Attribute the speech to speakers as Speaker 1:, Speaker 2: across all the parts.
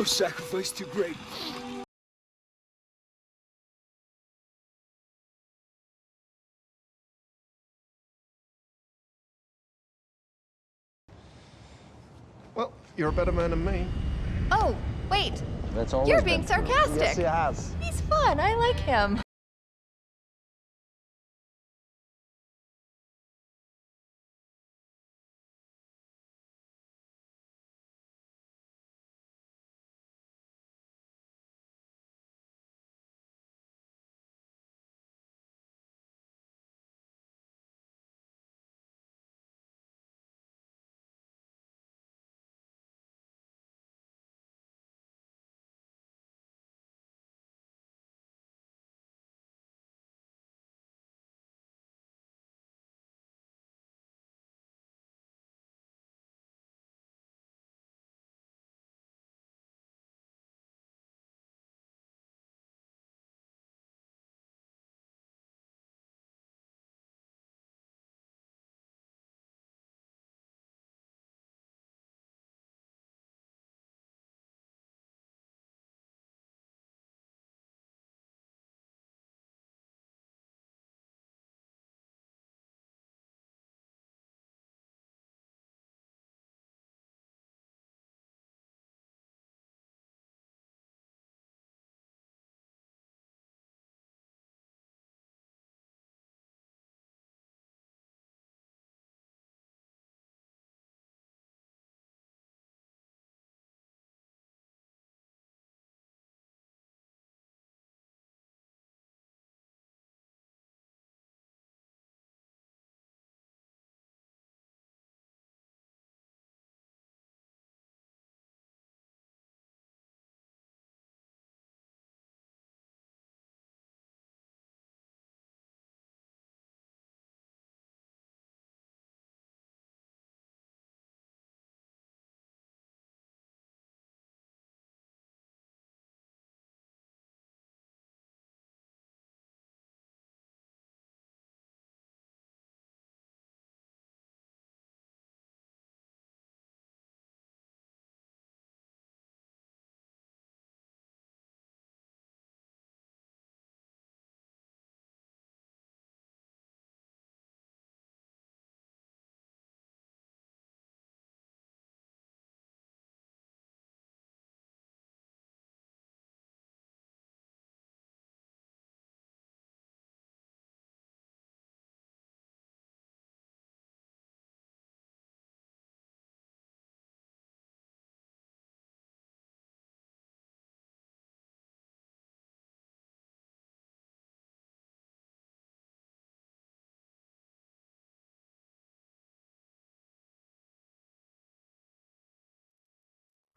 Speaker 1: No sacrifice too great.
Speaker 2: Well, you're a better man than me.
Speaker 3: Oh, wait.
Speaker 4: That's always
Speaker 3: You're
Speaker 4: been
Speaker 3: being
Speaker 4: true.
Speaker 3: sarcastic.
Speaker 4: Yes, he has.
Speaker 3: He's fun. I like him.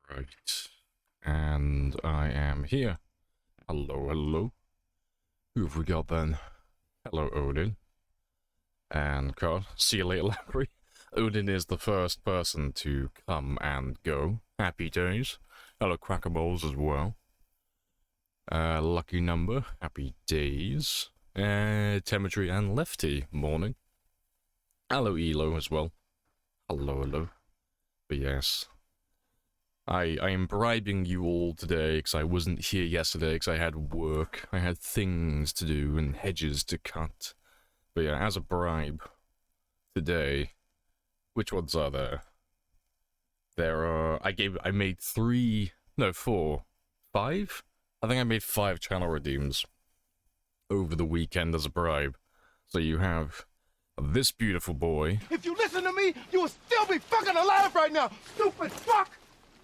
Speaker 5: Right. And I am here. Hello, hello. Who have we got then? Hello, Odin. And God, see you later, Lamprey. Odin is the first person to come and go. Happy days. Hello, Crackaballs as well. Lucky number. Happy days. Temetry and Lefty. Morning. Hello, Elo as well. Hello, hello. But yes. I am bribing you all today because I wasn't here yesterday because I had work. I had things to do and hedges to cut. But yeah, as a bribe, today, which ones are there? There are, I made 5? I think I made 5 channel redeems over the weekend as a bribe. So you have this beautiful boy.
Speaker 2: If you listen to me, you will still be fucking alive right now, stupid fuck!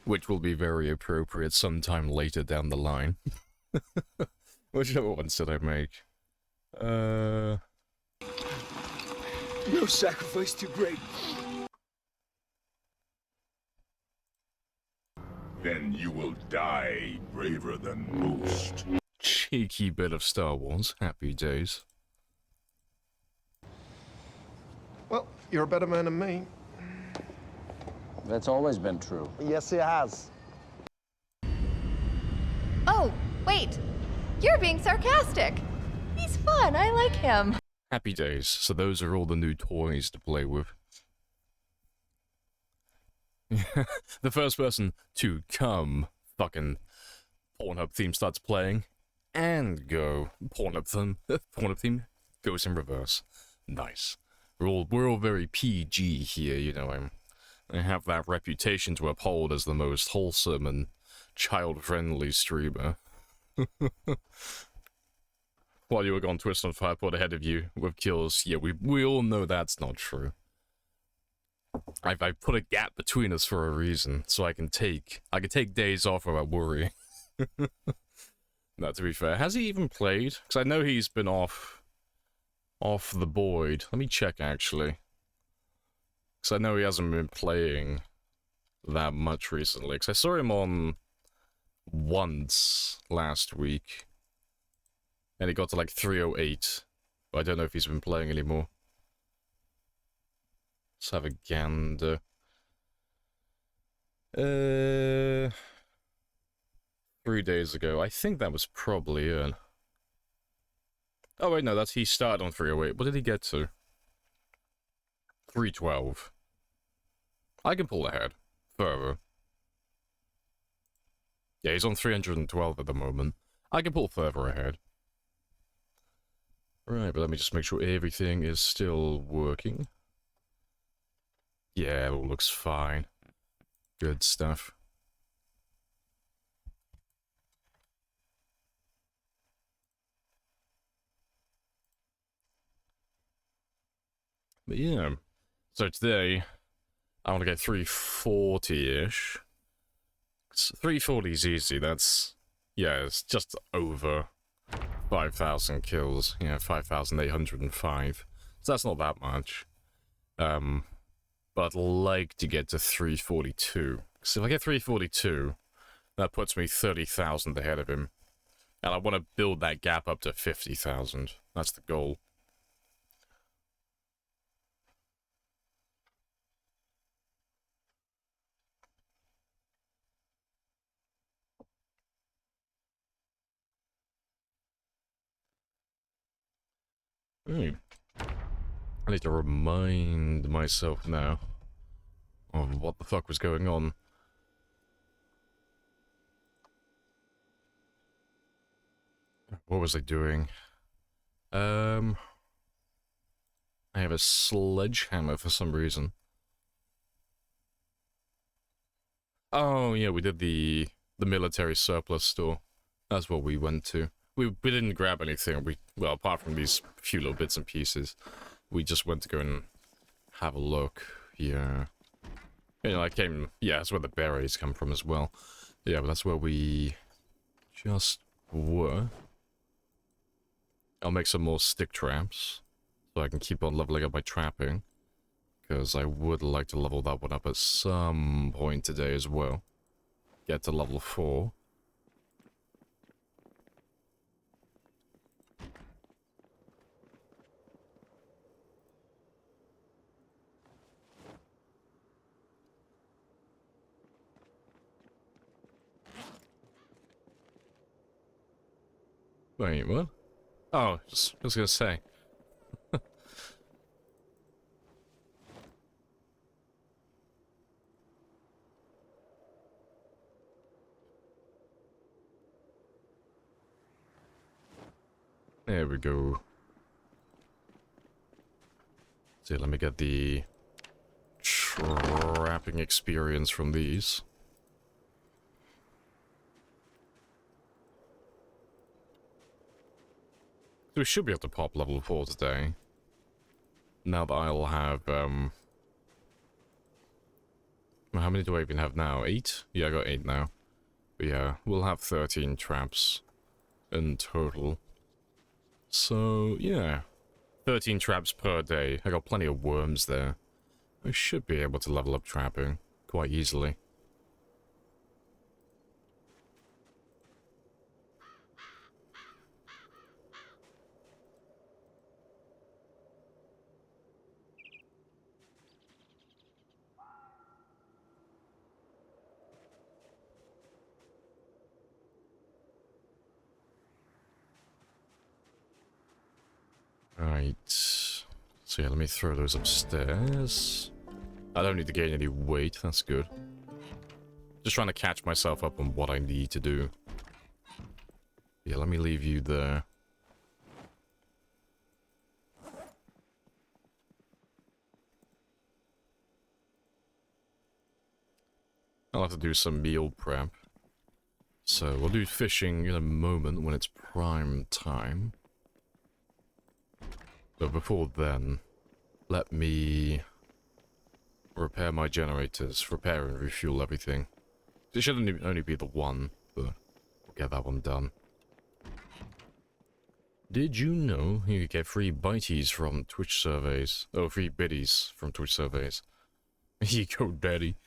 Speaker 5: Which will be very appropriate sometime later down the line. Which other ones did I make?
Speaker 1: No sacrifice too great.
Speaker 6: Then you will die braver than most.
Speaker 5: Cheeky bit of Star Wars. Happy days.
Speaker 2: Well, you're a better man than me.
Speaker 4: That's always been true. Yes, he has.
Speaker 3: Oh, wait. You're being sarcastic. He's fun. I like him.
Speaker 5: Happy days. So those are all the new toys to play with. The first person to come fucking Pornhub theme starts playing. And go. Pornhub theme goes in reverse. Nice. We're all very PG here, you know. I have that reputation to uphold as the most wholesome and child-friendly streamer. While you were gone, Twist on Fire put ahead of you with kills. Yeah, we all know that's not true. I put a gap between us for a reason, so I can take days off without worry. No, to be fair, has he even played? Because I know he's been off the board. Let me check actually. Because I know he hasn't been playing that much recently. Because I saw him on once last week. And he got to like 308. But I don't know if he's been playing anymore. Let's have a gander. 3 days ago. I think that was probably it. Oh wait, no, he started on 308. What did he get to? 312. I can pull ahead further. Yeah, he's on 312 at the moment. I can pull further ahead. Right, but let me just make sure everything is still working. Yeah, it all looks fine. Good stuff. But yeah, so today, I want to get 340-ish. 340 is easy, that's... Yeah, it's just over 5,000 kills. Yeah, 5,805. So that's not that much. But I'd like to get to 342. So if I get 342, that puts me 30,000 ahead of him. And I want to build that gap up to 50,000. That's the goal. I need to remind myself now of what the fuck was going on. What was I doing? I have a sledgehammer for some reason. Oh yeah, we did the military surplus store. That's what we went to. We didn't grab anything. Well, apart from these few little bits and pieces, we just went to go and have a look. Yeah, you know, yeah, that's where the berries come from as well. Yeah, but that's where we just were. I'll make some more stick traps so I can keep on leveling up my trapping, because I would like to level that one up at some point today as well. Get to level 4. Wait, what? Oh, I was gonna say. There we go. See, let me get the trapping experience from these. So we should be able to pop level 4 today. Now that I'll have, how many do I even have now? 8? Yeah, I got 8 now. But yeah, we'll have 13 traps in total. So, yeah. 13 traps per day. I got plenty of worms there. I should be able to level up trapping quite easily. Right. So yeah, let me throw those upstairs. I don't need to gain any weight, that's good. Just trying to catch myself up on what I need to do. Yeah, let me leave you there. I'll have to do some meal prep. So we'll do fishing in a moment when it's prime time. But before then, let me repair my generators, repair and refuel everything. It should only be the one, but we'll get that one done. Did you know you get free bites from Twitch surveys? Oh, free biddies from Twitch surveys. Here you go, daddy.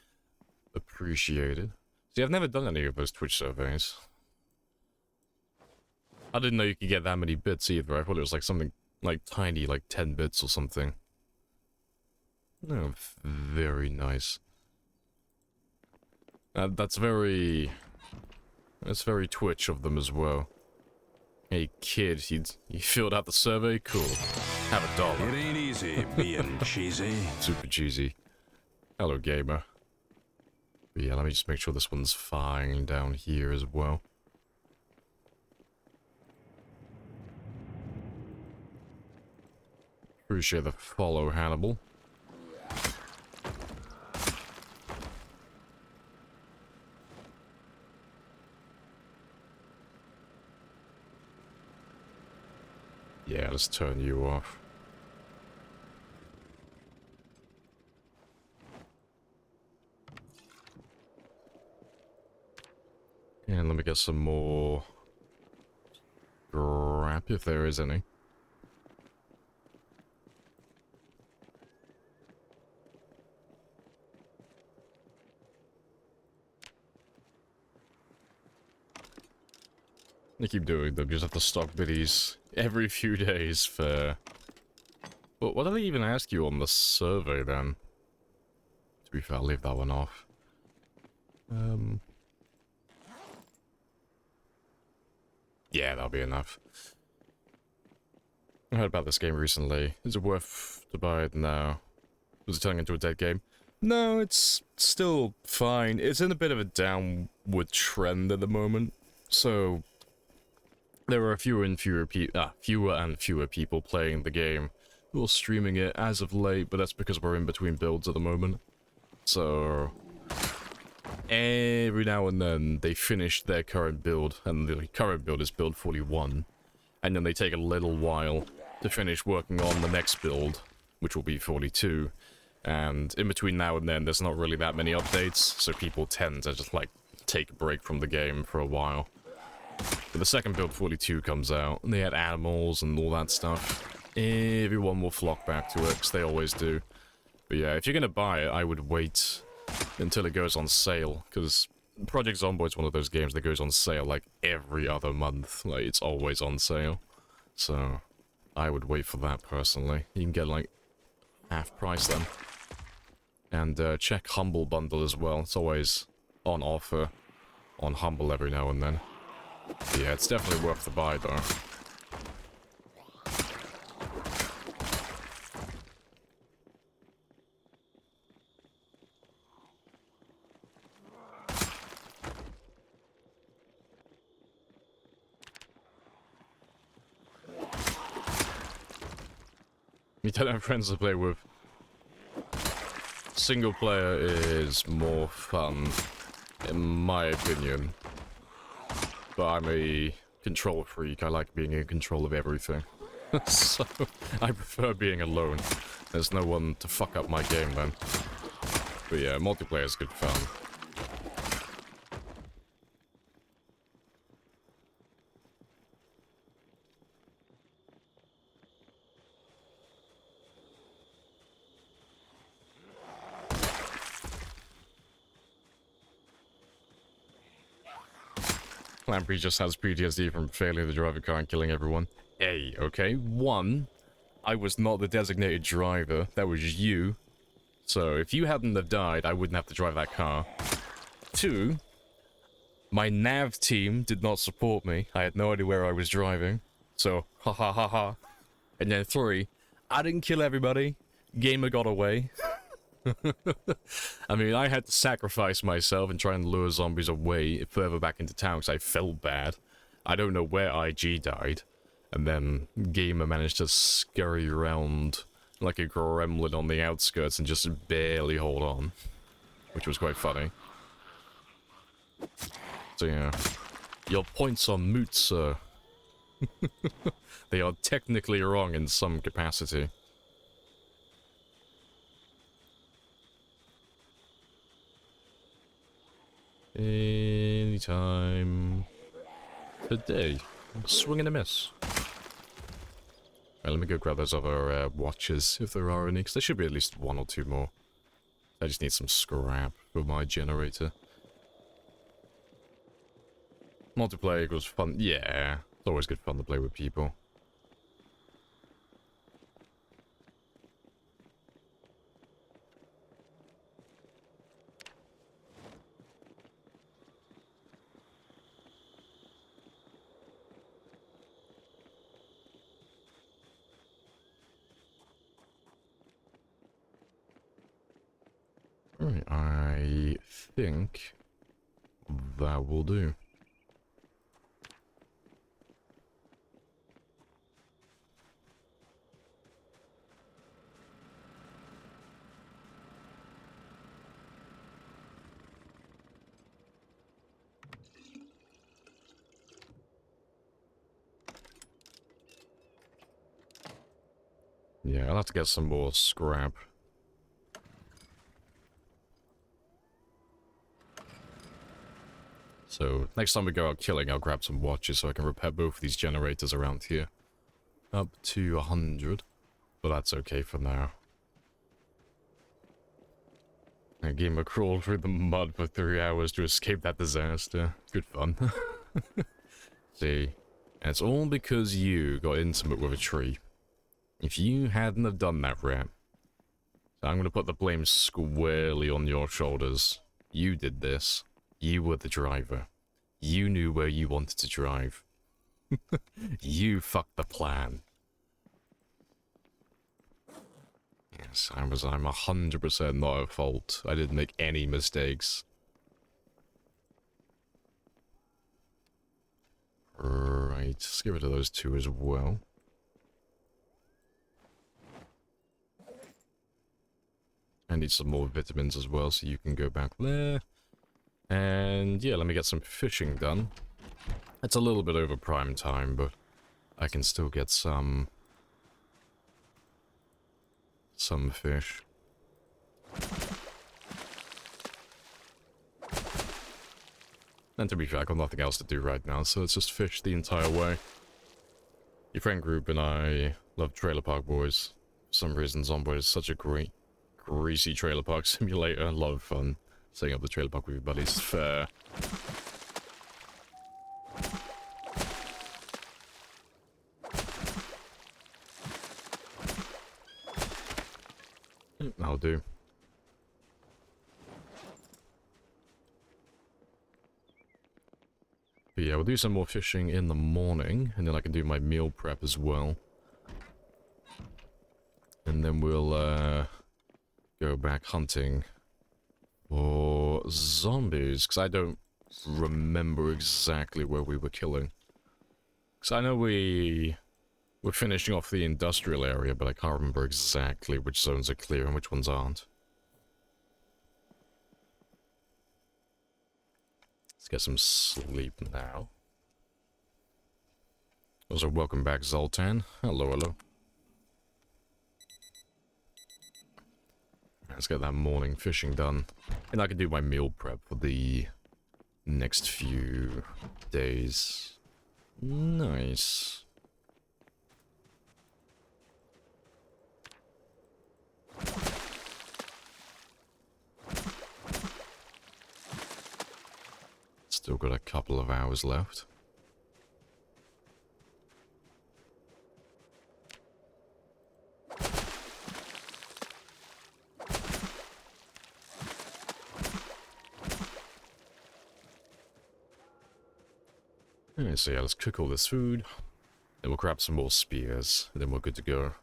Speaker 5: Appreciate it. See, I've never done any of those Twitch surveys. I didn't know you could get that many bits either. I thought it was like something like tiny, like 10 bits or something. Oh, very nice. That's very Twitch of them as well. Hey kid, you filled out the survey? Cool. Have $1.
Speaker 7: It ain't easy being cheesy.
Speaker 5: Super cheesy. Hello, gamer. But yeah, let me just make sure this one's fine down here as well. Appreciate the follow, Hannibal. Yeah, let's turn you off. And let me get some more scrap if there is any. They keep doing them, you just have to stock biddies every few days for... Well, what do they even ask you on the survey then? To be fair, I'll leave that one off. Yeah, that'll be enough. I heard about this game recently. Is it worth to buy it now? Was it turning into a dead game? No, it's still fine. It's in a bit of a downward trend at the moment. So, there are fewer and fewer people playing the game or streaming it as of late, but that's because we're in between builds at the moment. So, every now and then they finish their current build, and the current build is build 41, and then they take a little while to finish working on the next build, which will be 42, and in between now and then there's not really that many updates, so people tend to just like take a break from the game for a while. But the second build 42 comes out, and they add animals and all that stuff. Everyone will flock back to it, because they always do. But yeah, if you're gonna buy it, I would wait until it goes on sale, because Project Zomboid is one of those games that goes on sale like every other month. Like, it's always on sale. So, I would wait for that personally. You can get like half price then. And check Humble Bundle as well. It's always on offer on Humble every now and then. Yeah, it's definitely worth the buy though. You don't have friends to play with. Single player is more fun, in my opinion. But I'm a control freak. I like being in control of everything. So, I prefer being alone. There's no one to fuck up my game then. But yeah, multiplayer is good fun. Lamprey just has PTSD from failing to drive a car and killing everyone. Hey, okay? One, I was not the designated driver. That was you. So, if you hadn't have died, I wouldn't have to drive that car. Two, my nav team did not support me. I had no idea where I was driving. So, ha ha ha ha. And then three, I didn't kill everybody. Gamer got away. I mean, I had to sacrifice myself and try and lure zombies away further back into town because I felt bad. I don't know where IG died. And then Gamer managed to scurry around like a gremlin on the outskirts and just barely hold on. Which was quite funny. So yeah, your points are moot, sir. They are technically wrong in some capacity. Anytime today. Swing and a miss. Right, let me go grab those other watches, if there are any, because there should be at least one or two more. I just need some scrap for my generator. Multiplayer equals fun. Yeah, it's always good fun to play with people. Right, I think that will do. Yeah, I'll have to get some more scrap. So, next time we go out killing, I'll grab some watches so I can repair both of these generators around here. Up to 100, but that's okay for now. A gamer crawled through the mud for 3 hours to escape that disaster. Good fun. See, and it's all because you got intimate with a tree. If you hadn't have done that, Rat, so I'm gonna put the blame squarely on your shoulders. You did this. You were the driver. You knew where you wanted to drive. You fucked the plan. Yes, I'm 100% not at fault. I didn't make any mistakes. Right, let's get rid of those two as well. I need some more vitamins as well, so you can go back there. And yeah, let me get some fishing done. It's a little bit over prime time, but I can still get some fish. And to be fair, I've got nothing else to do right now, so let's just fish the entire way. Your friend group and I love Trailer Park Boys. For some reason, Zomboid is such a great, greasy trailer park simulator. A lot of fun setting up the trailer park with your buddies. Fair. I'll do. But yeah, we'll do some more fishing in the morning, and then I can do my meal prep as well. And then we'll go back hunting for zombies, because I don't remember exactly where we were killing. Because I know we're finishing off the industrial area, but I can't remember exactly which zones are clear and which ones aren't. Let's get some sleep now. Also, welcome back, Zoltan. Hello, hello. Let's get that morning fishing done. And I can do my meal prep for the next few days. Nice. Still got a couple of hours left. Alright, so yeah, let's cook all this food. Then we'll grab some more spears, and then we're good to go.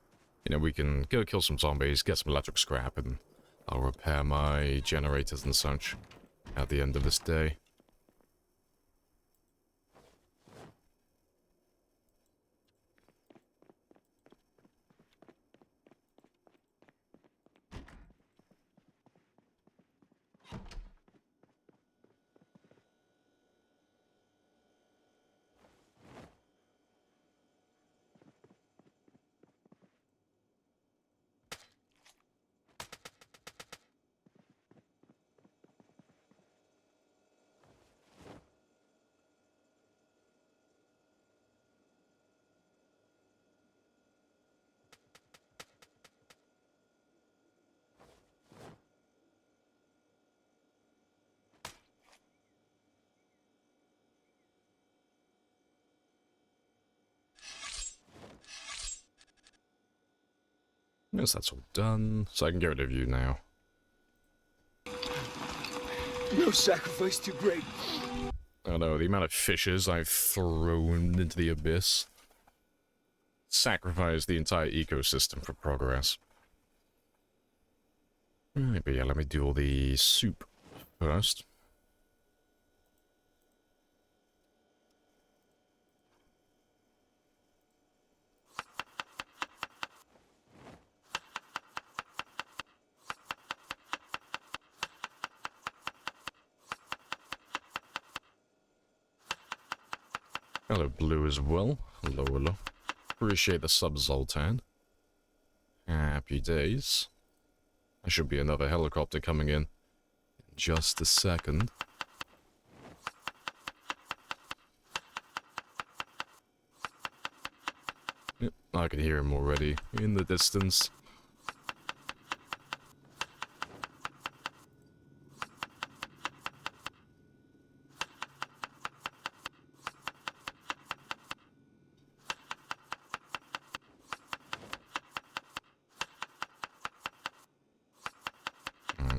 Speaker 5: You know, we can go kill some zombies, get some electric scrap, and I'll repair my generators and such at the end of this day. Yes, that's all done, so I can get rid of you now.
Speaker 1: No sacrifice too great.
Speaker 5: I know, the amount of fishes I've thrown into the abyss. Sacrifice the entire ecosystem for progress. Right, but yeah, let me do all the soup first. Hello, Blue, as well. Hello, hello. Appreciate the sub, Zoltan. Happy days. There should be another helicopter coming in just a second. Yep, I can hear him already in the distance.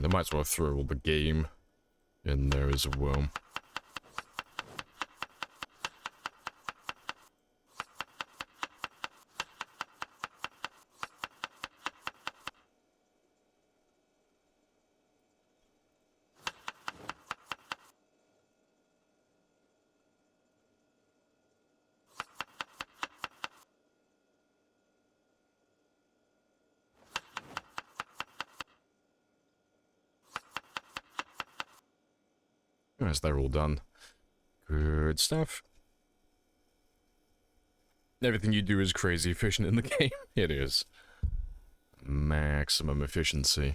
Speaker 5: They might as well throw all the game in there as well. As they're all done. Good stuff. Everything you do is crazy efficient in the game. It is. Maximum efficiency.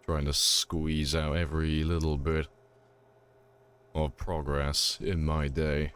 Speaker 5: Trying to squeeze out every little bit of progress in my day.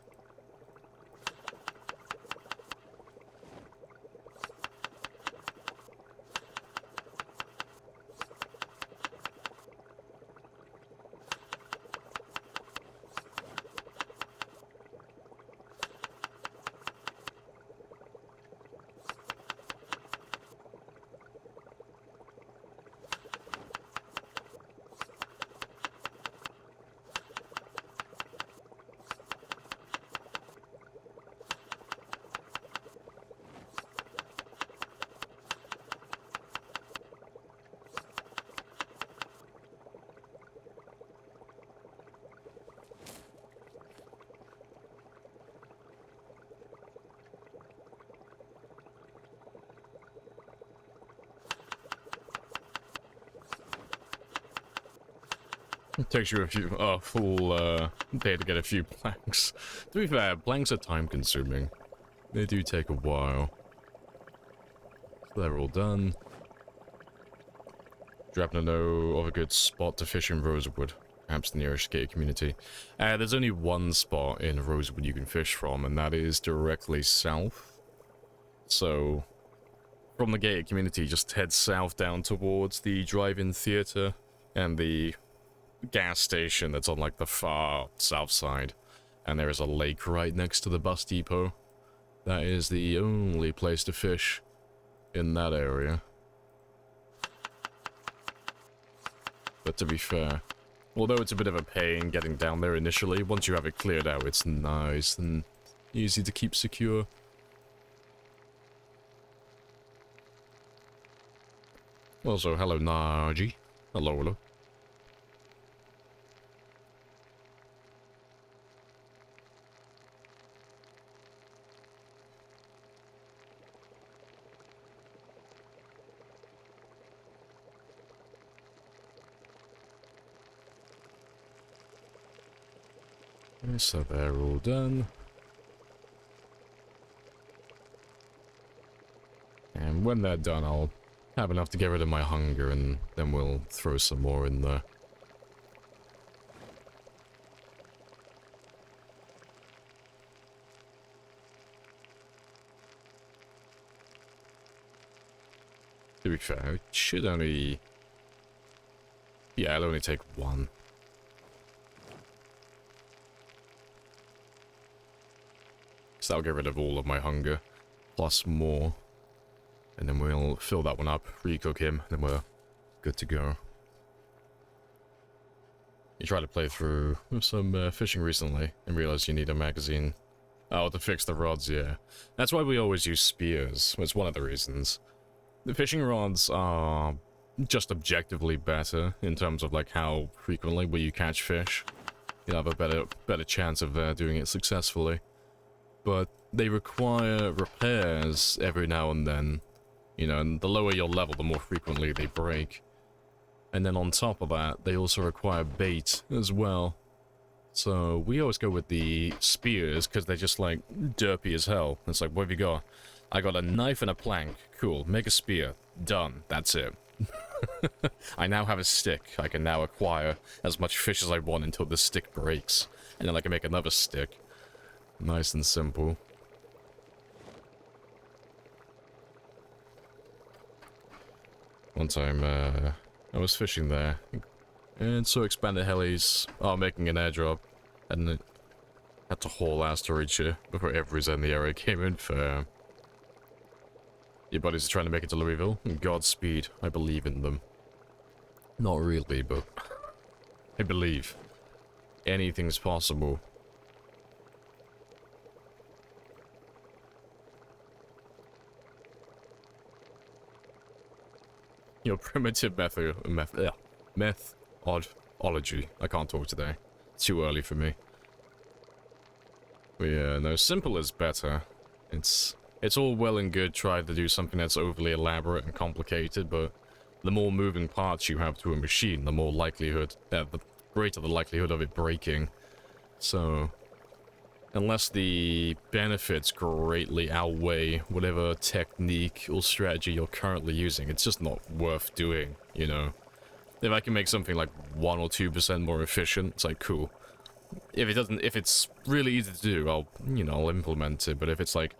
Speaker 5: It takes you a full day to get a few planks. To be fair, planks are time consuming. They do take a while. So they're all done. Do you happen to know of a good spot to fish in Rosewood? Perhaps the nearest gated community. There's only one spot in Rosewood you can fish from, and that is directly south. So, from the gated community, just head south down towards the drive-in theater and the gas station that's on like the far south side, and there is a lake right next to the bus depot. That is the only place to fish in that area. But to be fair, although it's a bit of a pain getting down there initially, once you have it cleared out, it's nice and easy to keep secure. Also, hello, Naji. Hello, hello. So they're all done. And when they're done, I'll have enough to get rid of my hunger, and then we'll throw some more in there. To be fair, it should only... Yeah, it'll only take one. So that'll get rid of all of my hunger, plus more. And then we'll fill that one up, recook him, and then we're good to go. You tried to play through some fishing recently and realized you need a magazine. Oh, to fix the rods, yeah. That's why we always use spears. It's one of the reasons. The fishing rods are just objectively better in terms of like how frequently will you catch fish. You'll have a better chance of doing it successfully. But they require repairs every now and then. You know, and the lower your level, the more frequently they break. And then on top of that, they also require bait as well. So we always go with the spears, because they're just like derpy as hell. It's like, what have you got? I got a knife and a plank. Cool, make a spear. Done. That's it. I now have a stick. I can now acquire as much fish as I want until the stick breaks. And then I can make another stick. Nice and simple. One time, I was fishing there, and so expanded helis are making an airdrop, and it had to haul ass to reach it before everyone in the area came in for... Your buddies are trying to make it to Louisville? Godspeed, I believe in them. Not really, but I believe. Anything's possible. Your primitive methodology. I can't talk today. It's too early for me. But yeah, no, simple is better. It's all well and good trying to do something that's overly elaborate and complicated, but the more moving parts you have to a machine, the more likelihood, the greater the likelihood of it breaking. So, unless the benefits greatly outweigh whatever technique or strategy you're currently using, it's just not worth doing, you know? If I can make something like 1 or 2% more efficient, it's like, cool. If it's really easy to do, I'll implement it, but if it's like,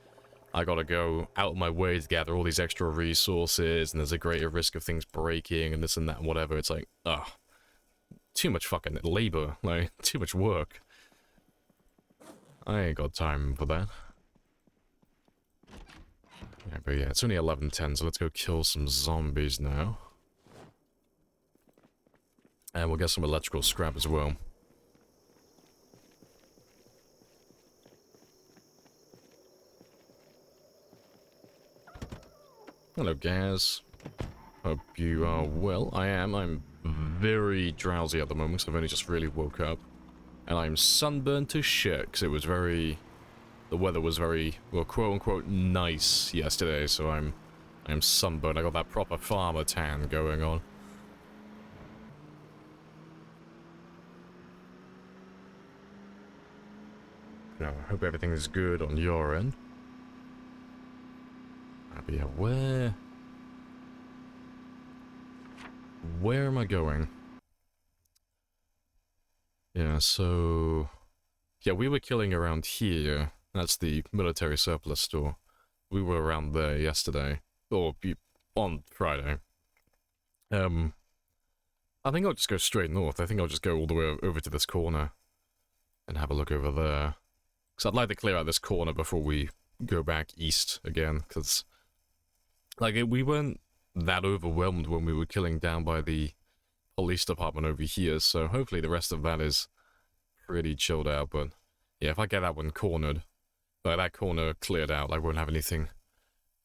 Speaker 5: I gotta go out of my way to gather all these extra resources, and there's a greater risk of things breaking, and this and that and whatever, it's like, ugh. Too much fucking labor, like, too much work. I ain't got time for that. Yeah, but yeah, it's only 11:10, so let's go kill some zombies now. And we'll get some electrical scrap as well. Hello, Gaz. Hope you are well. I am. I'm very drowsy at the moment, so I've only just really woke up. And I'm sunburned to shit, because it was very... The weather was very, well, quote-unquote, nice yesterday, so I'm sunburned. I got that proper farmer tan going on. No, I hope everything is good on your end. But yeah, where am I going? Yeah, so... Yeah, we were killing around here. That's the military surplus store. We were around there yesterday. Or on Friday. I think I'll just go straight north. I think I'll just go all the way over to this corner. And have a look over there. Because I'd like to clear out this corner before we go back east again. Because... Like, we weren't that overwhelmed when we were killing down by the police department over here, so hopefully the rest of that is pretty chilled out, but yeah, if I get that one cornered, like that corner cleared out, I won't have anything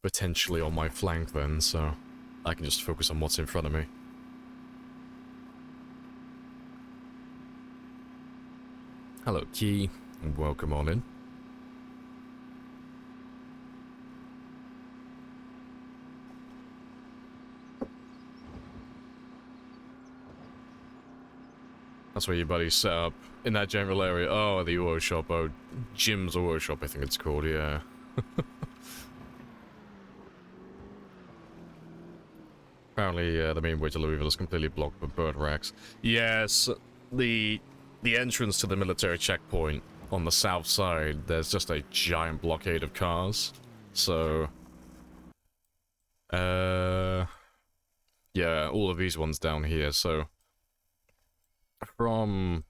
Speaker 5: potentially on my flank then, so I can just focus on what's in front of me. Hello, Key, and welcome on in. That's where your buddy set up, in that general area. Oh, the auto shop. Oh, Jim's auto shop, I think it's called, yeah. Apparently, the main way to Louisville is completely blocked by bird racks. Yes, the entrance to the military checkpoint on the south side, there's just a giant blockade of cars. So, yeah, all of these ones down here. So, from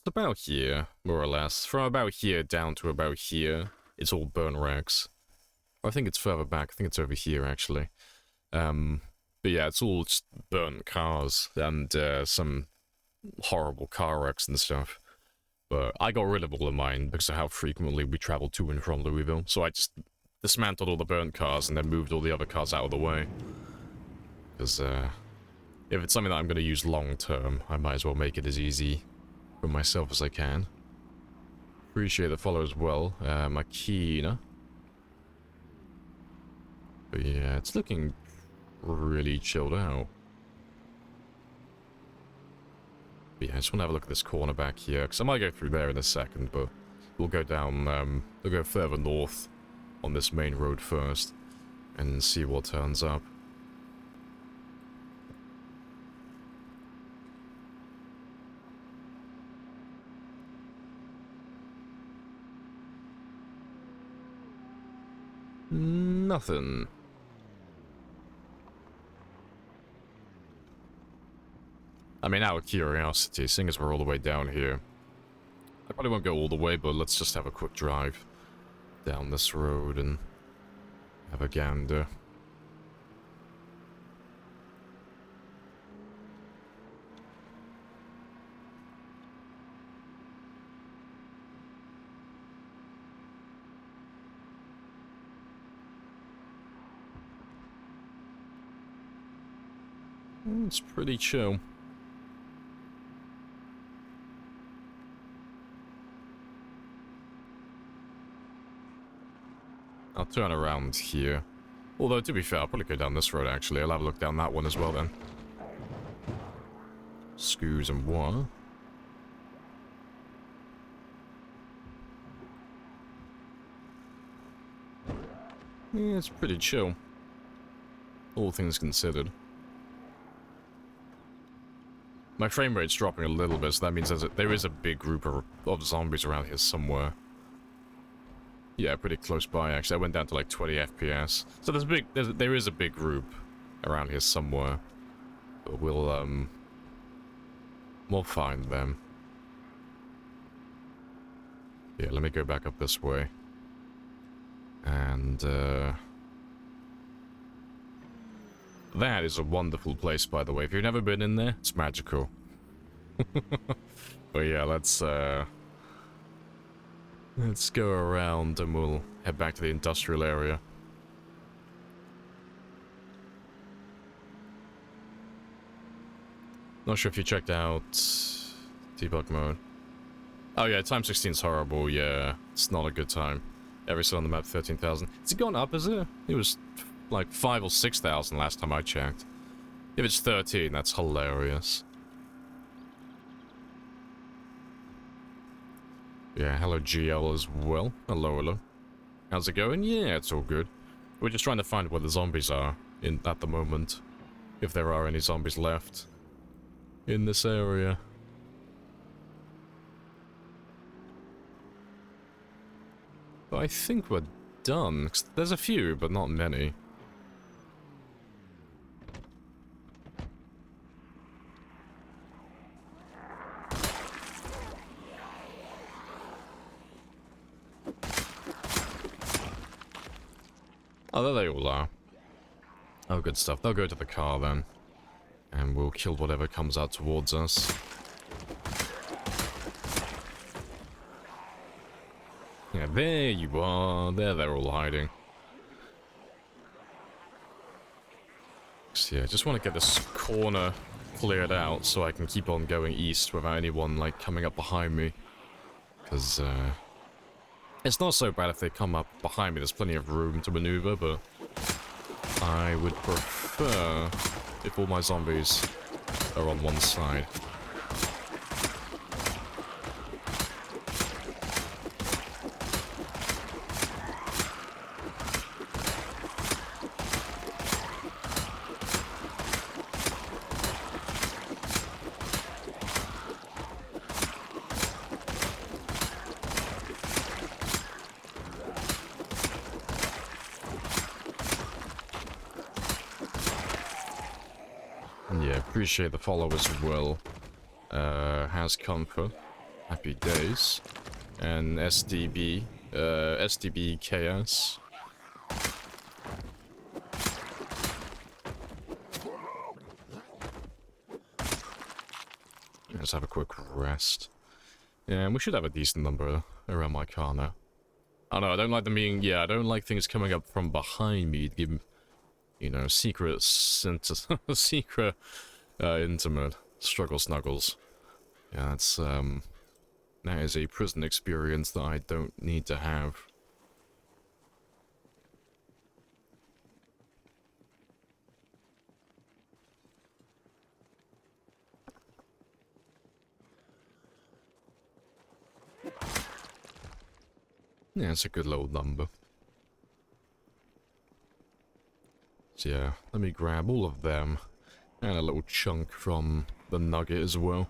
Speaker 5: about here, more or less, from about here down to about here, it's all burn racks. I think it's further back. I think it's over here, actually. But yeah, it's all just burnt cars and some horrible car wrecks and stuff. But I got rid of all of mine because of how frequently we travel to and from Louisville. So I just dismantled all the burnt cars and then moved all the other cars out of the way. Because if it's something that I'm going to use long term, I might as well make it as easy for myself as I can. Appreciate the follow as well, Makina. But yeah, it's looking really chilled out. But yeah, I just want to have a look at this corner back here, because I might go through there in a second, but we'll go down, we'll go further north on this main road first, and see what turns up. Nothing. I mean, out of curiosity, seeing as we're all the way down here, I probably won't go all the way, but let's just have a quick drive down this road and have a gander. It's pretty chill. I'll turn around here. Although, to be fair, I'll probably go down this road, actually. I'll have a look down that one as well, then. Screws and what? Yeah, it's pretty chill. All things considered. My frame rate's dropping a little bit, so that means there is a big group of zombies around here somewhere. Yeah, pretty close by, actually. I went down to like 20 FPS. So there is a big group around here somewhere. But we'll find them. Yeah, let me go back up this way. And, that is a wonderful place, by the way. If you've never been in there, it's magical. But yeah, let's go around and we'll head back to the industrial area. Not sure if you checked out debug mode. Oh yeah, time 16 is horrible, yeah. It's not a good time. Every cell on the map, 13,000. Has it gone up, is it? It was like 5 or 6,000 last time I checked. If it's 13, that's hilarious. Yeah, hello GL as well. Hello, hello. How's it going? Yeah, it's all good. We're just trying to find where the zombies are at the moment. If there are any zombies left in this area. But I think we're done. 'Cause there's a few, but not many. Oh, there they all are. Oh, good stuff. They'll go to the car then. And we'll kill whatever comes out towards us. Yeah, there you are. There they're all hiding. So yeah, just want to get this corner cleared out so I can keep on going east without anyone, like, coming up behind me. Because, it's not so bad if they come up behind me, there's plenty of room to maneuver, but I would prefer if all my zombies are on one side. Yeah, appreciate the follow as well. Has comfort. Happy days. And SDB. SDB KS. Let's have a quick rest. Yeah, we should have a decent number around my car now. I don't know, I don't like them being... Yeah, I don't like things coming up from behind me to give... You know, secret intimate struggle snuggles. Yeah, that's, that is a prison experience that I don't need to have. Yeah, it's a good little number. So yeah, let me grab all of them, and a little chunk from the nugget as well.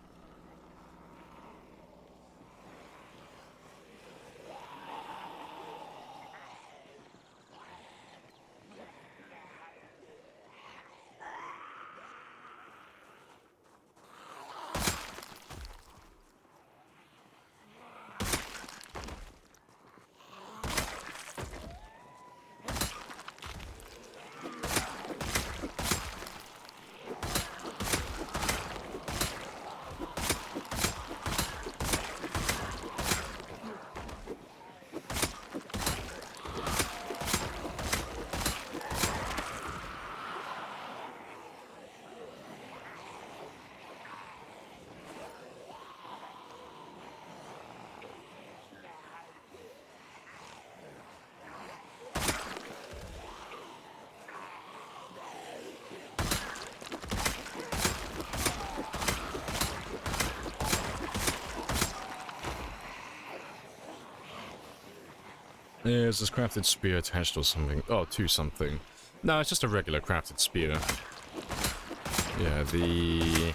Speaker 5: Is this crafted spear attached or something? Oh, to something. No, it's just a regular crafted spear. Yeah, the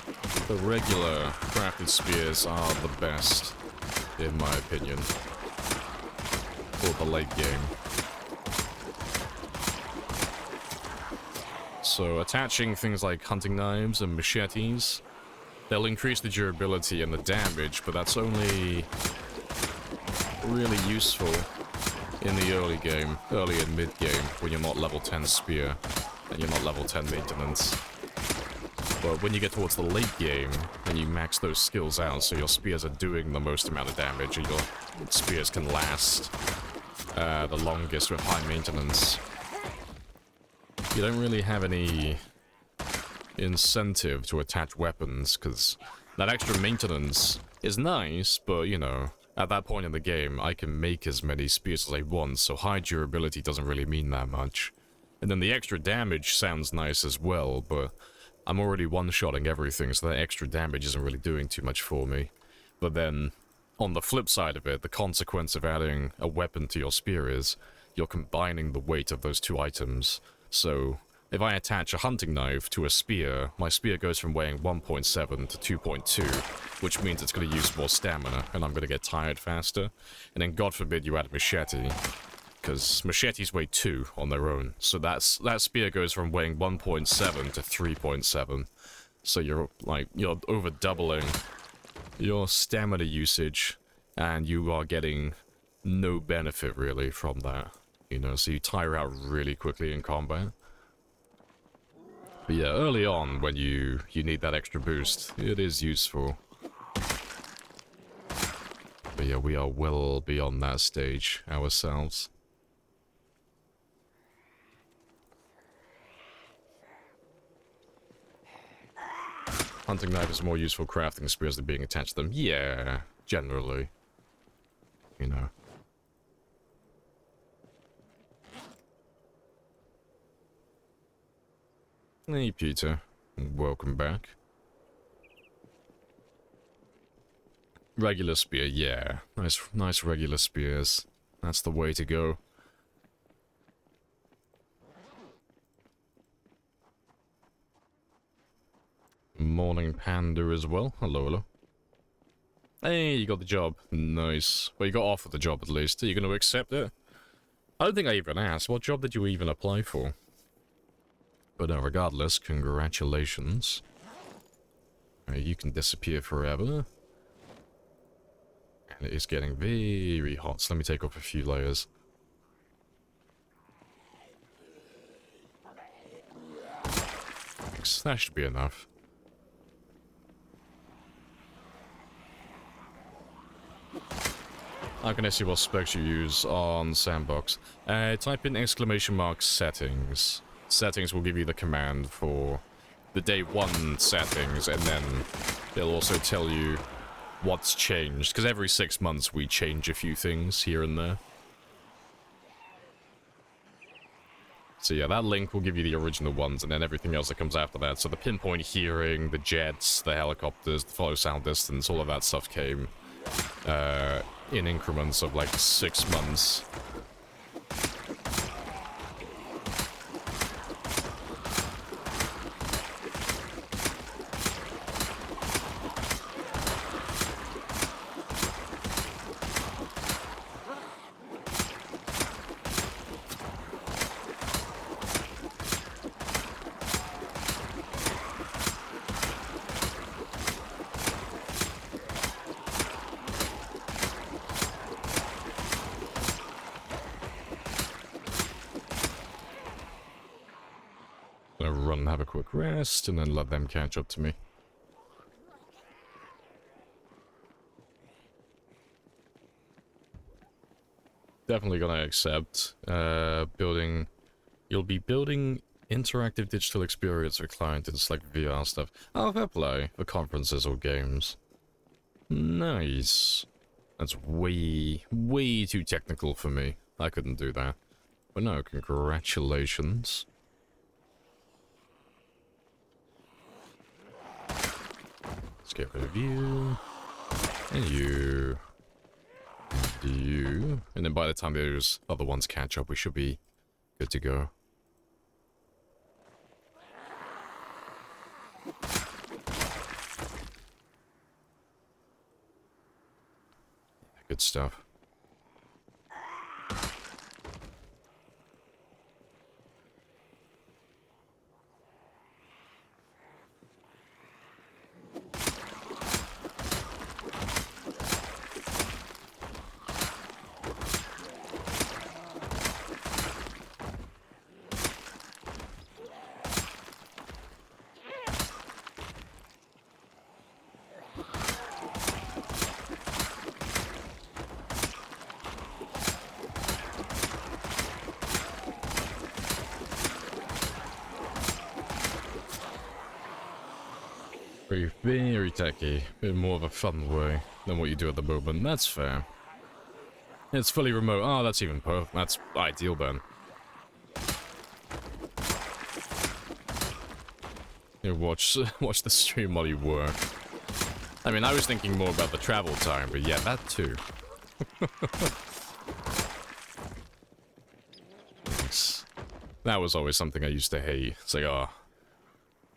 Speaker 5: regular crafted spears are the best, in my opinion, for the late game. So attaching things like hunting knives and machetes, they'll increase the durability and the damage, but that's only really useful in the early game, early and mid game, when you're not level 10 spear and you're not level 10 maintenance. But when you get towards the late game and you max those skills out so your spears are doing the most amount of damage and your spears can last the longest with high maintenance, you don't really have any incentive to attach weapons, because that extra maintenance is nice, but you know, at that point in the game, I can make as many spears as I want, so high durability doesn't really mean that much. And then the extra damage sounds nice as well, but I'm already one-shotting everything, so that extra damage isn't really doing too much for me. But then, on the flip side of it, the consequence of adding a weapon to your spear is you're combining the weight of those two items. So, if I attach a hunting knife to a spear, my spear goes from weighing 1.7 to 2.2, which means it's going to use more stamina, and I'm going to get tired faster. And then God forbid you add a machete, because machetes weigh 2 on their own, so that spear goes from weighing 1.7 to 3.7. So you're over doubling your stamina usage, and you are getting no benefit really from that. You know, so you tire out really quickly in combat. But yeah, early on, when you need that extra boost, it is useful. But yeah, we are well beyond that stage ourselves. hunting knife is more useful crafting spears than being attached to them. Yeah, generally. You know. Hey, Peter. Welcome back. Regular spear, yeah. Nice regular spears. That's the way to go. Morning Panda as well. Hello, hello. Hey, you got the job. Nice. Well, you got offered the job at least. Are you going to accept it? I don't think I even asked. What job did you even apply for? But regardless, congratulations. You can disappear forever. And it is getting very hot, so let me take off a few layers. Thanks. That should be enough. I'm gonna see what specs you use on Sandbox. Type in !settings. Settings will give you the command for the day 1 settings, and then it'll also tell you what's changed, because every 6 months we change a few things here and there. So yeah, that link will give you the original ones, and then everything else that comes after that. So the pinpoint hearing, the jets, the helicopters, the follow sound distance, all of that stuff came in increments of like 6 months. Run and have a quick rest, and then let them catch up to me. Definitely gonna accept. You'll be building interactive digital experience for clients. It's like VR stuff. Oh, fair play for conferences or games. Nice. That's way too technical for me. I couldn't do that. But no, congratulations. Let's get rid of you, and you, and you, and then by the time those other ones catch up, we should be good to go. Good stuff. Very techy, in more of a fun way than what you do at the moment. That's fair. It's fully remote. Oh, that's even perfect. That's ideal then. You watch the stream while you work. I mean, I was thinking more about the travel time, but yeah, that too. Thanks. That was always something I used to hate. It's like, oh.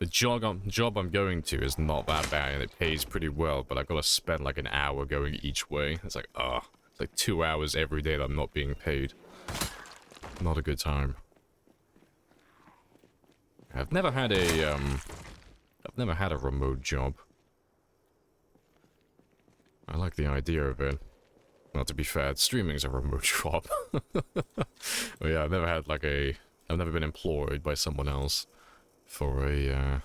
Speaker 5: The job I'm going to is not that bad, and it pays pretty well, but I've got to spend like an hour going each way. It's like, it's like 2 hours every day that I'm not being paid. Not a good time. I've never had a remote job. I like the idea of it. Well, to be fair, streaming's a remote job. But yeah, I've never been employed by someone else for a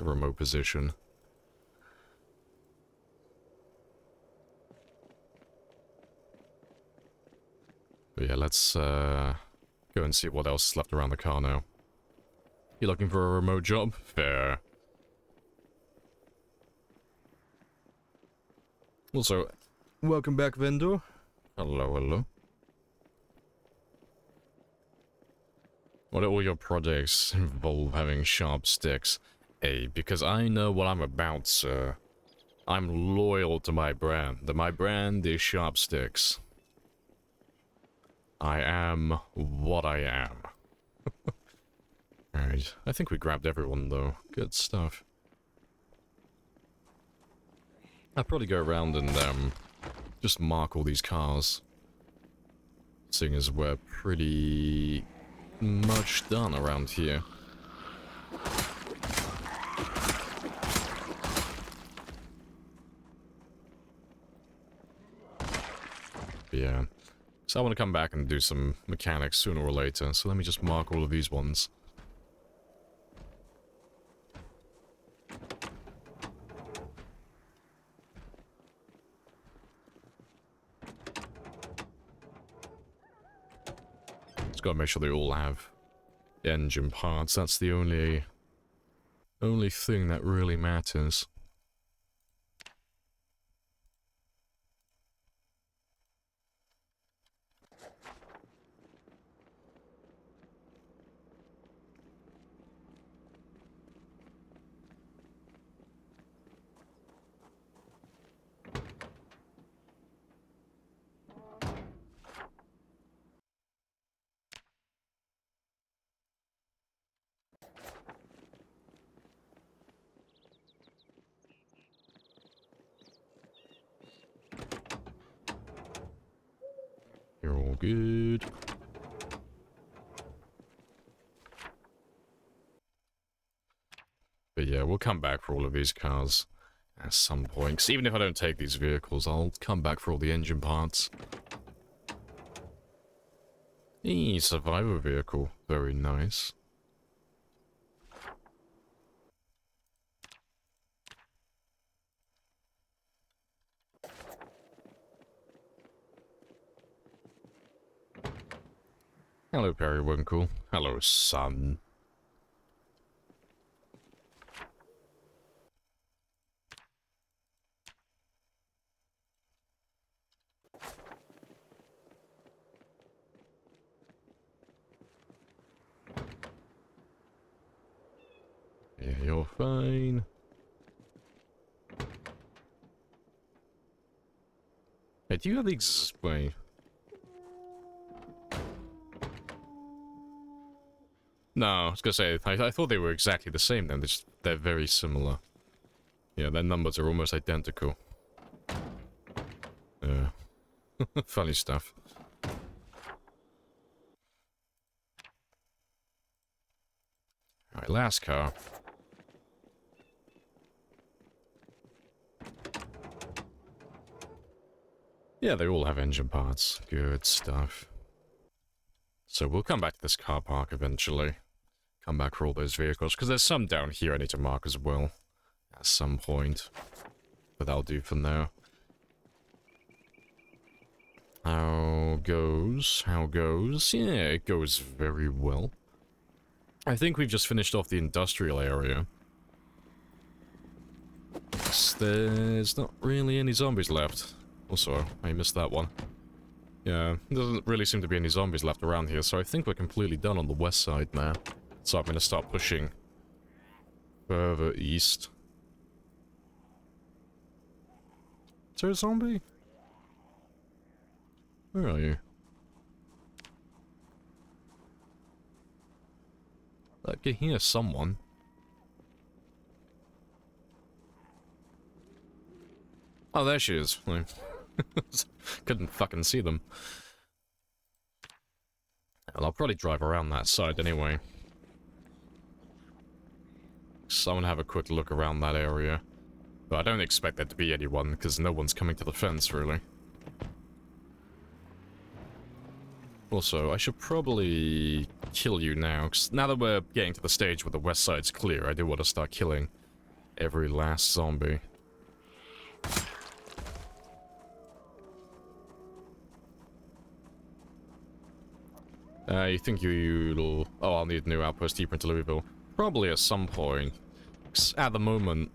Speaker 5: remote position. But yeah, let's go and see what else is left around the car now. You looking for a remote job? Fair. Also, welcome back, vendor. Hello, hello. What all your projects involve having sharp sticks? Hey, because I know what I'm about, sir. I'm loyal to my brand. My brand is sharp sticks. I am what I am. Alright, I think we grabbed everyone though. Good stuff. I'll probably go around and just mark all these cars. Seeing as we're pretty much done around here. Yeah. So I want to come back and do some mechanics sooner or later, so let me just mark all of these ones. Just gotta make sure they all have engine parts. That's the only thing that really matters. You're all good. But yeah, we'll come back for all of these cars at some point. 'Cause even if I don't take these vehicles, I'll come back for all the engine parts. Eee, survivor vehicle. Very nice. Hello, Periwinkle. Hello, son. Yeah, you're fine. Hey, do you have these... Wait. No, I was gonna say, I thought they were exactly the same then, they're very similar. Yeah, their numbers are almost identical. Funny stuff. Alright, last car. Yeah, they all have engine parts. Good stuff. So we'll come back to this car park eventually. Come back for all those vehicles, because there's some down here I need to mark as well. At some point. But that'll do for now. How goes? How goes? Yeah, it goes very well. I think we've just finished off the industrial area. There's not really any zombies left. Also, I missed that one. Yeah, there doesn't really seem to be any zombies left around here, so I think we're completely done on the west side now. So I'm gonna start pushing further east. Is there a zombie? Where are you? I can hear someone. Oh, there she is. Couldn't fucking see them. Well, I'll probably drive around that side anyway. So I'm gonna have a quick look around that area. But I don't expect there to be anyone, because no one's coming to the fence, really. Also, I should probably kill you now, because now that we're getting to the stage where the west side's clear, I do want to start killing every last zombie. You think you'll... Oh, I'll need a new outpost deeper into Louisville. Probably at some point. 'Cause at the moment,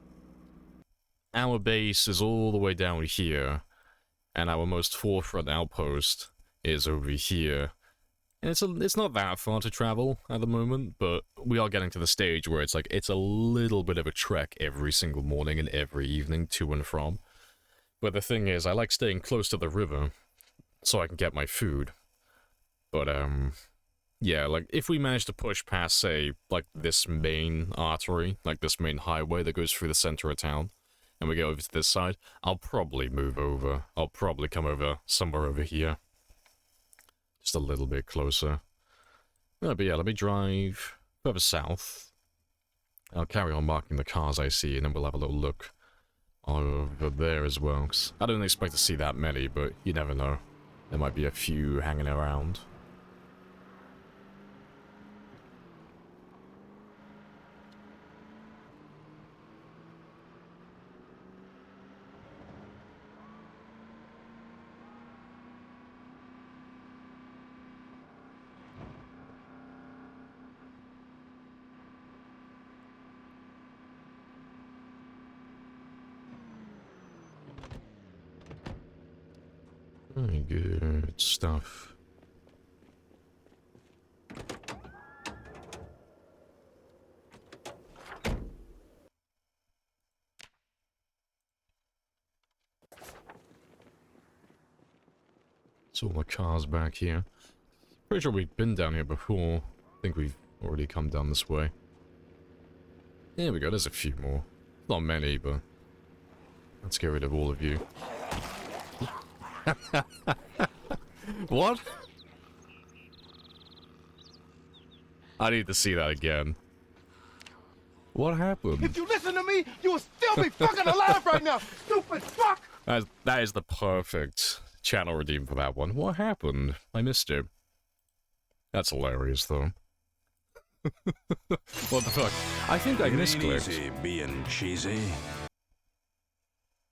Speaker 5: our base is all the way down here, and our most forefront outpost is over here. And it's not that far to travel at the moment, but we are getting to the stage where it's like, it's a little bit of a trek every single morning and every evening to and from. But the thing is, I like staying close to the river so I can get my food. But, yeah, like, if we manage to push past, say, like, this main artery, like this main highway that goes through the center of town, and we get over to this side, I'll probably move over. I'll probably come over somewhere over here. Just a little bit closer. But yeah, let me drive further south. I'll carry on marking the cars I see, and then we'll have a little look over there as well. 'Cause I don't expect to see that many, but you never know. There might be a few hanging around. Very good stuff. It's all the cars back here. Pretty sure we've been down here before. I think we've already come down this way. There we go, there's a few more. Not many, but let's get rid of all of you. What? I need to see that again. What happened?
Speaker 2: If you listen to me, you will still be fucking alive right now, stupid fuck!
Speaker 5: That is the perfect channel redeem for that one. What happened? I missed it. That's hilarious, though. What the fuck? I think I misclicked.
Speaker 7: Easy being cheesy.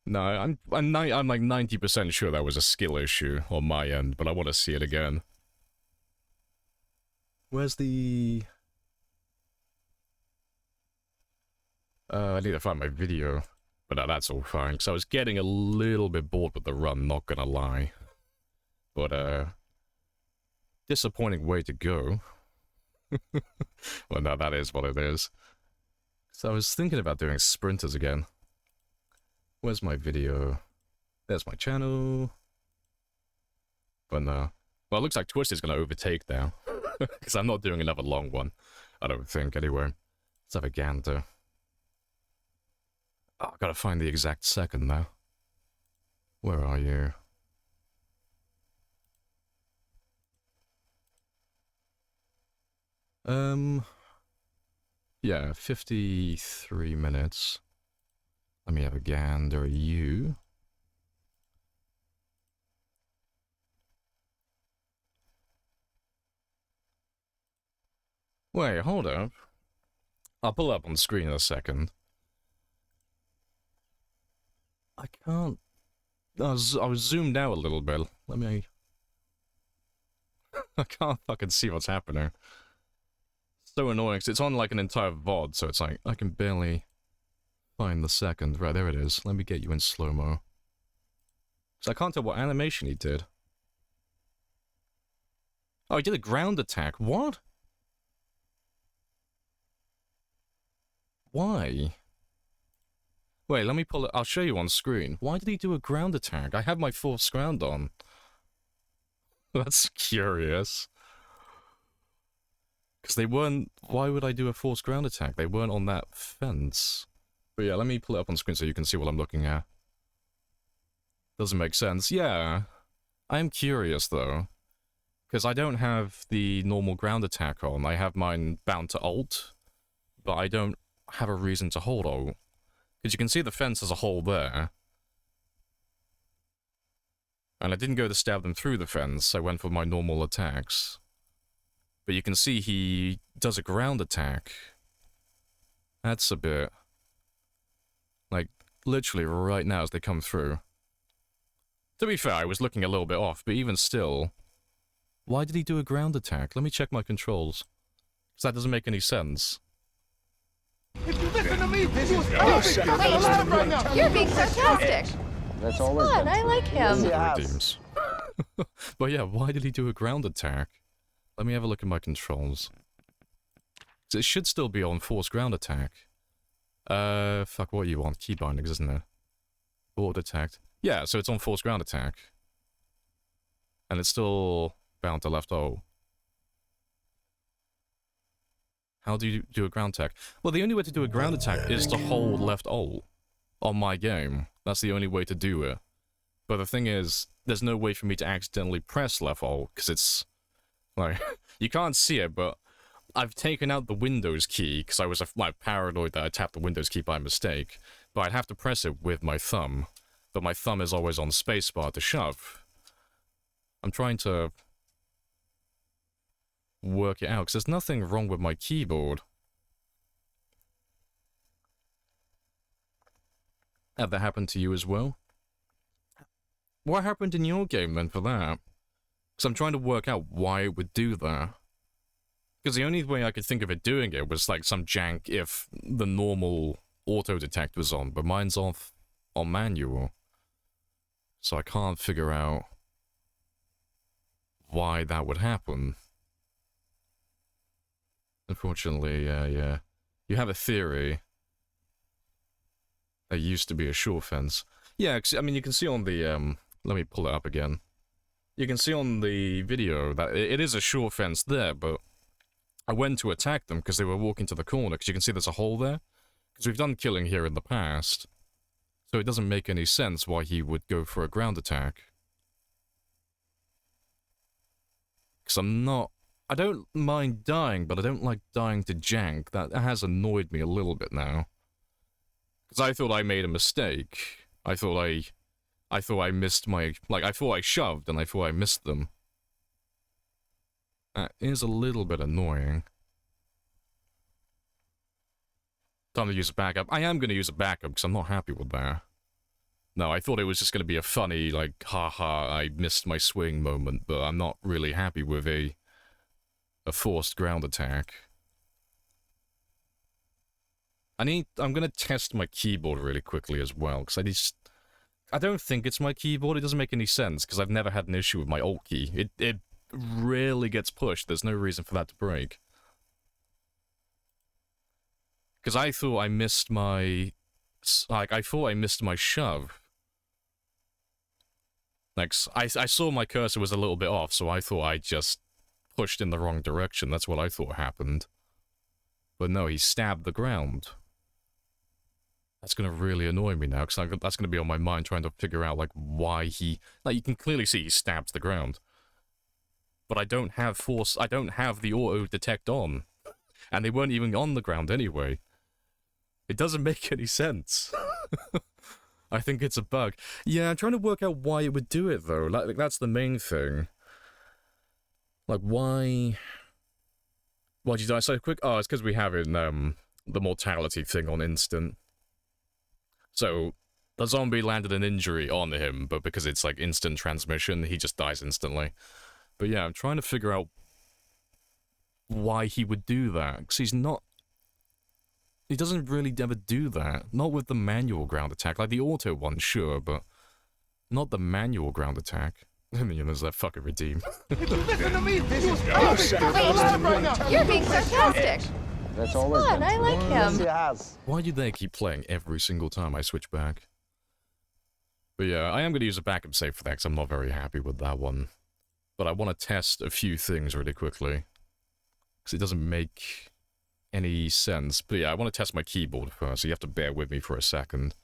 Speaker 5: No, I'm like 90% sure that was a skill issue on my end, but I want to see it again. Where's the... I need to find my video. But no, that's all fine, because I was getting a little bit bored with the run, not gonna lie. But, disappointing way to go. Well, no, that is what it is. So I was thinking about doing sprinters again. Where's my video? There's my channel. But no. Well, it looks like Twist is going to overtake now. Because I'm not doing another long one. I don't think, anyway. Let's have a gander. Oh, I've got to find the exact second now. Where are you? Yeah, 53 minutes. Let me have a gander. You. Wait, hold up. I'll pull up on screen in a second. I can't... I was zoomed out a little bit. Let me... I can't fucking see what's happening. So annoying, 'cause it's on like an entire VOD, so it's like, I can barely find the second. Right, there it is. Let me get you in slow-mo. So I can't tell what animation he did. Oh, he did a ground attack. What? Why? Wait, let me pull it. I'll show you on screen. Why did he do a ground attack? I have my force ground on. That's curious. Because they weren't... Why would I do a force ground attack? They weren't on that fence. But yeah, let me pull it up on screen so you can see what I'm looking at. Doesn't make sense. Yeah. I am curious, though. Because I don't have the normal ground attack on. I have mine bound to Alt. But I don't have a reason to hold Alt. Because you can see the fence as a whole there. And I didn't go to stab them through the fence. I went for my normal attacks. But you can see he does a ground attack. That's a bit... Like, literally right now as they come through. To be fair, I was looking a little bit off, but even still... Why did he do a ground attack? Let me check my controls. Because that doesn't make any sense.
Speaker 2: If you listen to me, me, bitch. You
Speaker 1: No
Speaker 2: still be fucking alive right now.
Speaker 3: Wait, you're being sarcastic.
Speaker 4: That's
Speaker 3: He's
Speaker 4: always
Speaker 3: fun,
Speaker 4: been
Speaker 3: I
Speaker 4: true.
Speaker 3: like him.
Speaker 4: Yes,
Speaker 5: Redeems. But yeah, why did he do a ground attack? Let me have a look at my controls. So it should still be on force ground attack. Fuck, what you want? Key bindings, isn't it? Auto detect. Yeah, so it's on force ground attack. And it's still bound to left O. How do you do a ground attack? Well, the only way to do a ground attack is to hold left O on my game. That's the only way to do it. But the thing is, there's no way for me to accidentally press left O, because it's... like, you can't see it, but I've taken out the Windows key, because I was paranoid that I tapped the Windows key by mistake. But I'd have to press it with my thumb. But my thumb is always on spacebar to shove. I'm trying to work it out, because there's nothing wrong with my keyboard. Had that happen to you as well? What happened in your game then for that? Because I'm trying to work out why it would do that. Because the only way I could think of it doing it was like some jank if the normal auto detect was on, but mine's off on manual. So I can't figure out why that would happen. Unfortunately, yeah. You have a theory. There used to be a shore fence. Yeah, I mean, you can see on the, let me pull it up again. You can see on the video that it is a shore fence there, but I went to attack them because they were walking to the corner, because you can see there's a hole there. Because we've done killing here in the past. So it doesn't make any sense why he would go for a ground attack. Because I don't mind dying, but I don't like dying to jank. That has annoyed me a little bit now. Because I thought I made a mistake. I thought I missed my... like, I thought I shoved, and I thought I missed them. That is a little bit annoying. Time to use a backup. I am going to use a backup, because I'm not happy with that. No, I thought it was just going to be a funny, like, haha, I missed my swing moment, but I'm not really happy with a forced ground attack. I'm going to test my keyboard really quickly as well, because I don't think it's my keyboard. It doesn't make any sense, because I've never had an issue with my Alt key. It rarely gets pushed. There's no reason for that to break. Because I thought I missed my... like, I thought I missed my shove. Like, I saw my cursor was a little bit off, so I thought I just pushed in the wrong direction. That's what I thought happened. But no, he stabbed the ground. That's going to really annoy me now, because that's going to be on my mind trying to figure out, like, why he... like, you can clearly see he stabs the ground. But I don't have force... I don't have the auto detect on. And they weren't even on the ground anyway. It doesn't make any sense. I think it's a bug. Yeah, I'm trying to work out why it would do it, though. Like, that's the main thing. Like, why... why'd you die so quick? Oh, it's because we have in, the mortality thing on instant. So, the zombie landed an injury on him, but because it's, like, instant transmission, he just dies instantly. But yeah, I'm trying to figure out why he would do that, because he's not... he doesn't really ever do that. Not with the manual ground attack. Like, the auto one, sure, but not the manual ground attack. And then there's that fucking redeem.
Speaker 2: If you listen to me, bitch, you still
Speaker 1: No
Speaker 2: be fucking
Speaker 1: sacrifice
Speaker 2: alive
Speaker 1: too
Speaker 2: right
Speaker 1: great.
Speaker 2: now.
Speaker 3: You're being sarcastic.
Speaker 4: That's
Speaker 3: He's
Speaker 4: always
Speaker 3: fun,
Speaker 4: been
Speaker 3: I
Speaker 4: true.
Speaker 3: like
Speaker 4: Yes,
Speaker 3: him.
Speaker 4: he has.
Speaker 5: Why do they keep playing every single time I switch back? But yeah, I am going to use a backup save for that, because I'm not very happy with that one. But I want to test a few things really quickly. Because it doesn't make any sense. But yeah, I want to test my keyboard first, so you have to bear with me for a second.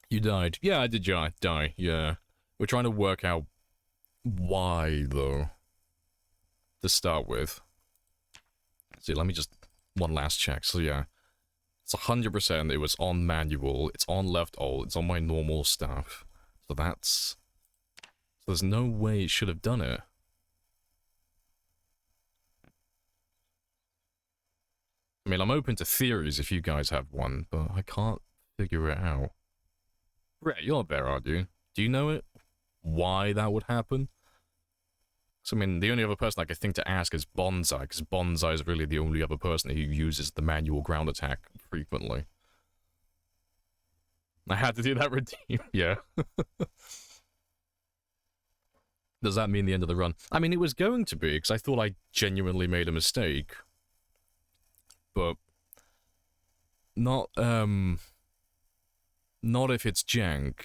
Speaker 5: You died. Yeah, I did die, yeah. We're trying to work out why, though, to start with. See, let me just... one last check. So yeah, it's 100%. It was on manual. It's on left alt. It's on my normal stuff. So that's... so there's no way it should have done it. I mean, I'm open to theories if you guys have one, but I can't figure it out. Brett, you're there, aren't you? Do you know it? Why that would happen? So, I mean, the only other person I could think to ask is Bonsai, because Bonsai is really the only other person who uses the manual ground attack frequently. I had to do that redeem, yeah. Does that mean the end of the run? I mean, it was going to be, because I thought I genuinely made a mistake. But not if it's Jank.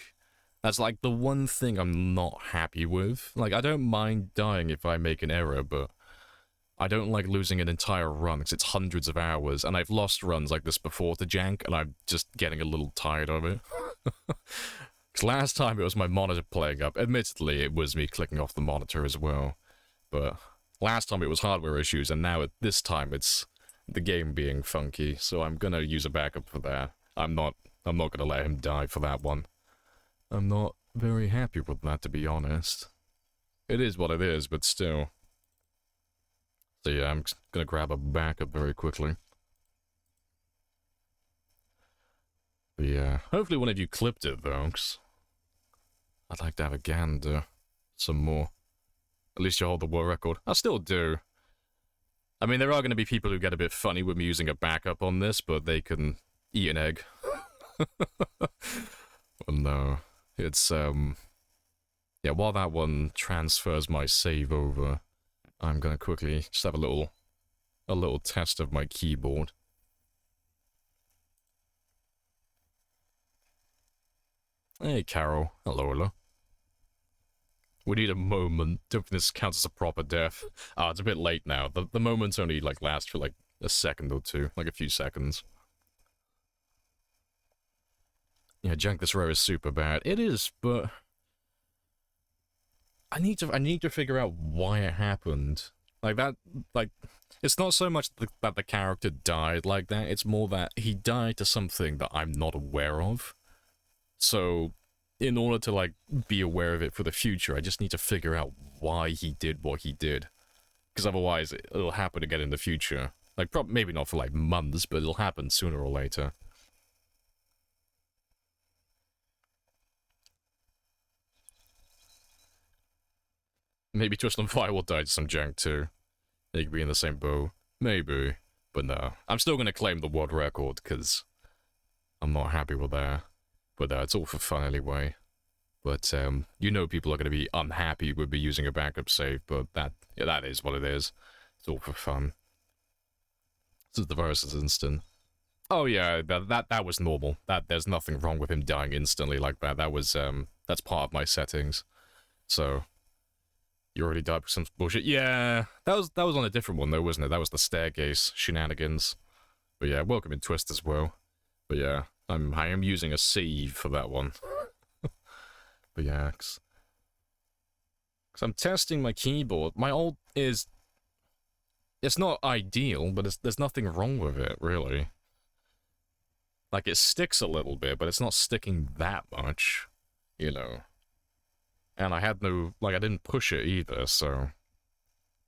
Speaker 5: That's like the one thing I'm not happy with. Like, I don't mind dying if I make an error, but I don't like losing an entire run, because it's hundreds of hours, and I've lost runs like this before to Jank, and I'm just getting a little tired of it. Because last time it was my monitor playing up. Admittedly, it was me clicking off the monitor as well. But last time it was hardware issues, and now this time it's the game being funky, so I'm gonna use a backup for that. I'm not gonna let him die for that one. I'm not very happy with that, to be honest. It is what it is, but still. So yeah, I'm gonna grab a backup very quickly. But yeah, hopefully one of you clipped it, though, 'cause I'd like to have a gander some more. At least you hold the world record. I still do. I mean, there are going to be people who get a bit funny with me using a backup on this, but they can eat an egg. Well, no. It's, yeah, while that one transfers my save over, I'm gonna quickly just have a little test of my keyboard. Hey, Carol. Hello, hello. We need a moment. Don't think this counts as a proper death. Ah, it's a bit late now. The moments only, like, last for, like, a second or two. Like, a few seconds. Yeah, Jank, this row is super bad. It is, but I need to figure out why it happened. Like that, like, it's not so much that the character died like that, it's more that he died to something that I'm not aware of. So, in order to, like, be aware of it for the future, I just need to figure out why he did what he did. Because otherwise, it'll happen again in the future. Like, maybe not for, like, months, but it'll happen sooner or later. Maybe Twisted Fire will die to some Jank too. They could be in the same boat. Maybe. But no. I'm still gonna claim the world record, because I'm not happy with that. But it's all for fun anyway. But, you know people are gonna be unhappy with me using a backup save, but that is what it is. It's all for fun. This is the versus instant. Oh yeah, that was normal. There's nothing wrong with him dying instantly like that. That was, that's part of my settings. So, you already died for some bullshit. Yeah, that was on a different one though, wasn't it? That was the staircase shenanigans. But yeah, welcome in Twist as well. But yeah, I am using a save for that one. But yeah, cause I'm testing my keyboard. My old is... It's not ideal, but there's nothing wrong with it, really. Like, it sticks a little bit, but it's not sticking that much, you know. And I had no, like, I didn't push it either, so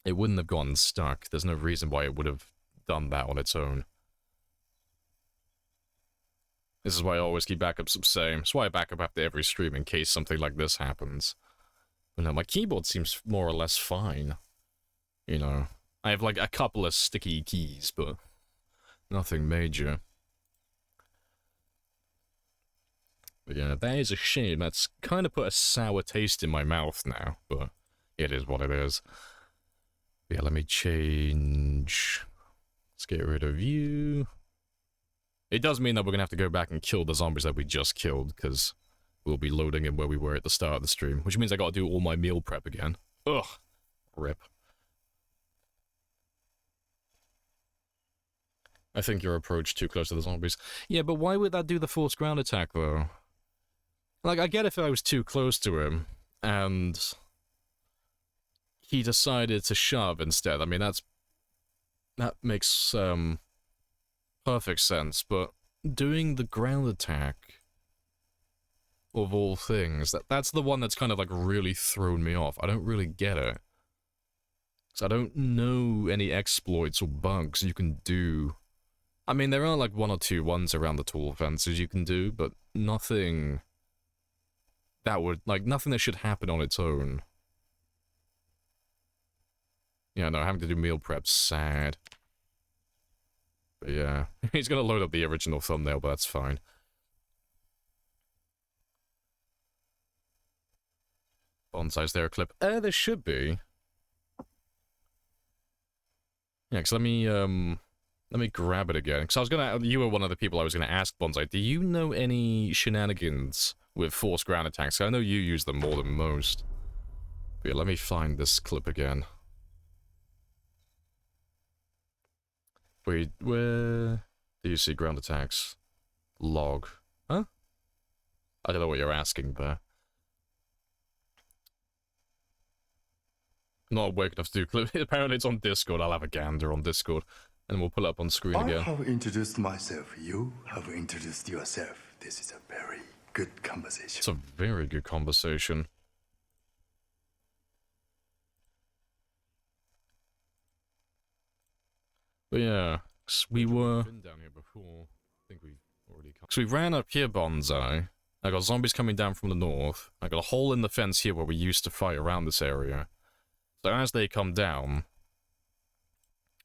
Speaker 5: it wouldn't have gotten stuck. There's no reason why it would have done that on its own. This is why I always keep backups the same. That's why I back up after every stream in case something like this happens. But no, my keyboard seems more or less fine. You know, I have like a couple of sticky keys, but nothing major. But yeah, that is a shame. That's kind of put a sour taste in my mouth now, but it is what it is. But yeah, let me change. Let's get rid of you. It does mean that we're going to have to go back and kill the zombies that we just killed, because we'll be loading in where we were at the start of the stream, which means I got to do all my meal prep again. Ugh. Rip. I think your approach too close to the zombies. Yeah, but why would that do the forced ground attack, though? Like, I get if I was too close to him, and he decided to shove instead. I mean, that makes, perfect sense, but doing the ground attack, of all things, that's the one that's kind of, like, really thrown me off. I don't really get it. Because I don't know any exploits or bugs you can do. I mean, there are, like, one or two ones around the tall fences you can do, but nothing that would, like, nothing that should happen on its own. Yeah, no, having to do meal prep's sad. But yeah, he's gonna load up the original thumbnail, but that's fine. Bonsai's there a clip. There should be. Yeah, because let me grab it again. Because I was gonna, you were one of the people I was gonna ask, Bonsai, do you know any shenanigans with forced ground attacks? I know you use them more than most. But yeah, let me find this clip again. Wait, where do you see ground attacks? Log. Huh? I don't know what you're asking there. Not awake enough to do clip. Apparently it's on Discord. I'll have a gander on Discord. And we'll pull it up on screen
Speaker 8: I
Speaker 5: again.
Speaker 8: have introduced myself. You have introduced yourself. This is a very good conversation.
Speaker 5: It's a very good conversation. But yeah, 'cause we were been down here before. I think we already. So we ran up here, Bonsai. I got zombies coming down from the north. I got a hole in the fence here where we used to fight around this area. So as they come down,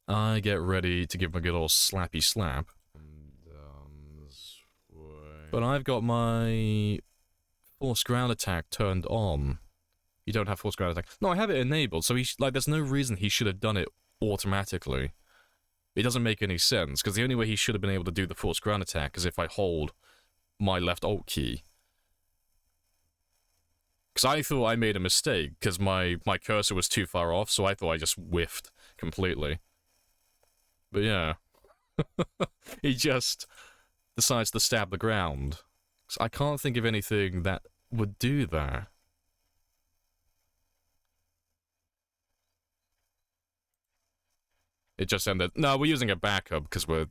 Speaker 5: I get ready to give them a good old slappy slap. But I've got my forced ground attack turned on. You don't have forced ground attack. No, I have it enabled, so there's no reason he should have done it automatically. It doesn't make any sense, because the only way he should have been able to do the forced ground attack is if I hold my left alt key. Because I thought I made a mistake, because my cursor was too far off, so I thought I just whiffed completely. But yeah. He just decides to stab the ground. So I can't think of anything that would do that. It just ended. No, we're using a backup because we're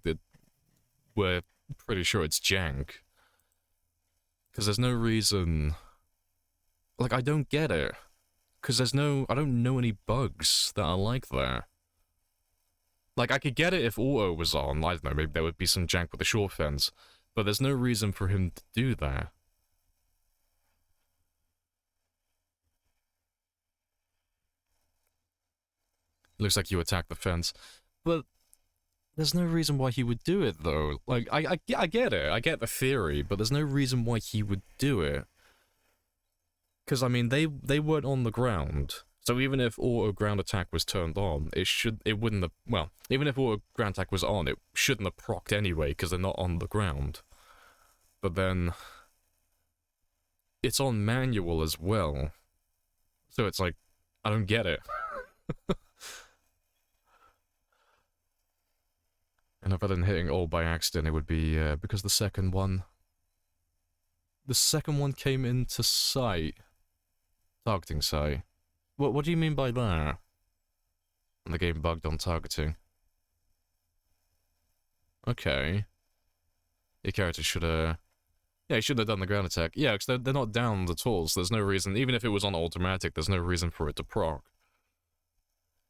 Speaker 5: pretty sure it's Jank. Because there's no reason. Like, I don't get it. Because I don't know any bugs that are like that. Like, I could get it if auto was on. I don't know, maybe there would be some Jank with the short fence. But there's no reason for him to do that. Looks like you attacked the fence. But there's no reason why he would do it, though. Like, I get it. I get the theory, but there's no reason why he would do it. Because, I mean, they weren't on the ground. So even if auto ground attack was turned on, it wouldn't have, well, even if auto ground attack was on, it shouldn't have procced anyway, because they're not on the ground. But then, it's on manual as well. So it's like, I don't get it. And if I didn't hitting all by accident, it would be because the second one came into sight. Targeting sight. What do you mean by that? And the game bugged on targeting. Okay. Your character should have... Yeah, he should have done the ground attack. Yeah, because they're not down at all, so there's no reason... Even if it was on automatic, there's no reason for it to proc.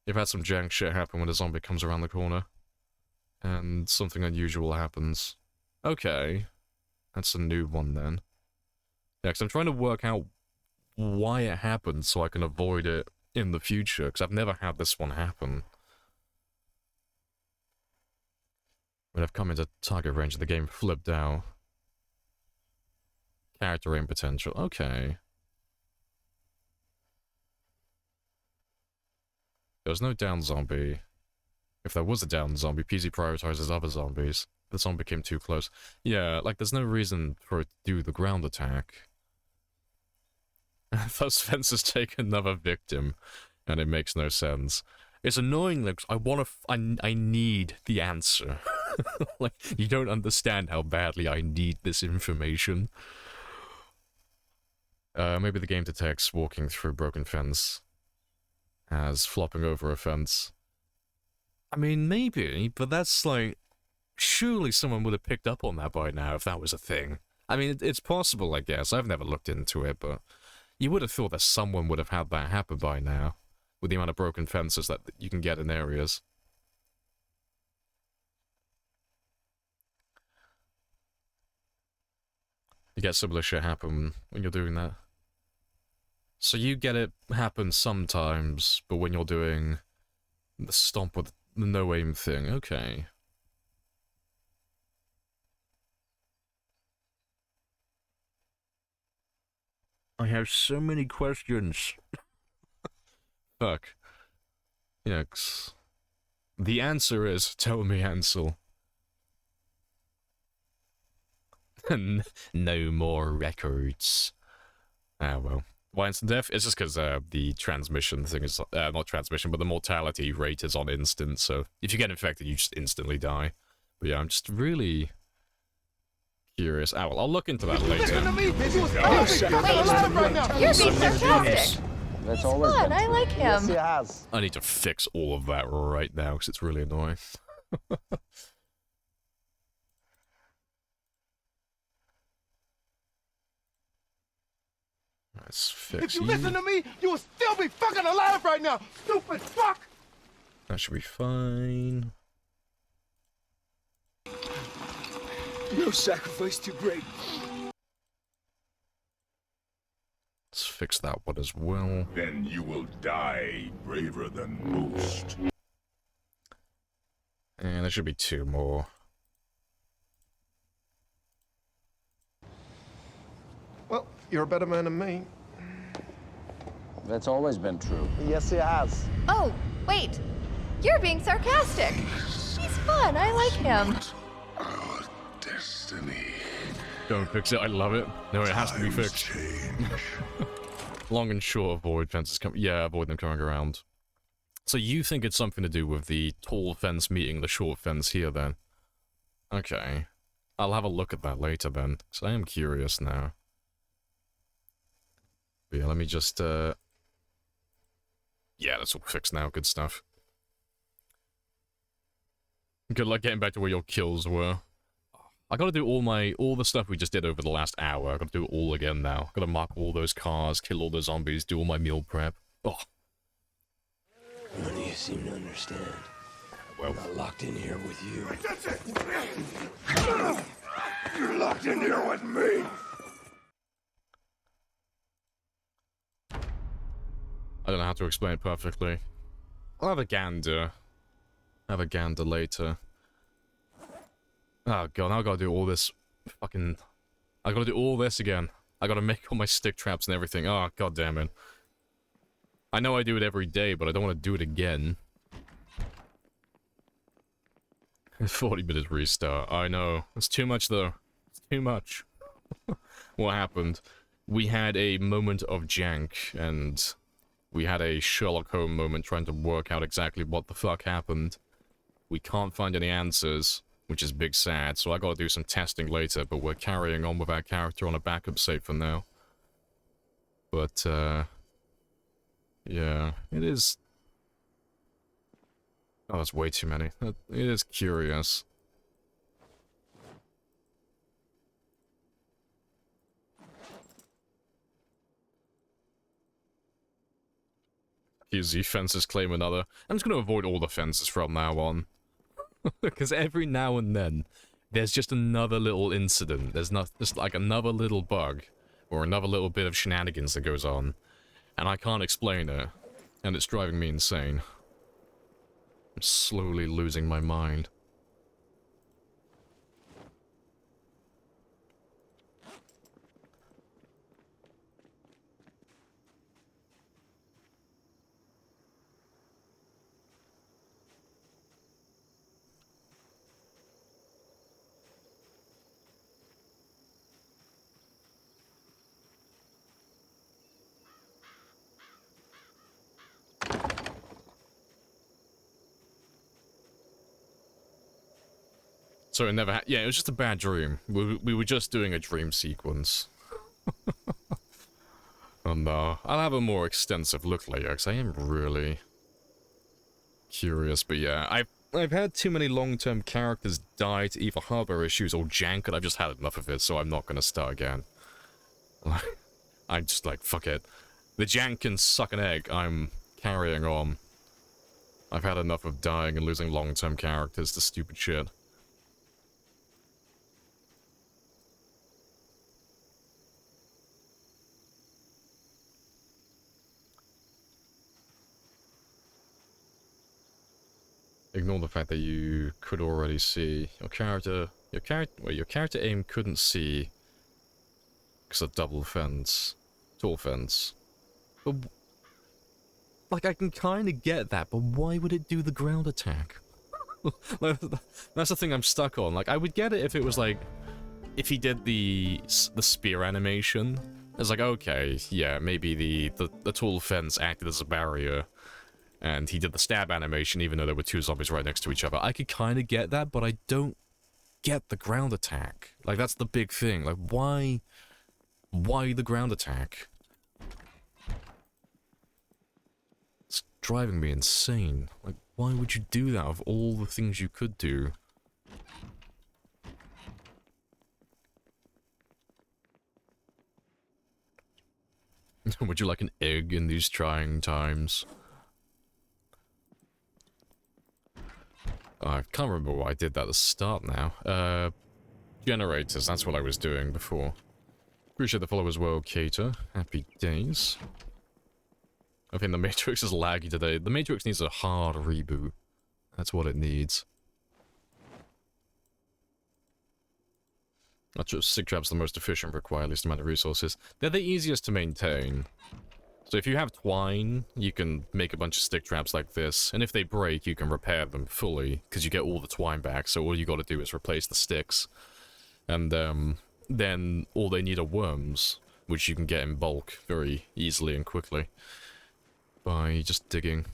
Speaker 5: You've had some jank shit happen when a zombie comes around the corner. And something unusual happens. Okay. That's a new one then. Yeah, because I'm trying to work out why it happened so I can avoid it in the future, because I've never had this one happen. When I've come into target range, the game flipped out. Character aim potential. Okay. There was no down zombie. If there was a down zombie, PZ prioritizes other zombies. The zombie came too close. Yeah, like, there's no reason for it to do the ground attack. Those fences take another victim, and it makes no sense. It's annoying, like, I need the answer. Like, you don't understand how badly I need this information. Maybe the game detects walking through broken fence as flopping over a fence. I mean, maybe, but that's like... Surely someone would have picked up on that by now if that was a thing. I mean, it's possible, I guess. I've never looked into it, but... You would have thought that someone would have had that happen by now. With the amount of broken fences that you can get in areas. You get similar shit happen when you're doing that. So you get it happen sometimes, but when you're doing The stomp with the no-aim thing, okay. I have so many questions. Fuck. Yes. The answer is, tell me, Ansel. No more records. Ah, well. Why instant death? It's just because the transmission thing is, not transmission, but the mortality rate is on instant, so if you get infected, you just instantly die. But yeah, I'm just really curious. Ah, well, I'll look into that later.
Speaker 3: You're being sarcastic.
Speaker 4: That's
Speaker 3: He's
Speaker 4: always
Speaker 3: fun.
Speaker 4: been
Speaker 3: I
Speaker 4: true.
Speaker 3: like him.
Speaker 4: has.
Speaker 5: I need to fix all of that right now, because it's really annoying. Let's fix
Speaker 2: If you listen to me, you will still be fucking alive right now, stupid fuck!
Speaker 5: That should be fine.
Speaker 1: No sacrifice too great.
Speaker 5: Let's fix that one as well.
Speaker 6: Then you will die braver than most.
Speaker 5: And there should be 2 more.
Speaker 2: Well, you're a better man than me.
Speaker 4: That's always been true.
Speaker 7: Yes, he has.
Speaker 3: Oh, wait. You're being sarcastic. He's fun. I like him.
Speaker 6: Our destiny.
Speaker 5: Don't fix it, I love it. No, it has to be
Speaker 6: Times
Speaker 5: fixed.
Speaker 6: change.
Speaker 5: Long and short, avoid fences coming. Yeah, avoid them coming around. So you think it's something to do with the tall fence meeting the short fence here, then? Okay. I'll have a look at that later, then, because I am curious now. But yeah, let me just, Yeah, that's all fixed now, good stuff. Good luck getting back to where your kills were. I gotta do all the stuff we just did over the last hour. I gotta do it all again now. Gotta mark all those cars, kill all those zombies, do all my meal prep. Oh.
Speaker 7: None of you seem to understand.
Speaker 5: Well,
Speaker 7: I'm not locked in here with you.
Speaker 6: You're locked in here with me.
Speaker 5: I don't know how to explain it perfectly. I'll have a gander. Have a gander later. Oh god, now I gotta do all this fucking... I gotta do all this again. I gotta make all my stick traps and everything. Oh, god damn it. I know I do it every day, but I don't want to do it again. 40 minutes restart. I know. It's too much, though. It's too much. What happened? We had a moment of Jank, and we had a Sherlock Holmes moment trying to work out exactly what the fuck happened. We can't find any answers, which is big sad, so I gotta do some testing later, but we're carrying on with our character on a backup save for now. But, yeah, it is... Oh, that's way too many. It is curious. QZ fences claim another. I'm just gonna avoid all the fences from now on. Because every now and then, there's just another little incident. There's not just like another little bug, or another little bit of shenanigans that goes on, and I can't explain it, and it's driving me insane. I'm slowly losing my mind. So it never yeah, it was just a bad dream. We were just doing a dream sequence. And I'll have a more extensive look later, because I am really curious. But yeah, I've had too many long-term characters die to either harbor issues or jank, and I've just had enough of it, so I'm not gonna start again. I'm just like, fuck it. The jank can suck an egg, I'm carrying on. I've had enough of dying and losing long-term characters to stupid shit. Ignore the fact that you could already see your character aim couldn't see because of double fence, tall fence. But like I can kind of get that, but why would it do the ground attack? Like, that's the thing I'm stuck on. Like I would get it if it was like if he did the spear animation. It's like okay, yeah, maybe the tall fence acted as a barrier. And he did the stab animation even though there were two zombies right next to each other. I could kind of get that, but I don't get the ground attack. Like, that's the big thing. Like, why the ground attack? It's driving me insane. Like, why would you do that of all the things you could do? Would you like an egg in these trying times? I can't remember why I did that at the start now. Generators, that's what I was doing before. Appreciate the followers well, Cater. Happy days. I think the Matrix is laggy today. The Matrix needs a hard reboot. That's what it needs. Not sure Sig Trap's the most efficient, require least amount of resources. They're the easiest to maintain. So if you have twine, you can make a bunch of stick traps like this, and if they break, you can repair them fully, because you get all the twine back, so all you gotta do is replace the sticks. And then all they need are worms, which you can get in bulk very easily and quickly by just digging.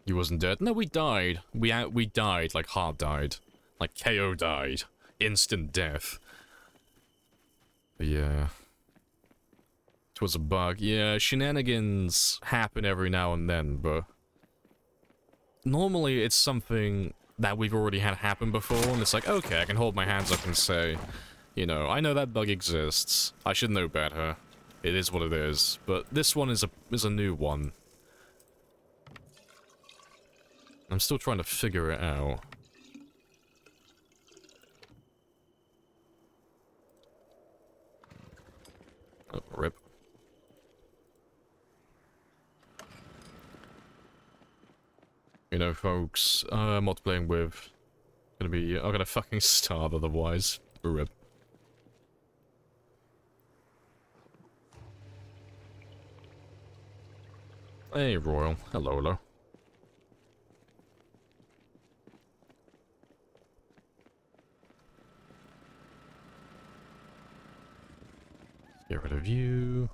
Speaker 5: You wasn't dead? No, we died. We died, like hard died. Like KO died. Instant death. But yeah. It was a bug. Yeah, shenanigans happen every now and then, but normally it's something that we've already had happen before, and it's like, okay, I can hold my hands up and say, you know, I know that bug exists. I should know better. It is what it is. But this one is a new one. I'm still trying to figure it out. Oh, rip. You know, folks, multiplaying with I'm gonna fucking starve otherwise. Rip. Hey, Royal. Hello, hello. Get rid of you.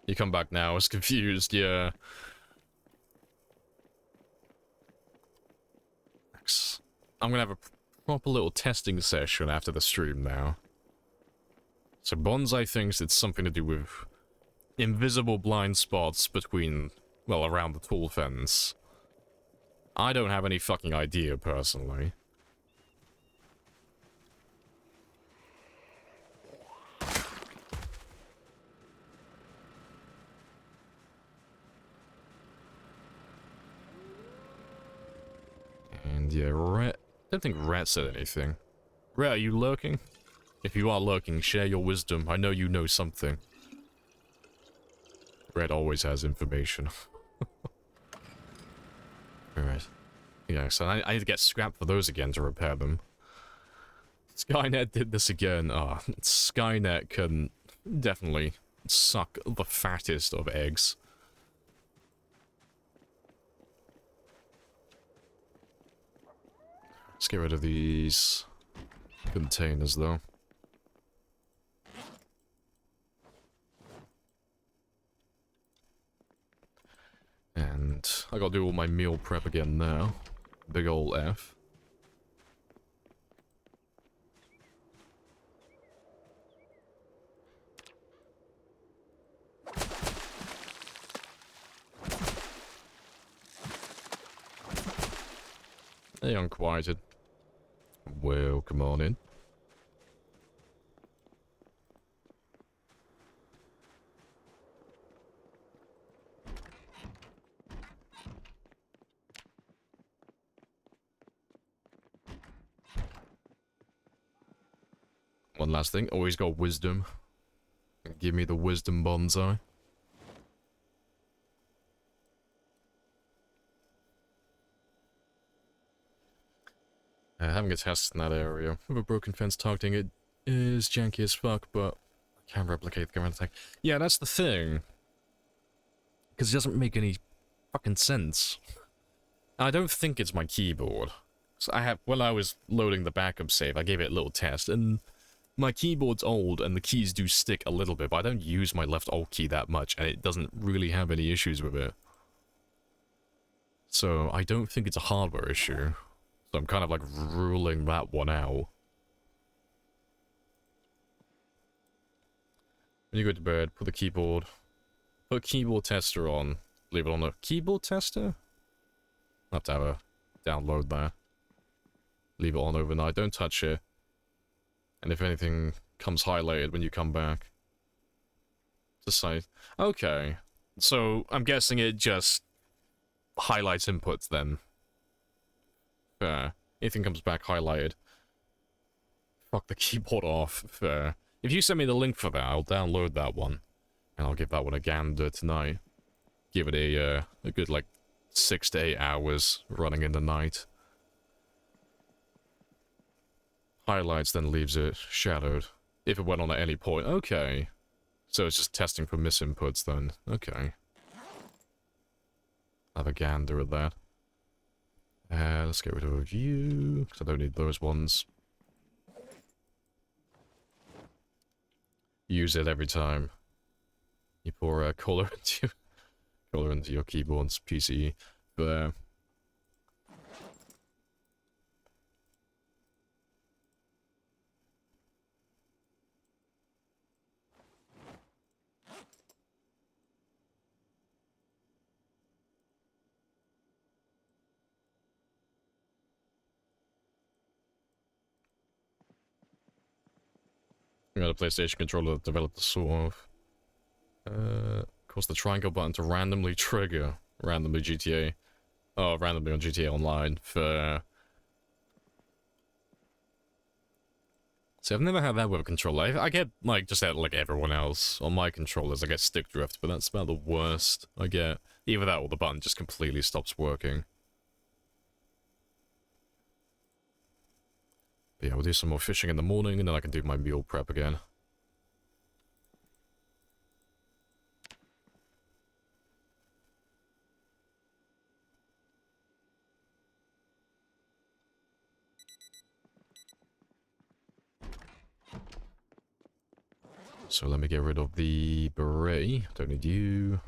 Speaker 5: You come back now, I was confused, yeah. I'm gonna have a proper little testing session after the stream now. So Bonsai thinks it's something to do with invisible blind spots between, well, around the tall fence. I don't have any fucking idea, personally. And yeah, Rhett... I don't think Rhett said anything. Rhett, are you lurking? If you are lurking, share your wisdom. I know you know something. Rhett always has information. Alright. Yeah, so I need to get scrap for those again to repair them. Skynet did this again. Ah, oh, Skynet can definitely suck the fattest of eggs. Let's get rid of these containers, though. And I gotta do all my meal prep again now. Big ol' F. Hey, unquieted. Well, come on in. One last thing, always got wisdom. Give me the wisdom bonsai. Having a test in that area with a broken fence targeting it is janky as fuck, but I can't replicate the command attack. Yeah, that's the thing. Because it doesn't make any fucking sense. I don't think it's my keyboard. So when I was loading the backup save, I gave it a little test, and my keyboard's old, and the keys do stick a little bit, but I don't use my left alt key that much, and it doesn't really have any issues with it. So I don't think it's a hardware issue. So I'm kind of like ruling that one out. When you go to bed, put a keyboard tester on, leave it on a keyboard tester? I'll have to have a download that. Leave it on overnight, don't touch it. And if anything comes highlighted when you come back, just say, okay. So I'm guessing it just highlights inputs then. Fair. Anything comes back highlighted. Fuck the keyboard off. Fair. If you send me the link for that, I'll download that one. And I'll give that one a gander tonight. Give it a good, like, 6 to 8 hours running in the night. Highlights, then leaves it shadowed. If it went on at any point. Okay. So it's just testing for misinputs then. Okay. Have a gander at that. Let's get rid of a view, because I don't need those ones. Use it every time you pour a color into your keyboard's PCE. But we got a PlayStation controller that developed the sort of. Cause the triangle button to randomly trigger randomly GTA. Oh, randomly on GTA Online for. See, I've never had that with a controller. I get like just like everyone else on my controllers. I get stick drift, but that's about the worst I get. Either that or the button just completely stops working. But yeah, we'll do some more fishing in the morning, and then I can do my meal prep again. So let me get rid of the beret. Don't need you.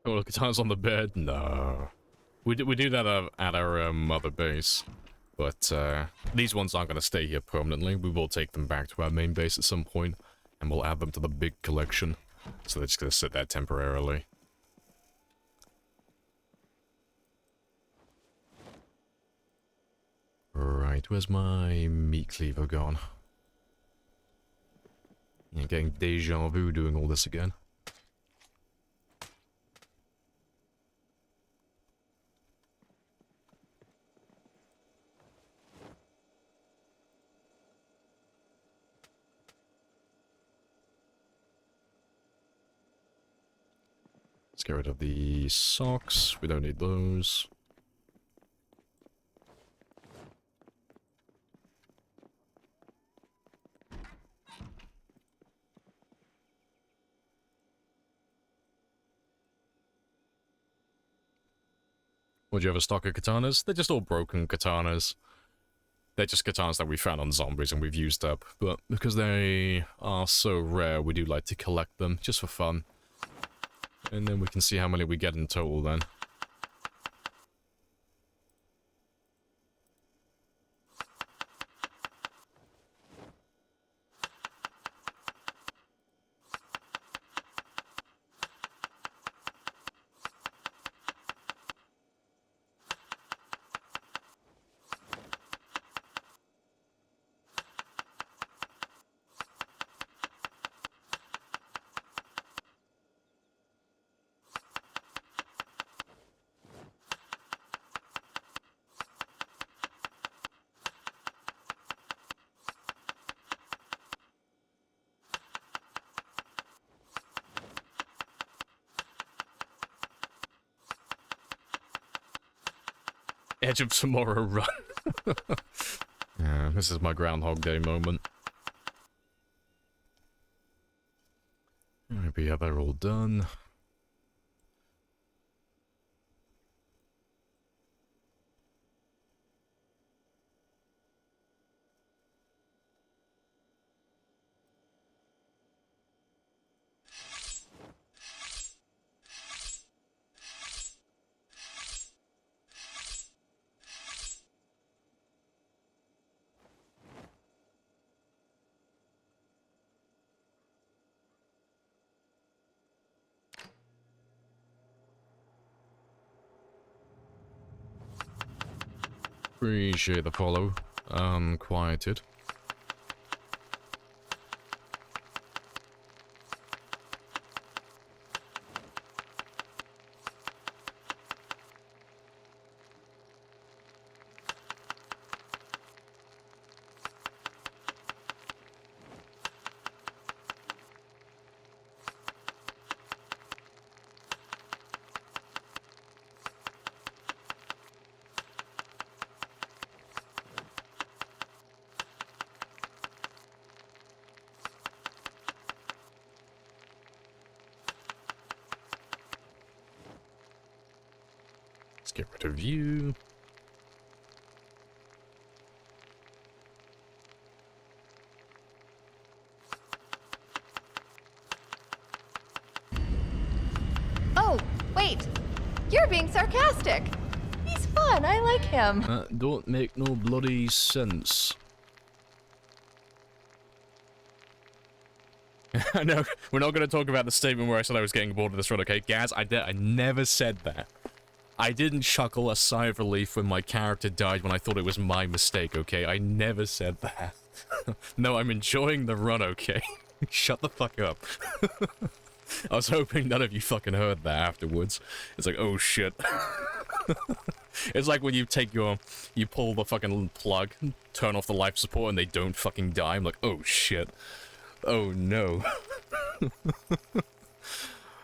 Speaker 5: Oh, look, katanas on the bed? No. We do that at our mother base. But these ones aren't going to stay here permanently. We will take them back to our main base at some point, and we'll add them to the big collection. So they're just going to sit there temporarily. Right, where's my meat cleaver gone? Yeah, getting deja vu doing all this again. Let's get rid of the socks. We don't need those. Would you have a stock of katanas? They're just all broken katanas. They're just katanas that we found on zombies and we've used up. But because they are so rare, we do like to collect them, just for fun. And then we can see how many we get in total then. Edge of Tomorrow run. Yeah, this is my Groundhog Day moment. Maybe yeah, they're all done. Appreciate the follow. Quieted. Let's get rid of you.
Speaker 3: Oh, wait. You're being sarcastic. He's fun. I like him.
Speaker 5: That don't make no bloody sense. I know, we're not going to talk about the statement where I said I was getting bored of this run, okay? Gaz, I never said that. I didn't chuckle a sigh of relief when my character died when I thought it was my mistake, okay? I never said that. No, I'm enjoying the run, okay? Shut the fuck up. I was hoping none of you fucking heard that afterwards. It's like, oh shit. It's like when you you pull the fucking plug, turn off the life support, and they don't fucking die. I'm like, oh shit. Oh no.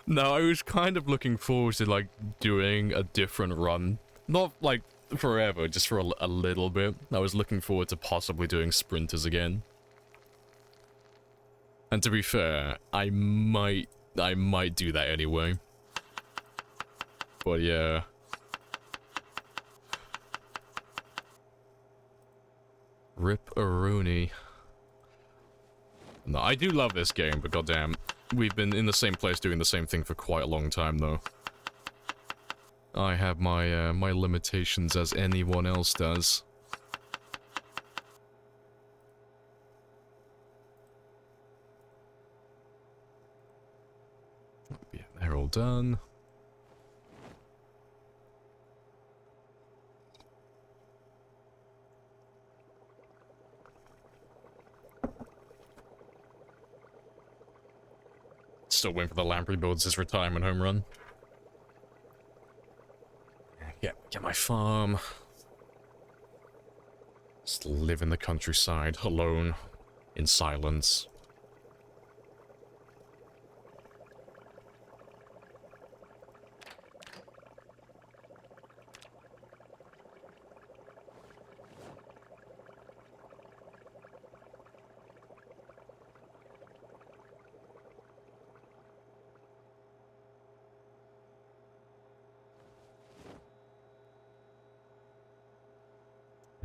Speaker 5: No, I was kind of looking forward to, like, doing a different run. Not, like, forever, just for a little bit. I was looking forward to possibly doing sprinters again. And to be fair, I might do that anyway. But yeah. Rip-a-rooney. No, I do love this game, but goddamn. We've been in the same place doing the same thing for quite a long time, though. I have my, my limitations as anyone else does. Yeah, they're all done. Still waiting for the Lamprey builds his retirement home run. Get my farm. Just live in the countryside, alone, in silence.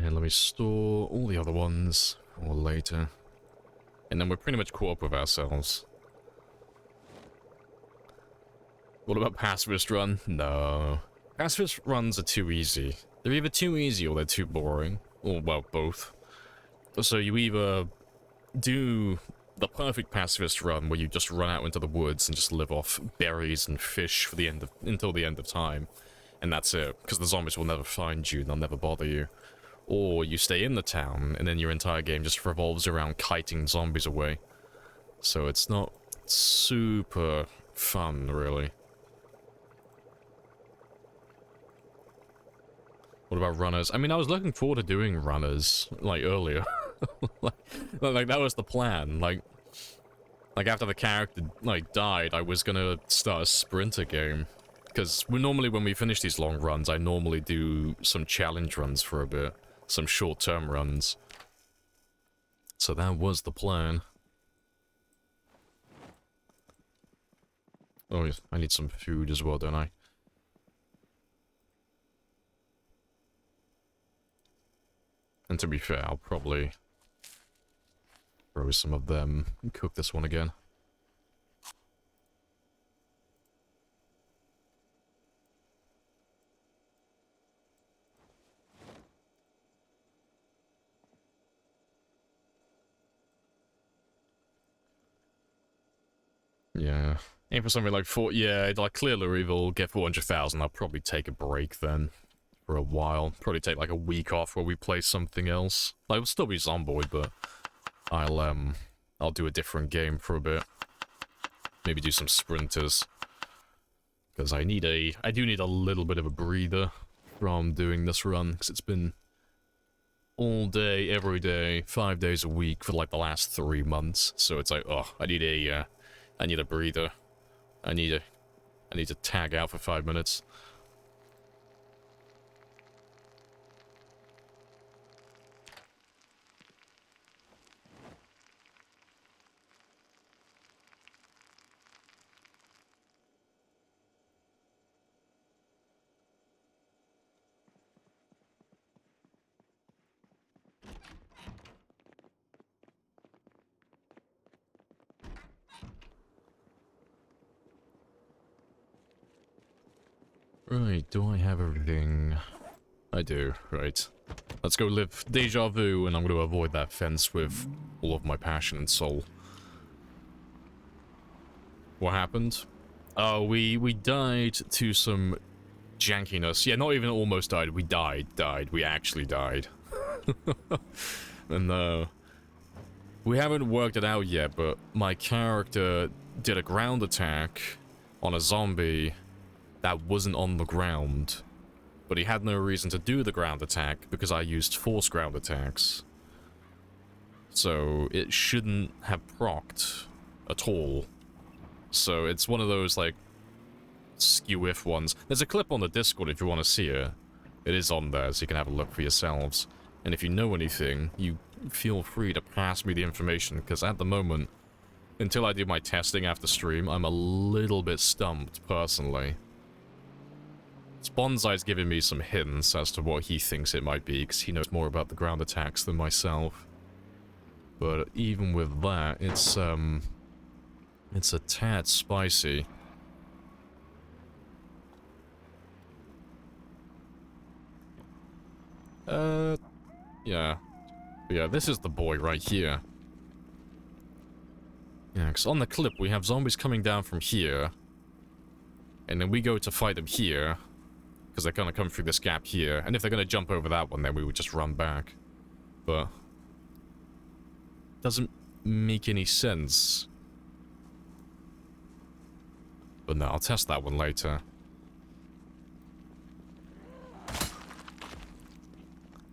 Speaker 5: And let me store all the other ones for later. And then we're pretty much caught up with ourselves. What about pacifist run? No. Pacifist runs are too easy. They're either too easy or they're too boring. Or, well, both. So you either do the perfect pacifist run where you just run out into the woods and just live off berries and fish for until the end of time. And that's it, because the zombies will never find you and they'll never bother you. Or you stay in the town, and then your entire game just revolves around kiting zombies away. So it's not super fun, really. What about runners? I mean, I was looking forward to doing runners, like, earlier. like, that was the plan. Like, after the character, like, died, I was gonna start a sprinter game. Because normally when we finish these long runs, I normally do some challenge runs for a bit. Some short-term runs. So that was the plan. Oh, yes, I need some food as well, don't I? And to be fair, I'll probably throw some of them and cook this one again. Yeah. Aim for something like like clear evil, get 400,000. I'll probably take a break then for a while. Probably take like a week off where we play something else. Like, it'll still be Zomboid, but I'll do a different game for a bit. Maybe do some sprinters. Because I do need a little bit of a breather from doing this run, because it's been all day, every day, 5 days a week for like the last 3 months. So it's like, oh, I need a breather. I need to tag out for 5 minutes. Right, do I have everything? I do, right. Let's go live deja vu, and I'm going to avoid that fence with all of my passion and soul. What happened? Oh, we died to some jankiness. Yeah, not even almost died. We died. We actually died. And, we haven't worked it out yet, but my character did a ground attack on a zombie that wasn't on the ground. But he had no reason to do the ground attack because I used force ground attacks. So it shouldn't have procced at all. So it's one of those, like, skew-if ones. There's a clip on the Discord if you want to see it. It is on there, so you can have a look for yourselves. And if you know anything, you feel free to pass me the information, because at the moment, until I do my testing after stream, I'm a little bit stumped, personally. Bonsai's giving me some hints as to what he thinks it might be, because he knows more about the ground attacks than myself. But even with that, it's a tad spicy. Yeah. But yeah, this is the boy right here. Yeah, because on the clip we have zombies coming down from here. And then we go to fight them here. Because they're gonna come through this gap here. And if they're gonna jump over that one, then we would just run back. But doesn't make any sense. But no, I'll test that one later.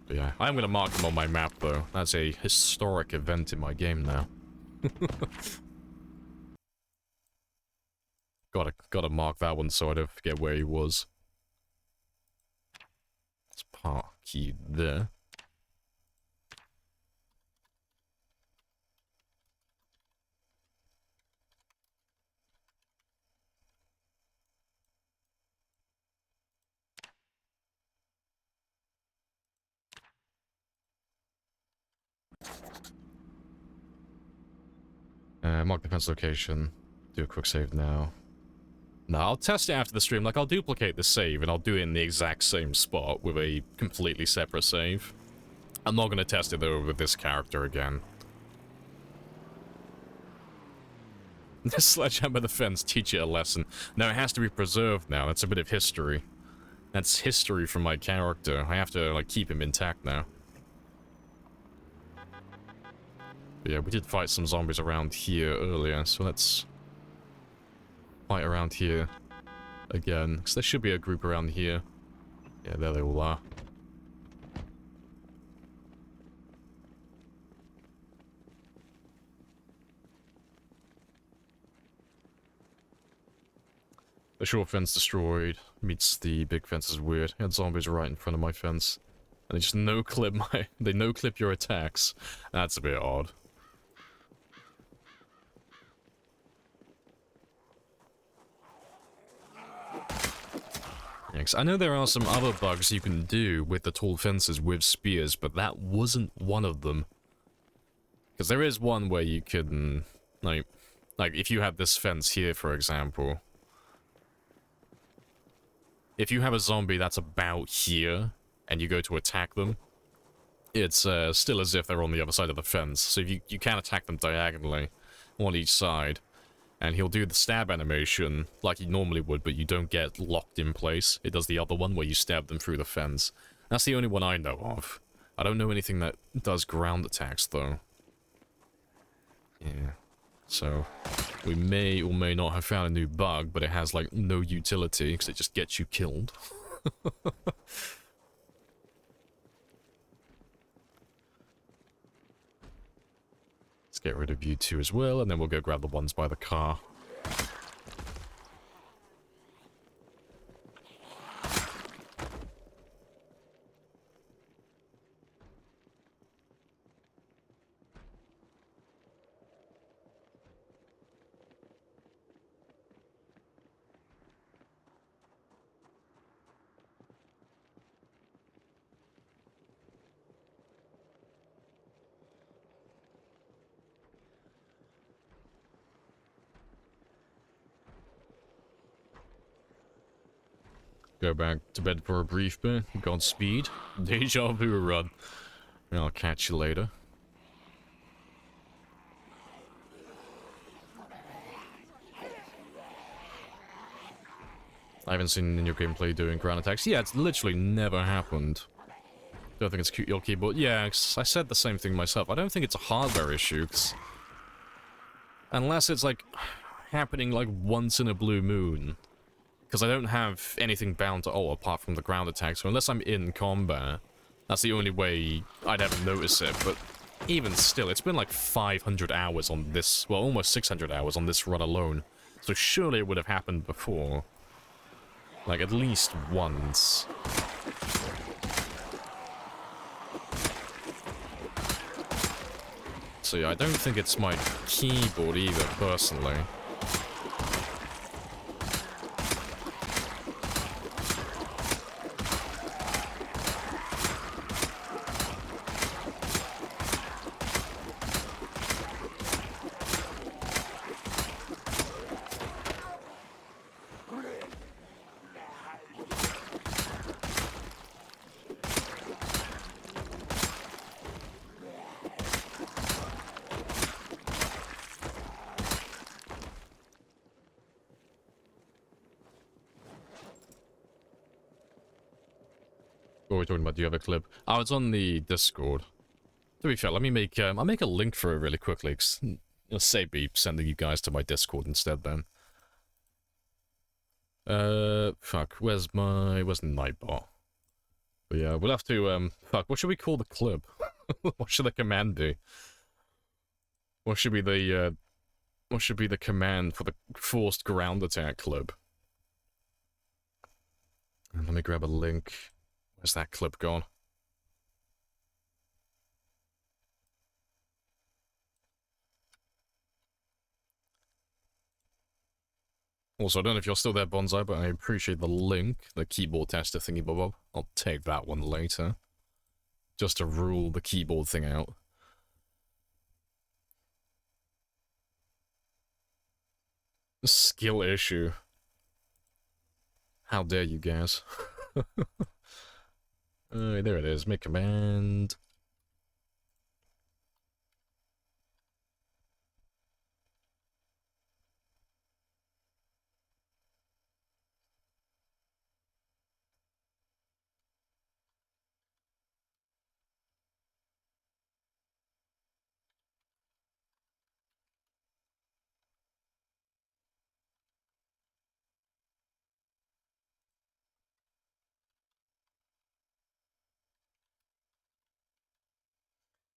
Speaker 5: But yeah, I'm gonna mark them on my map though. That's a historic event in my game now. Gotta mark that one so I don't forget where he was. Let's park key there. Mark defense location. Do a quick save now. No, I'll test it after the stream. Like, I'll duplicate the save and I'll do it in the exact same spot with a completely separate save. I'm not going to test it though with this character again. The sledgehammer defense, teach it a lesson. No, it has to be preserved now. That's a bit of history. That's history from my character. I have to, like, keep him intact now. But yeah, we did fight some zombies around here earlier, so let's fight around here again. Because there should be a group around here. Yeah, there they all are. The short fence destroyed. Meets the big fence is weird. I had zombies right in front of my fence. And they just no-clip they no-clip your attacks. That's a bit odd. Yeah, 'cause I know there are some other bugs you can do with the tall fences with spears, but that wasn't one of them. Because there is one where you can, like if you have this fence here, for example. If you have a zombie that's about here, and you go to attack them, it's still as if they're on the other side of the fence. So you can attack them diagonally, on each side. And he'll do the stab animation like he normally would, but you don't get locked in place. It does the other one where you stab them through the fence. That's the only one I know of. I don't know anything that does ground attacks, though. Yeah. So, we may or may not have found a new bug, but it has, like, no utility, because it just gets you killed. Let's get rid of you two as well, and then we'll go grab the ones by the car. Go back to bed for a brief bit. Godspeed. Deja vu run. I'll catch you later. I haven't seen in your gameplay doing ground attacks. Yeah, it's literally never happened. Don't think it's your keyboard. Yeah, I said the same thing myself. I don't think it's a hardware issue, 'cause unless it's like happening like once in a blue moon. Because I don't have anything bound to apart from the ground attack, so unless I'm in combat, that's the only way I'd ever notice it. But even still, it's been like 500 hours on this, well, almost 600 hours on this run alone. So surely it would have happened before. Like, at least once. So yeah, I don't think it's my keyboard either, personally. What were we talking about? Do you have a clip? Oh, it's on the Discord. To be fair, let me make, I'll make a link for it really quickly, because it'll save me sending you guys to my Discord instead then. Fuck, where's Nightbot? But yeah, we'll have to, fuck, what should we call the clip? What should the command be? What should be the command for the forced ground attack clip? And let me grab a link. Where's that clip gone? Also, I don't know if you're still there, Bonsai, but I appreciate the link, the keyboard tester thingy bob. I'll take that one later. Just to rule the keyboard thing out. Skill issue. How dare you guys? There it is. Make command.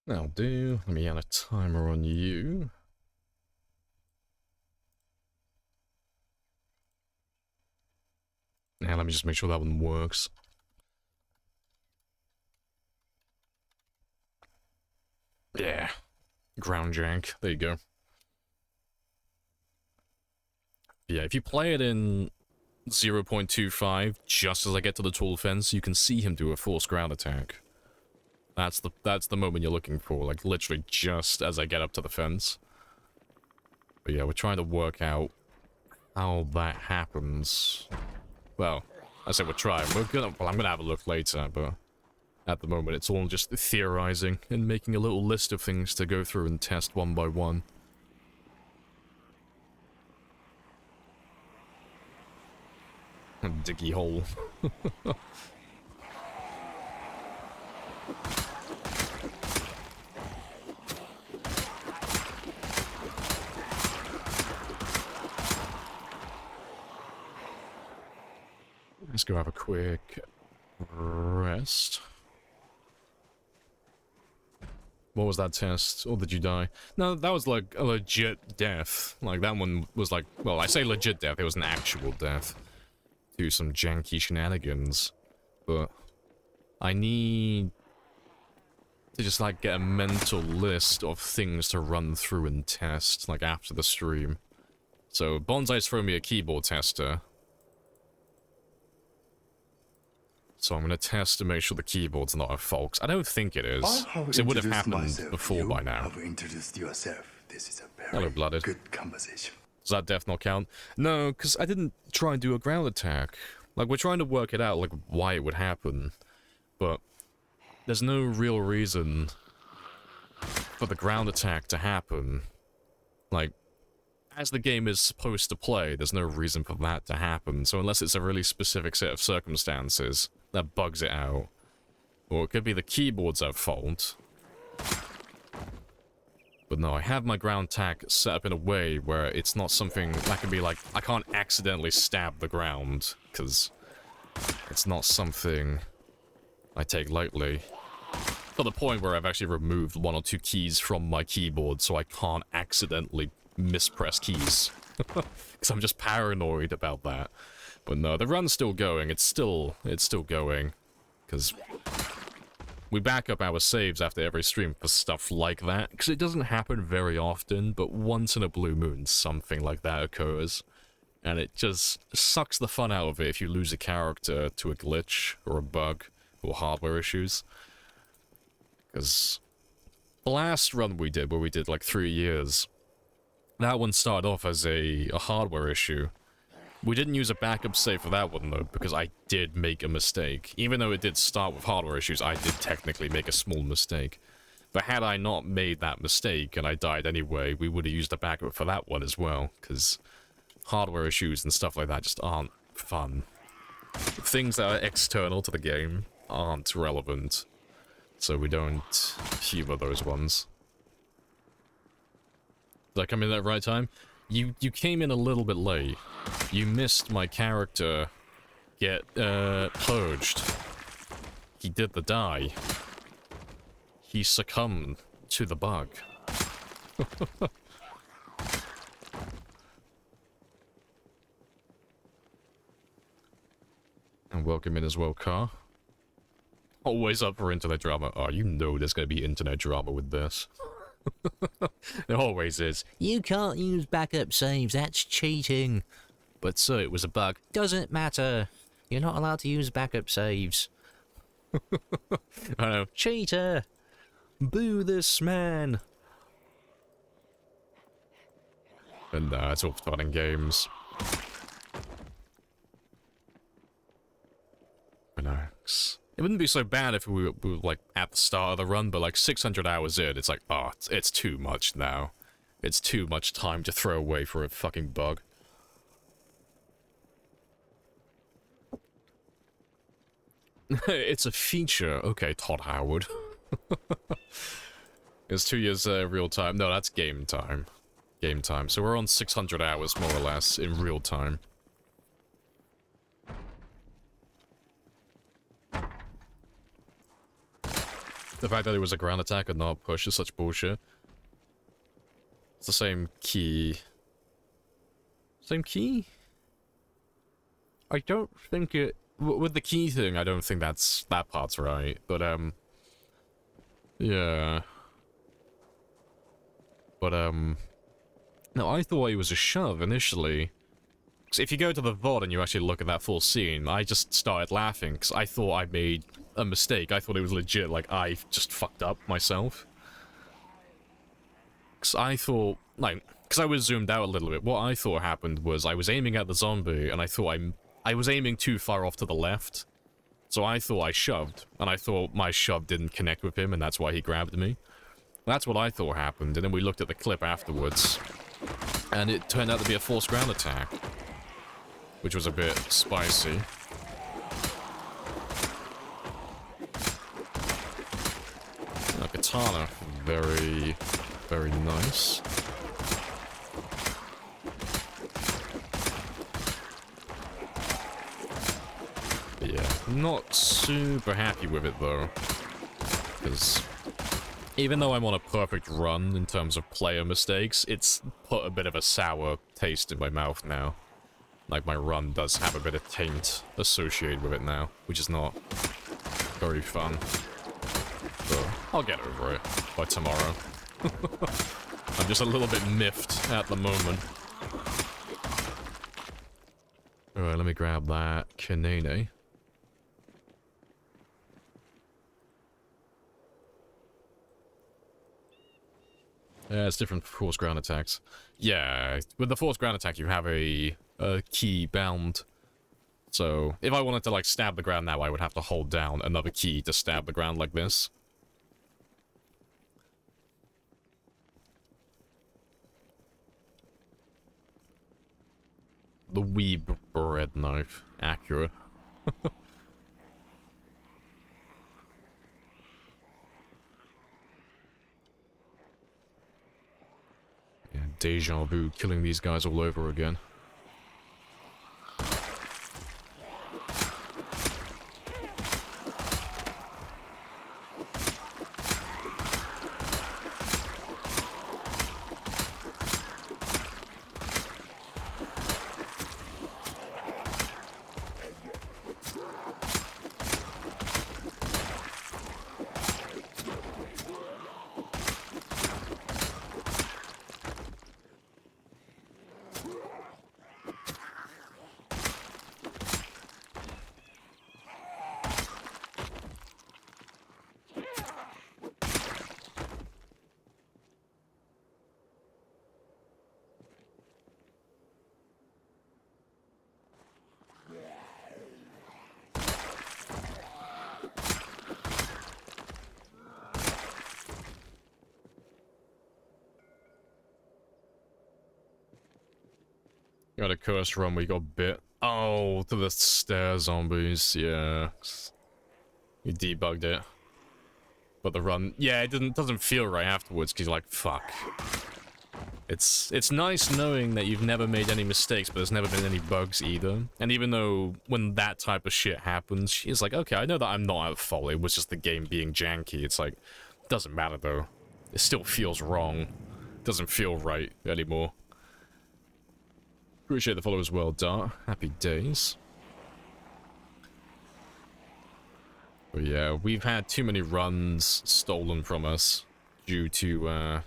Speaker 5: That'll do. Let me add a timer on you. And let me just make sure that one works. Yeah. Ground jank. There you go. Yeah, if you play it in 0.25, just as I get to the tall fence, you can see him do a forced ground attack. That's the moment you're looking for, like literally just as I get up to the fence. But yeah, we're trying to work out how that happens. Well, I say we're trying. I'm gonna have a look later, but at the moment it's all just theorizing and making a little list of things to go through and test one by one. A diggy hole. Let's go have a quick rest. What was that test? Or did you die? No, that was like a legit death. Like that one was like, well, I say legit death, it was an actual death. Do some janky shenanigans. But I need to just like get a mental list of things to run through and test, like after the stream. So Bonsai's thrown me a keyboard tester. So I'm gonna test to make sure the keyboard's not a fault. I don't think it is. It would have happened before by now.
Speaker 8: Have introduced yourself. This is a very
Speaker 5: Hello, Blooded.
Speaker 8: good conversation.
Speaker 5: Does that death not count? No, because I didn't try and do a ground attack. Like, we're trying to work it out, like, why it would happen. But there's no real reason for the ground attack to happen. Like, as the game is supposed to play, there's no reason for that to happen. So unless it's a really specific set of circumstances that bugs it out. Or it could be the keyboard's at fault. But no, I have my ground attack set up in a way where it's not something that can be like, I can't accidentally stab the ground, because it's not something I take lightly. To the point where I've actually removed 1 or 2 keys from my keyboard so I can't accidentally mispress keys. Because I'm just paranoid about that. But no, the run's still going, it's still going. Because we back up our saves after every stream for stuff like that, because it doesn't happen very often, but once in a blue moon something like that occurs. And it just sucks the fun out of it if you lose a character to a glitch, or a bug, or hardware issues. Because the last run we did, where we did like 3 years, that one started off as a hardware issue. We didn't use a backup save for that one, though, because I did make a mistake. Even though it did start with hardware issues, I did technically make a small mistake. But had I not made that mistake, and I died anyway, we would have used a backup for that one as well, because hardware issues and stuff like that just aren't fun. Things that are external to the game aren't relevant, so we don't humor those ones. Did I come in at the right time? You came in a little bit late. You missed my character get purged. He did the die. He succumbed to the bug. And welcome in as well, Car. Always up for internet drama. Oh, you know there's gonna be internet drama with this. There always is. You can't use backup saves, that's cheating. But sir, it was a bug. Doesn't matter. You're not allowed to use backup saves. I know. Cheater! Boo this man! And it's all fun and games. Relax. It wouldn't be so bad if we were like at the start of the run, but like 600 hours in, it's like, oh, it's too much now. It's too much time to throw away for a fucking bug. It's a feature. Okay, Todd Howard. It's 2 years real time. No, that's game time. Game time. So we're on 600 hours, more or less, in real time. The fact that it was a ground attack and not a push is such bullshit. It's the same key. Same key? I don't think it... With the key thing, I don't think that part's right, but, yeah. But, no, I thought it was a shove initially. Because if you go to the VOD and you actually look at that full scene, I just started laughing, because I thought I made a mistake. I thought it was legit, like, I just fucked up myself. Because I thought, like, because I was zoomed out a little bit, what I thought happened was I was aiming at the zombie, and I thought I was aiming too far off to the left. So I thought I shoved, and I thought my shove didn't connect with him, and that's why he grabbed me. That's what I thought happened, and then we looked at the clip afterwards, and it turned out to be a forced ground attack, which was a bit spicy. A katana, very, very nice. Yeah, not super happy with it though, because even though I'm on a perfect run in terms of player mistakes, it's put a bit of a sour taste in my mouth now. Like, my run does have a bit of taint associated with it now, which is not very fun. But I'll get over it by tomorrow. I'm just a little bit miffed at the moment. Alright, let me grab that Kanene. Yeah, it's different for forced ground attacks. Yeah, with the forced ground attack, you have a key bound. So, if I wanted to, like, stab the ground now, I would have to hold down another key to stab the ground like this. The wee bread knife. Accurate. Yeah, deja vu, killing these guys all over again. Got a cursed run, we got bit. Oh, to the stair zombies, yeah. You debugged it. But the run, yeah, it doesn't feel right afterwards, because you're like, fuck. It's nice knowing that you've never made any mistakes, but there's never been any bugs either. And even though when that type of shit happens, it's like, okay, I know that I'm not at fault, it was just the game being janky. It's like, doesn't matter though. It still feels wrong. Doesn't feel right anymore. Appreciate the follow as well, Dart. Happy days. But yeah, we've had too many runs stolen from us due to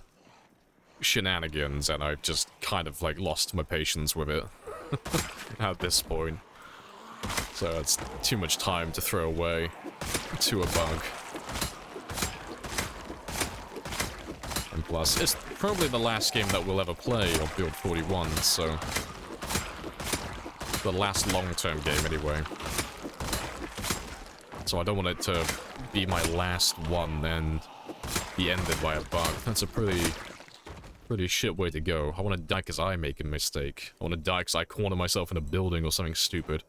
Speaker 5: shenanigans, and I've just kind of like lost my patience with it at this point. So it's too much time to throw away to a bug. And plus, it's probably the last game that we'll ever play on Build 41, so... the last long-term game, anyway. So I don't want it to be my last one and be ended by a bug. That's a pretty shit way to go. I want to die because I make a mistake. I want to die because I corner myself in a building or something stupid.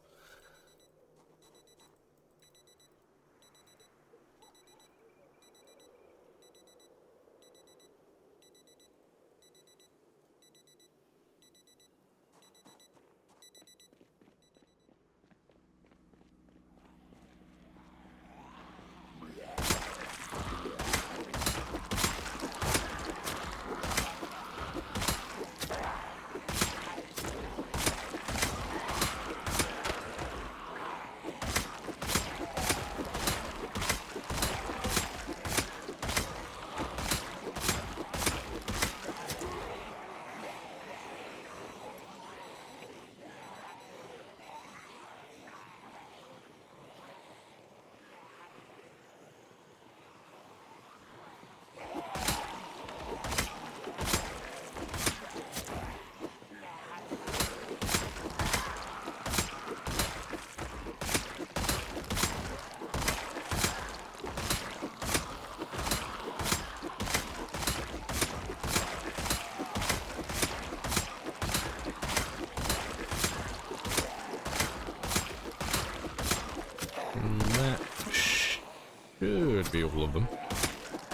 Speaker 5: should be all of them.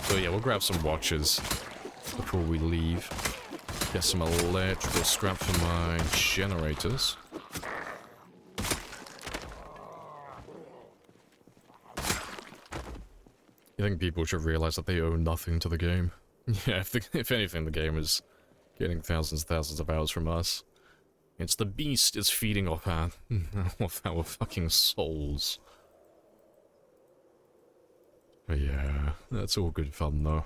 Speaker 5: So yeah, we'll grab some watches before we leave. Get some electrical scrap for my generators. I think people should realize that they owe nothing to the game. Yeah, if anything, the game is getting thousands and thousands of hours from us. It's the beast is feeding off our fucking souls. But yeah, that's all good fun though.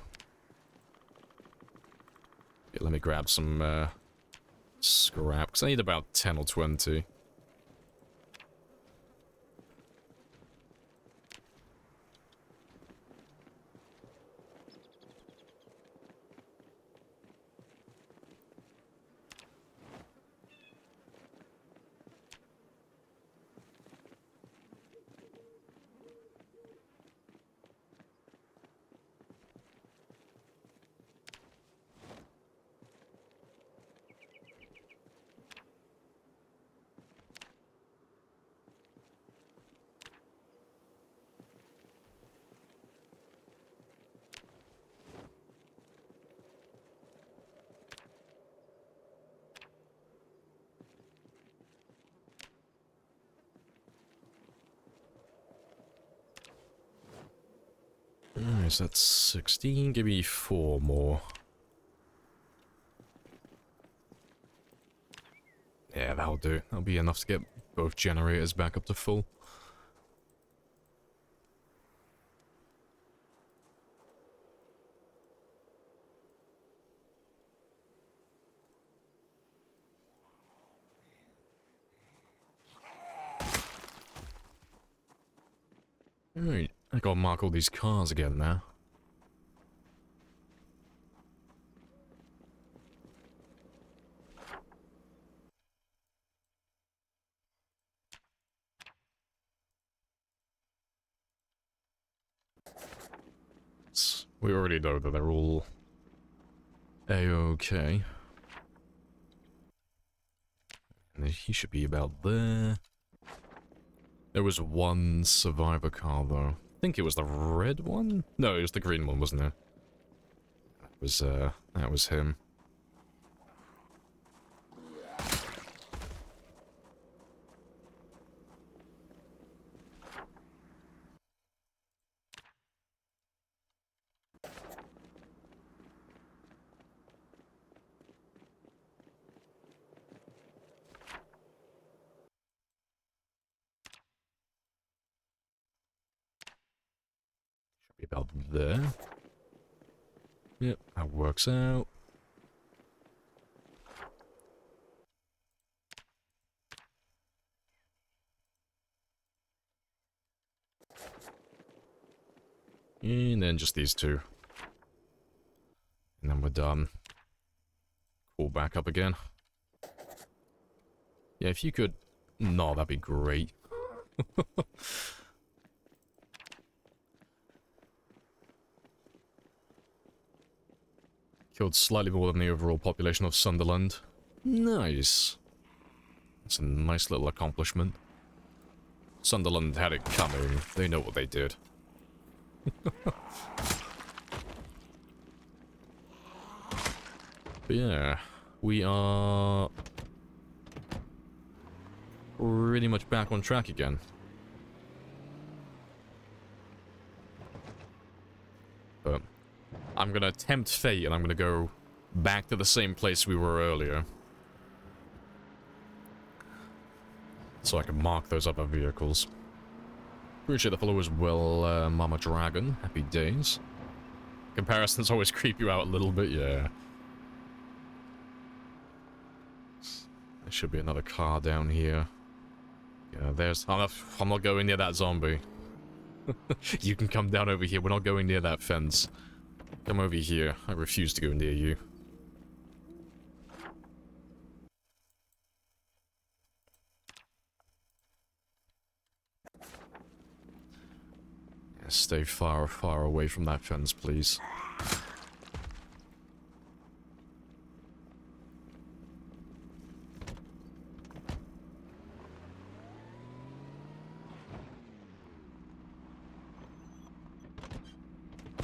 Speaker 5: Yeah, let me grab some scrap, because I need about 10 or 20. Nice, that's 16. Give me 4 more. Yeah, that'll do. That'll be enough to get both generators back up to full. Alright, I gotta mark all these cars again now. We already know that they're all A-okay. And he should be about there. There was one survivor car though. I think it was the red one? No, it was the green one, wasn't it? That was him. Should be about there. Yep, that works out. And then just these two. And then we're done. Call back up again. Yeah, if you could... No, that'd be great. Killed slightly more than the overall population of Sunderland. Nice. That's a nice little accomplishment. Sunderland had it coming. They know what they did. But yeah, we are pretty much back on track again. But I'm gonna tempt fate and I'm gonna go back to the same place we were earlier. So I can mark those other vehicles. Appreciate the follow as well, Mama Dragon. Happy days. Comparisons always creep you out a little bit, yeah. There should be another car down here. Yeah, there's... I'm not going near that zombie. You can come down over here. We're not going near that fence. Come over here. I refuse to go near you. Yeah, stay far, far away from that fence, please.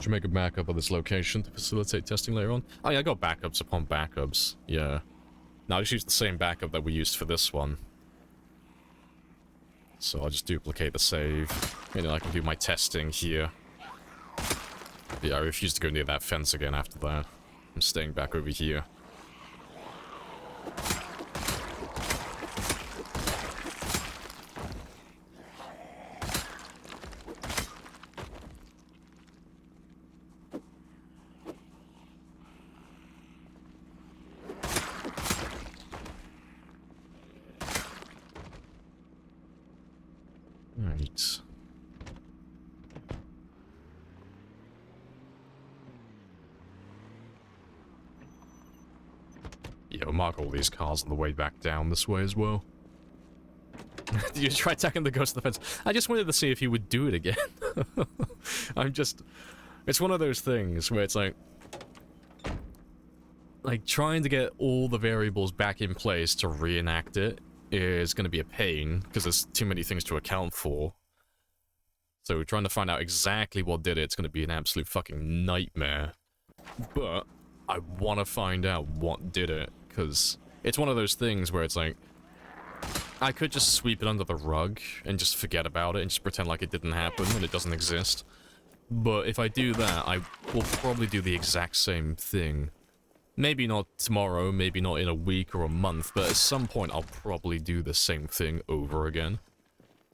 Speaker 5: Should make a backup of this location to facilitate testing later on. Oh yeah, I got backups upon backups. Yeah. Now I just use the same backup that we used for this one. So I'll just duplicate the save. And then I can do my testing here. But yeah, I refuse to go near that fence again after that. I'm staying back over here. Right. Yeah, we'll mark all these cars on the way back down this way as well. Did you try attacking the ghost of the fence? I just wanted to see if he would do it again. It's one of those things where it's like trying to get all the variables back in place to reenact it is going to be a pain, because there's too many things to account for. So trying to find out exactly what did it's going to be an absolute fucking nightmare. But I want to find out what did it, because it's one of those things where it's like, I could just sweep it under the rug and just forget about it and just pretend like it didn't happen and it doesn't exist. But if I do that, I will probably do the exact same thing. Maybe not tomorrow, maybe not in a week or a month, but at some point I'll probably do the same thing over again.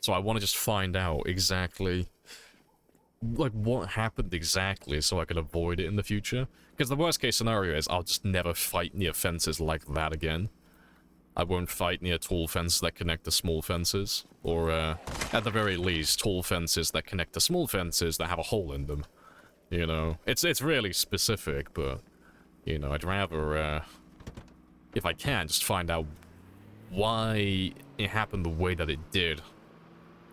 Speaker 5: So I want to just find out exactly, like, what happened exactly so I can avoid it in the future. Because the worst case scenario is I'll just never fight near fences like that again. I won't fight near tall fences that connect to small fences. Or, at the very least, tall fences that connect to small fences that have a hole in them. You know, it's really specific, but, you know, I'd rather, if I can, just find out why it happened the way that it did,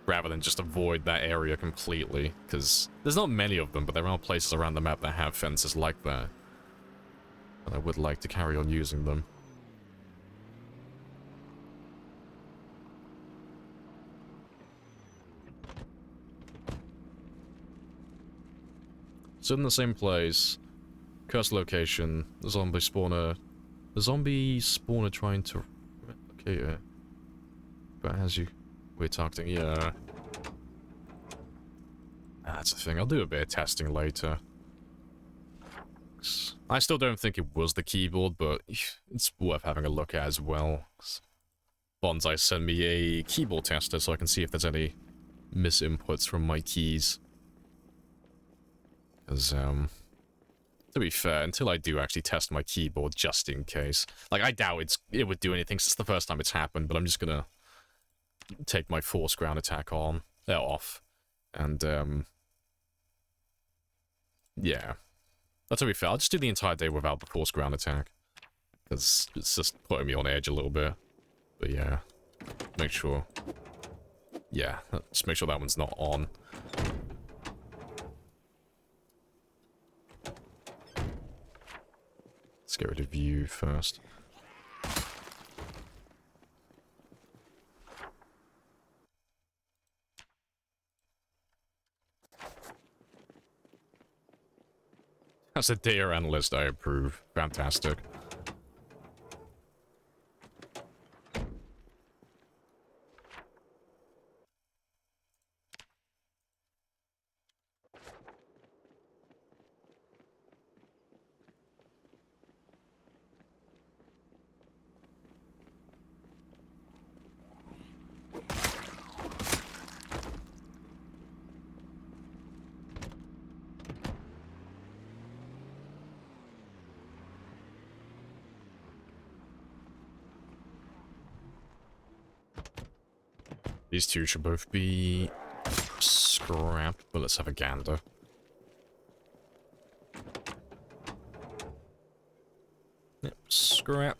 Speaker 5: rather than just avoid that area completely, because there's not many of them, but there are places around the map that have fences like that. And I would like to carry on using them. So in the same place, cursed location, the zombie spawner trying to replicate it. But as you... we're targeting, yeah. That's the thing, I'll do a bit of testing later. I still don't think it was the keyboard, but it's worth having a look at as well. Bonsai sent me a keyboard tester so I can see if there's any misinputs from my keys. Because, to be fair, until I do actually test my keyboard just in case. Like, I doubt it would do anything since the first time it's happened, but I'm just gonna take my force ground attack off. And, yeah. But to be fair, I'll just do the entire day without the force ground attack. Because it's just putting me on edge a little bit. But yeah, make sure. Yeah, just make sure that one's not on. Let's get rid of you first. As a data analyst, I approve. Fantastic. These two should both be scrapped, but let's have a gander. Yep, scrap.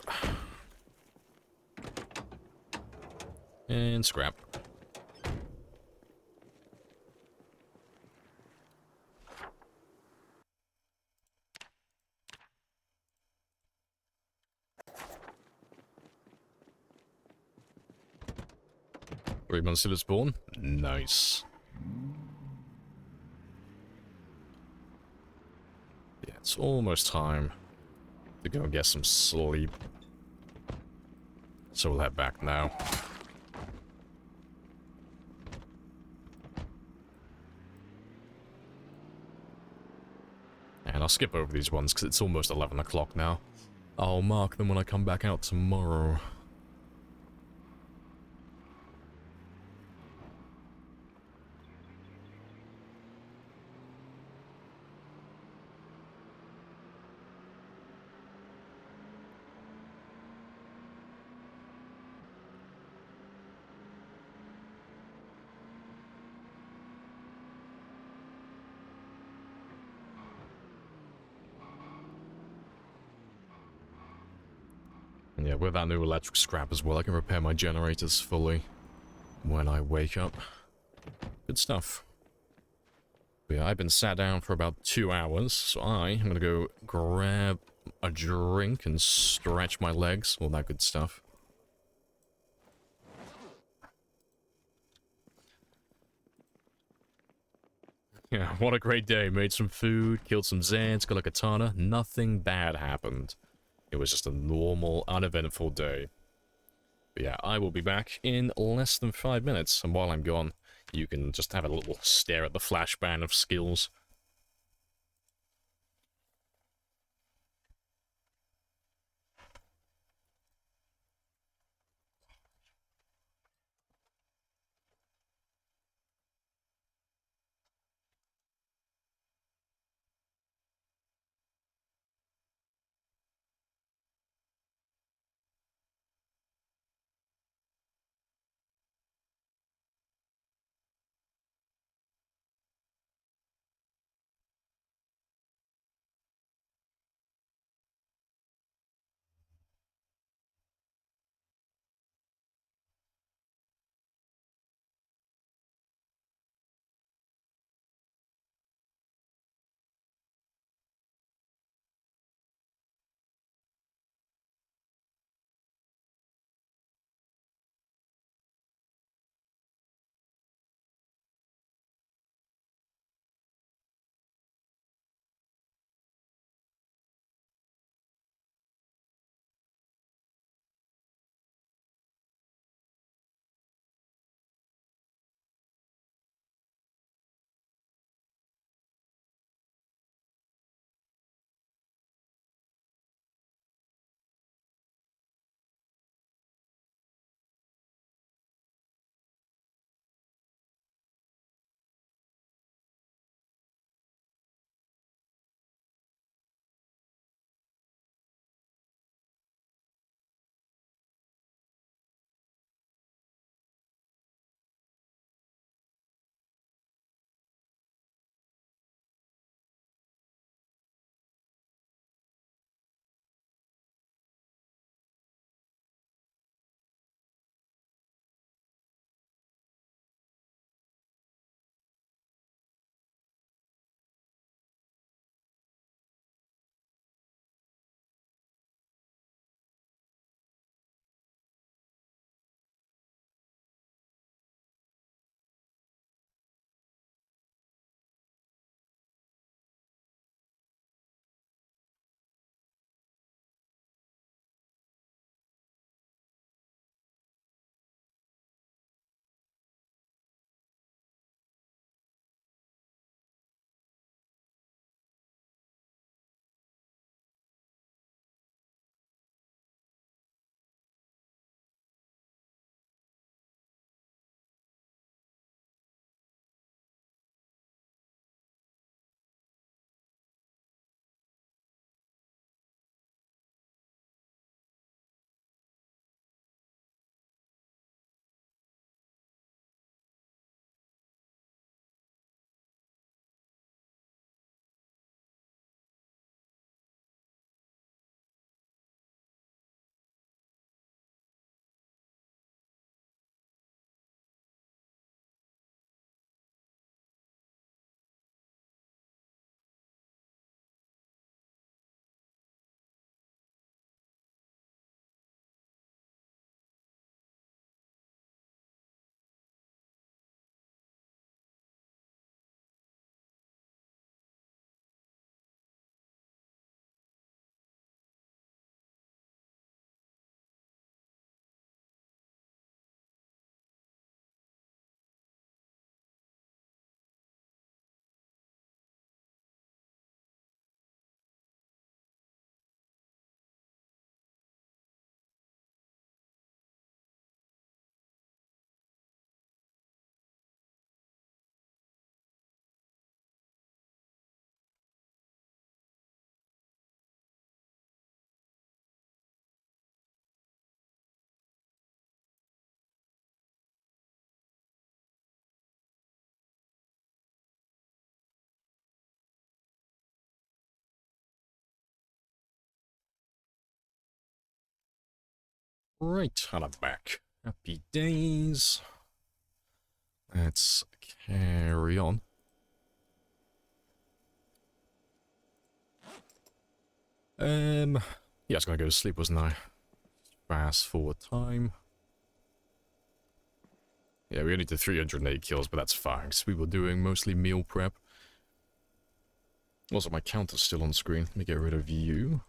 Speaker 5: And scrap. Three months till it's born. Nice. it's almost time to go and get some sleep. So we'll head back now. And I'll skip over these ones because it's almost 11 o'clock now. I'll mark them when I come back out tomorrow. And yeah, with that new electric scrap as well, I can repair my generators fully when I wake up. Good stuff. But yeah, I've been sat down for about 2 hours, so I am gonna go grab a drink and stretch my legs, all that good stuff. Yeah, what a great day. Made some food, killed some Zans, got a katana. Nothing bad happened. It was just a normal, uneventful day. But yeah, I will be back in less than 5 minutes, and while I'm gone, you can just have a little stare at the flashbang of skills. Right, and I'm back. Happy days. Let's carry on. Yeah, I was gonna go to sleep, wasn't I? Fast forward time. Yeah, we only did 308 kills, but that's fine, because we were doing mostly meal prep. Also, my counter's still on screen. Let me get rid of you.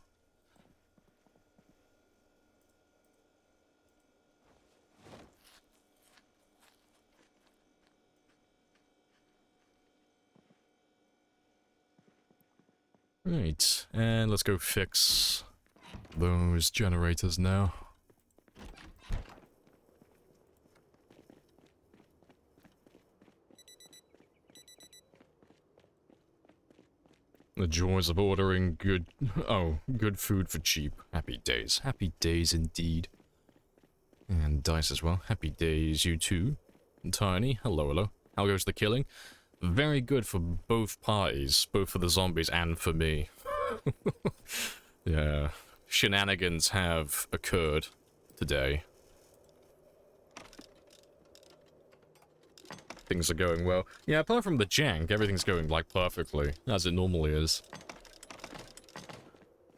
Speaker 5: Right, and let's go fix those generators now. The joys of ordering good food for cheap. Happy days. Happy days indeed. And Dice as well. Happy days, you too. And Tiny, hello, hello. How goes the killing? Very good for both parties, both for the zombies and for me. Yeah, shenanigans have occurred today. Things are going well. Yeah, apart from the jank, everything's going, like, perfectly, as it normally is.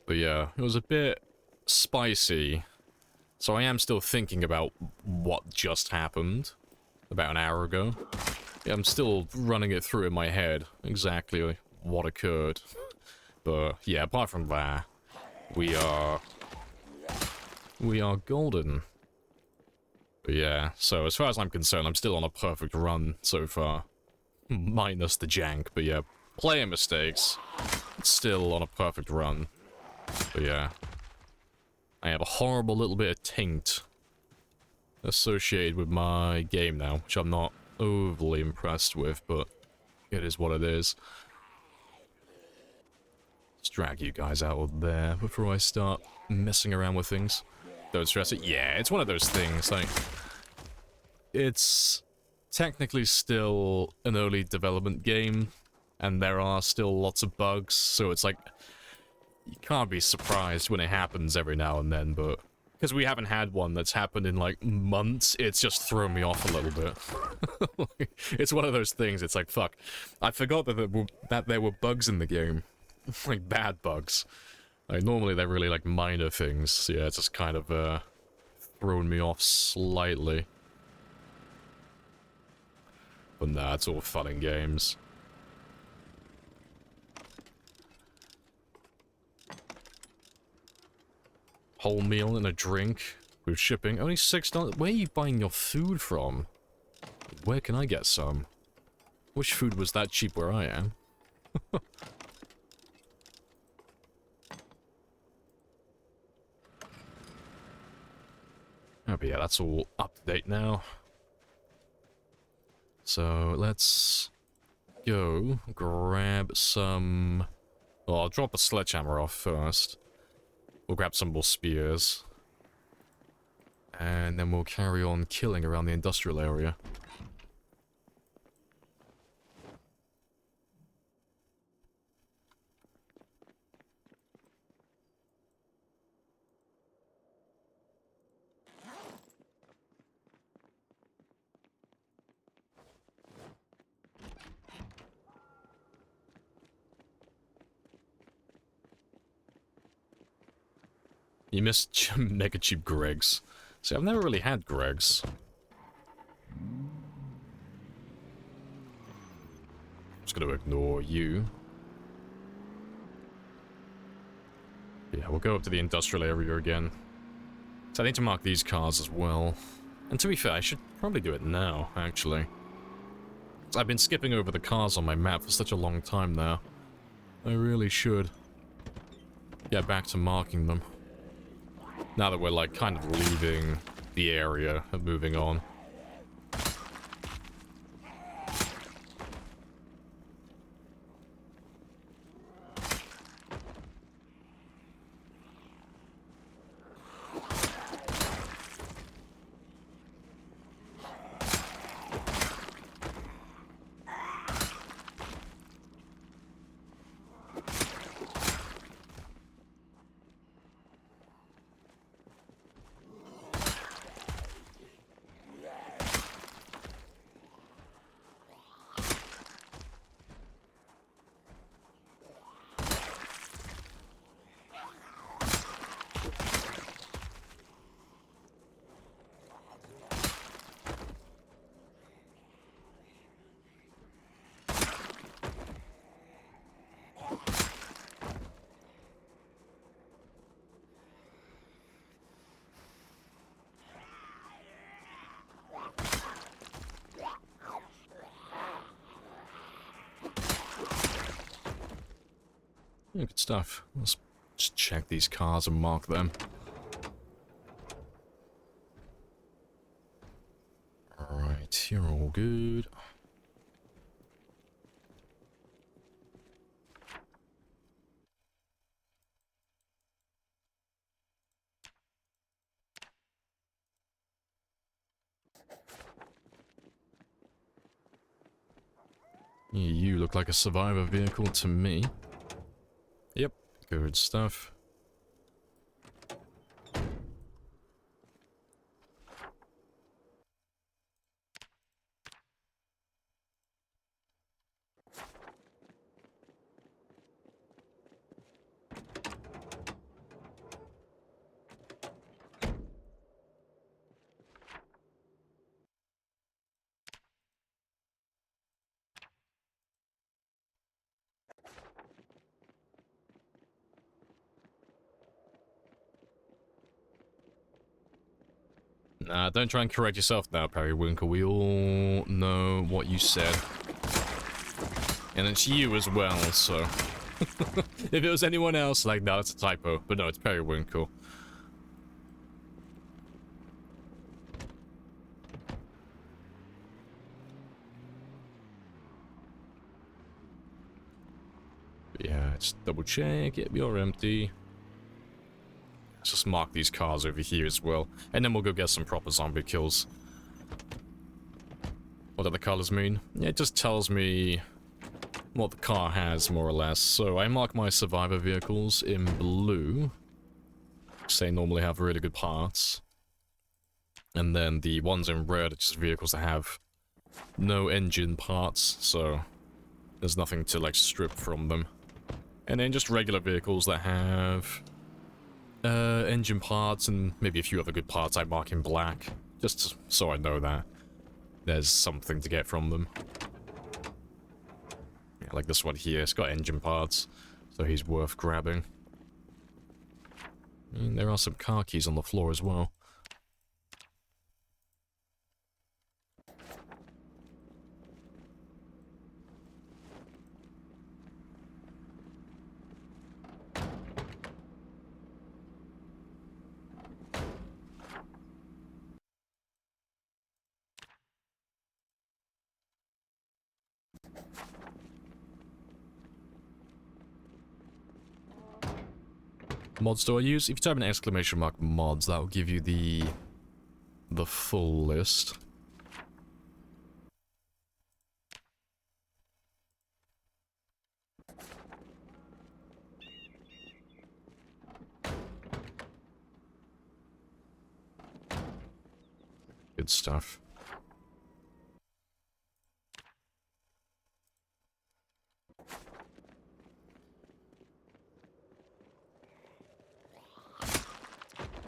Speaker 5: But yeah, it was a bit spicy, so I am still thinking about what just happened about an hour ago. Yeah, I'm still running it through in my head, exactly what occurred. But yeah, apart from that, we are golden. But yeah, so as far as I'm concerned, I'm still on a perfect run so far. Minus the jank, but yeah, player mistakes. Still on a perfect run. But yeah. I have a horrible little bit of taint associated with my game now, which I'm not overly impressed with, but it is what it is. Let's drag you guys out of there before I start messing around with things. Don't stress it. Yeah, it's one of those things, like, it's technically still an early development game, and there are still lots of bugs, so it's like, you can't be surprised when it happens every now and then, but because we haven't had one that's happened in, like, months, it's just thrown me off a little bit. It's one of those things, it's like, fuck, I forgot that there were bugs in the game. Like, bad bugs. Like, normally they're really, like, minor things, so yeah, it's just kind of, thrown me off slightly. But nah, it's all fun and games. Whole meal and a drink with shipping. Only $6. Where are you buying your food from? Where can I get some? Which food was that cheap where I am? Oh, but yeah, that's all up to date now. So, let's go grab some... Well, I'll drop a sledgehammer off first. We'll grab some more spears. And then we'll carry on killing around the industrial area. You missed Mega Cheap Greg's. See, I've never really had Greg's. Just gonna ignore you. Yeah, we'll go up to the industrial area again. So I need to mark these cars as well. And to be fair, I should probably do it now, actually. I've been skipping over the cars on my map for such a long time now. I really should get back to marking them. Now that we're, like, kind of leaving the area and moving on. Yeah, good stuff. Let's just check these cars and mark them. Alright, you're all good. Yeah, you look like a survivor vehicle to me. Yep, good stuff. Nah, don't try and correct yourself now, Periwinkle. We all know what you said. And it's you as well, so... if it was anyone else, like, no, it's a typo. But no, it's Periwinkle. But yeah, just double check. Yep, you're empty. Let's just mark these cars over here as well. And then we'll go get some proper zombie kills. What do the colors mean? Yeah, it just tells me what the car has, more or less. So I mark my survivor vehicles in blue, because they normally have really good parts. And then the ones in red are just vehicles that have no engine parts, so there's nothing to, like, strip from them. And then just regular vehicles that have engine parts and maybe a few other good parts I mark in black, just so I know that there's something to get from them. Yeah, like this one here, it's got engine parts, so he's worth grabbing. And there are some car keys on the floor as well. Mods do I use? If you type an exclamation mark mods, that will give you the full list. Good stuff.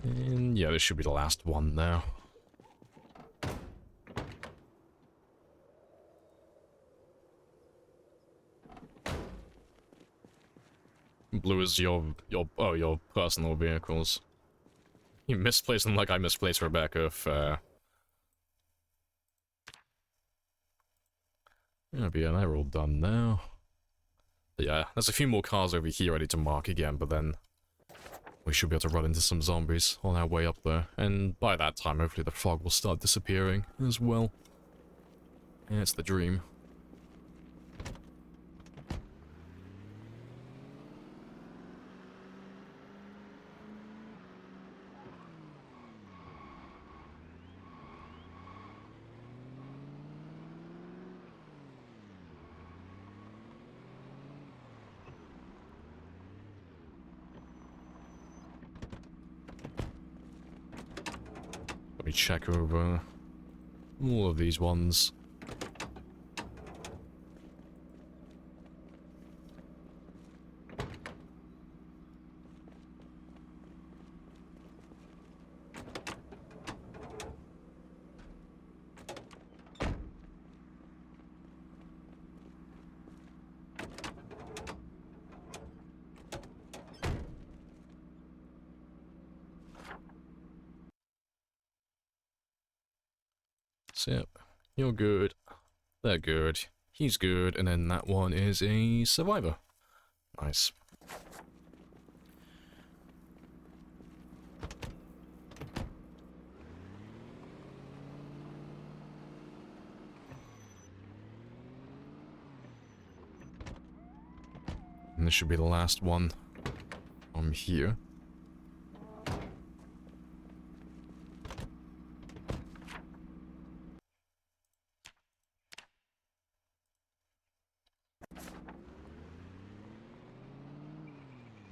Speaker 5: And yeah, this should be the last one now. Blue is your personal vehicles. You misplaced them like I misplaced Rebecca. Fair. Yeah, but yeah, they're all done now. But yeah, there's a few more cars over here ready to mark again, but then we should be able to run into some zombies on our way up there. And by that time, hopefully the fog will start disappearing as well. Yeah, it's the dream. Let me check over all of these ones. So, yep, you're good, they're good, he's good, and then that one is a survivor. Nice. And this should be the last one from here.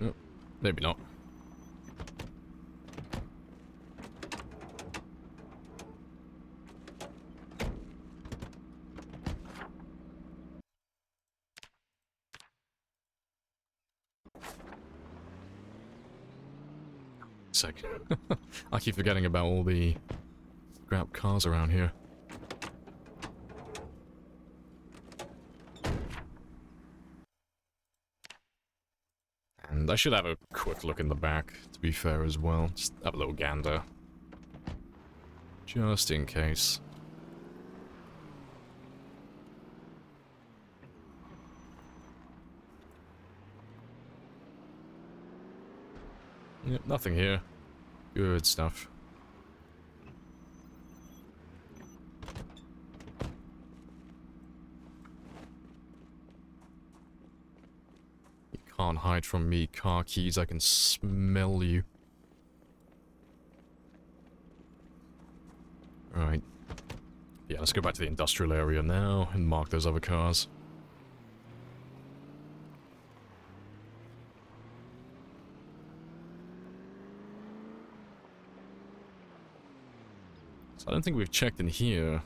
Speaker 5: Oh, maybe not. Sec. I keep forgetting about all the scrap cars around here. And I should have a quick look in the back, to be fair as well. Just have a little gander. Just in case. Yep, nothing here. Good stuff. You can't hide from me, car keys. I can smell you. Right. Yeah, let's go back to the industrial area now and mark those other cars. I don't think we've checked in here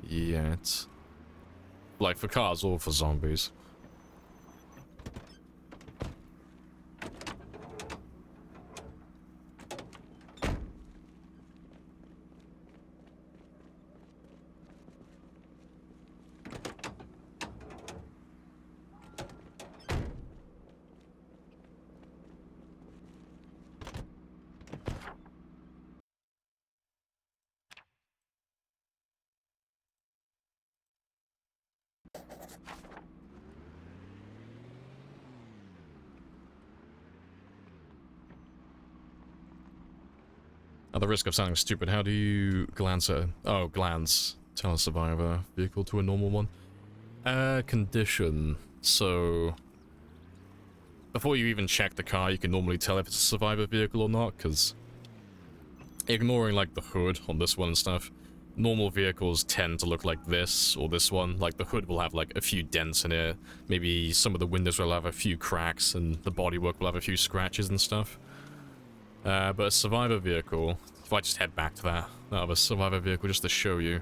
Speaker 5: yet. Like for cars or for zombies. At the risk of sounding stupid, how do you glance at... Oh, glance. Tell a survivor vehicle to a normal one. Condition. So... Before you even check the car, you can normally tell if it's a survivor vehicle or not, because... Ignoring, like, the hood on this one and stuff, normal vehicles tend to look like this, or this one. Like, the hood will have, like, a few dents in it. Maybe some of the windows will have a few cracks, and the bodywork will have a few scratches and stuff. But a survivor vehicle, if I just head back to that other survivor vehicle just to show you.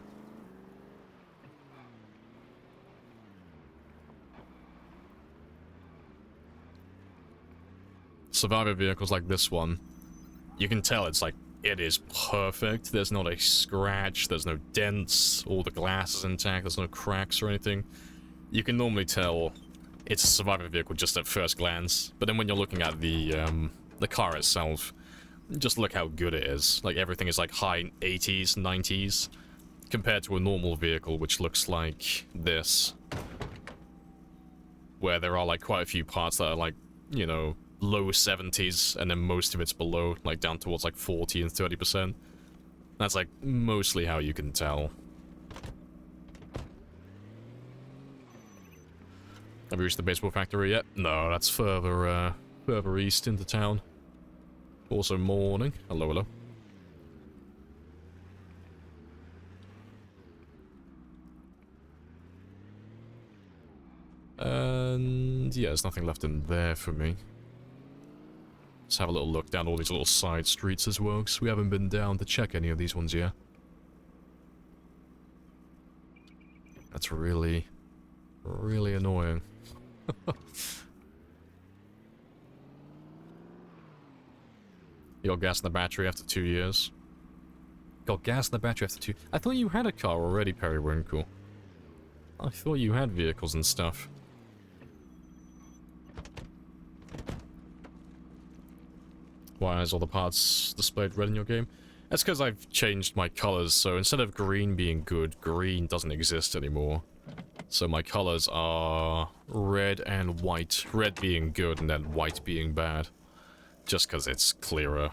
Speaker 5: Survivor vehicles like this one, you can tell it's like, it is perfect. There's not a scratch, there's no dents, all the glass is intact, there's no cracks or anything. You can normally tell it's a survivor vehicle just at first glance, but then when you're looking at the car itself, just look how good it is. Like, everything is like high 80s, 90s, compared to a normal vehicle, which looks like this. Where there are, like, quite a few parts that are, like, you know, low 70s, and then most of it's below, like, down towards, like, 40 and 30%. That's, like, mostly how you can tell. Have we reached the baseball factory yet? No, that's further east into town. Also morning. Hello, hello. And yeah, there's nothing left in there for me. Let's have a little look down all these little side streets as well, because we haven't been down to check any of these ones yet. That's really, really annoying. You got gas in the battery after 2 years. Got gas in the battery after 2... I thought you had a car already, Periwinkle. I thought you had vehicles and stuff. Why is all the parts displayed red in your game? That's because I've changed my colors, so instead of green being good, green doesn't exist anymore. So my colors are red and white. Red being good and then white being bad. Just because it's clearer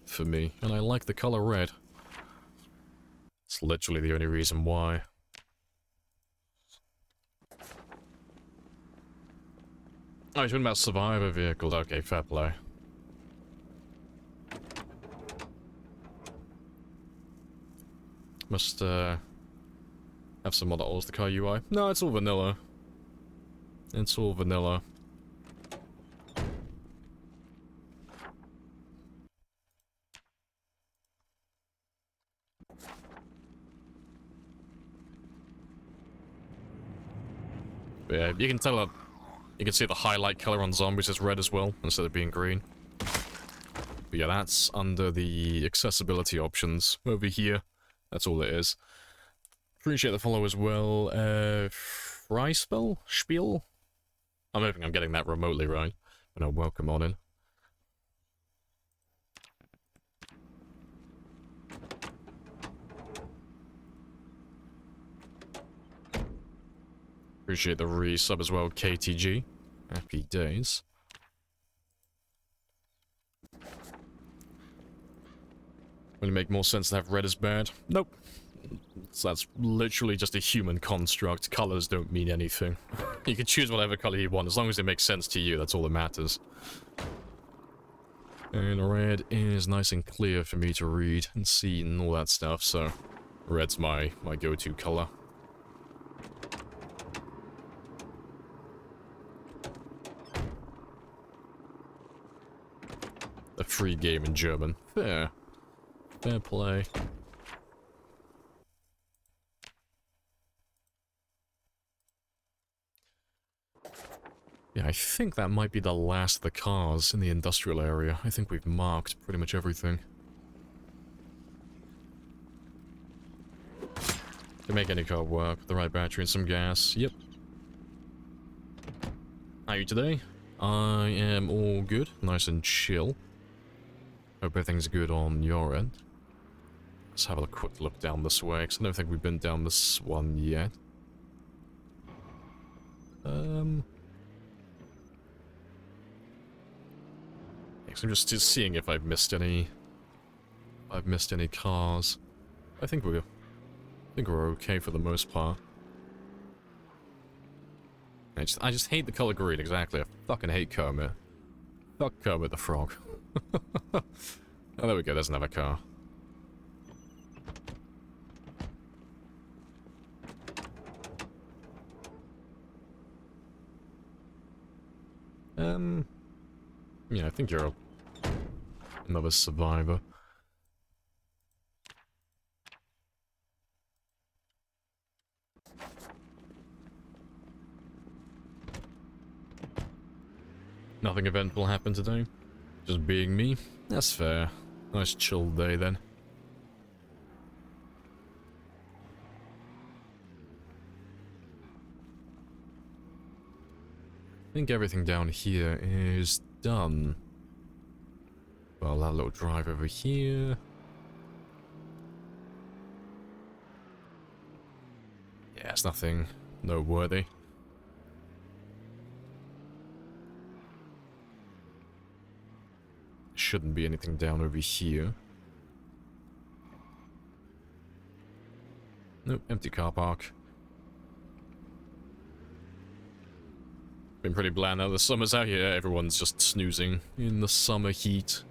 Speaker 5: for me, and I like the color red. It's literally the only reason why. Oh, you're talking about survivor vehicles. Okay, fair play. Must, have some other All the Car UI. No, it's all vanilla. It's all vanilla. But yeah, you can tell that. You can see the highlight color on zombies is red as well, instead of being green. But yeah, that's under the accessibility options over here. That's all it is. Appreciate the follow as well. Fryspell? Spiel? I'm hoping I'm getting that remotely right. But no, welcome on in. Appreciate the resub as well, KTG. Happy days. Will it make more sense to have red as bad? Nope. So that's literally just a human construct. Colors don't mean anything. You can choose whatever color you want, as long as it makes sense to you, that's all that matters. And red is nice and clear for me to read and see and all that stuff, so red's my go-to color. A free game in German. Fair. Fair play. Yeah, I think that might be the last of the cars in the industrial area. I think we've marked pretty much everything. Can make any car work with the right battery and some gas. Yep. How are you today? I am all good. Nice and chill. Hope everything's good on your end. Let's have a quick look down this way, because I don't think we've been down this one yet. I'm just seeing if I've missed any. Cars. I think we're okay for the most part. I just hate the color green. Exactly. I fucking hate Kermit. Fuck Kermit the Frog. Oh, there we go. There's another car. Yeah, I think you're another survivor. Nothing eventful happened today. Just being me. That's fair. Nice chill day then. I think everything down here is done. Well, that little drive over here. Yeah, it's nothing noteworthy. Shouldn't be anything down over here. Nope, empty car park. Been pretty bland now. The summer's out here. Everyone's just snoozing in the summer heat.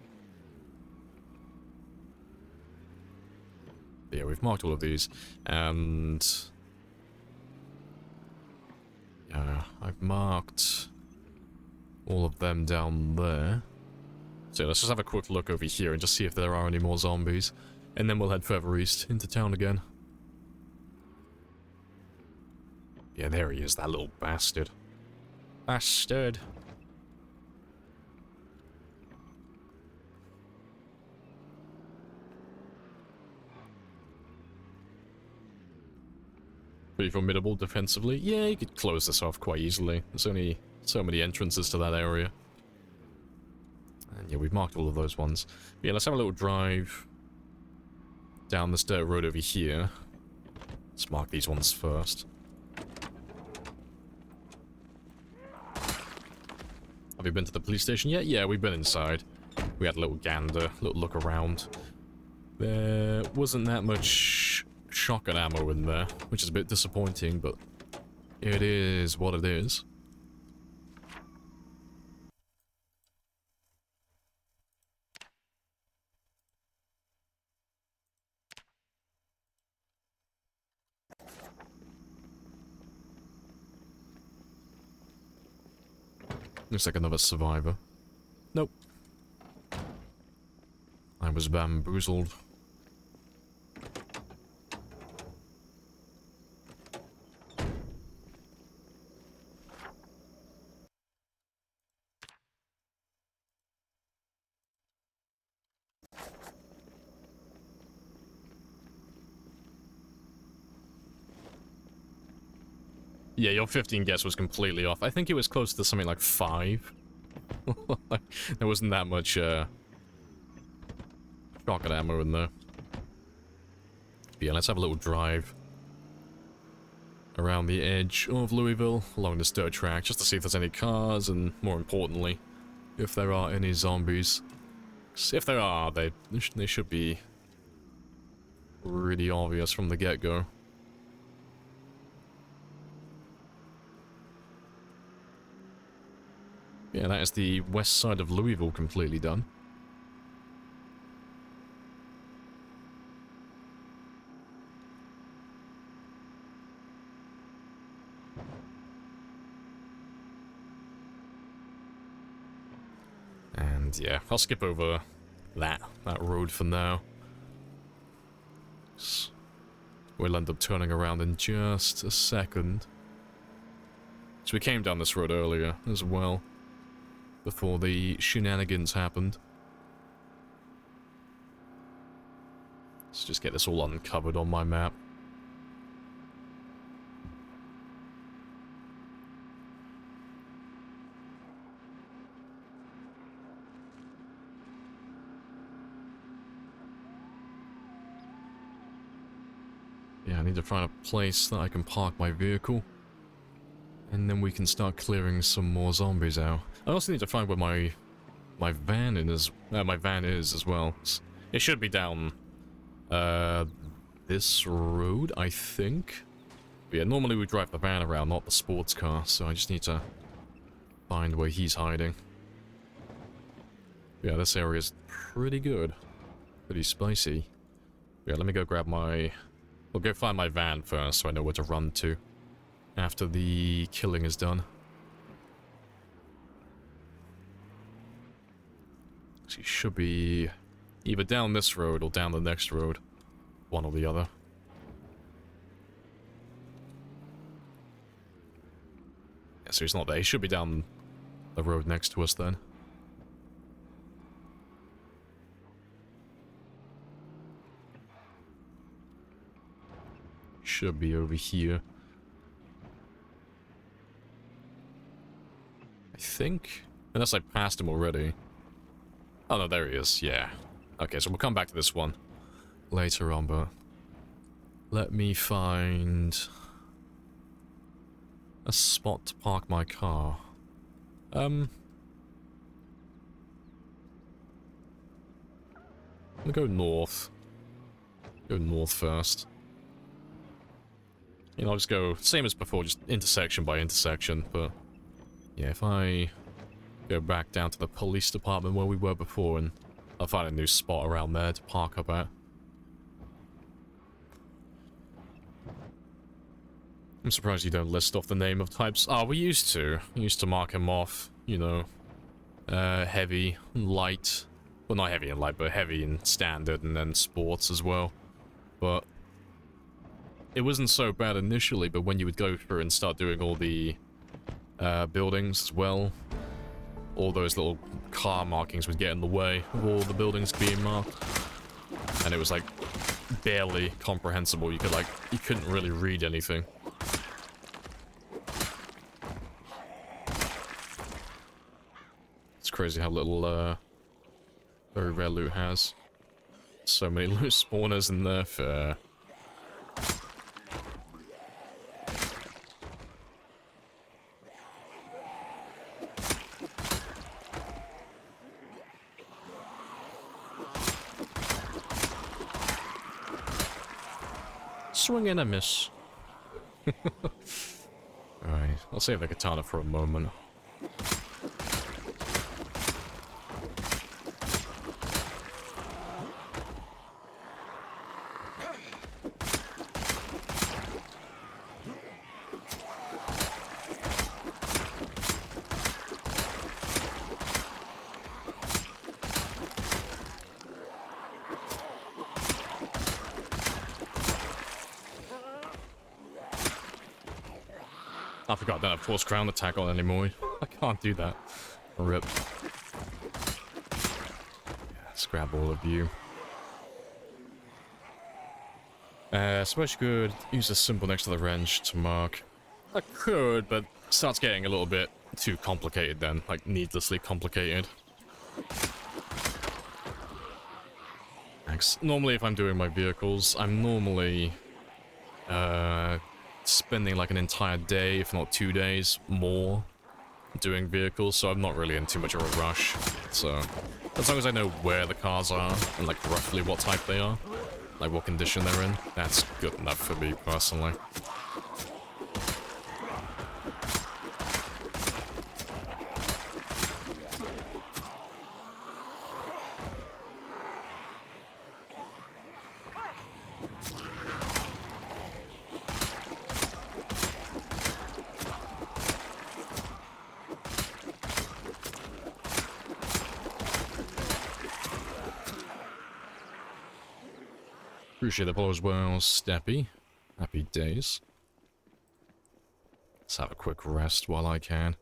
Speaker 5: Yeah, we've marked all of these. And yeah, I've marked all of them down there. So let's just have a quick look over here and just see if there are any more zombies. And then we'll head further east into town again. Yeah, there he is, that little bastard. Bastard. Pretty formidable defensively. Yeah, you could close this off quite easily. There's only so many entrances to that area. And yeah, we've marked all of those ones. But yeah, let's have a little drive down this dirt road over here. Let's mark these ones first. Have you been to the police station yet? Yeah, we've been inside. We had a little gander, little look around. There wasn't that much shotgun ammo in there, which is a bit disappointing, but it is what it is. Looks like another survivor. Nope. I was bamboozled. Yeah, your 15 guess was completely off. I think it was close to something like 5. There wasn't that much, rocket ammo in there. But yeah, let's have a little drive around the edge of Louisville, along this dirt track, just to see if there's any cars, and more importantly, if there are any zombies. If there are, they should be really obvious from the get-go. Yeah, that is the west side of Louisville completely done. And yeah, I'll skip over that road for now. We'll end up turning around in just a second. So we came down this road earlier as well, before the shenanigans happened. Let's just get this all uncovered on my map. Yeah, I need to find a place that I can park my vehicle. And then we can start clearing some more zombies out. I also need to find where my van is as well. It should be down this road, I think. But yeah, normally we drive the van around, not the sports car, so I just need to find where he's hiding. Yeah, this area is pretty good. Pretty spicy. Yeah, let me go grab my... We'll go find my van first so I know where to run to after the killing is done. So you should be either down this road or down the next road. One or the other. Yeah, so he's not there. He should be down the road next to us then. Should be over here. I think. Unless I passed him already. Oh no, there he is, yeah. Okay, so we'll come back to this one later on, but let me find a spot to park my car. I'm gonna go north. Go north first. You know, I'll just go same as before, just intersection by intersection, but yeah, if I go back down to the police department where we were before, and I'll find a new spot around there to park up at. I'm surprised you don't list off the name of types. Oh, we used to. We used to mark him off, you know, heavy, light. Well, not heavy and light, but heavy and standard, and then sports as well. But it wasn't so bad initially, but when you would go through and start doing all the buildings as well, all those little car markings would get in the way of all the buildings being marked. And it was like barely comprehensible. You couldn't really read anything. It's crazy how little very rare loot has. So many loot spawners in there for swing and a miss. Alright, I'll save the katana for a moment. I forgot I don't have force ground attack on anymore. I can't do that. Rip. Let's grab all of you. Suppose you could use a symbol next to the wrench to mark. I could, but it starts getting a little bit too complicated then, like needlessly complicated. Normally if I'm doing my vehicles, I'm normally spending like an entire day, if not 2 days, more doing vehicles, so I'm not really in too much of a rush. So, as long as I know where the cars are, and like roughly what type they are, like what condition they're in, that's good enough for me personally. Appreciate the follow as well, Steppy. Happy days. Let's have a quick rest while I can.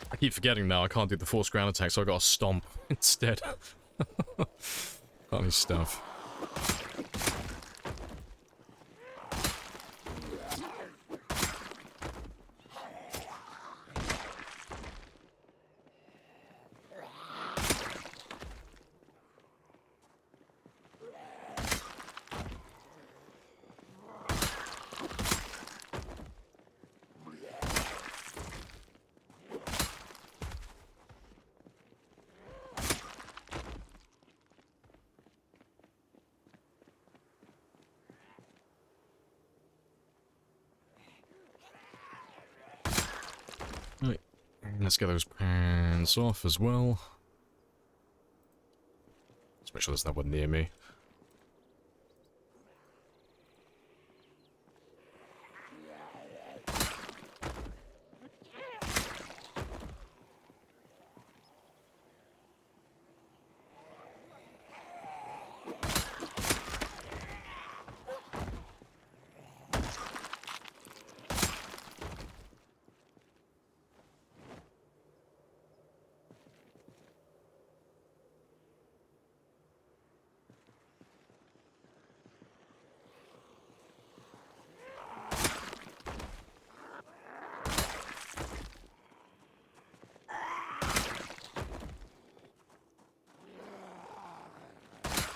Speaker 5: I keep forgetting now I can't do the force ground attack, so I gotta stomp instead. Funny stuff. Right, let's get those pants off as well. Let's make sure there's no one near me.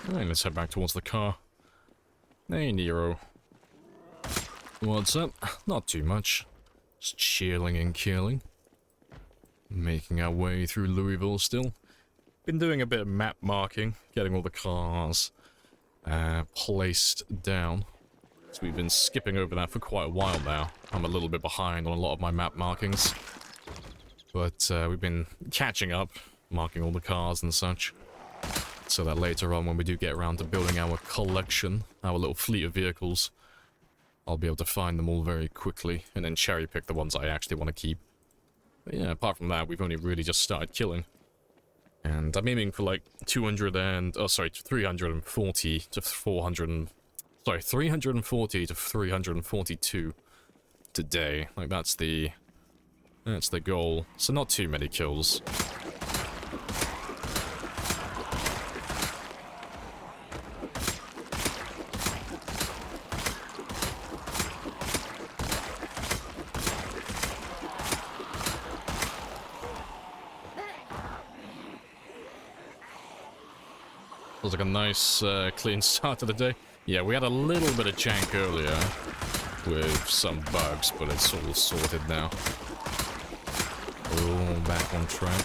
Speaker 5: Alright, let's head back towards the car. Hey, Nero. What's up? Not too much. Just chilling and killing. Making our way through Louisville still. Been doing a bit of map marking, getting all the cars placed down. So we've been skipping over that for quite a while now. I'm a little bit behind on a lot of my map markings. But we've been catching up, marking all the cars and such. So that later on, when we do get around to building our collection, our little fleet of vehicles, I'll be able to find them all very quickly, and then cherry pick the ones I actually want to keep. But yeah, apart from that, we've only really just started killing. And I'm aiming for like 340 to 400 340 to 342 today. Like that's the goal. So not too many kills. Was like a nice, clean start to the day. Yeah, we had a little bit of jank earlier with some bugs, but it's all sorted now. All back on track.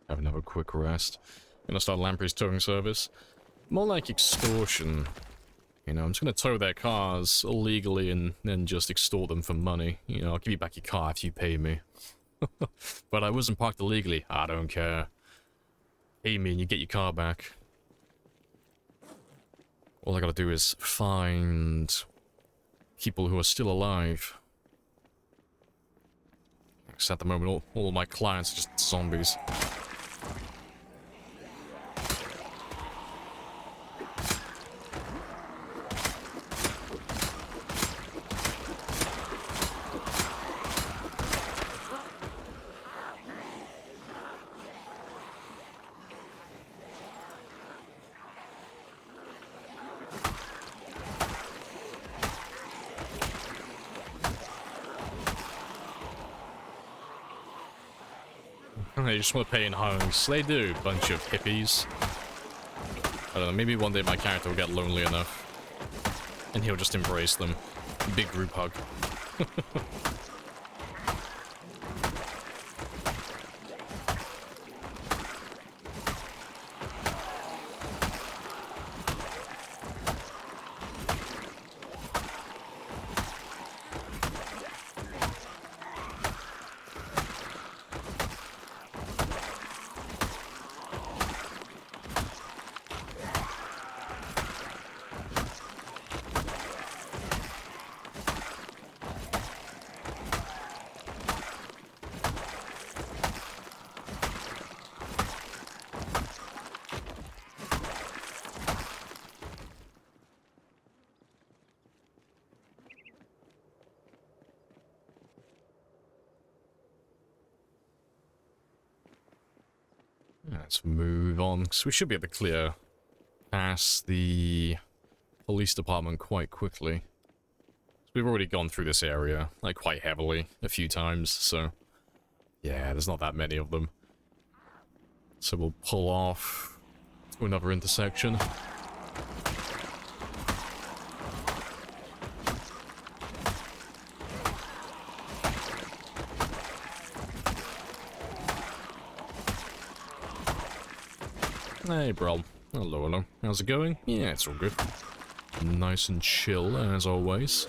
Speaker 5: Have another quick rest. Gonna start Lamprey's towing service. More like extortion. You know, I'm just gonna tow their cars illegally and then just extort them for money. You know, I'll give you back your car if you pay me. But I wasn't parked illegally. I don't care. Pay me and you get your car back. All I gotta do is find people who are still alive. Because at the moment, all my clients are just zombies. They just want to pay in hunks. They do, bunch of hippies. I don't know, maybe one day my character will get lonely enough. And he'll just embrace them. Big group hug. Let's move on, because we should be able to clear past the police department quite quickly. We've already gone through this area, like, quite heavily a few times, so... yeah, there's not that many of them. So we'll pull off to another intersection. Hey, bro. Hello, hello. How's it going? Yeah, it's all good. Nice and chill, as always.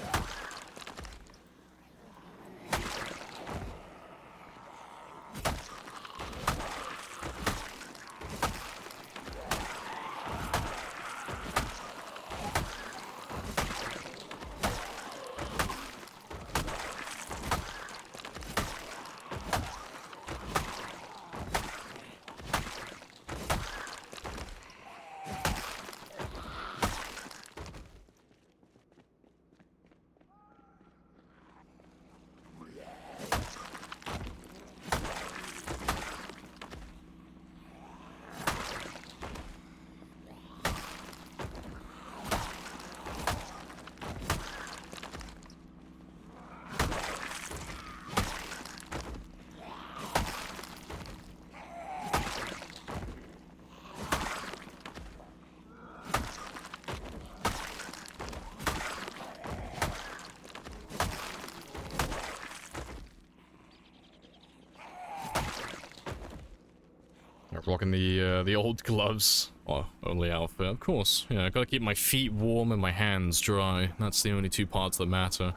Speaker 5: Rocking the old gloves. Oh, only outfit, of course. Yeah, I gotta keep my feet warm and my hands dry. That's the only two parts that matter.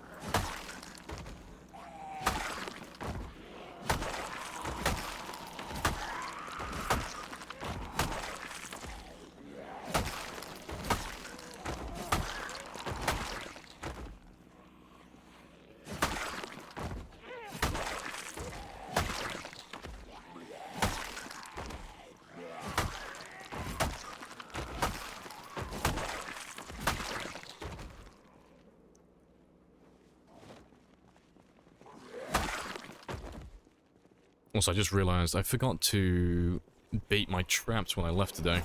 Speaker 5: Also, I just realized I forgot to bait my traps when I left today.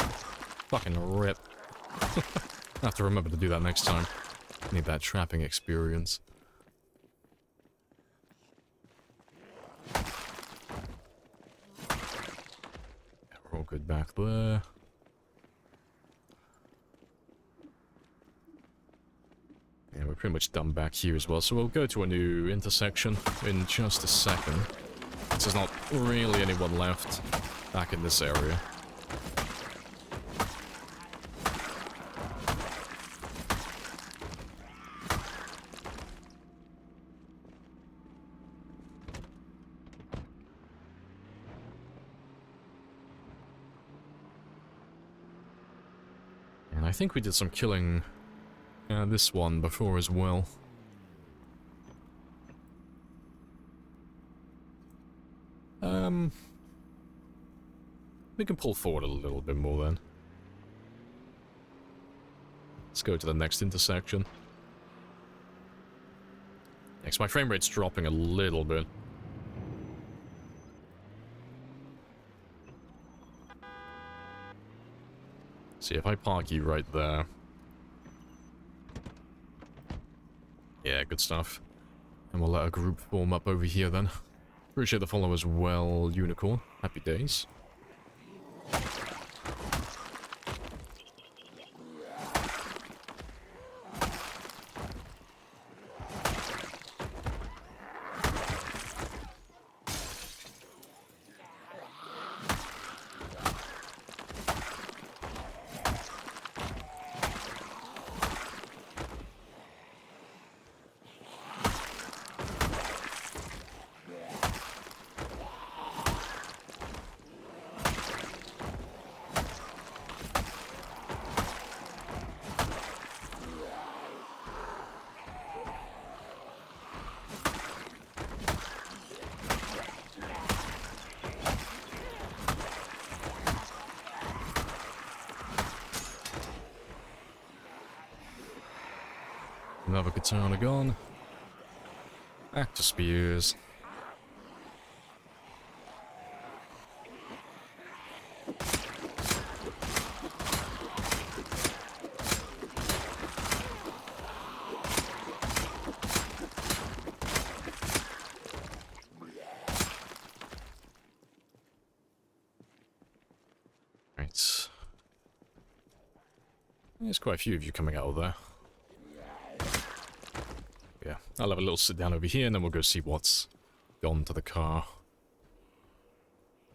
Speaker 5: Fucking rip. I have to remember to do that next time. Need that trapping experience. We're all good back there. Yeah, we're pretty much done back here as well, so we'll go to a new intersection in just a second. There's not really anyone left back in this area. And I think we did some killing this one before as well. We can pull forward a little bit more then. Let's go to the next intersection. Next, my frame rate's dropping a little bit. See, if I park you right there. Yeah, good stuff. And we'll let a group form up over here then. Appreciate the follow as well, Unicorn. Happy days. Another katana gone. Back to spears. Right. There's quite a few of you coming out of there. Yeah, I'll have a little sit down over here and then we'll go see what's gone to the car.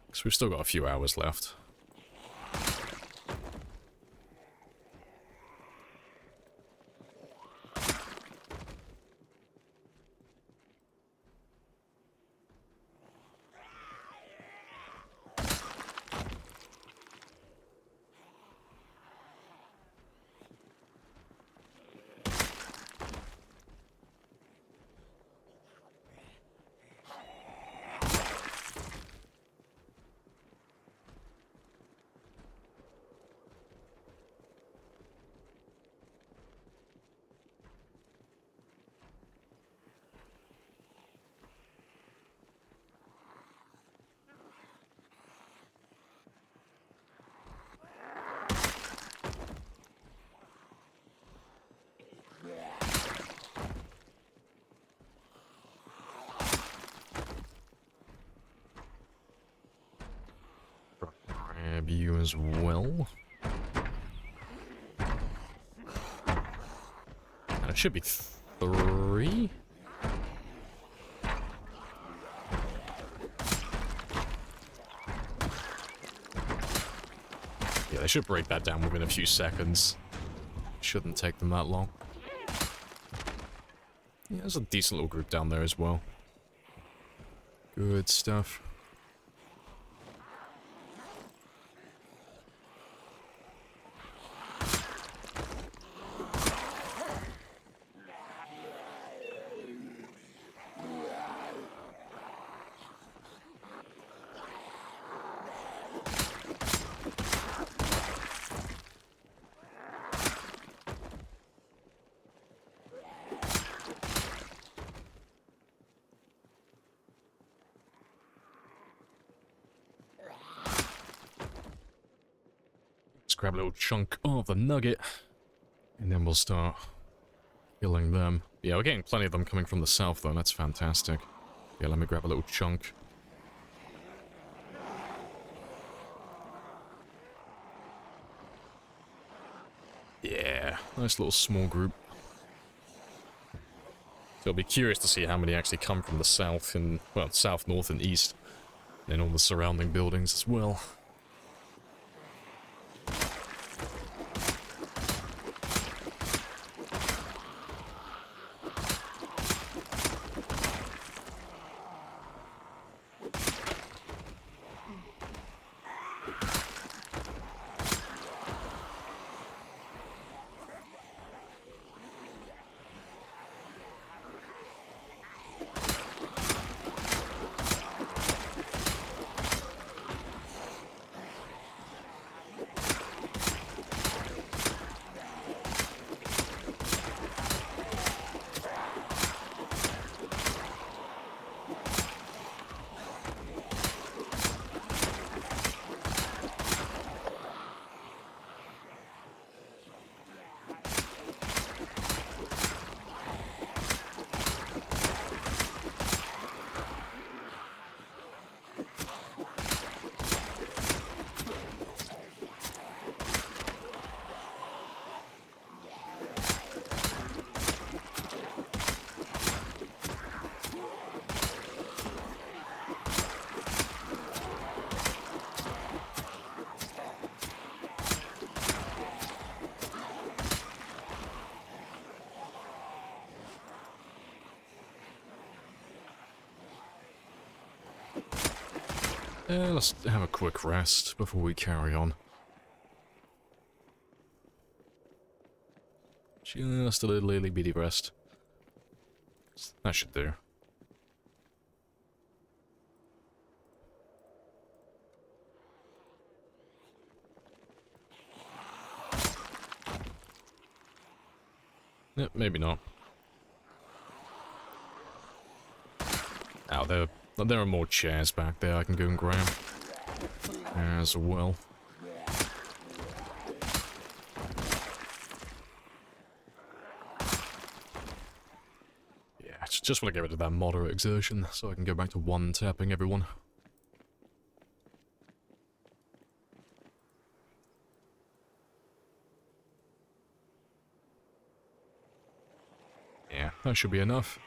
Speaker 5: Because we've still got a few hours left. Grab you as well. And it should be 3. Yeah, they should break that down within a few seconds. Shouldn't take them that long. Yeah, there's a decent little group down there as well. Good stuff. grab a little chunk of the nugget. And then we'll start killing them. Yeah, we're getting plenty of them coming from the south, though. That's fantastic. Yeah, let me grab a little chunk. Yeah, nice little small group. So I'll be curious to see how many actually come from the south and, well, south, north, and east. And all the surrounding buildings as well. Let's have a quick rest before we carry on. Just a little itty bitty rest. That should do. Yep, maybe not. Ow, there are more chairs back there I can go and grab as well. Yeah, just want to get rid of that moderate exertion so I can go back to one-tapping everyone. Yeah, that should be enough.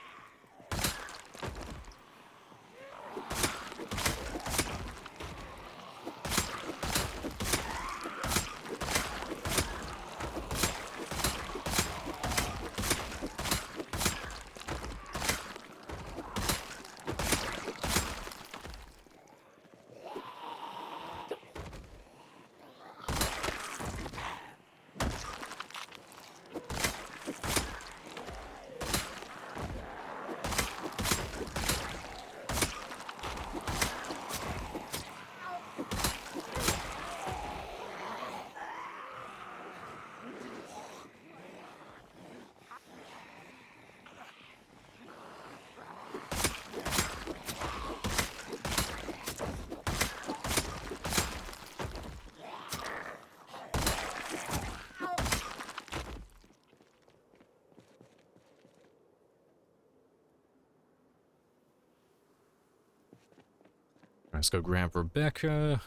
Speaker 5: Let's go grab Rebecca.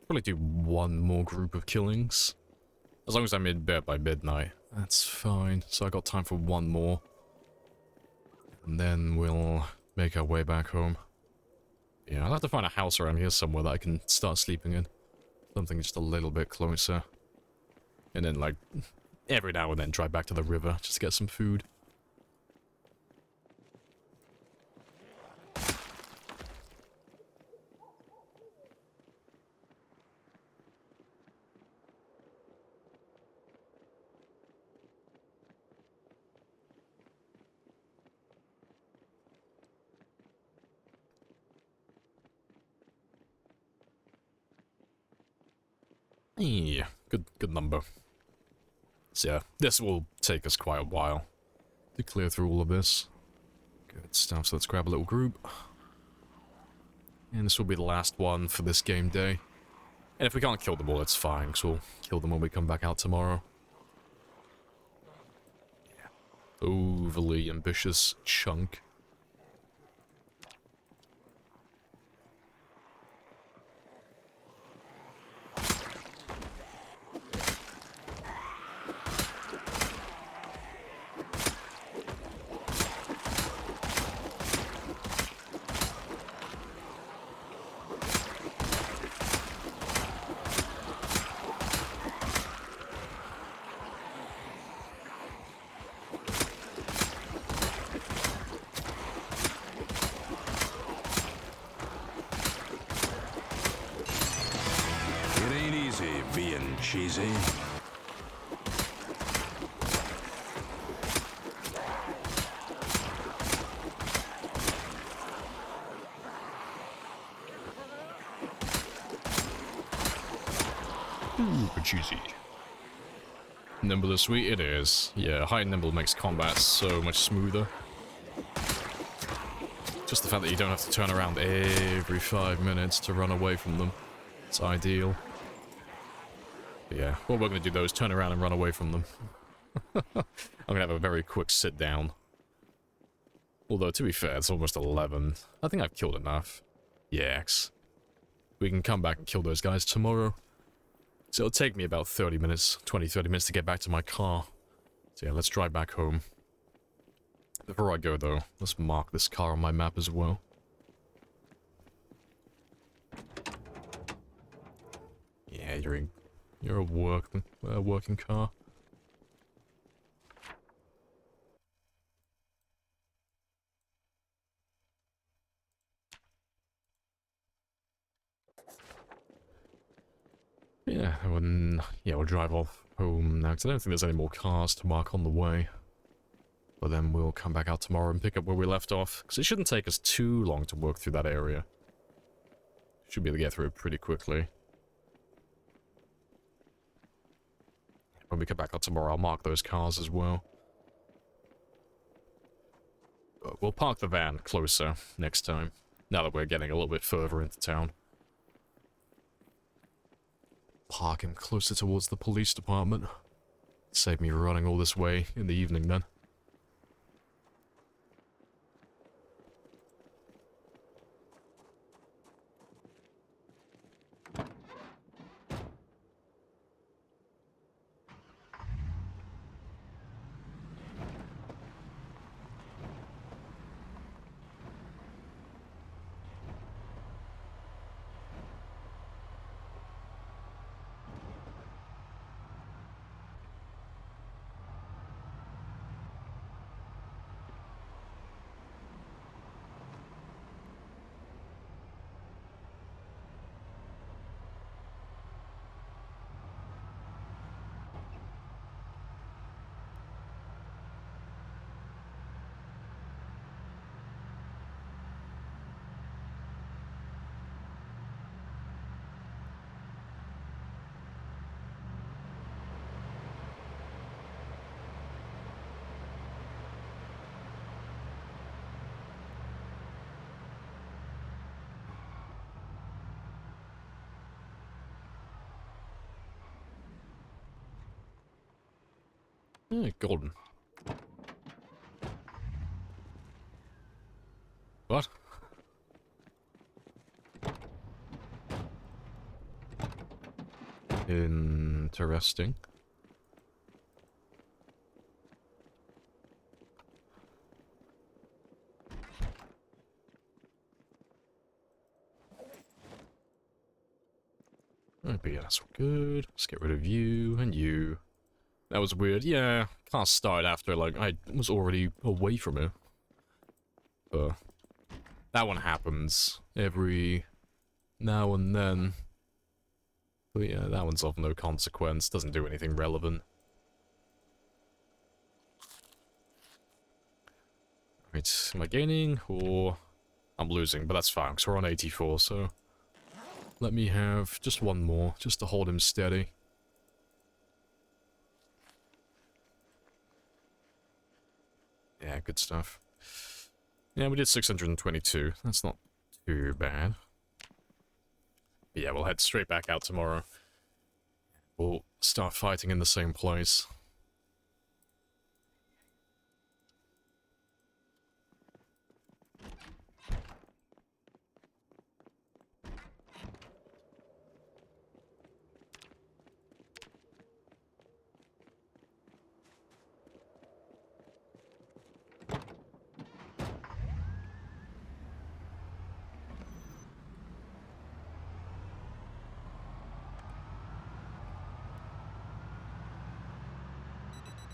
Speaker 5: Probably do one more group of killings. As long as I'm in bed by midnight, that's fine. So I got time for one more. And then we'll make our way back home. Yeah, I'll have to find a house around here somewhere that I can start sleeping in. Something just a little bit closer. And then, like, every now and then drive back to the river just to get some food. Yeah, good number. So yeah, this will take us quite a while to clear through all of this. Good stuff, so let's grab a little group. And this will be the last one for this game day. And if we can't kill them all, it's fine, because we'll kill them when we come back out tomorrow. Yeah. Overly ambitious chunk.
Speaker 7: Being cheesy.
Speaker 5: Ooh, cheesy. Nimble is sweet, it is. Yeah, high nimble makes combat so much smoother. Just the fact that you don't have to turn around every 5 minutes to run away from them. It's ideal. Yeah, what we're going to do though is turn around and run away from them. I'm going to have a very quick sit down. Although, to be fair, it's almost 11. I think I've killed enough. Yaks. We can come back and kill those guys tomorrow. So it'll take me about 30 minutes, 20-30 minutes to get back to my car. So yeah, let's drive back home. Before I go though, let's mark this car on my map as well. Yeah, you're a working car. Yeah, we'll drive off home now, because I don't think there's any more cars to mark on the way. But then we'll come back out tomorrow and pick up where we left off, because it shouldn't take us too long to work through that area. Should be able to get through it pretty quickly. When we come back out tomorrow, I'll mark those cars as well. But we'll park the van closer next time, now that we're getting a little bit further into town. Park him closer towards the police department. Save me running all this way in the evening then. Yeah, golden. What? Interesting. But yeah, that's all good. Let's get rid of you and you. That was weird. Yeah, can't start after, like, I was already away from it. But that one happens every now and then. But yeah, that one's of no consequence. Doesn't do anything relevant. Right, am I gaining or I'm losing? But that's fine, because we're on 84, so let me have just one more, just to hold him steady. Yeah, good stuff. Yeah, we did 622. That's not too bad. But yeah, we'll head straight back out tomorrow. We'll start fighting in the same place.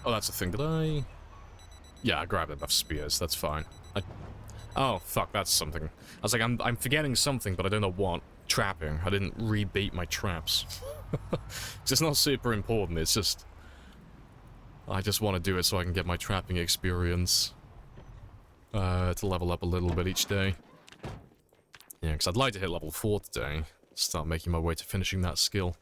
Speaker 5: Oh, that's the thing. Did I... Yeah, I grabbed enough spears. That's fine. Oh, fuck, that's something. I was like, I'm forgetting something, but I don't know what. Trapping. I didn't rebeat my traps. It's just not super important. It's just... I just want to do it so I can get my trapping experience. To level up a little bit each day. Yeah, because I'd like to hit level 4 today. Start making my way to finishing that skill.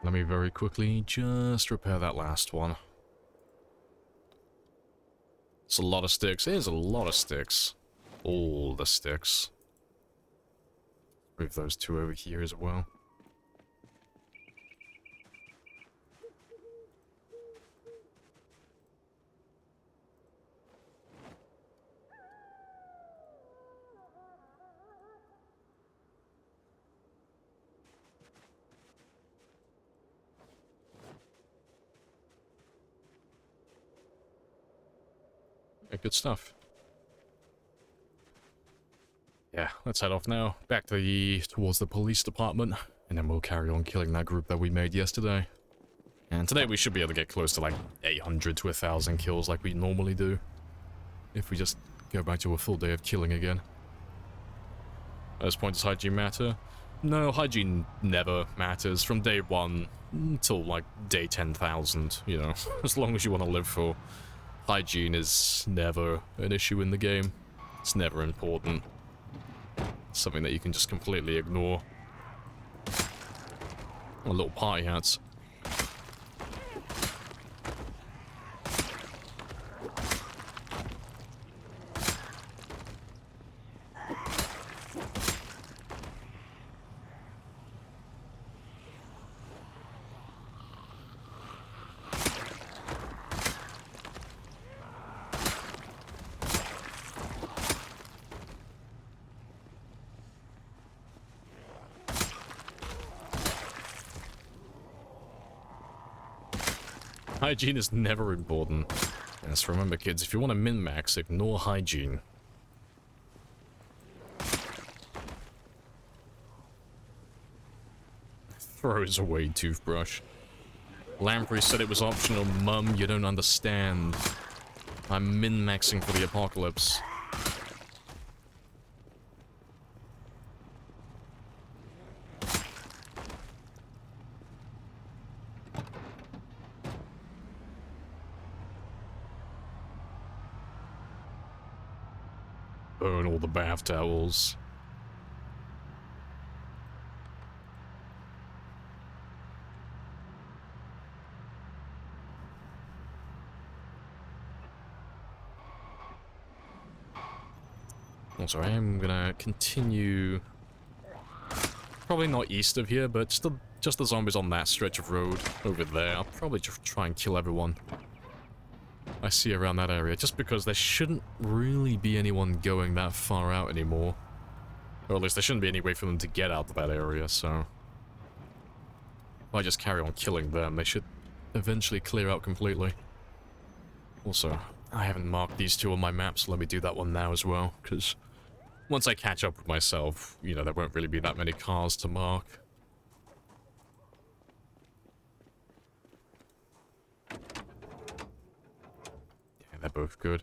Speaker 5: Let me very quickly just repair that last one. It's a lot of sticks. It is a lot of sticks. All the sticks. Move those two over here as well. Yeah, good stuff. Yeah, let's head off now. Back to towards the police department. And then we'll carry on killing that group that we made yesterday. And today we should be able to get close to like 800 to 1,000 kills like we normally do. If we just go back to a full day of killing again. At this point, does hygiene matter? No, hygiene never matters. From day 1 until like day 10,000, you know. As long as you want to live for. Hygiene is never an issue in the game. It's never important. It's something that you can just completely ignore. Oh, little party hats. Hygiene is never important. Yes, remember kids, if you want to min-max, ignore hygiene. Throws away toothbrush. Lamprey said it was optional. Mum, you don't understand. I'm min-maxing for the apocalypse. Burn all the bath towels. Also, I am gonna continue... Probably not east of here, but just the zombies on that stretch of road over there. I'll probably just try and kill everyone I see around that area, just because there shouldn't really be anyone going that far out anymore. Or at least there shouldn't be any way for them to get out of that area, so... If I just carry on killing them, they should eventually clear out completely. Also, I haven't marked these two on my map, so let me do that one now as well, because... Once I catch up with myself, you know, there won't really be that many cars to mark. Yeah, they're both good.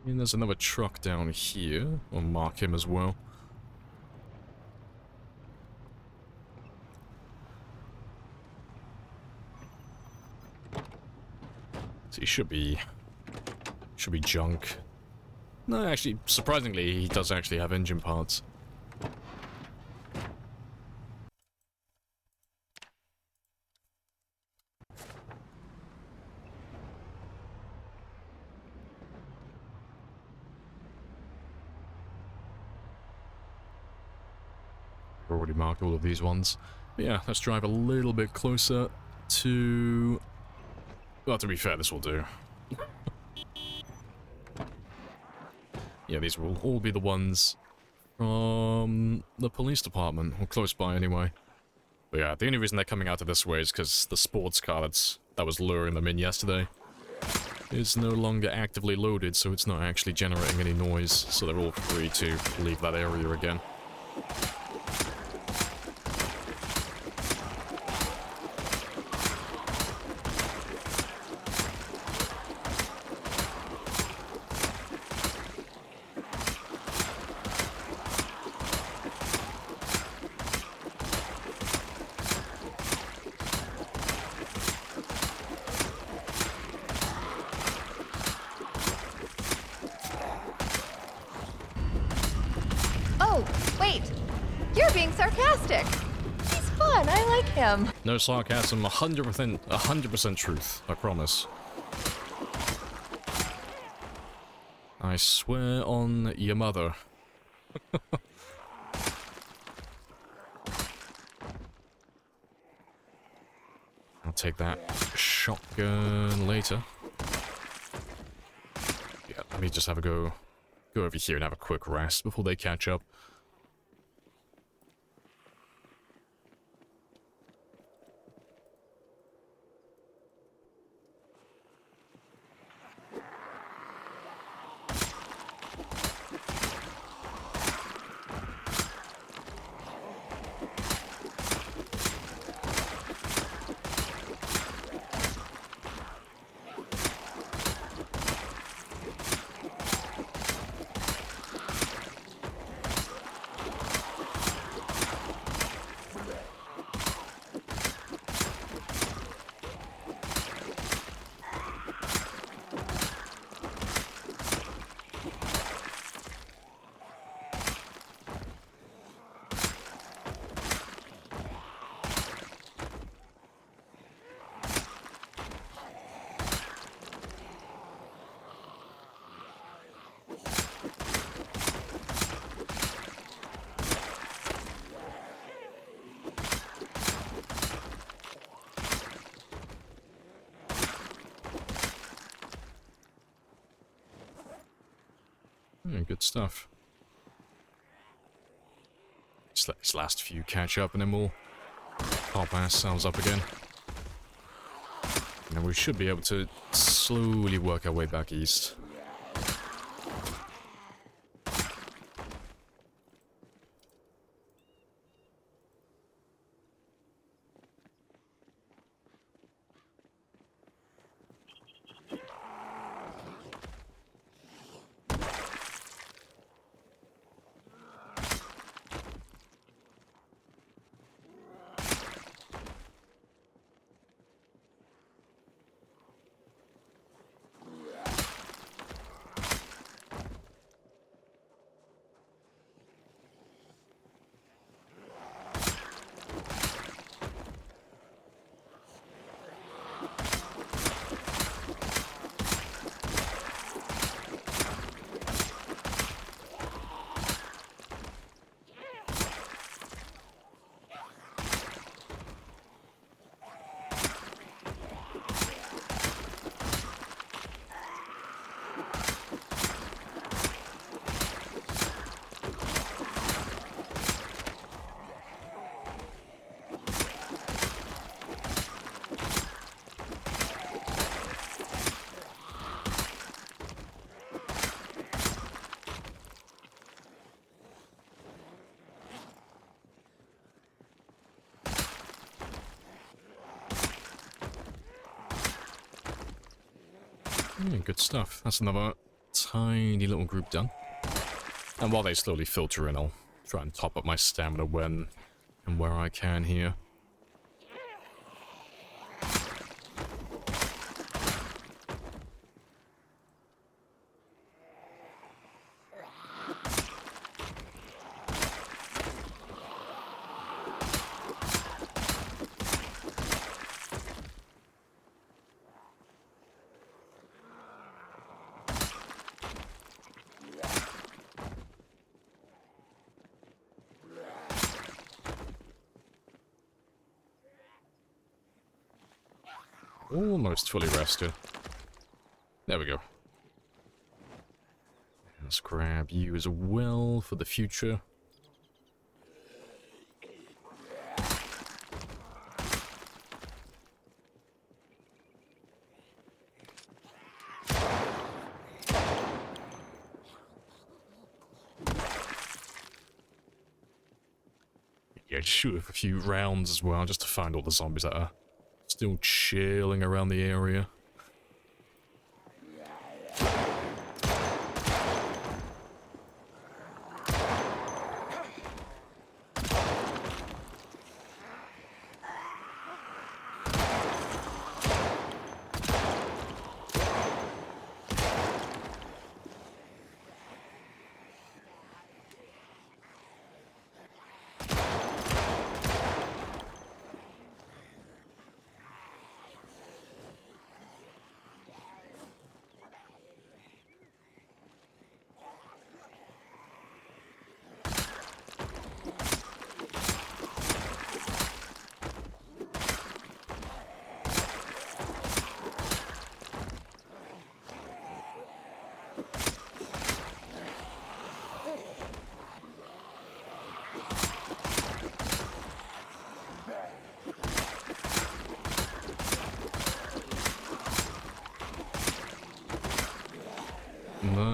Speaker 5: And there's another truck down here. I'll mark him as well. So he should be junk. No, actually, surprisingly, he does actually have engine parts. Already marked all of these ones. But yeah, let's drive a little bit closer to... Well, to be fair, this will do. Yeah, these will all be the ones from the police department, or close by anyway. But yeah, the only reason they're coming out of this way is because the sports car that was luring them in yesterday is no longer actively loaded, so it's not actually generating any noise, so they're all free to leave that area again. No sarcasm, 100% truth, I promise. I swear on your mother. I'll take that shotgun later. Yeah, let me just have a go over here and have a quick rest before they catch up. Good stuff. Just let these last few catch up and then we'll pop ourselves up again. And then we should be able to slowly work our way back east. Yeah, good stuff. That's another tiny little group done. And while they slowly filter in, I'll try and top up my stamina when and where I can here. Almost fully rested. There we go. Let's grab you as well for the future. Yeah, shoot a few rounds as well, just to find all the zombies that are still chilling around the area.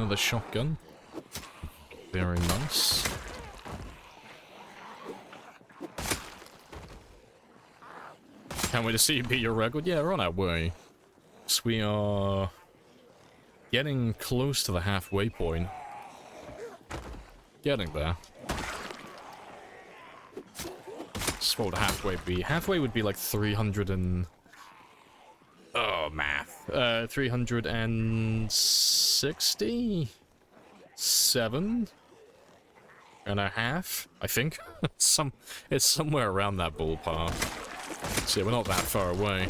Speaker 5: The shotgun. Very nice. Can't wait to see you beat your record. Yeah, we're on our way. So we are getting close to the halfway point. Getting there. What would halfway be? Halfway would be like 300 and... Oh, math. 367 and a half, I think. It's somewhere around that ballpark. So yeah, we're not that far away.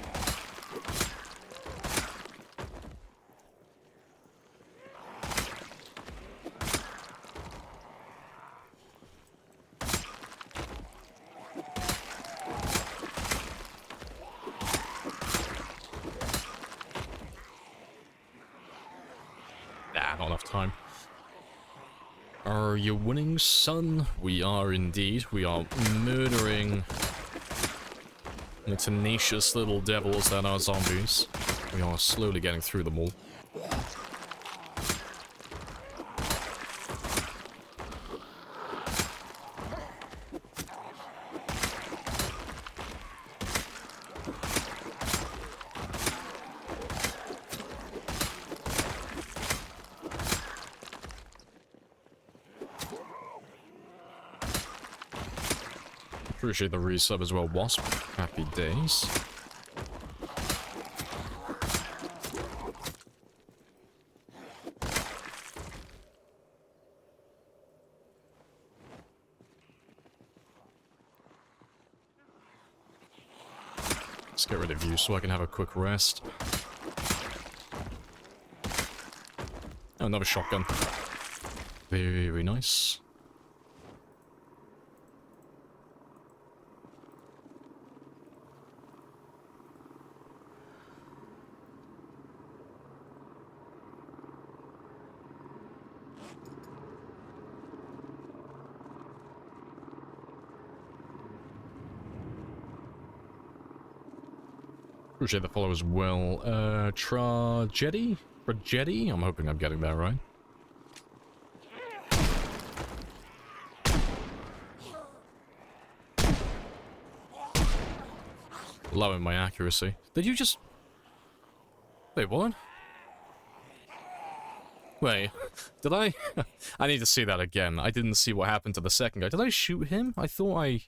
Speaker 5: Not enough time. Are you winning, son? We are indeed. We are murdering the tenacious little devils that are zombies. We are slowly getting through them all. Appreciate the resub as well, Wasp. Happy days. Let's get rid of you so I can have a quick rest. Oh, another shotgun. Very, very nice. Appreciate the follow as well. Tragedy? Tragedy? I'm hoping I'm getting that right. Lowering my accuracy. Did you just... Wait, what? Wait, did I? I need to see that again. I didn't see what happened to the second guy. Did I shoot him? I thought I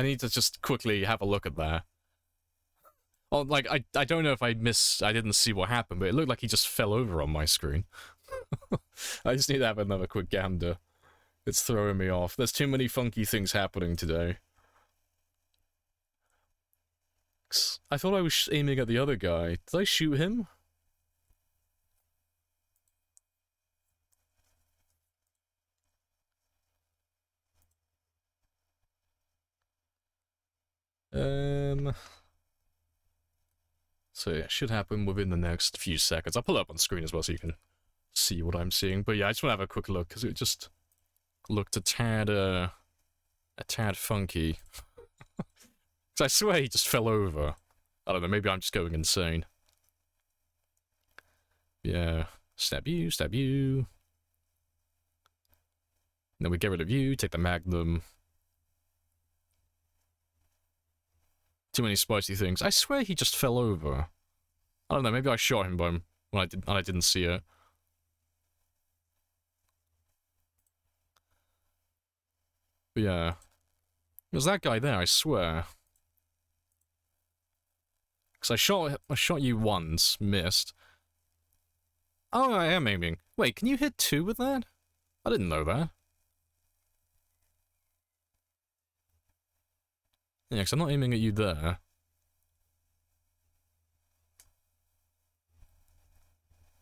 Speaker 5: need to just quickly have a look at that. Oh, like, I don't know if I didn't see what happened, but it looked like he just fell over on my screen. I just need to have another quick gander. It's throwing me off. There's too many funky things happening today. I thought I was aiming at the other guy. Did I shoot him? So yeah, it should happen within the next few seconds. I'll pull it up on screen as well so you can see what I'm seeing. But yeah, I just want to have a quick look because it just looked a tad funky. Because I swear he just fell over. I don't know, maybe I'm just going insane. Yeah, stab you, stab you. Then we get rid of you, take the magnum. Too many spicy things. I swear he just fell over. I don't know, maybe I shot him when I didn't see it. But yeah. There's that guy there, I swear. Because I shot you once, missed. Oh, I am aiming. Wait, can you hit 2 with that? I didn't know that. Yeah, because I'm not aiming at you there.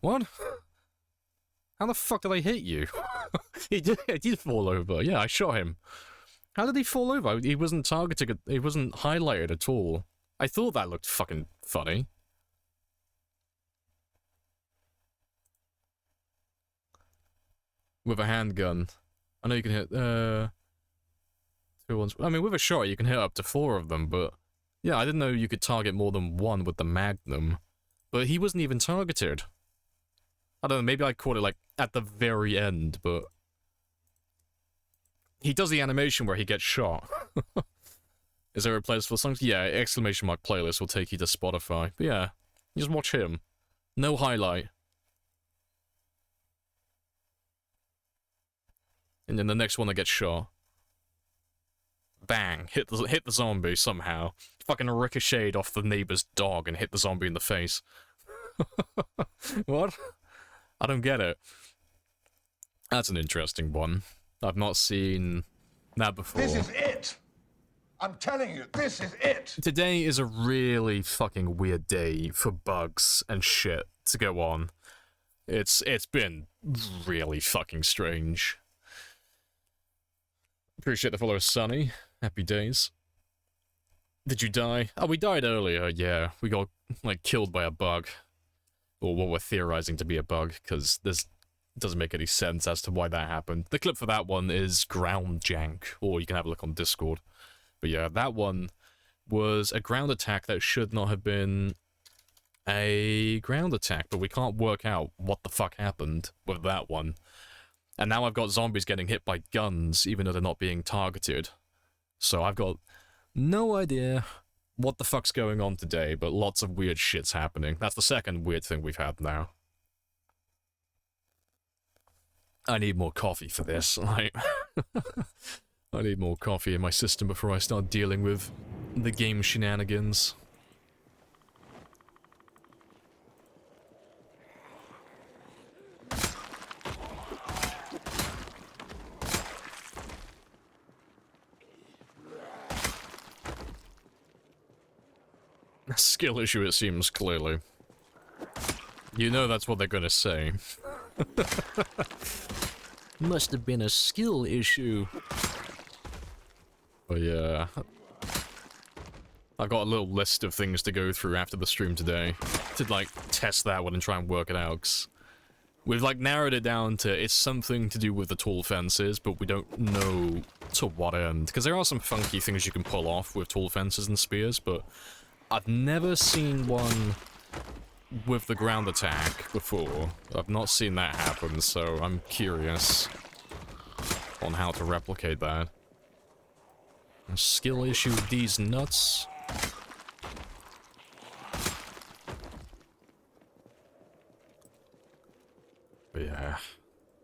Speaker 5: What? How the fuck did I hit you? He did fall over. Yeah, I shot him. How did he fall over? He wasn't targeted. He wasn't highlighted at all. I thought that looked fucking funny. With a handgun. I know you can hit, 2 ones. I mean, with a shot, you can hit up to 4 of them, but... Yeah, I didn't know you could target more than 1 with the magnum. But he wasn't even targeted. I don't know, maybe I caught it, like, at the very end, but... He does the animation where he gets shot. Is there a playlist for songs? Yeah, exclamation mark playlist will take you to Spotify. But yeah, you just watch him. No highlight. And then the next one that gets shot. Bang! Hit the zombie somehow. Fucking ricocheted off the neighbor's dog and hit the zombie in the face. What? I don't get it. That's an interesting one. I've not seen that before.
Speaker 6: This is it! I'm telling you, this is it!
Speaker 5: Today is a really fucking weird day for bugs and shit to go on. It's been really fucking strange. Appreciate the follow, Sunny. Happy days. Did you die? Oh, we died earlier, yeah. We got, like, killed by a bug. Or what we're theorizing to be a bug, because this doesn't make any sense as to why that happened. The clip for that one is ground jank, or you can have a look on Discord. But yeah, that one was a ground attack that should not have been a ground attack, but we can't work out what the fuck happened with that one. And now I've got zombies getting hit by guns, even though they're not being targeted. So I've got no idea what the fuck's going on today, but lots of weird shit's happening. That's the second weird thing we've had now. I need more coffee for this, like... I need more coffee in my system before I start dealing with the game shenanigans. A skill issue, it seems, clearly. You know that's what they're gonna say. Must have been a skill issue. But yeah, I've got a little list of things to go through after the stream today to, like, test that one and try and work it out, 'cause we've, like, narrowed it down to it's something to do with the tall fences, but we don't know to what end, because there are some funky things you can pull off with tall fences and spears, but I've never seen one with the ground attack before. I've not seen that happen, so I'm curious on how to replicate that. A skill issue with these nuts. But yeah,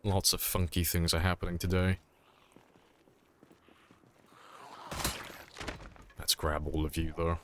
Speaker 5: lots of funky things are happening today. Let's grab all of you, though.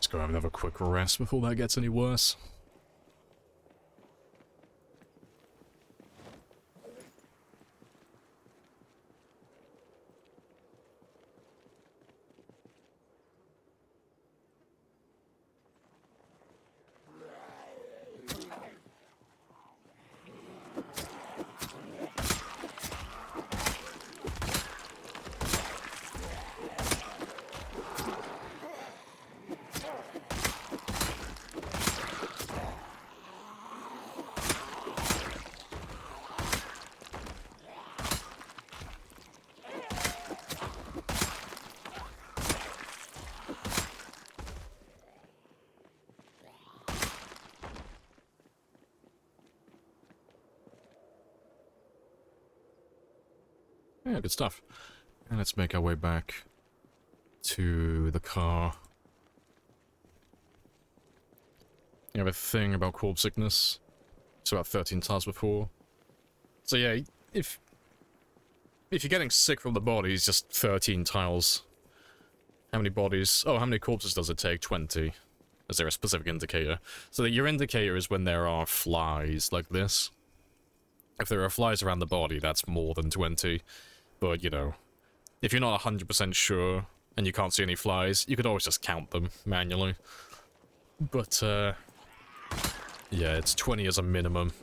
Speaker 5: Let's go have another quick rest before that gets any worse. Yeah, good stuff. And let's make our way back to the car. You have a thing about corpse sickness. It's about 13 tiles before. So yeah, if you're getting sick from the bodies, just 13 tiles. How many bodies? Oh, how many corpses does it take? 20. Is there a specific indicator? So that your indicator is when there are flies like this. If there are flies around the body, that's more than 20. But, you know, if you're not 100% sure and you can't see any flies, you could always just count them manually. But, yeah, it's 20 as a minimum.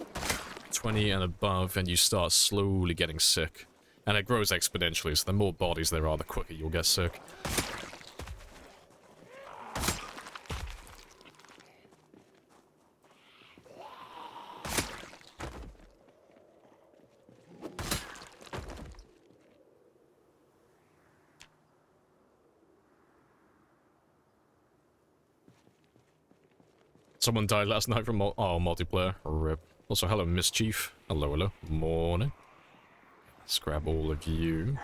Speaker 5: 20 and above, and you start slowly getting sick. And it grows exponentially, so the more bodies there are, the quicker you'll get sick. Someone died last night from multiplayer. RIP. Also, hello, Mischief. Hello, hello. Morning. Let's grab all of you.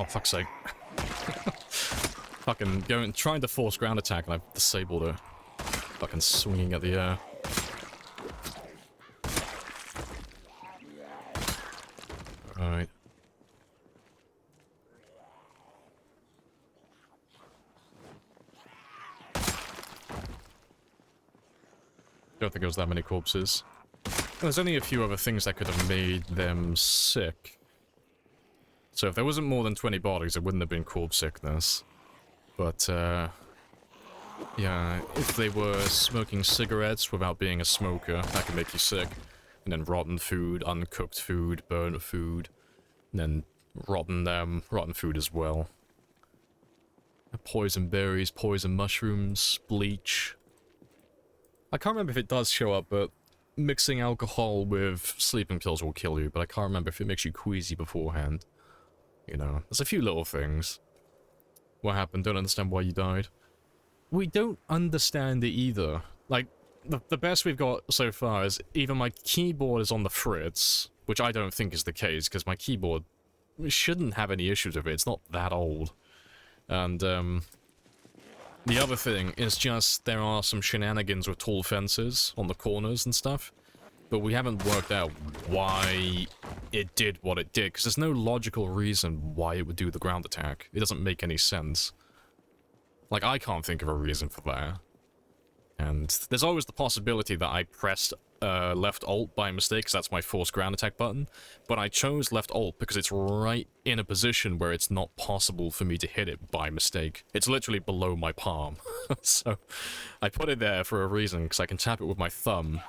Speaker 5: Oh, fuck's sake. Fucking trying to force ground attack and I've disabled it. Fucking swinging at the air. Alright. Don't think there was that many corpses. There's only a few other things that could have made them sick. So if there wasn't more than 20 bodies, it wouldn't have been corpse sickness. But, yeah, if they were smoking cigarettes without being a smoker, that could make you sick. And then rotten food, uncooked food, burnt food, and then rotten food as well. Poison berries, poison mushrooms, bleach. I can't remember if it does show up, but mixing alcohol with sleeping pills will kill you, but I can't remember if it makes you queasy beforehand. You know, there's a few little things. What happened? Don't understand why you died. We don't understand it either. Like, the best we've got so far is either my keyboard is on the fritz, which I don't think is the case, because my keyboard shouldn't have any issues with it. It's not that old. And, the other thing is just there are some shenanigans with tall fences on the corners and stuff, but we haven't worked out why it did what it did, because there's no logical reason why it would do the ground attack. It doesn't make any sense. Like, I can't think of a reason for that. And there's always the possibility that I pressed left alt by mistake, because that's my forced ground attack button, but I chose left alt because it's right in a position where it's not possible for me to hit it by mistake. It's literally below my palm. So I put it there for a reason, because I can tap it with my thumb,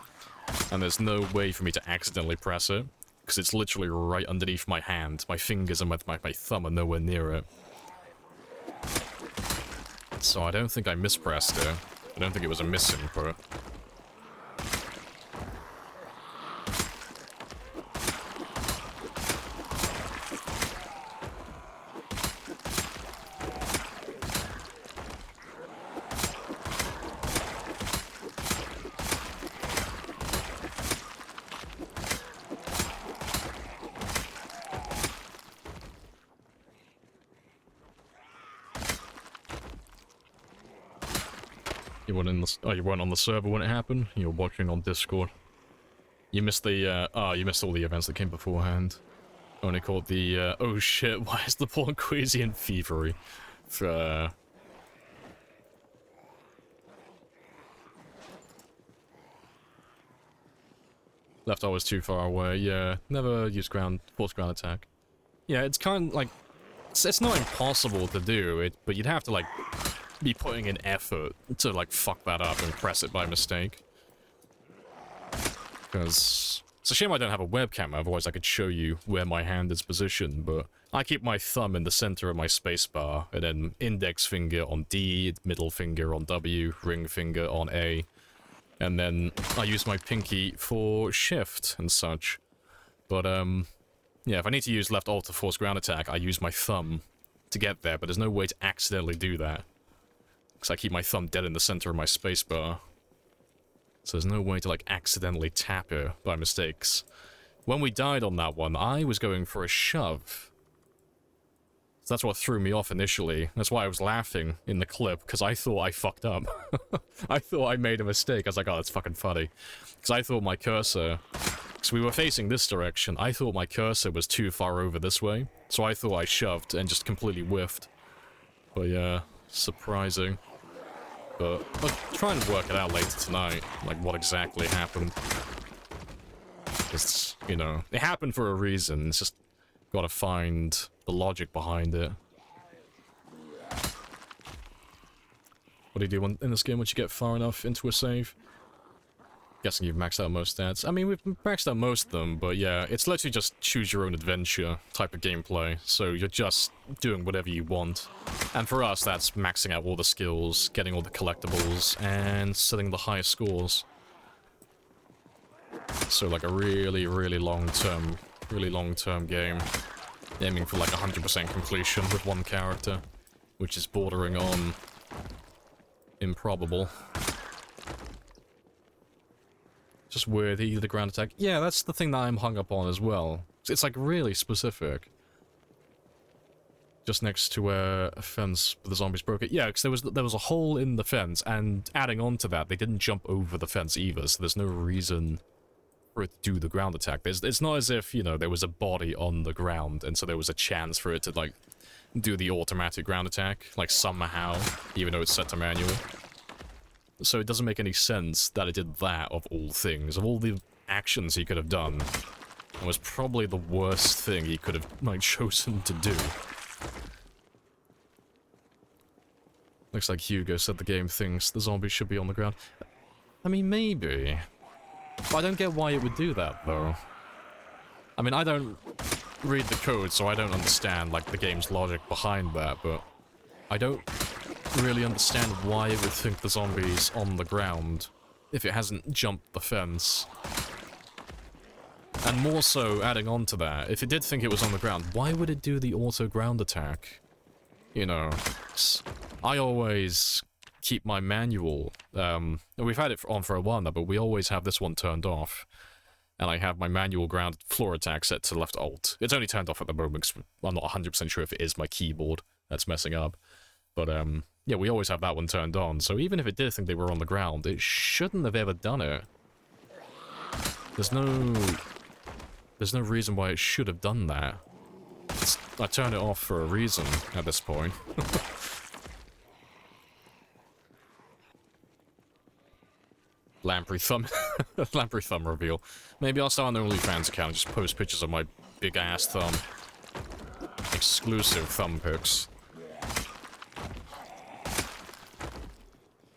Speaker 5: and there's no way for me to accidentally press it, because it's literally right underneath my hand. My fingers and my thumb are nowhere near it. So I don't think I mispressed it. I don't think it was a misinput. You weren't on the server when it happened? You were watching on Discord. You missed the, you missed all the events that came beforehand. Only caught the, oh shit, why is the porn queasy and fevery? Left always too far away, yeah. Never use forced ground attack. Yeah, it's kind of like, it's not impossible to do it, but you'd have to, like, be putting in effort to, like, fuck that up and press it by mistake. Because it's a shame I don't have a webcam, otherwise I could show you where my hand is positioned, but I keep my thumb in the center of my spacebar, and then index finger on D, middle finger on W, ring finger on A, and then I use my pinky for shift and such. But, yeah, if I need to use left alt to force ground attack, I use my thumb to get there, but there's no way to accidentally do that. Because I keep my thumb dead in the center of my spacebar. So there's no way to, like, accidentally tap it by mistakes. When we died on that one, I was going for a shove. So that's what threw me off initially. That's why I was laughing in the clip, because I thought I fucked up. I thought I made a mistake. I was like, oh, that's fucking funny. Because I thought my cursor... Because we were facing this direction, I thought my cursor was too far over this way. So I thought I shoved and just completely whiffed. But yeah, surprising. But I'll try and work it out later tonight, like what exactly happened. It's, you know, it happened for a reason, it's just gotta find the logic behind it. What do you do in this game once you get far enough into a save? Guessing you've maxed out most stats. I mean, we've maxed out most of them, but yeah, it's literally just choose your own adventure type of gameplay, so you're just doing whatever you want. And for us, that's maxing out all the skills, getting all the collectibles, and setting the highest scores. So like a really, really long-term game. Aiming for like 100% completion with one character, which is bordering on improbable. Just weird, the ground attack. Yeah, that's the thing that I'm hung up on as well. It's like really specific. Just next to where a fence the zombies broke it. Yeah, because there was a hole in the fence, and adding on to that, they didn't jump over the fence either, so there's no reason for it to do the ground attack. It's not as if, you know, there was a body on the ground, and so there was a chance for it to, like, do the automatic ground attack, like, somehow, even though it's set to manual. So it doesn't make any sense that it did that, of all things. Of all the actions he could have done, it was probably the worst thing he could have, like, chosen to do. Looks like Hugo said the game thinks the zombies should be on the ground. I mean, maybe. But I don't get why it would do that, though. I mean, I don't read the code, so I don't understand, like, the game's logic behind that, but I don't really understand why it would think the zombie's on the ground if it hasn't jumped the fence. And more so, adding on to that, if it did think it was on the ground, why would it do the auto ground attack? You know, I always keep my manual, we've had it on for a while now, but we always have this one turned off. And I have my manual ground floor attack set to left alt. It's only turned off at the moment, because I'm not 100% sure if it is my keyboard that's messing up. But, yeah, we always have that one turned on, so even if it did think they were on the ground, it shouldn't have ever done it. There's no reason why it should have done that. I turned it off for a reason at this point. Lamprey thumb Lamprey thumb reveal. Maybe I'll start an OnlyFans account and just post pictures of my big ass thumb. Exclusive thumb pics.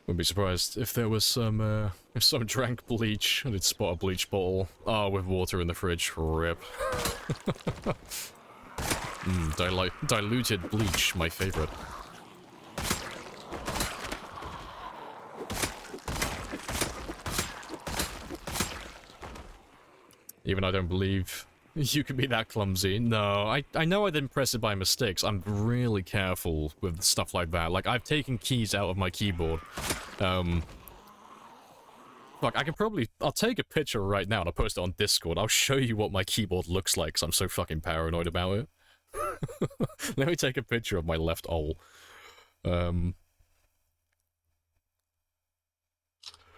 Speaker 5: Wouldn't be surprised if there was some drank bleach and it'd spot a bleach bottle. Oh, with water in the fridge. Rip. Diluted bleach, my favorite. Even I don't believe you could be that clumsy. No, I know I didn't press it by mistakes. I'm really careful with stuff like that. Like, I've taken keys out of my keyboard. Look, I'll take a picture right now and I'll post it on Discord. I'll show you what my keyboard looks like, because I'm so fucking paranoid about it. Let me take a picture of my left alt.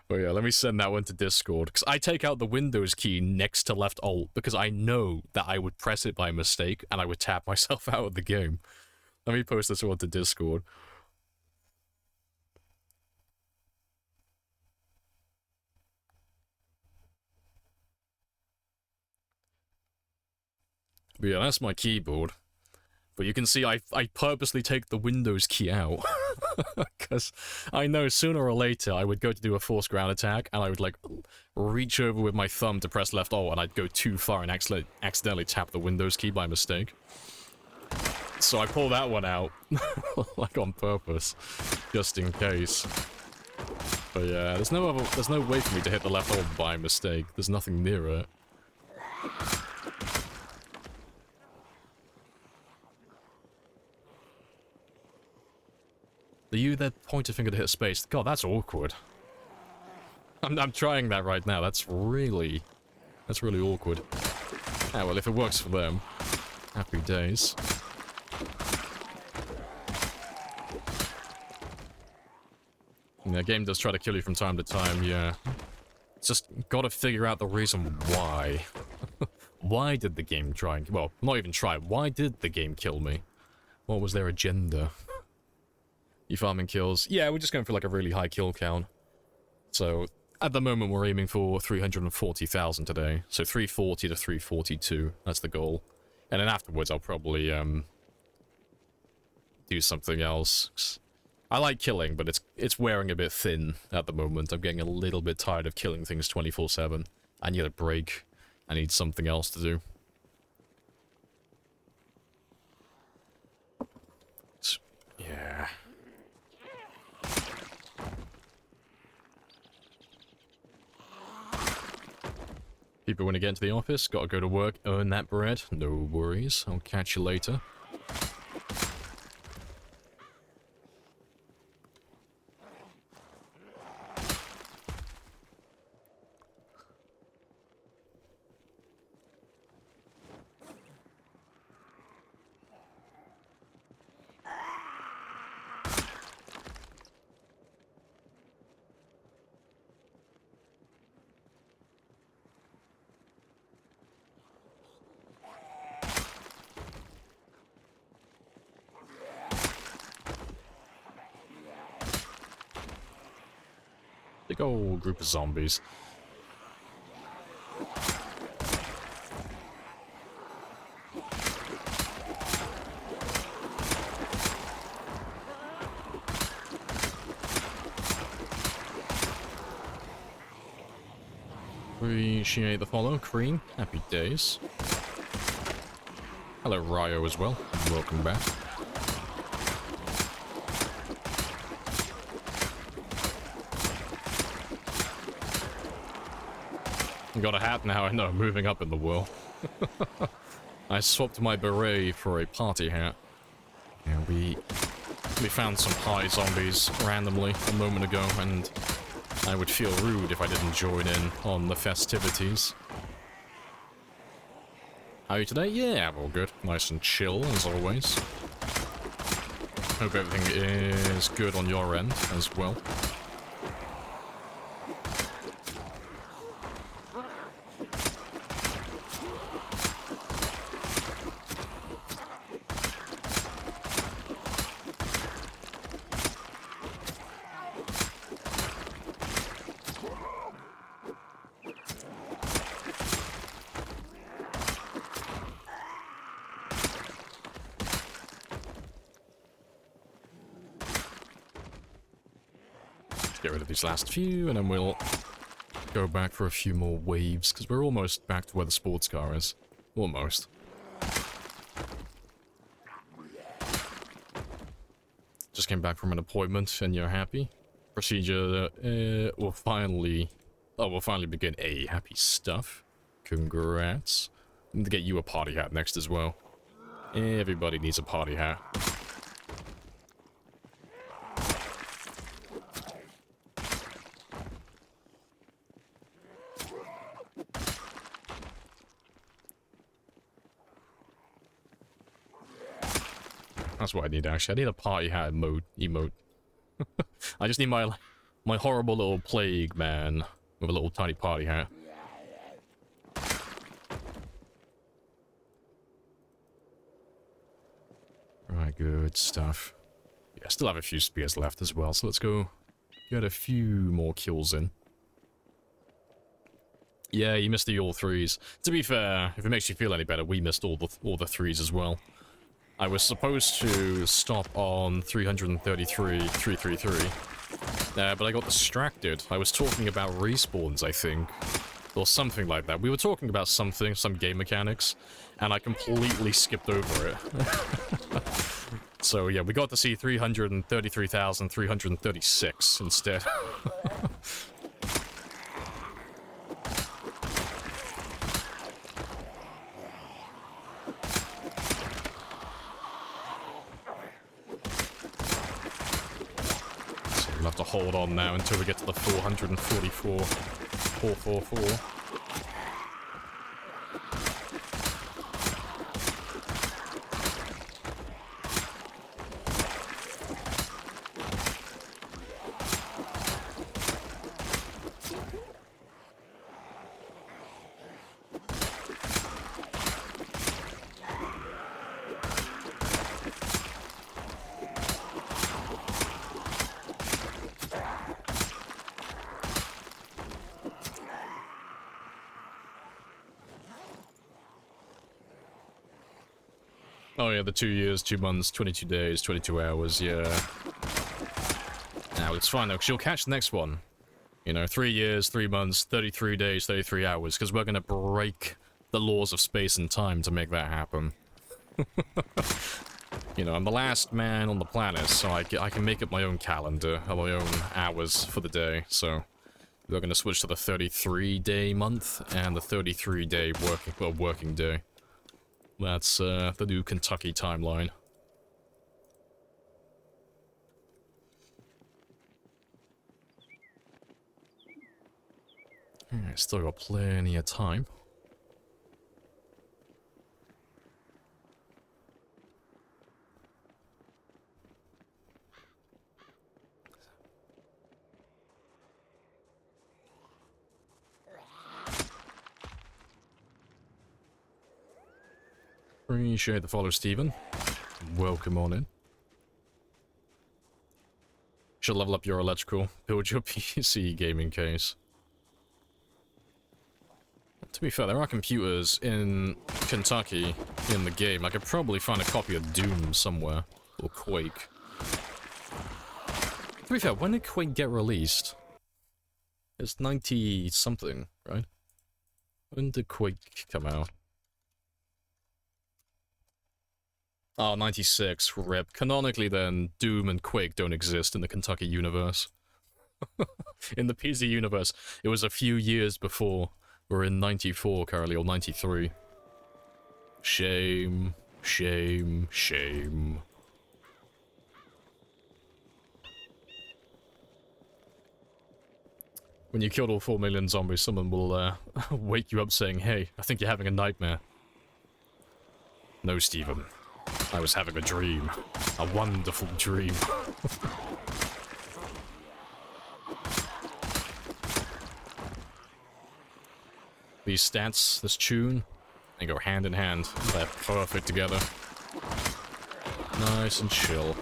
Speaker 5: Oh yeah, let me send that one to Discord, because I take out the Windows key next to left alt, because I know that I would press it by mistake, and I would tap myself out of the game. Let me post this one to Discord. But yeah, that's my keyboard. But you can see I purposely take the Windows key out. Because I know sooner or later I would go to do a forced ground attack, and I would, like, reach over with my thumb to press left alt, and I'd go too far and accidentally tap the Windows key by mistake. So I pull that one out, like, on purpose, just in case. But yeah, there's no way for me to hit the left alt by mistake. There's nothing near it. Are you that point a finger to hit space? God, that's awkward. I'm trying that right now. That's really awkward. Ah, well, if it works for them, happy days. And the game does try to kill you from time to time, yeah. It's just gotta figure out the reason why. Why did the game try and... Well, not even try. Why did the game kill me? What was their agenda? You farming kills? Yeah, we're just going for like a really high kill count. So, at the moment we're aiming for 340,000 today. So 340 to 342, that's the goal. And then afterwards I'll probably, do something else. I like killing, but it's wearing a bit thin at the moment. I'm getting a little bit tired of killing things 24/7. I need a break. I need something else to do. Yeah. People when they get into the office, gotta go to work, earn that bread. No worries, I'll catch you later. Big old group of zombies. Appreciate the follow, Cream. Happy days. Hello, Ryo, as well. Welcome back. Got a hat now, I know, moving up in the world. I swapped my beret for a party hat. And we found some high zombies randomly a moment ago, and I would feel rude if I didn't join in on the festivities. How are you today? Yeah, I'm all good. Nice and chill, as always. Hope everything is good on your end, as well. Get rid of these last few, and then we'll go back for a few more waves, because we're almost back to where the sports car is. Almost. Just came back from an appointment, and you're happy? Procedure will finally... Oh, we'll finally begin. Happy stuff. Congrats. I need to get you a party hat next as well. Everybody needs a party hat. That's what I need, actually. I need a party hat emote. I just need my horrible little plague man with a little tiny party hat. Right, good stuff. Yeah, I still have a few spears left as well, so let's go get a few more kills in. Yeah, you missed the all threes. To be fair, if it makes you feel any better, we missed all the threes as well. I was supposed to stop on 333, but I got distracted. I was talking about respawns, I think, or something like that. We were talking about something, some game mechanics, and I completely skipped over it. So yeah, we got to see 333,336 instead. We'll have to hold on now until we get to the 444. 444. Oh yeah, the 2 years, 2 months, 22 days, 22 hours, yeah. Now, it's fine though, because you'll catch the next one. You know, 3 years, 3 months, 33 days, 33 hours, because we're going to break the laws of space and time to make that happen. You know, I'm the last man on the planet, so I can make up my own calendar, or my own hours for the day, so... We're going to switch to the 33-day month, and the 33-day working day. That's the new Kentucky timeline. Alright, still got plenty of time. Appreciate the follow, Steven. Welcome on in. Should level up your electrical. Build your PC gaming case. To be fair, there are computers in Kentucky in the game. I could probably find a copy of Doom somewhere. Or Quake. To be fair, when did Quake get released? It's 90-something, right? When did Quake come out? Oh, 96, rip. Canonically then, Doom and Quake don't exist in the Kentucky universe. In the PC universe, it was a few years before. We're in 94 currently, or 93. Shame, shame, shame. When you killed all 4 million zombies, someone will wake you up saying, "Hey, I think you're having a nightmare." No, Stephen. I was having a dream. A wonderful dream. These stats, this tune, they go hand in hand. They're perfect together. Nice and chill.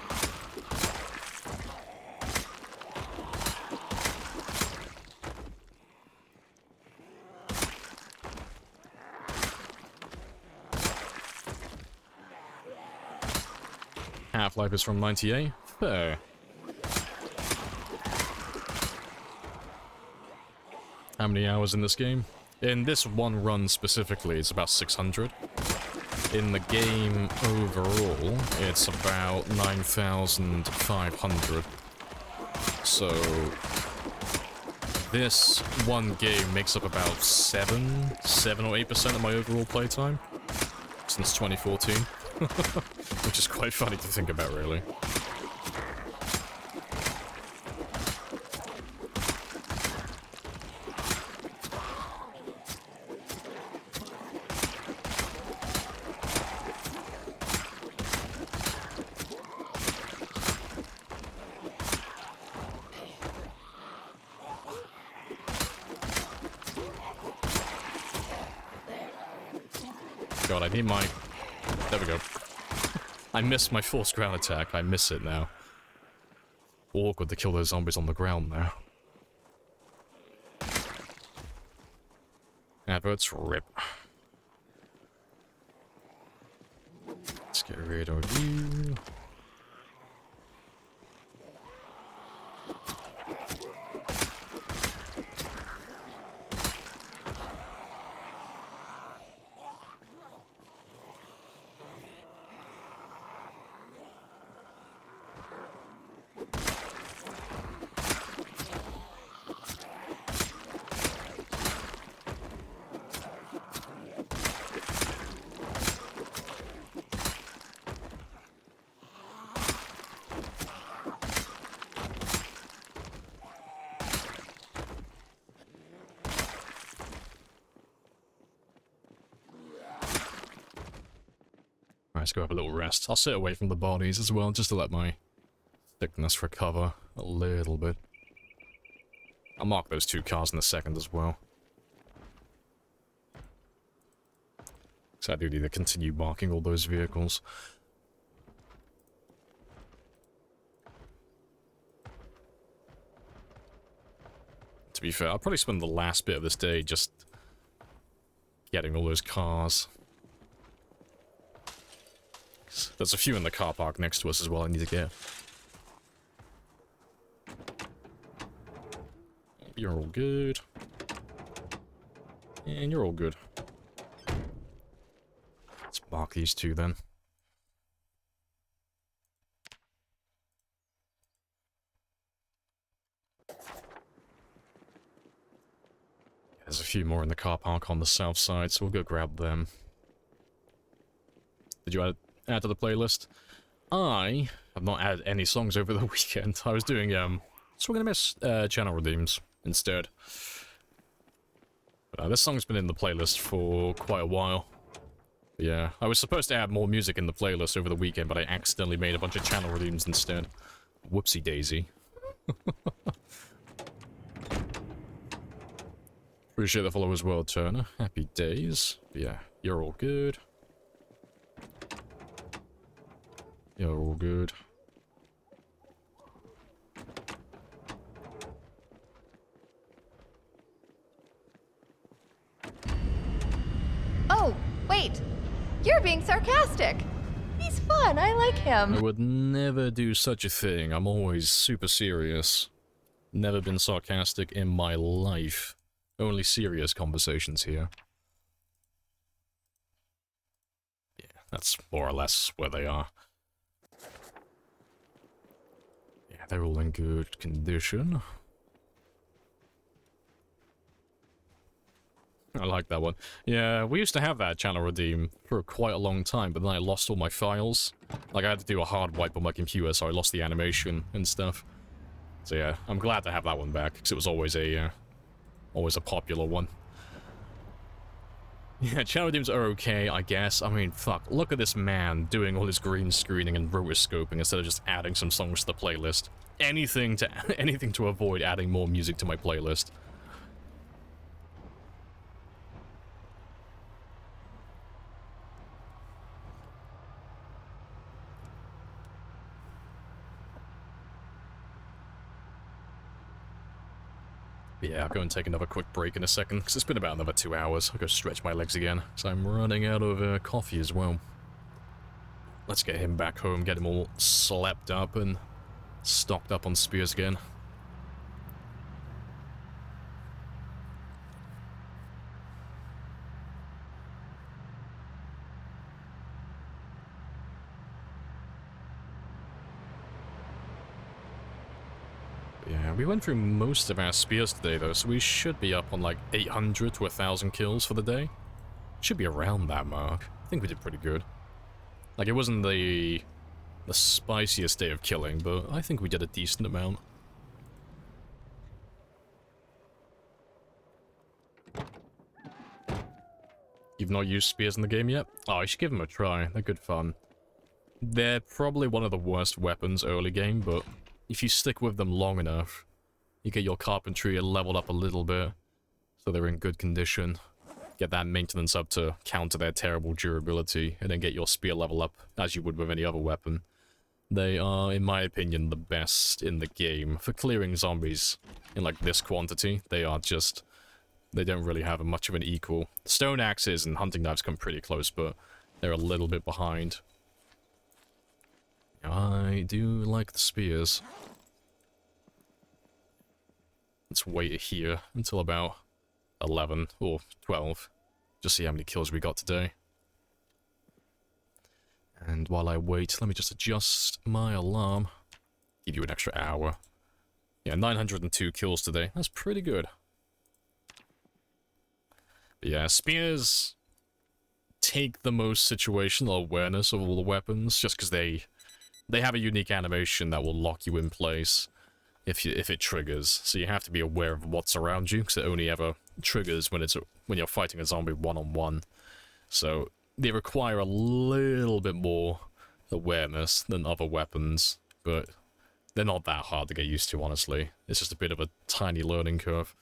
Speaker 5: Half-Life is from 98. Fair. How many hours in this game? In this one run specifically, it's about 600. In the game overall, it's about 9,500. So, this one game makes up about 7 or 8% of my overall playtime since 2014. Which is quite funny to think about, really. God, I need my... There we go. I missed my forced ground attack. I miss it now. Awkward to kill those zombies on the ground now. Adverts, rip. Let's get rid of you. Let's go have a little rest. I'll sit away from the bodies as well, just to let my thickness recover a little bit. I'll mark those 2 cars in a second as well. So I do need to continue marking all those vehicles. To be fair, I'll probably spend the last bit of this day just getting all those cars. There's a few in the car park next to us as well I need to get. You're all good. And you're all good. Let's mark these 2 then. There's a few more in the car park on the south side, so we'll go grab them. Did you add to the playlist? I have not added any songs over the weekend. I was doing, so we're gonna miss, channel redeems instead. But, this song's been in the playlist for quite a while. Yeah, I was supposed to add more music in the playlist over the weekend, but I accidentally made a bunch of channel redeems instead. Whoopsie daisy. Appreciate the follow as well, Turner. Happy days. But yeah, you're all good. You're all good.
Speaker 3: You're being sarcastic. He's fun, I like
Speaker 5: I
Speaker 3: him.
Speaker 5: would never do such a thing. I'm always super serious. Never been sarcastic in my life. Only serious conversations here. Yeah, that's more or less where they are. Yeah, they're all in good condition. I like that one. Yeah, we used to have that channel redeem for quite a long time, but then I lost all my files. Like, I had to do a hard wipe on my computer, so I lost the animation and stuff. So yeah, I'm glad to have that one back, because it was always a popular one. Yeah, channel redeems are okay, I guess. I mean, fuck, look at this man doing all his green screening and rotoscoping instead of just adding some songs to the playlist. Anything to avoid adding more music to my playlist. Yeah, I'll go and take another quick break in a second, because it's been about another 2 hours. I'll go stretch my legs again, because I'm running out of coffee as well. Let's get him back home, get him all slept up and stocked up on spears again. Yeah, we went through most of our spears today though, so we should be up on like 800 to 1,000 kills for the day. Should be around that mark. I think we did pretty good. Like, it wasn't the spiciest day of killing, but I think we did a decent amount. You've not used spears in the game yet? Oh, you should give them a try. They're good fun. They're probably one of the worst weapons early game, but if you stick with them long enough, you get your carpentry leveled up a little bit, so they're in good condition. Get that maintenance up to counter their terrible durability, and then get your spear level up as you would with any other weapon. They are, in my opinion, the best in the game for clearing zombies in like this quantity. They are just... they don't really have much of an equal. Stone axes and hunting knives come pretty close, but they're a little bit behind. I do like the spears. Let's wait here until about 11 or 12. Just see how many kills we got today. And while I wait, let me just adjust my alarm. Give you an extra hour. Yeah, 902 kills today. That's pretty good. But yeah, spears take the most situational awareness of all the weapons, just because they have a unique animation that will lock you in place if it triggers. So you have to be aware of what's around you, because it only ever triggers when you're fighting a zombie one-on-one. So they require a little bit more awareness than other weapons, but they're not that hard to get used to, honestly. It's just a bit of a tiny learning curve.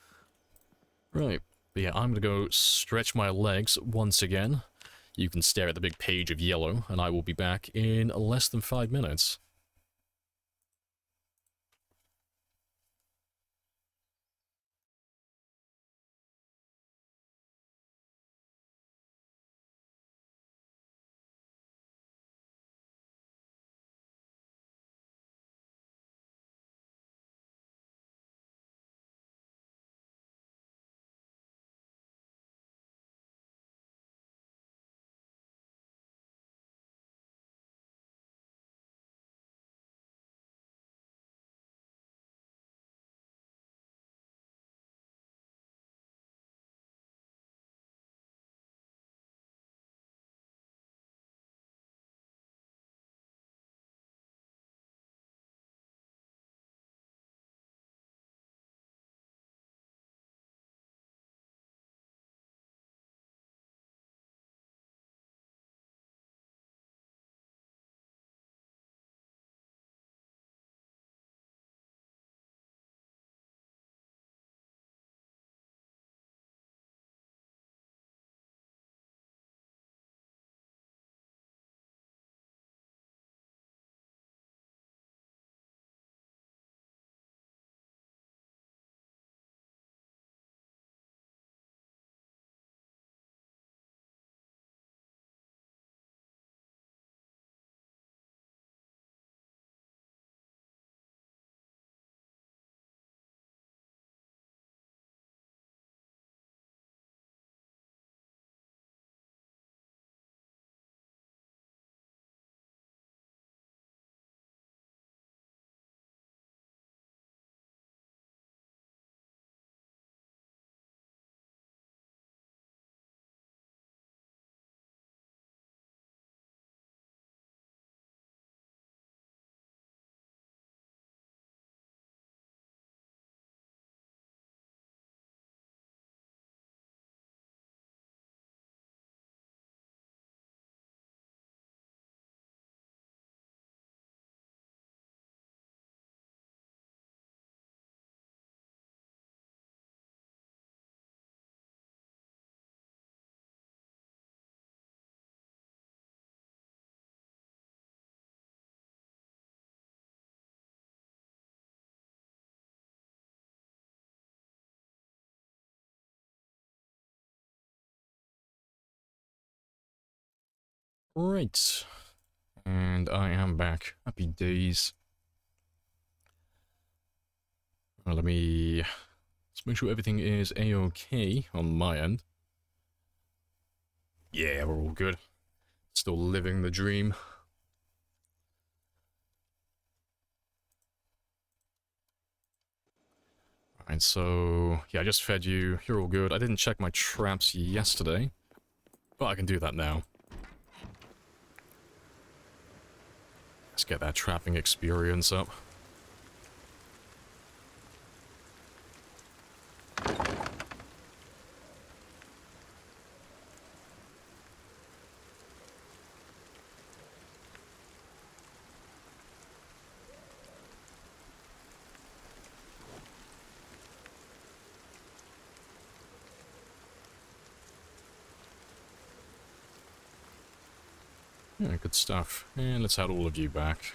Speaker 5: Right, but yeah, I'm gonna go stretch my legs once again. You can stare at the big page of yellow, and I will be back in less than 5 minutes. Right. And I am back. Happy days. Well, let's make sure everything is a-okay on my end. Yeah, we're all good. Still living the dream. Alright, so yeah, I just fed you. You're all good. I didn't check my traps yesterday, but I can do that now. Let's get that trapping experience up. Yeah, good stuff. And let's add all of you back.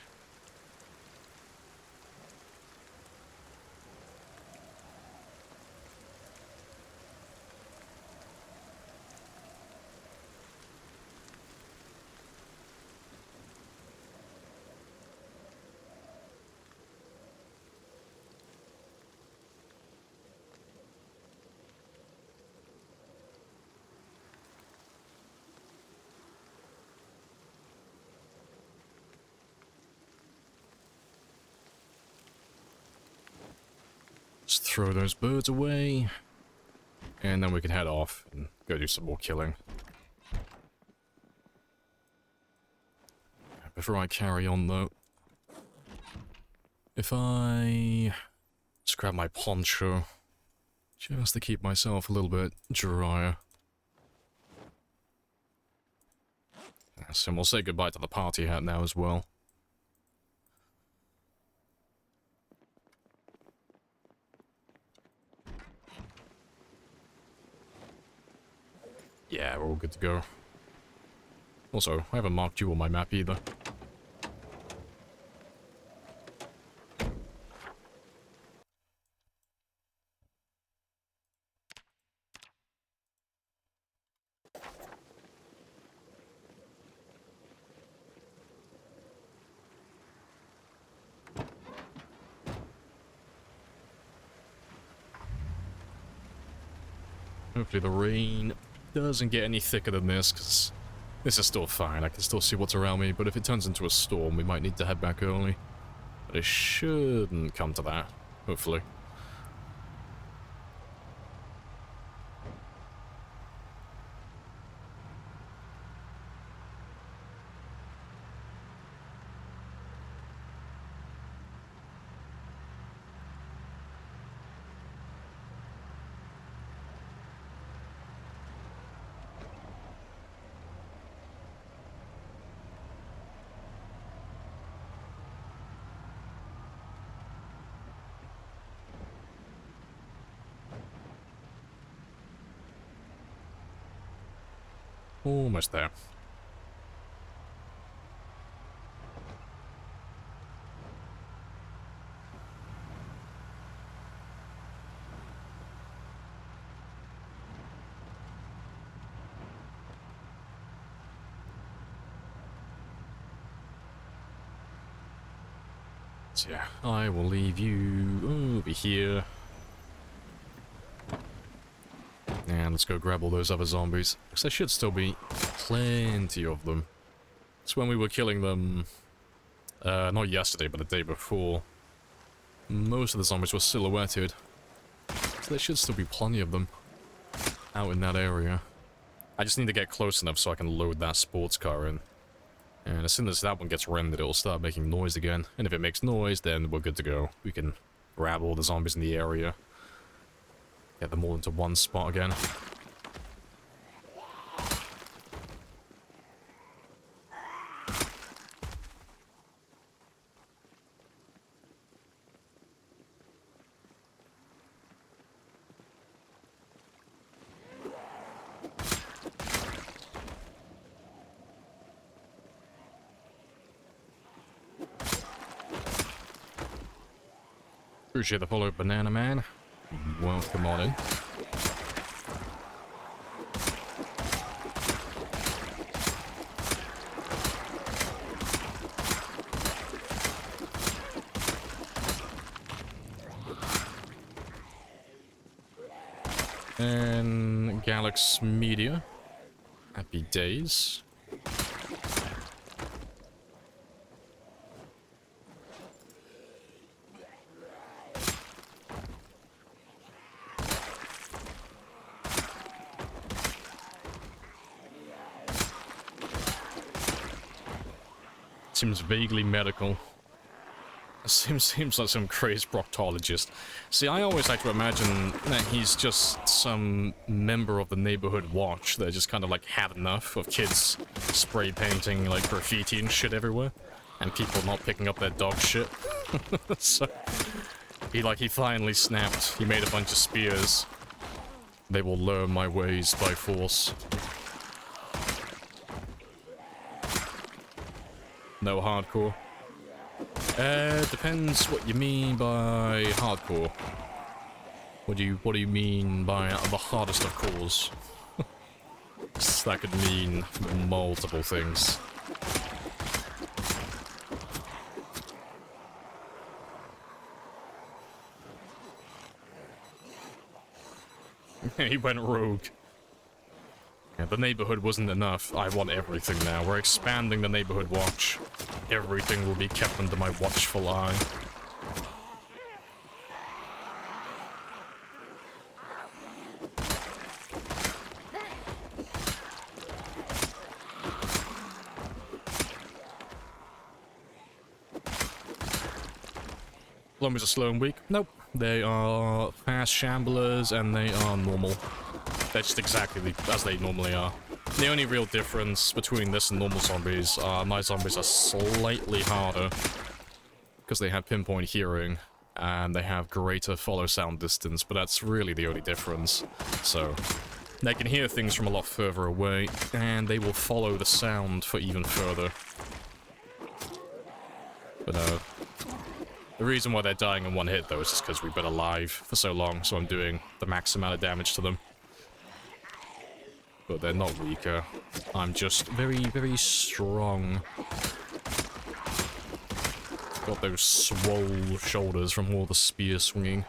Speaker 5: Just throw those birds away. And then we can head off and go do some more killing. Before I carry on though, if I just grab my poncho, just to keep myself a little bit drier. Yes, and we'll say goodbye to the party hat now as well. Yeah, we're all good to go. Also, I haven't marked you on my map either. Hopefully the rain doesn't get any thicker than this, because this is still fine. I can still see what's around me, but if it turns into a storm, we might need to head back early. But it shouldn't come to that, hopefully. Almost there. So yeah, I will leave you over here. And let's go grab all those other zombies. Because there should still be plenty of them. It's when we were killing them, not yesterday, but the day before. Most of the zombies were silhouetted. So there should still be plenty of them out in that area. I just need to get close enough so I can load that sports car in. And as soon as that one gets rendered, it'll start making noise again. And if it makes noise, then we're good to go. We can grab all the zombies in the area. Get them all into one spot again. Appreciate the follow, Banana Man. Welcome on in. And Galax Media. Happy days. Seems vaguely medical. Seems like some crazed proctologist. See, I always like to imagine that he's just some member of the neighborhood watch that just kind of like had enough of kids spray painting like graffiti and shit everywhere, and people not picking up their dog shit. So he finally snapped. He made a bunch of spears. They will learn my ways by force. No hardcore. Depends what you mean by hardcore. What do you mean by the hardest of cores? That could mean multiple things. He went rogue. Yeah, the neighborhood wasn't enough. I want everything now. We're expanding the neighborhood watch. Everything will be kept under my watchful eye. Zombies are slow and weak? Nope. They are fast shamblers and they are normal. They're just exactly as they normally are. The only real difference between this and normal zombies are my zombies are slightly harder because they have pinpoint hearing and they have greater follow sound distance, but that's really the only difference. So they can hear things from a lot further away and they will follow the sound for even further. But the reason why they're dying in one hit though is just because we've been alive for so long, so I'm doing the max amount of damage to them. But they're not weaker. I'm just very, very strong. Got those swole shoulders from all the spear swinging.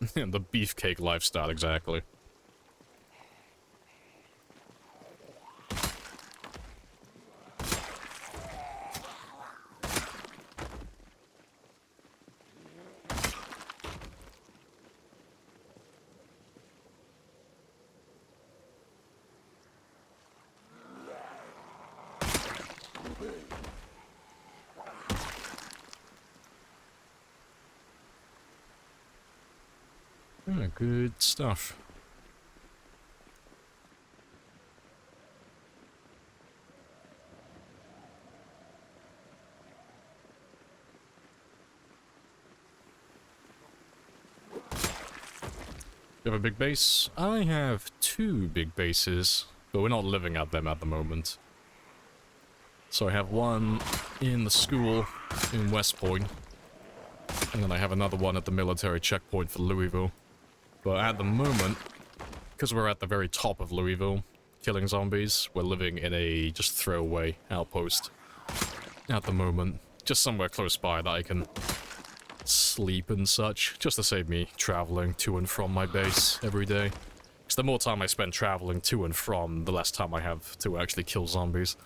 Speaker 5: The beefcake lifestyle, exactly. Good stuff. You have a big base? I have 2 big bases, but we're not living at them at the moment. So I have one in the school in West Point, and then I have another one at the military checkpoint for Louisville. But at the moment, because we're at the very top of Louisville, killing zombies, we're living in a just throwaway outpost at the moment. Just somewhere close by that I can sleep and such, just to save me traveling to and from my base every day. Because the more time I spend traveling to and from, the less time I have to actually kill zombies.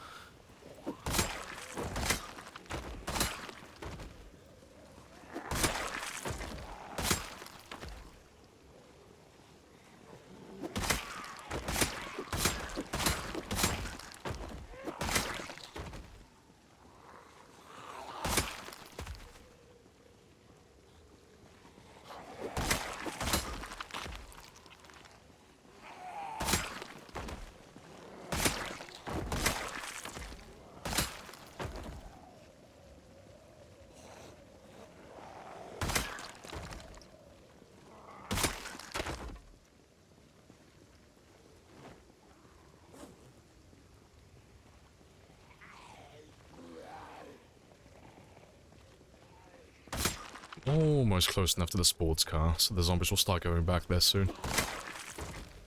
Speaker 5: Almost close enough to the sports car, so the zombies will start going back there soon.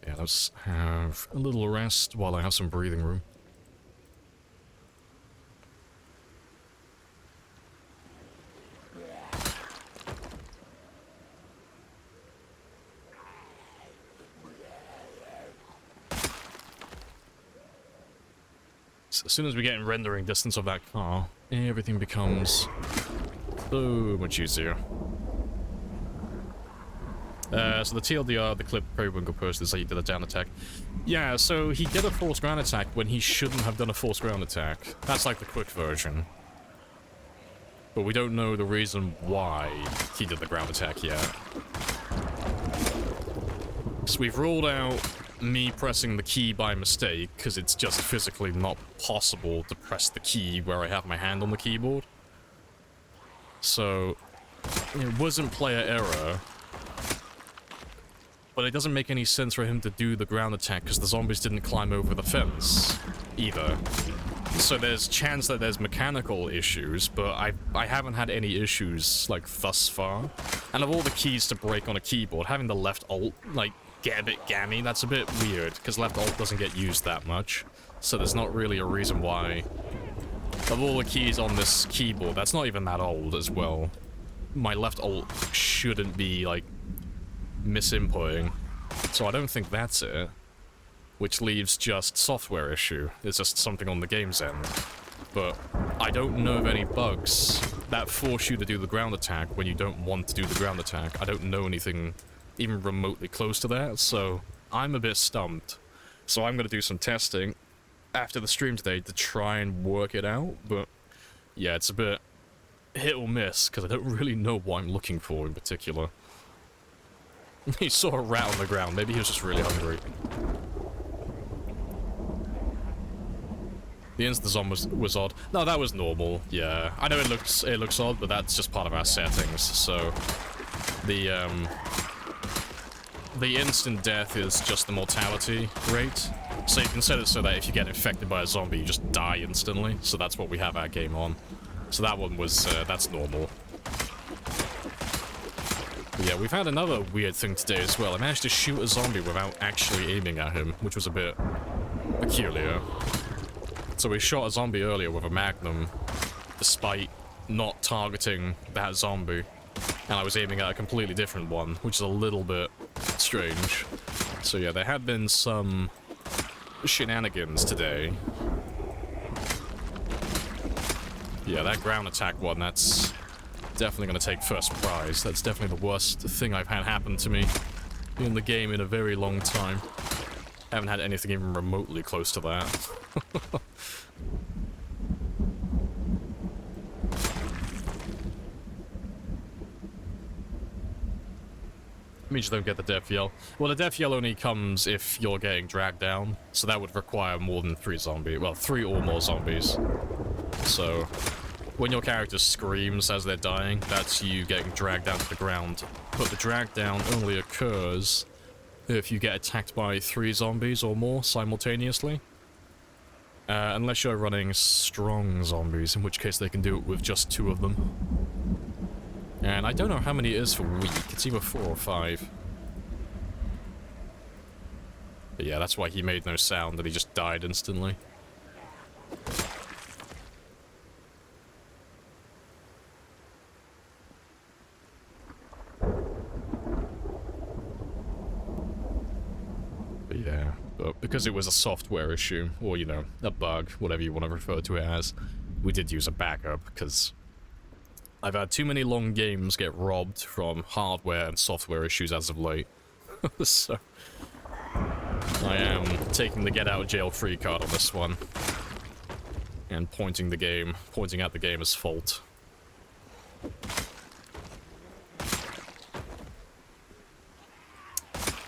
Speaker 5: Yeah, let's have a little rest while I have some breathing room. As soon as we get in rendering distance of that car, everything becomes so much easier. So the TLDR, the clip Periwinkle posted, is that he did a down attack. Yeah, so he did a forced ground attack when he shouldn't have done a forced ground attack. That's like the quick version. But we don't know the reason why he did the ground attack yet. So we've ruled out me pressing the key by mistake, because it's just physically not possible to press the key where I have my hand on the keyboard. So it wasn't player error. But it doesn't make any sense for him to do the ground attack because the zombies didn't climb over the fence either. So there's chance that there's mechanical issues, but I haven't had any issues, like, thus far. And of all the keys to break on a keyboard, having the left alt, like, get a bit gammy, that's a bit weird, because left alt doesn't get used that much. So there's not really a reason why. Of all the keys on this keyboard, that's not even that old as well. My left alt shouldn't be, like, misinputting, so I don't think that's it, which leaves just software issue. It's just something on the game's end, but I don't know of any bugs that force you to do the ground attack when you don't want to do the ground attack. I don't know anything even remotely close to that, so I'm a bit stumped. So I'm going to do some testing after the stream today to try and work it out, but yeah, it's a bit hit or miss because I don't really know what I'm looking for in particular. He saw a rat on the ground. Maybe he was just really hungry. The insta-zom was odd. No, that was normal. Yeah, I know it looks odd, but that's just part of our settings. So the instant death is just the mortality rate. So you can set it so that if you get infected by a zombie, you just die instantly. So that's what we have our game on. So that one was that's normal. Yeah, we've had another weird thing today as well. I managed to shoot a zombie without actually aiming at him, which was a bit peculiar. So we shot a zombie earlier with a magnum, despite not targeting that zombie. And I was aiming at a completely different one, which is a little bit strange. So yeah, there had been some shenanigans today. Yeah, that ground attack one, that's definitely going to take first prize. That's definitely the worst thing I've had happen to me in the game in a very long time. Haven't had anything even remotely close to that. Means you don't get the death yell. Well, the death yell only comes if you're getting dragged down, so that would require more than 3 zombies. Well, 3 or more zombies. So when your character screams as they're dying, that's you getting dragged down to the ground. But the drag down only occurs if you get attacked by 3 zombies or more simultaneously. Unless you're running strong zombies, in which case they can do it with just 2 of them. And I don't know how many it is for weak. It's either 4 or 5. But yeah, that's why he made no sound and he just died instantly. But yeah, but because it was a software issue, or, you know, a bug, whatever you want to refer to it as, we did use a backup, because I've had too many long games get robbed from hardware and software issues as of late. So I am taking the get out of jail free card on this one. And pointing at the game as fault.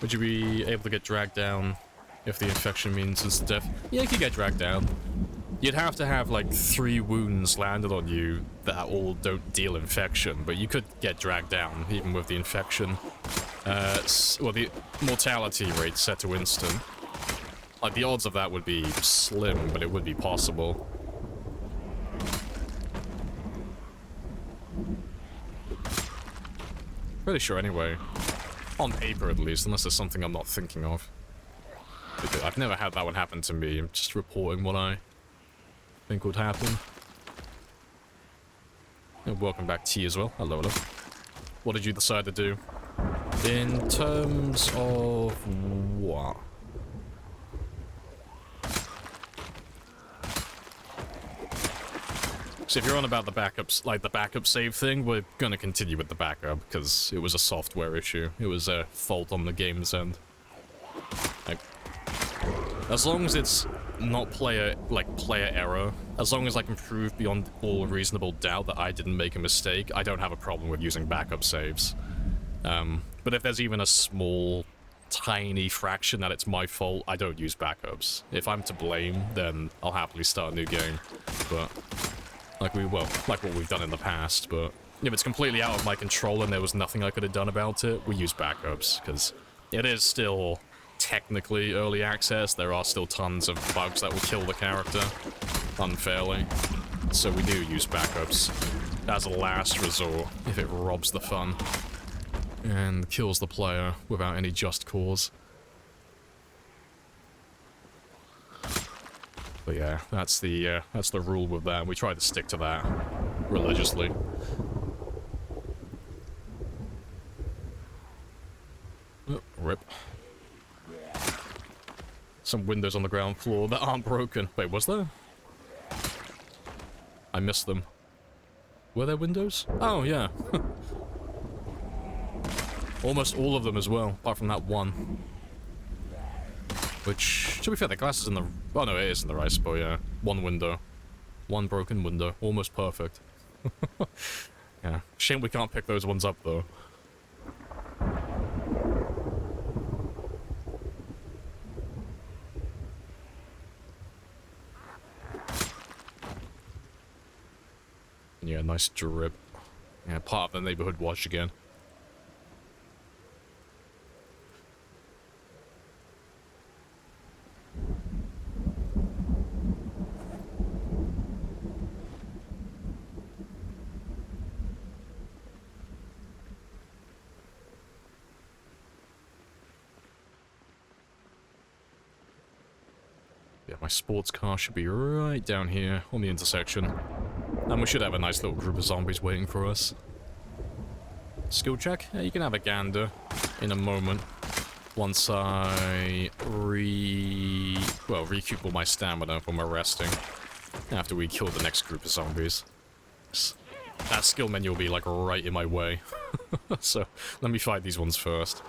Speaker 5: Would you be able to get dragged down if the infection means instant death? Yeah, you could get dragged down. You'd have to have like 3 wounds landed on you that all don't deal infection, but you could get dragged down even with the infection. Well, the mortality rate set to instant. Like, the odds of that would be slim, but it would be possible. Pretty sure anyway. On paper, at least, unless there's something I'm not thinking of. I've never had that one happen to me. I'm just reporting what I think would happen. And welcome back, T, as well. Hello, hello. What did you decide to do? In terms of what? So if you're on about the backups, like the backup save thing, we're gonna continue with the backup, because it was a software issue. It was a fault on the game's end. Like, as long as it's not player error, as long as I can prove beyond all reasonable doubt that I didn't make a mistake, I don't have a problem with using backup saves. But if there's even a small, tiny fraction that it's my fault, I don't use backups. If I'm to blame, then I'll happily start a new game. But like what we've done in the past. But if it's completely out of my control and there was nothing I could have done about it, we use backups, because it is still technically early access. There are still tons of bugs that will kill the character unfairly. So we do use backups as a last resort if it robs the fun and kills the player without any just cause. But yeah, that's the rule with that. We try to stick to that religiously. Oh, rip. Some windows on the ground floor that aren't broken. Wait, was there? I missed them. Were there windows? Oh, yeah. Almost all of them as well, apart from that one. Which, to be fair, the glass is in the... Oh no, it is in the right spot, yeah. One window. One broken window. Almost perfect. Yeah. Shame we can't pick those ones up, though. Yeah, nice drip. Yeah, part of the neighborhood watch again. Yeah, my sports car should be right down here on the intersection. And we should have a nice little group of zombies waiting for us. Skill check? Yeah, you can have a gander in a moment. Once I recoup all my stamina from my resting. After we kill the next group of zombies. That skill menu will be like right in my way. So, let me fight these ones first.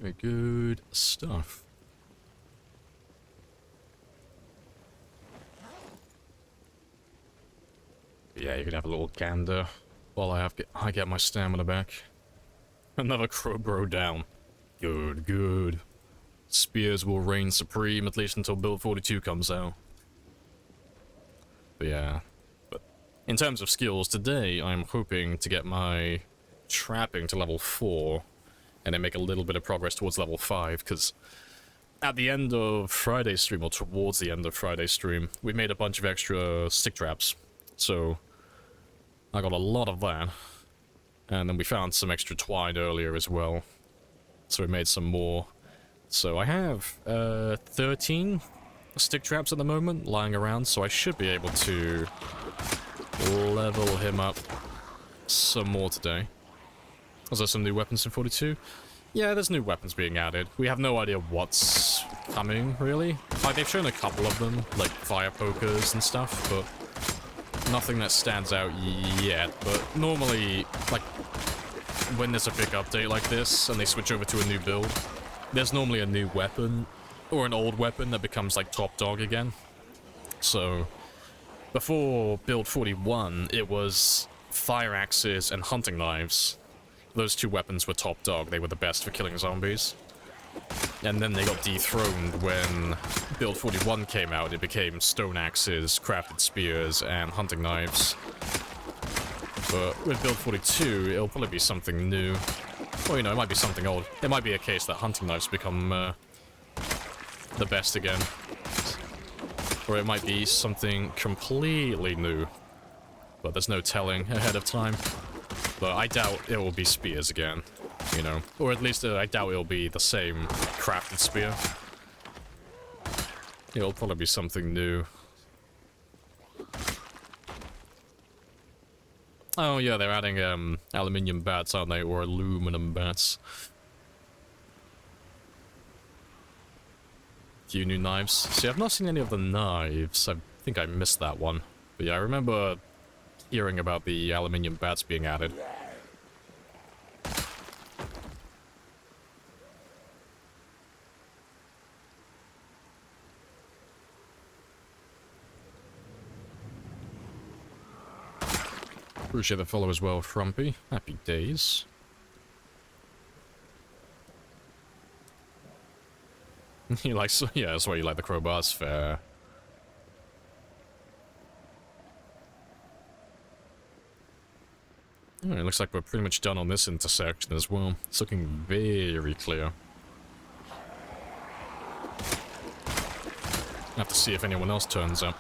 Speaker 5: Very good stuff. Yeah, you can have a little gander while I get my stamina back. Another Crowbro down. Good, good. Spears will reign supreme, at least until build 42 comes out. But yeah. But in terms of skills, today I'm hoping to get my trapping to level 4. And then make a little bit of progress towards level 5, because at the end of Friday's stream, or towards the end of Friday's stream, we made a bunch of extra stick traps. So I got a lot of that. And then we found some extra twine earlier as well. So we made some more. So I have 13 stick traps at the moment lying around, so I should be able to level him up some more today. Was there some new weapons in 42? Yeah, there's new weapons being added. We have no idea what's coming, really. Like, they've shown a couple of them, like fire pokers and stuff, but nothing that stands out yet. But normally, like, when there's a big update like this, and they switch over to a new build, there's normally a new weapon, or an old weapon that becomes, like, top dog again. So, before build 41, it was fire axes and hunting knives. Those two weapons were top dog. They were the best for killing zombies. And then they got dethroned when Build 41 came out. It became stone axes, crafted spears, and hunting knives. But with Build 42, it'll probably be something new. Well, you know, it might be something old. It might be a case that hunting knives become the best again. Or it might be something completely new. But there's no telling ahead of time. But I doubt it will be spears again, you know. Or at least I doubt it'll be the same crafted spear. It'll probably be something new. Oh yeah, they're adding aluminium bats, aren't they? Or aluminum bats. Few new knives. See, I've not seen any of the knives. I think I missed that one. But yeah, I remember hearing about the aluminium bats being added. Appreciate the follow as well, Frumpy. Happy days. You like, yeah, that's why you like the crowbars, fair. It looks like we're pretty much done on this intersection as well. It's looking very clear. Have to see if anyone else turns up.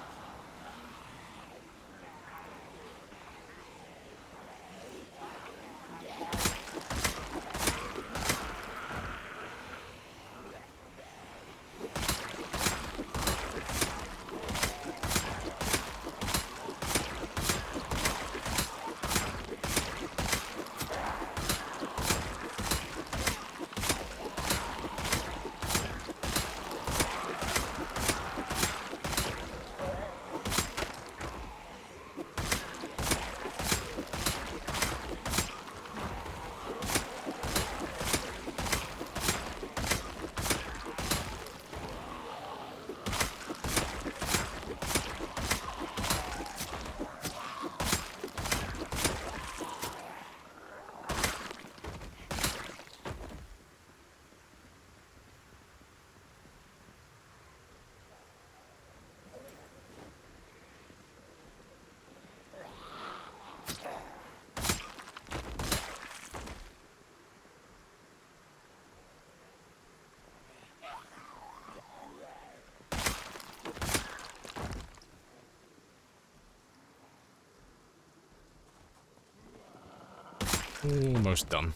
Speaker 5: Almost done.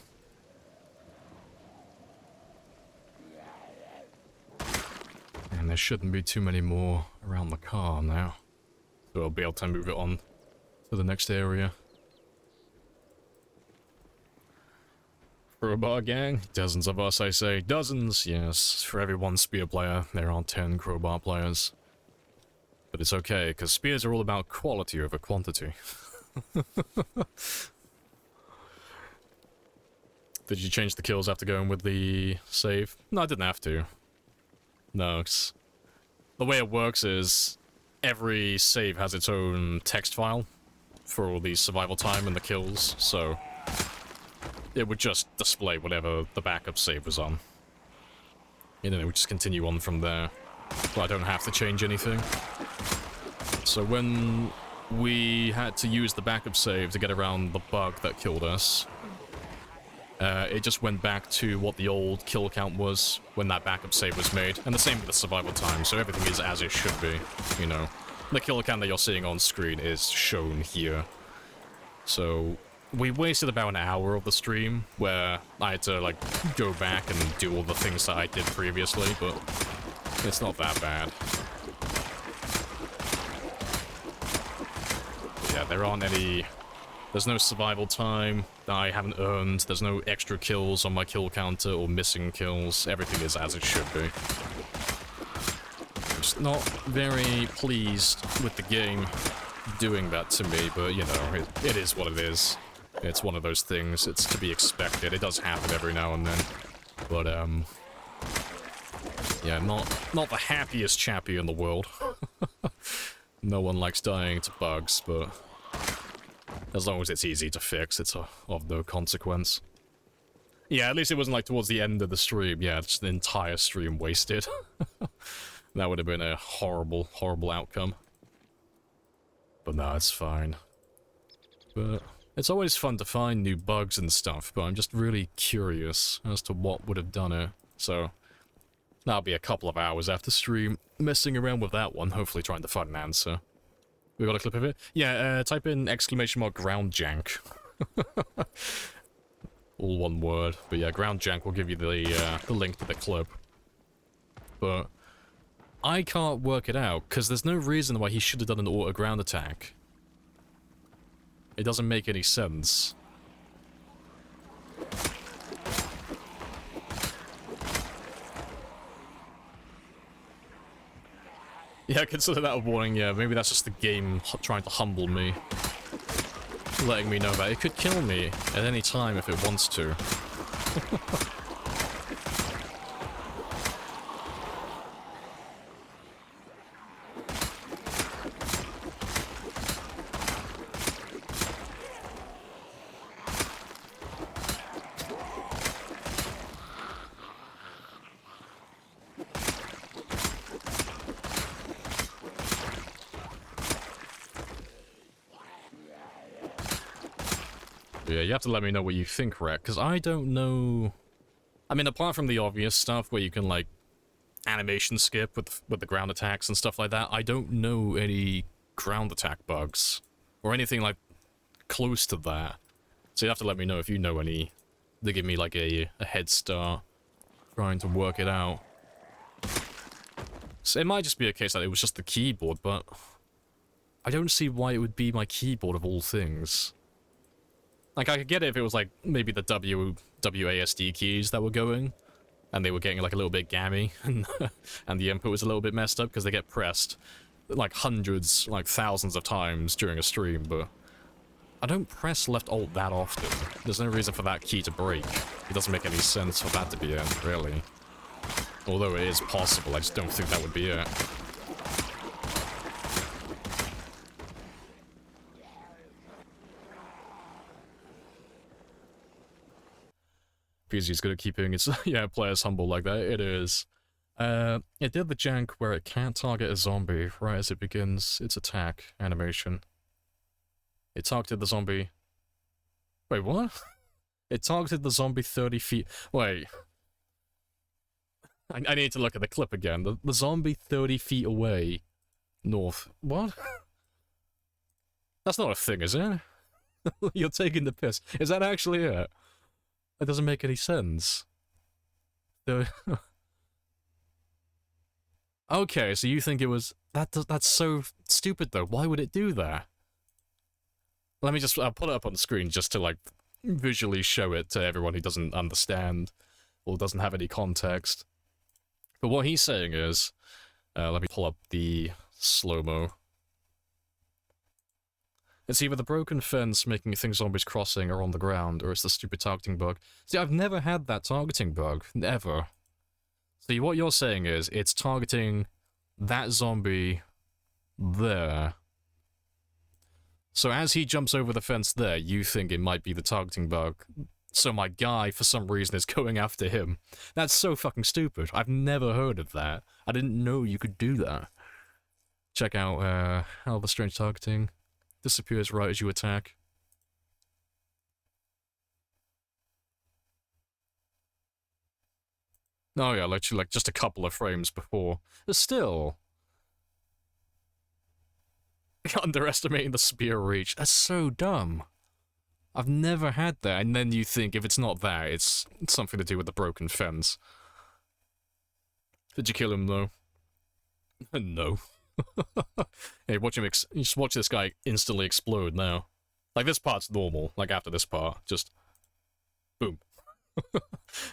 Speaker 5: And there shouldn't be too many more around the car now. So I'll be able to move it on to the next area. Crowbar gang? Dozens of us, I say. Dozens, yes. For every one spear player, there are 10 crowbar players. But it's okay, because spears are all about quality over quantity. Did you change the kills after going with the save? No, I didn't have to. No, it's... The way it works is every save has its own text file for all the survival time and the kills, so it would just display whatever the backup save was on. And then it would just continue on from there. But I don't have to change anything. So when we had to use the backup save to get around the bug that killed us, it just went back to what the old kill count was when that backup save was made. And the same with the survival time, so everything is as it should be, you know. The kill count that you're seeing on screen is shown here. So we wasted about an hour of the stream where I had to, like, go back and do all the things that I did previously, but it's not that bad. But yeah, there aren't any... There's no survival time that I haven't earned, there's no extra kills on my kill counter or missing kills, everything is as it should be. I'm just not very pleased with the game doing that to me, but you know, it is what it is. It's one of those things, it's to be expected, it does happen every now and then. But, yeah, not the happiest chappy in the world. No one likes dying to bugs, but... As long as it's easy to fix, it's of no consequence. Yeah, at least it wasn't like towards the end of the stream. Yeah, just the entire stream wasted. That would have been a horrible, horrible outcome. But no, it's fine. But it's always fun to find new bugs and stuff, but I'm just really curious as to what would have done it. So that'll be a couple of hours after stream, messing around with that one, hopefully trying to find an answer. We got a clip of it? Yeah, type in !ground jank. All one word. But yeah, ground jank will give you the link to the clip. But I can't work it out, because there's no reason why he should have done an auto ground attack. It doesn't make any sense. Yeah, consider that a warning, yeah. Maybe that's just the game trying to humble me. Letting me know that it could kill me at any time if it wants to. Yeah, you have to let me know what you think, Rhett, because I don't know... I mean, apart from the obvious stuff where you can, like, animation skip with the ground attacks and stuff like that, I don't know any ground attack bugs, or anything, like, close to that. So you have to let me know if you know any, to give me, like, a head start trying to work it out. So it might just be a case that it was just the keyboard, but I don't see why it would be my keyboard of all things. Like, I could get it if it was, like, maybe the WASD keys that were going, and they were getting, like, a little bit gammy, and the input was a little bit messed up, because they get pressed, like, hundreds, like, thousands of times during a stream, but I don't press left-alt that often. There's no reason for that key to break. It doesn't make any sense for that to be it, really. Although it is possible, I just don't think that would be it. PZ's good at keeping its players humble like that. It is. It did the jank where it can't target a zombie right as it begins its attack animation. It targeted the zombie. Wait, what? It targeted the zombie 30 feet. Wait. I need to look at the clip again. The zombie 30 feet away. North. What? That's not a thing, is it? You're taking the piss. Is that actually it? That doesn't make any sense. Okay, so you think it was... That's so stupid, though. Why would it do that? Let me just... I'll put it up on the screen just to, like, visually show it to everyone who doesn't understand or doesn't have any context. But what he's saying is... let me pull up the slow-mo. It's either the broken fence making you think zombies crossing are on the ground, or it's the stupid targeting bug. See, I've never had that targeting bug. Never. See, what you're saying is, it's targeting that zombie there. So as he jumps over the fence there, you think it might be the targeting bug. So my guy, for some reason, is going after him. That's so fucking stupid. I've never heard of that. I didn't know you could do that. Check out, how the strange targeting disappears right as you attack. Oh yeah, literally like just a couple of frames before. But still... underestimating the spear reach. That's so dumb. I've never had that, and then you think if it's not that, it's something to do with the broken fence. Did you kill him, though? No. Hey, watch him you just watch this guy instantly explode now. Like, this part's normal. Like, after this part, just... boom.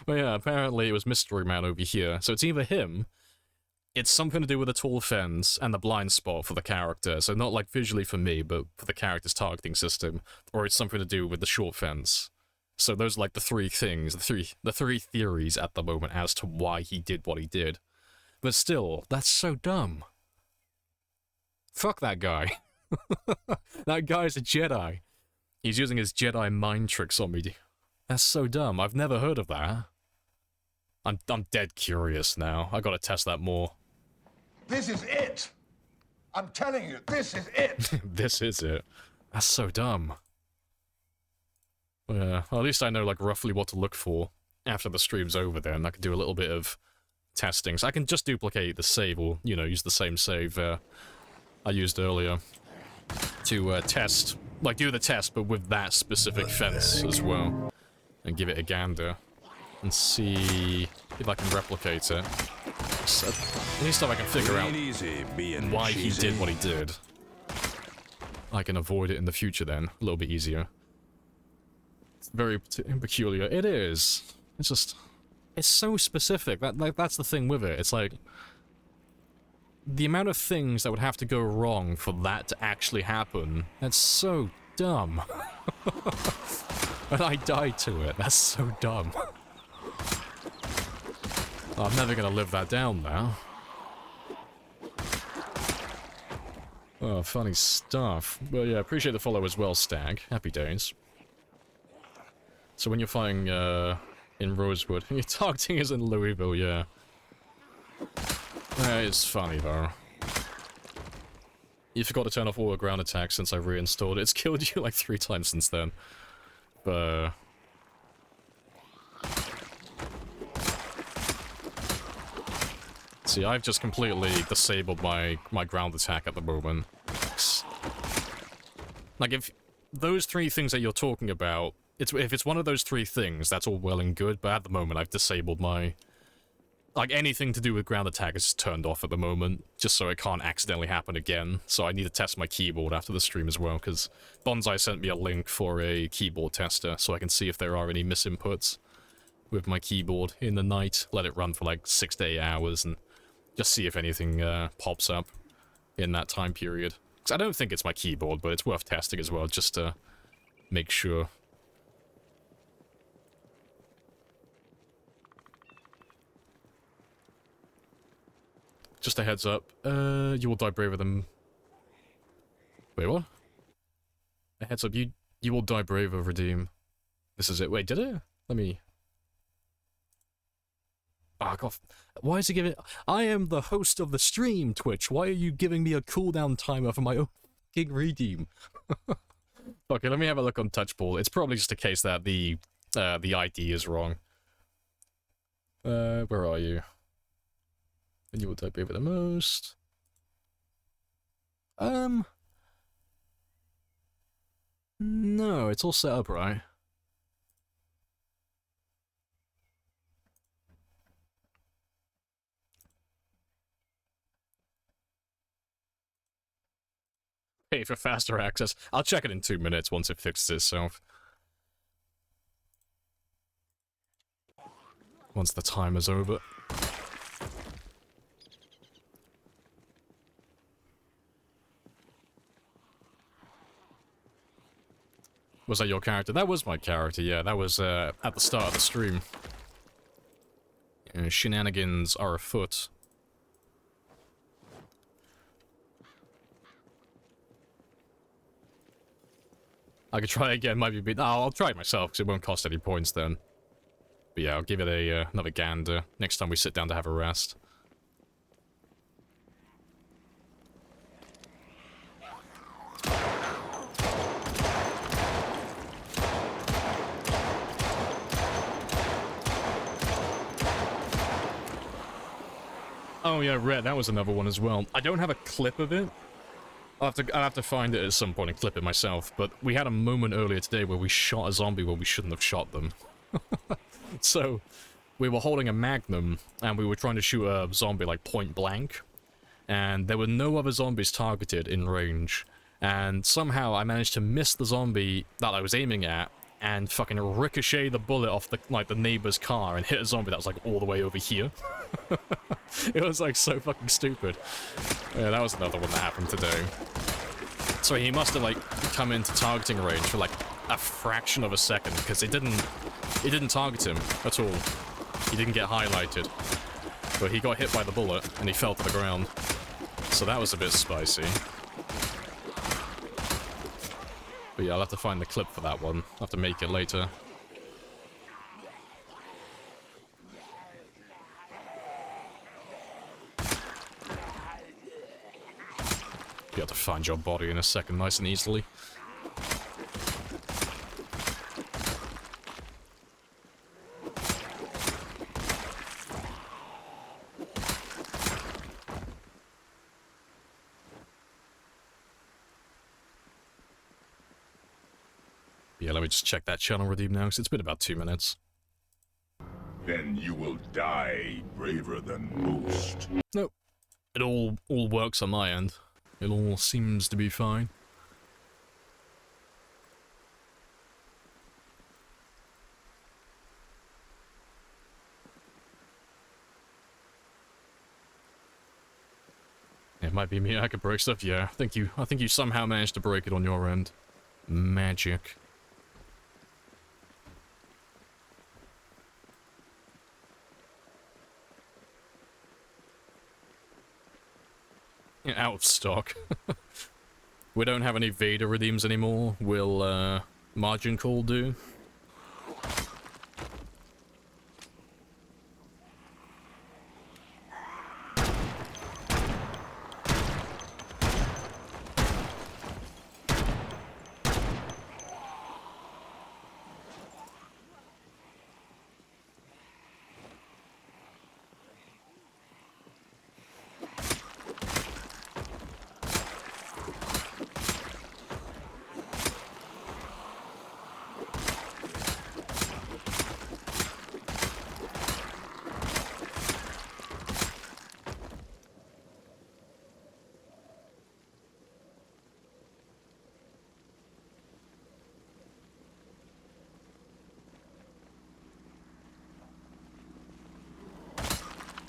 Speaker 5: But yeah, apparently it was Mystery Man over here. So it's either him, it's something to do with the tall fence and the blind spot for the character. So not, like, visually for me, but for the character's targeting system. Or it's something to do with the short fence. So those are, like, the three things, the three theories at the moment as to why he did what he did. But still, that's so dumb. Fuck that guy. That guy's a Jedi. He's using his Jedi mind tricks on me. That's so dumb. I've never heard of that. I'm dead curious now. I gotta test that more.
Speaker 6: This is it! I'm telling you, this is it!
Speaker 5: This is it. That's so dumb. Yeah, well, at least I know, like, roughly what to look for after the stream's over then. I can do a little bit of testing. So I can just duplicate the save, or, you know, use the same save I used earlier to test, like, do the test, but with that specific fence as well. And give it a gander. And see if I can replicate it. So, at least if I can figure out why he did what he did. I can avoid it in the future then. A little bit easier. It's very peculiar. It is. It's just... It's so specific. That's the thing with it. It's like... The amount of things that would have to go wrong for that to actually happen, that's so dumb. And I died to it. That's so dumb. I'm never gonna live that down now. Oh, funny stuff. Well, yeah, appreciate the follow as well, Stag. Happy days. So when you're fighting, in Rosewood, your targeting is in Louisville, yeah. It's funny, though. You forgot to turn off all the ground attacks since I reinstalled it. It's killed you like 3 times since then. But... See, I've just completely disabled my ground attack at the moment. Like, if those 3 things that you're talking about, if it's one of those 3 things, that's all well and good, but at the moment I've disabled my... Like, anything to do with ground attack is turned off at the moment, just so it can't accidentally happen again. So I need to test my keyboard after the stream as well, because Bonsai sent me a link for a keyboard tester, so I can see if there are any misinputs with my keyboard in the night. Let it run for like 6 to 8 hours, and just see if anything pops up in that time period. Because I don't think it's my keyboard, but it's worth testing as well, just to make sure. Just a heads up, you will die braver than... Wait, what? A heads up, you will die braver, Redeem. This is it. Wait, did it? Let me... Oh, God. Why is it giving... I am the host of the stream, Twitch. Why are you giving me a cooldown timer for my own fucking Redeem? Okay, let me have a look on Touchball. It's probably just a case that the ID is wrong. Where are you? And you will type over the most. No, it's all set up right. Pay for faster access. I'll check it in 2 minutes once it fixes itself. Once the timer's over. Was that your character? That was my character, yeah. That was at the start of the stream. Shenanigans are afoot. I could try again, might be a bit... No, I'll try it myself, because it won't cost any points then. But yeah, I'll give it a another gander next time we sit down to have a rest. Oh yeah, Red, that was another one as well. I don't have a clip of it. I'll have to find it at some point and clip it myself, but we had a moment earlier today where we shot a zombie where we shouldn't have shot them. So, we were holding a magnum, and we were trying to shoot a zombie, like, point blank, and there were no other zombies targeted in range, and somehow I managed to miss the zombie that I was aiming at, and fucking ricochet the bullet off the, like, the neighbor's car and hit a zombie that was, like, all the way over here. It was, like, so fucking stupid. Yeah, that was another one that happened today. So he must have, like, come into targeting range for, like, a fraction of a second, because it didn't target him at all. He didn't get highlighted. But he got hit by the bullet, and he fell to the ground. So that was a bit spicy. But yeah, I'll have to find the clip for that one. I'll have to make it later. You have to find your body in a second nice and easily. Yeah, let me just check that channel redeem now, because it's been about 2 minutes.
Speaker 6: Then you will die braver than most.
Speaker 5: Nope. It all works on my end. It all seems to be fine. It might be me, I could break stuff, yeah. I think you somehow managed to break it on your end. Magic. Out of stock. We don't have any Vader redeems anymore. Will Margin Call do?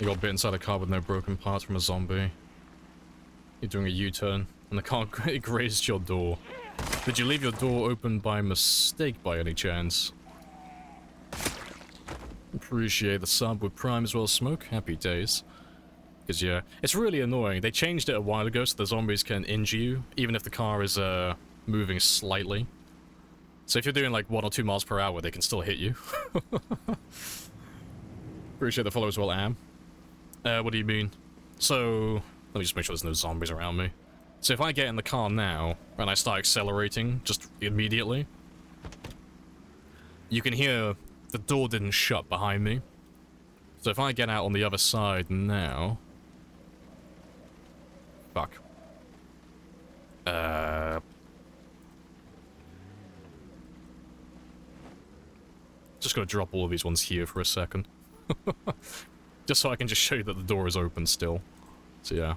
Speaker 5: You got bit inside a car with no broken parts from a zombie. You're doing a U-turn, and the car grazed your door. Did you leave your door open by mistake by any chance? Appreciate the sub with Prime as well as Smoke. Happy days. Because, yeah, it's really annoying. They changed it a while ago so the zombies can injure you, even if the car is moving slightly. So if you're doing like 1 or 2 miles per hour, they can still hit you. Appreciate the follow as well, Am. What do you mean? So, let me just make sure there's no zombies around me. So if I get in the car now, and I start accelerating, just immediately, you can hear the door didn't shut behind me. So if I get out on the other side now... Fuck. Just gonna drop all of these ones here for a second. Just so I can just show you that the door is open still. So yeah.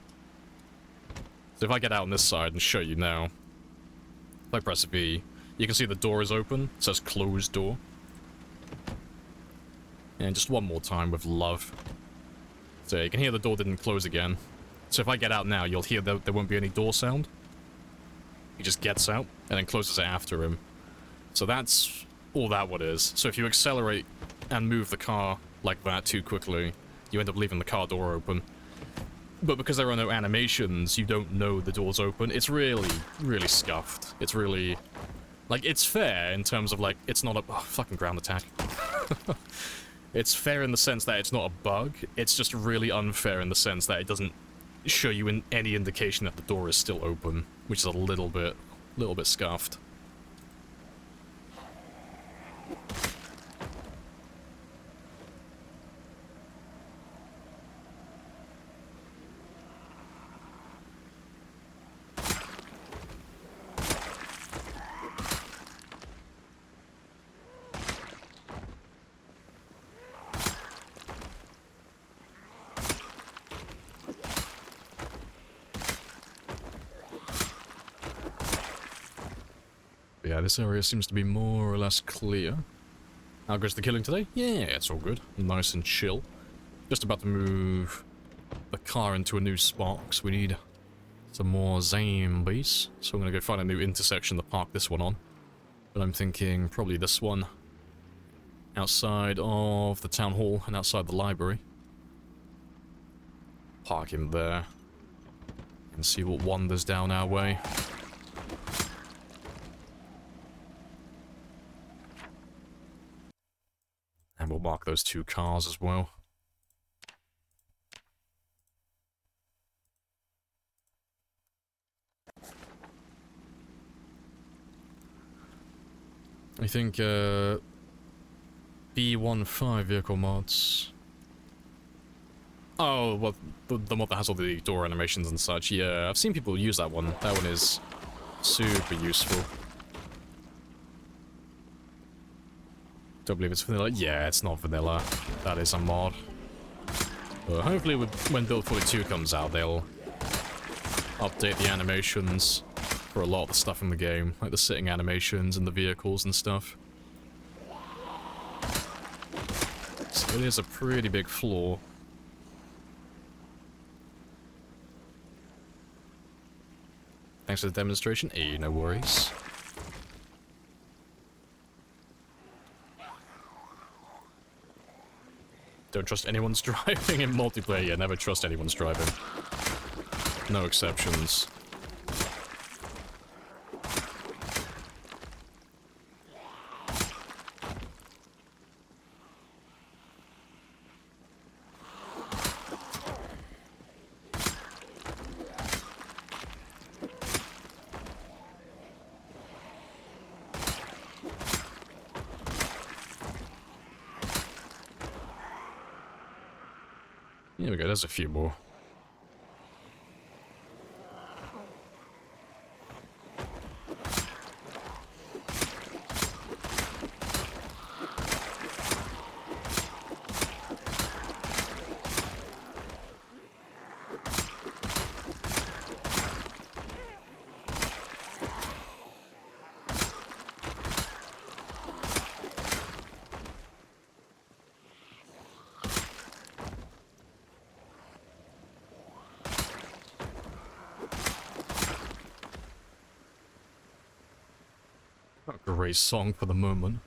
Speaker 5: So if I get out on this side and show you now, if I press V, you can see the door is open. It says closed door. And just one more time with love. So you can hear the door didn't close again. So if I get out now, you'll hear that there won't be any door sound. He just gets out and then closes it after him. So that's all that what is. So if you accelerate and move the car like that too quickly, you end up leaving the car door open. But because there are no animations, you don't know the door's open. It's really, really scuffed. It's really... Like, it's fair in terms of, like, it's not a... Oh, fucking ground attack. It's fair in the sense that it's not a bug. It's just really unfair in the sense that it doesn't show you any indication that the door is still open, which is a little bit scuffed. Yeah, this area seems to be more or less clear. How goes the killing today? Yeah, it's all good. Nice and chill. Just about to move the car into a new spot, because we need some more zombies. So I'm going to go find a new intersection to park this one on. But I'm thinking probably this one. Outside of the town hall and outside the library. Park him there. And see what wanders down our way. And we'll mark those 2 cars as well. I think, B15 vehicle mods. Oh, well, the mod that has all the door animations and such. Yeah, I've seen people use that one. That one is super useful. Don't believe it's vanilla. Yeah, it's not vanilla. That is a mod. But hopefully when Build 42 comes out, they'll update the animations for a lot of the stuff in the game. Like the sitting animations and the vehicles and stuff. So it is a pretty big flaw. Thanks for the demonstration. Hey, no worries. Don't trust anyone's driving in multiplayer. Yeah, never trust anyone's driving. No exceptions. There we go, there's a few more. A great song for the moment.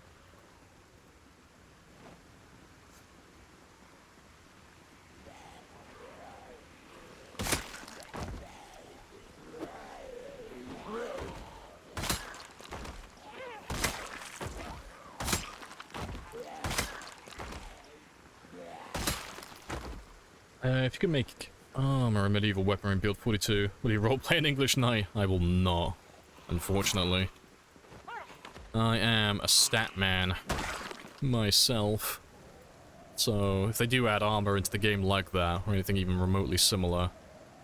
Speaker 5: If you could make armor a medieval weaponry in Build 42, will you roleplay an English knight? I will not, unfortunately. I am a stat man myself, so if they do add armor into the game like that, or anything even remotely similar,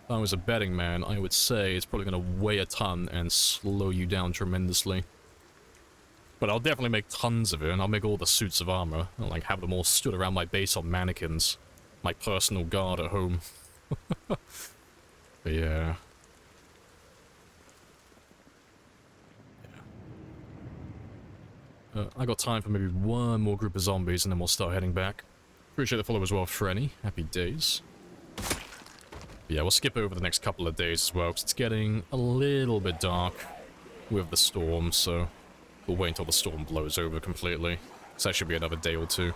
Speaker 5: if I was a betting man, I would say it's probably going to weigh a ton and slow you down tremendously. But I'll definitely make tons of it, and I'll make all the suits of armor, and like have them all stood around my base on mannequins, my personal guard at home. But yeah. I got time for maybe one more group of zombies and then we'll start heading back. Appreciate the follow as well, Frenny. Happy days. But yeah, we'll skip over the next couple of days as well, because it's getting a little bit dark with the storm, so we'll wait until the storm blows over completely. So that should be another day or two.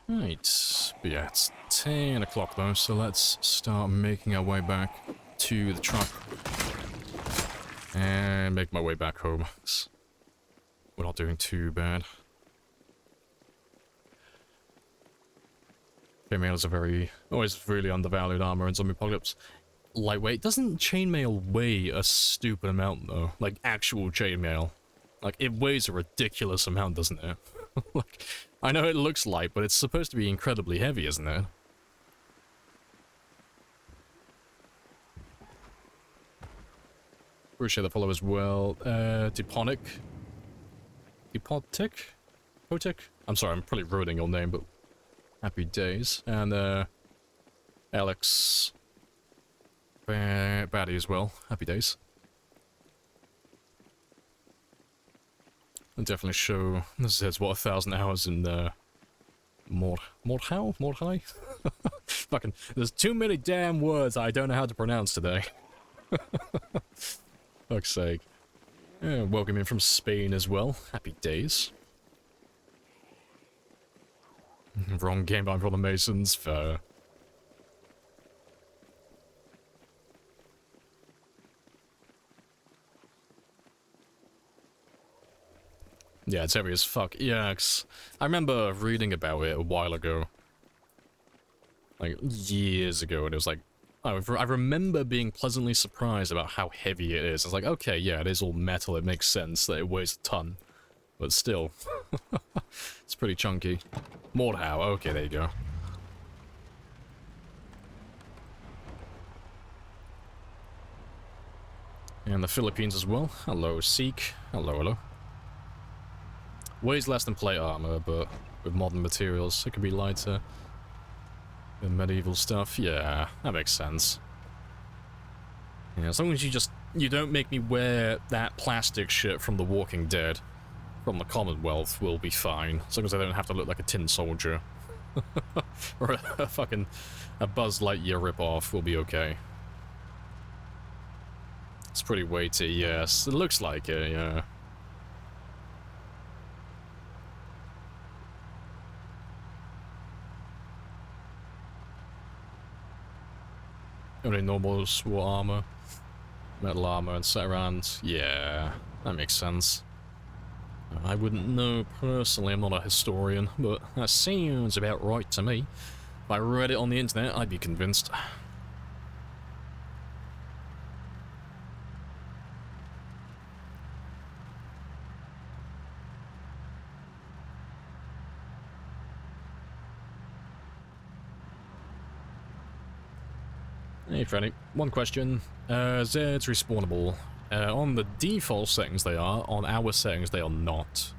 Speaker 5: Right, but yeah, it's 10 o'clock though, so let's start making our way back to the truck. And make my way back home. We're not doing too bad. Chainmail is a always really undervalued armor in Zombie Apocalypse. Lightweight. Doesn't chainmail weigh a stupid amount though? Like actual chainmail. Like, it weighs a ridiculous amount, doesn't it? Like, I know it looks light, but it's supposed to be incredibly heavy, isn't it? Appreciate the follow as well. Depotic? Potic? I'm sorry, I'm probably ruining your name, but happy days. And, Alex... Baddie as well. Happy days. I'll definitely show... This says, what, 1,000 hours in, Mordhau? Fucking... There's too many damn words I don't know how to pronounce today. Fuck's sake. Yeah, welcome in from Spain as well. Happy days. Wrong game, I'm from the Masons. Fair. Yeah, it's heavy as fuck. Yeah, I remember reading about it a while ago. Like, years ago, and it was like... I remember being pleasantly surprised about how heavy it is. I was like, okay, yeah, it is all metal, it makes sense that it weighs a ton. But still. It's pretty chunky. Mordhau, okay, there you go. And the Philippines as well. Hello, Seek. Hello, hello. Weighs less than plate armor, but with modern materials, it could be lighter. With medieval stuff, yeah, that makes sense. Yeah, as long as you don't make me wear that plastic shit from The Walking Dead, from the Commonwealth, we'll be fine. As long as I don't have to look like a tin soldier. Or a fucking Buzz Lightyear ripoff, we'll be okay. It's pretty weighty, yes. It looks like it, yeah. Only normal SWAT armor, metal armor, and set around. Yeah, that makes sense. I wouldn't know personally, I'm not a historian, but that sounds about right to me. If I read it on the internet, I'd be convinced. Hey Freddy, one question. Zed's respawnable. On the default settings they are, on our settings they are not.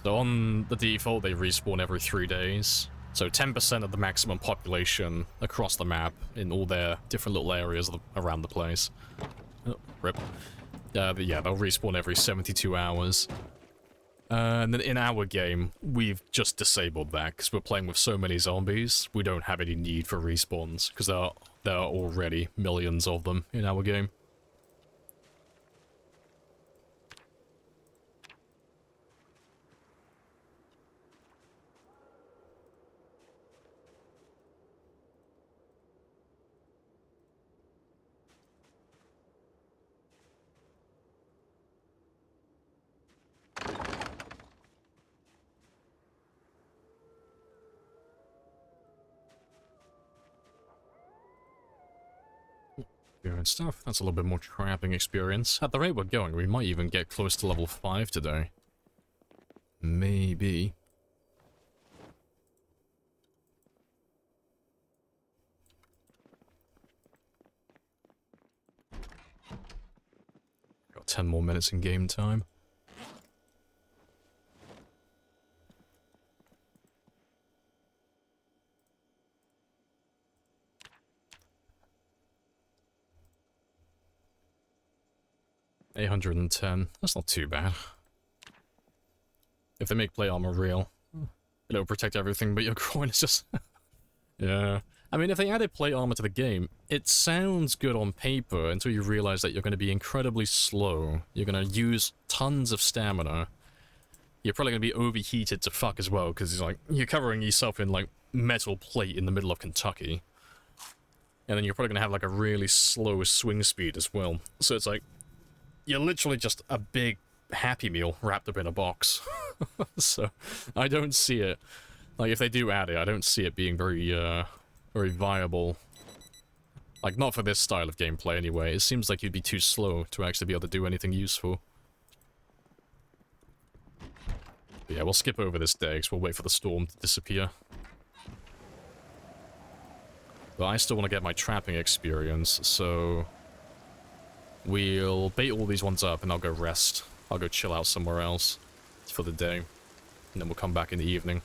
Speaker 5: So on the default they respawn every 3 days. So 10% of the maximum population across the map in all their different little areas around the place. Oh, rip. Yeah, they'll respawn every 72 hours. And then in our game, we've just disabled that, because we're playing with so many zombies, we don't have any need for respawns, because there are already millions of them in our game. Good stuff. That's a little bit more trapping experience. At the rate we're going, we might even get close to level 5 today. Maybe. Got 10 more minutes in game time. $810. That's not too bad. If they make plate armor real, it'll protect everything, but your groin is just... Yeah. I mean, if they added plate armor to the game, it sounds good on paper until you realize that you're going to be incredibly slow. You're going to use tons of stamina. You're probably going to be overheated to fuck as well, because you're covering yourself in, like, metal plate in the middle of Kentucky. And then you're probably going to have, like, a really slow swing speed as well. So it's like... You're literally just a big Happy Meal wrapped up in a box. So, I don't see it. Like, if they do add it, I don't see it being very, very viable. Like, not for this style of gameplay anyway. It seems like you'd be too slow to actually be able to do anything useful. But yeah, we'll skip over this day because we'll wait for the storm to disappear. But I still want to get my trapping experience, so we'll bait all these ones up and I'll go rest. I'll go chill out somewhere else for the day, and then we'll come back in the evening.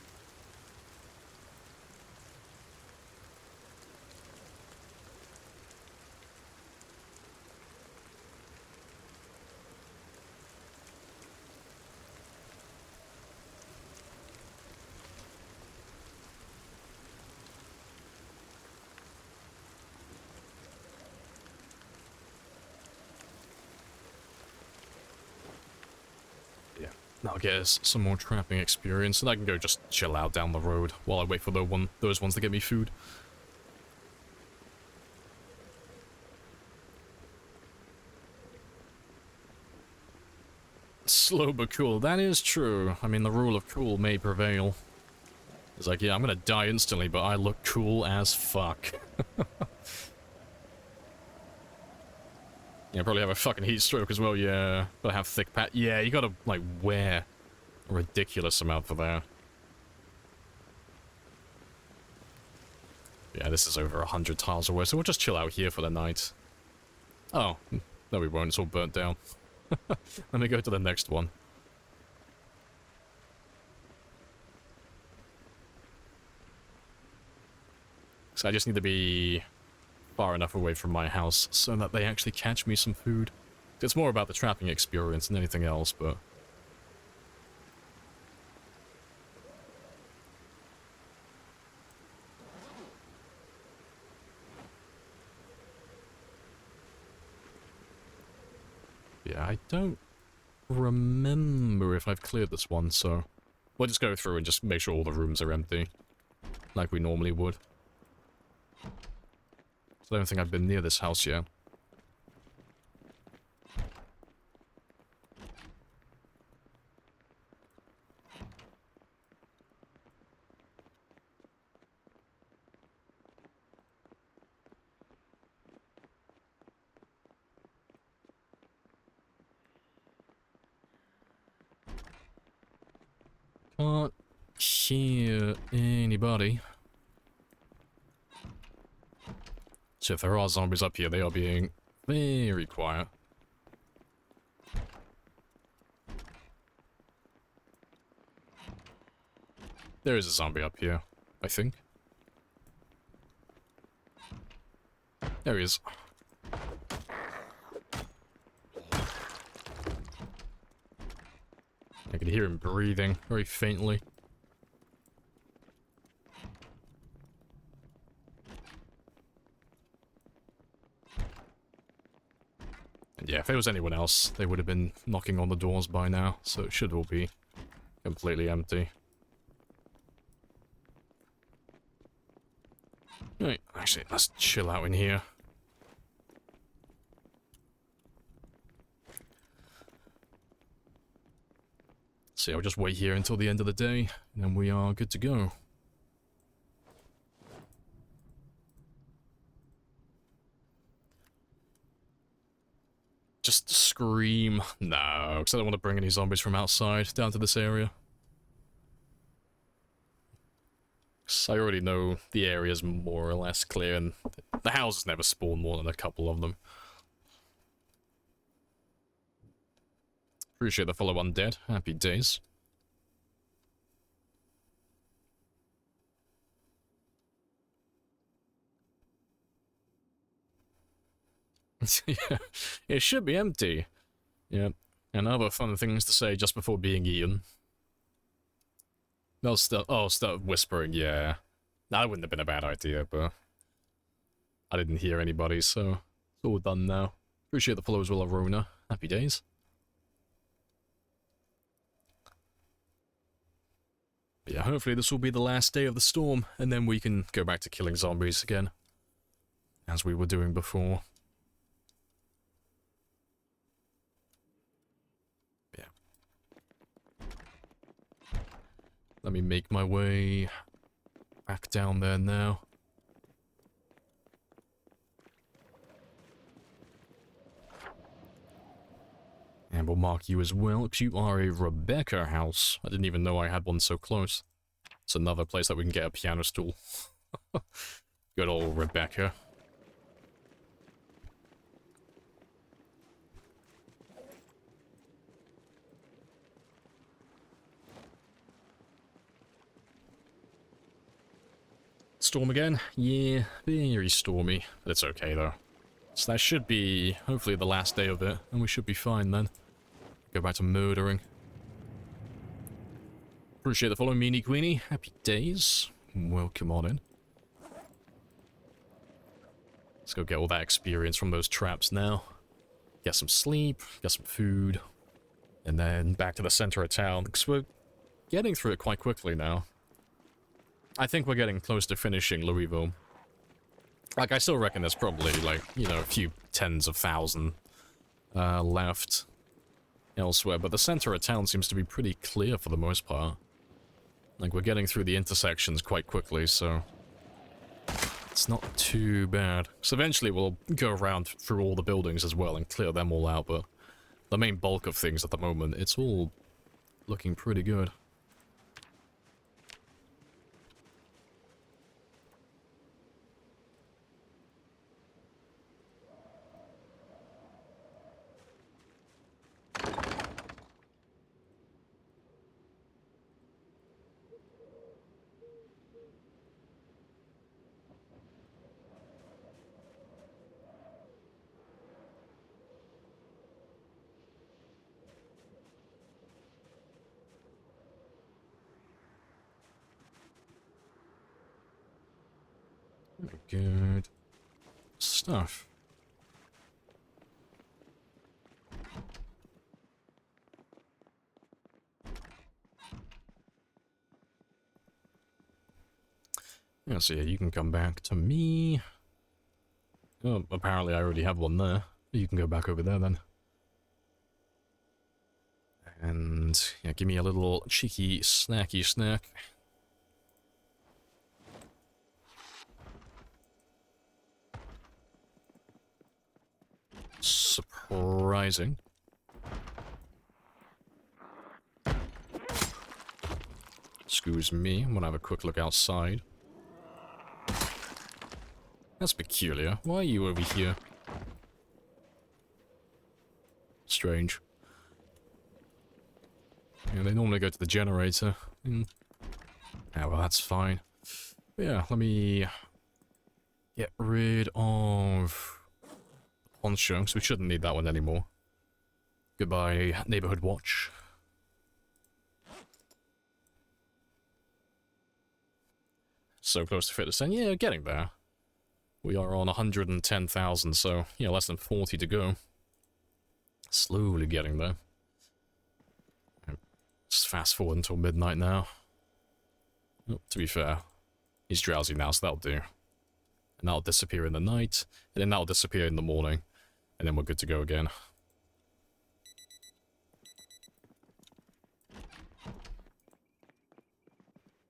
Speaker 5: I'll get us some more trapping experience, and I can go just chill out down the road while I wait for those ones to get me food. Slow but cool. That is true. I mean, the rule of cool may prevail. It's like, yeah, I'm gonna die instantly, but I look cool as fuck. Yeah, probably have a fucking heat stroke as well, yeah. Gotta have thick pat. Yeah, you gotta, like, wear a ridiculous amount for that. Yeah, this is over 100 tiles away, so we'll just chill out here for the night. Oh, no we won't, it's all burnt down. Let me go to the next one. So I just need to be far enough away from my house so that they actually catch me some food. It's more about the trapping experience than anything else, but... yeah, I don't remember if I've cleared this one, so... we'll just go through and just make sure all the rooms are empty, like we normally would. I don't think I've been near this house yet. Can't hear anybody. So if there are zombies up here, they are being very quiet. There is a zombie up here, I think. There he is. I can hear him breathing very faintly. Yeah, if there was anyone else, they would have been knocking on the doors by now, so it should all be completely empty. Right, actually, let's chill out in here. See, I'll just wait here until the end of the day, and then we are good to go. Just scream. No, because I don't want to bring any zombies from outside down to this area. 'Cause I already know the area's more or less clear, and the houses never spawn more than a couple of them. Appreciate the follow undead. Happy days. Yeah, it should be empty. Yeah, and other fun things to say just before being eaten. They'll start whispering, yeah. That wouldn't have been a bad idea, but I didn't hear anybody, so it's all done now. Appreciate the follow as well, Arona. Happy days. But yeah, hopefully this will be the last day of the storm, and then we can go back to killing zombies again, as we were doing before. Let me make my way back down there now. And we'll mark you as well, because you are a Rebecca house. I didn't even know I had one so close. It's another place that we can get a piano stool. Good old Rebecca. Storm again? Yeah, very stormy. But it's okay though. So that should be, hopefully, the last day of it, and we should be fine then. Go back to murdering. Appreciate the follow, Meanie Queenie. Happy days. Welcome on in. Let's go get all that experience from those traps now. Get some sleep, get some food, and then back to the center of town, because we're getting through it quite quickly now. I think we're getting close to finishing Louisville. Like, I still reckon there's probably, like, you know, a few tens of thousand left elsewhere, but the center of town seems to be pretty clear for the most part. Like, we're getting through the intersections quite quickly, so it's not too bad. So eventually we'll go around through all the buildings as well and clear them all out, but the main bulk of things at the moment, it's all looking pretty good. Good stuff. Yeah, so yeah, you can come back to me. Oh, apparently I already have one there. You can go back over there then. And yeah, give me a little cheeky snacky snack. Surprising. Excuse me, I'm gonna have a quick look outside. That's peculiar. Why are you over here? Strange. Yeah, they normally go to the generator. Yeah, well, that's fine. But yeah, let me get rid of poncho, because we shouldn't need that one anymore. Goodbye, neighborhood watch. So close to 50%. Yeah, getting there. We are on 110,000, so yeah, less than 40 to go. Slowly getting there. Just fast forward until midnight now. Oh, to be fair, he's drowsy now, so that'll do. And that'll disappear in the night, and then that'll disappear in the morning. And then we're good to go again.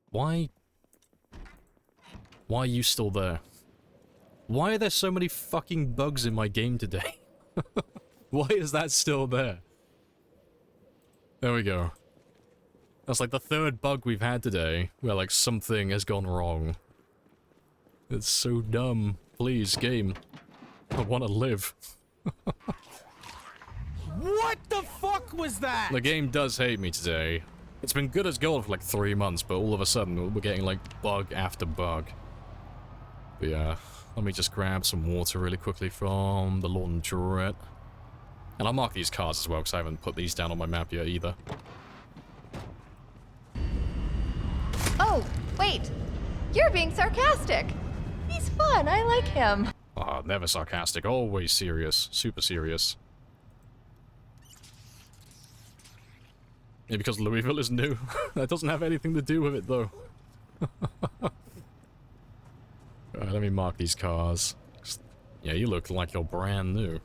Speaker 5: Why are you still there? Why are there so many fucking bugs in my game today? Why is that still there? There we go. That's like the third bug we've had today, where like something has gone wrong. It's so dumb. Please, game. I want to live.
Speaker 2: What the fuck was that?
Speaker 5: The game does hate me today. It's been good as gold for like 3 months, but all of a sudden we're getting like bug after bug. But yeah, let me just grab some water really quickly from the laundrette. And I'll mark these cars as well, because I haven't put these down on my map yet either.
Speaker 3: Oh, wait. You're being sarcastic. He's fun. I like him.
Speaker 5: Ah, never sarcastic. Always serious. Super serious. Yeah, because Louisville is new. That doesn't have anything to do with it, though. Alright, let me mark these cars. Yeah, you look like you're brand new.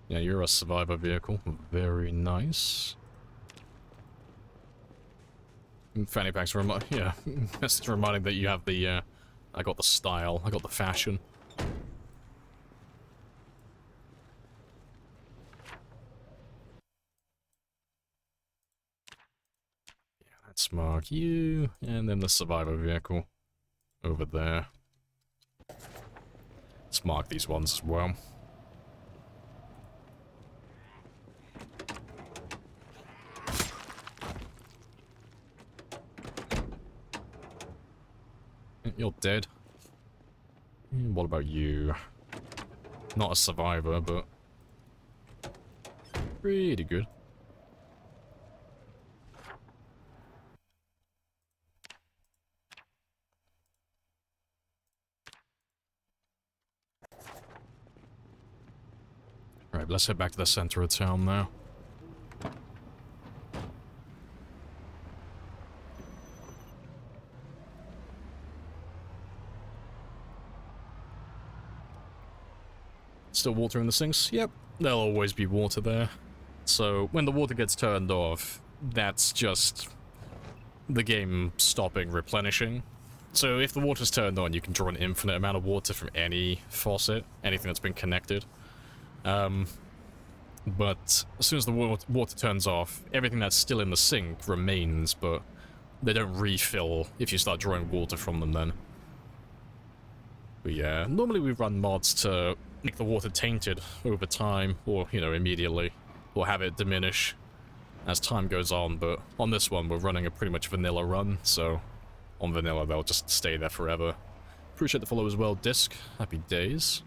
Speaker 5: Yeah, you're a survivor vehicle. Very nice. Fanny packs yeah, message reminding that you have the, I got the style, I got the fashion. Let's mark you, and then the survivor vehicle over there. Let's mark these ones as well. You're dead. What about you? Not a survivor, but pretty good. Right, let's head back to the center of town now. Still water in the sinks? Yep, there'll always be water there. So when the water gets turned off, that's just the game stopping replenishing. So if the water's turned on, you can draw an infinite amount of water from any faucet, anything that's been connected. But as soon as the water turns off, everything that's still in the sink remains, but they don't refill if you start drawing water from them then. But yeah, normally we run mods to make the water tainted over time, or, you know, immediately, or have it diminish as time goes on, but on this one we're running a pretty much vanilla run, so on vanilla they'll just stay there forever. Appreciate the follow as well, Disc. Happy days.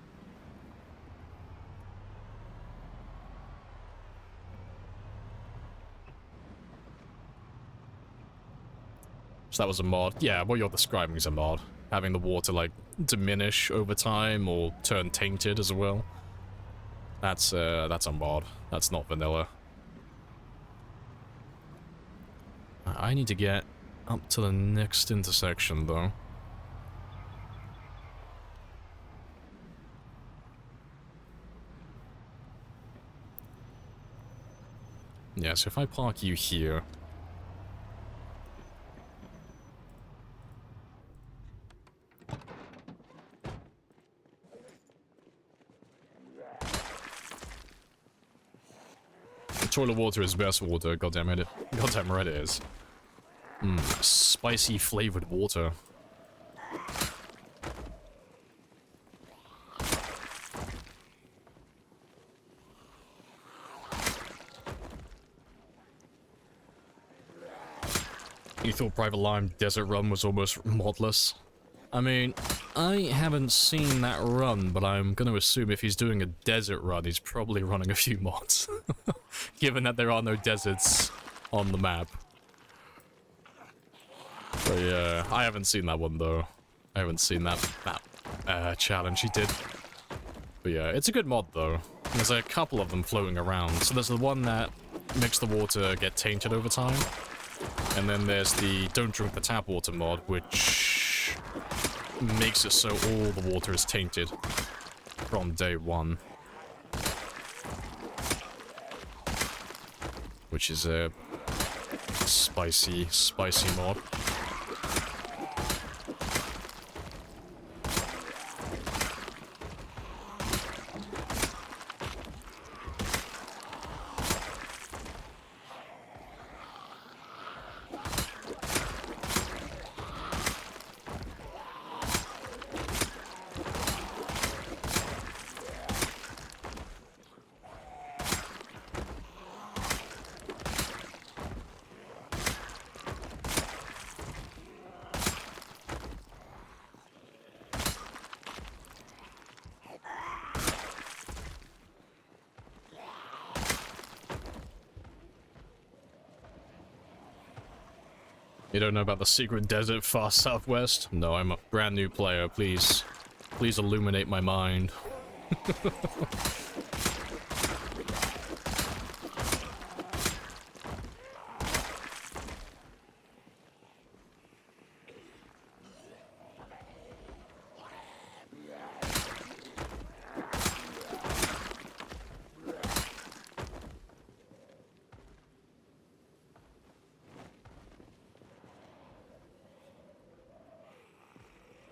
Speaker 5: So that was a mod. Yeah, what you're describing is a mod. Having the water, like, diminish over time or turn tainted as well. That's a mod. That's not vanilla. I need to get up to the next intersection, though. Yeah, so if I park you here... Toilet water is best water, goddamn it. Goddamn right it is. Spicy flavored water. You thought Private Lime Desert Run was almost modless? I mean, I haven't seen that run, but I'm going to assume if he's doing a desert run, he's probably running a few mods. Given that there are no deserts on the map. But yeah, I haven't seen that one though. I haven't seen that challenge he did. But yeah, it's a good mod though. There's a couple of them floating around. So there's the one that makes the water get tainted over time. And then there's the don't drink the tap water mod, which makes it so all the water is tainted from day one. Which is a spicy mod. You don't know about the secret desert far southwest? No, I'm a brand new player, please. Please illuminate my mind.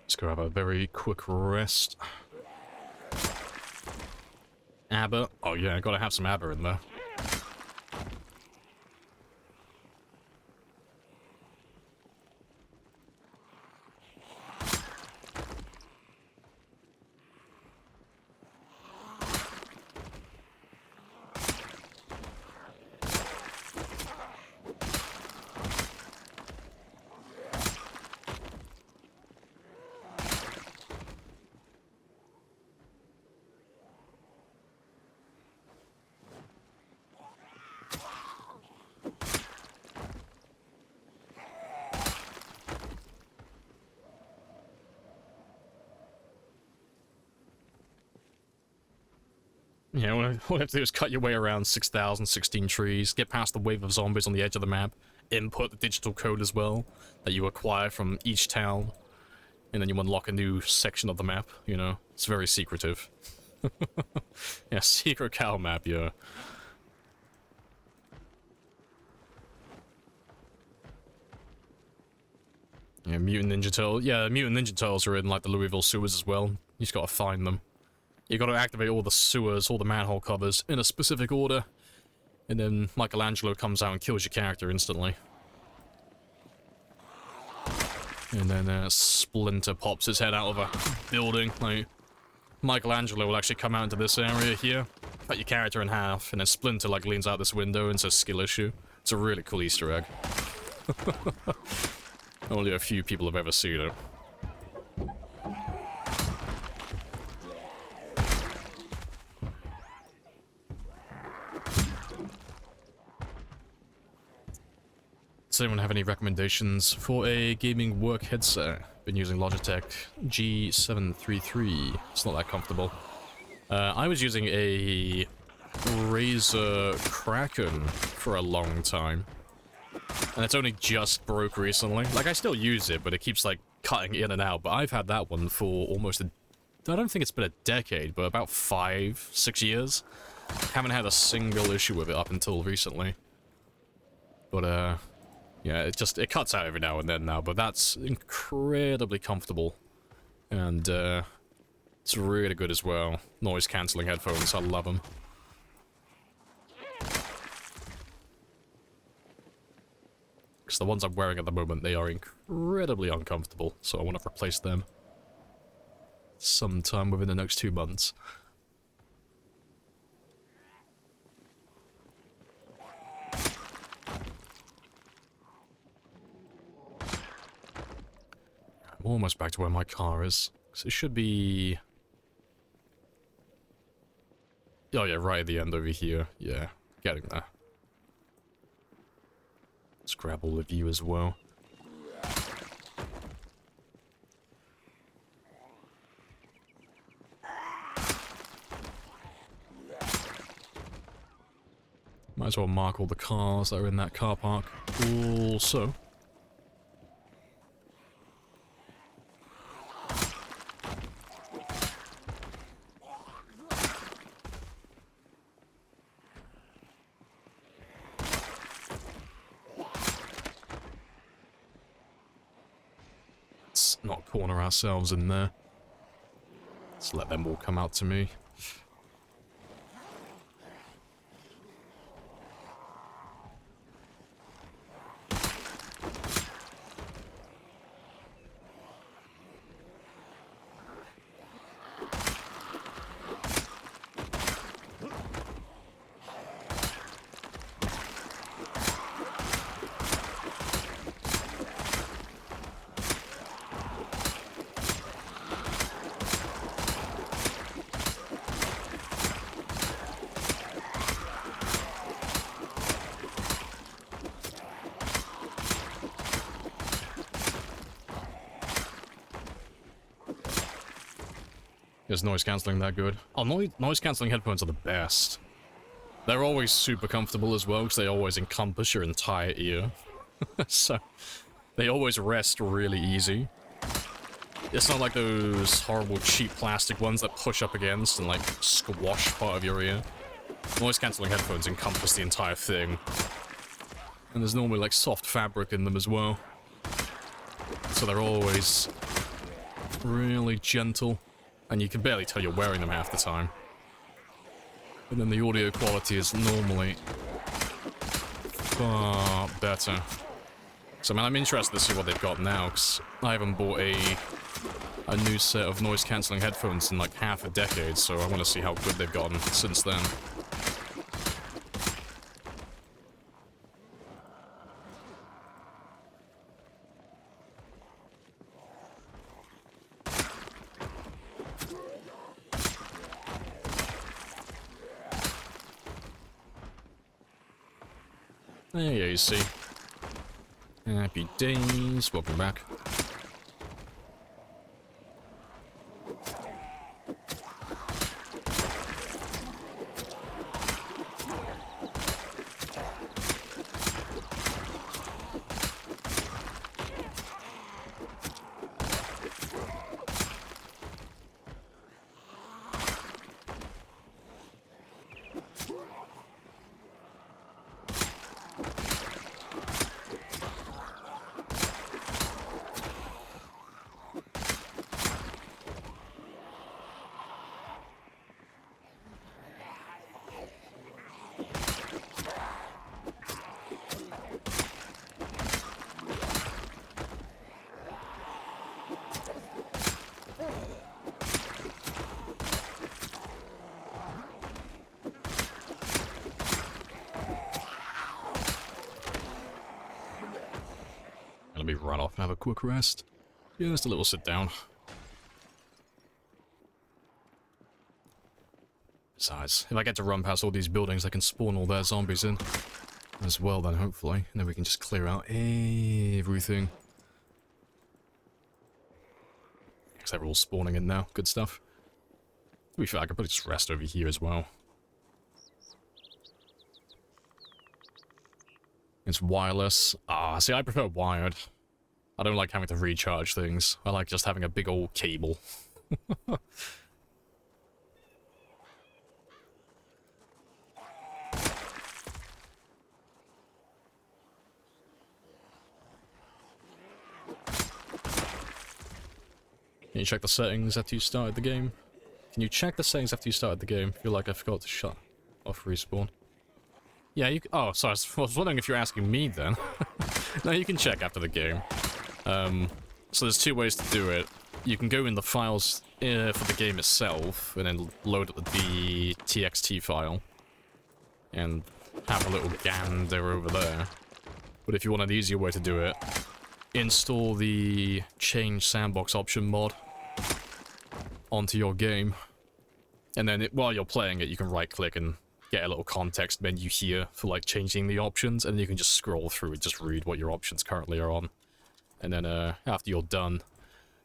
Speaker 5: Let's go have a very quick rest. Aber. Oh yeah, gotta have some aber in there. You know, all you have to do is cut your way around 6,016 trees, get past the wave of zombies on the edge of the map, input the digital code as well that you acquire from each town, and then you unlock a new section of the map, you know? It's very secretive. Yeah, secret cow map, yeah. Yeah, Mutant Ninja Turtles. Yeah, Mutant Ninja Turtles are in, like, the Louisville sewers as well. You just gotta find them. You gotta activate all the sewers, all the manhole covers, in a specific order. And then Michelangelo comes out and kills your character instantly. And then Splinter pops his head out of a building. Like, Michelangelo will actually come out into this area here, cut your character in half, and then Splinter, like, leans out this window and says skill issue. It's a really cool Easter egg. Only a few people have ever seen it. Does anyone have any recommendations for a gaming work headset? Been using Logitech G733. It's not that comfortable. I was using a Razer Kraken for a long time. And it's only just broke recently. Like, I still use it, but it keeps, like, cutting in and out. But I've had that one for almost I don't think it's been a decade, but about 5, 6 years. Haven't had a single issue with it up until recently. But, yeah, it cuts out every now and then now, but that's incredibly comfortable. And, it's really good as well. Noise-cancelling headphones, I love them. Because the ones I'm wearing at the moment, they are incredibly uncomfortable, so I want to replace them sometime within the next 2 months. I'm almost back to where my car is. So it should be... Oh yeah, right at the end over here. Yeah, getting there. Let's grab all of you as well. Might as well mark all the cars that are in that car park. Also... not corner ourselves in there. Let's let them all come out to me. Is noise cancelling that good? Oh, noise cancelling headphones are the best. They're always super comfortable as well, because they always encompass your entire ear. So, they always rest really easy. It's not like those horrible cheap plastic ones that push up against and like squash part of your ear. Noise cancelling headphones encompass the entire thing. And there's normally like soft fabric in them as well. So they're always really gentle. And you can barely tell you're wearing them half the time. And then the audio quality is normally far better. So, man, I'm interested to see what they've got now, because I haven't bought a new set of noise-cancelling headphones in like half a decade, so I want to see how good they've gotten since then. Yeah, you see. Happy days. Welcome back. run off and have a quick rest. Just a little sit down. Besides, if I get to run past all these buildings, I can spawn all their zombies in as well then, hopefully. And then we can just clear out everything. Because they're all spawning in now. Good stuff. To be fair, I could probably just rest over here as well. It's wireless. Ah, see, I prefer wired. I don't like having to recharge things. I like just having a big old cable. Can you check the settings after you started the game? Can you check the settings after you started the game? I feel like I forgot to shut off respawn. Yeah, you... Oh, sorry, I was wondering if you're asking me then. No, you can check after the game. So there's two ways to do it. You can go in the files for the game itself, and then load the TXT file. And have a little gander over there. But if you want an easier way to do it, install the change sandbox option mod onto your game, and then while you're playing it, you can right click and get a little context menu here for like changing the options, and you can just scroll through and just read what your options currently are on. And then after you're done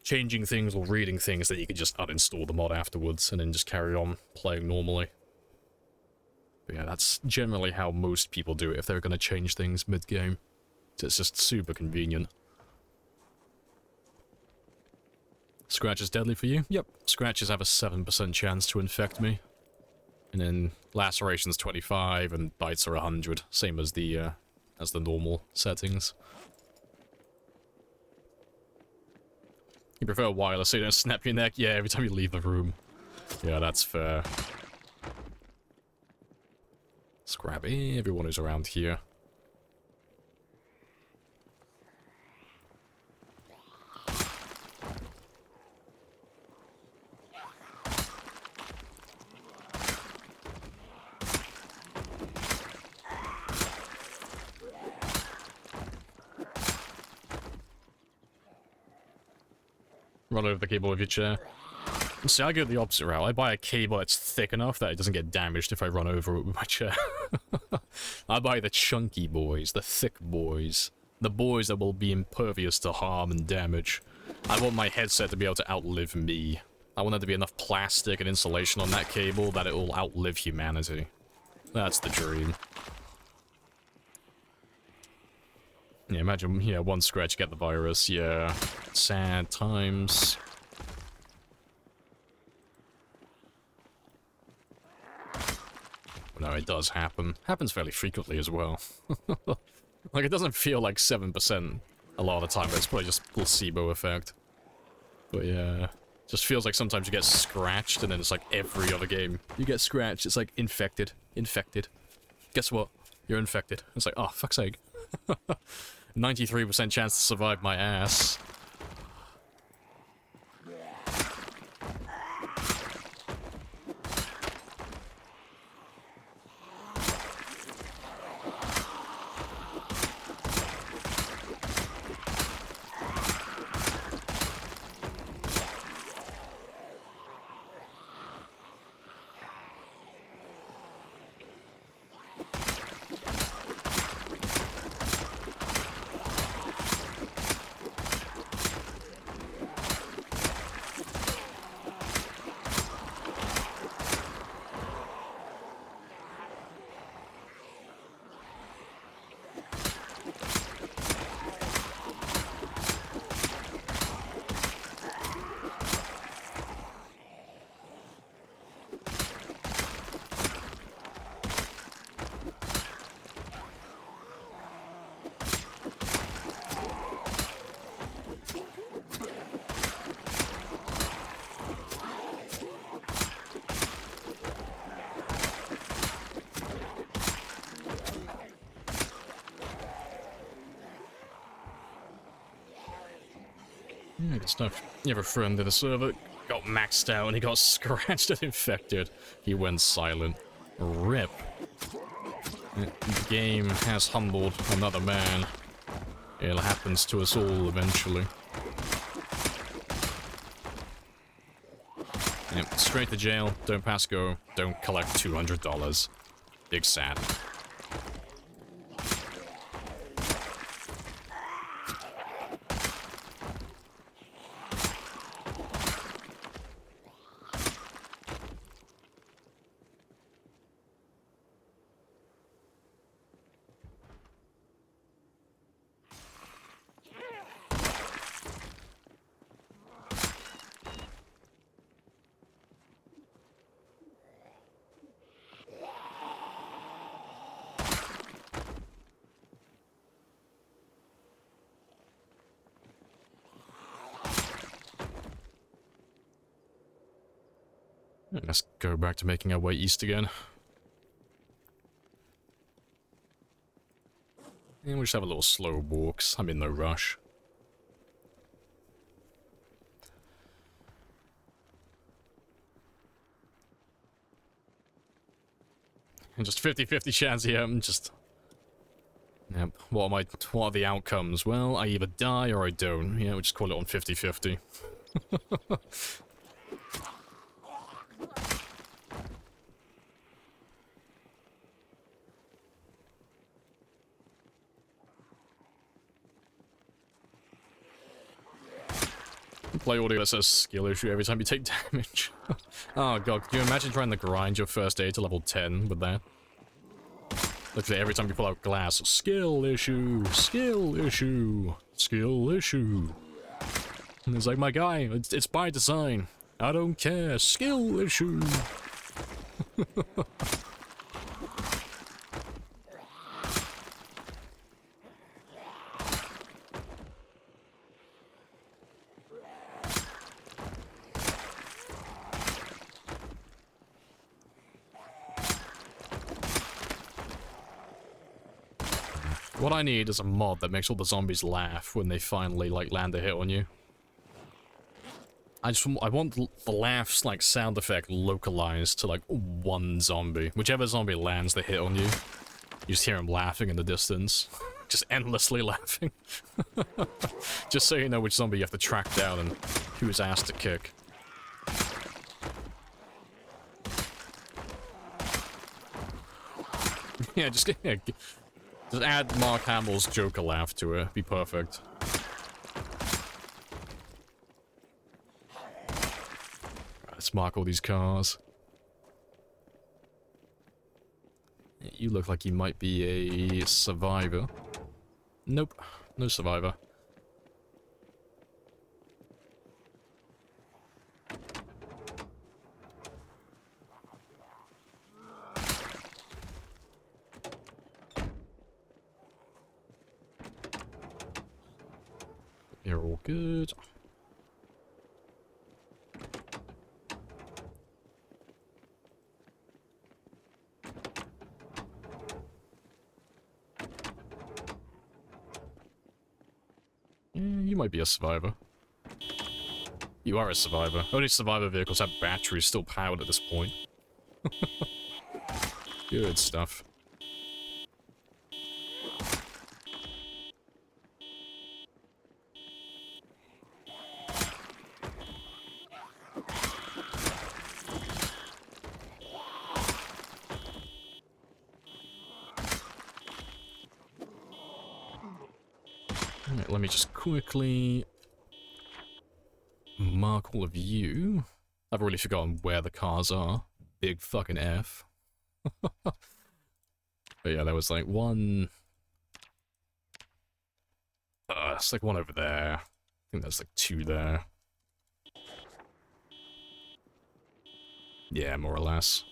Speaker 5: changing things or reading things, then you can just uninstall the mod afterwards and then just carry on playing normally. But yeah, that's generally how most people do it if they're going to change things mid-game. It's just super convenient. Scratch is deadly for you? Yep. Scratches have a 7% chance to infect me. And then lacerations 25 and bites are 100, same as the normal settings. You prefer wireless so you don't snap your neck? Yeah, every time you leave the room. Yeah, that's fair. Let's grab everyone who's around here. Run over the cable with your chair. See, I go the opposite route. I buy a cable that's thick enough that it doesn't get damaged if I run over it with my chair. I buy the chunky boys, the thick boys. The boys that will be impervious to harm and damage. I want my headset to be able to outlive me. I want there to be enough plastic and insulation on that cable that it will outlive humanity. That's the dream. Yeah, imagine, yeah, one scratch, get the virus, yeah. Sad times. No, it does happen. Happens fairly frequently as well. Like, it doesn't feel like 7% a lot of the time, but it's probably just placebo effect. But yeah, just feels like sometimes you get scratched, and then it's like every other game. You get scratched, it's like infected, infected. Guess what? You're infected. It's like, oh, fuck's sake. 93% chance to survive my ass. Yeah, good stuff. You have a friend in the server, got maxed out and he got scratched and infected. He went silent. RIP. The game has humbled another man. It happens to us all eventually. Yep, straight to jail, don't pass go, don't collect $200. Big sad. Let's go back to making our way east again. And we'll just have a little slow walks. I'm in no rush. And just 50-50 chance here, I'm just... Yep, what are the outcomes? Well, I either die or I don't. Yeah, we'll just call it on 50-50. Play audio that says skill issue every time you take damage. Oh god, can you imagine trying to grind your first aid to level 10 with that? Literally every time you pull out glass, skill issue, skill issue, skill issue. And it's like, my guy, it's by design. I don't care, skill issue. What I need is a mod that makes all the zombies laugh when they finally, like, land a hit on you. I want the laughs, like, sound effect localized to, like, one zombie. Whichever zombie lands the hit on you, you just hear him laughing in the distance. Just endlessly laughing. Just so you know which zombie you have to track down and whose ass to kick. Yeah, just add Mark Hamill's Joker laugh to it. Be perfect. Let's mark all these cars. You look like you might be a survivor. Nope, no survivor. You're all good. You might be a survivor. You are a survivor. Only survivor vehicles have batteries still powered at this point. Good stuff. Alright, let me just quickly mark all of you. I've already forgotten where the cars are. Big fucking F. But yeah, there was like one... it's like one over there. I think there's like two there. Yeah, more or less.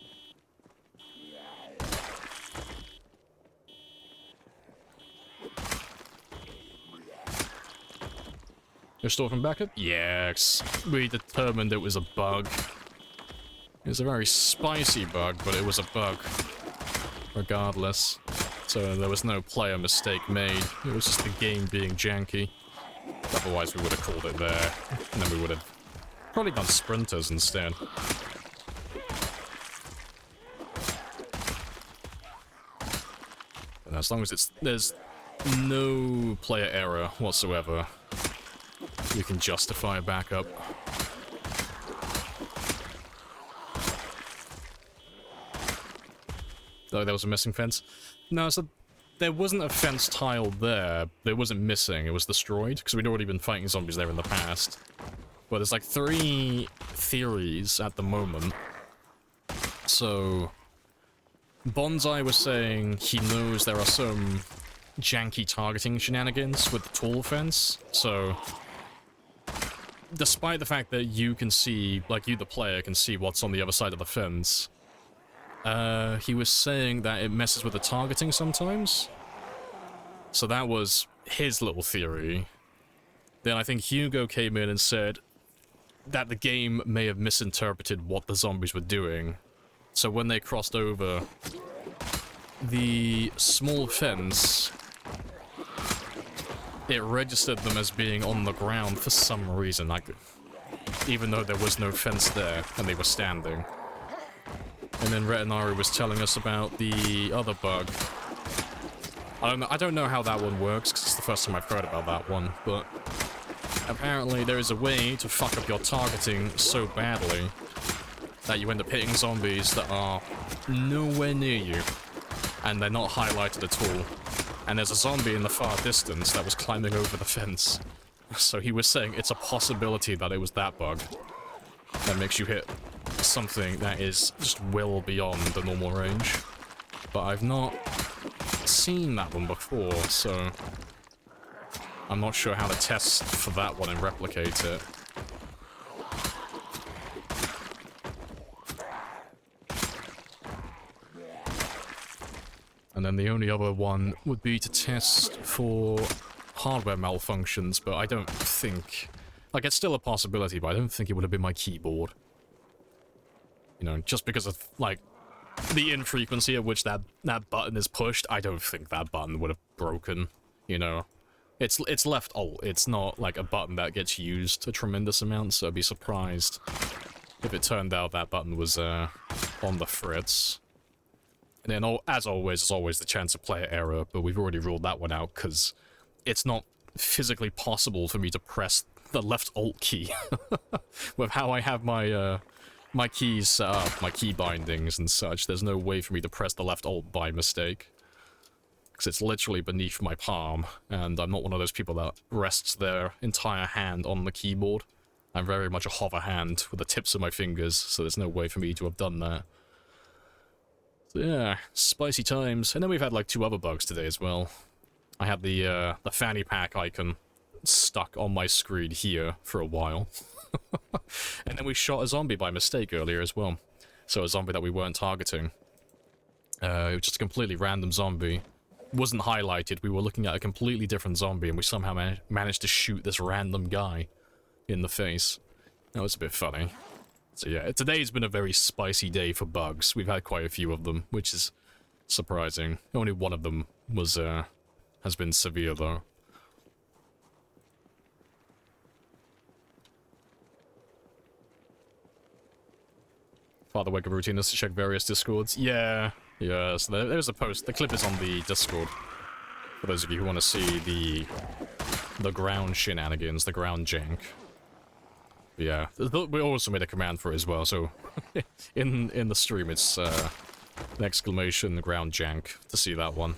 Speaker 5: You're still from backup? Yes. We determined it was a bug. It was a very spicy bug, but it was a bug. Regardless. So there was no player mistake made. It was just the game being janky. Otherwise we would have called it there. And then we would have probably gone sprinters instead. And as long as there's no player error whatsoever. You can justify a backup. Oh, there was a missing fence? No, so there wasn't a fence tile there. It wasn't missing, it was destroyed, because we'd already been fighting zombies there in the past. But there's like 3 theories at the moment. So, Bonsai was saying he knows there are some janky targeting shenanigans with the tall fence, so despite the fact that you can see, like you the player can see what's on the other side of the fence, he was saying that it messes with the targeting sometimes. So that was his little theory. Then I think Hugo came in and said that the game may have misinterpreted what the zombies were doing. So when they crossed over the small fence, it registered them as being on the ground for some reason, like, even though there was no fence there and they were standing. And then Retinari was telling us about the other bug. I don't know how that one works, because it's the first time I've heard about that one, but apparently there is a way to fuck up your targeting so badly that you end up hitting zombies that are nowhere near you, and they're not highlighted at all. And there's a zombie in the far distance that was climbing over the fence. So he was saying it's a possibility that it was that bug that makes you hit something that is just well beyond the normal range. But I've not seen that one before, so I'm not sure how to test for that one and replicate it. And then the only other one would be to test for hardware malfunctions, but I don't think... Like, it's still a possibility, but I don't think it would have been my keyboard. You know, just because of, like, the infrequency at which that button is pushed, I don't think that button would have broken, you know. It's left alt, it's not, like, a button that gets used a tremendous amount, so I'd be surprised if it turned out that button was, on the fritz. And then, as always, there's always the chance of player error, but we've already ruled that one out, because it's not physically possible for me to press the left alt key with how I have my, my keys set up, my key bindings and such. There's no way for me to press the left alt by mistake, because it's literally beneath my palm, and I'm not one of those people that rests their entire hand on the keyboard. I'm very much a hover hand with the tips of my fingers, so there's no way for me to have done that. Yeah, spicy times. And then we've had like 2 other bugs today as well. I had the fanny pack icon stuck on my screen here for a while. And then we shot a zombie by mistake earlier as well. So a zombie that we weren't targeting. It was just a completely random zombie. Wasn't highlighted, we were looking at a completely different zombie and we somehow managed to shoot this random guy in the face. That was a bit funny. So yeah, today's been a very spicy day for bugs. We've had quite a few of them, which is surprising. Only one of them was, has been severe, though. Father Wake of routine is to check various discords. Yeah, so there's a post. The clip is on the Discord. For those of you who want to see the ground shenanigans, the ground jank. Yeah, we also made a command for it as well, so in the stream it's an exclamation ground jank to see that one.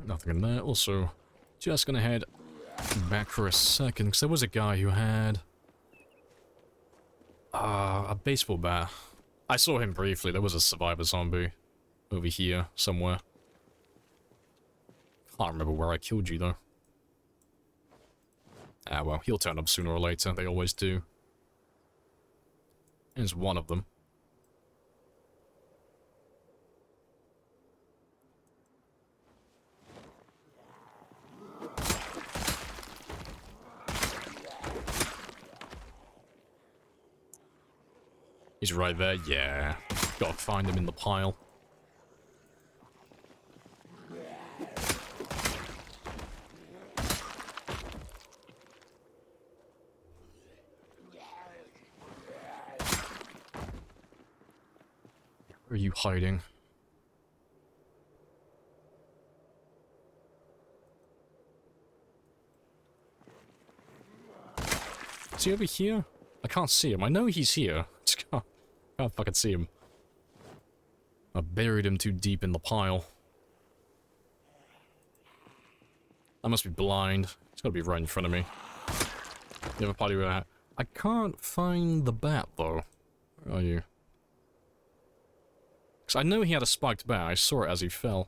Speaker 5: Nothing in there. Also, just gonna head back for a second, because there was a guy who had a baseball bat. I saw him briefly. There was a survivor zombie over here somewhere. Can't remember where I killed you, though. Ah, well, he'll turn up sooner or later. They always do. There's one of them. He's right there, yeah. Gotta find him in the pile. Where are you hiding? Is he over here? I can't see him. I know he's here. Just can't fucking see him. I buried him too deep in the pile. I must be blind. He's gotta be right in front of me. You have a party where I can't find the bat, though. Where are you? Because I know he had a spiked bat. I saw it as he fell.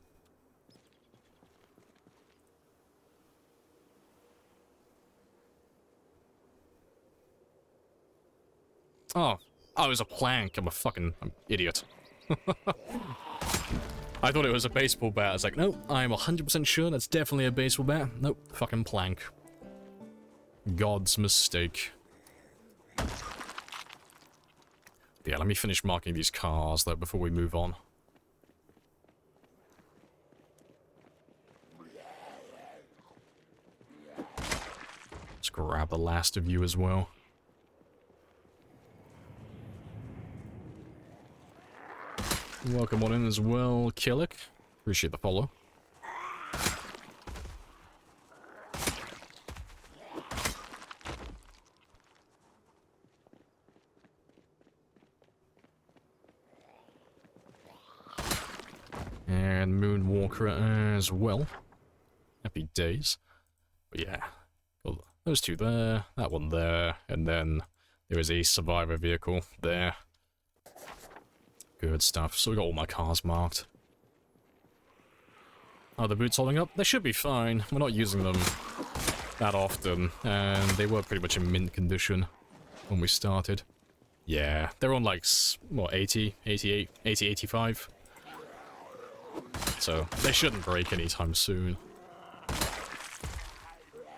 Speaker 5: Oh, it was a plank. I'm an idiot. I thought it was a baseball bat. I was like, nope, I'm 100% sure that's definitely a baseball bat. Nope, fucking plank. God's mistake. Yeah, let me finish marking these cars, though, before we move on. Let's grab the last of you as well. Welcome on in as well, Killick. Appreciate the follow. And Moonwalker as well. Happy days. But yeah, got those two there, that one there, and then there is a survivor vehicle there. Good stuff. So we got all my cars marked. Are the boots holding up? They should be fine. We're not using them that often, and they were pretty much in mint condition when we started. Yeah, they're on like, what, 80, 88, 80, 85? So they shouldn't break anytime soon.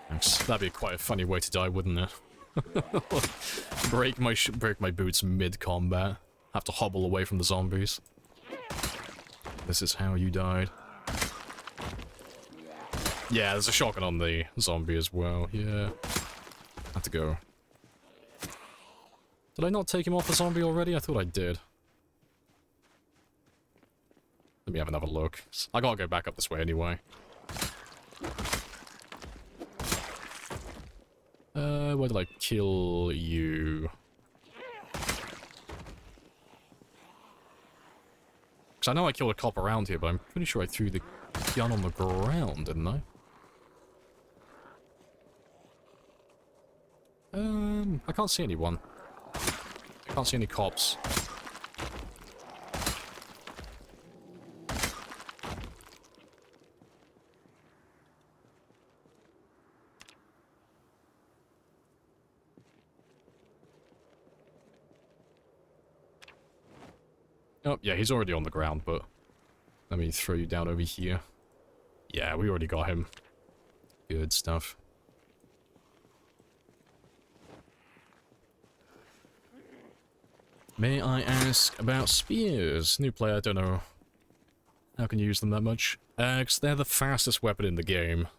Speaker 5: Thanks. That'd be quite a funny way to die, wouldn't it? break my boots mid-combat. Have to hobble away from the zombies. This is how you died. Yeah, there's a shotgun on the zombie as well. Yeah. Have to go. Did I not take him off the zombie already? I thought I did. Let me have another look. I gotta go back up this way anyway. Where did I kill you? Because I know I killed a cop around here, but I'm pretty sure I threw the gun on the ground, didn't I? I can't see anyone. I can't see any cops. Oh, yeah, he's already on the ground, but let me throw you down over here. Yeah, we already got him. Good stuff. May I ask about spears? New player, I don't know. How can you use them that much? Because they're the fastest weapon in the game.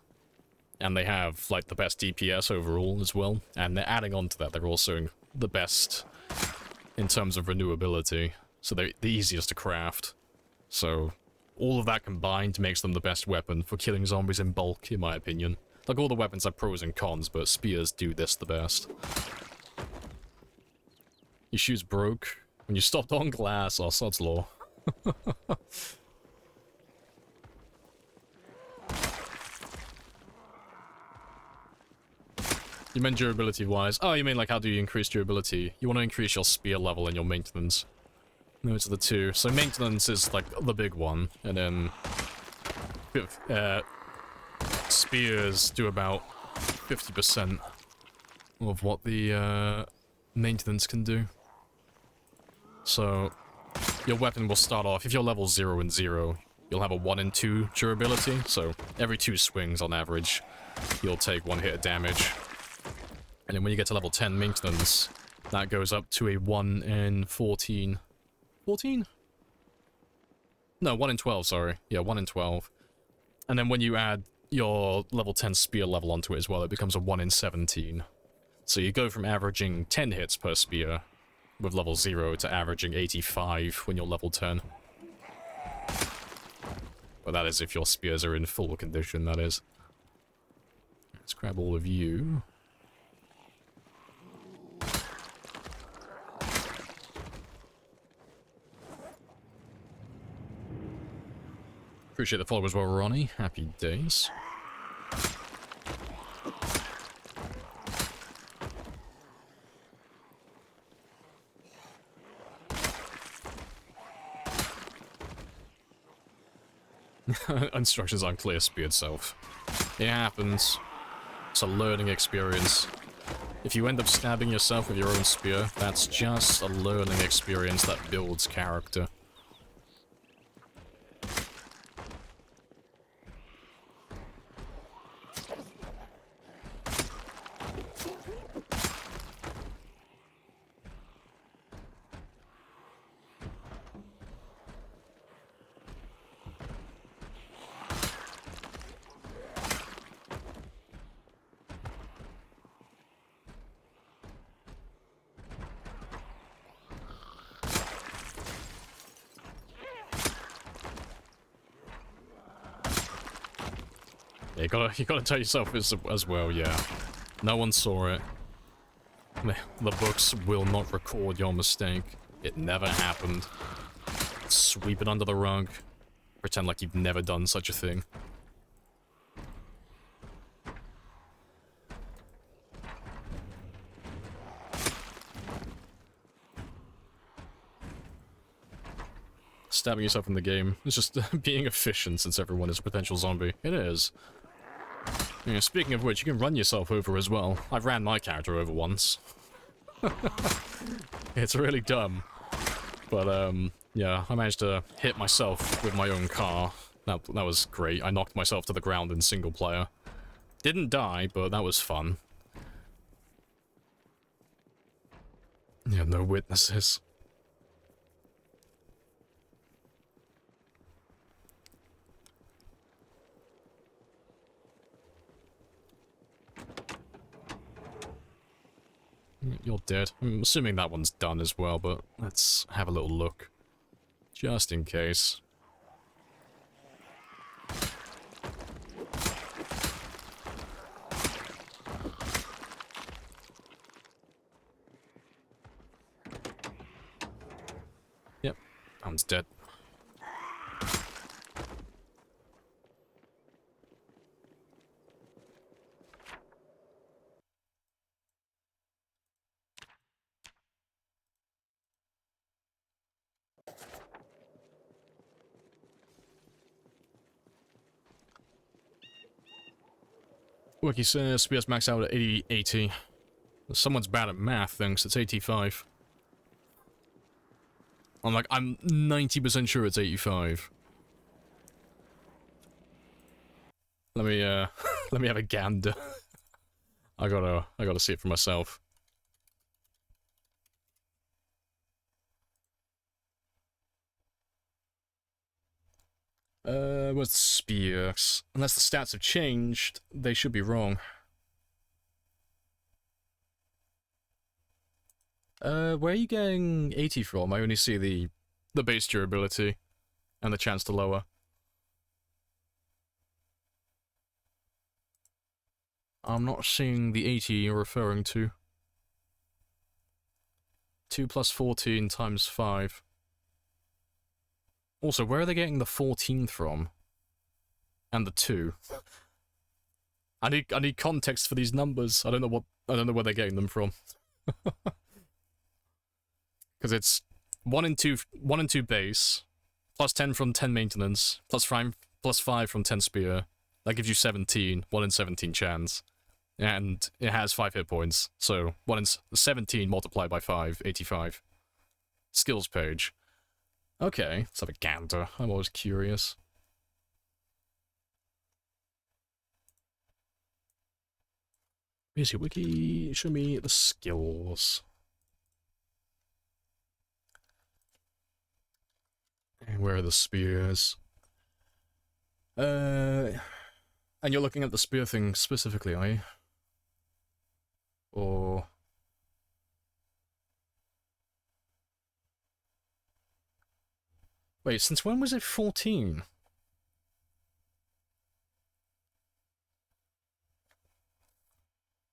Speaker 5: And they have, like, the best DPS overall as well. And they're adding on to that, they're also the best in terms of renewability. So they're the easiest to craft. So all of that combined makes them the best weapon for killing zombies in bulk, in my opinion. Like, all the weapons have pros and cons, but spears do this the best. Your shoes broke when you stopped on glass. Oh, sod's law. You meant durability-wise. Oh, you mean like how do you increase durability? You want to increase your spear level and your maintenance. Those are the two. So maintenance is like the big one, and then spears do about 50% of what the maintenance can do. So your weapon will start off, if you're level 0 and 0, you'll have a 1 and 2 durability, so every 2 swings on average, you'll take 1 hit of damage. And then when you get to level 10 maintenance, That goes up to a 1 in 14. 14? No, 1 in 12, sorry. Yeah, 1 in 12. And then when you add your level 10 spear level onto it as well, it becomes a 1 in 17. So you go from averaging 10 hits per spear with level 0 to averaging 85 when you're level 10. Well, that is if your spears are in full condition, that is. Let's grab all of you. Appreciate the follow as well, Ronnie. Happy days. Instructions unclear, speared self. It happens. It's a learning experience. If you end up stabbing yourself with your own spear, that's just a learning experience that builds character. You gotta tell yourself as well, yeah. No one saw it. The books will not record your mistake. It never happened. Sweep it under the rug. Pretend like you've never done such a thing. Stabbing yourself in the game is just being efficient since everyone is a potential zombie. It is. Yeah, speaking of which, you can run yourself over as well. I've ran my character over once. It's really dumb. But, yeah, I managed to hit myself with my own car. That was great. I knocked myself to the ground in single player. Didn't die, but that was fun. Yeah, no witnesses. You're dead. I'm assuming that one's done as well, but let's have a little look. Just in case. Yep, that one's dead. Wiki says SPS max out at 80. Someone's bad at math, thinks it's 85. I'm like, I'm 90% sure it's 85. Let me, let me have a gander. I gotta see it for myself. What's spears? Unless the stats have changed, they should be wrong. Where are you getting 80 from? I only see the base durability and the chance to lower. I'm not seeing the 80 you're referring to. 2 plus 14 times 5. Also, where are they getting the 14 from? And the 2? I need context for these numbers. I don't know where they're getting them from. Because it's 1 and 2 base, plus 10 from 10 maintenance, plus 5 from 10 spear. That gives you 17, 1 in 17 chance. And it has 5 hit points, so 1 in 17 multiplied by 5, 85. Skills page. Okay, let's have a gander. I'm always curious. Basic wiki, show me the skills. And where are the spears? And you're looking at the spear thing specifically, are you? Or... Wait, since when was it 14?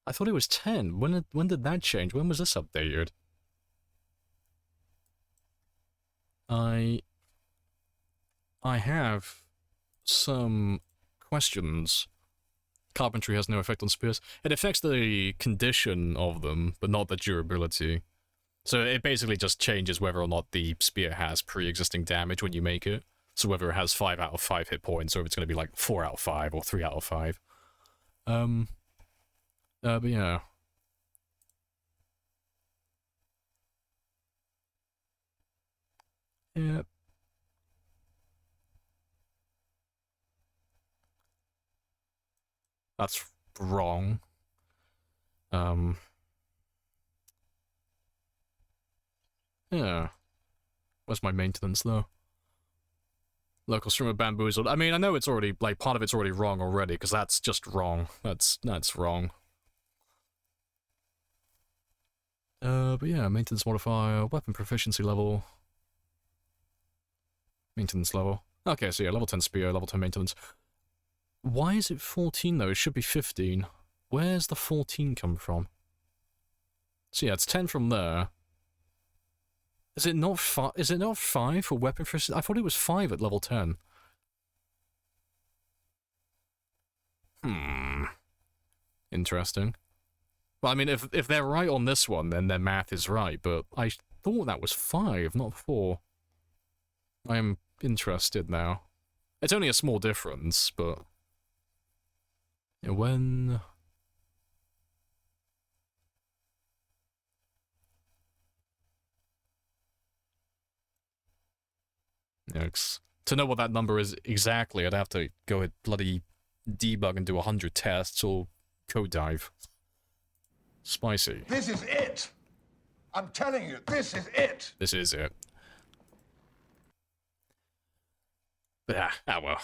Speaker 5: I thought it was 10. When did that change? When was this updated? I have some questions. Carpentry has no effect on spears. It affects the condition of them, but not the durability. So it basically just changes whether or not the spear has pre-existing damage when you make it. So whether it has 5 out of 5 hit points, or if it's going to be like 4 out of 5, or 3 out of 5. But yeah. Yeah. That's wrong. Yeah. Where's my maintenance, though? Local stream of bamboozled. I mean, I know it's already, like, part of it's already wrong already, because that's just wrong. That's wrong. But yeah, maintenance modifier, weapon proficiency level. Maintenance level. Okay, so yeah, level 10 spear, level 10 maintenance. Why is it 14 though? It should be 15. Where's the 14 come from? So yeah, it's 10 from there. Is it not 5? Is it not 5 for weapon proficiency? I thought it was 5 at level 10. Interesting. Well, I mean, if they're right on this one, then their math is right, but I thought that was 5, not 4. I am interested now. It's only a small difference, but... Yeah, when... Yikes. To know what that number is exactly, I'd have to go at bloody debug and do 100 tests or code dive. Spicy.
Speaker 6: This is it. I'm telling you, this is it.
Speaker 5: This is it. Ah, well.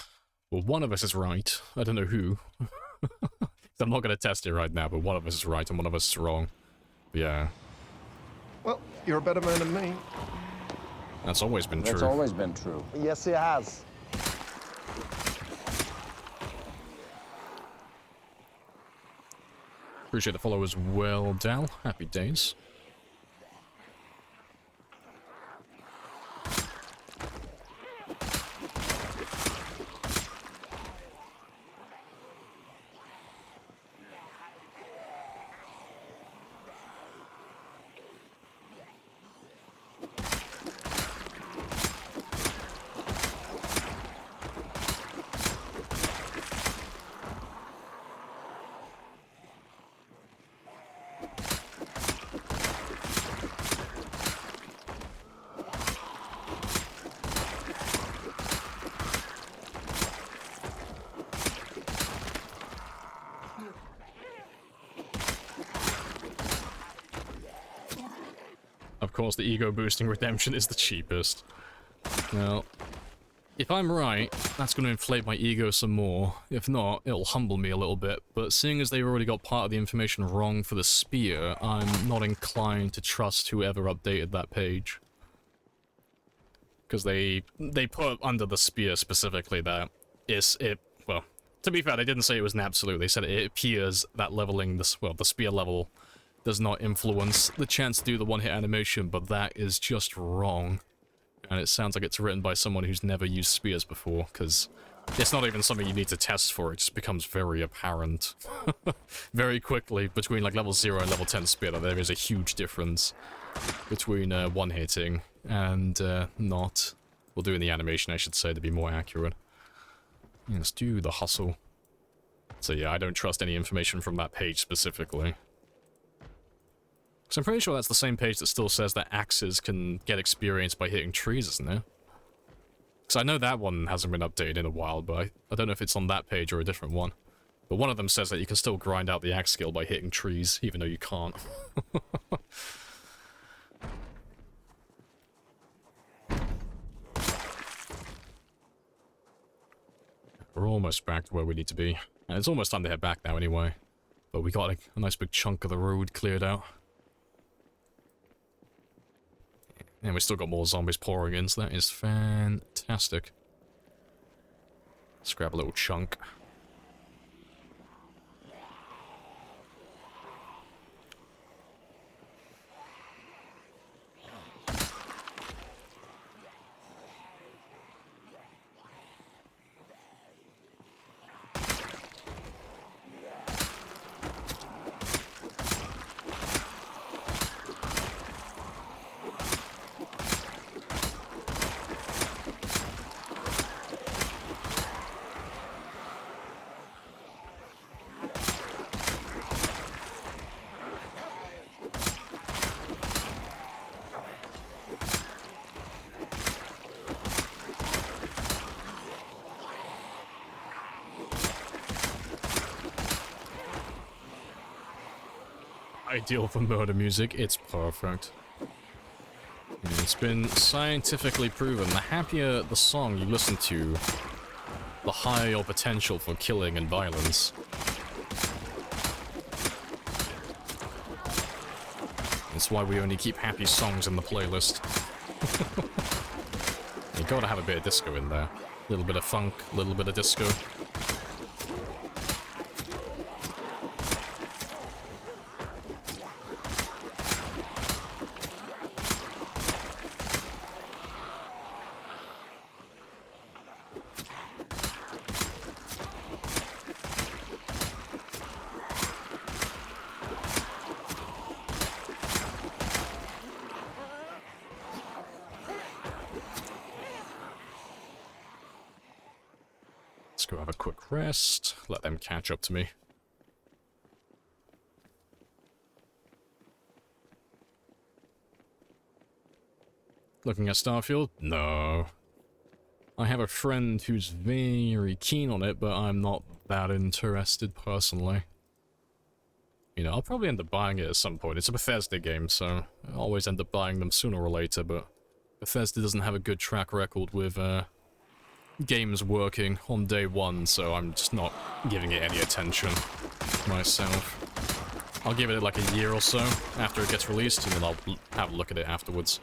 Speaker 5: Well, one of us is right. I don't know who. I'm not going to test it right now, but one of us is right and one of us is wrong. Yeah.
Speaker 2: Well, you're a better man than me.
Speaker 5: That's always been true.
Speaker 4: That's always been true.
Speaker 2: Yes, it has.
Speaker 5: Appreciate the follow as well, Dal. Happy days. Of course, the ego-boosting redemption is the cheapest. Now, if I'm right, that's going to inflate my ego some more. If not, it'll humble me a little bit. But seeing as they've already got part of the information wrong for the spear, I'm not inclined to trust whoever updated that page. Because they put under the spear specifically that well, to be fair, they didn't say it was an absolute. They said it appears that leveling the spear level does not influence the chance to do the one-hit animation, but that is just wrong. And it sounds like it's written by someone who's never used spears before, because it's not even something you need to test for, it just becomes very apparent very quickly between like level 0 and level 10 spear that there is a huge difference between one-hitting and not. Well, doing the animation, I should say, to be more accurate. Yeah, let's do the hustle. So yeah, I don't trust any information from that page specifically. So I'm pretty sure that's the same page that still says that axes can get experience by hitting trees, isn't it? So I know that one hasn't been updated in a while, but I don't know if it's on that page or a different one. But one of them says that you can still grind out the axe skill by hitting trees, even though you can't. we're almost back to where we need to be. And it's almost time to head back now anyway. But we got like, a nice big chunk of the road cleared out. And we still got more zombies pouring in, so that is fantastic. Let's grab a little chunk. Ideal for murder music, it's perfect. And it's been scientifically proven, the happier the song you listen to, the higher your potential for killing and violence. That's why we only keep happy songs in the playlist. You gotta have a bit of disco in there. A little bit of funk, a little bit of disco. Let's go have a quick rest, let them catch up to me. Looking at Starfield? No. I have a friend who's very keen on it, but I'm not that interested personally. You know, I'll probably end up buying it at some point. It's a Bethesda game, so I always end up buying them sooner or later, but Bethesda doesn't have a good track record with, games working on day one, so I'm just not giving it any attention myself. I'll give it like a year or so after it gets released, and then I'll have a look at it afterwards.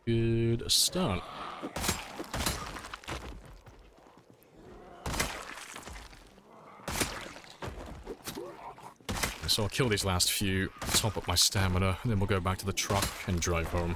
Speaker 5: Good start. So I'll kill these last few, top up my stamina, and then we'll go back to the truck and drive home.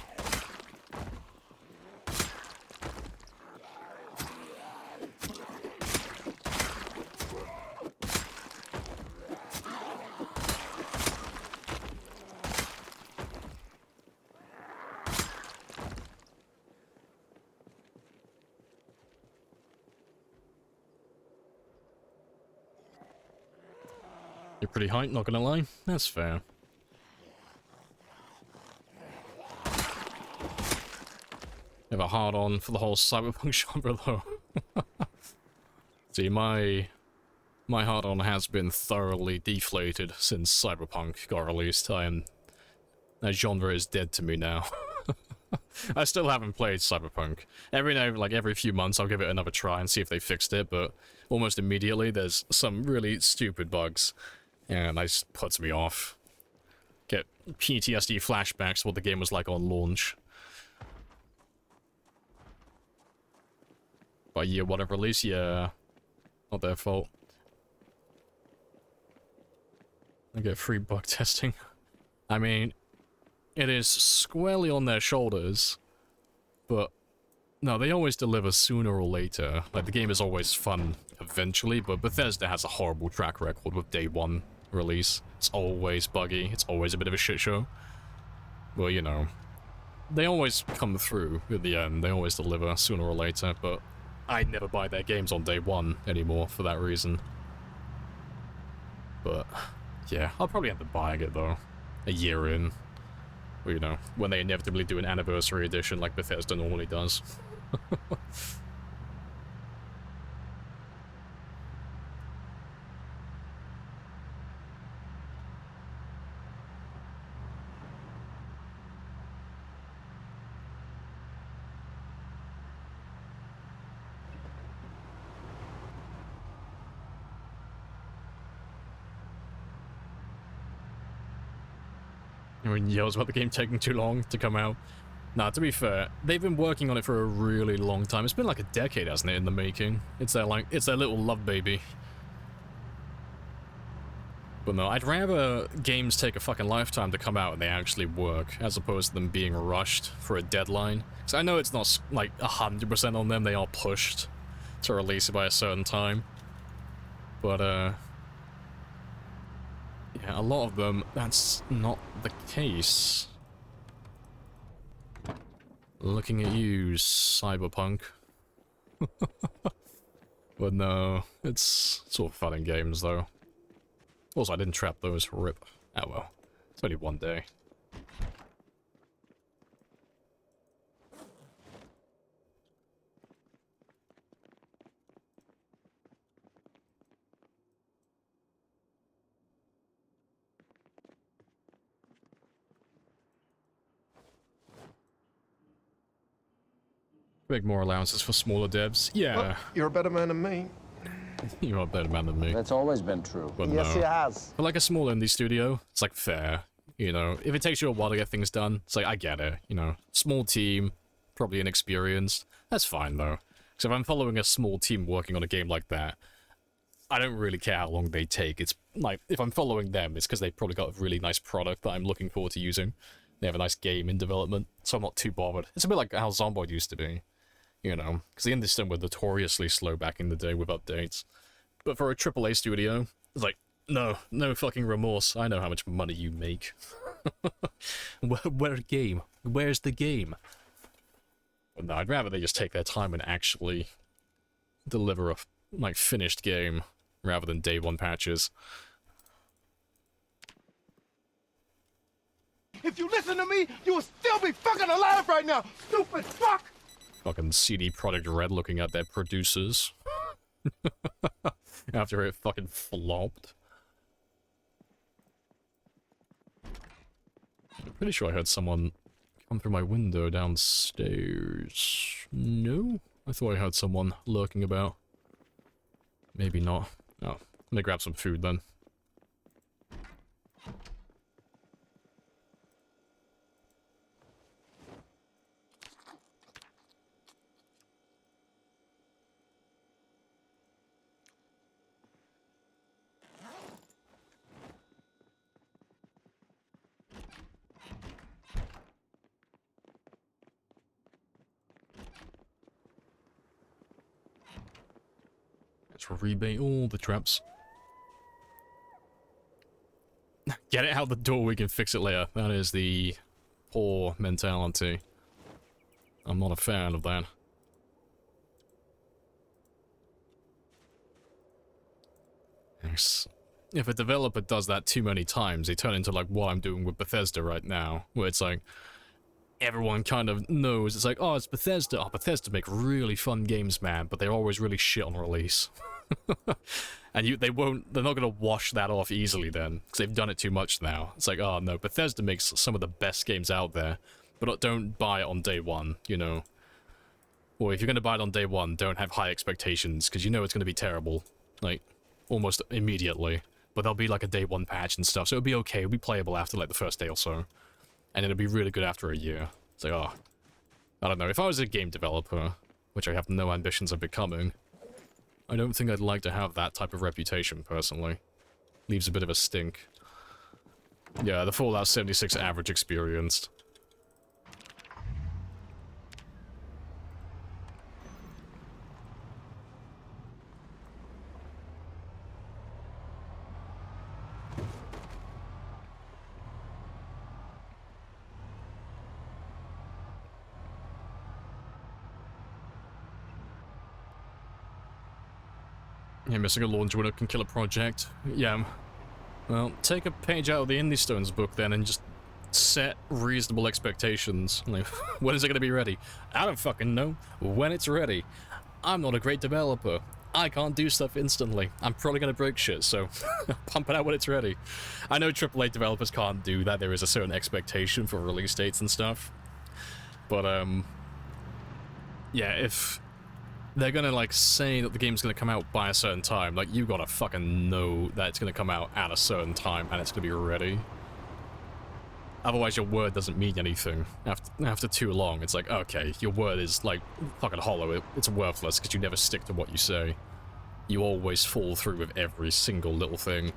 Speaker 5: You're pretty hyped, not gonna lie. That's fair. You have a hard-on for the whole cyberpunk genre, though. See, my hard-on has been thoroughly deflated since cyberpunk got released. That genre is dead to me now. I still haven't played cyberpunk. Every few months, I'll give it another try and see if they fixed it, but almost immediately, there's some really stupid bugs. And that just puts me off. Get PTSD flashbacks to what the game was like on launch. But year one of release, yeah. Not their fault. I get free bug testing. I mean, it is squarely on their shoulders, but no, they always deliver sooner or later. Like, the game is always fun eventually, but Bethesda has a horrible track record with day one release. It's always buggy, it's always a bit of a shit show. Well, you know, they always come through at the end, they always deliver sooner or later, but I never buy their games on day one anymore for that reason. But, yeah, I'll probably end up buying it though, a year in. Or, you know, when they inevitably do an anniversary edition like Bethesda normally does. Everyone yells about the game taking too long to come out. Nah, to be fair, they've been working on it for a really long time. It's been like a decade, hasn't it, in the making? It's their little love baby. But no, I'd rather games take a fucking lifetime to come out and they actually work, as opposed to them being rushed for a deadline. Because I know it's not, like, 100% on them, they are pushed to release it by a certain time. But, yeah, a lot of them, that's not the case. Looking at you, Cyberpunk. But no, it's all fun in games, though. Also, I didn't trap those. RIP. Oh well. It's only one day. Make more allowances for smaller devs. Yeah.
Speaker 2: Well, you're a better man than me.
Speaker 5: You're a better man than me.
Speaker 4: That's always been true.
Speaker 5: But
Speaker 7: Yes,
Speaker 5: no.
Speaker 7: he has.
Speaker 5: But like a small indie studio, it's like fair. You know, if it takes you a while to get things done, it's like, I get it. You know, small team, probably inexperienced. That's fine though. Because if I'm following a small team working on a game like that, I don't really care how long they take. It's like, if I'm following them, it's because they've probably got a really nice product that I'm looking forward to using. They have a nice game in development, so I'm not too bothered. It's a bit like how Zomboid used to be. You know, because the indie system were notoriously slow back in the day with updates. But for a AAA studio, it's like, no fucking remorse. I know how much money you make. Where's the game? Where's the game? But no, I'd rather they just take their time and actually deliver a, like, finished game rather than day one patches.
Speaker 2: If you listen to me, you will still be fucking alive right now, stupid fuck!
Speaker 5: Fucking CD Projekt Red looking at their producers. After it fucking flopped. I'm pretty sure I heard someone come through my window downstairs. No? I thought I heard someone lurking about. Maybe not. Oh, let me grab some food then. Let's rebait all the traps. Get it out the door, we can fix it later. That is the poor mentality. I'm not a fan of that. Yes. If a developer does that too many times, they turn into like what I'm doing with Bethesda right now, where it's like, everyone kind of knows, it's like, oh, it's Bethesda. Oh, Bethesda make really fun games, man, but they're always really shit on release. And they're not gonna wash that off easily then, because they've done it too much now. It's like, oh no, Bethesda makes some of the best games out there, but don't buy it on day one, you know. Or if you're gonna buy it on day one, don't have high expectations, because you know it's gonna be terrible, like, almost immediately. But there'll be like a day one patch and stuff, so it'll be okay, it'll be playable after like the first day or so. And it'll be really good after a year. It's like, oh, I don't know, if I was a game developer, which I have no ambitions of becoming, I don't think I'd like to have that type of reputation, personally. Leaves a bit of a stink. Yeah, the Fallout 76 average experienced. Yeah, missing a launch window can kill a project. Yeah. Well, take a page out of the Indie Stones book then and just set reasonable expectations. Like, when is it going to be ready? I don't fucking know. When it's ready. I'm not a great developer. I can't do stuff instantly. I'm probably going to break shit, so pump it out when it's ready. I know AAA developers can't do that. There is a certain expectation for release dates and stuff. But, yeah, if they're gonna, like, say that the game's gonna come out by a certain time, like, you gotta fucking know that it's gonna come out at a certain time and it's gonna be ready. Otherwise, your word doesn't mean anything. After too long, it's like, okay, your word is, like, fucking hollow. It's worthless because you never stick to what you say. You always fall through with every single little thing.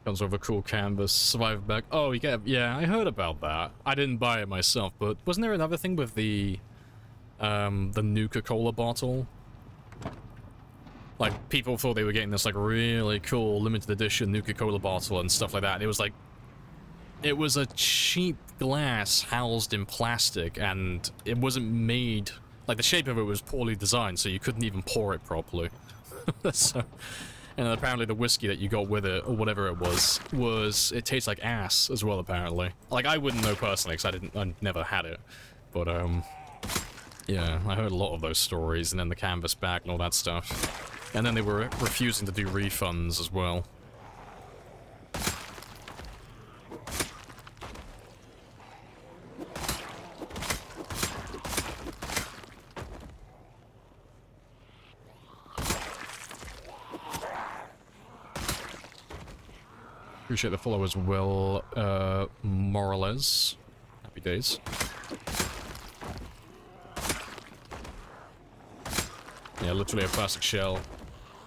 Speaker 5: Comes with a cool canvas, survive back. Oh, yeah, I heard about that. I didn't buy it myself, but wasn't there another thing with the Nuka-Cola bottle? Like, people thought they were getting this, like, really cool limited edition Nuka-Cola bottle and stuff like that. And it was like, it was a cheap glass housed in plastic, and it wasn't made, like, the shape of it was poorly designed, so you couldn't even pour it properly. So, and apparently the whiskey that you got with it, or whatever it was, it tastes like ass as well, apparently. Like, I wouldn't know personally, because I never had it. But, yeah, I heard a lot of those stories, and then the canvas back and all that stuff. And then they were refusing to do refunds as well. Appreciate the follow as well, Morales. Happy days. Yeah, literally a plastic shell.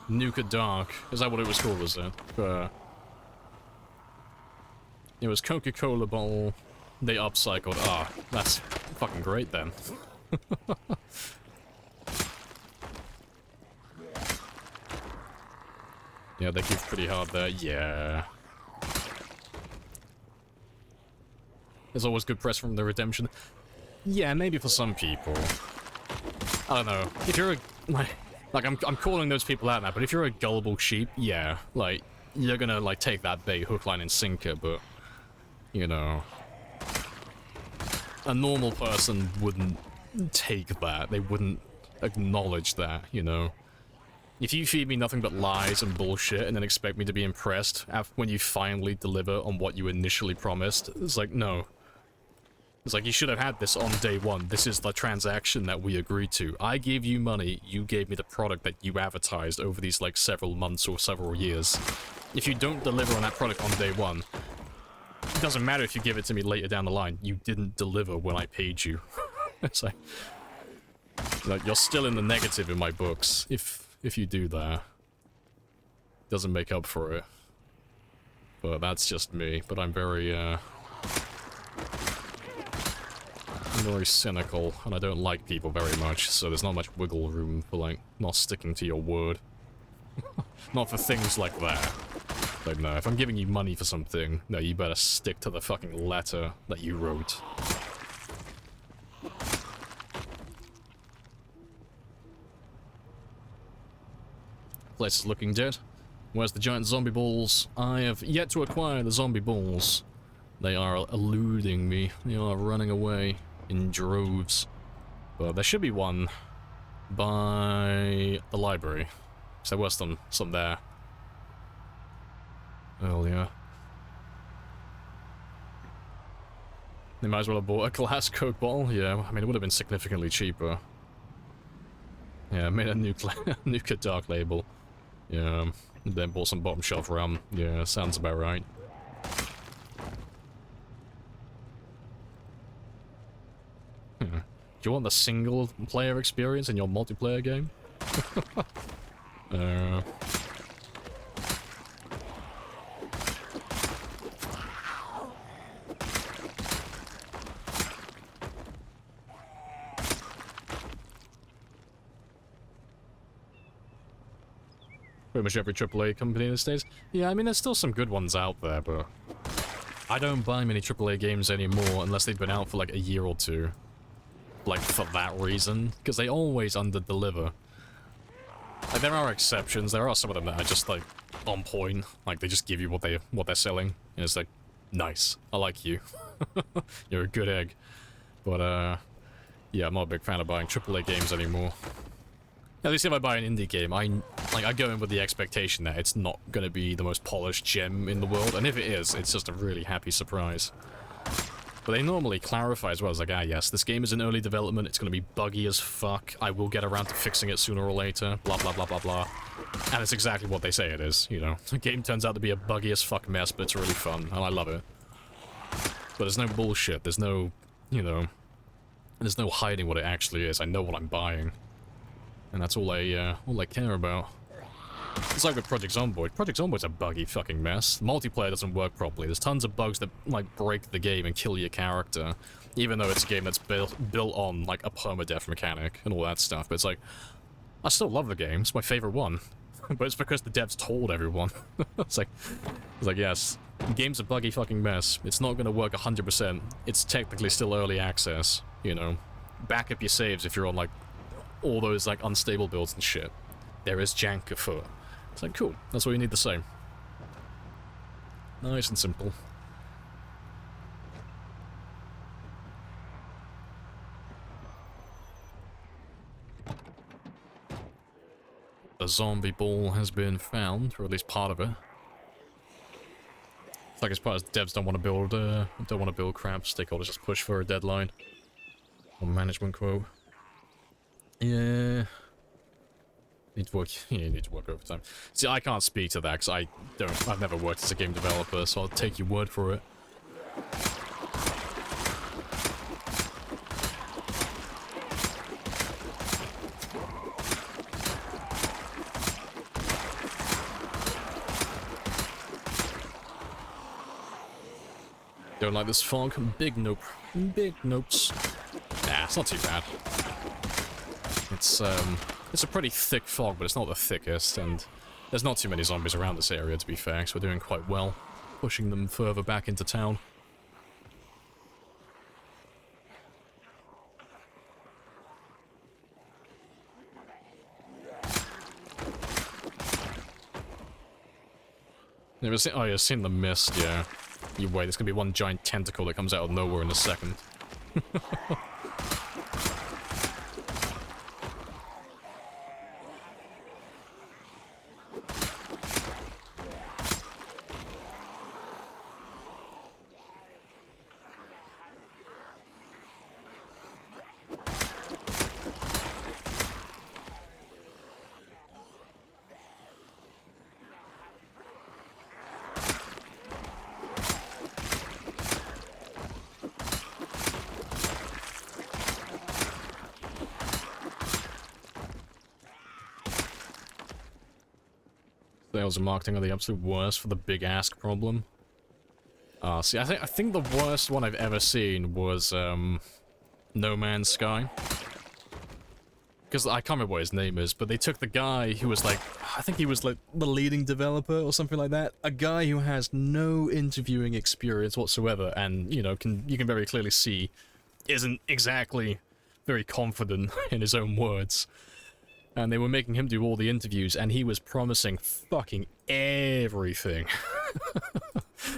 Speaker 5: Nuka Dark. Is that what it was called, was it? It was Coca-Cola bottle. They upcycled. Ah, that's fucking great then. Yeah, they give pretty hard there. Yeah. There's always good press from the redemption. Yeah, maybe for some people. I don't know. If you're a... Like, I'm calling those people out now, but if you're a gullible sheep, yeah, like, you're gonna, like, take that bait, hook, line, and sinker, but, you know... A normal person wouldn't take that. They wouldn't acknowledge that, you know? If you feed me nothing but lies and bullshit and then expect me to be impressed when you finally deliver on what you initially promised, it's like, no. It's like, you should have had this on day one. This is the transaction that we agreed to. I gave you money, you gave me the product that you advertised over these, like, several months or several years. If you don't deliver on that product on day one, it doesn't matter if you give it to me later down the line. You didn't deliver when I paid you. It's like you're still in the negative in my books, if you do that. Doesn't make up for it. But that's just me. But I'm very cynical, and I don't like people very much, so there's not much wiggle room for, like, not sticking to your word. Not for things like that. Like, no, if I'm giving you money for something, no, you better stick to the fucking letter that you wrote. Place is looking dead. Where's the giant zombie balls? I have yet to acquire the zombie balls. They are eluding me. They are running away in droves. But there should be one by the library. Because there was some there earlier. They might as well have bought a glass Coke bottle. Yeah, I mean, it would have been significantly cheaper. Yeah, made a nuclear dark label. Yeah, then bought some bottom shelf rum. Yeah, sounds about right. Do you want the single player experience in your multiplayer game? Pretty much every AAA company in the States. Yeah, I mean, there's still some good ones out there, but I don't buy many AAA games anymore unless they've been out for like a year or two. Like, for that reason, because they always under-deliver. Like, there are exceptions. There are some of them that are just, like, on point. Like, they just give you what they're selling. And it's like, nice. I like you. You're a good egg. But, yeah, I'm not a big fan of buying AAA games anymore. At least if I buy an indie game, I go in with the expectation that it's not gonna be the most polished gem in the world. And if it is, it's just a really happy surprise. But they normally clarify as well, as like, ah yes, this game is in early development, it's gonna be buggy as fuck, I will get around to fixing it sooner or later, blah blah blah blah blah. And it's exactly what they say it is, you know. The game turns out to be a buggy as fuck mess, but it's really fun, and I love it. But there's no bullshit, there's no, you know, there's no hiding what it actually is, I know what I'm buying. And that's all I care about. It's like with Project Zomboid. Project Zomboid's a buggy fucking mess. Multiplayer doesn't work properly. There's tons of bugs that, like, break the game and kill your character. Even though it's a game that's built on, like, a permadeath mechanic and all that stuff. But it's like, I still love the game. It's my favorite one. But it's because the devs told everyone. It's like, yes, the game's a buggy fucking mess. It's not gonna work 100%. It's technically still early access, you know. Back up your saves if you're on, like, all those, like, unstable builds and shit. There is jank afoot. It's like, cool, that's what you need to say. Nice and simple. The zombie ball has been found, or at least part of it. It's like as part as devs don't want to build crap, stakeholders just push for a deadline. Or management quote. Yeah. Need to work. Yeah, you need to work overtime. See, I can't speak to that because I've never worked as a game developer, so I'll take your word for it. Don't like this fog? Big nope. Big nopes. Nah, it's not too bad. It's a pretty thick fog, but it's not the thickest, and there's not too many zombies around this area, to be fair, so we're doing quite well, pushing them further back into town. Never seen? Oh, yeah, seen the mist, yeah. You wait, there's gonna be one giant tentacle that comes out of nowhere in a second. Sales and marketing are the absolute worst for the big ask problem. See, I think the worst one I've ever seen was No Man's Sky. Because I can't remember what his name is, but they took the guy who was like, I think he was like the leading developer or something like that. A guy who has no interviewing experience whatsoever, and you know, you can very clearly see isn't exactly very confident in his own words. And they were making him do all the interviews, and he was promising fucking everything.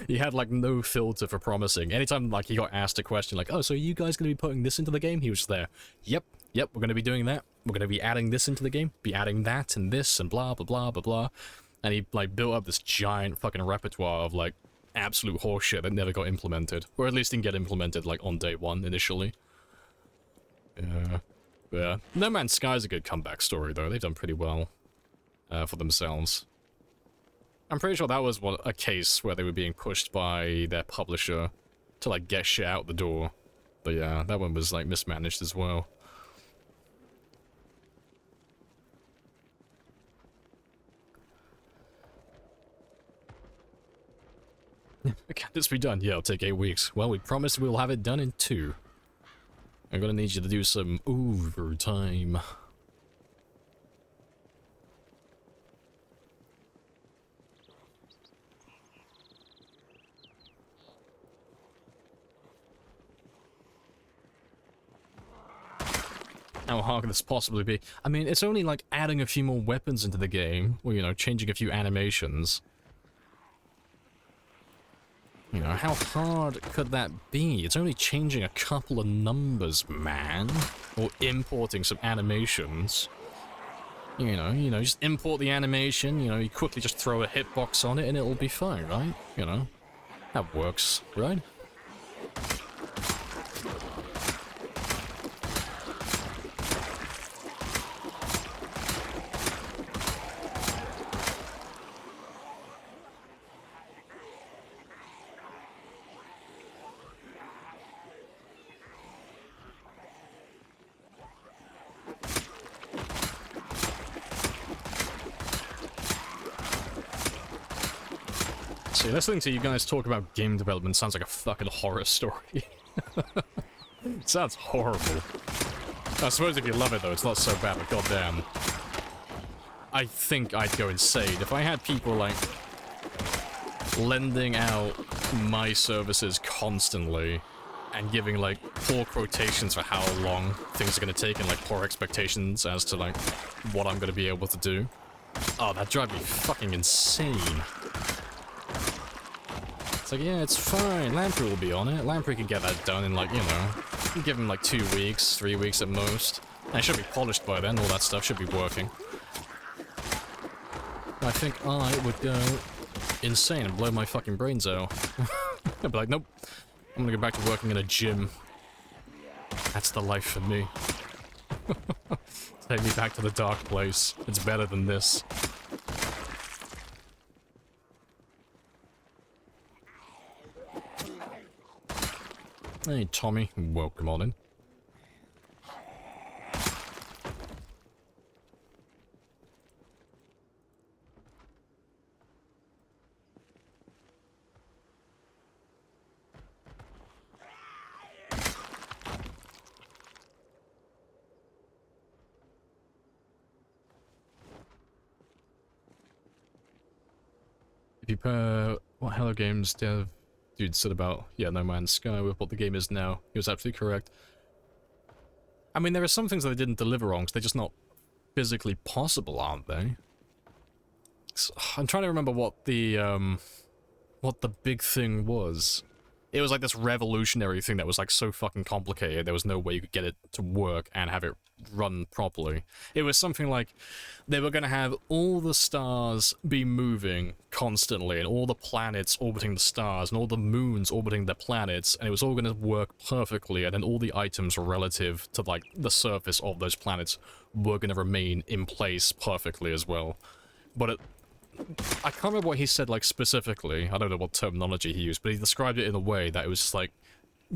Speaker 5: He had, like, no filter for promising. Anytime, like, he got asked a question, like, oh, so are you guys gonna be putting this into the game? He was just there. Yep, we're gonna be doing that. We're gonna be adding this into the game, be adding that and this and blah, blah, blah, blah, blah. And he, like, built up this giant fucking repertoire of, like, absolute horseshit that never got implemented. Or at least didn't get implemented, like, on day one, initially. Yeah. But, yeah, No Man's Sky is a good comeback story, though. They've done pretty well for themselves. I'm pretty sure that was a case where they were being pushed by their publisher to, like, get shit out the door. But yeah, that one was, like, mismanaged as well. Can this be done? Yeah, it'll take 8 weeks. Well, we promise we'll have it done in 2. I'm gonna need you to do some overtime. How hard could this possibly be? I mean, it's only like adding a few more weapons into the game, or, you know, changing a few animations. You know, how hard could that be? It's only changing a couple of numbers, man. Or importing some animations. You know, just import the animation, you know, you quickly just throw a hitbox on it and it'll be fine, right? You know, that works, right? See, listening to you guys talk about game development sounds like a fucking horror story. It sounds horrible. I suppose if you love it, though, it's not so bad, but goddamn. I think I'd go insane if I had people, like, lending out my services constantly and giving, like, poor quotations for how long things are going to take and, like, poor expectations as to, like, what I'm going to be able to do. Oh, that'd drive me fucking insane. It's like, yeah, it's fine. Lamprey will be on it. Lamprey can get that done in, like, you know, give him like 2 weeks, 3 weeks at most. And it should be polished by then. All that stuff should be working. I think I would go insane and blow my fucking brains out. I'd be like, nope. I'm gonna go back to working in a gym. That's the life for me. Take me back to the dark place. It's better than this. Hey, Tommy. Welcome on in. If you pair what Hello Games dev dude said about, yeah, No Man's Sky with what the game is now, he was absolutely correct. I mean, there are some things that they didn't deliver on because they're just not physically possible, aren't they? So, I'm trying to remember what the big thing was. It was like this revolutionary thing that was like so fucking complicated, there was no way you could get it to work and have it run properly. It was something like they were going to have all the stars be moving constantly and all the planets orbiting the stars and all the moons orbiting the planets, and it was all going to work perfectly, and then all the items relative to like the surface of those planets were going to remain in place perfectly as well. But I can't remember what he said, like, specifically. I don't know what terminology he used, but he described it in a way that it was just, like,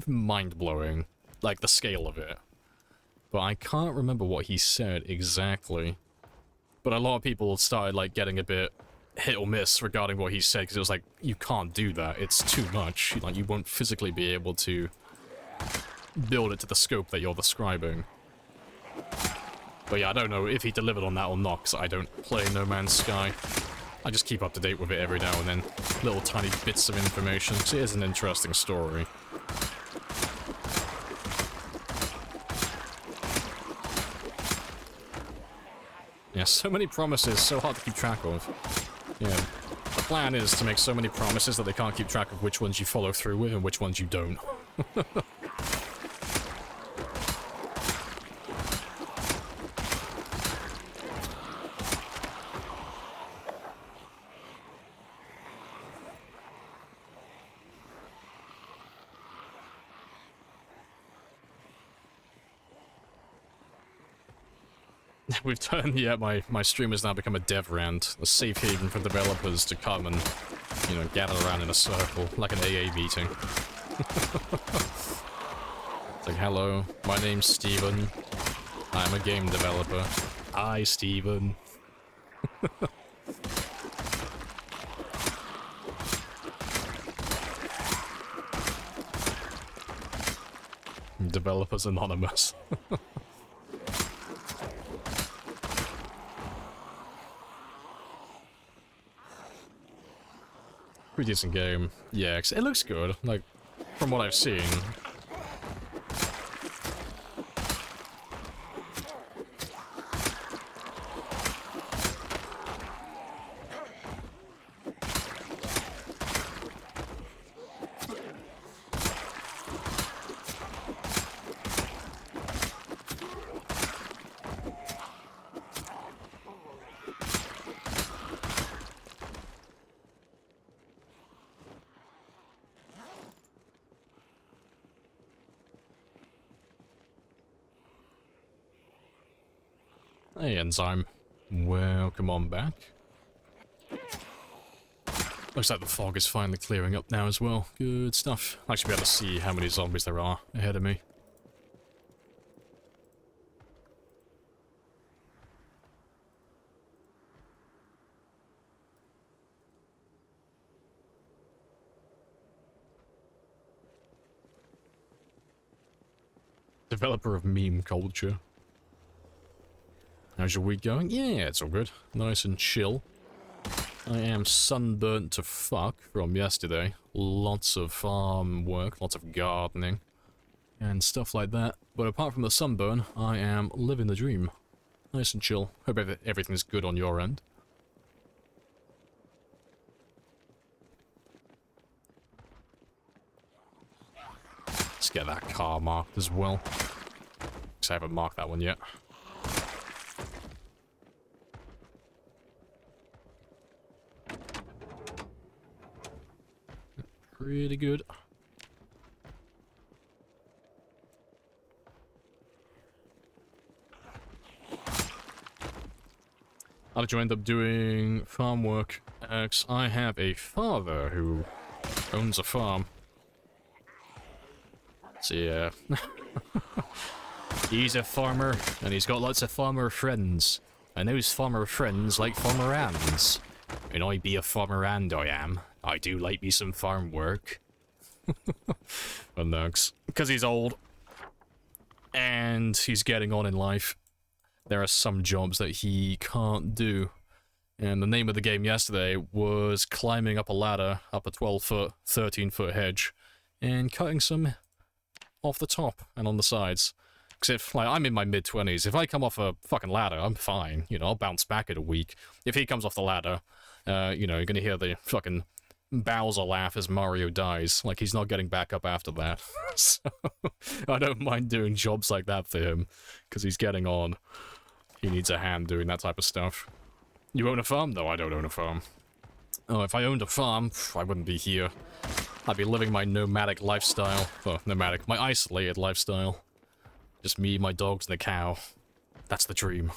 Speaker 5: mind-blowing. Like, the scale of it. But I can't remember what he said exactly. But a lot of people started, like, getting a bit hit or miss regarding what he said, because it was like, you can't do that. It's too much. Like, you won't physically be able to build it to the scope that you're describing. But yeah, I don't know if he delivered on that or not, because I don't play No Man's Sky. I just keep up to date with it every now and then. Little tiny bits of information. So it is an interesting story. Yeah, so many promises, so hard to keep track of. Yeah, the plan is to make so many promises that they can't keep track of which ones you follow through with and which ones you don't. We've turned, yeah, my stream has now become a dev rant, a safe haven for developers to come and, you know, gather around in a circle, like an AA meeting. It's like, hello, my name's Steven. I'm a game developer. Hi, Steven. Developers Anonymous. Pretty decent game. Yeah, it looks good, like, from what I've seen. Hey, Enzyme. Welcome on back. Looks like the fog is finally clearing up now as well. Good stuff. I should be able to see how many zombies there are ahead of me. Developer of meme culture. How's your week going? Yeah, it's all good. Nice and chill. I am sunburnt to fuck from yesterday. Lots of farm work, lots of gardening, and stuff like that. But apart from the sunburn, I am living the dream. Nice and chill. Hope everything's good on your end. Let's get that car marked as well. Because I haven't marked that one yet. Pretty good. How did you end up doing farm work? I have a father who owns a farm. So yeah. He's a farmer, and he's got lots of farmer friends. And those farmer friends like farmer hands. And I be a farmer and I am. I do like me some farm work. But no, because he's old. And he's getting on in life. There are some jobs that he can't do. And the name of the game yesterday was climbing up a ladder, up a 12-foot, 13-foot hedge, and cutting some off the top and on the sides. Because if, like, I'm in my mid-20s, if I come off a fucking ladder, I'm fine. You know, I'll bounce back in a week. If he comes off the ladder, you know, you're gonna hear the fucking Bowser laugh as Mario dies. Like, he's not getting back up after that. So, I don't mind doing jobs like that for him, because he's getting on. He needs a hand doing that type of stuff. You own a farm? No, I don't own a farm. Oh, if I owned a farm, I wouldn't be here. I'd be living my nomadic lifestyle. Well, nomadic, my isolated lifestyle. Just me, my dogs, and a cow. That's the dream.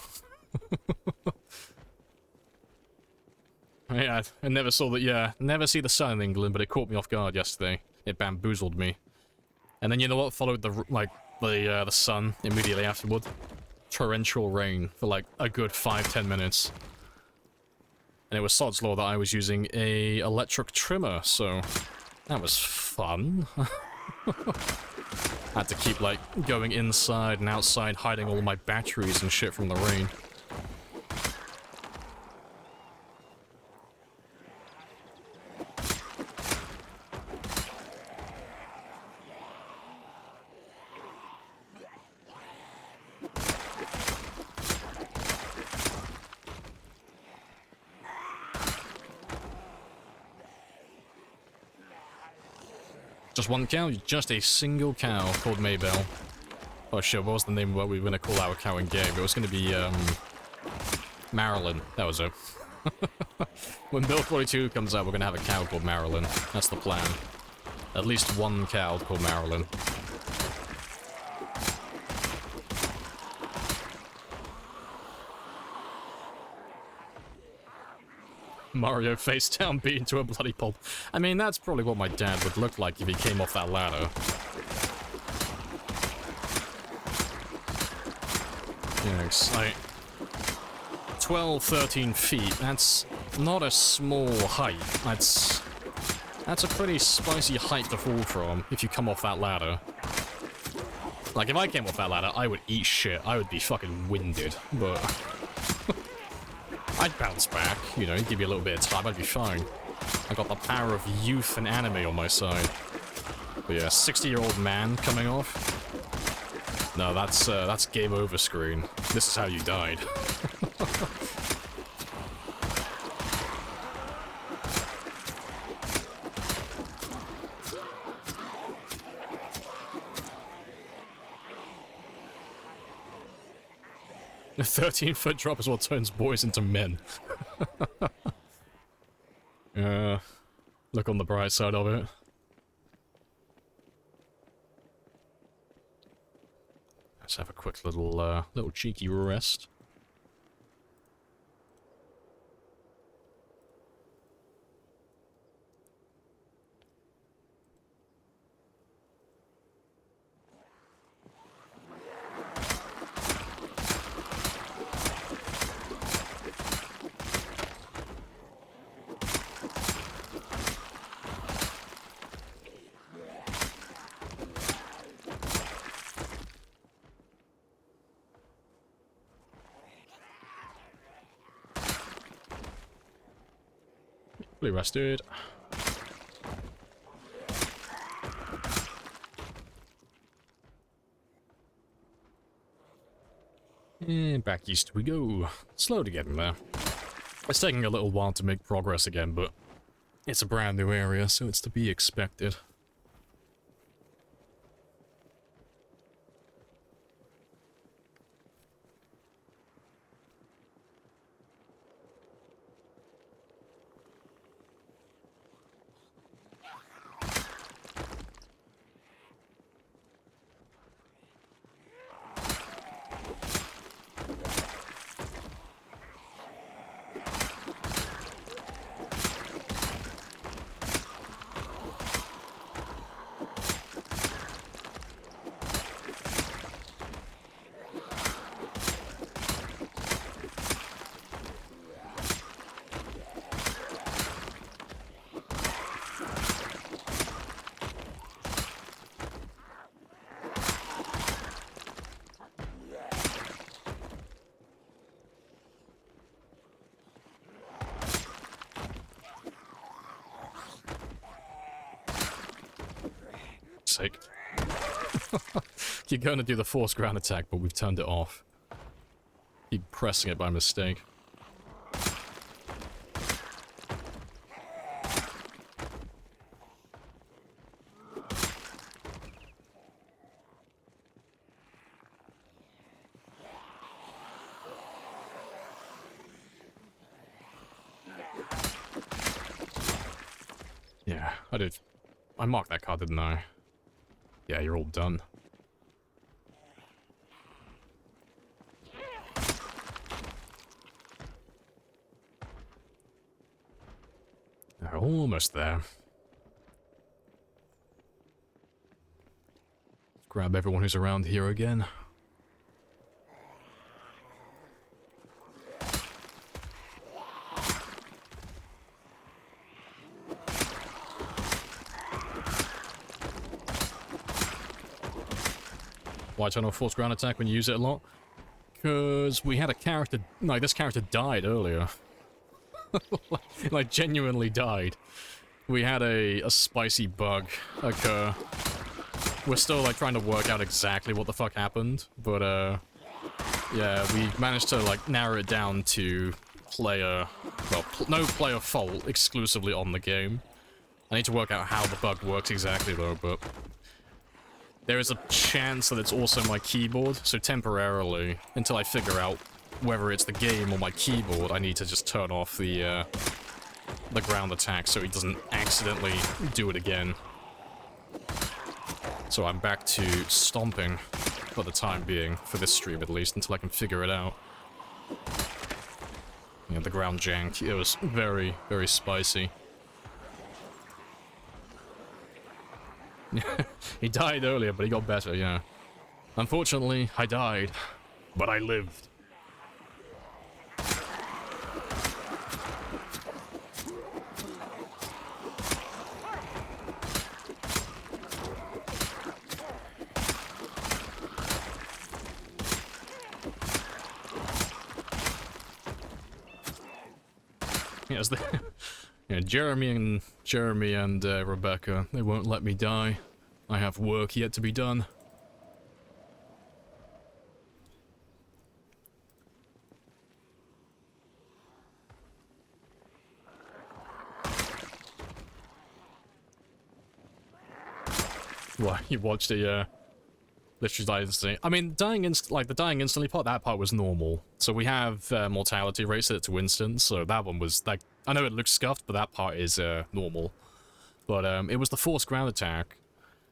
Speaker 5: Yeah, I never saw that, yeah. Never see the sun in England, but it caught me off guard yesterday. It bamboozled me. And then you know what followed the sun immediately afterward? Torrential rain for like a good 5-10 minutes. And it was sod's law that I was using a electric trimmer, so that was fun. Had to keep like going inside and outside, hiding all my batteries and shit from the rain. Just one cow? Just a single cow called Maybell. Oh shit, what was the name of what we were going to call our cow in game? It was going to be, Marilyn. That was it. When Build 42 comes out, we're going to have a cow called Marilyn. That's the plan. At least one cow called Marilyn. Mario face down, beat into a bloody pulp. I mean, that's probably what my dad would look like if he came off that ladder. Yeah, it's like 12, 13 feet. That's not a small height. That's a pretty spicy height to fall from if you come off that ladder. Like, if I came off that ladder, I would eat shit. I would be fucking winded, but I'd bounce back, you know, give you a little bit of time, I'd be fine. I got the power of youth and anime on my side. But yeah, 60-year-old man coming off. No, that's game over screen. This is how you died. A 13-foot drop is what turns boys into men. Look on the bright side of it. Let's have a quick little cheeky rest. Fully rested. And back east we go. Slow to getting there. It's taking a little while to make progress again, but it's a brand new area, so it's to be expected. Sake. You're going to do the force ground attack, but we've turned it off. Keep pressing it by mistake. Yeah, I did. I marked that card, didn't I? Yeah, you're all done. They're almost there. Grab everyone who's around here again. Why turn off force ground attack when you use it a lot? Because we had a character... No, this character died earlier. Like, genuinely died. We had a spicy bug occur. We're still, like, trying to work out exactly what the fuck happened. But, yeah, we managed to, like, narrow it down to player... Well, no player fault exclusively on the game. I need to work out how the bug works exactly, though, but... There is a chance that it's also my keyboard, so temporarily, until I figure out whether it's the game or my keyboard, I need to just turn off the ground attack so he doesn't accidentally do it again. So I'm back to stomping for the time being, for this stream at least, until I can figure it out. you know, the ground jank. It was very, very spicy. He died earlier, but he got better, yeah. Unfortunately, I died, but I lived. Yes, yeah, Jeremy and Rebecca, they won't let me die. I have work yet to be done. What, you watched it, yeah. Literally died instantly. I mean, the dying instantly part, that part was normal. So we have mortality rate set to instant, so that one was, like, I know it looks scuffed, but that part is normal. But it was the forced ground attack.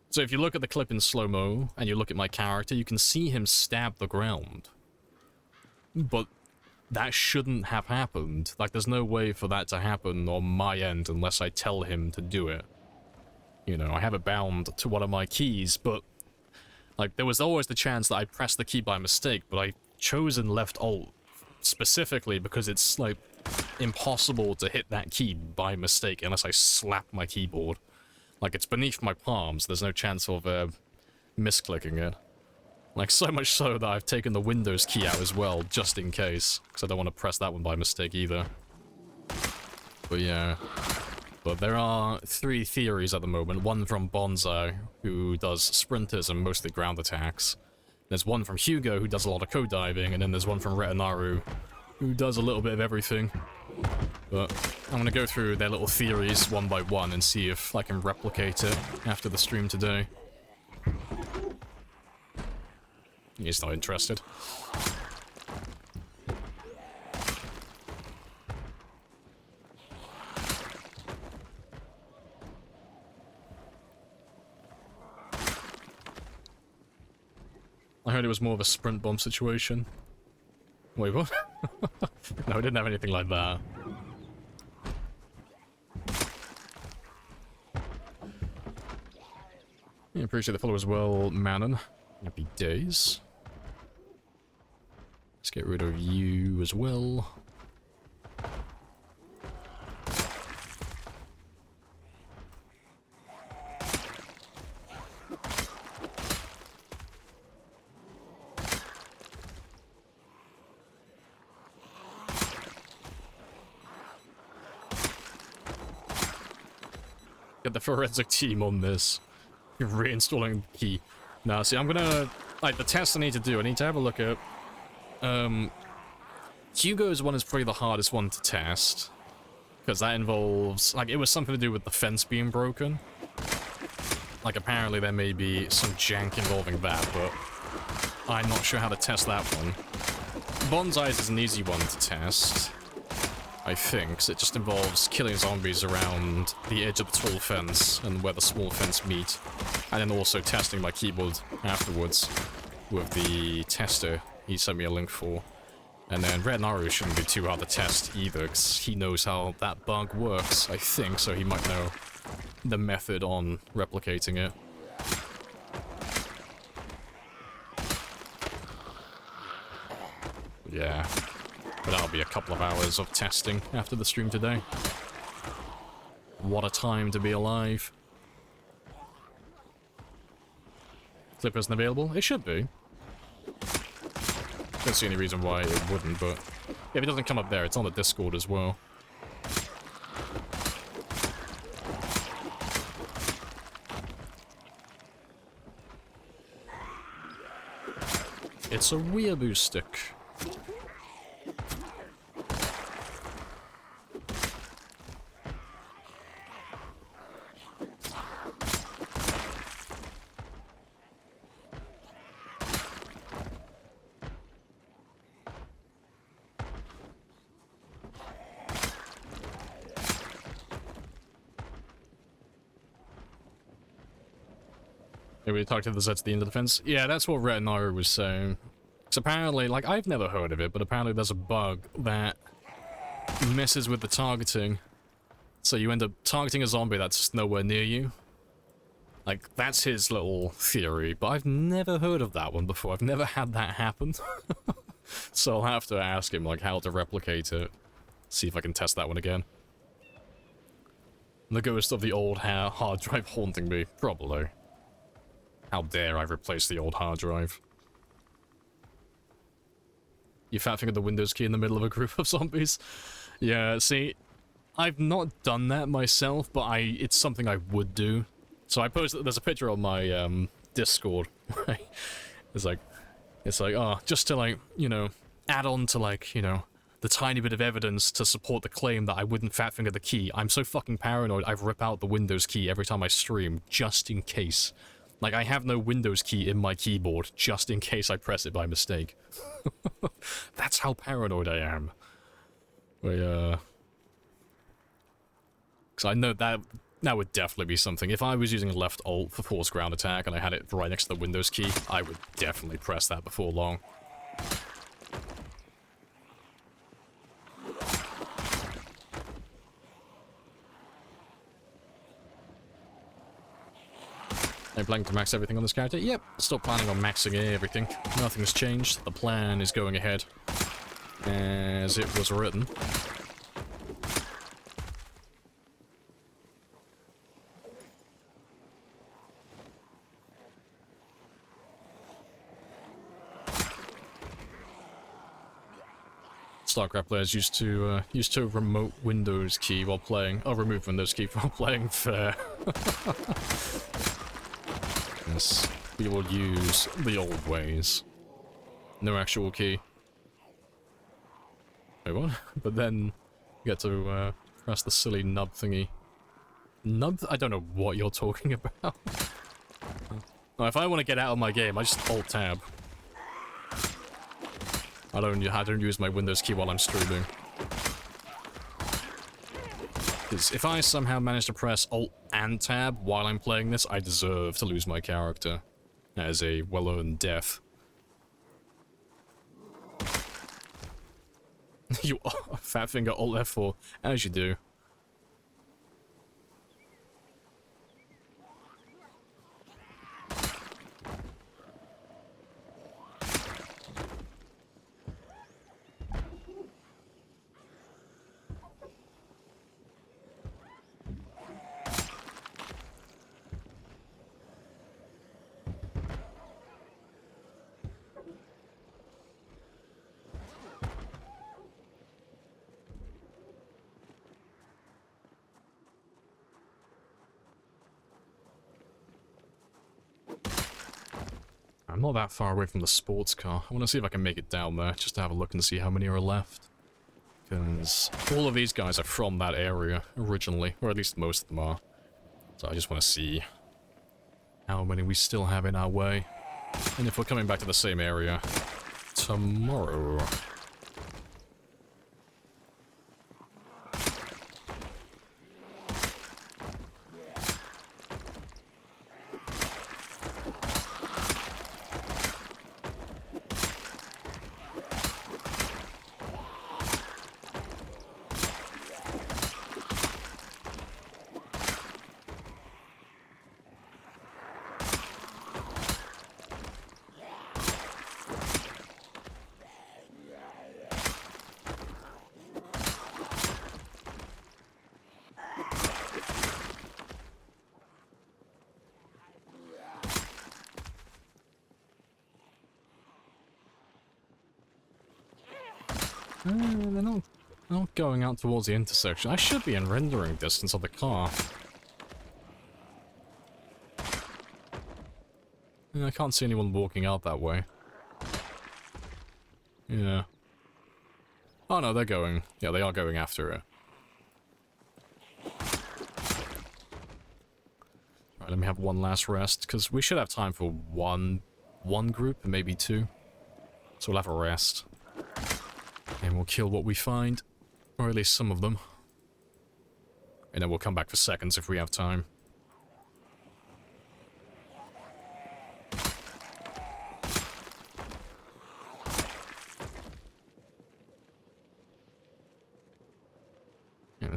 Speaker 5: So if you look at the clip in slow-mo, and you look at my character, you can see him stab the ground. But that shouldn't have happened. Like, there's no way for that to happen on my end unless I tell him to do it. You know, I have it bound to one of my keys, but like, there was always the chance that I pressed the key by mistake, but I chose and left Alt specifically because it's, like, impossible to hit that key by mistake unless I slap my keyboard. Like, it's beneath my palms, there's no chance of misclicking it. Like, so much so that I've taken the Windows key out as well, just in case, because I don't want to press that one by mistake either. But yeah. But there are 3 theories at the moment. One from Bonsai, who does sprinters and mostly ground attacks. There's one from Hugo, who does a lot of code diving, and then there's one from Retinaru, who does a little bit of everything. But I'm gonna go through their little theories one by one and see if I can replicate it after the stream today. He's not interested. I heard it was more of a sprint bomb situation. Wait, what? No, I didn't have anything like that. Yeah, appreciate the follow as well, Manon. Happy days. Let's get rid of you as well. Get the forensic team on this. You're reinstalling the key. Now, see, I'm gonna... Like, the test I need to do, I need to have a look at... Hugo's one is probably the hardest one to test. Because that involves... Like, it was something to do with the fence being broken. Like, apparently there may be some jank involving that, but... I'm not sure how to test that one. Bonsai's is an easy one to test. I think, so it just involves killing zombies around the edge of the tall fence and where the small fence meet. And then also testing my keyboard afterwards with the tester he sent me a link for. And then Retinaru shouldn't be too hard to test either, because he knows how that bug works, I think, so he might know the method on replicating it. Yeah. But that'll be a couple of hours of testing after the stream today. What a time to be alive. Clip isn't available? It should be. Don't see any reason why it wouldn't, but... If it doesn't come up there, it's on the Discord as well. It's a weeaboo stick. We talked to the Zets at the end of the fence. Yeah, that's what Retinaru was saying. So apparently, like, I've never heard of it, but apparently there's a bug that messes with the targeting. So you end up targeting a zombie that's just nowhere near you. Like, that's his little theory, but I've never heard of that one before. I've never had that happen. So I'll have to ask him, like, how to replicate it. See if I can test that one again. The ghost of the old hard drive haunting me. Probably. How dare I replace the old hard drive. You fat finger the Windows key in the middle of a group of zombies? Yeah, see, I've not done that myself, but it's something I would do. So I posted, there's a picture on my Discord, right? It's like, oh, just to, like, you know, add on to, like, you know, the tiny bit of evidence to support the claim that I wouldn't fat finger the key. I'm so fucking paranoid I rip out the Windows key every time I stream, just in case. Like, I have no Windows key in my keyboard, just in case I press it by mistake. That's how paranoid I am. Because I know that would definitely be something. If I was using left alt for force ground attack and I had it right next to the Windows key, I would definitely press that before long. Are you planning to max everything on this character? Yep, still planning on maxing everything. Nothing's changed. The plan is going ahead as it was written. StarCraft players used to remote Windows key while playing. Oh, remove Windows key while playing fair. Yes, we will use the old ways. No actual key. Wait, what? But then you get to press the silly nub thingy. Nub? I don't know what you're talking about. Well, if I want to get out of my game, I just alt tab. I don't use my Windows key while I'm streaming. Because if I somehow manage to press Alt and Tab while I'm playing this, I deserve to lose my character. That is a well-earned death. You fat finger Alt F4, as you do. I'm not that far away from the sports car. I want to see if I can make it down there, just to have a look and see how many are left. Because all of these guys are from that area, originally. Or at least most of them are. So I just want to see how many we still have in our way. And if we're coming back to the same area tomorrow. They're not going out towards the intersection. I should be in rendering distance of the car. I can't see anyone walking out that way. Yeah. Oh no, they're going. Yeah, they are going after it. Right, let me have one last rest, because we should have time for one group, maybe two. So we'll have a rest. And we'll kill what we find. Or at least some of them. And then we'll come back for seconds if we have time.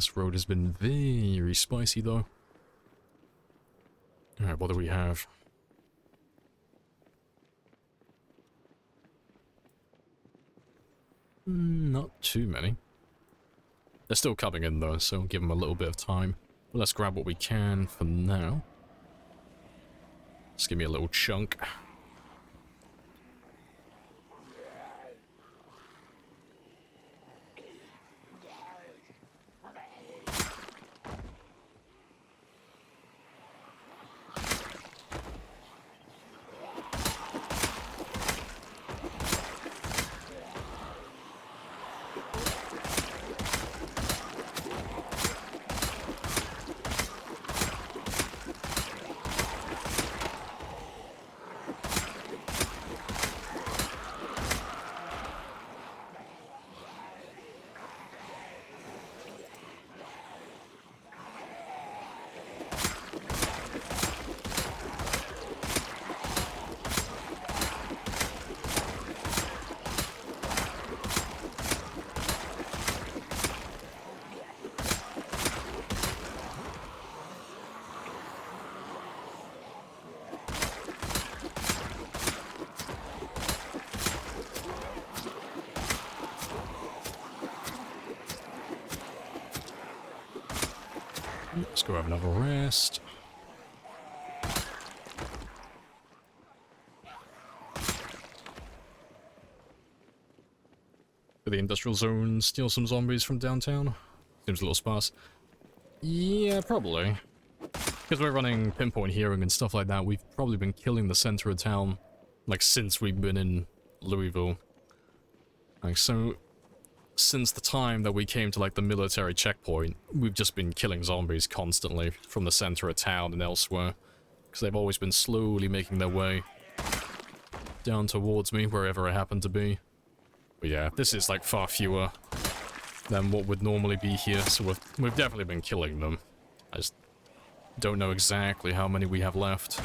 Speaker 5: This road has been very spicy, though. Alright, what do we have? Not too many. They're still coming in, though, so give them a little bit of time. But let's grab what we can for now. Just give me a little chunk. Let's go have another rest. For the industrial zone, steal some zombies from downtown. Seems a little sparse. Yeah, probably. Because we're running pinpoint hearing and stuff like that, we've probably been killing the center of town, like, since we've been in Louisville. Like, so, since the time that we came to, like, the military checkpoint, we've just been killing zombies constantly from the center of town and elsewhere. Because they've always been slowly making their way down towards me, wherever I happen to be. But yeah, this is, like, far fewer than what would normally be here, so we've definitely been killing them. I just don't know exactly how many we have left.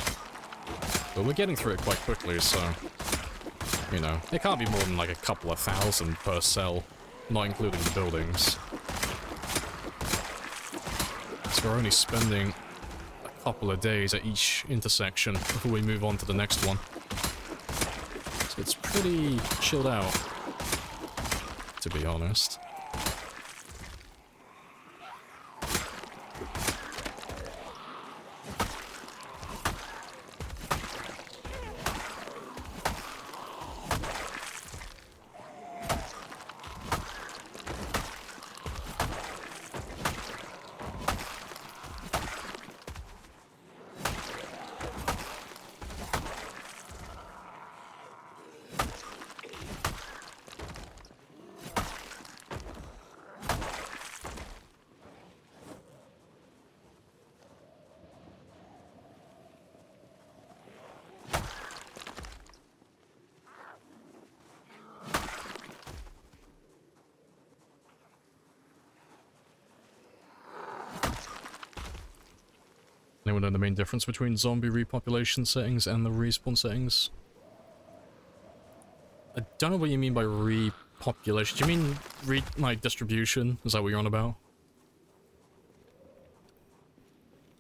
Speaker 5: But we're getting through it quite quickly, so, you know, it can't be more than like a couple of thousand per cell, not including the buildings. So we're only spending a couple of days at each intersection before we move on to the next one. So it's pretty chilled out, to be honest. Anyone know the main difference between zombie repopulation settings and the respawn settings? I don't know what you mean by repopulation. Do you mean like distribution? Is that what you're on about?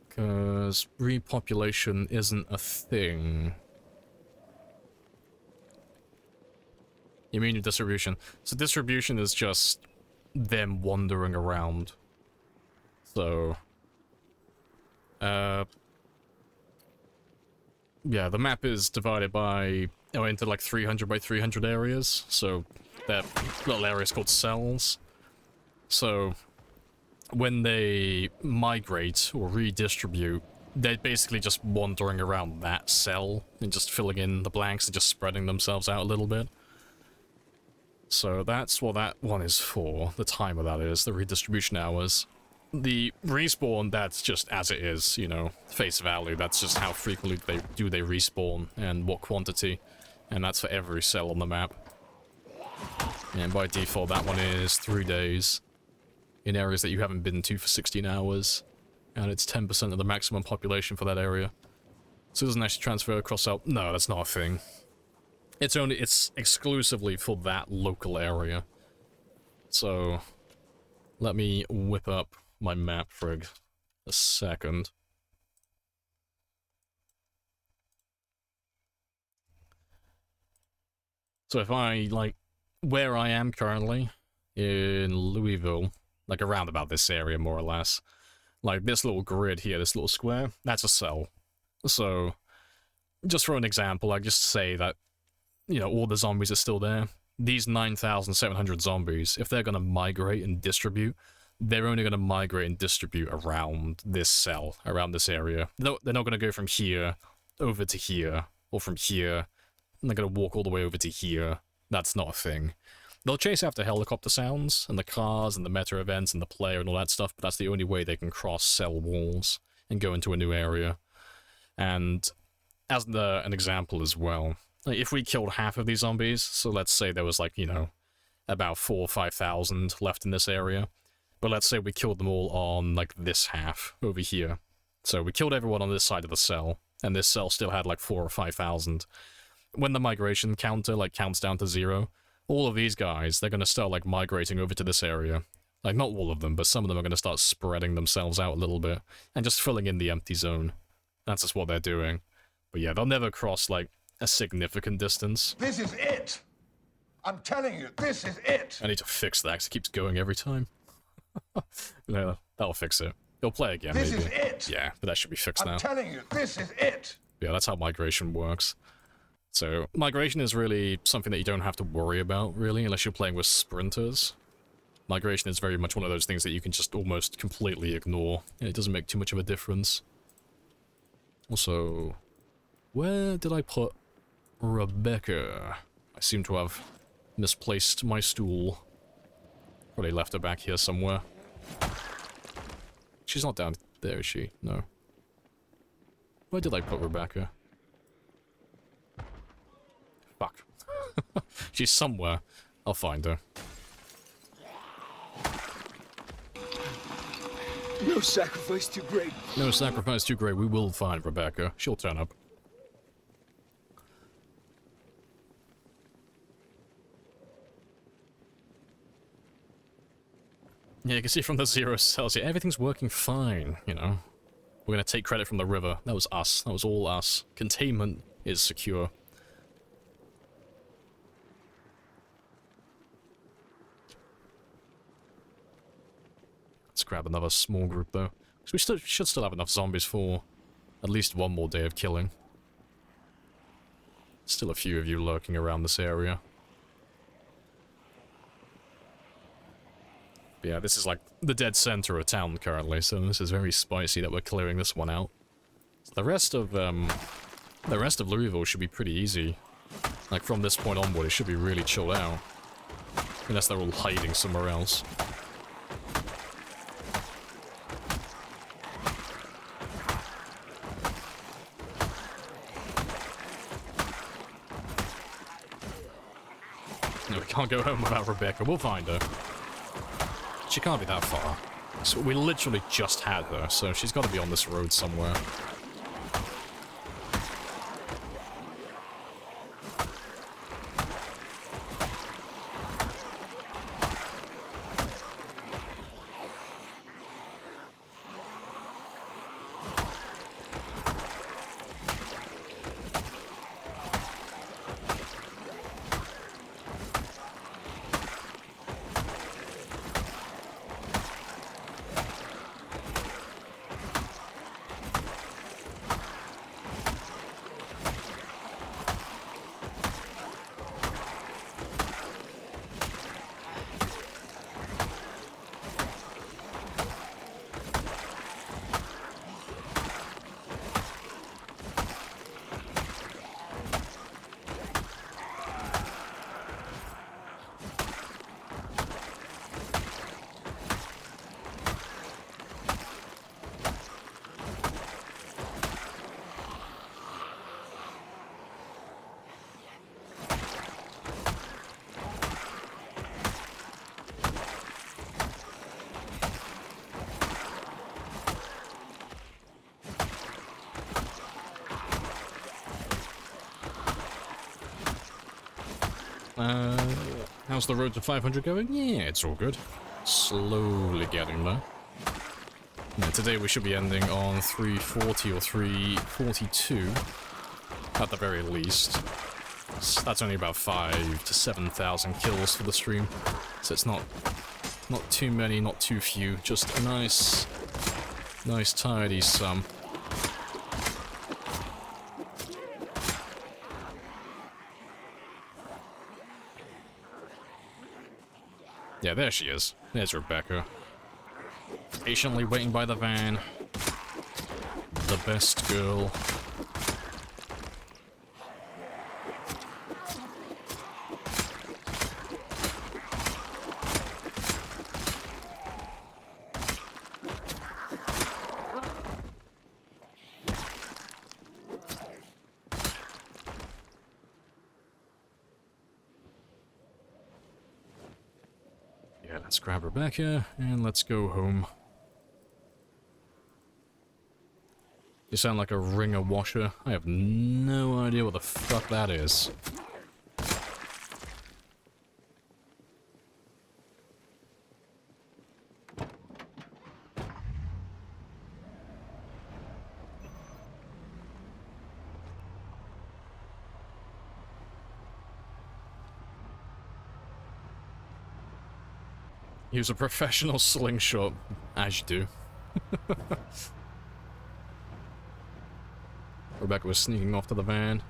Speaker 5: Because repopulation isn't a thing. You mean distribution? So distribution is just them wandering around. So yeah, the map is divided by, into like 300 by 300 areas, so that little area is called cells. So when they migrate or redistribute, they're basically just wandering around that cell and just filling in the blanks and just spreading themselves out a little bit. So that's what that one is for, the timer that is, the redistribution hours. The respawn, that's just as it is, you know, face value. That's just how frequently they respawn and what quantity. And that's for every cell on the map. And by default, that one is 3 days in areas that you haven't been to for 16 hours. And it's 10% of the maximum population for that area. So it doesn't actually transfer across out. No, that's not a thing. It's exclusively for that local area. So let me whip up my map for a second. So if I, like, where I am currently, in Louisville, like around about this area, more or less, like this little grid here, this little square, that's a cell. So, just for an example, I just say that, you know, all the zombies are still there. These 9,700 zombies, if they're going to migrate and distribute, they're only going to migrate and distribute around this cell, around this area. They're not going to go from here over to here, or from here, and they're going to walk all the way over to here. That's not a thing. They'll chase after helicopter sounds, and the cars, and the meta events, and the player, and all that stuff, but that's the only way they can cross cell walls and go into a new area. And as an example as well, like if we killed half of these zombies, so let's say there was like, you know, about 4,000 or 5,000 left in this area, but let's say we killed them all on like this half over here. So we killed everyone on this side of the cell, and this cell still had like 4,000 or 5,000. When the migration counter like counts down to 0, all of these guys, they're going to start like migrating over to this area. Like not all of them, but some of them are going to start spreading themselves out a little bit and just filling in the empty zone. That's just what they're doing. But yeah, they'll never cross like a significant distance.
Speaker 6: This is it. I'm telling you, this is it.
Speaker 5: I need to fix that because it keeps going every time. No, that'll fix it. You'll play again,
Speaker 6: This
Speaker 5: maybe.
Speaker 6: is it.
Speaker 5: Yeah, but that should be fixed now.
Speaker 6: I'm telling you, this is it.
Speaker 5: Yeah, that's how migration works. So, migration is really something that you don't have to worry about, really, unless you're playing with sprinters. Migration is very much one of those things that you can just almost completely ignore, and it doesn't make too much of a difference. Also, where did I put Rebecca? I seem to have misplaced my stool. Probably left her back here somewhere. She's not down there, is she? No. Where did I put Rebecca? Fuck. She's somewhere. I'll find her.
Speaker 1: No sacrifice too great.
Speaker 5: No sacrifice too great. We will find Rebecca. She'll turn up. Yeah, you can see from the 0 cells here, everything's working fine, you know. We're gonna take credit from the river. That was us. That was all us. Containment is secure. Let's grab another small group, though. Because we should still have enough zombies for at least one more day of killing. Still a few of you lurking around this area. But yeah, this is like the dead center of town currently, so this is very spicy that we're clearing this one out. So the rest of Louisville should be pretty easy. Like from this point onward, it should be really chilled out. Unless they're all hiding somewhere else. No, we can't go home without Rebecca. We'll find her. She can't be that far. So we literally just had her, so she's got to be on this road somewhere. How's the road to 500 going? Yeah, it's all good. Slowly getting there. Now, today we should be ending on 340 or 342, at the very least. So that's only about 5,000 to 7,000 kills for the stream, so it's not too many, not too few, just a nice tidy sum. Yeah, there she is. There's Rebecca. Patiently waiting by the van. The best girl. Let's grab Rebecca, and let's go home. You sound like a ringer washer. I have no idea what the fuck that is. Use a professional slingshot, as you do. Rebecca was sneaking off to the van.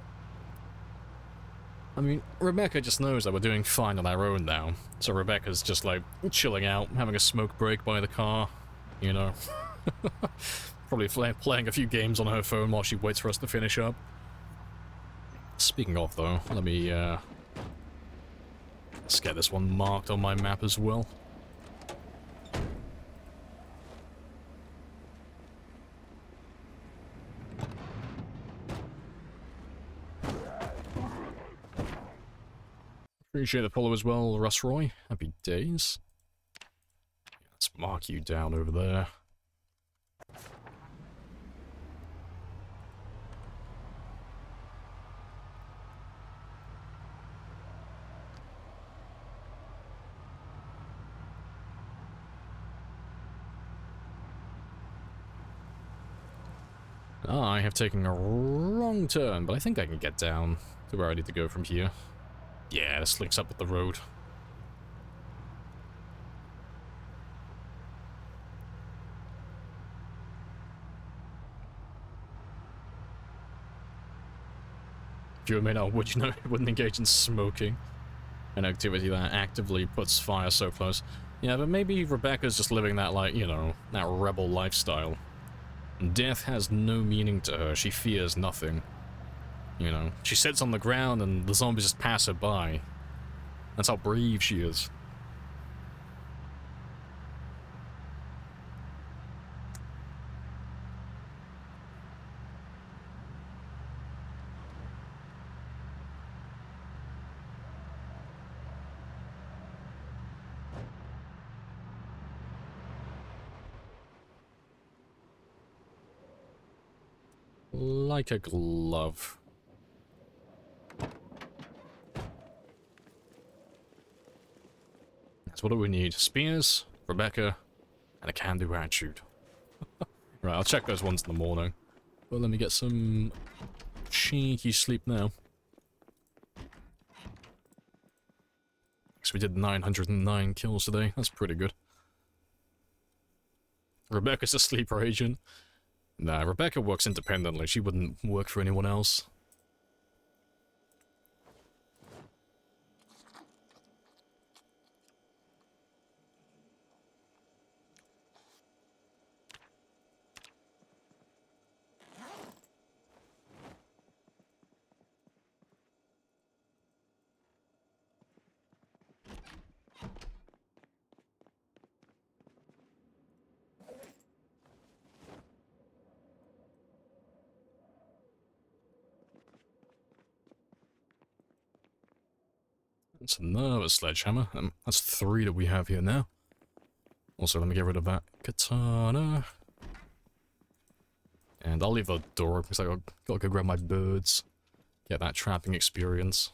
Speaker 5: I mean, Rebecca just knows that we're doing fine on our own now. So Rebecca's just like chilling out, having a smoke break by the car, you know. Probably playing a few games on her phone while she waits for us to finish up. Speaking of though, let me let's get this one marked on my map as well. Appreciate the follow as well, Russ Roy. Happy days. Let's mark you down over there. I have taken a wrong turn, but I think I can get down to where I need to go from here. Yeah, this links up with the road. If you admit, would you know, it wouldn't engage in smoking, an activity that actively puts fire so close. Yeah, but maybe Rebecca's just living that, like, you know, that rebel lifestyle. Death has no meaning to her. She fears nothing. You know, she sits on the ground and the zombies just pass her by. That's how brave she is. Like a glove. That's what do we need? Spears, Rebecca, and a can-do attitude. Right, I'll check those ones in the morning. But let me get some cheeky sleep now. So we did 909 kills today. That's pretty good. Rebecca's a sleeper agent. Nah, Rebecca works independently. She wouldn't work for anyone else. That's another sledgehammer. That's 3 that we have here now. Also, let me get rid of that katana. And I'll leave the door open because I gotta go grab my birds. Get that trapping experience.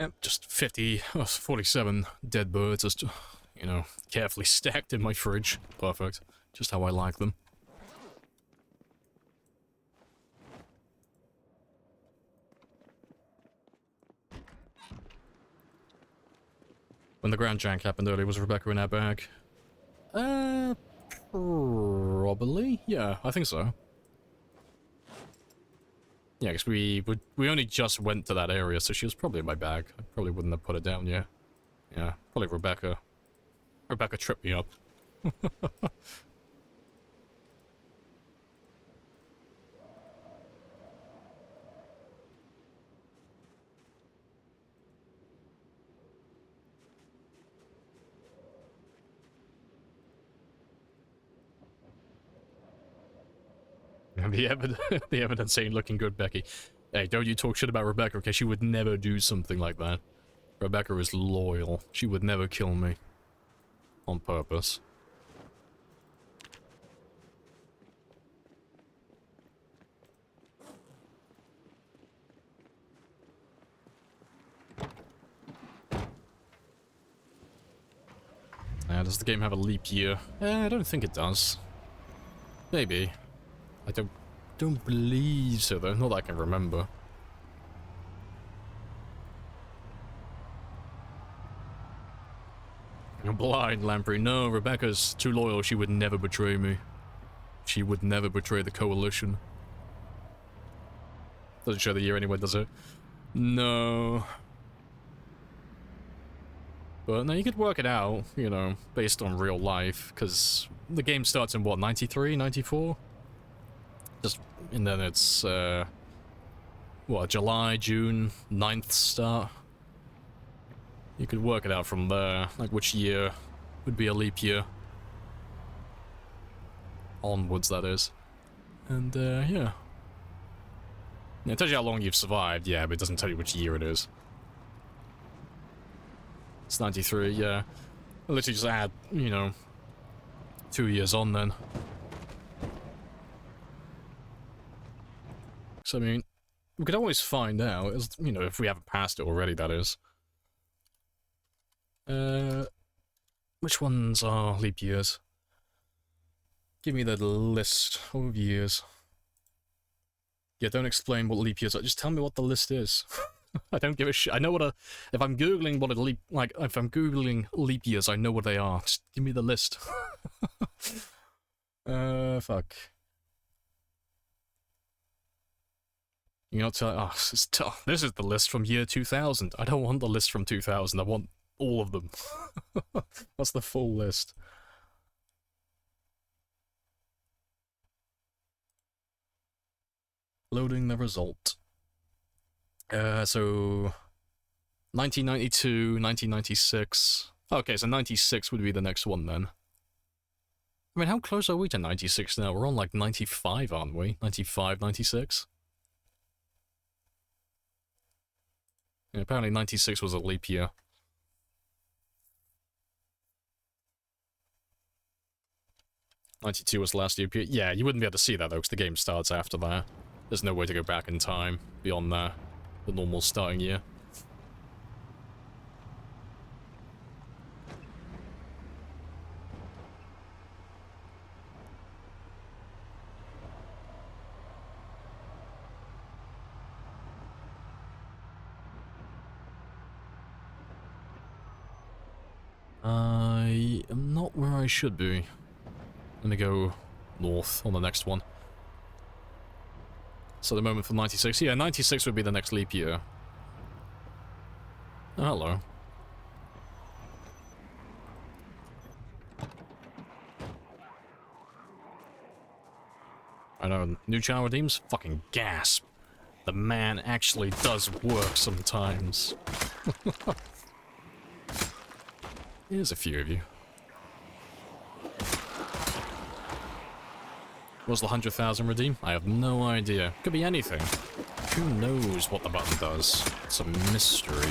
Speaker 5: Yep, just 47 dead birds, just, you know, carefully stacked in my fridge. Perfect. Just how I like them. When the ground jank happened earlier, was Rebecca in our bag? Probably? Yeah, I think so. Yeah, because we only just went to that area, so she was probably in my bag. I probably wouldn't have put it down yet. Yeah, probably Rebecca. Rebecca tripped me up. The evidence ain't looking good, Becky. Hey, don't you talk shit about Rebecca, okay? She would never do something like that. Rebecca is loyal. She would never kill me. On purpose. Does the game have a leap year? I don't think it does. Maybe. I don't believe so, though. Not that I can remember. You're blind, Lamprey. No, Rebecca's too loyal. She would never betray me. She would never betray the Coalition. Doesn't show the year anyway, does it? No. But no, you could work it out, you know, based on real life, because the game starts in, what, 93, 94? Just, and then it's, what, July, June, 9th start? You could work it out from there, like which year would be a leap year. Onwards, that is. And, yeah. It tells you how long you've survived, yeah, but it doesn't tell you which year it is. It's 93, yeah. I'll literally just add, you know, 2 years on then. So, I mean, we could always find out, as, you know, if we haven't passed it already, that is. Which ones are leap years? Give me the list of years. Yeah, don't explain what leap years are, just tell me what the list is. I don't give a shit. I know what a... If I'm googling what a leap... Like, if I'm googling leap years, I know what they are. Just give me the list. Fuck. You're not telling... Oh, this is the list from year 2000. I don't want the list from 2000. I want all of them. That's the full list. Loading the result. So 1992, 1996. Okay, so 96 would be the next one then. I mean, how close are we to 96 now? We're on like 95, aren't we? 95, 96? Yeah, apparently 96 was a leap year. '92 was last year. Yeah, you wouldn't be able to see that though, because the game starts after that. There's no way to go back in time beyond that. The normal starting year. I am not where I should be. Let me go north on the next one. So the moment for 96. Yeah, 96 would be the next leap year. Oh, hello. I know, new channel redeems? Fucking gasp. The man actually does work sometimes. Here's a few of you. Was the 100,000 redeem? I have no idea. Could be anything. Who knows what the button does? It's a mystery.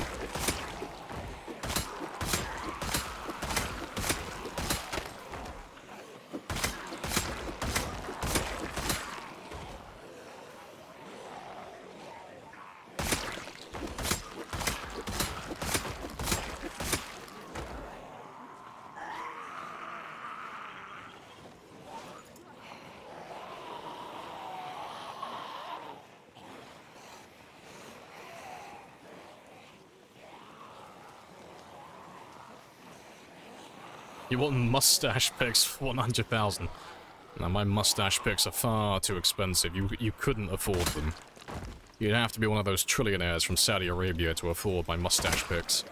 Speaker 5: You want mustache pics for 100,000? Now my mustache pics are far too expensive. You couldn't afford them. You'd have to be one of those trillionaires from Saudi Arabia to afford my mustache pics.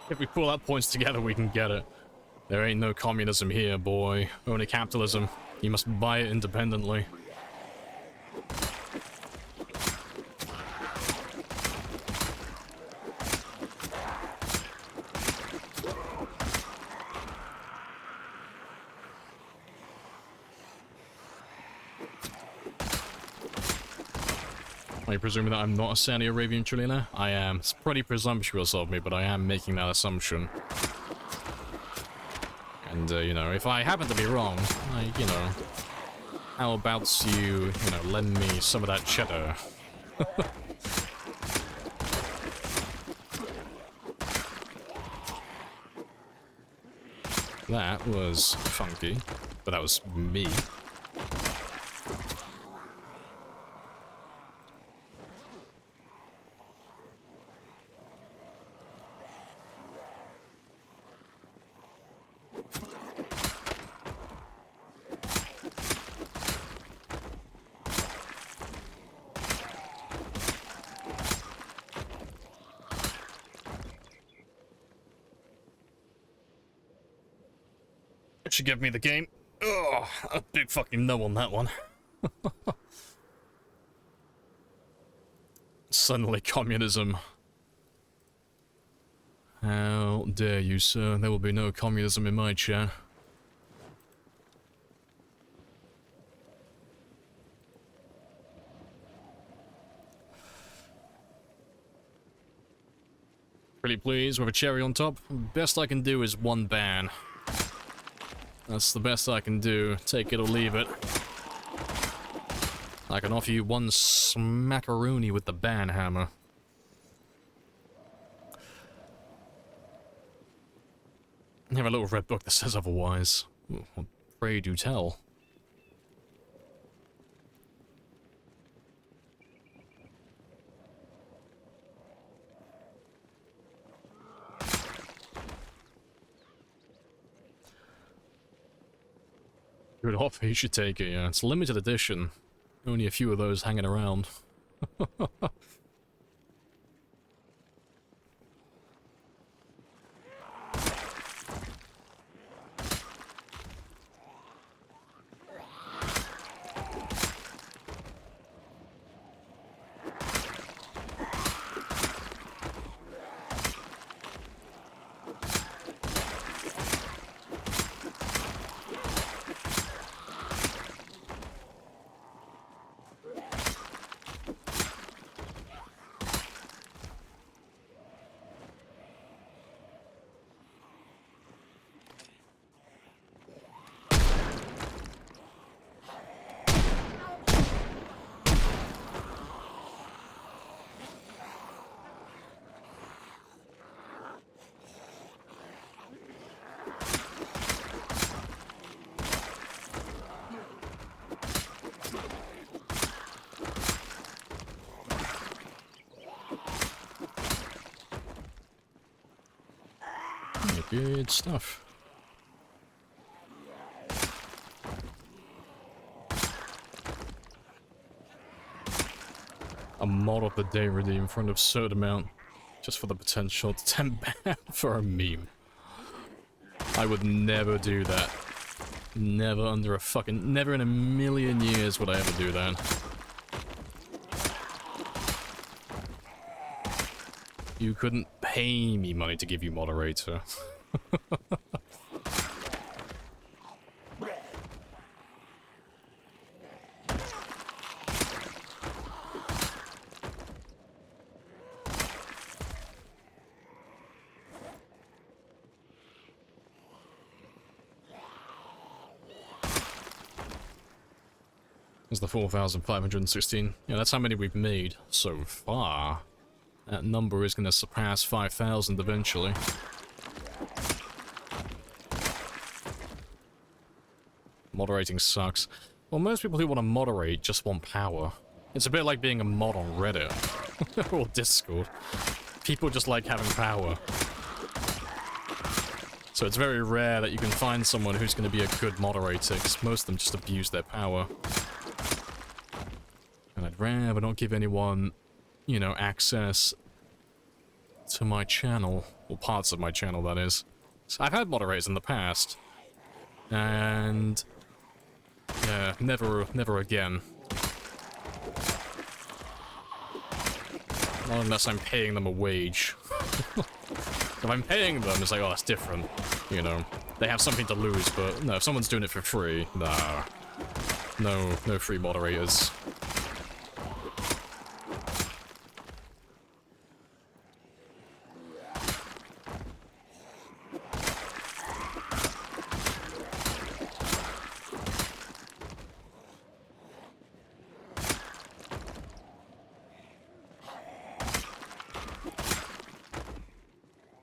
Speaker 5: If we pull our points together, we can get it. There ain't no communism here, boy. Only capitalism. You must buy it independently. Are you presuming that I'm not a Saudi Arabian trillionaire? I am. It's pretty presumptuous of me, but I am making that assumption. And, you know, if I happen to be wrong, you know, how about you know, lend me some of that cheddar? That was funky, but that was me. Should give me the game. Ugh, a big fucking no on that one. Suddenly communism. How dare you, sir? There will be no communism in my chat. Pretty please, with a cherry on top. Best I can do is one ban. That's the best I can do. Take it or leave it. I can offer you one smackaroonie with the ban hammer. I have a little red book that says otherwise. Well, pray do tell. Good offer, you should take it, yeah. It's limited edition. Only a few of those hanging around. Good stuff. A mod of the day redeem for an absurd amount, just for the potential to 10 ban for a meme. I would never do that. Never under a fucking... Never in a million years would I ever do that. You couldn't pay me money to give you moderator. Is the 4,516. Yeah, that's how many we've made so far. That number is going to surpass 5,000 eventually. Moderating sucks. Well, most people who want to moderate just want power. It's a bit like being a mod on Reddit or Discord. People just like having power. So it's very rare that you can find someone who's going to be a good moderator, because most of them just abuse their power. And I'd rather not give anyone, you know, access to my channel, or parts of my channel, that is. So I've had moderators in the past, and yeah, never again. Not unless I'm paying them a wage. If I'm paying them, it's like, oh, that's different. You know, they have something to lose, but no, if someone's doing it for free, nah. No free moderators.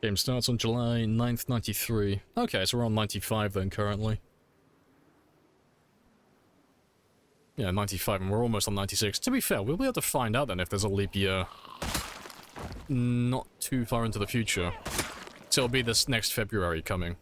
Speaker 5: Game starts on July 9th, 93. Okay, so we're on 95 then, currently. Yeah, 95, and we're almost on 96. To be fair, we'll be able to find out then if there's a leap year not too far into the future. So it'll be this next February coming.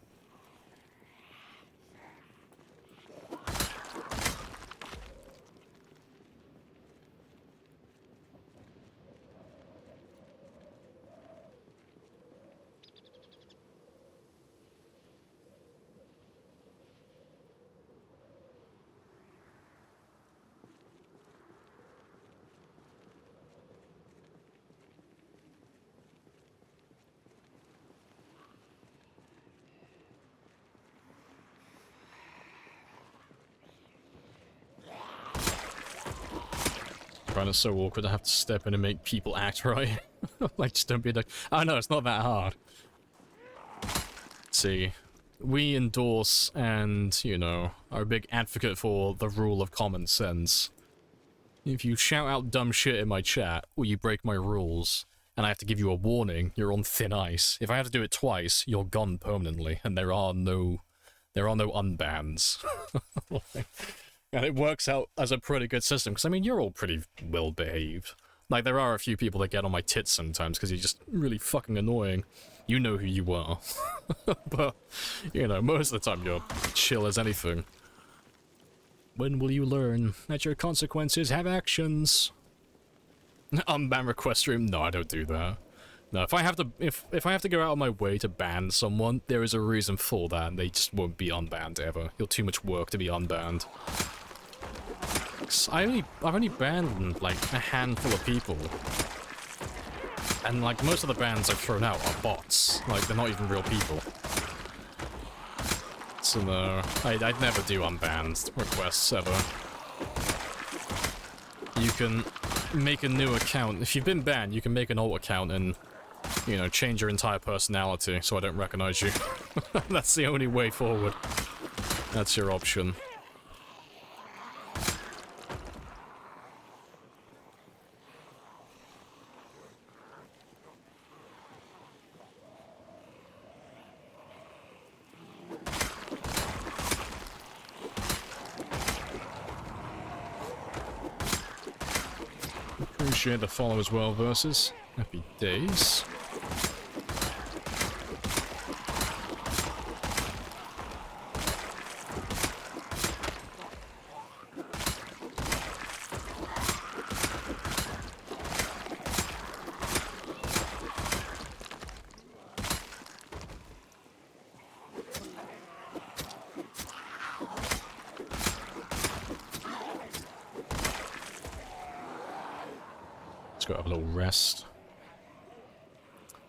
Speaker 5: It's so awkward to have to step in and make people act right. Like, just don't be like, oh no, it's not that hard. See, we endorse and, you know, are a big advocate for the rule of common sense. If you shout out dumb shit in my chat, or you break my rules, and I have to give you a warning, you're on thin ice. If I have to do it twice, you're gone permanently, and there are no unbans. And it works out as a pretty good system, because, I mean, you're all pretty well-behaved. Like, there are a few people that get on my tits sometimes, because you're just really fucking annoying. You know who you are. But, you know, most of the time you're chill as anything. When will you learn that your consequences have actions? Unban request room? No, I don't do that. No, if I have to go out of my way to ban someone, there is a reason for that, and they just won't be unbanned ever. You're too much work to be unbanned. I've only banned like a handful of people, and like most of the bans I've thrown out are bots. Like, they're not even real people. So no, I'd never do unbanned requests ever. You can make a new account. If you've been banned, you can make an alt account and, you know, change your entire personality so I don't recognize you. That's the only way forward. That's your option. Appreciate the follow as well, Versus. Happy days.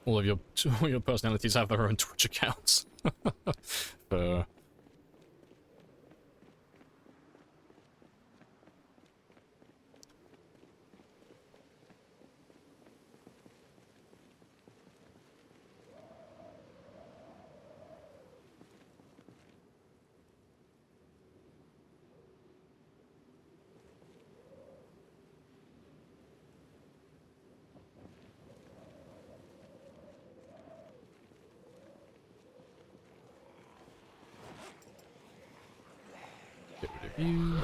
Speaker 5: All your personalities have their own Twitch accounts. view.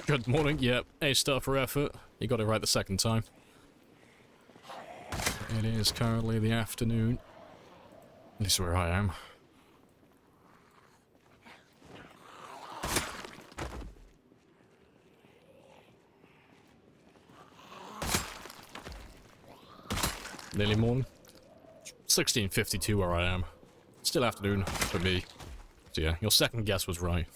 Speaker 5: Good morning. Yep, A star for effort. You got it right the second time. It is currently the afternoon. At least where I am. Nearly morning. 16:52 where I am. Still afternoon for me. So yeah, your second guess was right.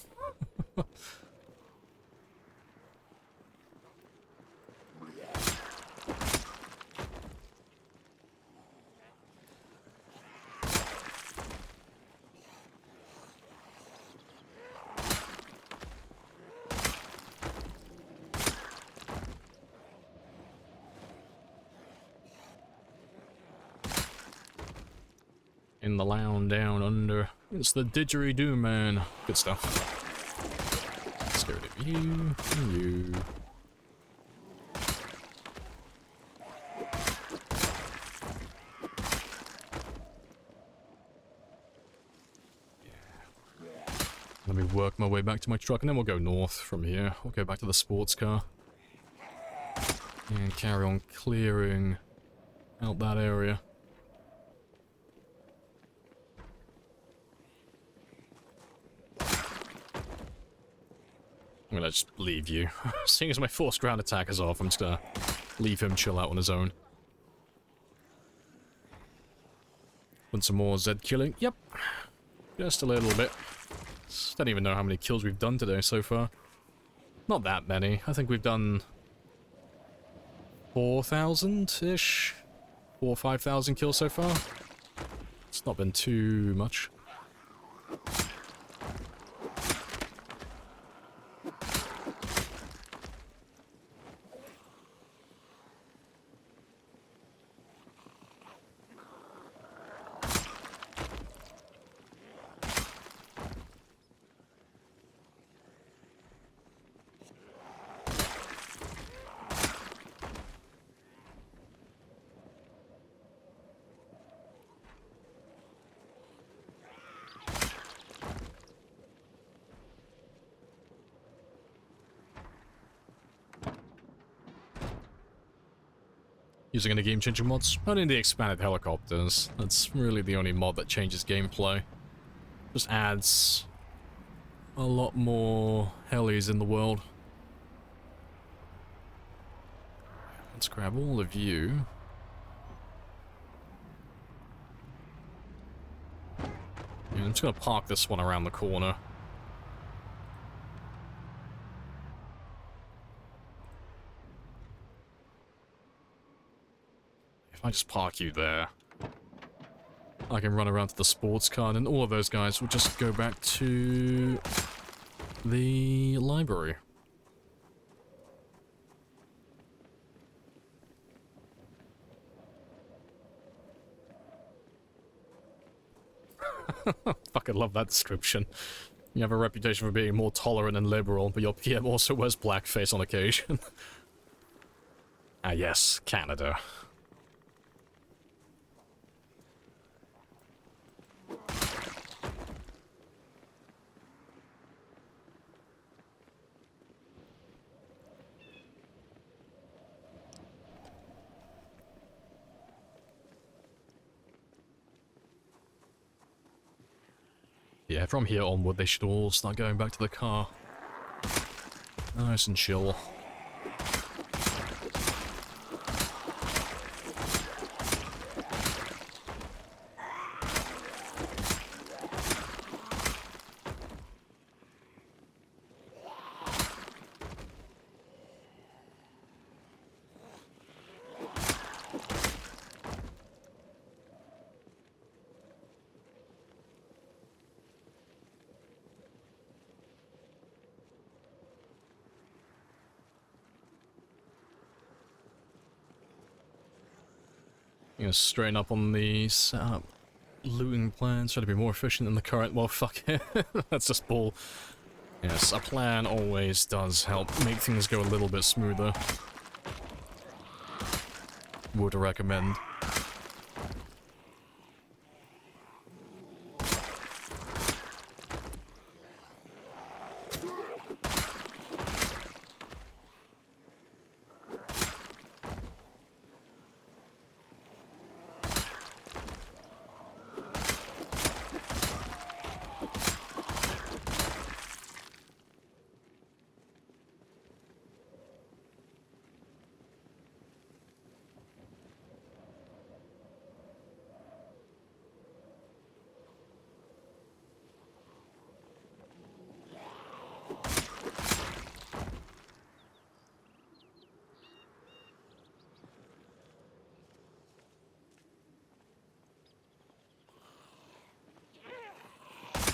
Speaker 5: In the lounge down under. It's the didgeridoo man. Good stuff. Let's go to you and you. Let me work my way back to my truck and then we'll go north from here. We'll go back to the sports car. And carry on clearing out that area. I'm gonna just leave you. Seeing as my forced ground attack is off, I'm just gonna leave him chill out on his own. Want some more Z killing? Yep. Just a little bit. Don't even know how many kills we've done today so far. Not that many. I think we've done 4,000-ish? 4,000 or 5,000 kills so far. It's not been too much. Using any game-changing mods? Only the expanded helicopters. That's really the only mod that changes gameplay. Just adds a lot more helis in the world. Let's grab all of you. Yeah, I'm just gonna park this one around the corner. I just park you there, I can run around to the sports car and all of those guys will just go back to the library. Fucking love that description. You have a reputation for being more tolerant and liberal, but your PM also wears blackface on occasion. Ah yes, Canada. Yeah, from here onward they should all start going back to the car. Nice and chill. You know, straighten up on these looting plans, try to be more efficient than the current. Well, fuck it. That's just bull. Yes, a plan always does help make things go a little bit smoother. Would recommend.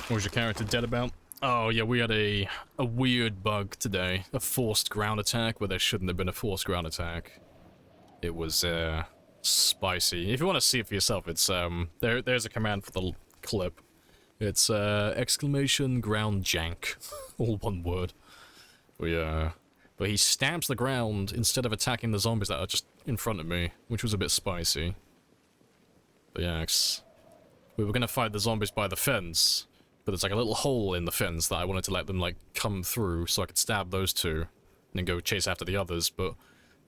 Speaker 5: What was your character dead about? Oh yeah, we had a weird bug today. A forced ground attack where there shouldn't have been a forced ground attack. It was spicy. If you want to see it for yourself, it's there's a command for the clip. It's exclamation ground jank. All one word. But he stabs the ground instead of attacking the zombies that are just in front of me, which was a bit spicy. But yeah, we were gonna fight the zombies by the fence. But there's like a little hole in the fence that I wanted to let them like come through so I could stab those two and then go chase after the others, but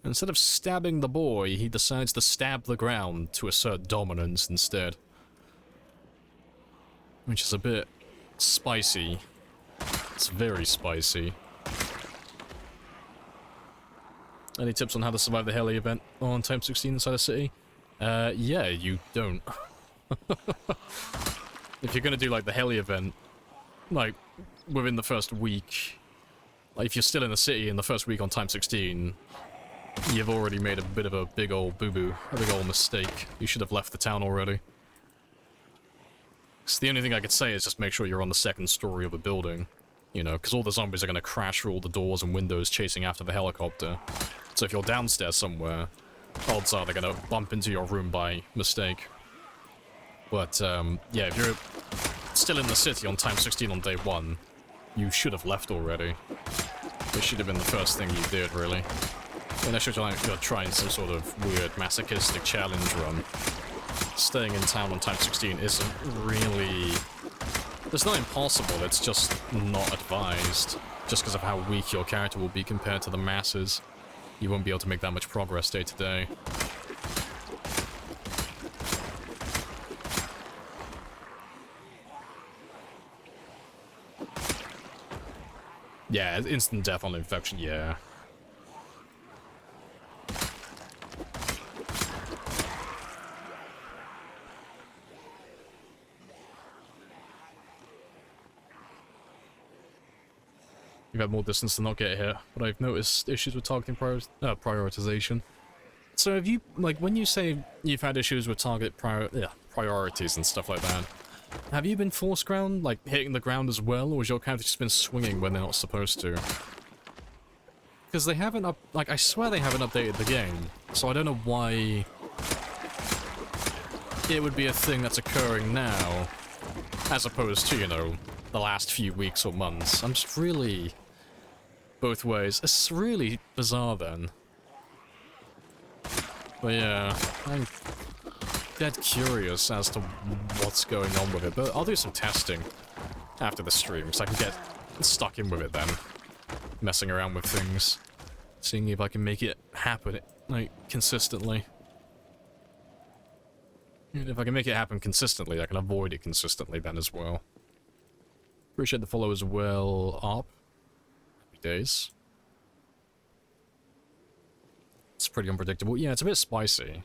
Speaker 5: instead of stabbing the boy, he decides to stab the ground to assert dominance instead. Which is a bit spicy. It's very spicy. Any tips on how to survive the heli event on Time 16 inside a city? Yeah, you don't. If you're gonna do, like, the heli event, like, within the first week, like, if you're still in the city in the first week on Time 16, you've already made a bit of a big old boo-boo, a big old mistake. You should have left the town already. So the only thing I could say is just make sure you're on the second story of a building, you know, because all the zombies are gonna crash through all the doors and windows chasing after the helicopter. So if you're downstairs somewhere, odds are they're gonna bump into your room by mistake. But, yeah, if you're still in the city on Time 16 on day 1, you should have left already. This should have been the first thing you did, really. Unless you're trying some sort of weird masochistic challenge run. Staying in town on Time 16 isn't really... It's not impossible, it's just not advised. Just because of how weak your character will be compared to the masses. You won't be able to make that much progress day to day. Yeah, instant death on infection, yeah. You've had more distance to not get hit, but I've noticed issues with targeting prioritization. So have you, like, when you say you've had issues with target priorities and stuff like that, have you been force ground, like, hitting the ground as well, or has your character just been swinging when they're not supposed to? Because they haven't like, I swear they haven't updated the game, so I don't know why it would be a thing that's occurring now, as opposed to, you know, the last few weeks or months. I'm just really... both ways. It's really bizarre then. But yeah, I'm dead curious as to what's going on with it, but I'll do some testing after the stream, so I can get stuck in with it then. Messing around with things. Seeing if I can make it happen, like, consistently. And if I can make it happen consistently, I can avoid it consistently then as well. Appreciate the follow as well, Op. Happy days. It's pretty unpredictable. Yeah, it's a bit spicy.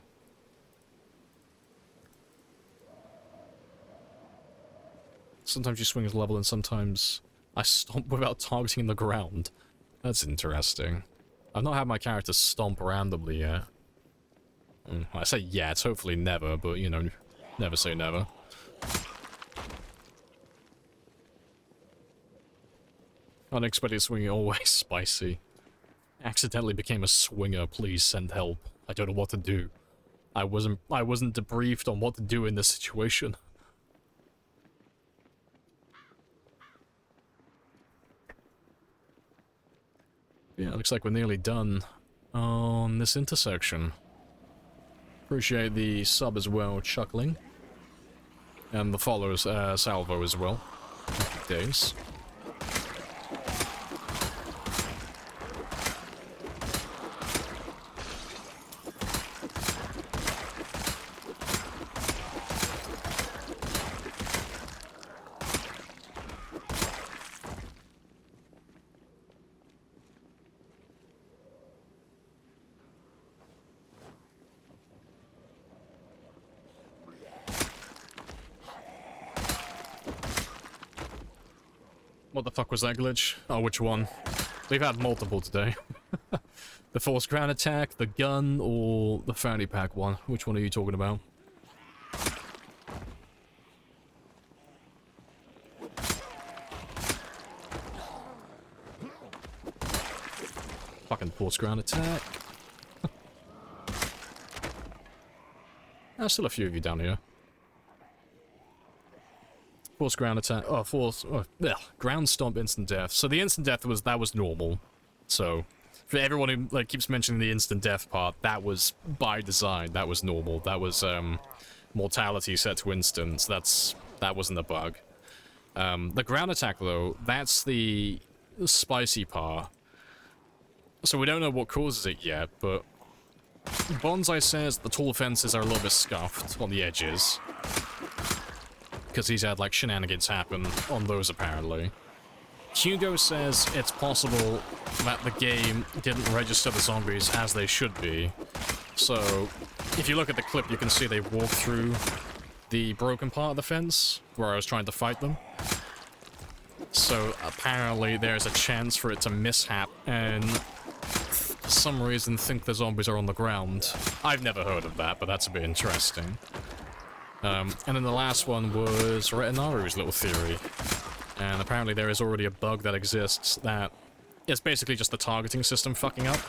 Speaker 5: Sometimes you swing as level and sometimes I stomp without targeting the ground. That's interesting. I've not had my character stomp randomly yet. I say yet, hopefully never, but you know, never say never. Unexpected swinging, always spicy. Accidentally became a swinger, please send help. I don't know what to do. I wasn't debriefed on what to do in this situation. Yeah, looks like we're nearly done on this intersection. Appreciate the sub as well, Chuckling. And the followers, Salvo as well. Happy days. What the fuck was that glitch? Oh, which one? We've had multiple today. The forced ground attack, the gun, or the fanny pack one? Which one are you talking about? Fucking forced ground attack. There's still a few of you down here. Force ground attack. Oh, ground stomp, instant death. So the instant death was normal. So for everyone who like keeps mentioning the instant death part, that was by design. That was normal. That was mortality set to instant. That wasn't a bug. The ground attack though, that's the spicy part. So we don't know what causes it yet, but Bonsai says the tall fences are a little bit scuffed on the edges. Because he's had, like, shenanigans happen on those, apparently. Hugo says it's possible that the game didn't register the zombies as they should be. So, if you look at the clip, you can see they walk through the broken part of the fence, where I was trying to fight them. So, apparently there's a chance for it to mishap, and for some reason think the zombies are on the ground. I've never heard of that, but that's a bit interesting. And then the last one was Retinaru's little theory. And apparently there is already a bug that exists that is basically just the targeting system fucking up.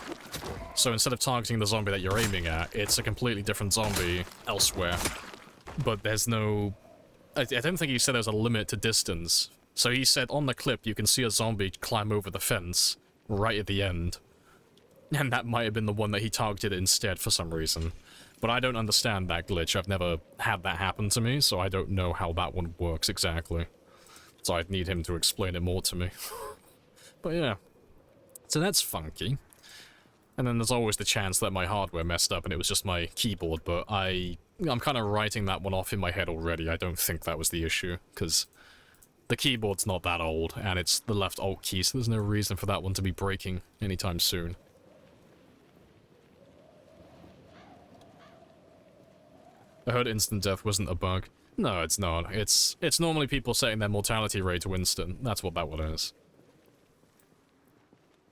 Speaker 5: So instead of targeting the zombie that you're aiming at, it's a completely different zombie elsewhere. But there's no... I don't think he said there's a limit to distance. So he said on the clip you can see a zombie climb over the fence right at the end. And that might have been the one that he targeted instead for some reason. But I don't understand that glitch. I've never had that happen to me, so I don't know how that one works exactly. So I'd need him to explain it more to me. But yeah. So that's funky. And then there's always the chance that my hardware messed up and it was just my keyboard, but I'm kind of writing that one off in my head already. I don't think that was the issue, because the keyboard's not that old, and it's the left alt key, so there's no reason for that one to be breaking anytime soon. I heard instant death wasn't a bug. No, it's not. It's normally people setting their mortality rate to instant. That's what that one is.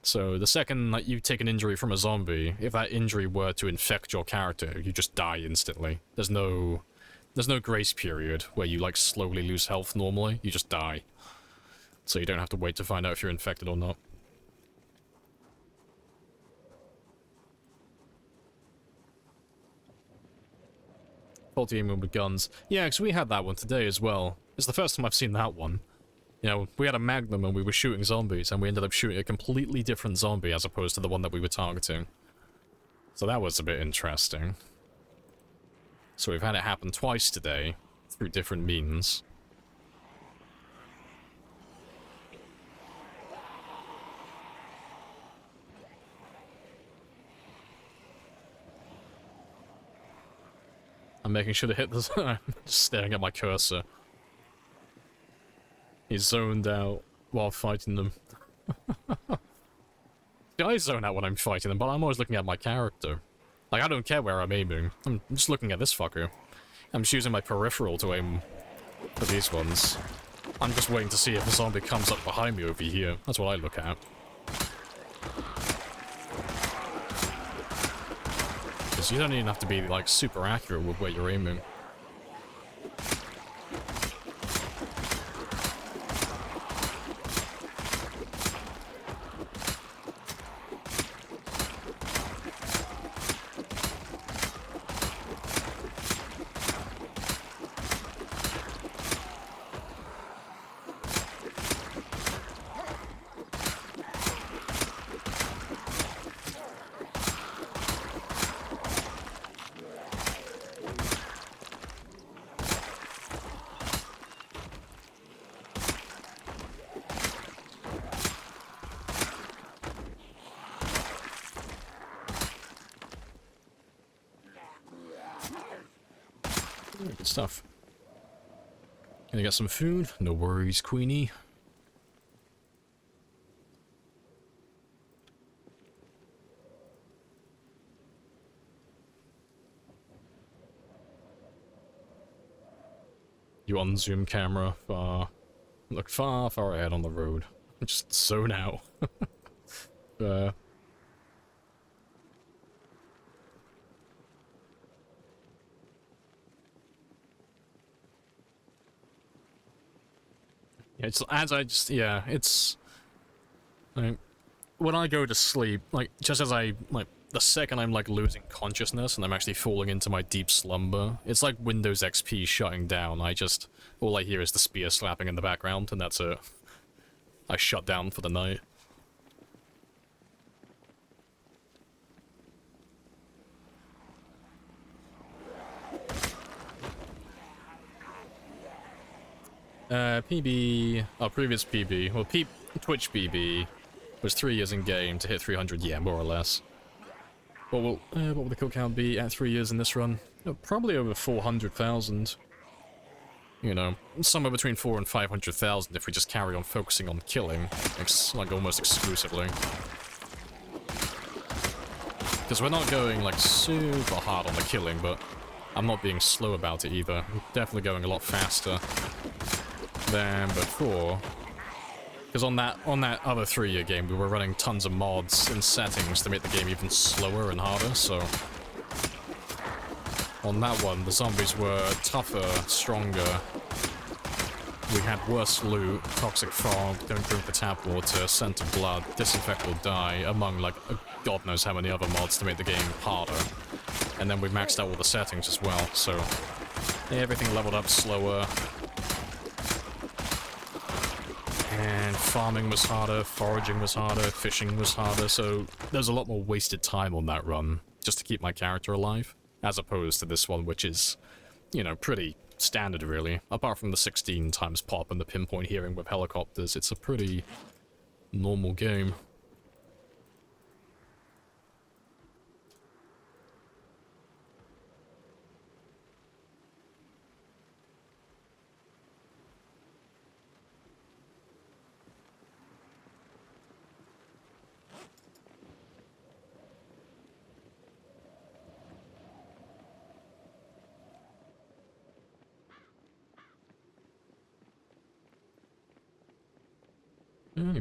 Speaker 5: So the second that you take an injury from a zombie, if that injury were to infect your character, you just die instantly. There's no grace period where you like slowly lose health normally. You just die. So you don't have to wait to find out if you're infected or not. Faulty aiming with guns. Yeah, because we had that one today as well. It's the first time I've seen that one. You know, we had a Magnum and we were shooting zombies, and we ended up shooting a completely different zombie as opposed to the one that we were targeting. So that was a bit interesting. So we've had it happen twice today, through different means. I'm making sure to hit this. I'm just staring at my cursor. He's zoned out while fighting them. I zone out when I'm fighting them, but I'm always looking at my character. Like, I don't care where I'm aiming. I'm just looking at this fucker. I'm just using my peripheral to aim for these ones. I'm just waiting to see if a zombie comes up behind me over here. That's what I look at. Because you don't even have to be, like, super accurate with where you're aiming. Good stuff. Gonna get some food? No worries, Queenie. You on-zoom camera far... Look far, far ahead on the road. Just zone out. It's as I just, yeah, it's like, when I go to sleep, like, just as I, like, the second I'm, like, losing consciousness and I'm actually falling into my deep slumber, it's like Windows XP shutting down. All I hear is the spear slapping in the background, and that's it. I shut down for the night. Previous PB, well, Twitch PB was 3 years in game to hit 300, yeah, more or less. What will the kill count be at 3 years in this run? Probably over 400,000. You know, somewhere between 400 and 500,000 if we just carry on focusing on killing, like almost exclusively. Because we're not going like super hard on the killing, but I'm not being slow about it either. I'm definitely going a lot faster than before. Because on that other 3-year game, we were running tons of mods and settings to make the game even slower and harder, so... On that one, the zombies were tougher, stronger. We had worse loot, toxic fog, don't drink the tap water, scent of blood, disinfect or die, among like god knows how many other mods to make the game harder. And then we maxed out all the settings as well, so everything leveled up slower. And farming was harder, foraging was harder, fishing was harder, so there's a lot more wasted time on that run, just to keep my character alive, as opposed to this one, which is, you know, pretty standard, really. Apart from the 16 times pop and the pinpoint hearing with helicopters, it's a pretty normal game.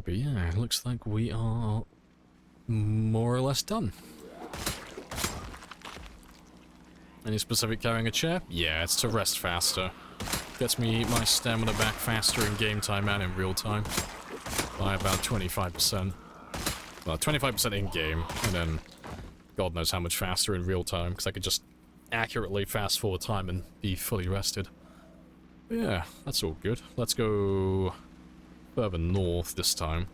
Speaker 5: But yeah, it looks like we are more or less done. Any specific carrying a chair? Yeah, it's to rest faster. Gets me my stamina back faster in game time and in real time. By about 25%. Well, 25% in game, and then God knows how much faster in real time, because I could just accurately fast forward time and be fully rested. But yeah, that's all good. Let's go further north this time.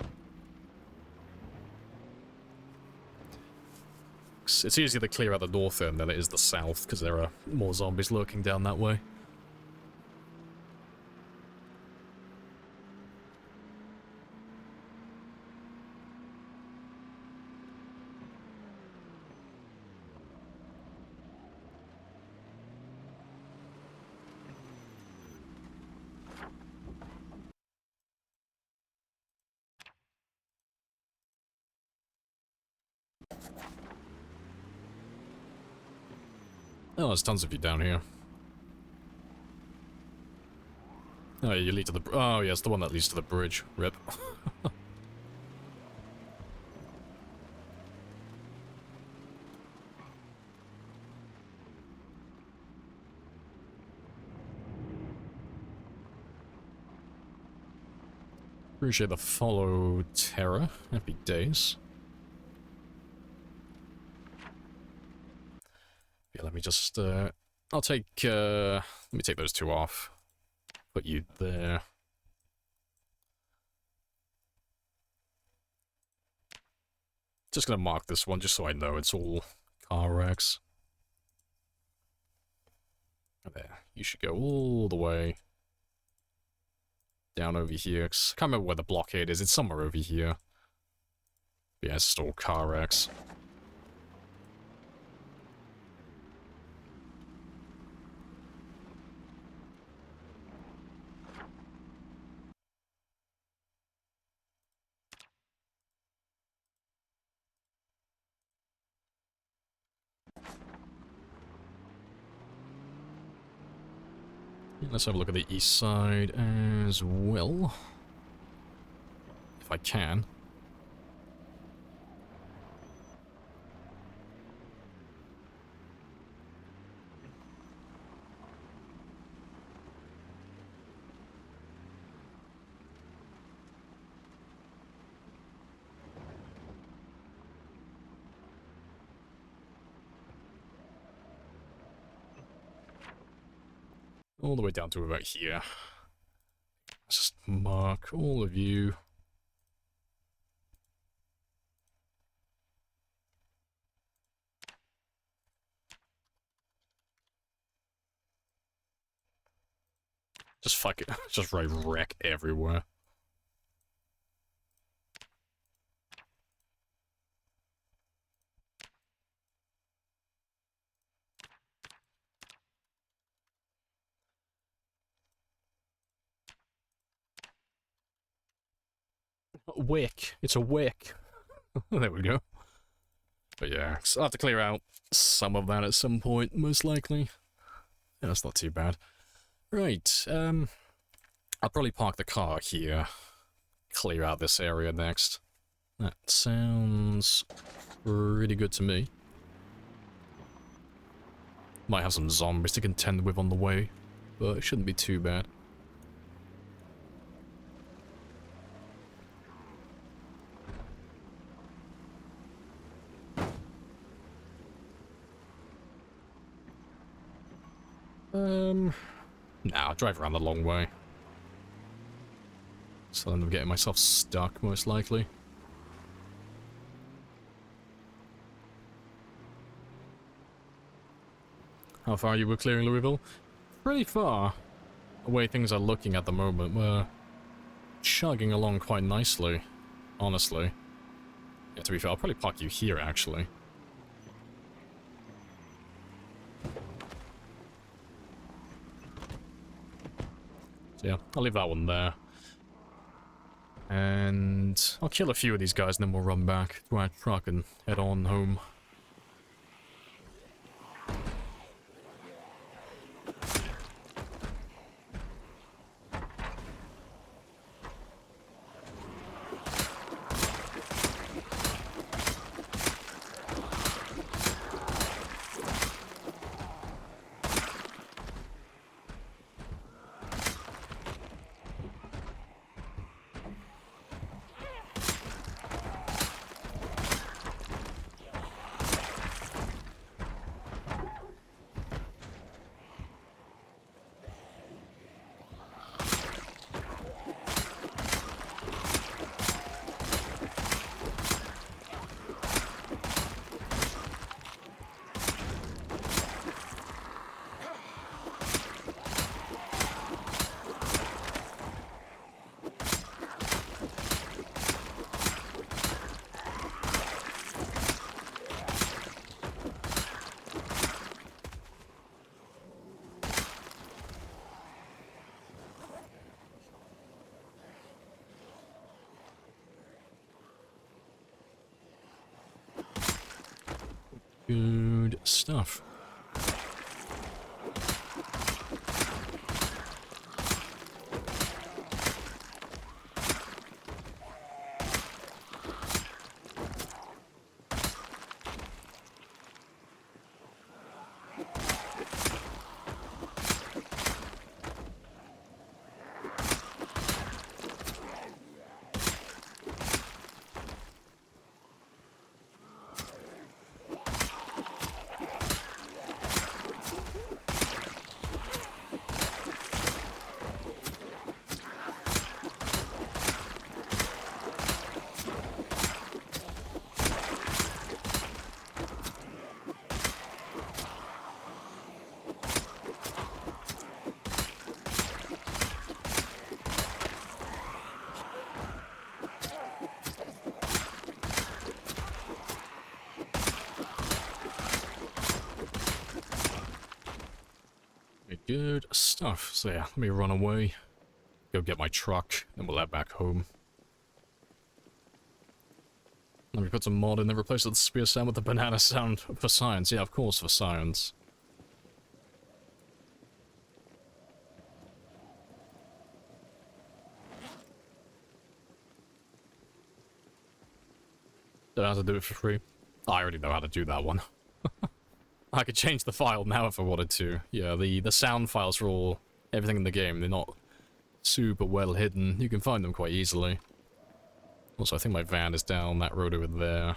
Speaker 5: It's easier to clear out the north end than it is the south, because there are more zombies lurking down that way. Oh, there's tons of you down here. Oh, you lead to the... Oh, yeah, it's the one that leads to the bridge. Rip. Appreciate the follow, Terra. Happy days. Yeah, let me just, I'll take, let me take those two off. Put you there. Just gonna mark this one just so I know it's all car wrecks. There, you should go all the way down over here. Can't remember where the blockade is, it's somewhere over here. But yeah, it's just all car wrecks. Let's have a look at the east side as well. If I can. All the way down to about here. Let's just mark all of you. Just fuck it. Just write wreck everywhere. Wick. It's a wick. There we go. But yeah, so I'll have to clear out some of that at some point, most likely. Yeah, that's not too bad. Right, I'll probably park the car here. Clear out this area next. That sounds pretty good to me. Might have some zombies to contend with on the way, but it shouldn't be too bad. Nah, I'll drive around the long way. So I'll end up getting myself stuck, most likely. How far are you with clearing Louisville? Pretty far. The way things are looking at the moment, we're chugging along quite nicely, honestly. Yeah, to be fair, I'll probably park you here, actually. So yeah, I'll leave that one there. And I'll kill a few of these guys and then we'll run back to our truck and head on home. Good stuff. Good stuff. So yeah, let me run away, go get my truck, and we'll head back home. Let me put some mod in and replace the spear sound with the banana sound for science. Yeah, of course, for science. Learn how to do it for free. I already know how to do that one. I could change the file now if I wanted to. Yeah, the sound files for all everything in the game, they're not super well hidden. You can find them quite easily. Also, I think my van is down that road over there.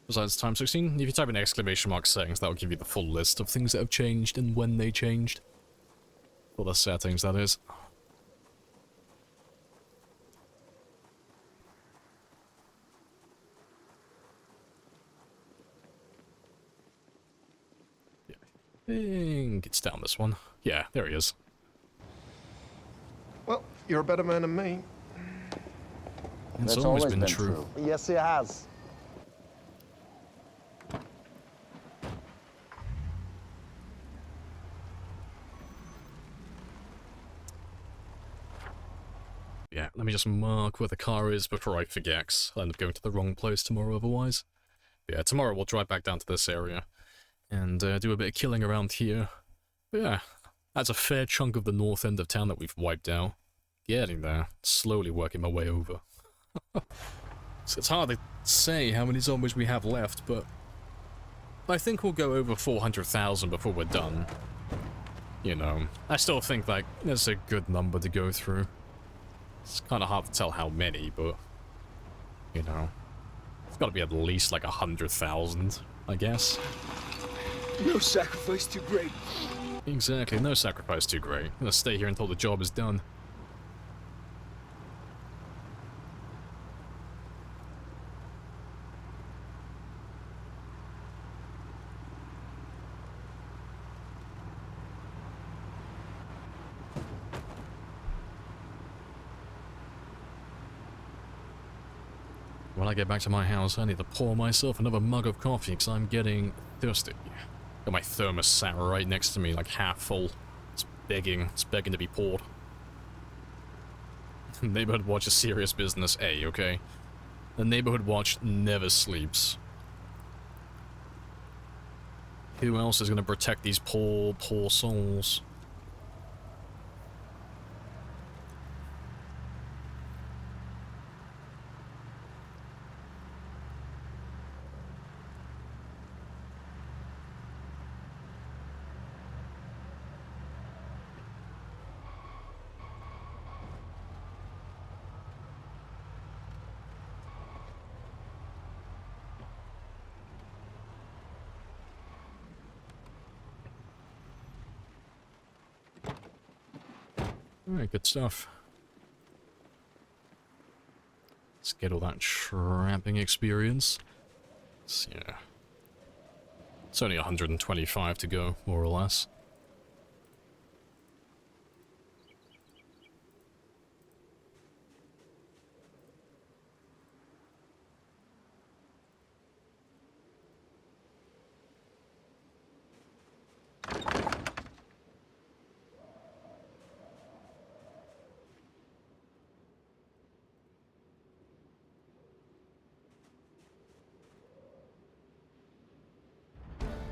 Speaker 5: Besides time 16, if you type in exclamation mark settings, that will give you the full list of things that have changed and when they changed. For the settings, that is. Yeah, I think it's down this one. Yeah, there he is.
Speaker 2: Well, you're a better man than me.
Speaker 5: It's
Speaker 4: That's
Speaker 5: always been true.
Speaker 9: Yes, it has.
Speaker 5: Yeah, let me just mark where the car is before I forget, 'cause I'll end up going to the wrong place tomorrow otherwise. But yeah, tomorrow we'll drive back down to this area and do a bit of killing around here. But yeah, that's a fair chunk of the north end of town that we've wiped out. Getting there, slowly working my way over. So it's hard to say how many zombies we have left, but I think we'll go over 400,000 before we're done. You know, I still think like that's a good number to go through. It's kind of hard to tell how many, but, you know, it's got to be at least like 100,000, I guess.
Speaker 1: No sacrifice too great.
Speaker 5: Exactly, no sacrifice too great. I'm gonna stay here until the job is done. When I get back to my house, I need to pour myself another mug of coffee because I'm getting thirsty. Got my thermos sat right next to me, like half full. It's begging to be poured. Neighborhood Watch is serious business, okay? The Neighborhood Watch never sleeps. Who else is gonna protect these poor souls? Alright, good stuff. Let's get all that tramping experience. Yeah. It's only 125 to go, more or less.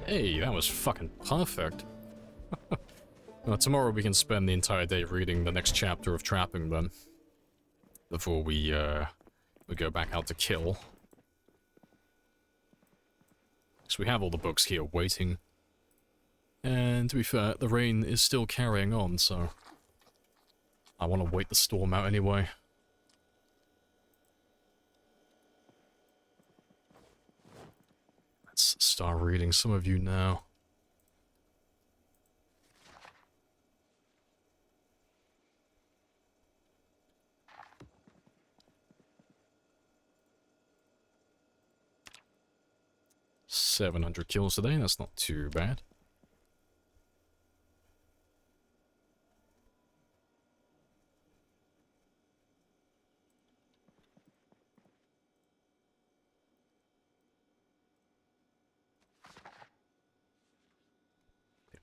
Speaker 5: Hey, that was fucking perfect. Well, tomorrow we can spend the entire day reading the next chapter of Trapping then. Before we go back out to kill. So we have all the books here waiting. And to be fair, the rain is still carrying on, so I want to wait the storm out anyway. Let's start reading some of you now. $700 kills today, that's not too bad.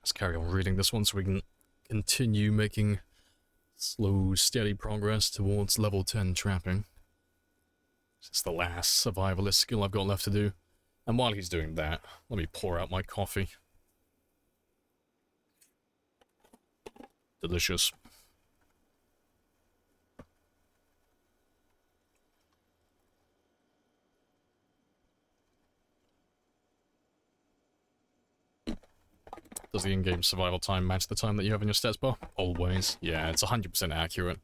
Speaker 5: Let's carry on reading this one so we can continue making slow, steady progress towards level 10 trapping. It's the last survivalist skill I've got left to do. And while he's doing that, let me pour out my coffee. delicious. Does the in-game survival time match the time that you have in your stats bar? Always. Yeah, it's 100% accurate.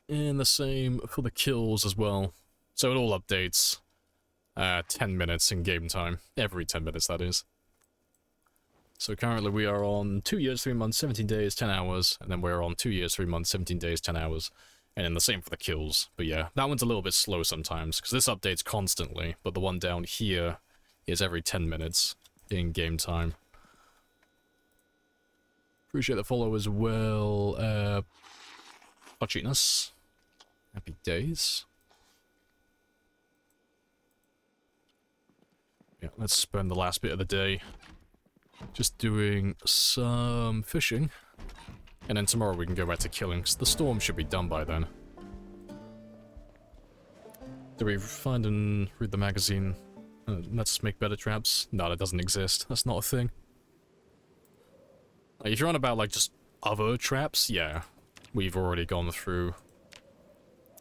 Speaker 5: And the same for the kills as well. So it all updates 10 minutes in game time. Every 10 minutes, that is. So currently we are on 2 years, 3 months, 17 days, 10 hours. And then we're on 2 years, 3 months, 17 days, 10 hours. And then the same for the kills. But yeah, that one's a little bit slow sometimes, because this updates constantly. But the one down here is every 10 minutes in game time. Appreciate the follow as well. Watchiness. Happy days. Yeah, let's spend the last bit of the day just doing some fishing. And then tomorrow we can go back to killing, because the storm should be done by then. Did we find and read the magazine? Let's make better traps? No, that doesn't exist. That's not a thing. Like, if you're on about, like, just other traps, yeah. We've already gone through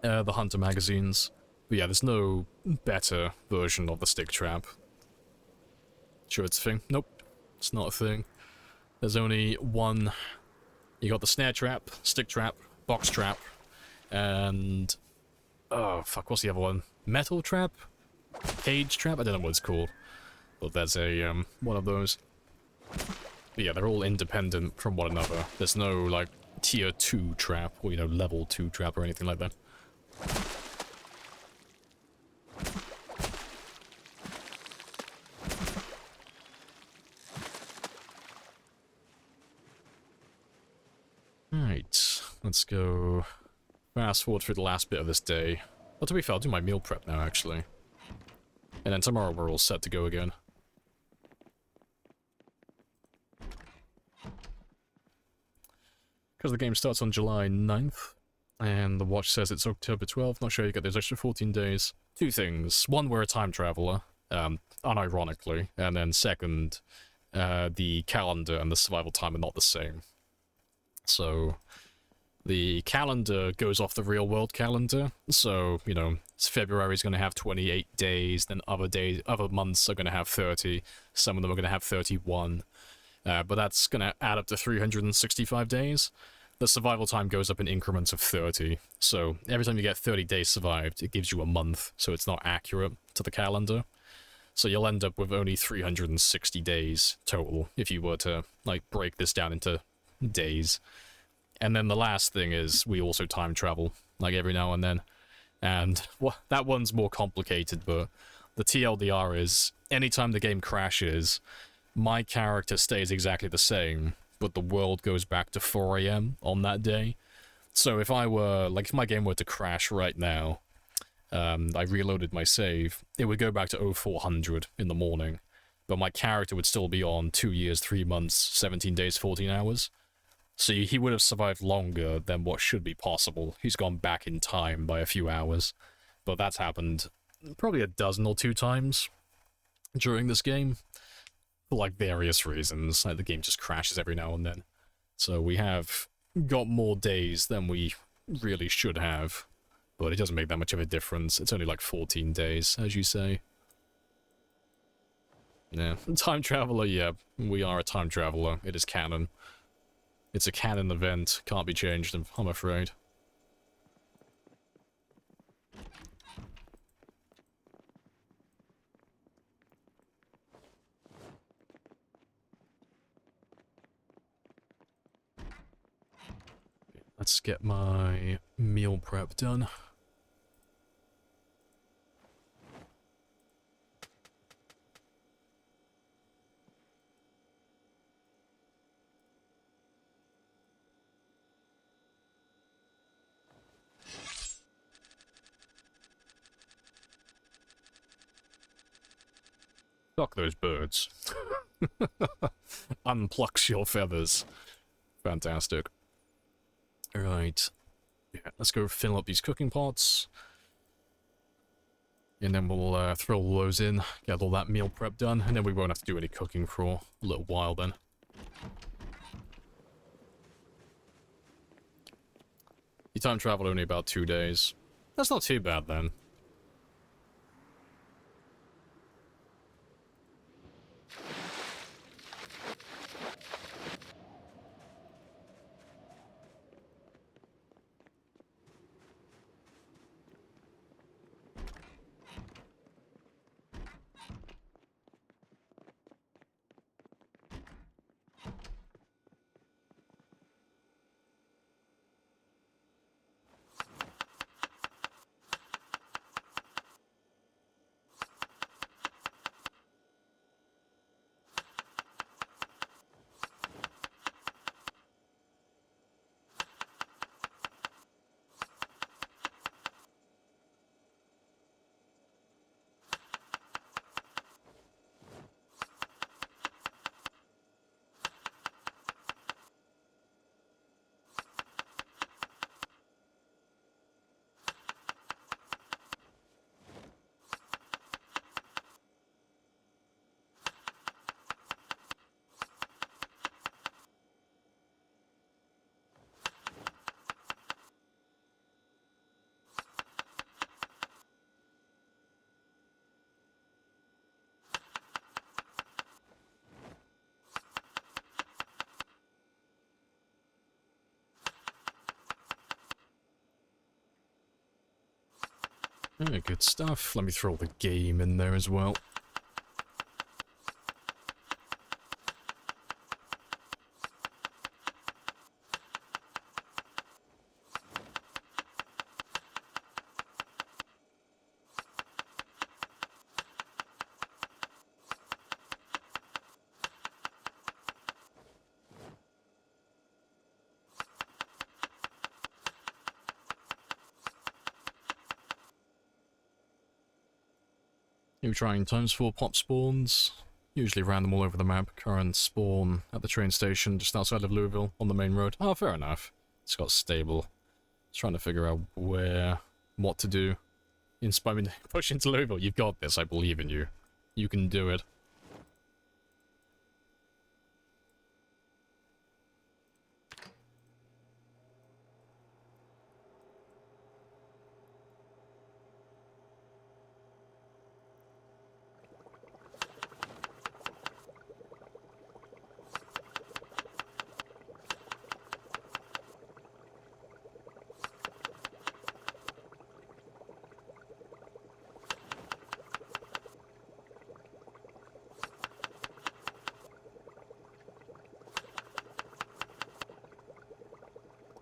Speaker 5: the Hunter magazines. But yeah, there's no better version of the stick trap. Sure it's a thing? Nope. It's not a thing. There's only one. You got the snare trap, stick trap, box trap, and... oh, fuck, what's the other one? Metal trap? Cage trap? I don't know what it's called. But there's a, one of those. But yeah, they're all independent from one another. There's no, like, tier 2 trap, or, you know, level 2 trap or anything like that. Right, let's go fast forward through the last bit of this day. Well, to be fair, I'll do my meal prep now, actually. And then tomorrow we're all set to go again. Because the game starts on July 9th, and the watch says it's October 12th. Not sure you get those extra 14 days. Two things. One, we're a time traveler, unironically. And then second, the calendar and the survival time are not the same. So, the calendar goes off the real-world calendar. So, you know, February's going to have 28 days, then other months are going to have 30. Some of them are going to have 31. But that's going to add up to 365 days. The survival time goes up in increments of 30. So, every time you get 30 days survived, it gives you a month. So, it's not accurate to the calendar. So, you'll end up with only 360 days total if you were to, like, break this down into days. And then the last thing is we also time travel, like every now and then. And well, that one's more complicated, but the TLDR is anytime the game crashes, my character stays exactly the same, but the world goes back to 4 AM on that day. So if I were, like, if my game were to crash right now, I reloaded my save, it would go back to 0400 in the morning, but my character would still be on 2 years, 3 months, 17 days, 14 hours. So he would have survived longer than what should be possible. He's gone back in time by a few hours. But that's happened probably a dozen or 2 times during this game. For, like, various reasons. Like, the game just crashes every now and then. So we have got more days than we really should have. But it doesn't make that much of a difference. It's only like 14 days, as you say. Yeah, time traveler, yeah. We are a time traveler. It is canon. It's a canon event, can't be changed, I'm afraid. Let's get my meal prep done. Fuck those birds. Unplucks your feathers. Fantastic. Right. Yeah, let's go fill up these cooking pots. And then we'll throw all those in, get all that meal prep done, and then we won't have to do any cooking for a little while then. You time travel only about 2 days. That's not too bad then. Yeah, good stuff. Let me throw the game in there as well. New trying times for pop spawns. Usually random all over the map. Current spawn at the train station just outside of Louisville on the main road. Oh, fair enough. It's got stable. Just trying to figure out what to do. Push into Louisville. You've got this. I believe in you. You can do it.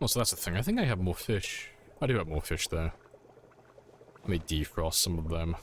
Speaker 5: Oh, so that's the thing. I think I have more fish. I do have more fish there. Let me defrost some of them.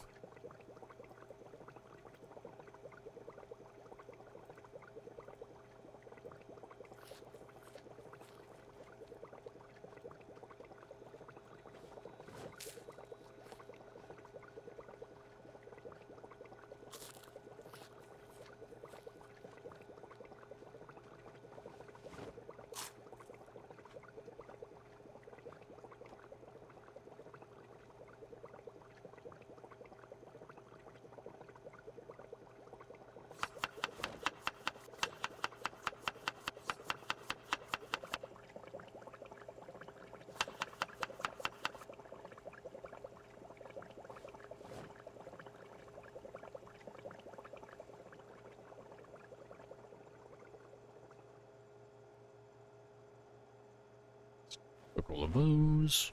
Speaker 5: Look all of those.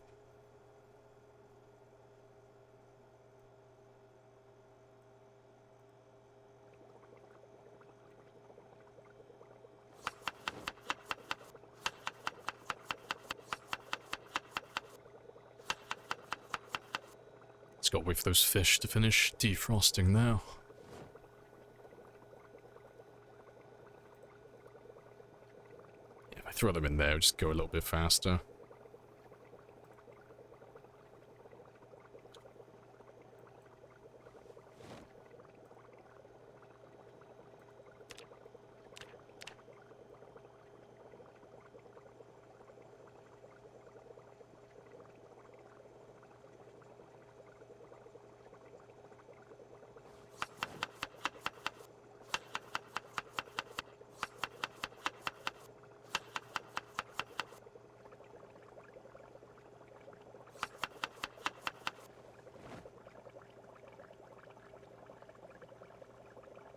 Speaker 5: Let's go wait for those fish to finish defrosting now. Yeah, if I throw them in there, it'll just go a little bit faster.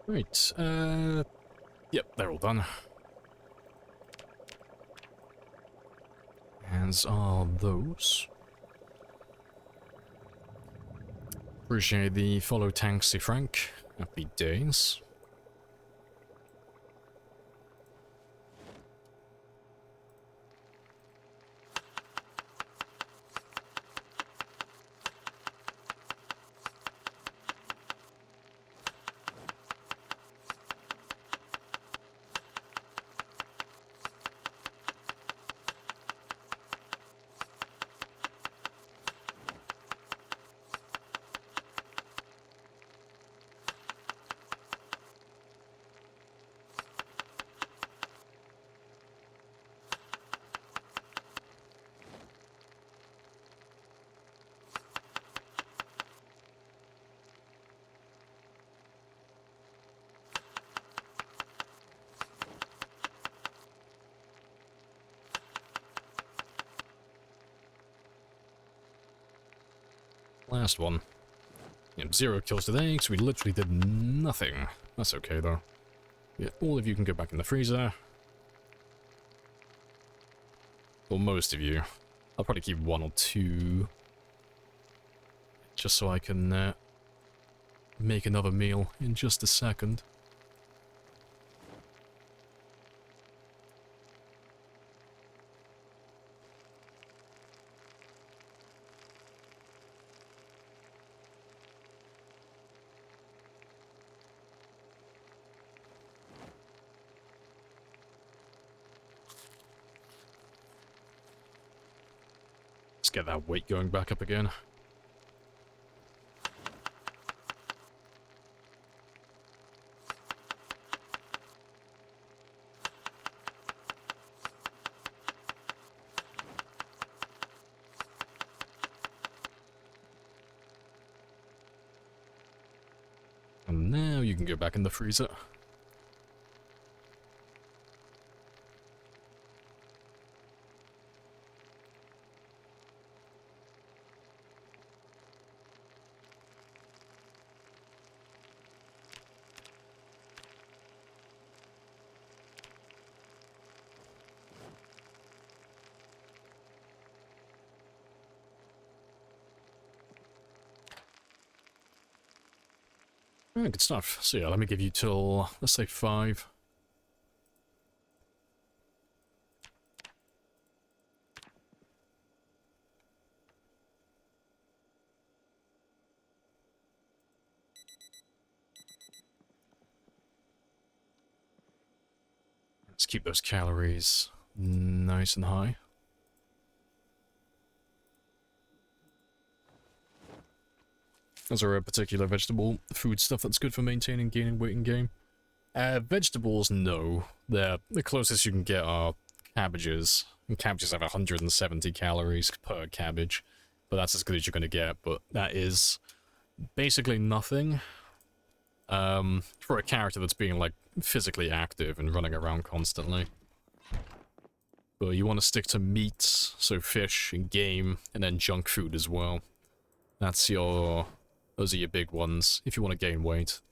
Speaker 5: Right, yep, they're all done. As are those. Appreciate the follow Tanksy Frank. Happy days. Last one. Yep, 0 kills today, so we literally did nothing. That's okay, though. Yeah, all of you can go back in the freezer. Or most of you. I'll probably keep 1 or 2. Just so I can make another meal in just a second. Let's get that weight going back up again. And now you can go back in the freezer. Alright, good stuff. So yeah, let me give you till, let's say 5. Let's keep those calories nice and high. Is there a particular vegetable food stuff that's good for maintaining gaining weight in game? Vegetables, no. The closest you can get are cabbages. And cabbages have 170 calories per cabbage. But that's as good as you're going to get. But that is basically nothing. For a character that's being, like, physically active and running around constantly. But you want to stick to meats, so fish and game, and then junk food as well. That's your... Those are your big ones, if you want to gain weight.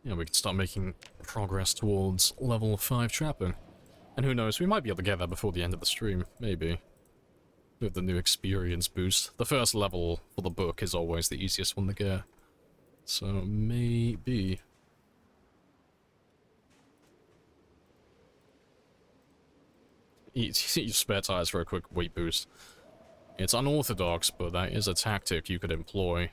Speaker 5: Yeah, we can start making progress towards level 5 trapping. And who knows, we might be able to get that before the end of the stream, maybe. With the new experience boost. The first level for the book is always the easiest one to get. So, maybe. Eat your spare tires for a quick weight boost. It's unorthodox, but that is a tactic you could employ.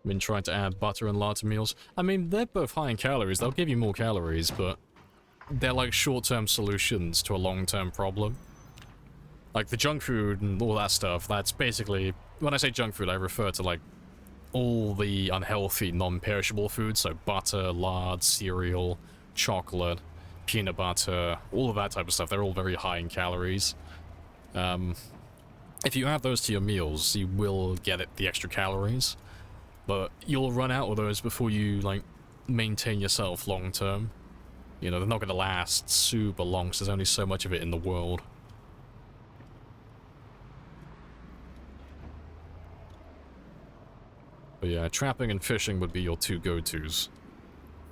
Speaker 5: Been trying to add butter and lard to meals. I mean, they're both high in calories. They'll give you more calories, but they're like short-term solutions to a long-term problem. Like the junk food and all that stuff, that's basically... When I say junk food, I refer to like all the unhealthy, non-perishable foods, so butter, lard, cereal, chocolate, peanut butter, all of that type of stuff. They're all very high in calories. If you add those to your meals, you will get the extra calories, but you'll run out of those before you, like, maintain yourself long term. You know, they're not going to last super long, because there's only so much of it in the world. But yeah, trapping and fishing would be your two go-tos.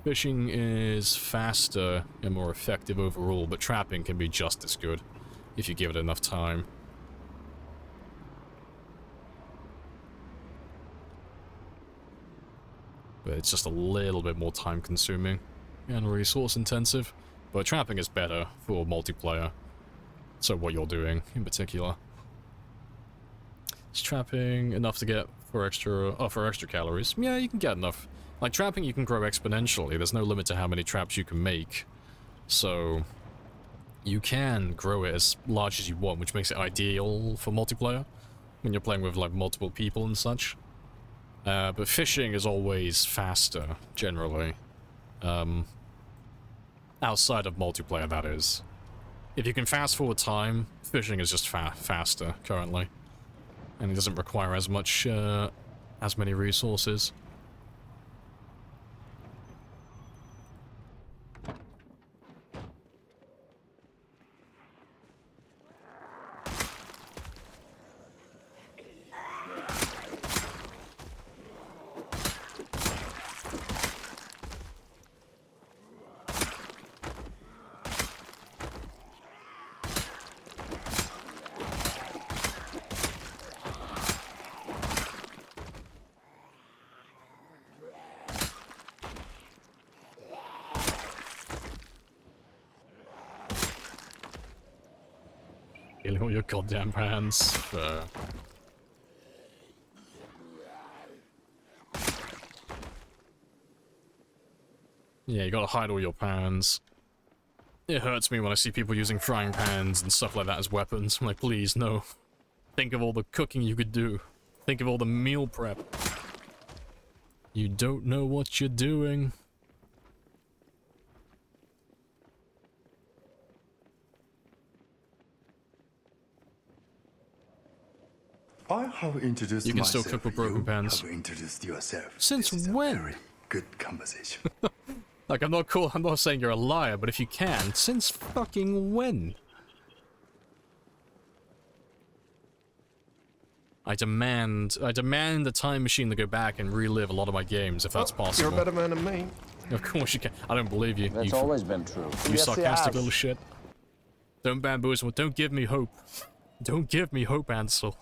Speaker 5: Fishing is faster and more effective overall, but trapping can be just as good if you give it enough time. But it's just a little bit more time consuming and resource intensive. But trapping is better for multiplayer. So what you're doing in particular. Is trapping enough to get for extra calories? Yeah, you can get enough. Like trapping you can grow exponentially. There's no limit to how many traps you can make. So you can grow it as large as you want, which makes it ideal for multiplayer when you're playing with like multiple people and such. But fishing is always faster, generally. Outside of multiplayer, that is. If you can fast forward time, fishing is just faster, currently. And it doesn't require as much, as many resources. Feeling all your goddamn hands. Yeah, you gotta hide all your pans. It hurts me when I see people using frying pans and stuff like that as weapons. I'm like, please, no. Think of all the cooking you could do. Think of all the meal prep. You don't know what you're doing.
Speaker 8: I have introduced
Speaker 5: You can
Speaker 8: myself.
Speaker 5: still cook with broken pans.
Speaker 8: You have introduced yourself.
Speaker 5: Since
Speaker 8: This is a
Speaker 5: when?
Speaker 8: very good conversation.
Speaker 5: Like, I'm not saying you're a liar, but if you can, since fucking when? I demand a time machine to go back and relive a lot of my games, if that's possible.
Speaker 2: You're a better man than me.
Speaker 5: Of course you can. I don't believe you.
Speaker 4: That's
Speaker 5: You
Speaker 4: always been true.
Speaker 5: You
Speaker 7: Yes,
Speaker 5: sarcastic
Speaker 7: yes.
Speaker 5: little shit. Don't bamboozle. Don't give me hope. Don't give me hope, Ansel.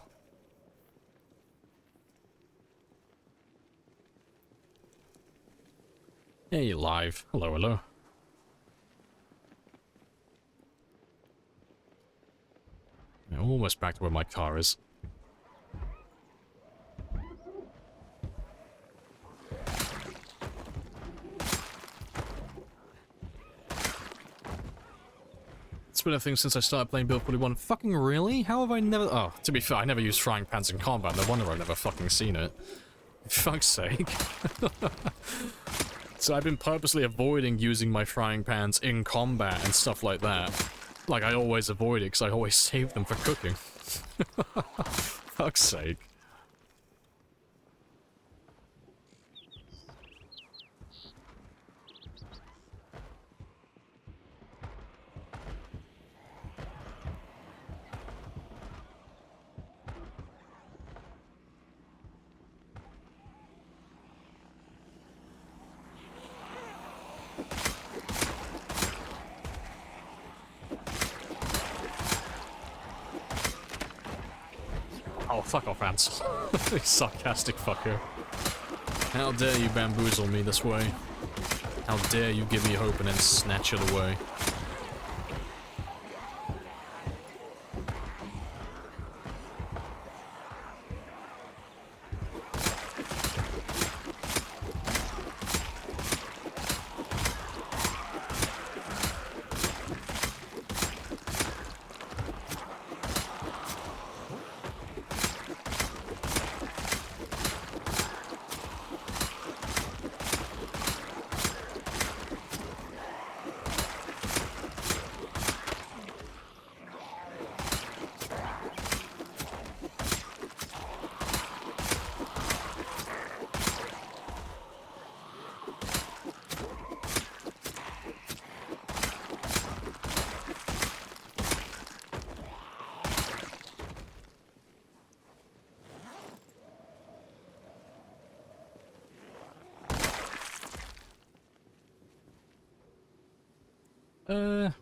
Speaker 5: Hey, live. Hello, hello. I'm almost back to where my car is. It's been a thing since I started playing Build 41. Fucking really? How have I never... Oh, to be fair, I never used frying pans in combat. No wonder I've never fucking seen it. For fuck's sake. So I've been purposely avoiding using my frying pans in combat and stuff like that. Like, I always avoid it because I always save them for cooking. Fuck's sake. Oh, fuck off, Ansel. You sarcastic fucker. How dare you bamboozle me this way? How dare you give me hope and then snatch it away?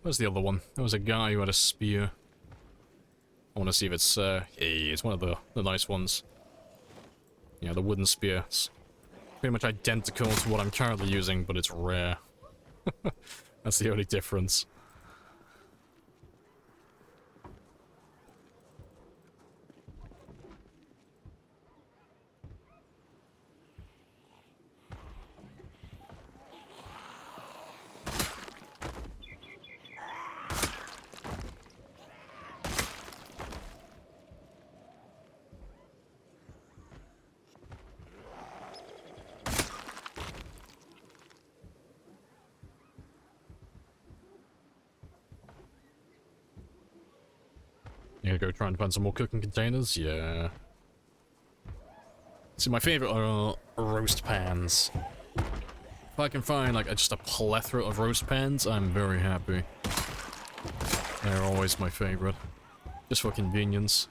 Speaker 5: Where's the other one? There was a guy who had a spear. I want to see if it's, hey, it's one of the nice ones. Yeah, the wooden spear. It's pretty much identical to what I'm currently using, but it's rare. That's the only difference. Yeah, go try and find some more cooking containers. Yeah. See, my favorite are roast pans. If I can find like just a plethora of roast pans, I'm very happy. They're always my favorite, just for convenience.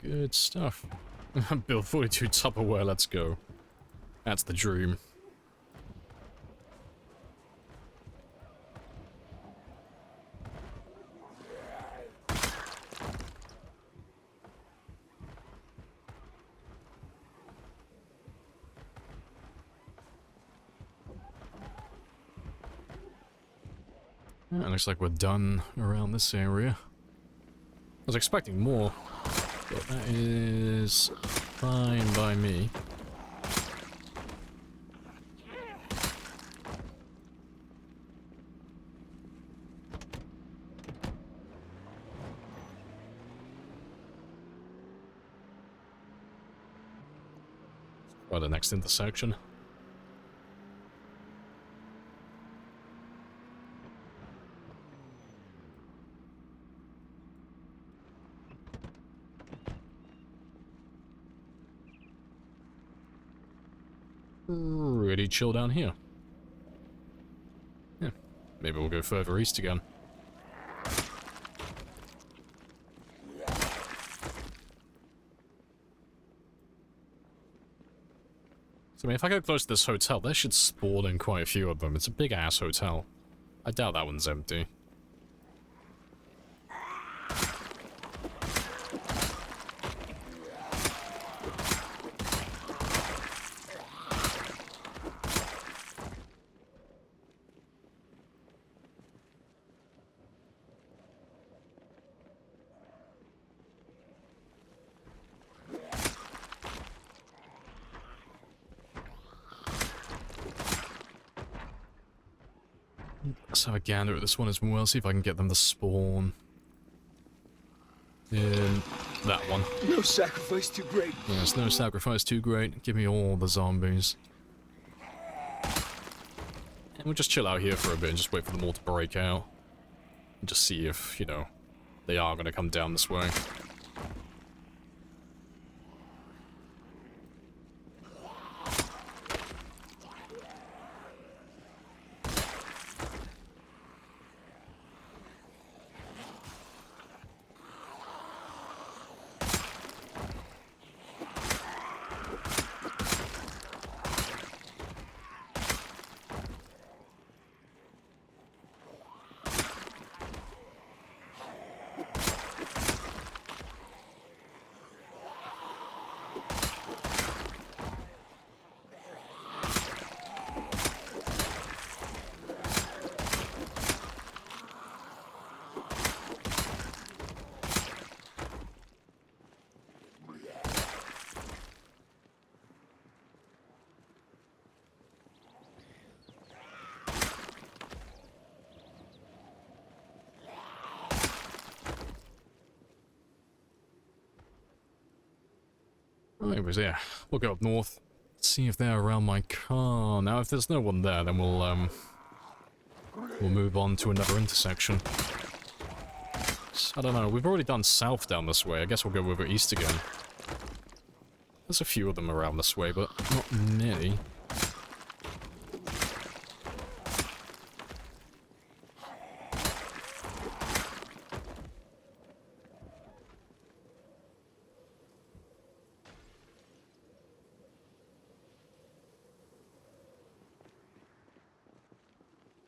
Speaker 5: Good stuff. Build 42 Tupperware, let's go. That's the dream. Yeah, looks like we're done around this area. I was expecting more, but that is fine by me. By the next intersection. Really chill down here. Yeah, maybe we'll go further east again. So, I mean, if I go close to this hotel, there should spawn in quite a few of them. It's a big-ass hotel. I doubt that one's empty. Let's have a gander at this one as well, see if I can get them to spawn in that one.
Speaker 1: No sacrifice too great.
Speaker 5: Yes, no sacrifice too great. Give me all the zombies. And we'll just chill out here for a bit and just wait for them all to break out. And just see if, you know, they are going to come down this way. Anyways, yeah, we'll go up north. See if they're around my car. Now, if there's no one there, then we'll move on to another intersection. I don't know, we've already done south down this way. I guess we'll go over east again. There's a few of them around this way, but not many.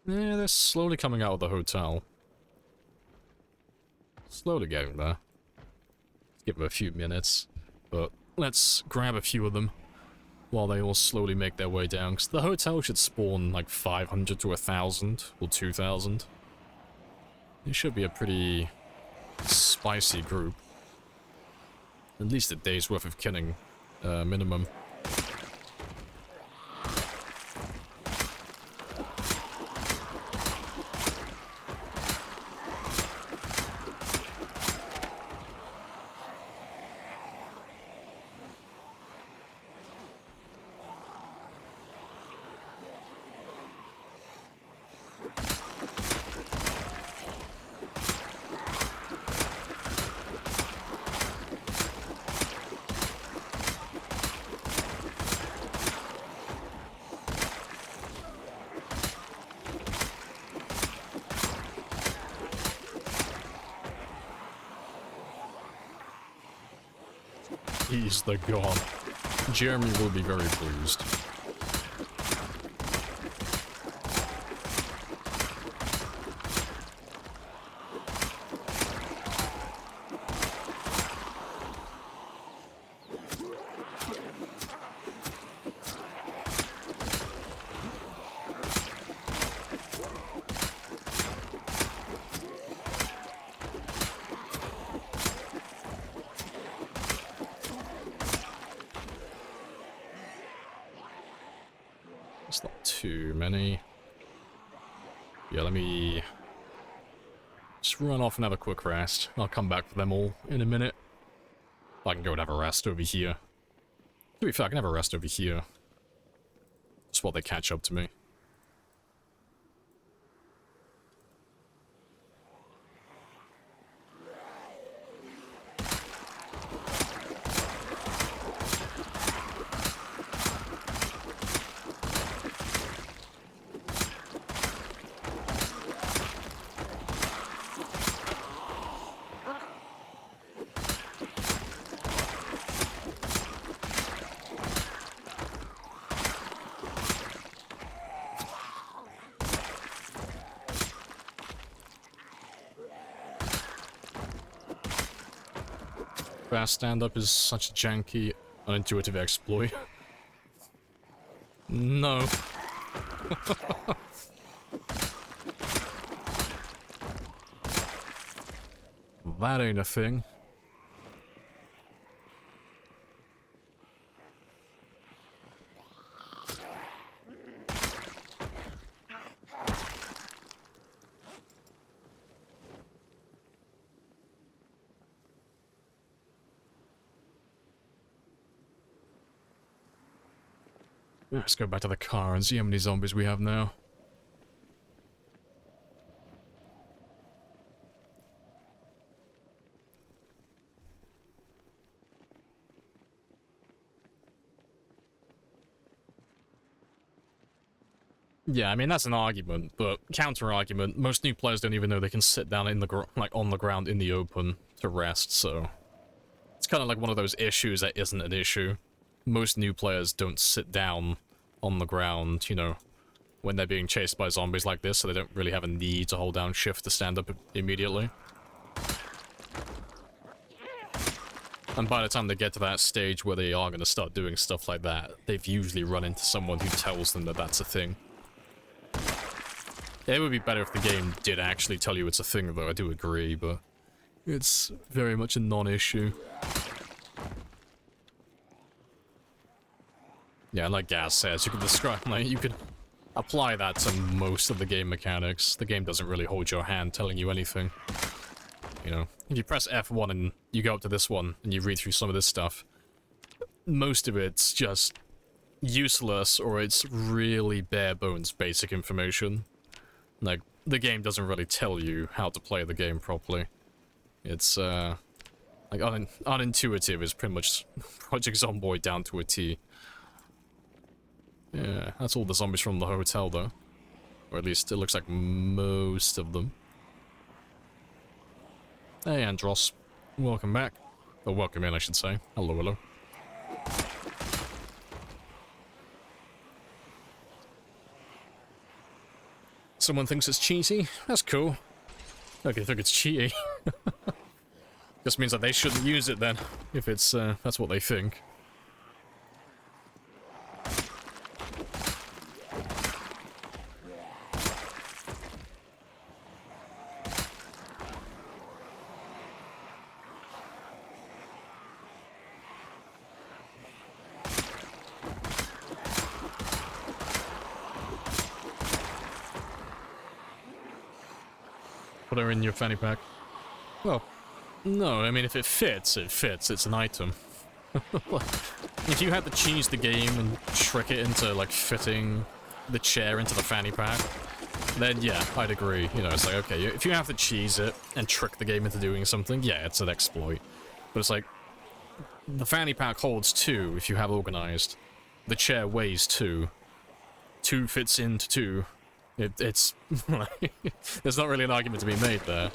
Speaker 5: Yeah, they're slowly coming out of the hotel. Slowly getting there. Let's give them a few minutes. But let's grab a few of them while they all slowly make their way down. Because the hotel should spawn like 500 to 1,000 or 2,000. It should be a pretty spicy group. At least a day's worth of killing minimum. He's the god. Jeremy will be very pleased. It's not too many. Yeah, let me just run off and have a quick rest. I'll come back for them all in a minute. I can go and have a rest over here. To be fair, I can have a rest over here. Just while they catch up to me. Fast stand-up is such a janky, unintuitive exploit. No. That ain't a thing. Let's go back to the car and see how many zombies we have now. Yeah, I mean that's an argument, but counter-argument, most new players don't even know they can sit down in the on the ground in the open to rest, so it's kind of like one of those issues that isn't an issue. Most new players don't sit down on the ground, you know, when they're being chased by zombies like this, so they don't really have a need to hold down shift to stand up immediately. And by the time they get to that stage where they are going to start doing stuff like that, they've usually run into someone who tells them that that's a thing. It would be better if the game did actually tell you it's a thing, though, I do agree, but it's very much a non-issue. Yeah, like Gaz says, you could describe, like, you could apply that to most of the game mechanics. The game doesn't really hold your hand telling you anything. You know, if you press F1 and you go up to this one and you read through some of this stuff, most of it's just useless, or it's really bare bones basic information. Like, the game doesn't really tell you how to play the game properly. It's, like, unintuitive is pretty much Project Zomboid down to a T. Yeah, that's all the zombies from the hotel, though. Or at least it looks like most of them. Hey, Andros. Welcome back. Or welcome in, I should say. Hello, hello. Someone thinks it's cheaty? That's cool. Okay, I think it's cheaty. Just means that they shouldn't use it then, if it's, that's what they think. Put her in your fanny pack. Well, no, I mean, if it fits, it fits. It's an item. If you had to cheese the game and trick it into, like, fitting the chair into the fanny pack, then yeah, I'd agree. You know, it's like, okay, if you have to cheese it and trick the game into doing something, yeah, it's an exploit. But it's like, the fanny pack holds 2 if you have organized. The chair weighs 2. 2 fits into 2. It's there's not really an argument to be made there.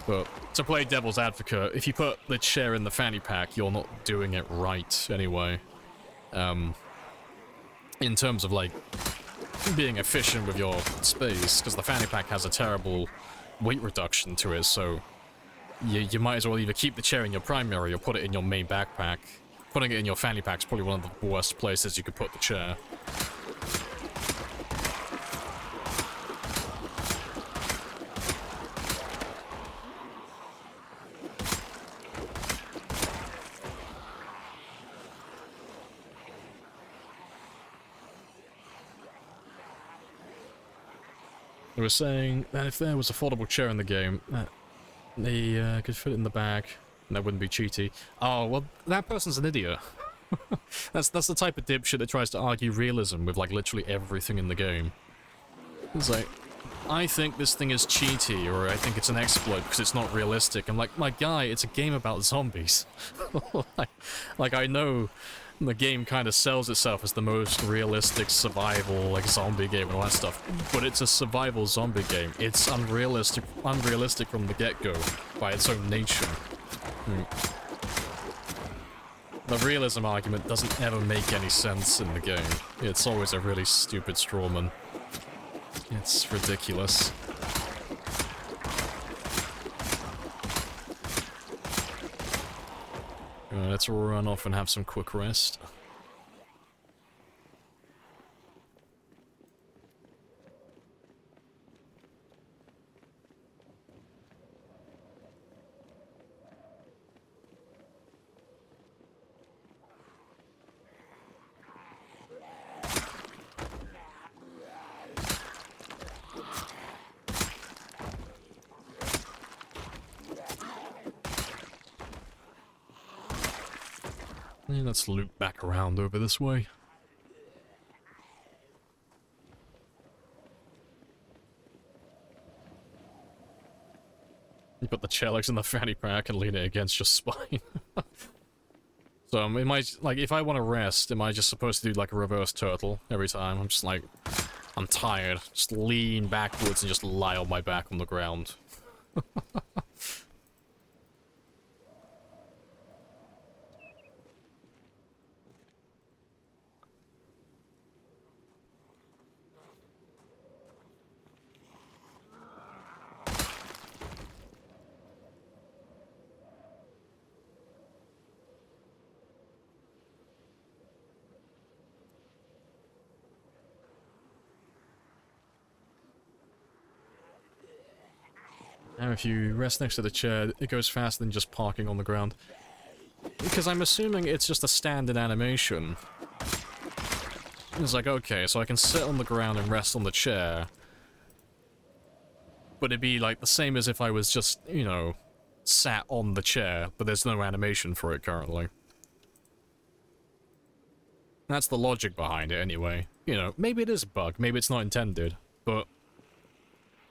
Speaker 5: But to play devil's advocate, if you put the chair in the fanny pack, you're not doing it right anyway. In terms of, like, being efficient with your space, because the fanny pack has a terrible weight reduction to it, so you might as well either keep the chair in your primary or put it in your main backpack. Putting it in your fanny pack is probably one of the worst places you could put the chair. They were saying that if there was a foldable chair in the game, that they could fit it in the bag, and that wouldn't be cheaty. Oh, well, that person's an idiot. That's the type of dipshit that tries to argue realism with, like, literally everything in the game. It's like, I think this thing is cheaty, or I think it's an exploit because it's not realistic. I'm like, my guy, it's a game about zombies. like, I know the game kind of sells itself as the most realistic survival, like, zombie game and all that stuff, but it's a survival zombie game. It's unrealistic from the get-go by its own nature. The realism argument doesn't ever make any sense in the game. It's always a really stupid strawman. It's ridiculous. Let's run off and have some quick rest. Let's loop back around over this way. You put the chair legs in the fanny pack and lean it against your spine. So, am I, like, if I want to rest, am I just supposed to do, like, a reverse turtle every time? I'm just like, I'm tired. Just lean backwards and just lie on my back on the ground. Now if you rest next to the chair, it goes faster than just parking on the ground. Because I'm assuming it's just a standard animation. It's like, okay, so I can sit on the ground and rest on the chair. But it'd be like the same as if I was just, you know, sat on the chair, but there's no animation for it currently. That's the logic behind it anyway. You know, maybe it is a bug, maybe it's not intended, but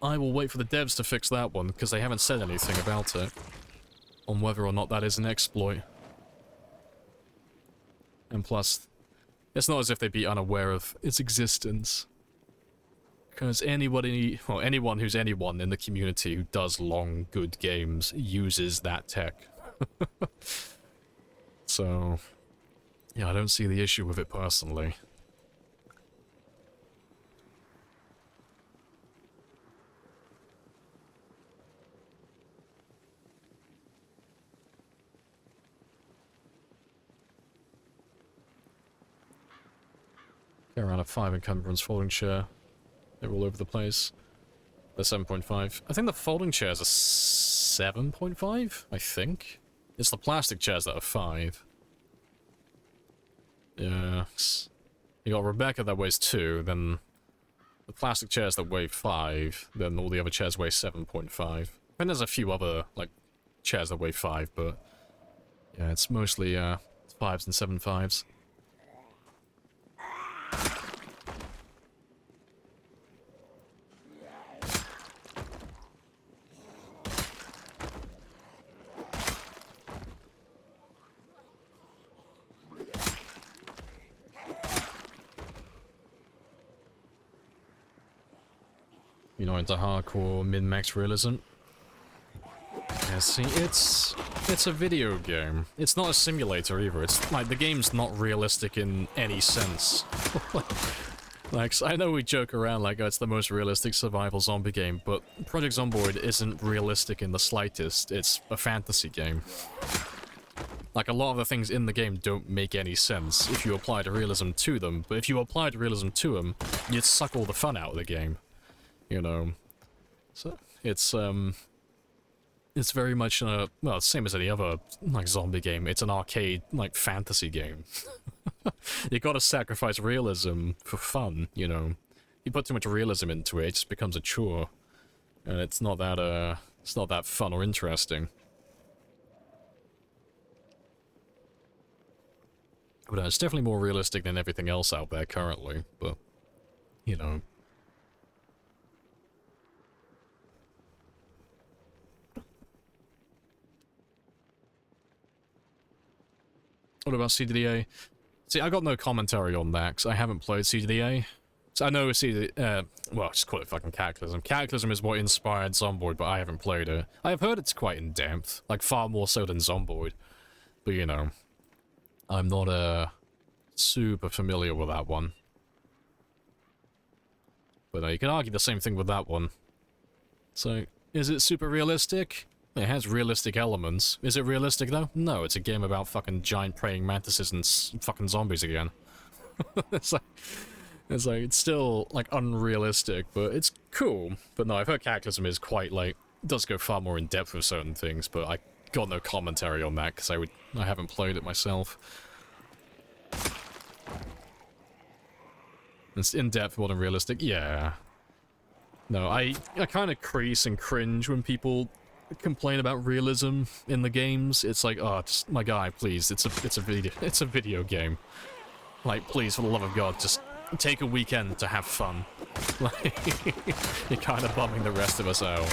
Speaker 5: I will wait for the devs to fix that one, because they haven't said anything about it, on whether or not that is an exploit. And plus, it's not as if they'd be unaware of its existence. Because anybody, well, anyone who's anyone in the community who does long, good games uses that tech. So, yeah, I don't see the issue with it personally. Around a 5 encumbrance folding chair. They're all over the place. They're 7.5. I think the folding chairs are 7.5, I think. It's the plastic chairs that are 5. Yeah. You got Rebecca that weighs 2, then the plastic chairs that weigh 5, then all the other chairs weigh 7.5. And there's a few other, like, chairs that weigh 5, but yeah, it's mostly 5s and 7.5s. You know, into hardcore min-max realism. Yeah, see, it's a video game. It's not a simulator either. It's like the game's not realistic in any sense. Like, I know we joke around like, oh, it's the most realistic survival zombie game, but Project Zomboid isn't realistic in the slightest. It's a fantasy game. Like, a lot of the things in the game don't make any sense if you apply the realism to them, but if you apply the realism to them, you'd suck all the fun out of the game. You know, so it's very much well, same as any other, like, zombie game. It's an arcade, like, fantasy game. You gotta sacrifice realism for fun, you know. You put too much realism into it, it just becomes a chore. And it's not that fun or interesting. But it's definitely more realistic than everything else out there currently, but, you know. What about CDDA? See, I got no commentary on that, because I haven't played CDDA. So I know CDDA, well, just call it fucking Cataclysm. Cataclysm is what inspired Zomboid, but I haven't played it. I have heard it's quite in-depth, like far more so than Zomboid. But, you know, I'm not, super familiar with that one. But you can argue the same thing with that one. So, is it super realistic? It has realistic elements. Is it realistic, though? No, it's a game about fucking giant praying mantises and fucking zombies again. It's still, like, unrealistic, but it's cool. But no, I've heard Cataclysm is quite, like, does go far more in-depth with certain things, but I got no commentary on that, because I haven't played it myself. It's in-depth more than realistic? Yeah. No, I kind of crease and cringe when people complain about realism in the games. It's like, oh, just, my guy, please, it's a video game. Like, please, for the love of God, just take a weekend to have fun. Like, you're kind of bumming the rest of us out.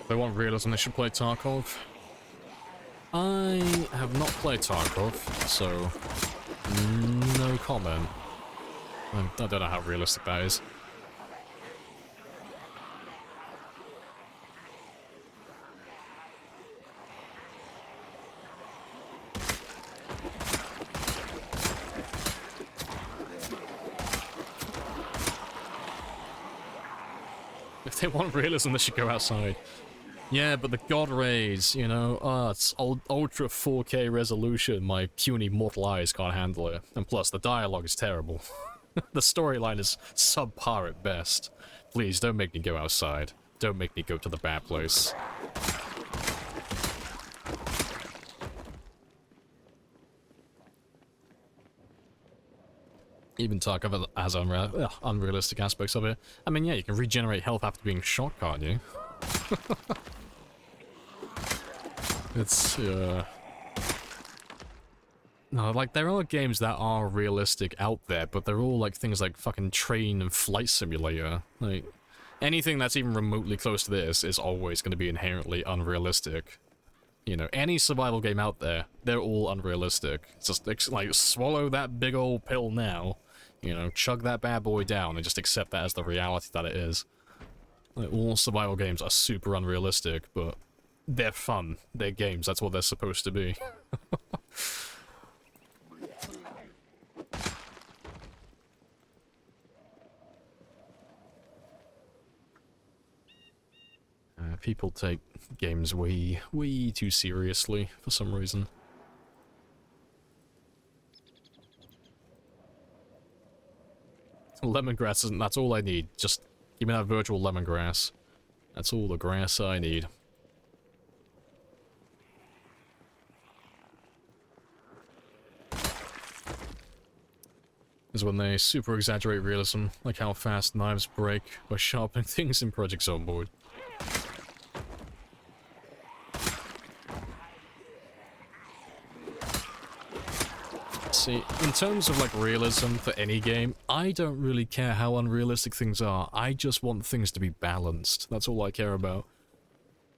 Speaker 5: If they want realism, they should play Tarkov. I have not played Tarkov, so no comment. I don't know how realistic that is. If they want realism, they should go outside. Yeah, but the god rays, you know, it's ultra 4K resolution. My puny mortal eyes can't handle it. And plus, the dialogue is terrible. The storyline is subpar at best. Please, don't make me go outside. Don't make me go to the bad place. Even talk of it as unrealistic aspects of it. I mean, yeah, you can regenerate health after being shot, can't you? It's, no, like, there are games that are realistic out there, but they're all, like, things like fucking Train and Flight Simulator. Like, anything that's even remotely close to this is always going to be inherently unrealistic. You know, any survival game out there, they're all unrealistic. It's just, like, swallow that big old pill now. You know, chug that bad boy down and just accept that as the reality that it is. Like, all survival games are super unrealistic, but they're fun. They're games, that's what they're supposed to be. People take games way too seriously for some reason. Lemongrass isn't, that's all I need. Just give me that virtual lemongrass. That's all the grass I need. Is when they super exaggerate realism, like how fast knives break by sharpening things in Project Zomboid. See, in terms of, like, realism for any game, I don't really care how unrealistic things are. I just want things to be balanced. That's all I care about.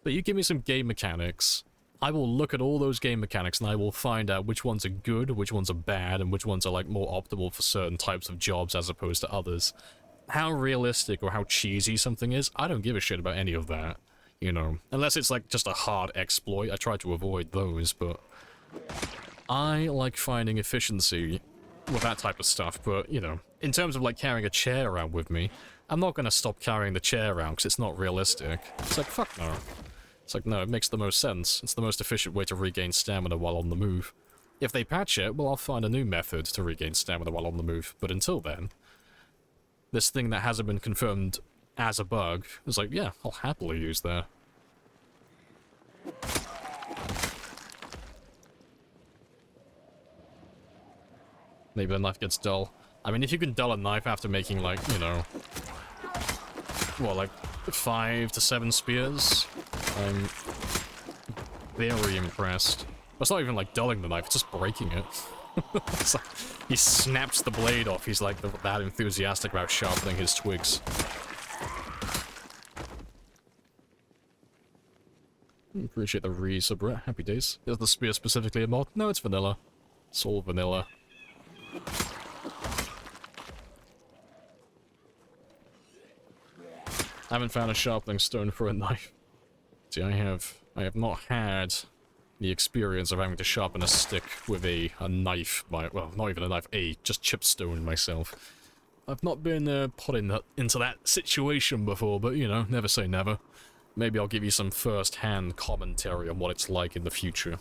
Speaker 5: But you give me some game mechanics, I will look at all those game mechanics and I will find out which ones are good, which ones are bad, and which ones are, like, more optimal for certain types of jobs as opposed to others. How realistic or how cheesy something is, I don't give a shit about any of that. You know, unless it's, like, just a hard exploit, I try to avoid those, but I like finding efficiency with that type of stuff, but, you know, in terms of, like, carrying a chair around with me, I'm not gonna stop carrying the chair around because it's not realistic. It's like, fuck no. It's like, no, it makes the most sense. It's the most efficient way to regain stamina while on the move. If they patch it, well, I'll find a new method to regain stamina while on the move, but until then, this thing that hasn't been confirmed as a bug is like, yeah, I'll happily use that. Maybe the knife gets dull. I mean, if you can dull a knife after making, like, you know, well, like, 5 to 7 spears, I'm very impressed. It's not even, like, dulling the knife, it's just breaking it. It's like, he snaps the blade off, he's, like, that enthusiastic about sharpening his twigs. Appreciate the resub, Brett. Happy days. Is the spear specifically a mod? No, it's vanilla. It's all vanilla. I haven't found a sharpening stone for a knife. See, I have not had the experience of having to sharpen a stick with a knife, well, not even a knife, just chipped stone myself. I've not been put into that situation before, but, you know, never say never. Maybe I'll give you some first-hand commentary on what it's like in the future.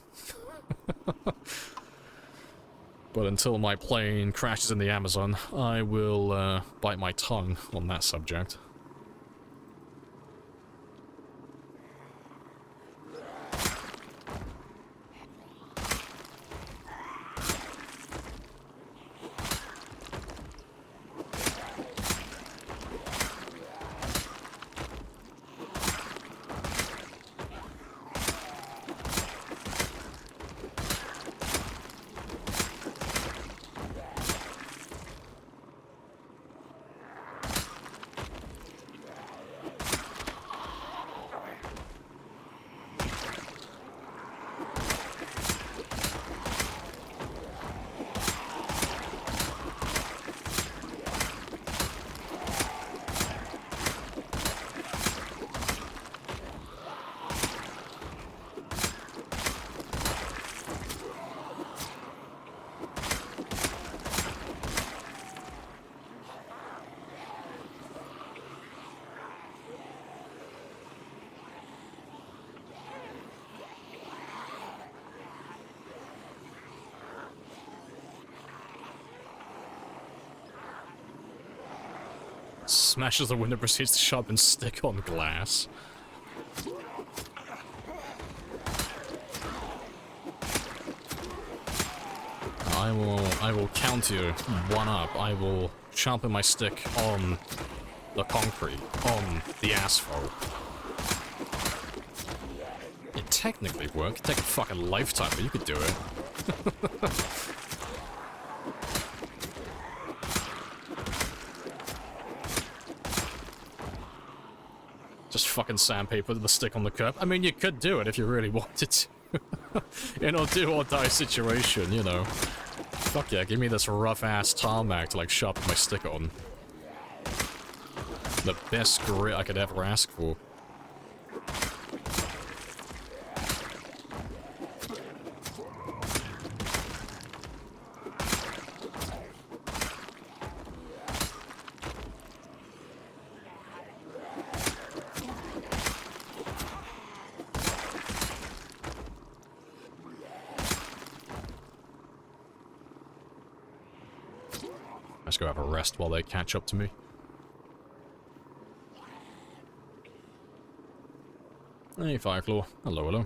Speaker 5: But until my plane crashes in the Amazon, I will bite my tongue on that subject. Smashes the window, proceeds to sharpen stick on glass. I will counter one up. I will sharpen my stick on the concrete, on the asphalt. It technically worked. It'd take a fucking lifetime, but you could do it. Just fucking sandpaper the stick on the curb. I mean, you could do it if you really wanted to. In a do or die situation, you know. Fuck yeah, give me this rough-ass tarmac to, like, sharpen my stick on. The best grit I could ever ask for. Let's go have a rest while they catch up to me. Hey, Fireclaw. Hello, hello.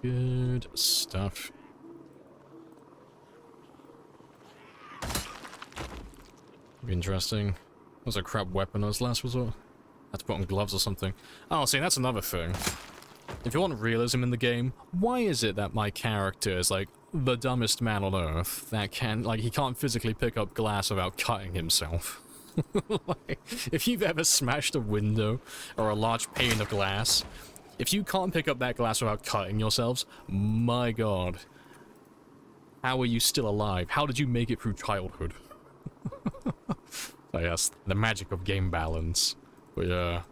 Speaker 5: Good stuff. Be interesting. What's a crap weapon as last resort? Had to put on gloves or something. Oh, see, that's another thing. If you want realism in the game, why is it that my character is, like, the dumbest man on Earth that can, like, he can't physically pick up glass without cutting himself? Like, if you've ever smashed a window or a large pane of glass, if you can't pick up that glass without cutting yourselves, my god. How are you still alive? How did you make it through childhood? So yes, the magic of game balance. But it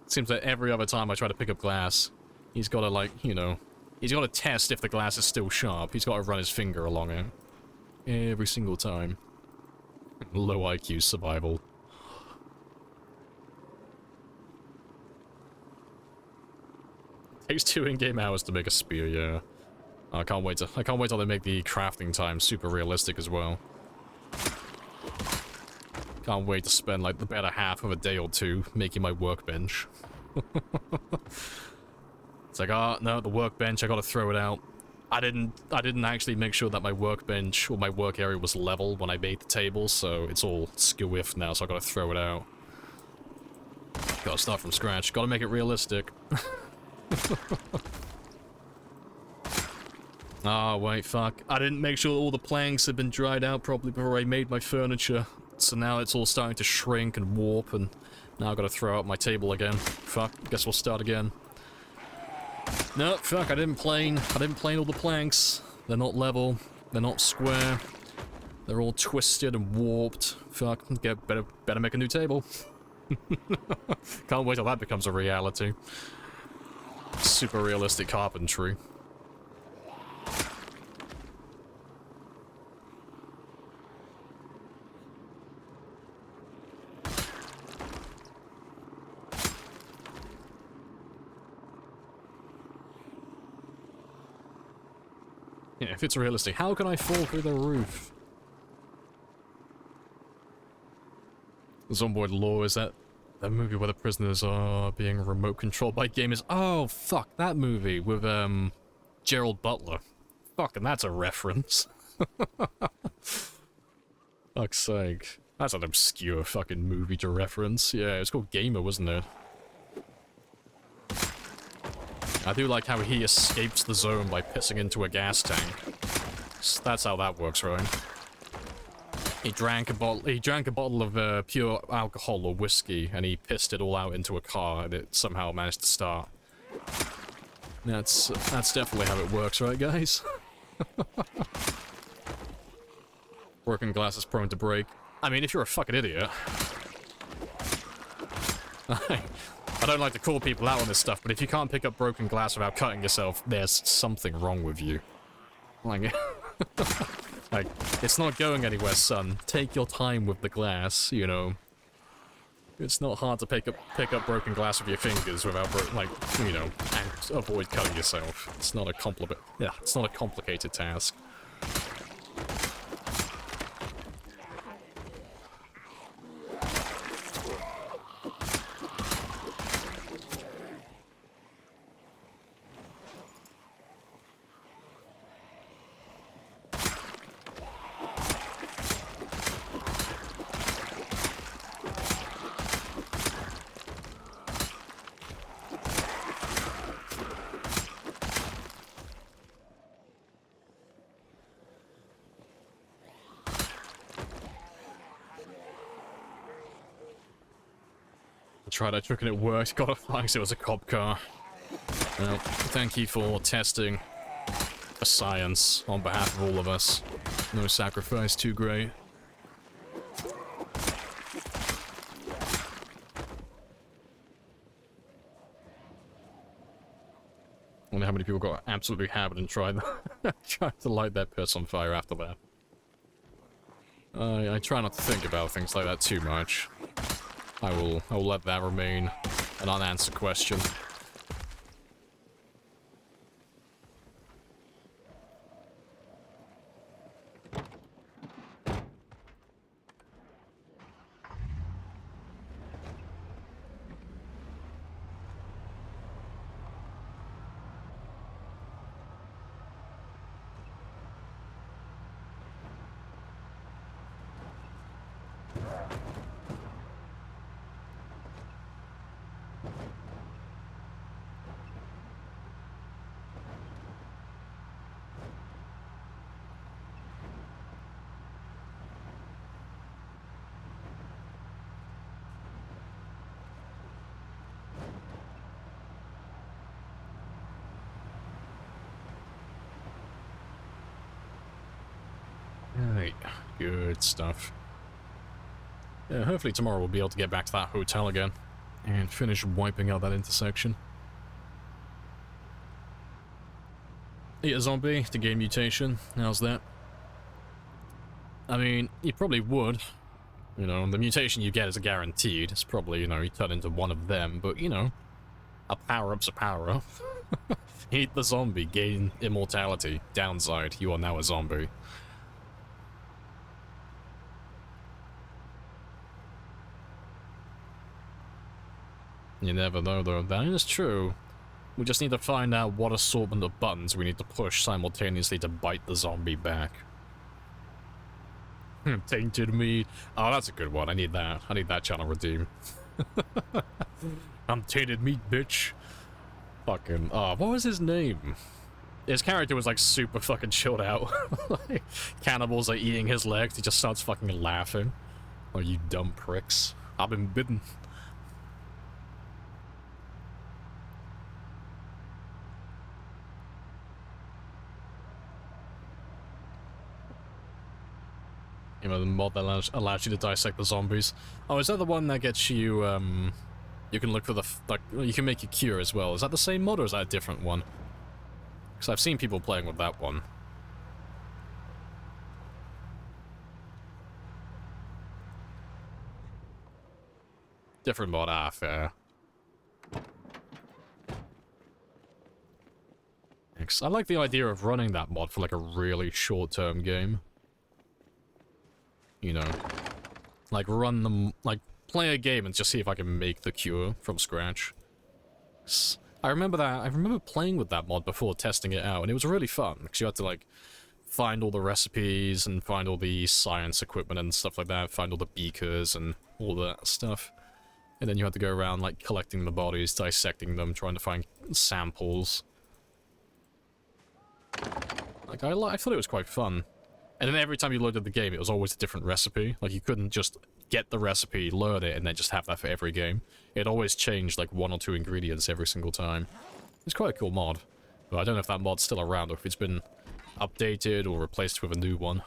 Speaker 5: seems that every other time I try to pick up glass, he's got to, like, you know, he's got to test if the glass is still sharp. He's got to run his finger along it. Every single time. Low IQ survival. Takes 2 in-game hours to make a spear, yeah. I can't wait till they make the crafting time super realistic as well. Can't wait to spend like the better half of a day or two making my workbench. It's like, oh no, the workbench, I gotta throw it out. I didn't actually make sure that my workbench or my work area was level when I made the table, so it's all skew-whiffed now, so I gotta throw it out. Gotta start from scratch, gotta make it realistic. Oh, wait, fuck. I didn't make sure all the planks had been dried out properly before I made my furniture. So now it's all starting to shrink and warp, and now I've got to throw out my table again. Fuck, guess we'll start again. No, fuck, I didn't plane all the planks. They're not level, they're not square. They're all twisted and warped. Fuck, better make a new table. Can't wait till that becomes a reality. Super realistic carpentry. Yeah, if it's realistic, how can I fall through the roof? Zomboid Law, is that movie where the prisoners are being remote controlled by gamers? Oh, fuck, that movie with, Gerald Butler. Fucking, that's a reference. Fuck's sake. That's an obscure fucking movie to reference. Yeah, it's called Gamer, wasn't it? I do like how he escapes the zone by pissing into a gas tank. That's how that works, right? He drank a bottle of pure alcohol or whiskey, and he pissed it all out into a car, and it somehow managed to start. That's definitely how it works, right, guys? Broken glass is prone to break. I mean, if you're a fucking idiot. I don't like to call people out on this stuff, but if you can't pick up broken glass without cutting yourself, there's something wrong with you. Like, like, it's not going anywhere, son. Take your time with the glass, you know. It's not hard to pick up broken glass with your fingers without, like, you know, and avoid cutting yourself. It's not a complicated task. Tried that trick and it worked. Got as long as it was a cop car. Well, thank you for testing for science on behalf of all of us. No sacrifice too great. I wonder how many people got absolutely hammered and tried to light that piss on fire after that. I try not to think about things like that too much. I will let that remain an unanswered question. Right, good stuff. Yeah, hopefully tomorrow we'll be able to get back to that hotel again and finish wiping out that intersection. Eat a zombie to gain mutation. How's that? I mean, you probably would. You know, the mutation you get is a guaranteed. It's probably, you know, you turn into one of them, but, you know, a power-up's a power-up. Eat the zombie, gain immortality. Downside, you are now a zombie. You never know, though. That is true. We just need to find out what assortment of buttons we need to push simultaneously to bite the zombie back. Tainted meat. Oh, that's a good one. I need that. I need that channel redeem. I'm tainted meat, bitch. Fucking... what was his name? His character was, like, super fucking chilled out. Like, cannibals are eating his legs. He just starts fucking laughing. Oh, you dumb pricks. I've been bitten. You know, the mod that allows you to dissect the zombies. Oh, is that the one that gets you, you can look for the, like, you can make a cure as well. Is that the same mod or is that a different one? Because I've seen people playing with that one. Different mod, fair. I like the idea of running that mod for, like, a really short-term game. You know, like run them, like play a game and just see if I can make the cure from scratch. I remember playing with that mod before testing it out, and it was really fun because you had to like find all the recipes and find all the science equipment and stuff like that, find all the beakers and all that stuff. And then you had to go around, like, collecting the bodies, dissecting them, trying to find samples. Like, I thought it was quite fun. And then every time you loaded the game, it was always a different recipe. Like, you couldn't just get the recipe, learn it, and then just have that for every game. It always changed, like, 1 or 2 ingredients every single time. It's quite a cool mod. But I don't know if that mod's still around, or if it's been updated or replaced with a new one.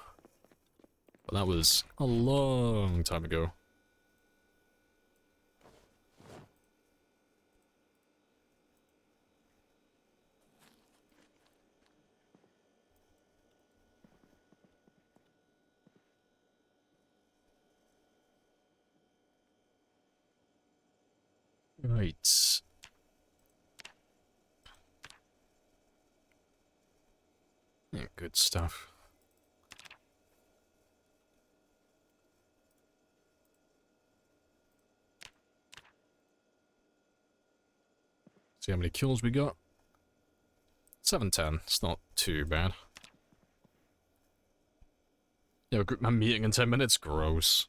Speaker 5: But that was a long time ago. Right. Yeah, good stuff. See how many kills we got. 710. It's not too bad. Yeah, I'm meeting in 10 minutes. Gross.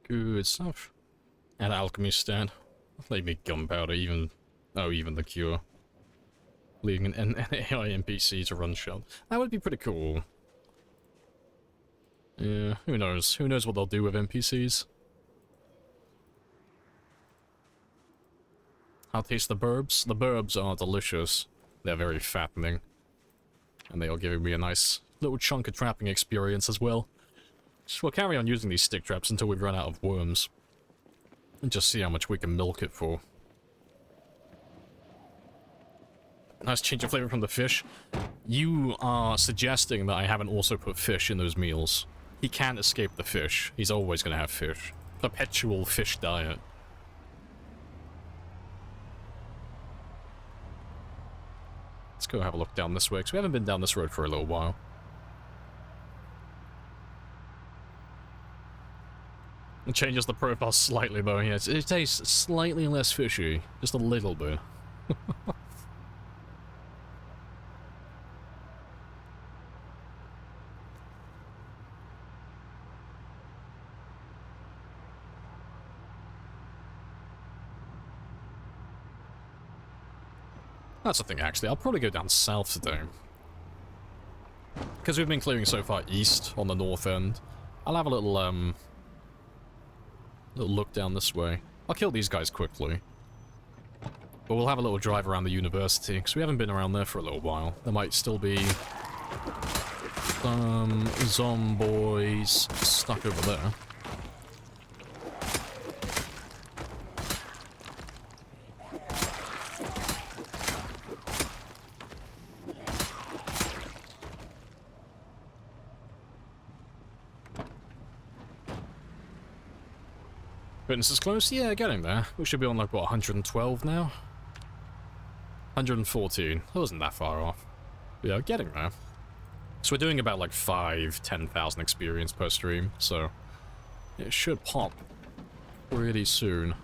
Speaker 5: Good stuff. And alchemy stand. They make gunpowder, even... Oh, even the cure. Leaving an AI NPC to run shot. That would be pretty cool. Yeah, who knows? Who knows what they'll do with NPCs? How taste the burbs? The burbs are delicious. They're very fattening. And they are giving me a nice little chunk of trapping experience as well. So we'll carry on using these stick traps until we run out of worms. And just see how much we can milk it for. Nice change of flavor from the fish. You are suggesting that I haven't also put fish in those meals. He can't escape the fish. He's always going to have fish. Perpetual fish diet. Let's go have a look down this way, because we haven't been down this road for a little while. It changes the profile slightly though, yeah. It tastes slightly less fishy. Just a little bit. That's the thing, actually. I'll probably go down south today. Because we've been clearing so far east on the north end. I'll have a little look down this way. I'll kill these guys quickly. But we'll have a little drive around the university, because we haven't been around there for a little while. There might still be some zomboys stuck over there. Fitness is close? Yeah, getting there. We should be on like, what, 112 now? 114. That wasn't that far off. Yeah, getting there. So we're doing about like 10,000 experience per stream, so it should pop pretty soon.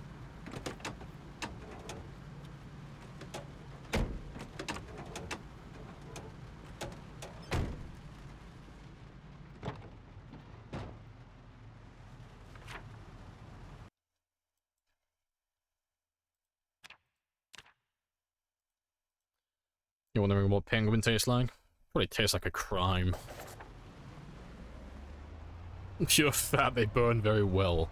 Speaker 5: You wondering what penguin tastes like? Probably tastes like a crime. Pure fat, they burn very well.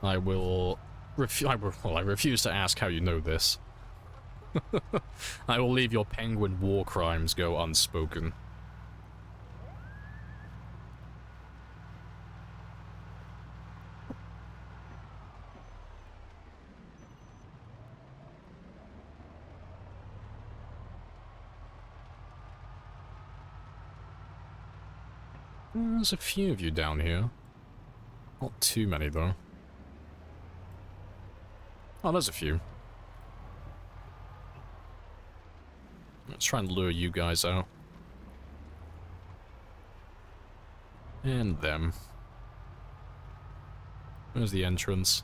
Speaker 5: I will I refuse to ask how you know this. I will leave your penguin war crimes go unspoken. There's a few of you down here. Not too many, though. Oh, there's a few. Let's try and lure you guys out. And them. There's the entrance.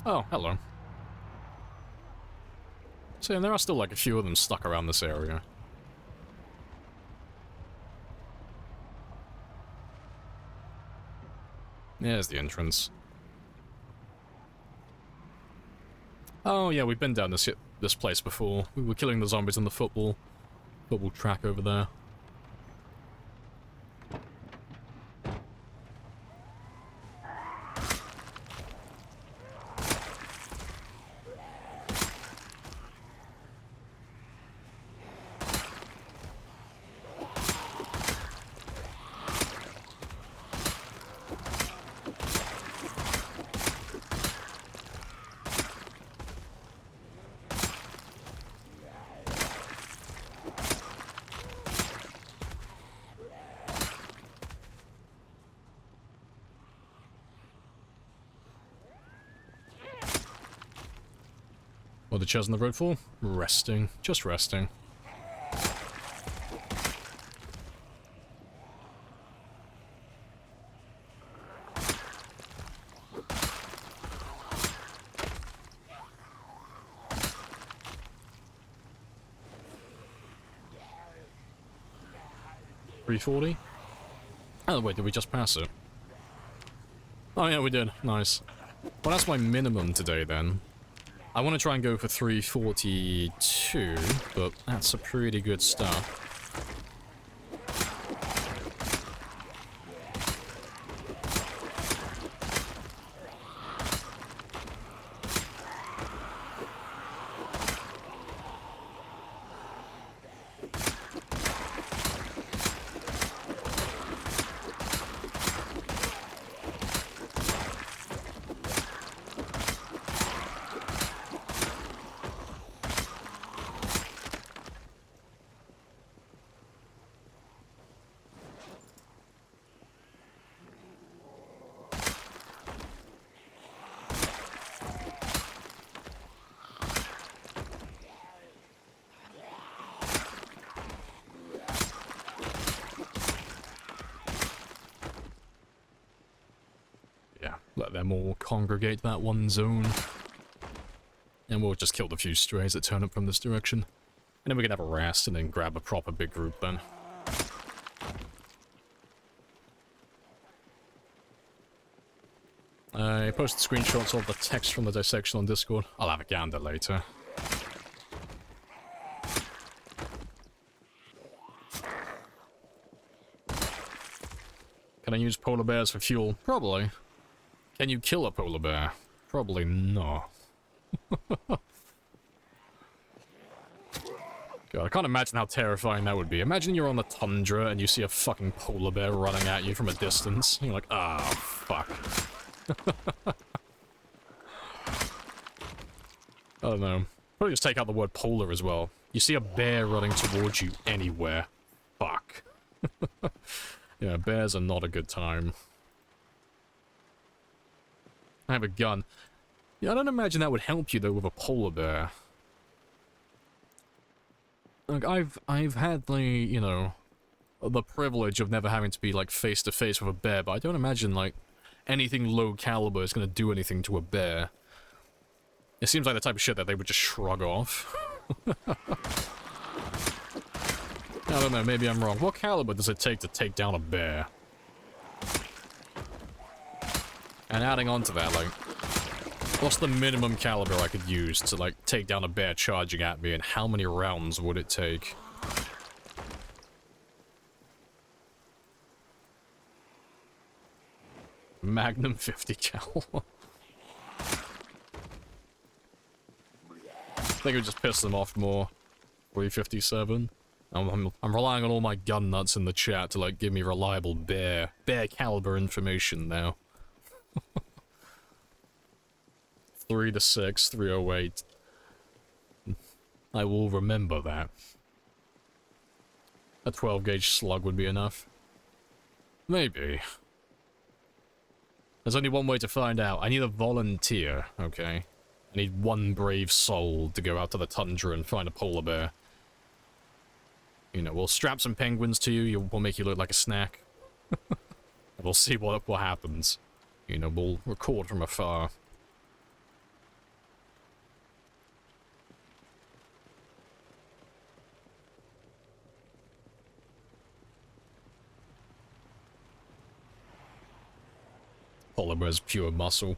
Speaker 5: Oh, hello. So, yeah, there are still like a few of them stuck around this area. There's the entrance. Oh yeah, we've been down this place before. We were killing the zombies on the football track over there. What are the chairs on the road for? Resting. Just resting. $340? Oh wait, did we just pass it? Oh yeah, we did. Nice. Well, that's my minimum today then. I want to try and go for 342, but that's a pretty good start. Let them all congregate that one zone. And we'll just kill the few strays that turn up from this direction. And then we can have a rest and then grab a proper big group then. I posted screenshots of the text from the dissection on Discord. I'll have a gander later. Can I use polar bears for fuel? Probably. Can you kill a polar bear? Probably not. God, I can't imagine how terrifying that would be. Imagine you're on the tundra and you see a fucking polar bear running at you from a distance. You're like, ah, oh, fuck. I don't know. Probably just take out the word polar as well. You see a bear running towards you anywhere. Fuck. Yeah, bears are not a good time. I have a gun. Yeah, I don't imagine that would help you though with a polar bear. Like I've had the, you know, the privilege of never having to be like face to face with a bear, but I don't imagine like anything low caliber is gonna do anything to a bear. It seems like the type of shit that they would just shrug off. I don't know, maybe I'm wrong. What caliber does it take to take down a bear? And adding on to that, like, what's the minimum caliber I could use to, like, take down a bear charging at me, and how many rounds would it take? Magnum 50 cal. I think it would just piss them off more. 357. I'm relying on all my gun nuts in the chat to, like, give me reliable bear caliber information now. 3 to 6, 308. I will remember that. A 12 gauge slug would be enough. Maybe. There's only one way to find out. I need a volunteer, okay? I need one brave soul to go out to the tundra and find a polar bear. You know, we'll strap some penguins to you, we'll make you look like a snack. We'll see what happens. You know, we'll record from afar. Polar bear's pure muscle.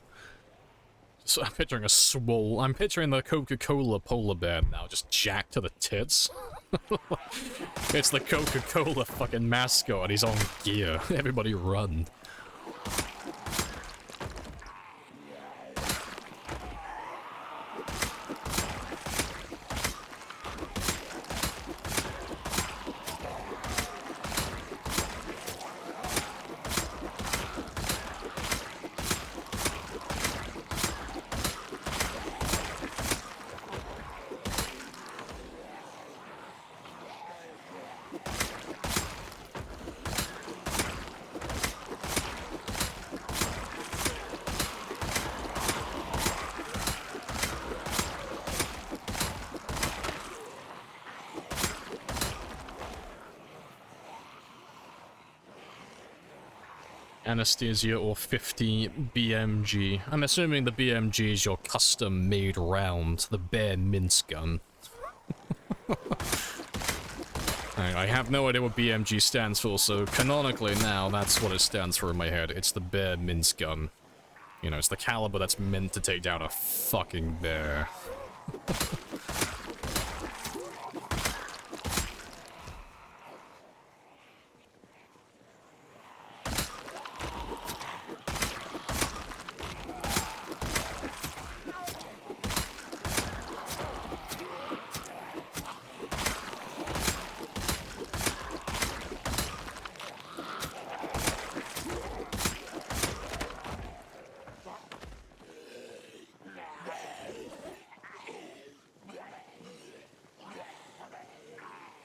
Speaker 5: So I'm picturing a swole. I'm picturing the Coca-Cola polar bear now, just jacked to the tits. It's the Coca-Cola fucking mascot. He's on gear. Everybody run. Anesthesia or 50 BMG. I'm assuming the BMG is your custom-made round, the bare mince gun. I have no idea what BMG stands for, so canonically now, that's what it stands for in my head. It's the bare mince gun. You know, it's the caliber that's meant to take down a fucking bear.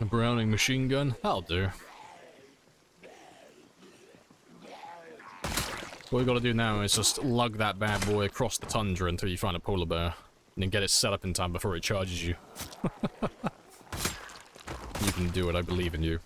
Speaker 5: Browning machine gun? That'll do. What we gotta do now is just lug that bad boy across the tundra until you find a polar bear. And then get it set up in time before it charges you. You can do it, I believe in you.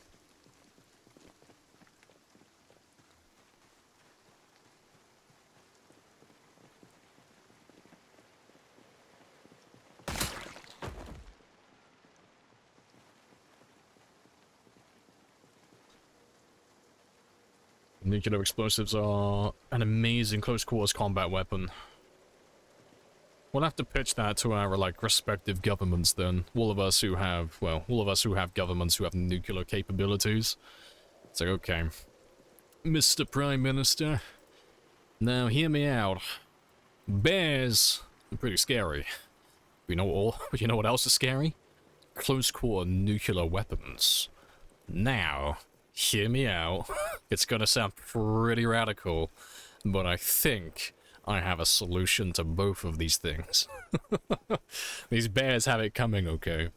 Speaker 5: Nuclear explosives are an amazing close-quarters combat weapon. We'll have to pitch that to our, like, respective governments then. All of us who have, well, all of us who have governments who have nuclear capabilities. It's like, okay, Mr. Prime Minister, now hear me out. Bears are pretty scary. But you know what else is scary? Close-quarter nuclear weapons. Now, hear me out. It's gonna sound pretty radical, but I think I have a solution to both of these things. These bears have it coming, okay?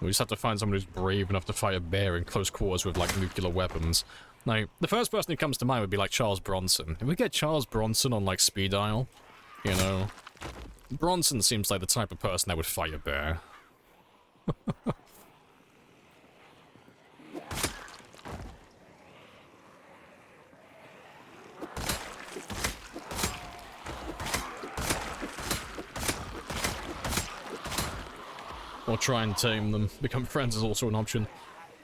Speaker 5: We just have to find someone who's brave enough to fight a bear in close quarters with, like, nuclear weapons. Like, the first person who comes to mind would be, like, Charles Bronson. If we get Charles Bronson on, like, speed dial, you know, Bronson seems like the type of person that would fight a bear. Or try and tame them. Become friends is also an option.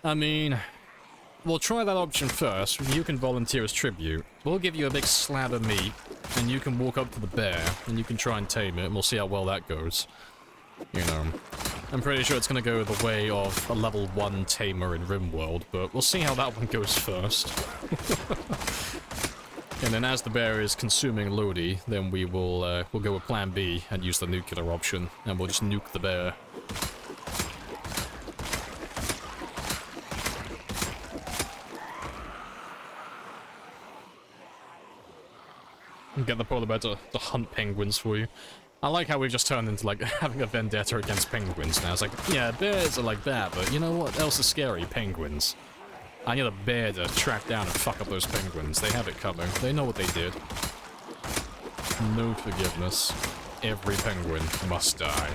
Speaker 5: I mean, we'll try that option first. You can volunteer as tribute. We'll give you a big slab of meat, and you can walk up to the bear, and you can try and tame it, and we'll see how well that goes. You know. I'm pretty sure it's gonna go the way of a level 1 tamer in RimWorld, but we'll see how that one goes first. And then as the bear is consuming Lodi, then we'll go with plan B and use the nuclear option, and we'll just nuke the bear. And get the polar bear to hunt penguins for you. I like how we've just turned into, like, having a vendetta against penguins now. It's like, yeah, bears are like that, but you know what else is scary? Penguins. I need a bear to track down and fuck up those penguins. They have it coming. They know what they did. No forgiveness. Every penguin must die.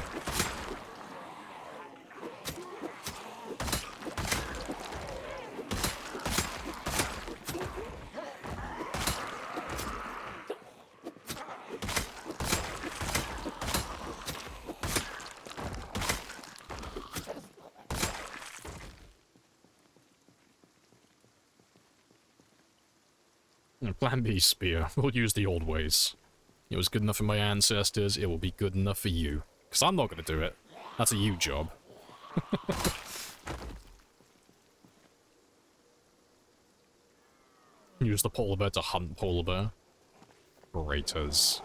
Speaker 5: Plan B spear. We'll use the old ways. It was good enough for my ancestors, it will be good enough for you. Because I'm not going to do it. That's a you job. Use the polar bear to hunt polar bear. Traitors.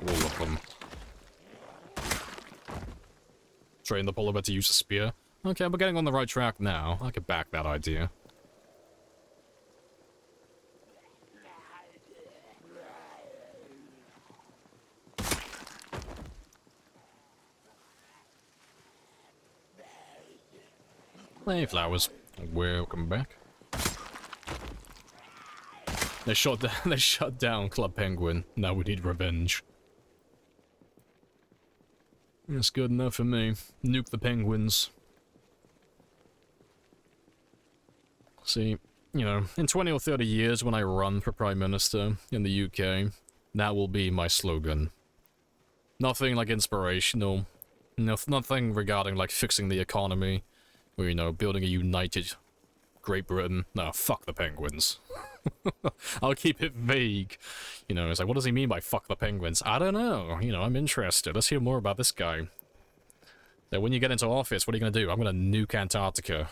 Speaker 5: All of them. Train the polar bear to use a spear. Okay, we're getting on the right track now. I could back that idea. Hey, flowers. Welcome back. They shut down Club Penguin. Now we need revenge. That's good enough for me. Nuke the penguins. See, you know, in 20 or 30 years when I run for Prime Minister in the UK, that will be my slogan. Nothing like inspirational. Nothing regarding like fixing the economy. Or, you know, building a united Great Britain. No, fuck the penguins. I'll keep it vague. You know, it's like, what does he mean by fuck the penguins? I don't know. You know, I'm interested. Let's hear more about this guy. So when you get into office, what are you going to do? I'm going to nuke Antarctica.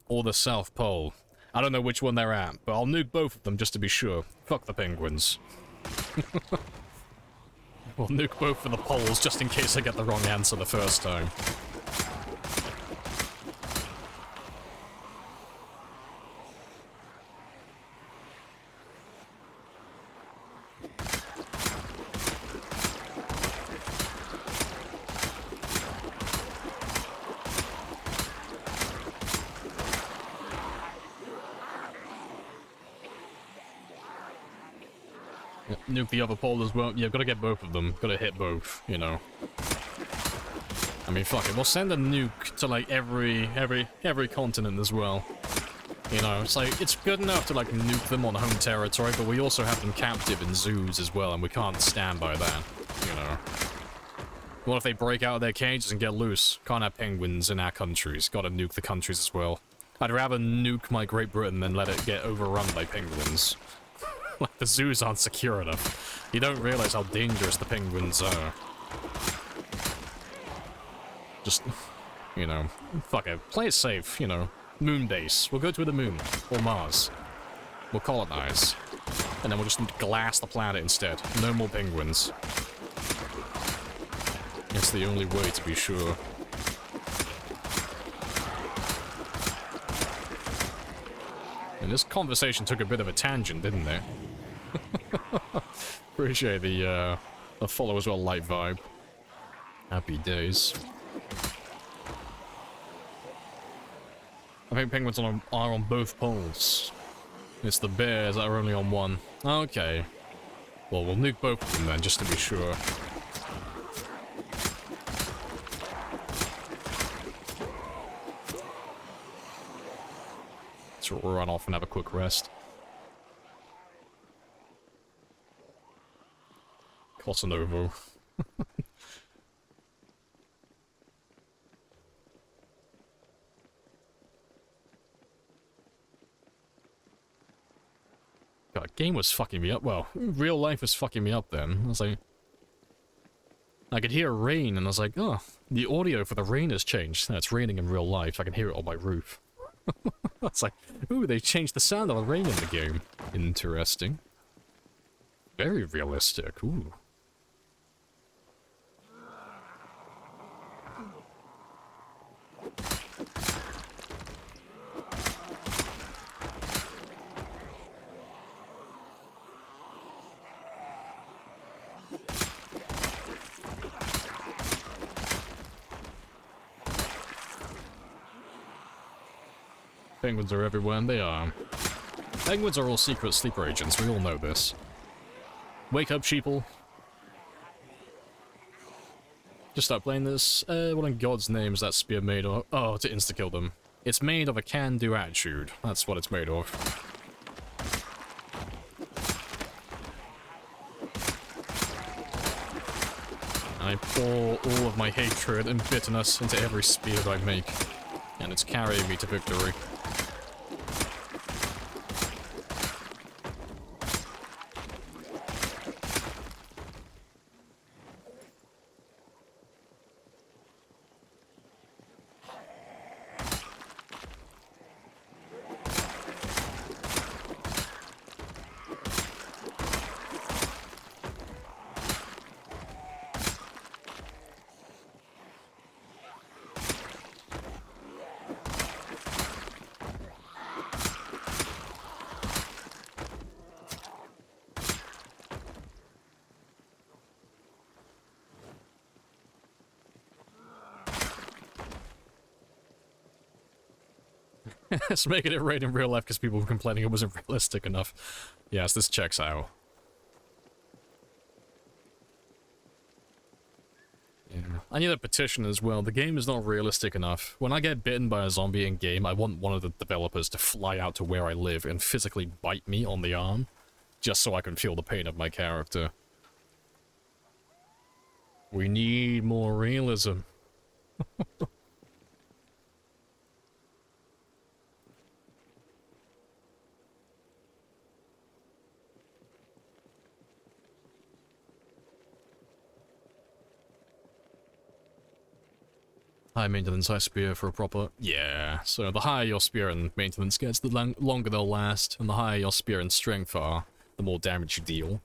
Speaker 5: Or the South Pole. I don't know which one they're at, but I'll nuke both of them just to be sure. Fuck the penguins. We'll nuke both of the poles just in case I get the wrong answer the first time. Nuke the other pole as well. Yeah, gotta get both of them. Gotta hit both, you know. I mean, fuck it. We'll send a nuke to, like, every continent as well. You know, it's like, it's good enough to, like, nuke them on home territory, but we also have them captive in zoos as well, and we can't stand by that, you know. What if they break out of their cages and get loose? Can't have penguins in our countries. Gotta nuke the countries as well. I'd rather nuke my Great Britain than let it get overrun by penguins. Like, the zoos aren't secure enough. You don't realize how dangerous the penguins are. Just, you know, fuck it. Play it safe, you know. Moon base. We'll go to the moon. Or Mars. We'll colonize. And then we'll just glass the planet instead. No more penguins. It's the only way to be sure. And this conversation took a bit of a tangent, didn't it? Appreciate the follow as well light vibe. Happy days. I think penguins are on both poles. It's the bears that are only on one. Okay. Well, we'll nuke both of them then, just to be sure. Let's run off and have a quick rest. Cosinovo. God, game was fucking me up. Well, real life was fucking me up then. I was like... I could hear rain, and I was like, oh, the audio for the rain has changed. No, it's raining in real life. I can hear it on my roof. It's like, ooh, they changed the sound of the rain in the game. Interesting. Very realistic. Ooh. Penguins are everywhere, and they are. Penguins are all secret sleeper agents, we all know this. Wake up, sheeple. Just start playing this. What in God's name is that spear made of? Oh, to insta-kill them. It's made of a can-do attitude. That's what it's made of. I pour all of my hatred and bitterness into every spear that I make. And it's carrying me to victory. It's making it rain in real life because people were complaining it wasn't realistic enough. Yes, this checks out. Yeah. I need a petition as well. The game is not realistic enough. When I get bitten by a zombie in game, I want one of the developers to fly out to where I live and physically bite me on the arm, just so I can feel the pain of my character. We need more realism. High maintenance, high spear for a proper... Yeah, so the higher your spear and maintenance gets, the longer they'll last, and the higher your spear and strength are, the more damage you deal.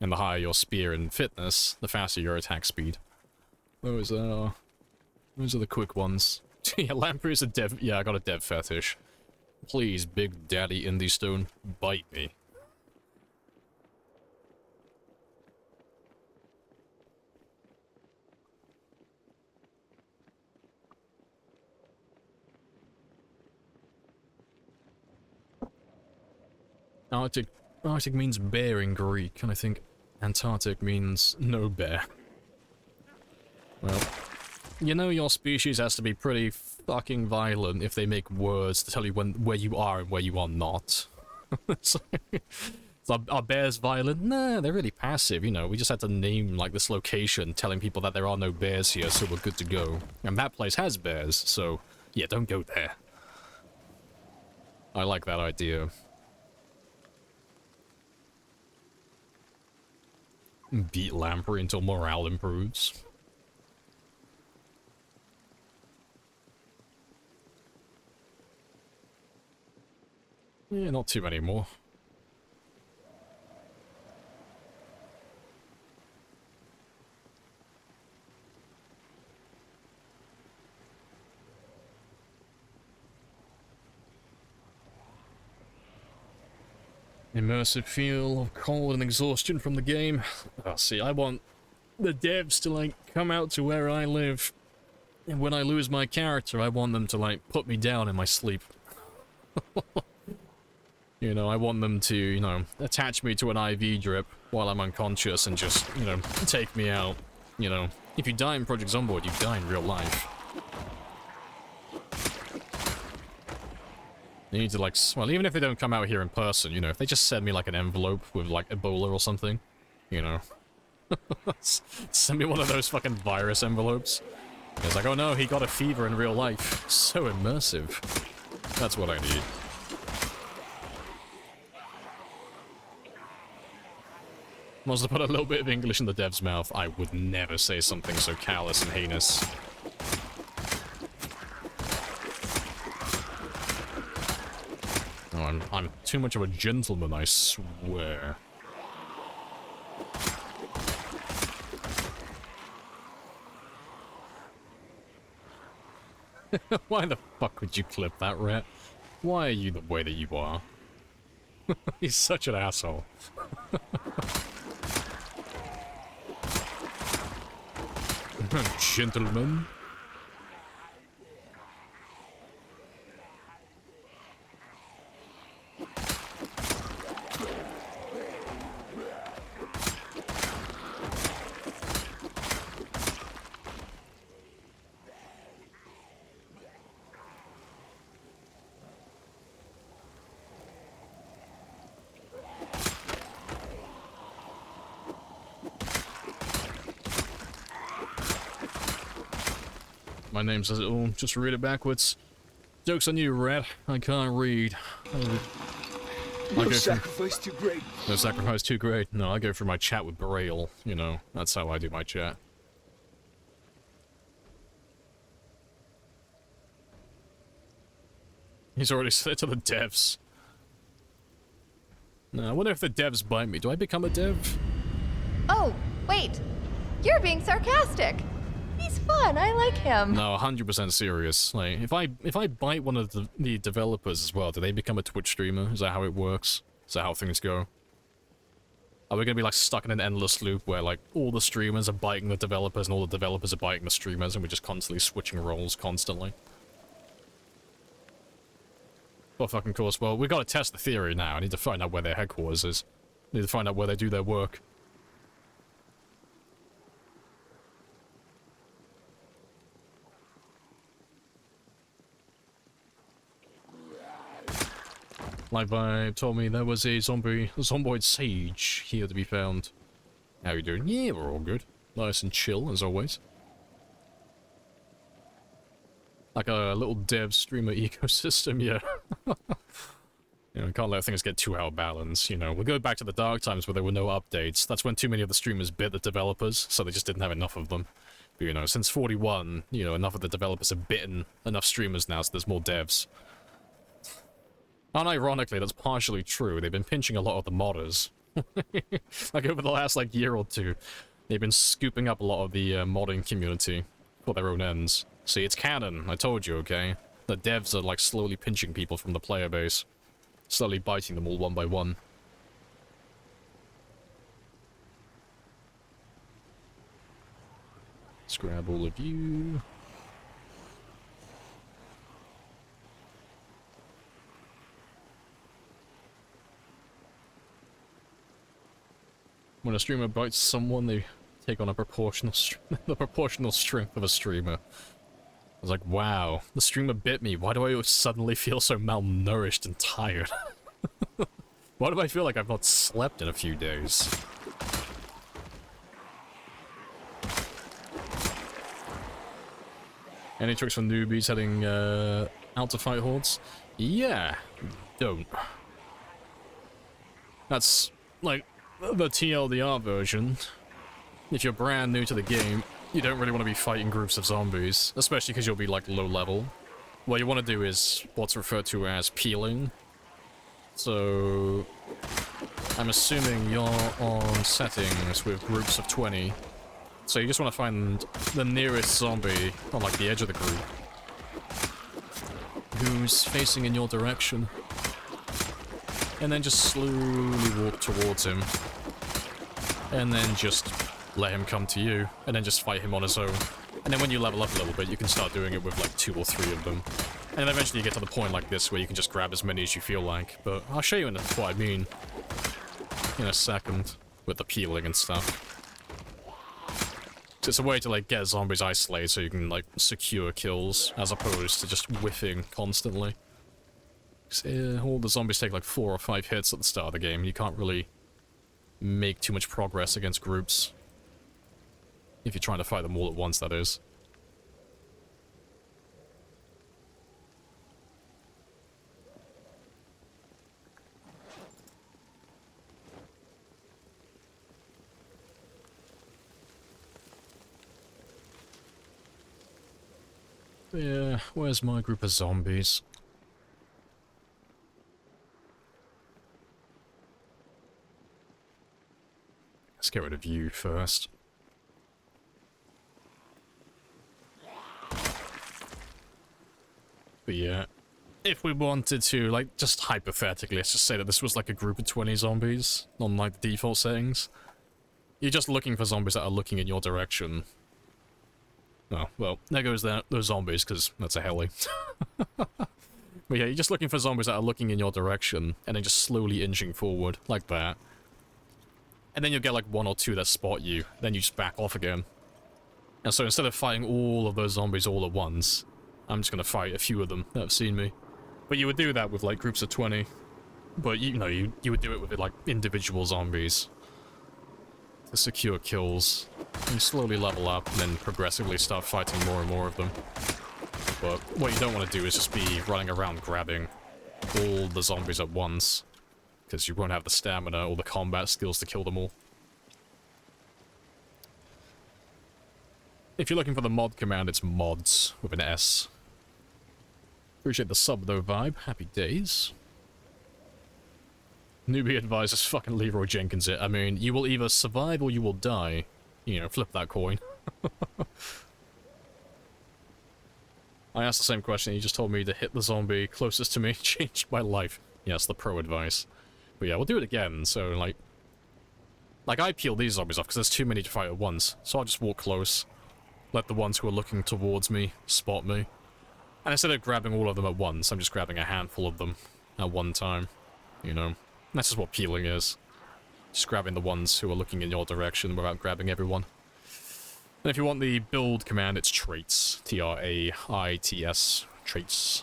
Speaker 5: And the higher your spear and fitness, the faster your attack speed. Those are the quick ones. Yeah, Lamprey is a dev... Yeah, I got a dev fetish. Please, Big Daddy Indie Stone, bite me. Arctic means bear in Greek, and I think Antarctic means no bear. Well, you know your species has to be pretty fucking violent if they make words to tell you where you are and where you are not. So are bears violent? Nah, they're really passive, you know. We just had to name, like, this location, telling people that there are no bears here, so we're good to go. And that place has bears, so, yeah, don't go there. I like that idea. Beat Lamprey until morale improves. Yeah, not too many more. Immersive feel of cold and exhaustion from the game. Oh, see, I want the devs to, like, come out to where I live. And when I lose my character, I want them to, like, put me down in my sleep. You know, I want them to, you know, attach me to an IV drip while I'm unconscious and just, you know, take me out. You know, if you die in Project Zomboid, you die in real life. They need to, like, well, even if they don't come out here in person, you know, if they just send me, like, an envelope with, like, Ebola or something, you know. Send me one of those fucking virus envelopes. It's like, oh no, he got a fever in real life. So immersive. That's what I need. Must have put a little bit of English in the dev's mouth. I would never say something so callous and heinous. Oh, I'm too much of a gentleman, I swear. Why the fuck would you clip that, Rat? Why are you the way that you are? He's such an asshole. Gentlemen. My name says it all. Just read it backwards. Joke's on you, Rat. I can't read.
Speaker 1: No sacrifice too great.
Speaker 5: No sacrifice too great. No, I go through my chat with Braille. You know, that's how I do my chat. He's already said it to the devs. Now, I wonder if the devs bite me. Do I become a dev?
Speaker 3: Oh, wait. You're being sarcastic. He's fun. I like him.
Speaker 5: No, 100% serious. Like, if I bite one of the developers as well, do they become a Twitch streamer? Is that how it works? Is that how things go? Are we gonna be like stuck in an endless loop where like all the streamers are biting the developers and all the developers are biting the streamers and we're just constantly switching roles constantly? Well, fucking course. Well, we gotta test the theory now. I need to find out where their headquarters is. I need to find out where they do their work. Live Vibe told me there was a zomboid sage here to be found. How you doing? Yeah, we're all good. Nice and chill, as always. Like a little dev streamer ecosystem, yeah. You know, can't let things get too out of balance, you know. We'll go back to the dark times where there were no updates. That's when too many of the streamers bit the developers, so they just didn't have enough of them. But, you know, since 41, you know, enough of the developers have bitten enough streamers now, so there's more devs. Unironically, that's partially true. They've been pinching a lot of the modders. Like, over the last, like, year or two, they've been scooping up a lot of the modding community for their own ends. See, it's canon. I told you, okay? The devs are, like, slowly pinching people from the player base. Slowly biting them all one by one. Let's grab all of you. When a streamer bites someone, they take on a proportional the proportional strength of a streamer. I was like, wow, the streamer bit me. Why do I suddenly feel so malnourished and tired? Why do I feel like I've not slept in a few days? Any tricks for newbies heading out to fight hordes? Yeah, don't. That's, like, the TLDR version. If you're brand new to the game, you don't really want to be fighting groups of zombies, especially because you'll be, like, low level. What you want to do is what's referred to as peeling. So, I'm assuming you're on settings with groups of 20. So you just want to find the nearest zombie on, like, the edge of the group who's facing in your direction. And then just slowly walk towards him. And then just let him come to you. And then just fight him on his own. And then when you level up a little bit, you can start doing it with like 2 or 3 of them. And then eventually you get to the point like this where you can just grab as many as you feel like. But I'll show you what I mean in a second with the peeling and stuff. It's a way to like get zombies isolated so you can like secure kills as opposed to just whiffing constantly. All the zombies take like 4 or 5 hits at the start of the game. You can't really make too much progress against groups. If you're trying to fight them all at once, that is. Yeah, where's my group of zombies? Let's get rid of you first. But yeah, if we wanted to, like, just hypothetically, let's just say that this was like a group of 20 zombies on, like, the default settings. You're just looking for zombies that are looking in your direction. Oh, well, there goes those zombies, because that's a heli. But yeah, you're just looking for zombies that are looking in your direction, and then just slowly inching forward, like that. And then you'll get like one or two that spot you, then you just back off again. And so instead of fighting all of those zombies all at once, I'm just gonna fight a few of them that have seen me. But you would do that with like groups of 20. But you know, you would do it with like individual zombies. To secure kills. And slowly level up and then progressively start fighting more and more of them. But what you don't want to do is just be running around grabbing all the zombies at once. Because you won't have the stamina or the combat skills to kill them all. If you're looking for the mod command, it's mods with an S. Appreciate the sub though, Vibe. Happy days. Newbie advises fucking Leroy Jenkins it. I mean, you will either survive or you will die. You know, flip that coin. I asked the same question, he just told me to hit the zombie closest to me, changed my life. Yes, the pro advice. But yeah, we'll do it again, so like I peel these zombies off because there's too many to fight at once, so I'll just walk close, let the ones who are looking towards me spot me, and instead of grabbing all of them at once, I'm just grabbing a handful of them at one time, you know. That's just what peeling is. Just grabbing the ones who are looking in your direction without grabbing everyone. And if you want the build command, it's traits. T-R-A-I-T-S. Traits.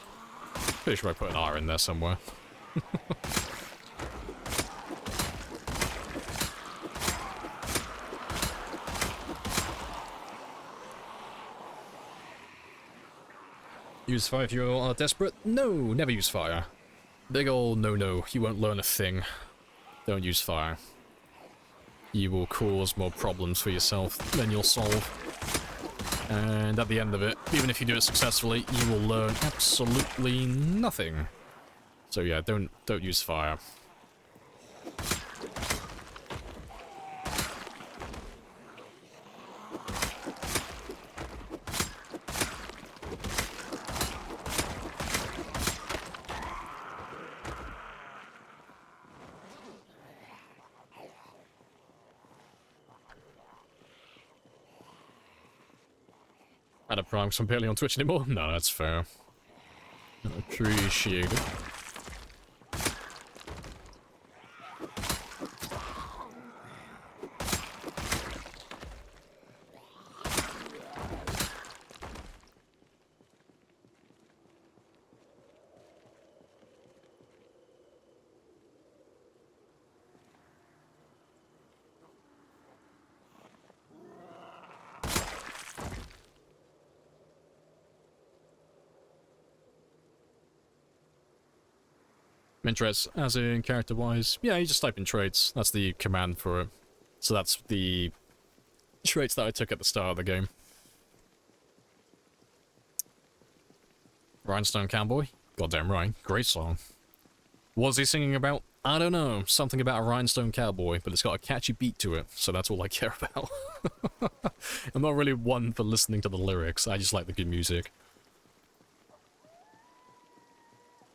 Speaker 5: Pretty sure I put an R in there somewhere. Use fire if you are desperate? No, never use fire. Big ol' no-no, you won't learn a thing. Don't use fire. You will cause more problems for yourself than you'll solve. And at the end of it, even if you do it successfully, you will learn absolutely nothing. So yeah, don't use fire. Out of Prime, because I'm barely on Twitch anymore? No, that's fair. Appreciate it. Traits, as in character-wise, yeah, you just type in traits. That's the command for it. So that's the traits that I took at the start of the game. Rhinestone Cowboy? Goddamn right. Great song. What was he singing about? I don't know. Something about a rhinestone cowboy, but it's got a catchy beat to it, so that's all I care about. I'm not really one for listening to the lyrics, I just like the good music.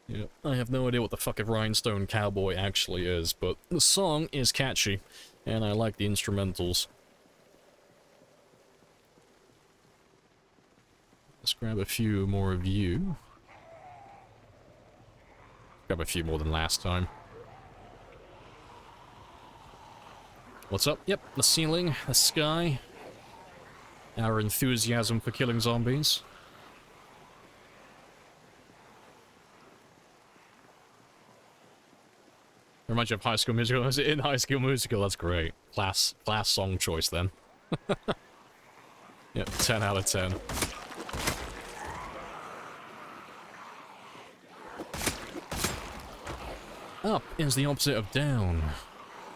Speaker 5: Yep. I have no idea what the fuck a rhinestone cowboy actually is, but the song is catchy, and I like the instrumentals. Let's grab a few more of you. Grab a few more than last time. What's up? Yep, the ceiling, the sky. Our enthusiasm for killing zombies. Reminds you of High School Musical. Is it in High School Musical? That's great. Class song choice then. Yep, 10 out of 10. Up is the opposite of down.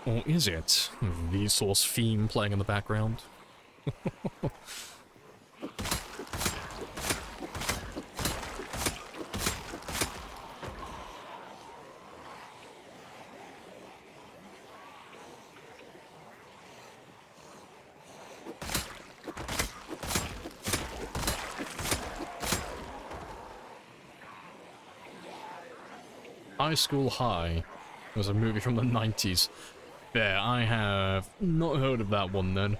Speaker 5: Or is it? Vsauce theme playing in the background. High School High. It was a movie from the 90s. Yeah, I have not heard of that one then.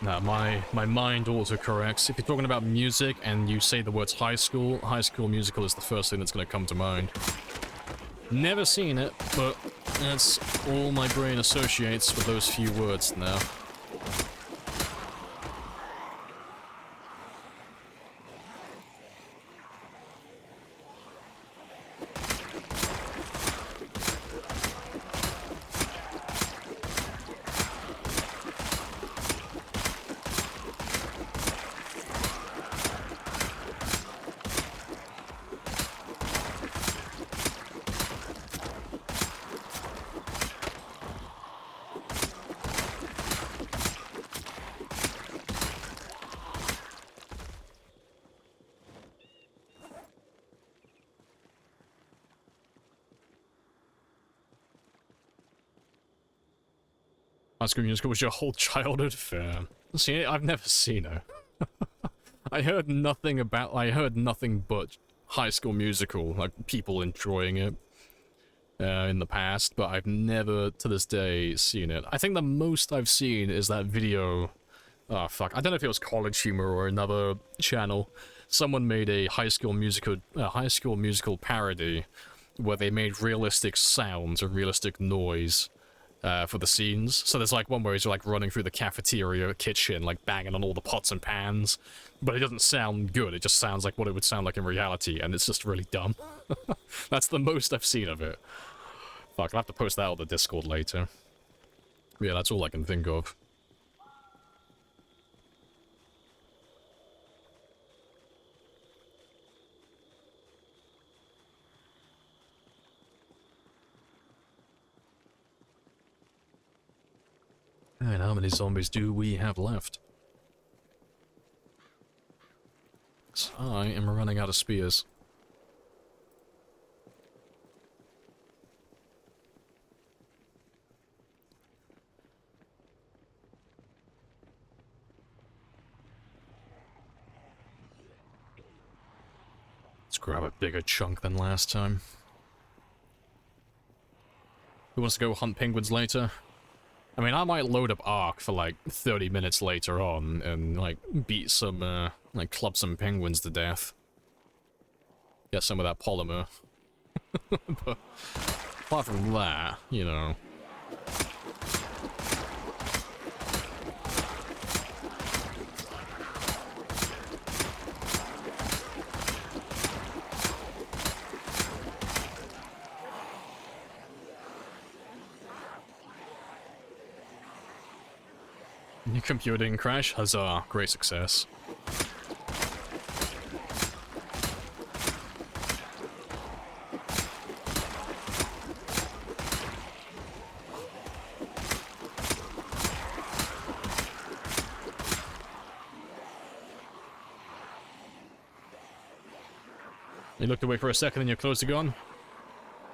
Speaker 5: No, my mind autocorrects. If you're talking about music and you say the words High School Musical is the first thing that's going to come to mind. Never seen it, but that's all my brain associates with those few words now. High School Musical was your whole childhood? Fair. See, I've never seen it. I heard nothing but High School Musical, like people enjoying it in the past, but I've never, to this day, seen it. I think the most I've seen is that video. Oh, fuck. I don't know if it was College Humor or another channel. Someone made a High School Musical parody where they made realistic sounds and realistic noise for the scenes. So there's like one where he's like running through the cafeteria kitchen, like banging on all the pots and pans, but it doesn't sound good. It just sounds like what it would sound like in reality, and it's just really dumb. That's the most I've seen of it. Fuck, I'll have to post that on the Discord later. Yeah, that's all I can think of. And how many zombies do we have left? So I am running out of spears. Let's grab a bigger chunk than last time. Who wants to go hunt penguins later? I mean, I might load up Ark for like 30 minutes later on and like beat some, like club some penguins to death. Get some of that polymer. But apart from that, you know. Your computer didn't crash? Huzzah, great success. You looked away for a second and your clothes are gone?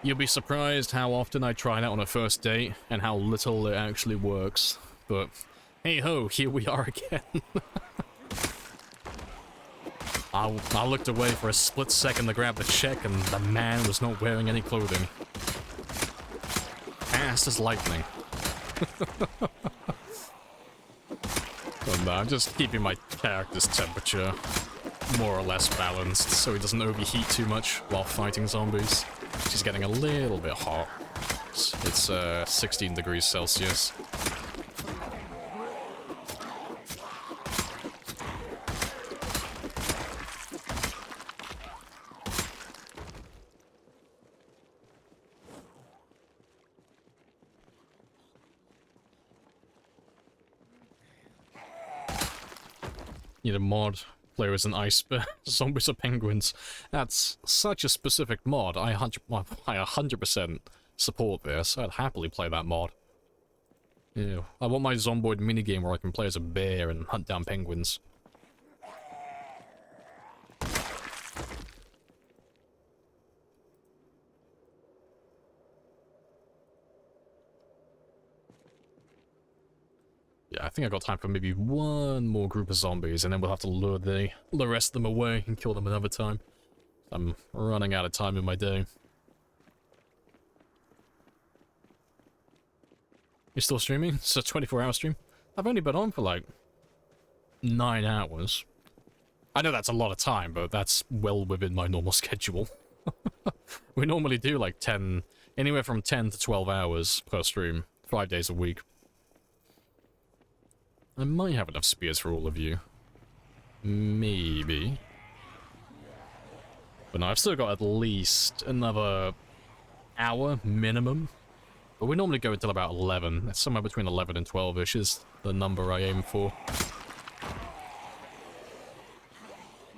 Speaker 5: You'll be surprised how often I try that on a first date and how little it actually works, but hey ho, here we are again. I looked away for a split second to grab the check and the man was not wearing any clothing. Fast as lightning. But I'm just keeping my character's temperature more or less balanced so he doesn't overheat too much while fighting zombies. She's getting a little bit hot. It's 16 degrees Celsius. Need a mod. Player is an ice bear. Zombies or penguins. That's such a specific mod. I 100% support this. I'd happily play that mod. Yeah, I want my Zomboid minigame where I can play as a bear and hunt down penguins. Yeah, I think I got time for maybe one more group of zombies, and then we'll have to lure the rest of them away and kill them another time. I'm running out of time in my day. You're still streaming? It's a 24-hour stream? I've only been on for like 9 hours. I know that's a lot of time, but that's well within my normal schedule. We normally do like anywhere from 10 to 12 hours per stream, 5 days a week. I might have enough spears for all of you. Maybe. But no, I've still got at least another hour minimum. But we normally go until about 11. It's somewhere between 11 and 12-ish is the number I aim for.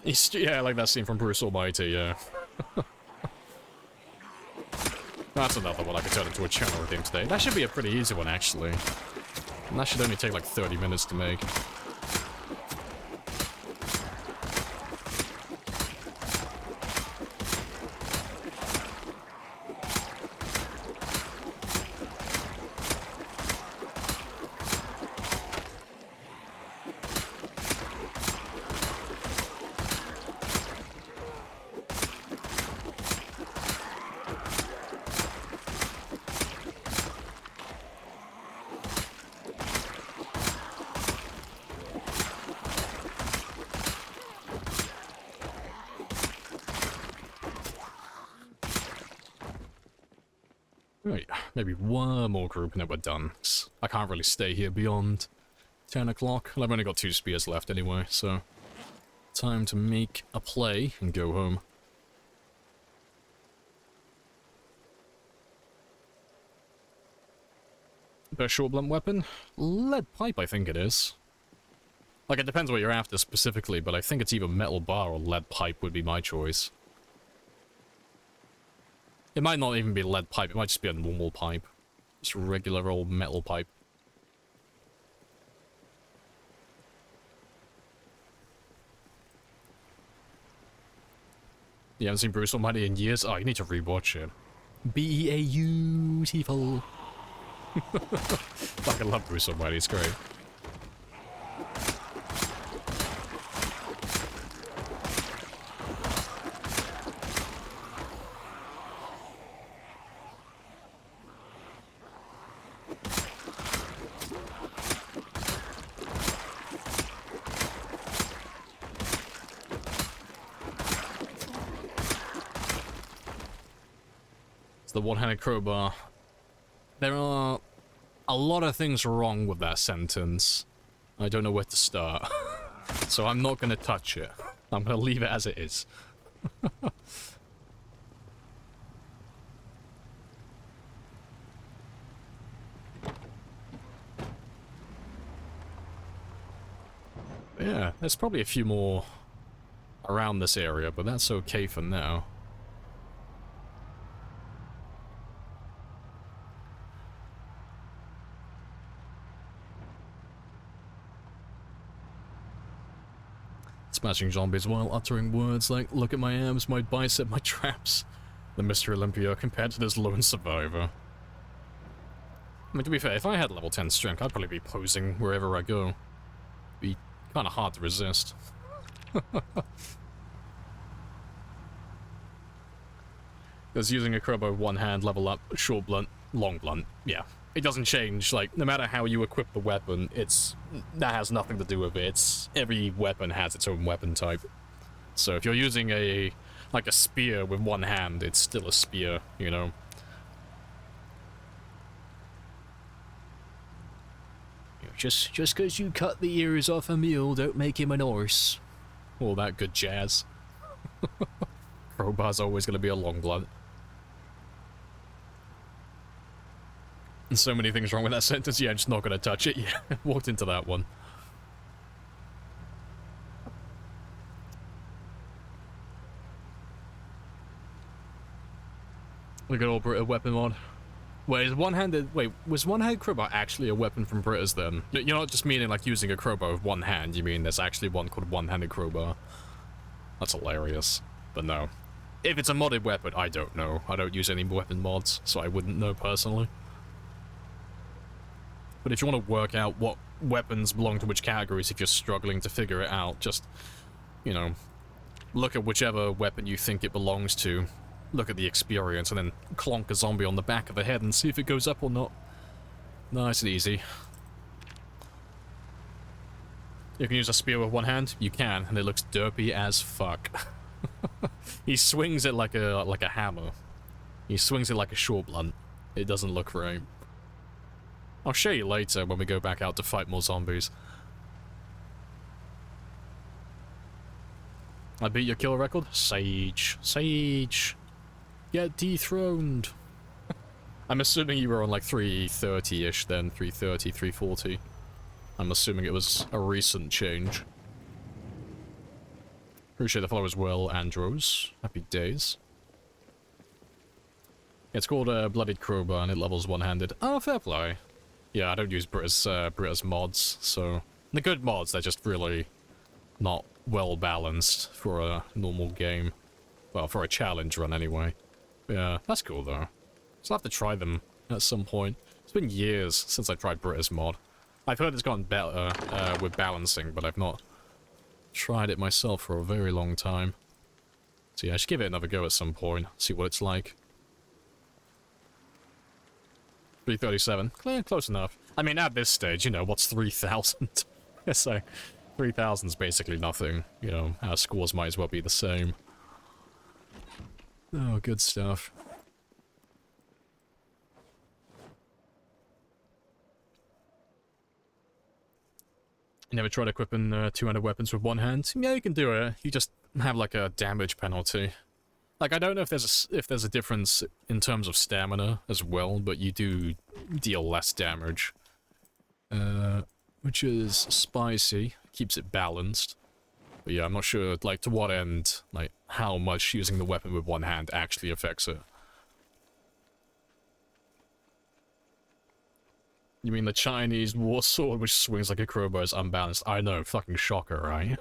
Speaker 5: Yeah, like that scene from Bruce Almighty, yeah. That's another one I could turn into a channel with him today. That should be a pretty easy one, actually. And that should only take like 30 minutes to make. Maybe one more group and then we're done. I can't really stay here beyond 10 o'clock. I've only got 2 spears left anyway, so... time to make a play and go home. Best short blunt weapon? Lead pipe, I think it is. Like, it depends what you're after specifically, but I think it's either metal bar or lead pipe would be my choice. It might not even be lead pipe, it might just be a normal pipe. Just a regular old metal pipe. You haven't seen Bruce Almighty in years? Oh, you need to rewatch it. Beautiful. Fucking love Bruce Almighty, it's great. The one-handed crowbar. There are a lot of things wrong with that sentence. I don't know where to start. So I'm not gonna touch it. I'm gonna leave it as it is. Yeah, there's probably a few more around this area, but that's okay for now. Smashing zombies while uttering words like, look at my arms, my bicep, my traps. The Mr. Olympia compared to this lone survivor. I mean, to be fair, if I had level 10 strength, I'd probably be posing wherever I go. Be kind of hard to resist. Because using a crowbar with one hand, level up, short blunt, long blunt, yeah. It doesn't change, like, no matter how you equip the weapon, that has nothing to do with it. Every weapon has its own weapon type. So if you're using a spear with one hand, it's still a spear, you know? Just because you cut the ears off a mule, don't make him an horse. All that good jazz. Crowbar's always gonna be a long blunt. And so many things wrong with that sentence, yeah, I'm just not gonna touch it. Yeah, walked into that one. Look at all Brita weapon mod. Wait, was one-handed crowbar actually a weapon from Brita's then? You're not just meaning like using a crowbar with one hand, you mean there's actually one called one-handed crowbar. That's hilarious. But no. If it's a modded weapon, I don't know. I don't use any weapon mods, so I wouldn't know personally. But if you want to work out what weapons belong to which categories, if you're struggling to figure it out, just, you know, look at whichever weapon you think it belongs to, look at the experience, and then clonk a zombie on the back of the head and see if it goes up or not. Nice and easy. You can use a spear with one hand? You can, and it looks derpy as fuck. He swings it like a hammer. He swings it like a short blunt. It doesn't look right. I'll show you later when we go back out to fight more zombies. I beat your kill record? Sage. Sage. Get dethroned. I'm assuming you were on like 330-ish then, 330, 340. I'm assuming it was a recent change. Appreciate the follow as well, Andros. Happy days. It's called a Bloodied Crowbar and it levels one-handed. Oh, fair play. Yeah, I don't use Brita's mods, so... The good mods, they're just really not well balanced for a normal game. Well, for a challenge run anyway. Yeah, that's cool though. So I'll have to try them at some point. It's been years since I tried Brita's mod. I've heard it's gotten better with balancing, but I've not tried it myself for a very long time. So yeah, I should give it another go at some point, see what it's like. 337. Close enough. I mean, at this stage, you know, what's 3,000? So, 3,000's basically nothing. You know, our scores might as well be the same. Oh, good stuff. You never tried equipping two-handed weapons with one hand? Yeah, you can do it. You just have like a damage penalty. Like, I don't know if there's a difference in terms of stamina as well, but you do deal less damage. Which is spicy. Keeps it balanced. But yeah, I'm not sure, like, to what end, like, how much using the weapon with one hand actually affects it. You mean the Chinese war sword which swings like a crowbar is unbalanced? I know, fucking shocker, right?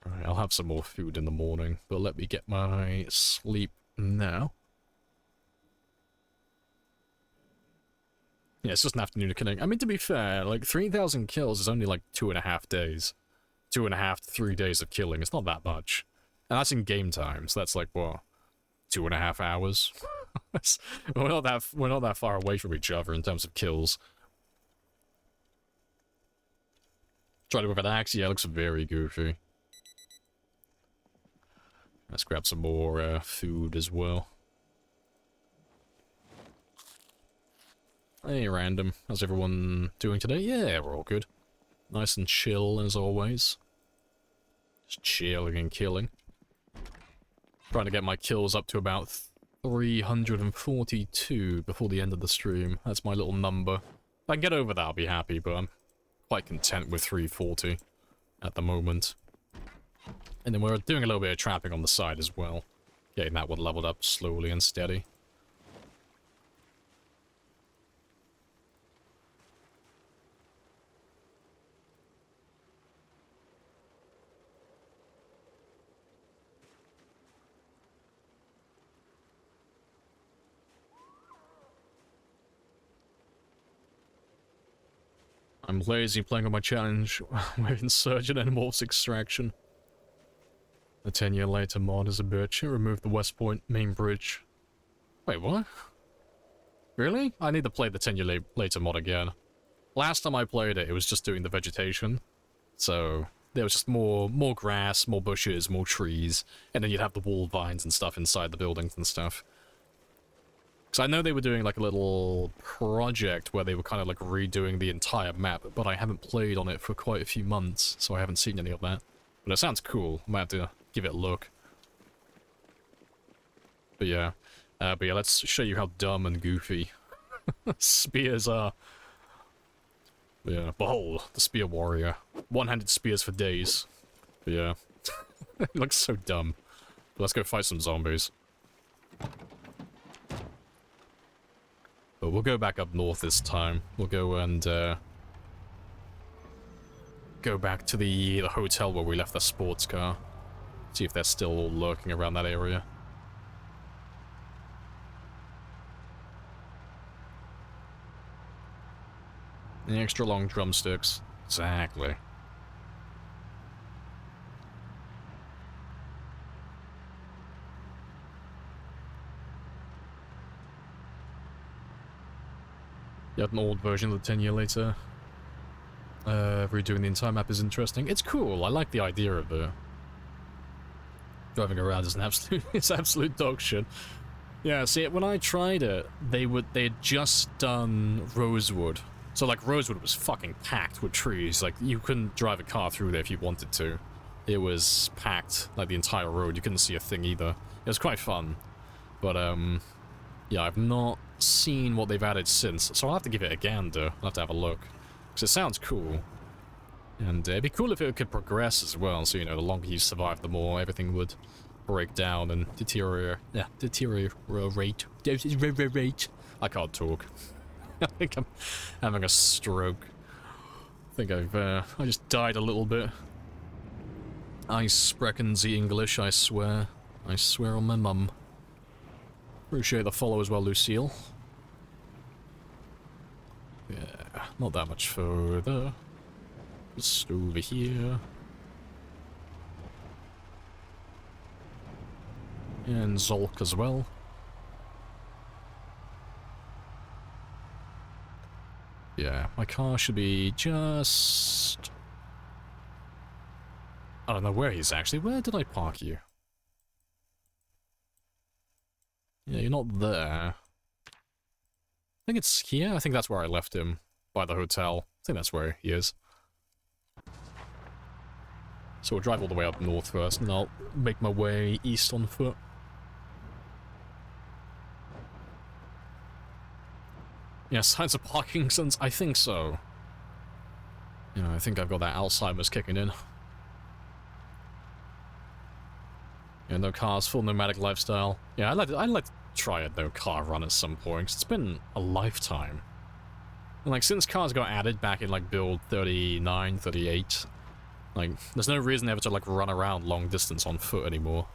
Speaker 5: Alright, I'll have some more food in the morning, but let me get my sleep now. Yeah, it's just an afternoon of killing. I mean, to be fair, like, 3,000 kills is only like 2.5 days. 2.5 to 3 days of killing. It's not that much. And that's in game time, so that's like, what, 2.5 hours? we're not that far away from each other in terms of kills. Tried it with an axe, yeah, it looks very goofy. Let's grab some more food as well. Hey, random. How's everyone doing today? Yeah, we're all good. Nice and chill, as always. Just chilling and killing. Trying to get my kills up to about 342 before the end of the stream. That's my little number. If I can get over that, I'll be happy, but I'm quite content with 340 at the moment. And then we're doing a little bit of trapping on the side as well. Getting that one leveled up slowly and steady. I'm lazy playing on my challenge with Insurgent and Morph's Extraction. The 10-year later mod is a bitch. It removed the West Point main bridge. Wait, what? Really? I need to play the 10-year later mod again. Last time I played it, it was just doing the vegetation. So, there was just more grass, more bushes, more trees, and then you'd have the wall vines and stuff inside the buildings and stuff. Because I know they were doing like a little project where they were kind of like redoing the entire map, but I haven't played on it for quite a few months, so I haven't seen any of that. But it sounds cool. I might have to give it a look. But yeah, let's show you how dumb and goofy spears are. Yeah, behold, the spear warrior. One-handed spears for days. But yeah, it looks so dumb. But let's go fight some zombies. But we'll go back up north this time. We'll go and go back to the hotel where we left the sports car. See if they're still lurking around that area. The extra long drumsticks. Exactly. You have an old version of the 10 year later. Redoing the entire map is interesting. It's cool. I like the idea of it. Driving around is an absolute, it's absolute dog shit. Yeah, see, when I tried it, they'd just done Rosewood. So, like, Rosewood was fucking packed with trees. Like, you couldn't drive a car through there if you wanted to. It was packed, like, the entire road. You couldn't see a thing either. It was quite fun. But, yeah, I've not seen what they've added since. So I'll have to give it a gander. I'll have to have a look. Because it sounds cool. And it'd be cool if it could progress as well. So, you know, the longer you survive, the more everything would break down and deteriorate. Yeah, deteriorate. I can't talk. I think I'm having a stroke. I think I just died a little bit. I sprechen the English, I swear. I swear on my mum. Appreciate the follow as well, Lucille. Yeah, not that much further. Just over here. And Zolk as well. Yeah, my car should be just... I don't know where he's actually. Where did I park you? Yeah, you're not there. I think it's here. I think that's where I left him. By the hotel. I think that's where he is. So we'll drive all the way up north first, and I'll make my way east on foot. Yeah, signs of Parkinson's? I think so. Yeah, I think I've got that Alzheimer's kicking in. Yeah, no cars, full nomadic lifestyle. Yeah, I'd like to try a no car run at some point, 'cause it's been a lifetime. And like, since cars got added back in like build 39, 38, like, there's no reason ever to like run around long distance on foot anymore.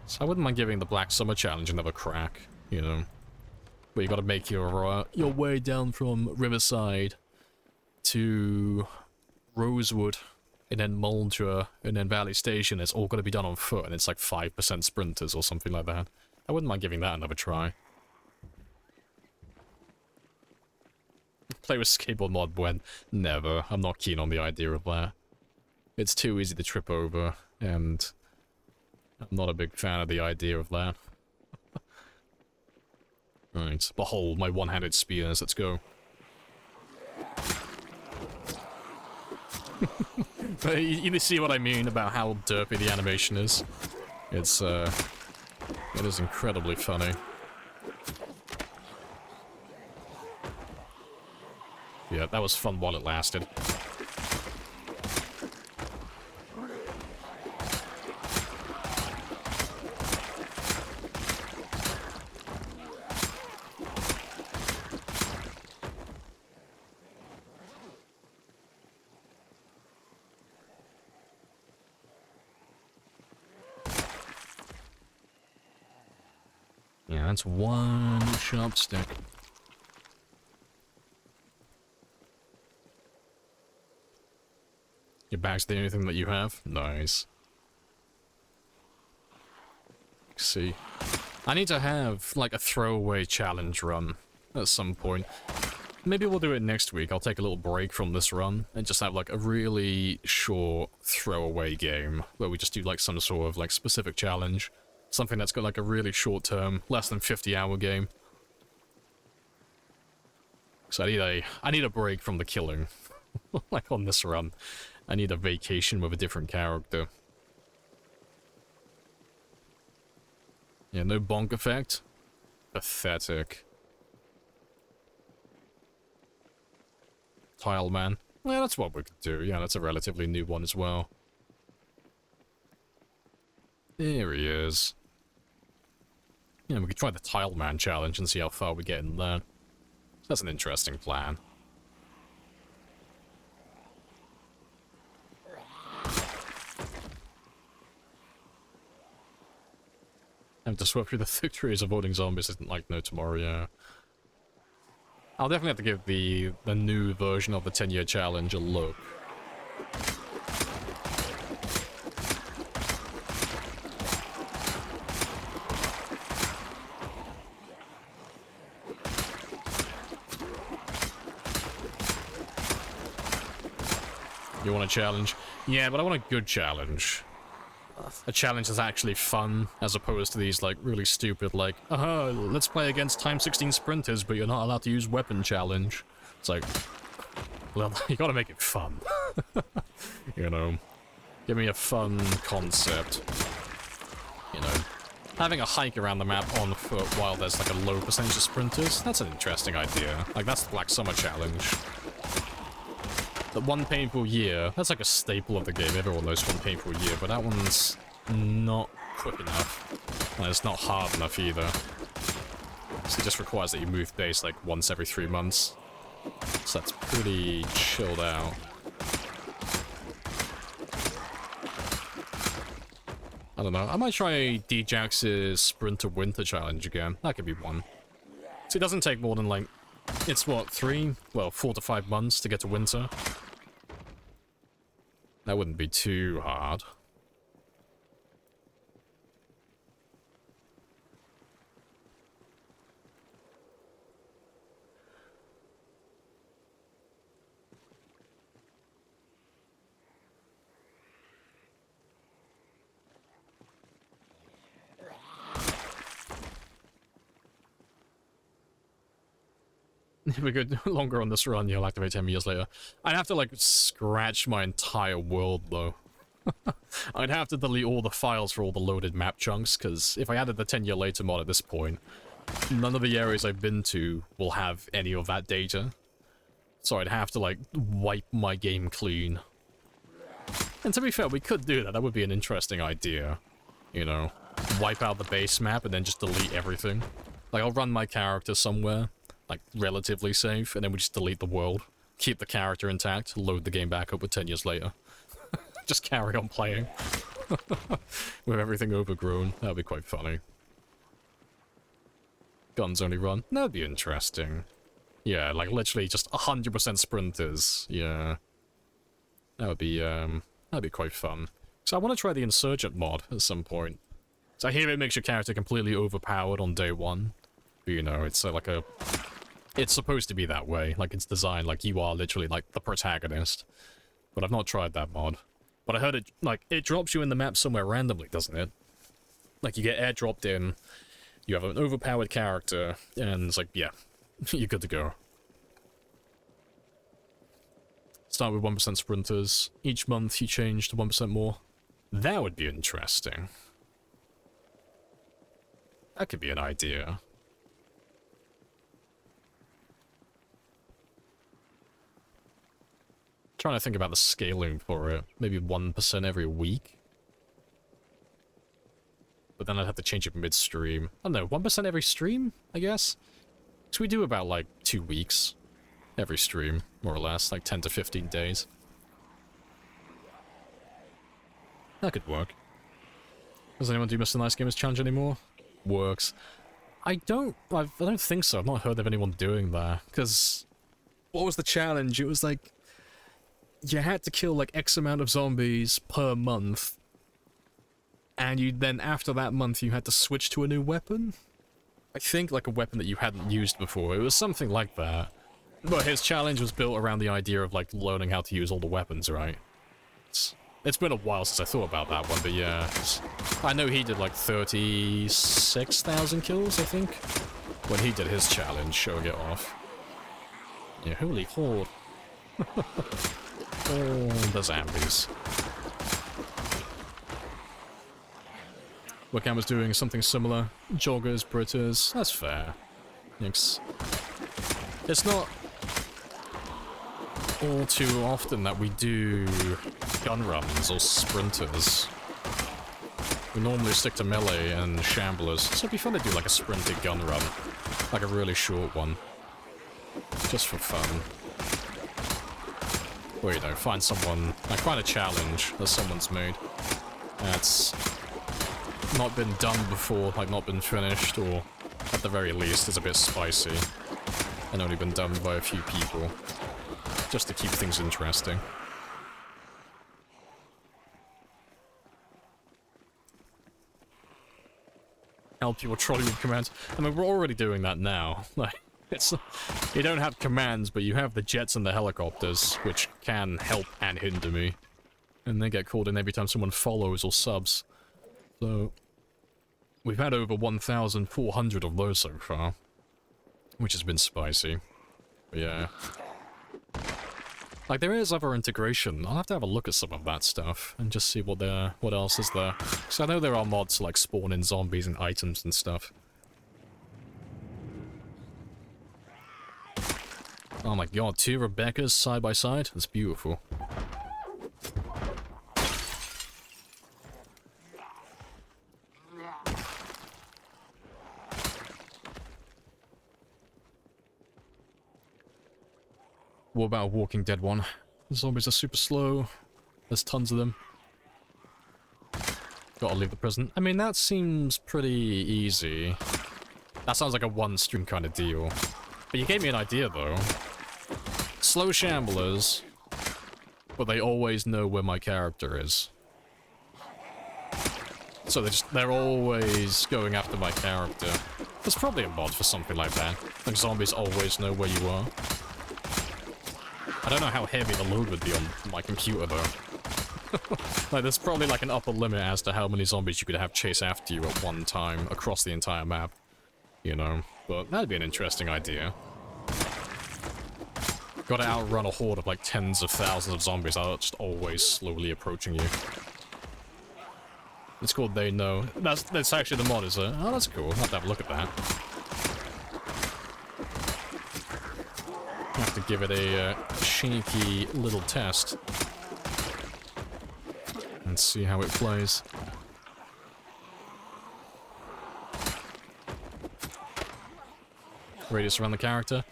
Speaker 5: So I wouldn't mind giving the Black Summer Challenge another crack, you know. But you gotta make your way down from Riverside to Rosewood, and then Muldra, and then Valley Station. It's all gotta be done on foot, and it's like 5% sprinters or something like that. I wouldn't mind giving that another try. Play with skateboard mod when? Never. I'm not keen on the idea of that. It's too easy to trip over, and I'm not a big fan of the idea of that. Right, behold my one-handed spears, let's go. You see what I mean about how derpy the animation is? It's, it is incredibly funny. Yeah, that was fun while it lasted. Yeah, that's one sharp stick. Your bag's the only thing that you have? Nice. Let's see. I need to have, like, a throwaway challenge run at some point. Maybe we'll do it next week. I'll take a little break from this run and just have, like, a really short throwaway game where we just do, like, some sort of, like, specific challenge. Something that's got, like, a really short-term, less than 50-hour game. So I need a break from the killing. Like, on this run. I need a vacation with a different character. Yeah, no bonk effect? Pathetic. Tile man. Yeah, that's what we could do. Yeah, that's a relatively new one as well. There he is. Yeah, we could try the Tile Man challenge and see how far we get in that. That's an interesting plan. And to swerve through the thick trees avoiding zombies isn't like no tomorrow, yeah. I'll definitely have to give the new version of the 10-year challenge a look. You want a challenge? Yeah, but I want a good challenge. A challenge that's actually fun, as opposed to these, like, really stupid, like, let's play against Time 16 sprinters, but you're not allowed to use weapon challenge. It's like, well, you gotta make it fun. You know? Give me a fun concept. You know? Having a hike around the map on foot while there's, like, a low percentage of sprinters, that's an interesting idea. Like, that's the Black Summer Challenge. The One Painful Year, that's like a staple of the game. Everyone knows One Painful Year, but that one's not quick enough. And it's not hard enough either. So it just requires that you move base like once every 3 months. So that's pretty chilled out. I don't know. I might try D-Jax's Sprinter Winter Challenge again. That could be one. So it doesn't take more than like... It's what, 4 to 5 months to get to winter? That wouldn't be too hard. If we go longer on this run, you'll activate 10 years later. I'd have to, like, scratch my entire world, though. I'd have to delete all the files for all the loaded map chunks, because if I added the 10-year later mod at this point, none of the areas I've been to will have any of that data. So I'd have to, like, wipe my game clean. And to be fair, we could do that. That would be an interesting idea. You know, wipe out the base map and then just delete everything. Like, I'll run my character somewhere, like, relatively safe, and then we just delete the world, keep the character intact, load the game back up with 10 years later. Just carry on playing. With everything overgrown. That'd be quite funny. Guns only run. That'd be interesting. Yeah, like, literally just 100% sprinters. Yeah. That'd be quite fun. So I want to try the Insurgent mod at some point. So I hear it makes your character completely overpowered on day one. But, you know, it's like a... It's supposed to be that way, like it's designed like you are literally like the protagonist. But I've not tried that mod. But I heard it, like, it drops you in the map somewhere randomly, doesn't it? Like you get airdropped in, you have an overpowered character, and it's like, yeah, you're good to go. Start with 1% sprinters, each month you change to 1% more. That would be interesting. That could be an idea. Trying to think about the scaling for it. Maybe 1% every week? But then I'd have to change it midstream. I don't know, 1% every stream, I guess? So we do about, like, 2 weeks. Every stream, more or less. Like, 10 to 15 days. That could work. Does anyone do Mr. Nice Gamers Challenge anymore? Works. I don't think so. I've not heard of anyone doing that. Because... What was the challenge? It was like... You had to kill, like, X amount of zombies per month. And you then, after that month, you had to switch to a new weapon? I think, like, a weapon that you hadn't used before. It was something like that. But his challenge was built around the idea of, like, learning how to use all the weapons, right? It's been a while since I thought about that one, but yeah. I know he did, like, 36,000 kills, I think, when he did his challenge, showing it off. Yeah, holy horde. Oh, the zombies. Webcam was doing something similar. Joggers, Britters, that's fair. It's not all too often that we do gun runs or sprinters. We normally stick to melee and shamblers, so it'd be fun to do like a sprinted gun run. Like a really short one. Just for fun. Or, you know, find someone, like find a challenge that someone's made. That's not been done before, like not been finished, or at the very least is a bit spicy, and only been done by a few people, just to keep things interesting. Help people trolley with commands. I mean, we're already doing that now. Like, it's, you don't have commands, but you have the jets and the helicopters, which can help and hinder me. And they get called in every time someone follows or subs. So, we've had over 1,400 of those so far, which has been spicy. But yeah. Like, there is other integration. I'll have to have a look at some of that stuff and just see what else is there. So I know there are mods to, like, spawn in zombies and items and stuff. Oh my god, 2 Rebeccas side by side? That's beautiful. What about a Walking Dead one? The zombies are super slow. There's tons of them. Gotta leave the prison. I mean, that seems pretty easy. That sounds like a one-stream kind of deal. But you gave me an idea, though. Slow shamblers, but they always know where my character is. So they're always going after my character. There's probably a mod for something like that. Like zombies always know where you are. I don't know how heavy the load would be on my computer, though. Like, there's probably, like, an upper limit as to how many zombies you could have chase after you at one time across the entire map. You know? But that'd be an interesting idea. Gotta outrun a horde of, like, tens of thousands of zombies that are just always slowly approaching you. It's called They Know. That's actually the mod, is it? Oh, that's cool. I'll have to have a look at that. Have to give it a shaky little test and see how it plays. Radius around the character.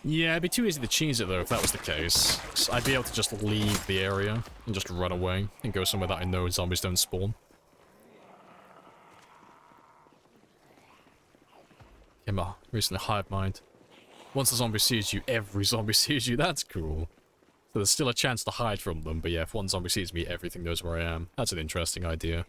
Speaker 5: Yeah, it'd be too easy to cheese it though if that was the case. I'd be able to just leave the area and just run away and go somewhere that I know zombies don't spawn. Yeah, recently hive mind. Once a zombie sees you, every zombie sees you. That's cool. So there's still a chance to hide from them, but yeah, if one zombie sees me, everything knows where I am. That's an interesting idea.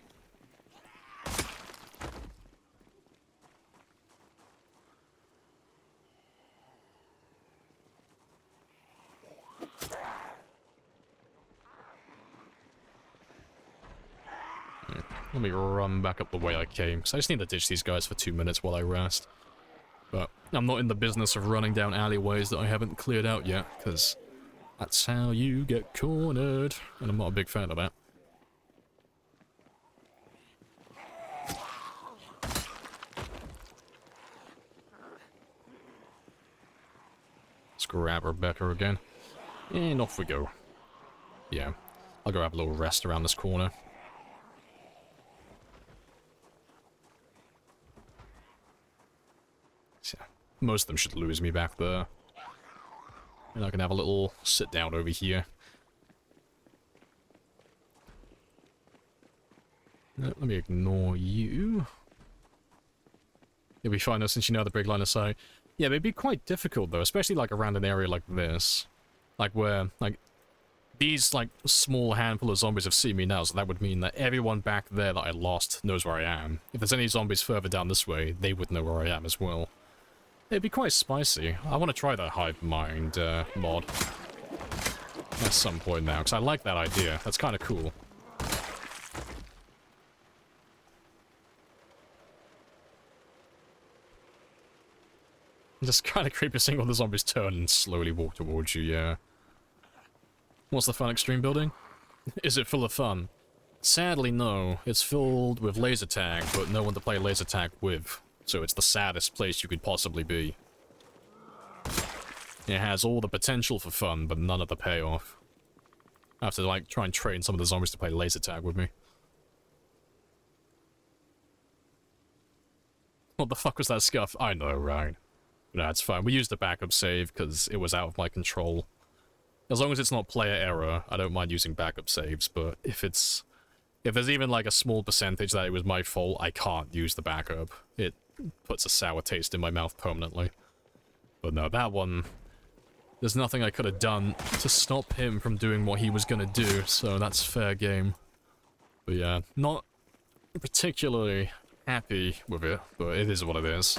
Speaker 5: Let me run back up the way I came, because I just need to ditch these guys for 2 minutes while I rest. But I'm not in the business of running down alleyways that I haven't cleared out yet, because that's how you get cornered, and I'm not a big fan of that. Let's grab Rebecca again, and off we go. Yeah, I'll go have a little rest around this corner. Most of them should lose me back there. And I can have a little sit down over here. Let me ignore you. You'll be fine though, since you know the big line of sight. Yeah, but it'd be quite difficult though, especially like around an area like this. Like where, like, these like small handful of zombies have seen me now, so that would mean that everyone back there that I lost knows where I am. If there's any zombies further down this way, they would know where I am as well. It'd be quite spicy. I want to try that hive mind mod at some point now, because I like that idea. That's kind of cool. Just kind of creepy seeing all the zombies turn and slowly walk towards you, yeah. What's the fun extreme building? Is it full of fun? Sadly, no. It's filled with laser tag, but no one to play laser tag with. So it's the saddest place you could possibly be. It has all the potential for fun, but none of the payoff. I have to, like, try and train some of the zombies to play laser tag with me. What the fuck was that scuff? I know, right? No, it's fine. We used a backup save because it was out of my control. As long as it's not player error, I don't mind using backup saves, but if it's If there's even like a small percentage that it was my fault, I can't use the backup. It puts a sour taste in my mouth permanently. But no, that one... There's nothing I could have done to stop him from doing what he was gonna do, so that's fair game. But yeah, not particularly happy with it, but it is what it is.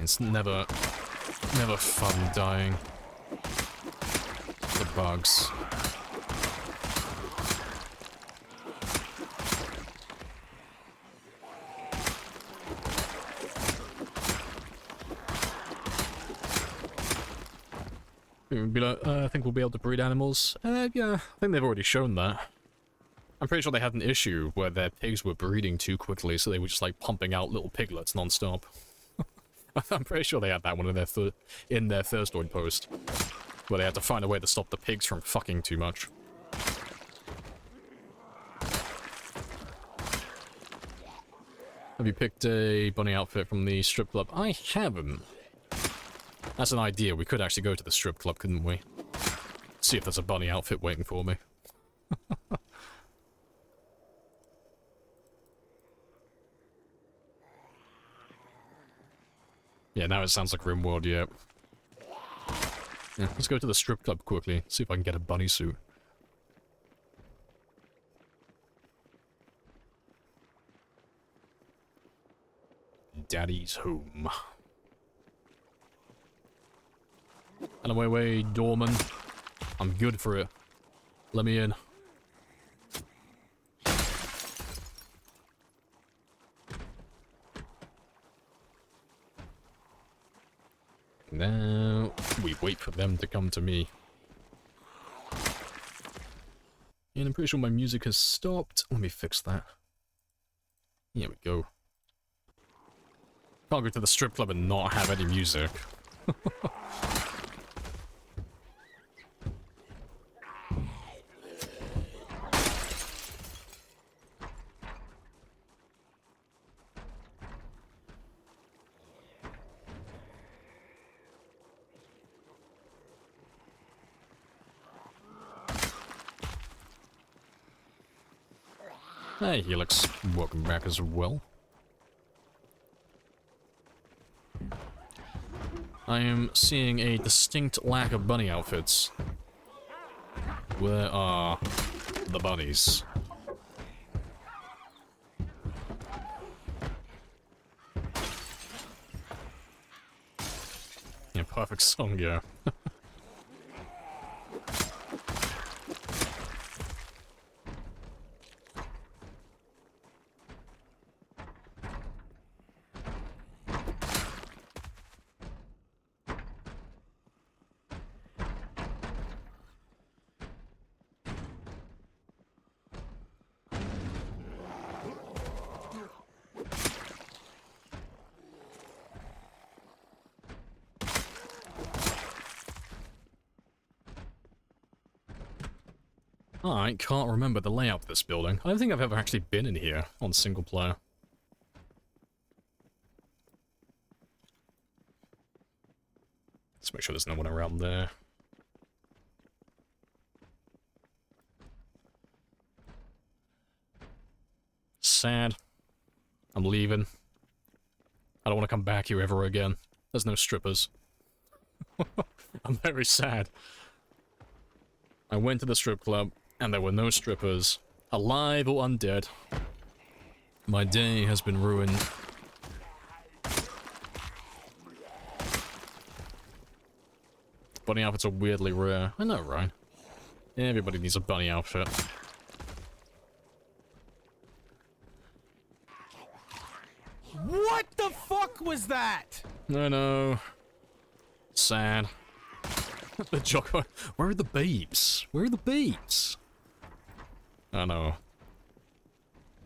Speaker 5: It's never fun dying. The bugs. I think we'll be able to breed animals. Yeah, I think they've already shown that. I'm pretty sure they had an issue where their pigs were breeding too quickly, so they were just like pumping out little piglets non-stop. I'm pretty sure they had that one in their Thirstoid post, where they had to find a way to stop the pigs from fucking too much. Have you picked a bunny outfit from the strip club? I haven't. That's an idea. We could actually go to the strip club, couldn't we? See if there's a bunny outfit waiting for me. Yeah, now it sounds like RimWorld, yeah. Yeah, let's go to the strip club quickly, see if I can get a bunny suit. Daddy's home. And away, doorman. I'm good for it. Let me in. Now, we wait for them to come to me. And I'm pretty sure my music has stopped. Let me fix that. Here we go. Can't go to the strip club and not have any music. Hey, Helix. Welcome back as well. I am seeing a distinct lack of bunny outfits. Where are the bunnies? Yeah, perfect song, yeah. I can't remember the layout of this building. I don't think I've ever actually been in here on single player. Let's make sure there's no one around there. Sad. I'm leaving. I don't want to come back here ever again. There's no strippers. I'm very sad. I went to the strip club, and there were no strippers, alive or undead. My day has been ruined. Bunny outfits are weirdly rare. I know, right? Everybody needs a bunny outfit.
Speaker 2: What the fuck was that?
Speaker 5: I know. Sad. The Jocko. Where are the babes? Where are the babes? I know.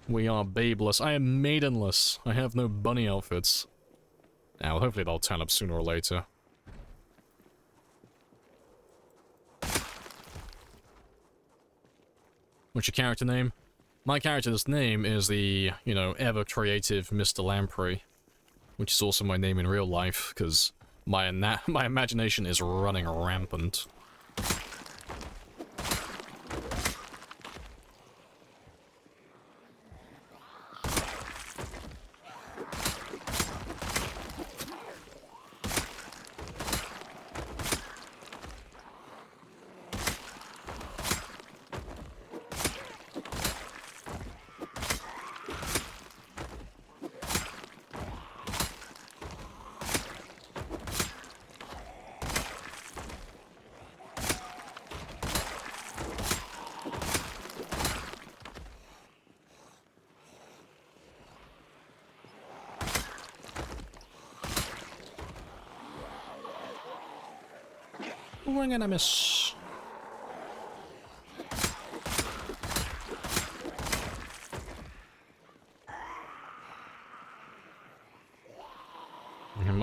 Speaker 5: We are babeless. I am maidenless. I have no bunny outfits. Now, hopefully they'll turn up sooner or later. What's your character name? My character's name is the, you know, ever-creative Mr. Lamprey. Which is also my name in real life, because my imagination is running rampant. swing and a miss.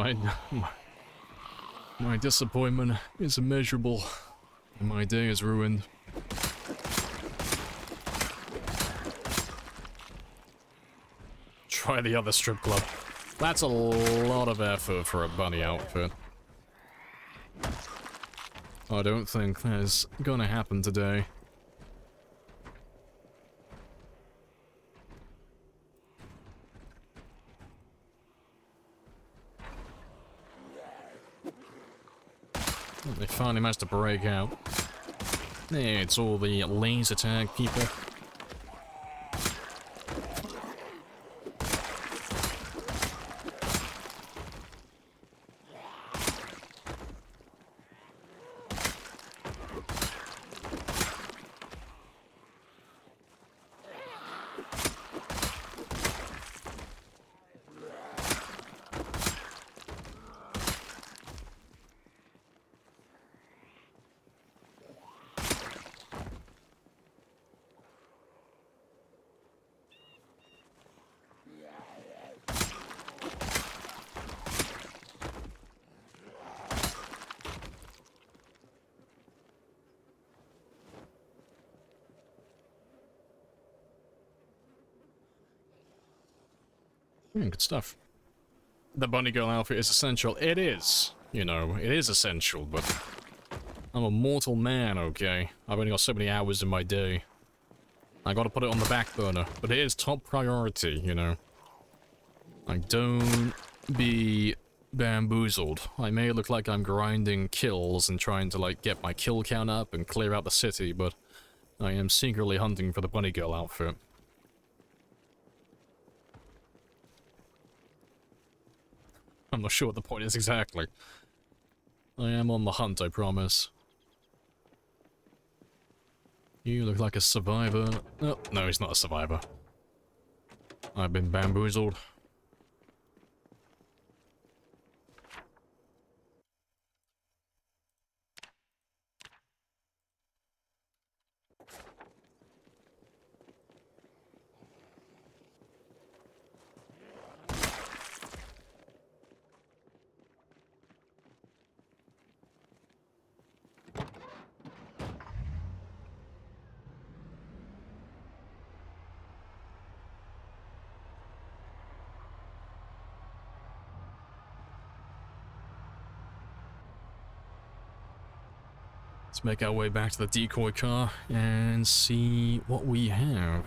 Speaker 5: And my disappointment is immeasurable, and my day is ruined. Try the other strip club. That's a lot of effort for a bunny outfit. I don't think that's gonna happen today. They finally managed to break out. Yeah, it's all the laser tag people. Good stuff. The bunny girl outfit is essential. It is. You know, it is essential, but I'm a mortal man, okay? I've only got so many hours in my day. I gotta put it on the back burner, but it is top priority, you know? Like, don't be bamboozled. I may look like I'm grinding kills and trying to, like, get my kill count up and clear out the city, but I am secretly hunting for the bunny girl outfit. I'm not sure what the point is exactly. I am on the hunt, I promise. You look like a survivor. Oh, no, he's not a survivor. I've been bamboozled. Let's make our way back to the decoy car and see what we have.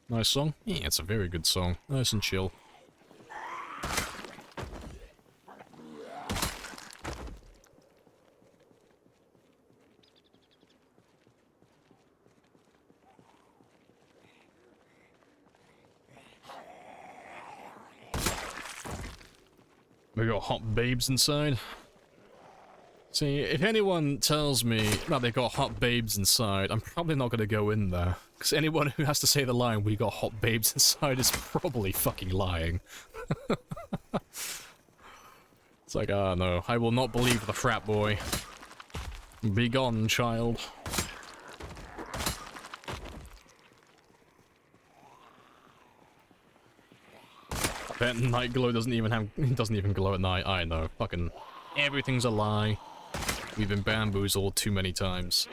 Speaker 5: Nice song? Yeah, it's a very good song. Nice and chill. We got hot babes inside. See, if anyone tells me that they got hot babes inside, I'm probably not gonna go in there. Because anyone who has to say the line, "we got hot babes inside," is probably fucking lying. It's like, ah, no, I will not believe the frat boy. Be gone, child. Bet night glow doesn't even glow at night. I know, fucking everything's a lie. We've been bamboozled too many times.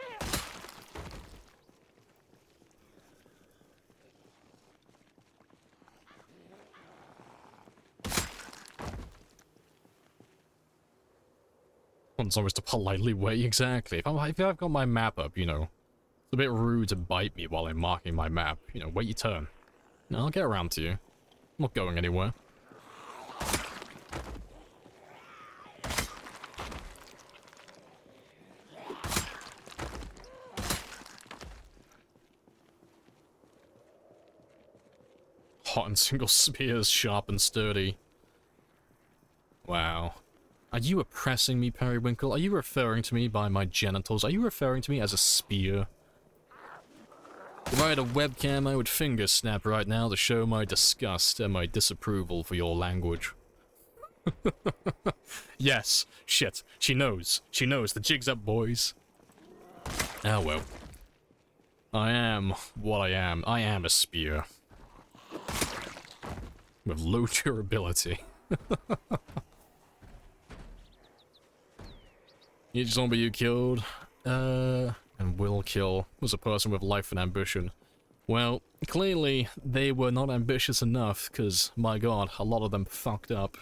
Speaker 5: One's always to politely wait, exactly. If I've got my map up, you know, it's a bit rude to bite me while I'm marking my map. You know, wait your turn. No, I'll get around to you. I'm not going anywhere. Hot and single spears, sharp and sturdy. Wow. Are you oppressing me, Periwinkle? Are you referring to me by my genitals? Are you referring to me as a spear? If I had a webcam, I would finger snap right now to show my disgust and my disapproval for your language. Yes, shit. She knows. She knows. The jig's up, boys. Ah, well. I am what I am. I am a spear. With low durability. Each zombie you killed, and will kill, was a person with life and ambition. Well, clearly, they were not ambitious enough, because, my god, a lot of them fucked up.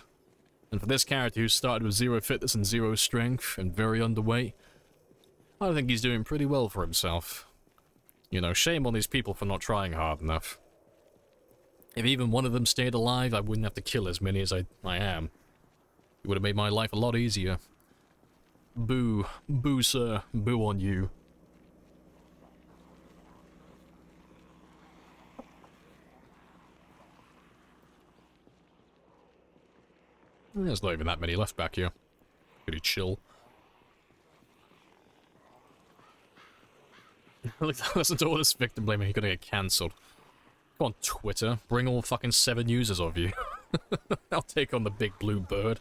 Speaker 5: And for this character who started with 0 fitness and 0 strength, and very underweight, I think he's doing pretty well for himself. You know, shame on these people for not trying hard enough. If even one of them stayed alive, I wouldn't have to kill as many as I am. It would have made my life a lot easier. Boo. Boo, sir. Boo on you. There's not even that many left back here. Pretty chill. Listen to all this victim blaming, you're gonna get cancelled. Go on Twitter, bring all fucking 7 users of you. I'll take on the big blue bird.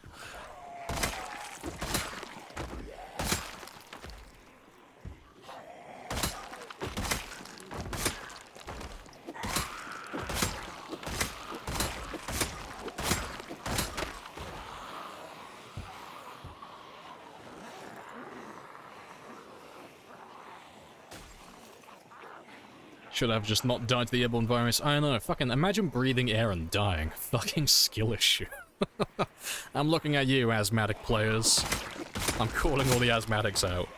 Speaker 5: Should have just not died to the airborne virus. I know, fucking imagine breathing air and dying. Fucking skill issue. I'm looking at you, asthmatic players. I'm calling all the asthmatics out.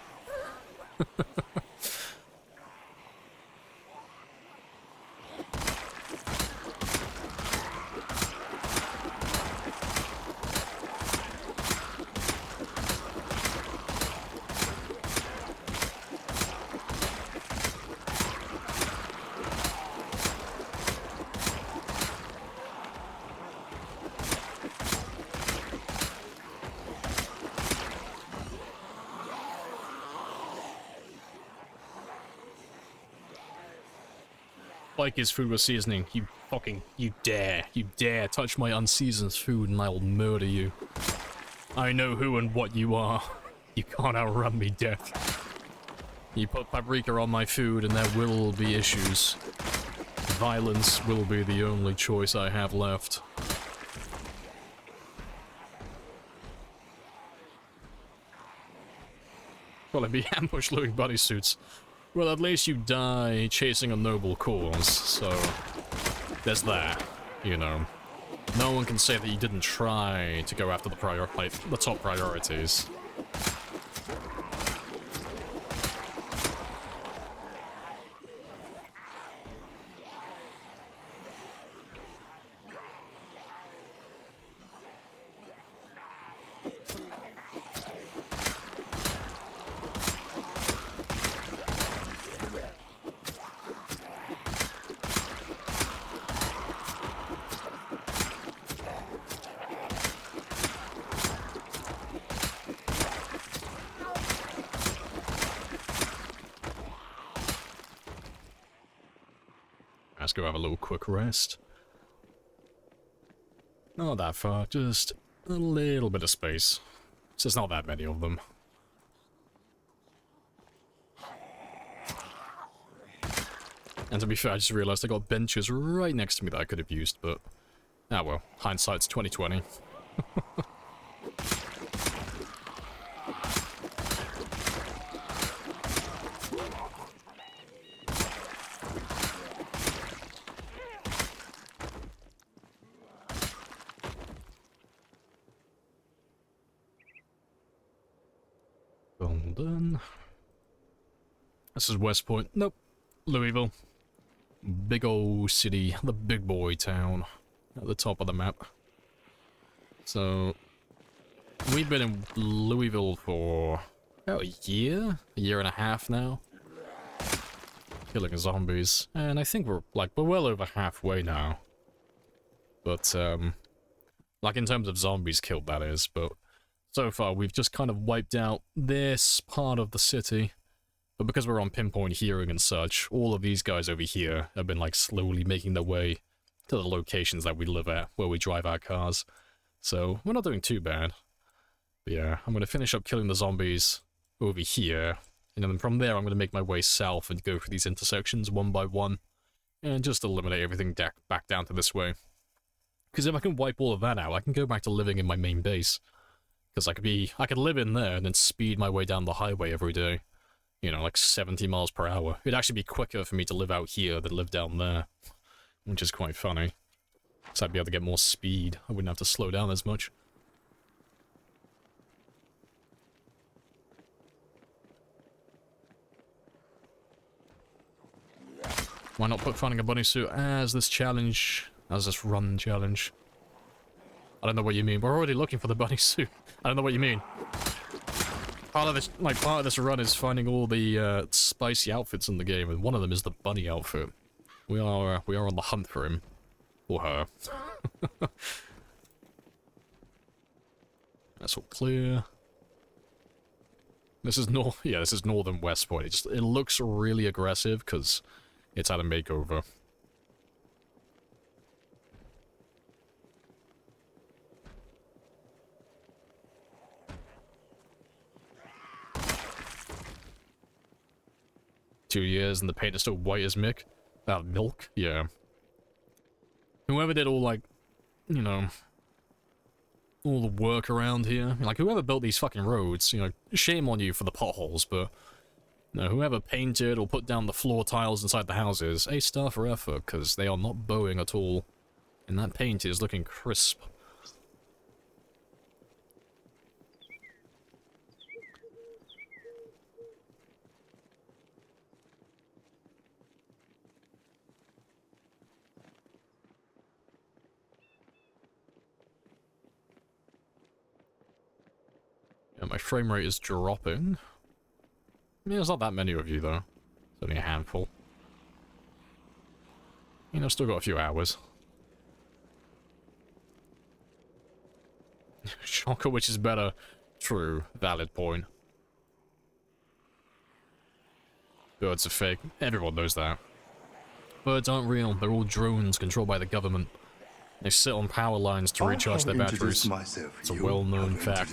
Speaker 5: Like his food with seasoning. You dare touch my unseasoned food and I will murder you. I know who and what you are. You can't outrun me, death. You put paprika on my food and there will be issues. Violence will be the only choice I have left. Well, it'd be ambush-looting bodysuits. Well, at least you die chasing a noble cause, so there's that, you know. No one can say that you didn't try to go after the top priorities. Let's go have a little quick rest. Not that far, just a little bit of space. So there's not that many of them. And to be fair, I just realized I got benches right next to me that I could have used, but... ah well, hindsight's 20/20. Done. This is West Point. Nope. Louisville. Big old city. The big boy town. At the top of the map. So... we've been in Louisville for... about a year? A year and a half now. Killing zombies. And I think we're well over halfway now. But, like in terms of zombies killed, that is, but... so far, we've just kind of wiped out this part of the city. But because we're on pinpoint hearing and such, all of these guys over here have been like slowly making their way to the locations that we live at, where we drive our cars. So we're not doing too bad. But yeah, I'm going to finish up killing the zombies over here, and then from there I'm going to make my way south and go through these intersections one by one, and just eliminate everything back down to this way. Because if I can wipe all of that out, I can go back to living in my main base. Because I could live in there and then speed my way down the highway every day. You know, like 70 miles per hour. It'd actually be quicker for me to live out here than live down there. Which is quite funny. So I'd be able to get more speed. I wouldn't have to slow down as much. Why not put finding a bunny suit as this challenge, as this run challenge? I don't know what you mean. We're already looking for the bunny suit. I don't know what you mean. Part of this run is finding all the spicy outfits in the game, and one of them is the bunny outfit. We are on the hunt for him. Or her. That's all clear. This is this is northern West Point. It looks really aggressive because it's had a makeover. Years and the paint is still white as milk. Milk? Yeah. Whoever did all, like, you know, all the work around here, like, whoever built these fucking roads, you know, shame on you for the potholes, but, you know, whoever painted or put down the floor tiles inside the houses, A star for effort, because they are not bowing at all. And that paint is looking crisp. Yeah, my frame rate is dropping. I mean, there's not that many of you, though. It's only a handful. You know, still got a few hours. Shocker, which is better. True. Valid point. Birds are fake. Everyone knows that. Birds aren't real. They're all drones controlled by the government. They sit on power lines to recharge their batteries. It's a well-known fact.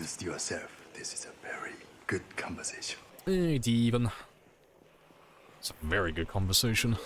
Speaker 8: This is a very good conversation.
Speaker 5: Hey, Devon. It's a very good conversation.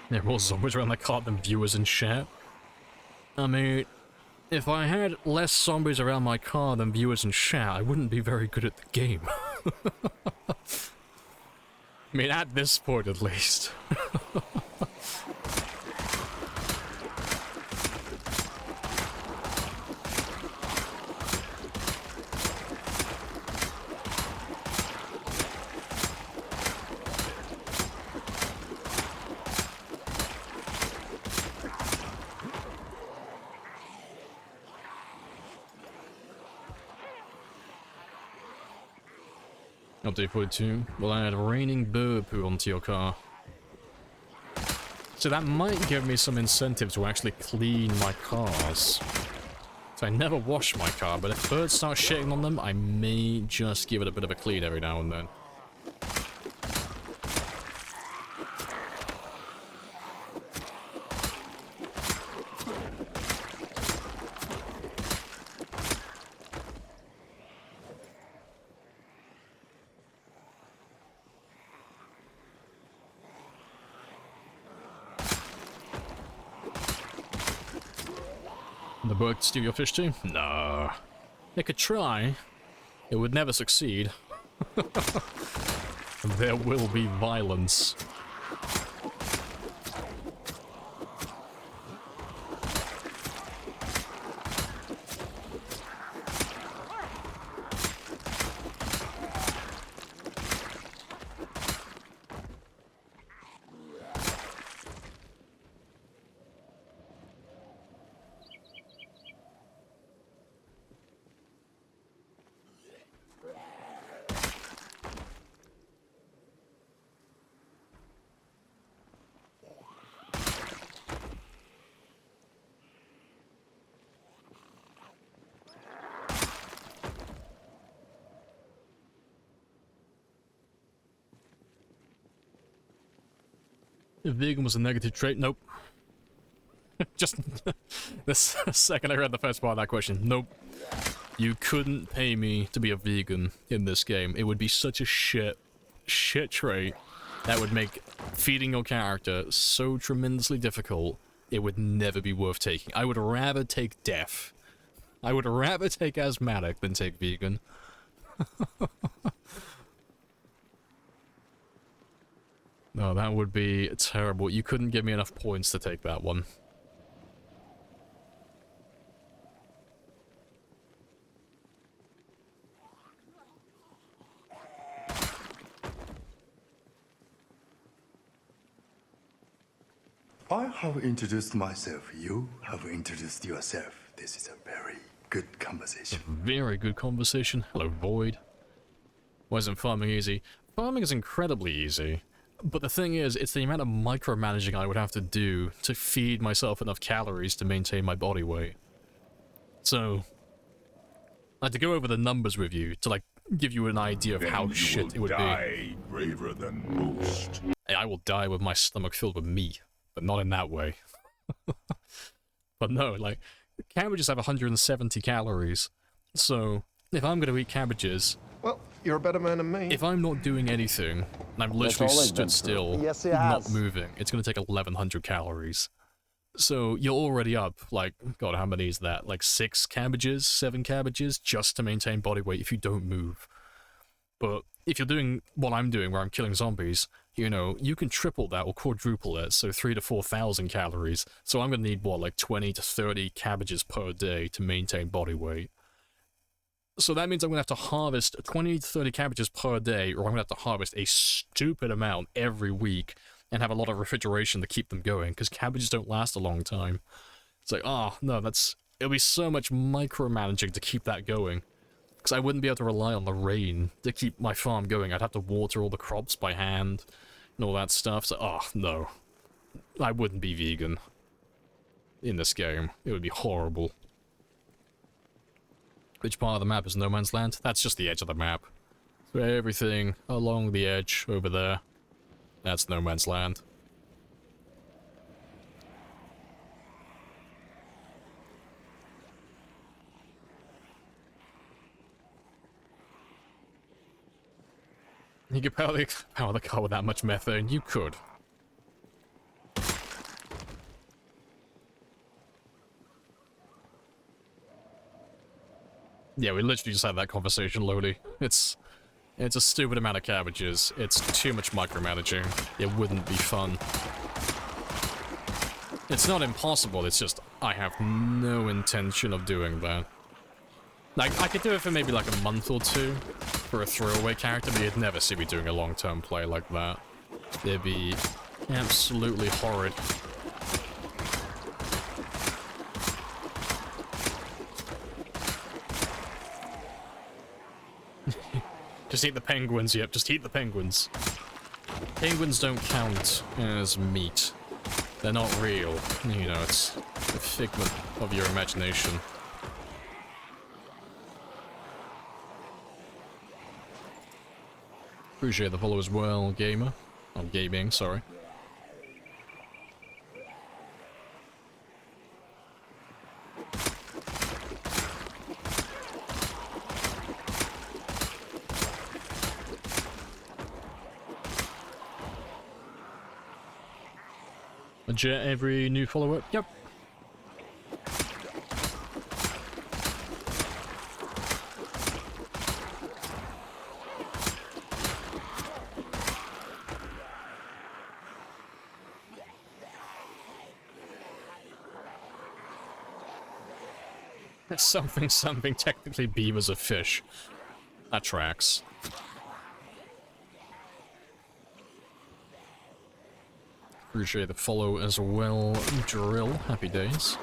Speaker 5: There are more zombies around the cart than viewers in chat. I mean, if I had less zombies around my car than viewers in chat, I wouldn't be very good at the game. I mean, at this point at least. Update 42. Will add raining bird poo onto your car. So that might give me some incentive to actually clean my cars. So I never wash my car, but if birds start shitting on them, I may just give it a bit of a clean every now and then. The bird steal your fish too? No. They could try. It would never succeed. There will be violence. If vegan was a negative trait, nope. Just the second I read the first part of that question, nope. You couldn't pay me to be a vegan in this game. It would be such a shit trait that would make feeding your character so tremendously difficult, it would never be worth taking. I would rather take death. I would rather take asthmatic than take vegan. No, that would be terrible. You couldn't give me enough points to take that one.
Speaker 8: I have introduced myself. You have introduced yourself. This is a very good conversation.
Speaker 5: Very good conversation. Hello, Void. Why isn't farming easy? Farming is incredibly easy. But the thing is, it's the amount of micromanaging I would have to do to feed myself enough calories to maintain my body weight. So, I had to go over the numbers with you to, like, give you an idea of how shit it would be.
Speaker 6: Braver than most.
Speaker 5: Hey, I will die with my stomach filled with meat, but not in that way. But no, like, cabbages have 170 calories. So, if I'm going to eat cabbages...
Speaker 2: Well, you're a better man than me.
Speaker 5: If I'm not doing anything, and I'm literally stood still, not moving, it's going to take 1100 calories. So you're already up, like, God, how many is that? Like 6 cabbages, 7 cabbages, just to maintain body weight if you don't move. But if you're doing what I'm doing, where I'm killing zombies, you know, you can triple that or quadruple it, so 3,000 to 4,000 calories. So I'm going to need, what, like 20 to 30 cabbages per day to maintain body weight. So that means I'm going to have to harvest 20 to 30 cabbages per day, or I'm going to have to harvest a stupid amount every week and have a lot of refrigeration to keep them going, because cabbages don't last a long time. It's like, oh, no, it'll be so much micromanaging to keep that going. Because I wouldn't be able to rely on the rain to keep my farm going. I'd have to water all the crops by hand and all that stuff. So, oh, no. I wouldn't be vegan in this game. It would be horrible. Which part of the map is No Man's Land? That's just the edge of the map. So everything along the edge over there, that's No Man's Land. You could power the car with that much methane. You could. Yeah, we literally just had that conversation, Lodi. It's a stupid amount of cabbages. It's too much micromanaging. It wouldn't be fun. It's not impossible, it's just I have no intention of doing that. Like, I could do it for maybe like a month or two for a throwaway character, but you'd never see me doing a long-term play like that. It'd be absolutely horrid. Just eat the penguins, yep, just eat the penguins. Penguins don't count as meat. They're not real. You know, it's a figment of your imagination. Appreciate the follow as well, gamer. Oh, gaming, sorry. Legit every new follower? Yep. Something technically beavers a fish. That tracks. Appreciate the follow as well, Drill. Happy days.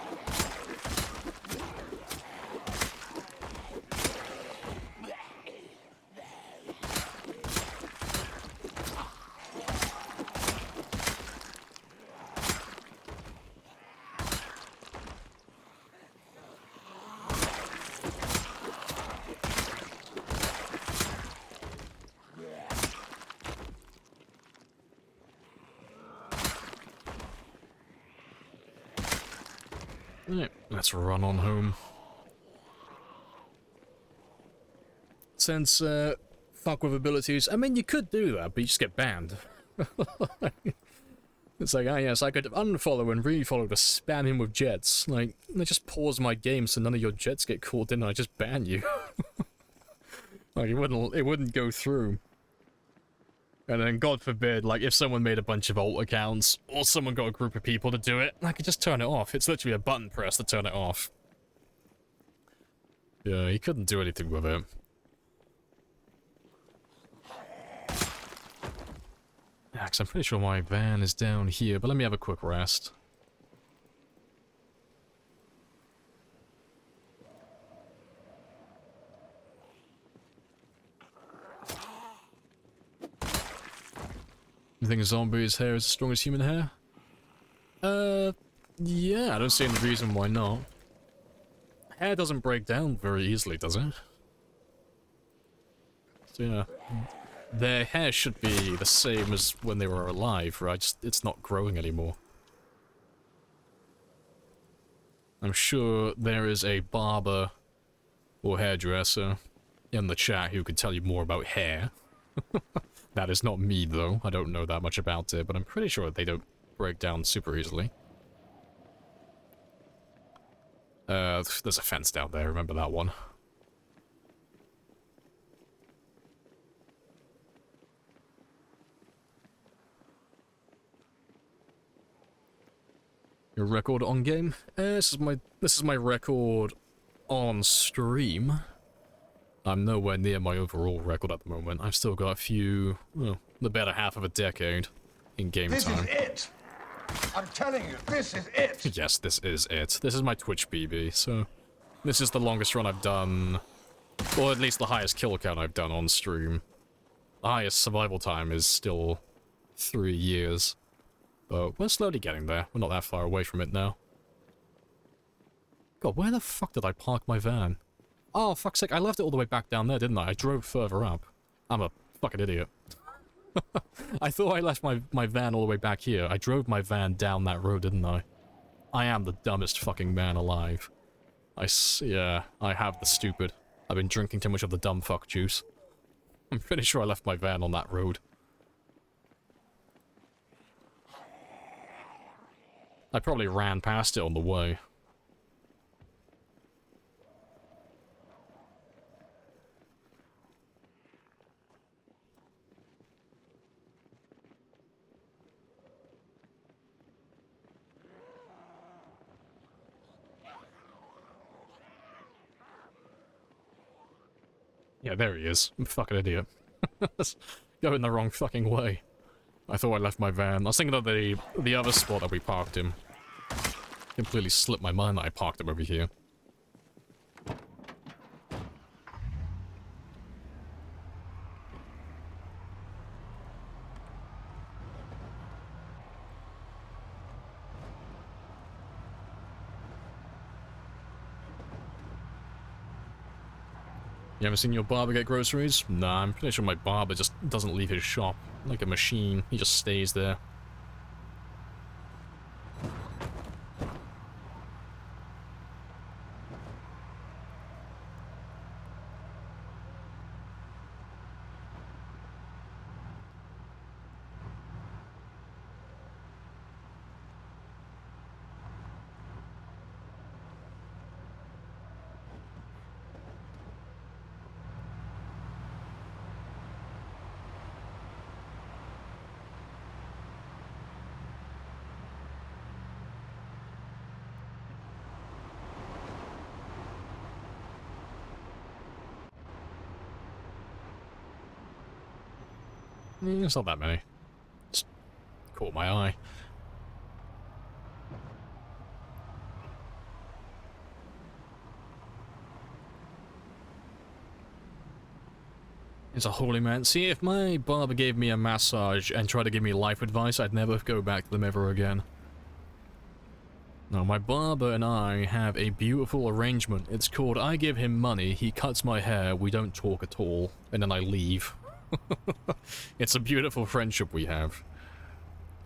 Speaker 5: Let's run on home. Since, fuck with abilities, I mean, you could do that, but you just get banned. It's like, ah yes, I could unfollow and refollow to spam him with jets. Like, I just pause my game so none of your jets get caught in and I just ban you. Like, it wouldn't go through. And then, God forbid, like, if someone made a bunch of alt accounts, or someone got a group of people to do it, I could just turn it off. It's literally a button press to turn it off. Yeah, he couldn't do anything with it. Yeah, 'cause I'm pretty sure my van is down here, but let me have a quick rest. You think a zombie's hair is as strong as human hair? Yeah, I don't see any reason why not. Hair doesn't break down very easily, does it? So yeah. Their hair should be the same as when they were alive, right? Just, it's not growing anymore. I'm sure there is a barber or hairdresser in the chat who could tell you more about hair. That is not me, though. I don't know that much about it, but I'm pretty sure they don't break down super easily. There's a fence down there, remember that one. Your record on game? This is my record on stream. I'm nowhere near my overall record at the moment. I've still got a few, well, the better half of a decade in game time.
Speaker 6: This is it. I'm telling you, this is it.
Speaker 5: Yes, this is it. This is my Twitch BB, so this is the longest run I've done, or at least the highest kill count I've done on stream. The highest survival time is still 3 years. But we're slowly getting there. We're not that far away from it now. God, where the fuck did I park my van? Oh, fuck's sake, I left it all the way back down there, didn't I? I drove further up. I'm a fucking idiot. I thought I left my van all the way back here. I drove my van down that road, didn't I? I am the dumbest fucking man alive. Yeah, I have the stupid. I've been drinking too much of the dumb fuck juice. I'm pretty sure I left my van on that road. I probably ran past it on the way. Yeah, there he is. I'm a fucking idiot. Going the wrong fucking way. I thought I left my van. I was thinking of the other spot that we parked him. Completely slipped my mind that I parked him over here. You ever seen your barber get groceries? Nah, I'm pretty sure my barber just doesn't leave his shop like a machine. He just stays there. It's not that many. Just caught my eye. It's a holy man. See, if my barber gave me a massage and tried to give me life advice, I'd never go back to them ever again. No, my barber and I have a beautiful arrangement. It's called I give him money, he cuts my hair, we don't talk at all, and then I leave. It's a beautiful friendship we have.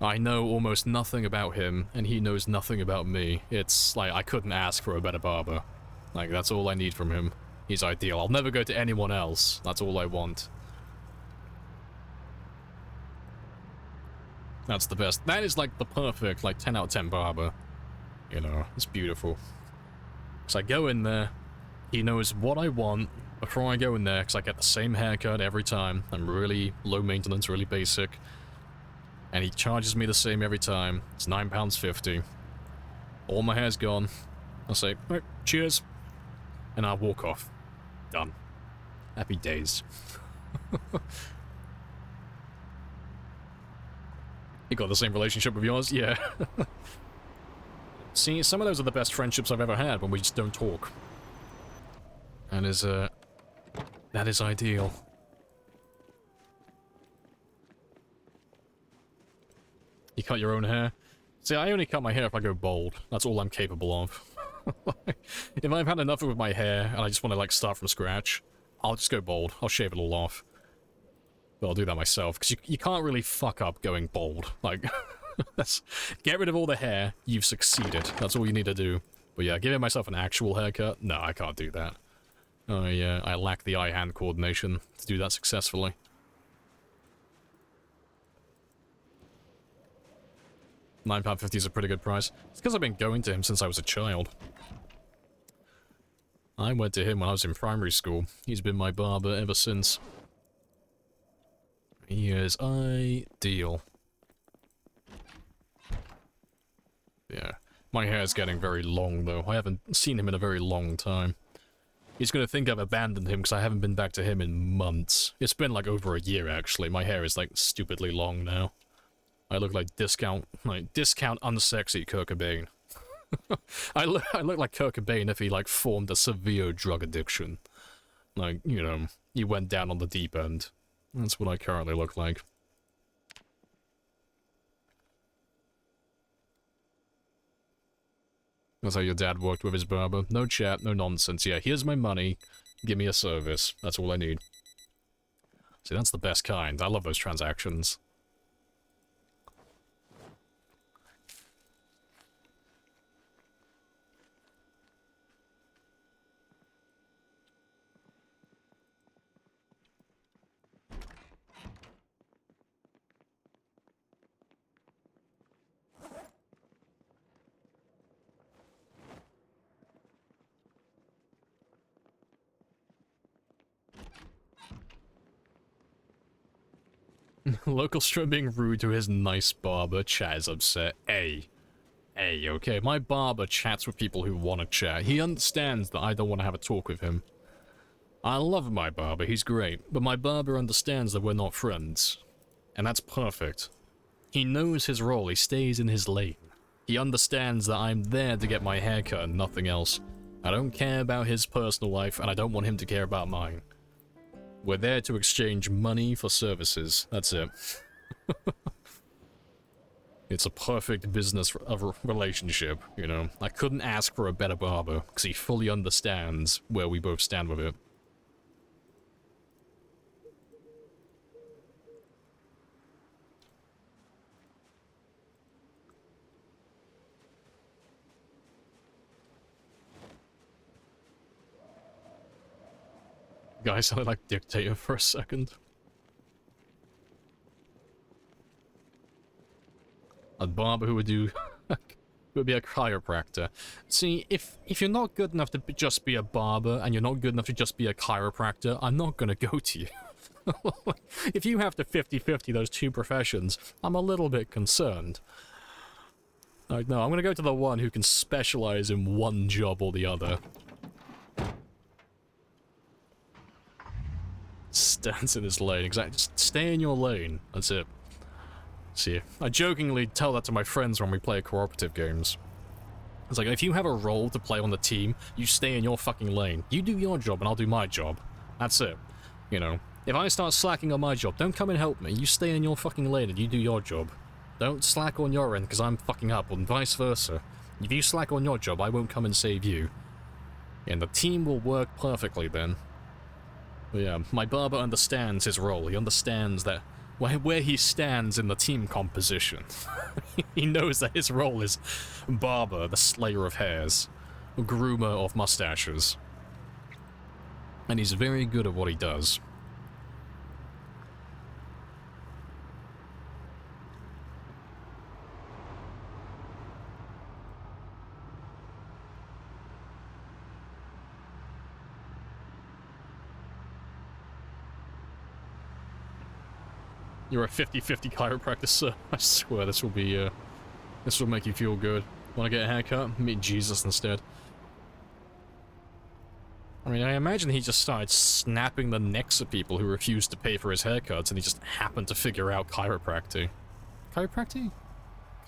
Speaker 5: I know almost nothing about him, and he knows nothing about me. It's like, I couldn't ask for a better barber. Like, that's all I need from him. He's ideal. I'll never go to anyone else. That's all I want. That's the best. That is like the perfect, like, 10 out of 10 barber. You know, it's beautiful. Because I go in there, he knows what I want before I go in there, because I get the same haircut every time. I'm really low maintenance, really basic. And he charges me the same every time. It's £9.50. All my hair's gone. I'll say, right, cheers. And I'll walk off. Done. Happy days. You got the same relationship with yours? Yeah. See, some of those are the best friendships I've ever had, when we just don't talk. That is ideal. You cut your own hair? See, I only cut my hair if I go bald. That's all I'm capable of. If I've had enough with my hair, and I just want to, like, start from scratch, I'll just go bald. I'll shave it all off. But I'll do that myself, because you can't really fuck up going bald. Like, get rid of all the hair, you've succeeded. That's all you need to do. But yeah, giving myself an actual haircut? No, I can't do that. I lack the eye-hand coordination to do that successfully. £9.50 is a pretty good price. It's because I've been going to him since I was a child. I went to him when I was in primary school. He's been my barber ever since. He is ideal. Yeah. My hair's getting very long, though. I haven't seen him in a very long time. He's gonna think I've abandoned him because I haven't been back to him in months. It's been like over a year, actually. My hair is, like, stupidly long now. I look like discount unsexy Kurt Cobain. I look like Kurt Cobain if he, like, formed a severe drug addiction. Like, you know, he went down on the deep end. That's what I currently look like. That's how your dad worked with his barber. No chat, no nonsense. Yeah, here's my money. Give me a service. That's all I need. See, that's the best kind. I love those transactions. Local stro being rude to his nice barber. Chat is upset. Hey, okay, my barber chats with people who want to chat. He understands that I don't want to have a talk with him. I love my barber, he's great, but my barber understands that we're not friends. And that's perfect. He knows his role, he stays in his lane. He understands that I'm there to get my hair cut and nothing else. I don't care about his personal life, and I don't want him to care about mine. We're there to exchange money for services. That's it. It's a perfect business relationship, you know. I couldn't ask for a better barber, because he fully understands where we both stand with it. Guy sounded like dictator for a second. A barber who would do... who would be a chiropractor. See, if you're not good enough to just be a barber, and you're not good enough to just be a chiropractor, I'm not gonna go to you. If you have to 50-50 those two professions, I'm a little bit concerned. Like, no, I'm gonna go to the one who can specialize in one job or the other. Stands in his lane, exactly. Just stay in your lane. That's it. See, I jokingly tell that to my friends when we play cooperative games. It's like, if you have a role to play on the team, you stay in your fucking lane. You do your job and I'll do my job. That's it. You know, if I start slacking on my job, don't come and help me. You stay in your fucking lane and you do your job. Don't slack on your end because I'm fucking up, and vice versa. If you slack on your job, I won't come and save you. And the team will work perfectly then. But yeah, my barber understands his role. He understands that where he stands in the team composition. He knows that his role is barber, the slayer of hairs, groomer of mustaches. And he's very good at what he does. You're a 50-50 chiropractor, sir. I swear this will be, this will make you feel good. Wanna get a haircut? Meet Jesus instead. I mean, I imagine he just started snapping the necks of people who refused to pay for his haircuts, and he just happened to figure out chiropractic. Chiropractic?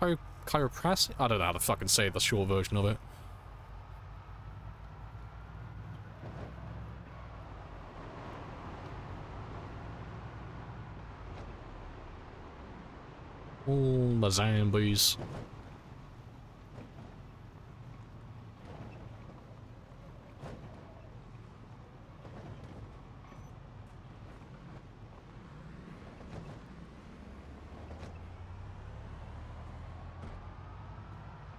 Speaker 5: Chiropractic? I don't know how to fucking say the short version of it. All the zombies.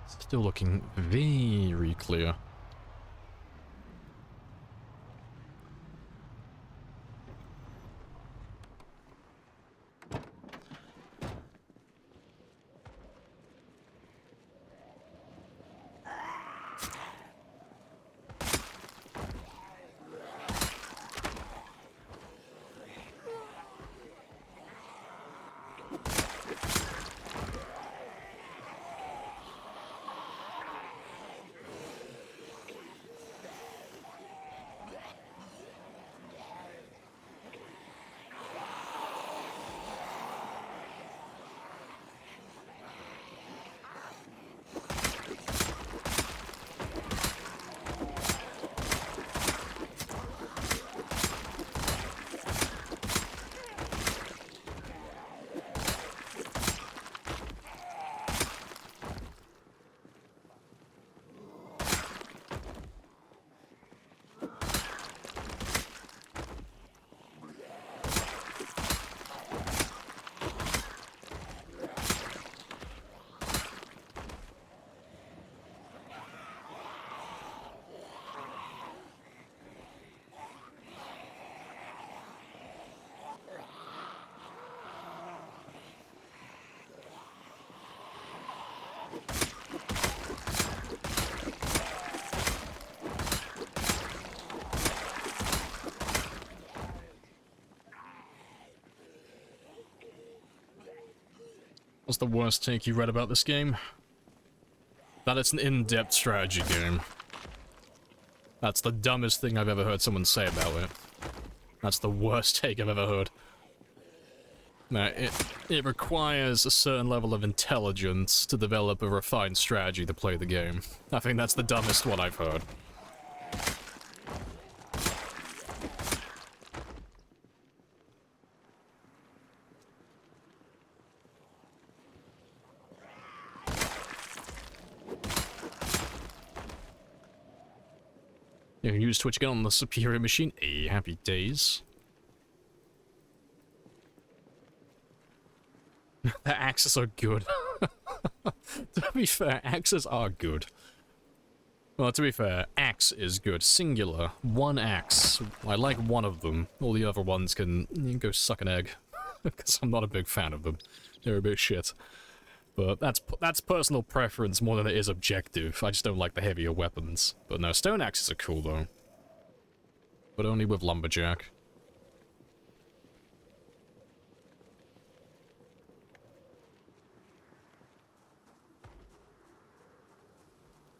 Speaker 5: Still looking very clear. What's the worst take you read about this game? That it's an in-depth strategy game. That's the dumbest thing I've ever heard someone say about it. That's the worst take I've ever heard. No, it requires a certain level of intelligence to develop a refined strategy to play the game. I think that's the dumbest one I've heard. You can use Twitch again on the superior machine. Hey, happy days. The axes are good. To be fair, axes are good. Well, to be fair, axe is good. Singular. One axe. I like one of them. All the other ones can go suck an egg. Because I'm not a big fan of them. They're a bit shit. But that's personal preference more than it is objective. I just don't like the heavier weapons. But no, stone axes are cool though. But only with lumberjack.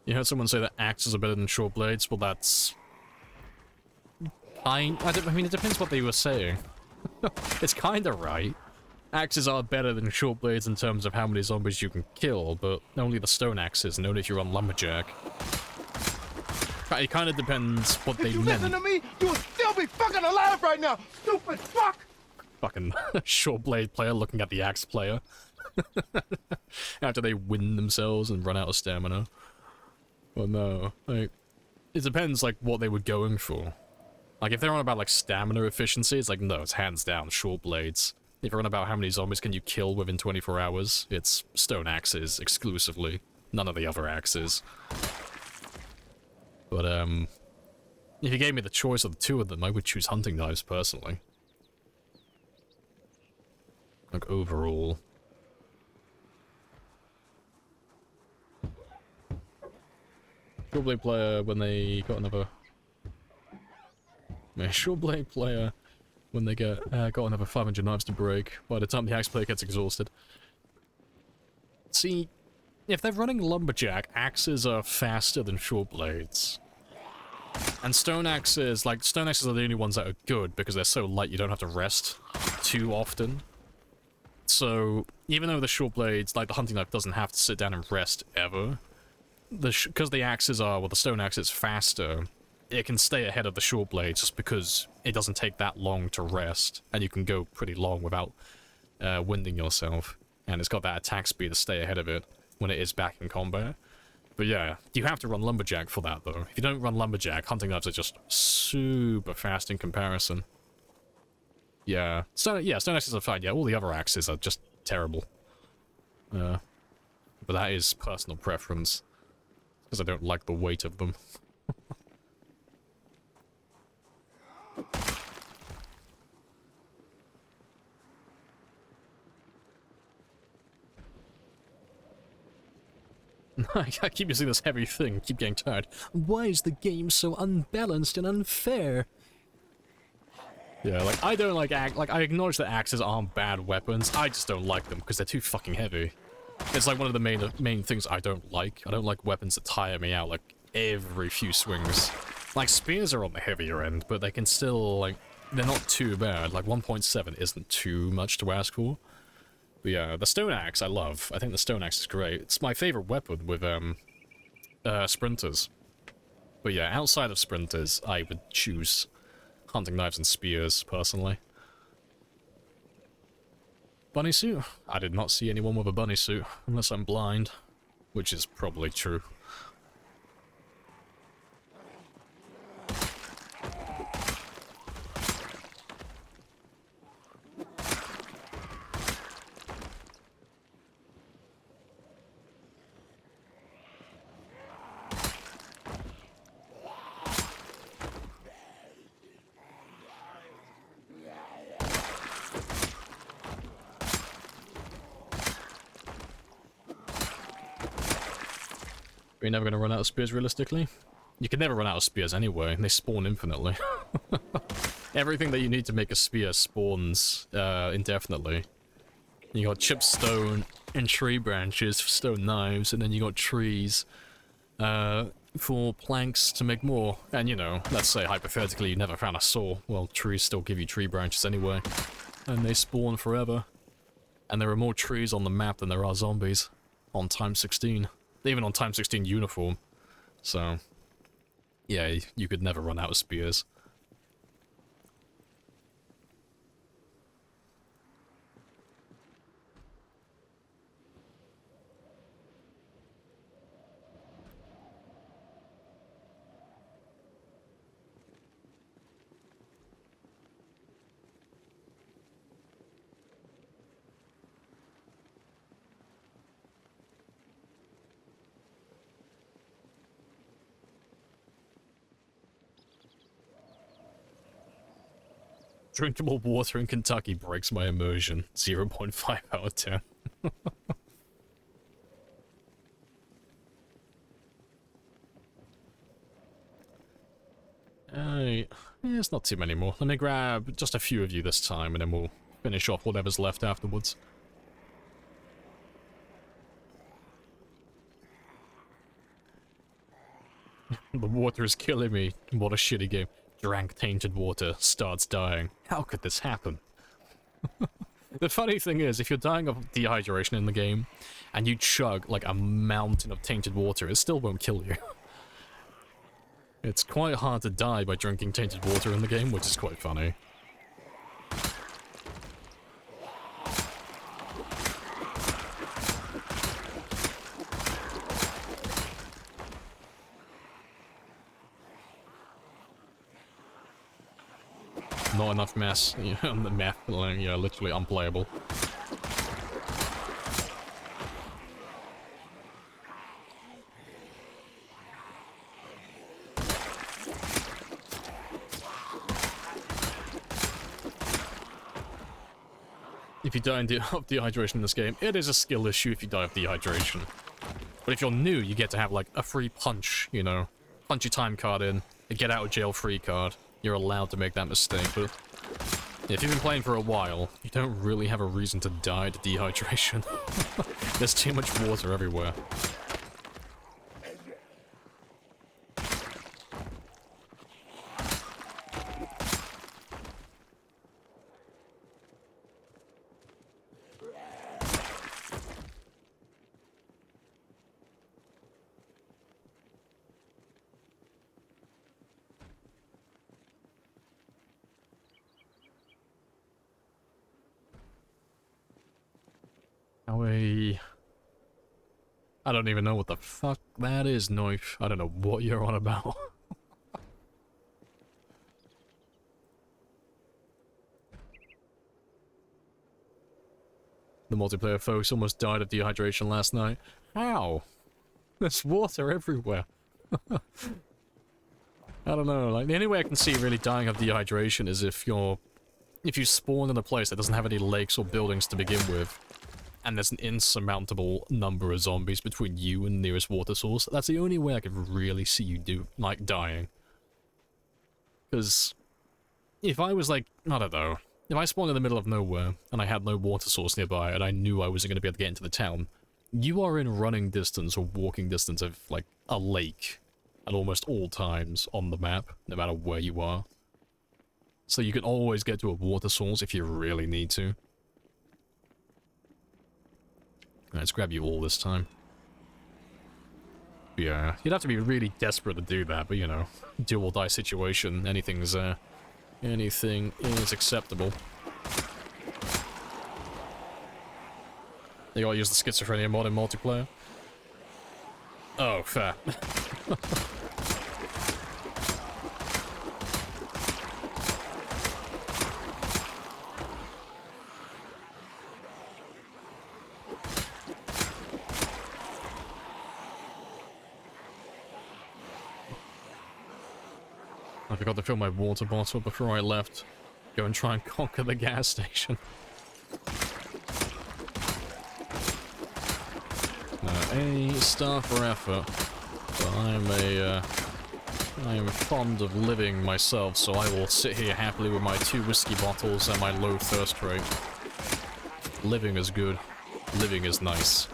Speaker 5: You heard someone say that axes are better than short blades? Well, that's... I mean, it depends what they were saying. It's kinda right. Axes are better than short blades in terms of how many zombies you can kill, but only the stone axes, and only if you're on lumberjack. It kind of depends what they meant.
Speaker 2: If you listen to me, you will still be fucking alive right now, stupid fuck!
Speaker 5: Fucking short blade player looking at the axe player. After they win themselves and run out of stamina. Well, no, like, it depends, like, what they were going for. Like, if they're on about, like, stamina efficiency, it's like, no, it's hands down short blades. if you're on about how many zombies can you kill within 24 hours, it's stone axes exclusively. None of the other axes. But, if you gave me the choice of the two of them, I would choose hunting knives, personally. Like, overall. Shortblade player when they got another... Shortblade player when they got another 500 knives to break by the time the axe player gets exhausted. See, if they're running lumberjack, axes are faster than short blades. And stone axes are the only ones that are good because they're so light you don't have to rest too often. So, even though the short blades, like the hunting knife, doesn't have to sit down and rest ever, because the axes are, well, the stone axe is faster, it can stay ahead of the short blades just because it doesn't take that long to rest, and you can go pretty long without winding yourself, and it's got that attack speed to stay ahead of it when it is back in combat. But yeah, you have to run lumberjack for that, though. If you don't run lumberjack, hunting knives are just super fast in comparison. Yeah, stone axes are fine. Yeah, all the other axes are just terrible. But that is personal preference, because I don't like the weight of them. I keep using this heavy thing, keep getting tired. Why is the game so unbalanced and unfair? Yeah, like, I don't like I acknowledge that axes aren't bad weapons, I just don't like them because they're too fucking heavy. It's like one of the main things I don't like. I don't like weapons that tire me out, like, every few swings. Like, spears are on the heavier end, but they can still, like, they're not too bad. Like, 1.7 isn't too much to ask for. But yeah, the stone axe I love. I think the stone axe is great. It's my favorite weapon with, sprinters. But yeah, outside of sprinters, I would choose hunting knives and spears, personally. Bunny suit? I did not see anyone with a bunny suit, unless I'm blind. Which is probably true. You're never going to run out of spears, realistically? You can never run out of spears anyway, they spawn infinitely. Everything that you need to make a spear spawns indefinitely. You got chipped stone and tree branches for stone knives, and then you got trees for planks to make more. And you know, let's say hypothetically you never found a saw. Well, trees still give you tree branches anyway. And they spawn forever. And there are more trees on the map than there are zombies on time 16. Even on time 16 uniform. So, yeah, you could never run out of spears. Drinkable water in Kentucky breaks my immersion. 0.5 out of 10. Alright. It's not too many more. Let me grab just a few of you this time, and then we'll finish off whatever's left afterwards. The water is killing me. What a shitty game. Drank tainted water, starts dying. How could this happen? The funny thing is, if you're dying of dehydration in the game, and you chug like a mountain of tainted water, it still won't kill you. It's quite hard to die by drinking tainted water in the game, which is quite funny. not enough mess, you know, and the map, you know, literally unplayable. If you die of dehydration in this game, it is a skill issue if you die of dehydration. But if you're new, you get to have, like, a free punch, you know. Punch your time card in, a get out of jail free card. You're allowed to make that mistake, but if you've been playing for a while, you don't really have a reason to die to dehydration. There's too much water everywhere. I don't even know what the fuck that is, knife. I don't know what you're on about. The multiplayer folks almost died of dehydration last night. How? There's water everywhere. I don't know, like, the only way I can see really dying of dehydration is if you spawn in a place that doesn't have any lakes or buildings to begin with, and there's an insurmountable number of zombies between you and the nearest water source. That's the only way I could really see you dying. Because if I was like, I don't know, if I spawned in the middle of nowhere, and I had no water source nearby, and I knew I wasn't going to be able to get into the town, you are in running distance or walking distance of, like, a lake at almost all times on the map, no matter where you are. So you can always get to a water source if you really need to. Let's grab you all this time. Yeah, you'd have to be really desperate to do that, but you know, do or die situation, anything is acceptable. You gotta use the schizophrenia mod in multiplayer. Oh, fair. I forgot to fill my water bottle before I left. Go and try and conquer the gas station. A star for effort. But I am fond of living myself, so I will sit here happily with my 2 whiskey bottles and my low thirst rate. Living is good. Living is nice.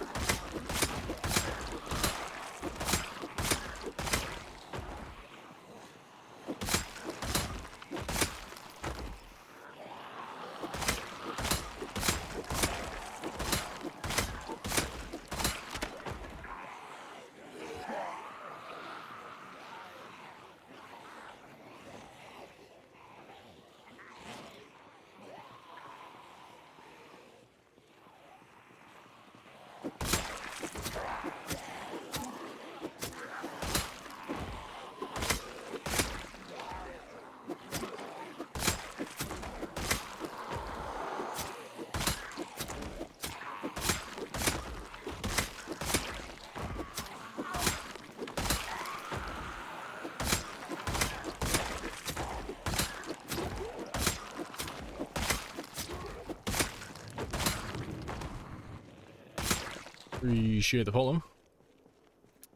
Speaker 5: Appreciate the follow.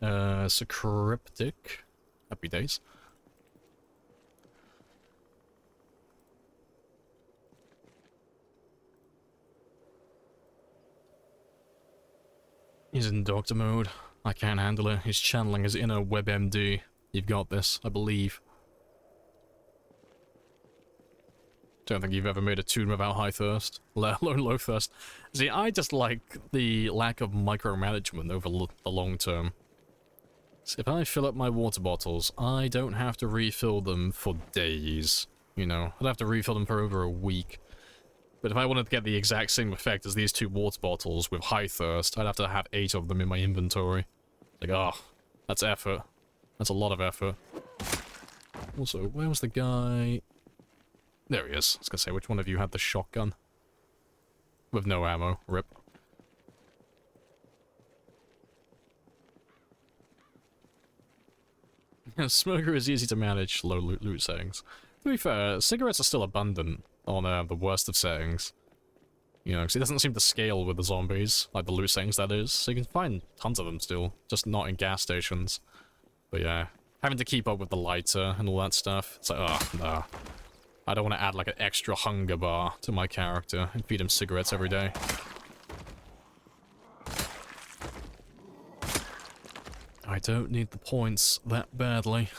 Speaker 5: Sacryptic. Happy days. He's in doctor mode. I can't handle it. He's channeling his inner WebMD. You've got this, I believe. Don't think you've ever made a tune without high thirst, let alone low thirst. See, I just like the lack of micromanagement over the long term. So if I fill up my water bottles, I don't have to refill them for days. You know, I'd have to refill them for over a week. But if I wanted to get the exact same effect as these 2 water bottles with high thirst, I'd have to have 8 of them in my inventory. Like, oh, that's effort. That's a lot of effort. Also, where was the guy? There he is. I was gonna say, which one of you had the shotgun? With no ammo. Rip. Smoker is easy to manage, low loot settings. To be fair, cigarettes are still abundant on the worst of settings. You know, because it doesn't seem to scale with the zombies, like the loot settings that is, so you can find tons of them still, just not in gas stations. But yeah, having to keep up with the lighter and all that stuff, it's like, oh, no. I don't want to add like an extra hunger bar to my character and feed him cigarettes every day. I don't need the points that badly.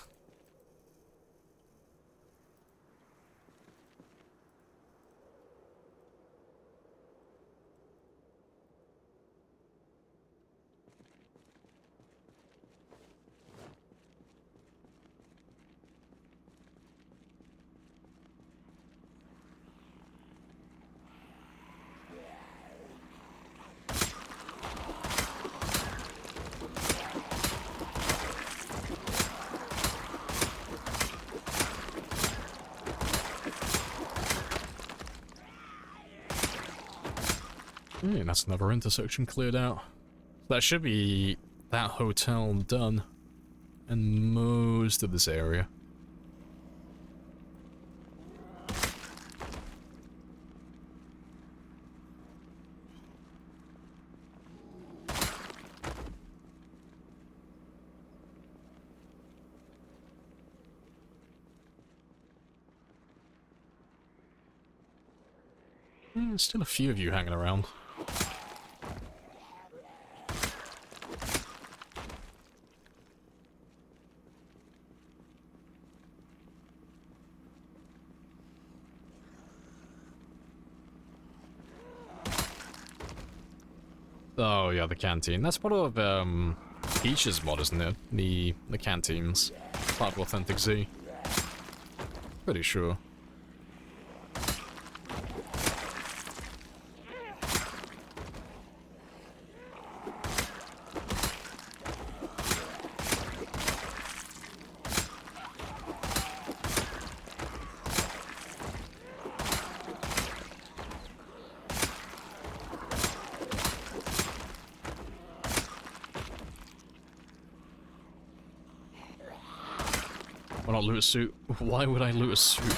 Speaker 5: That's another intersection cleared out. That should be that hotel done. And most of this area. Still a few of you hanging around. Oh yeah, the canteen. That's part of Peach's mod, isn't it? The canteens. Part of Authentic Z. Pretty sure. Why not loot a suit? Why would I loot a suit?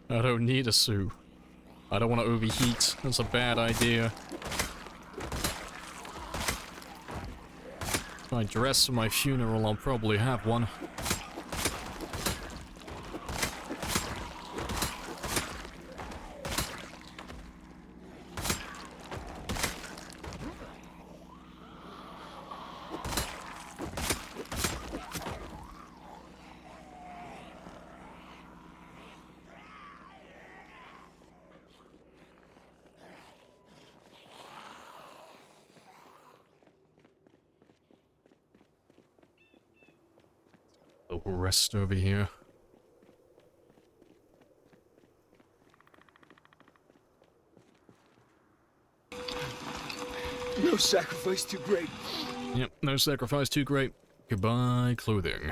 Speaker 5: I don't need a suit. I don't want to overheat. That's a bad idea. If I dress for my funeral, I'll probably have one. Rest over here.
Speaker 1: No sacrifice too great.
Speaker 5: Yep, no sacrifice too great. Goodbye, clothing.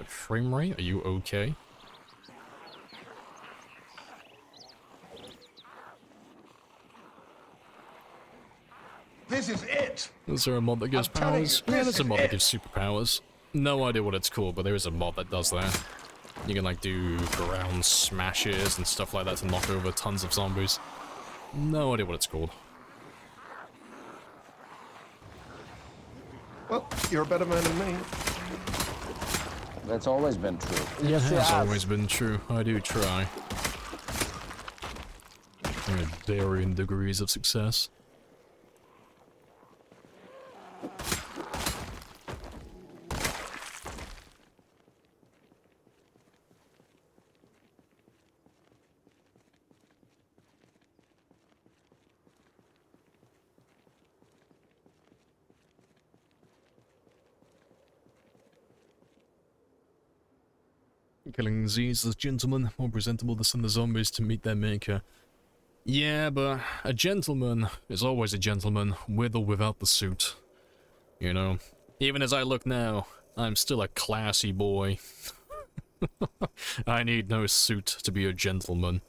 Speaker 5: Frame rate, are you okay?
Speaker 6: This is it.
Speaker 5: Is there a mod that gives
Speaker 6: I'm telling
Speaker 5: powers?
Speaker 6: you,
Speaker 5: Yeah,
Speaker 6: this
Speaker 5: there's a
Speaker 6: is
Speaker 5: mod that
Speaker 6: it.
Speaker 5: gives superpowers. No idea what it's called, but there is a mod that does that. You can like do ground smashes and stuff like that to knock over tons of zombies. No idea what it's called.
Speaker 2: Well, you're a better man than me.
Speaker 4: That's always been true.
Speaker 5: It has always been true. I do try. Varying degrees of success. Killing Z's as gentlemen, more presentable to send the zombies to meet their maker. Yeah, but a gentleman is always a gentleman, with or without the suit. You know, even as I look now, I'm still a classy boy. I need no suit to be a gentleman.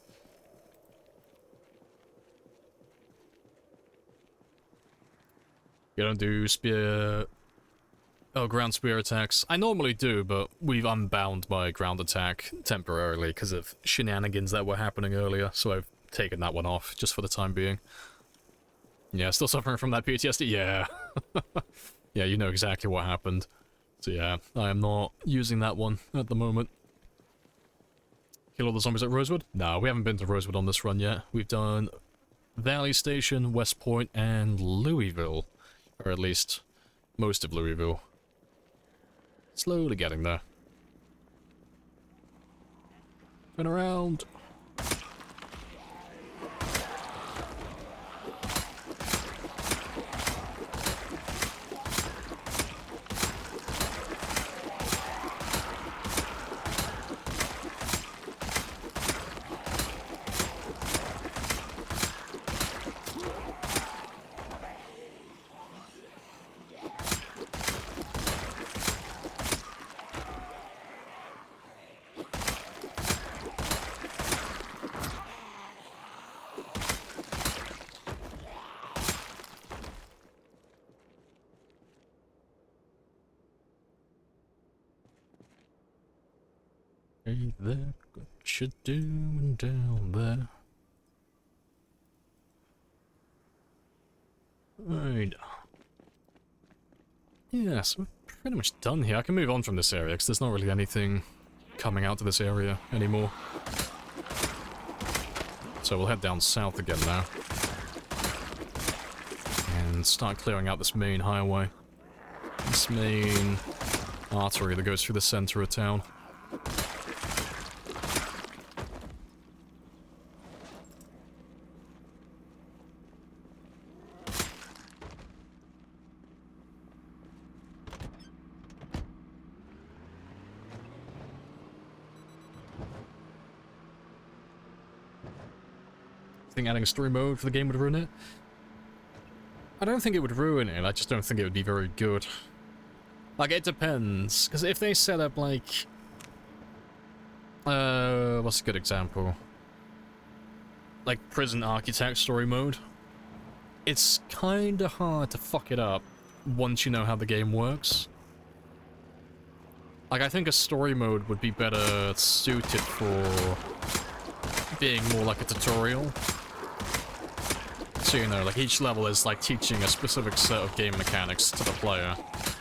Speaker 5: You don't do spear... Oh, ground spear attacks. I normally do, but I'm bound by ground attack temporarily because of shenanigans that were happening earlier, so I've taken that one off, just for the time being. Yeah, still suffering from that PTSD? Yeah. Yeah, you know exactly what happened. So yeah, I am not using that one at the moment. Kill all the zombies at Rosewood? No, we haven't been to Rosewood on this run yet. We've done Valley Station, West Point, and Louisville. Or at least, most of Louisville. Slowly getting there. Turn around. Hey there, what you doing down there? Right. Yeah, so we're pretty much done here. I can move on from this area, because there's not really anything coming out to this area anymore. So we'll head down south again now. And start clearing out this main highway. This main artery that goes through the center of town. Adding a story mode for the game would ruin it? I don't think it would ruin it, I just don't think it would be very good. Like, it depends, because if they set up, like... what's a good example? Like, Prison Architect story mode. It's kinda hard to fuck it up once you know how the game works. Like, I think a story mode would be better suited for being more like a tutorial. So, you know, like, each level is, like, teaching a specific set of game mechanics to the player.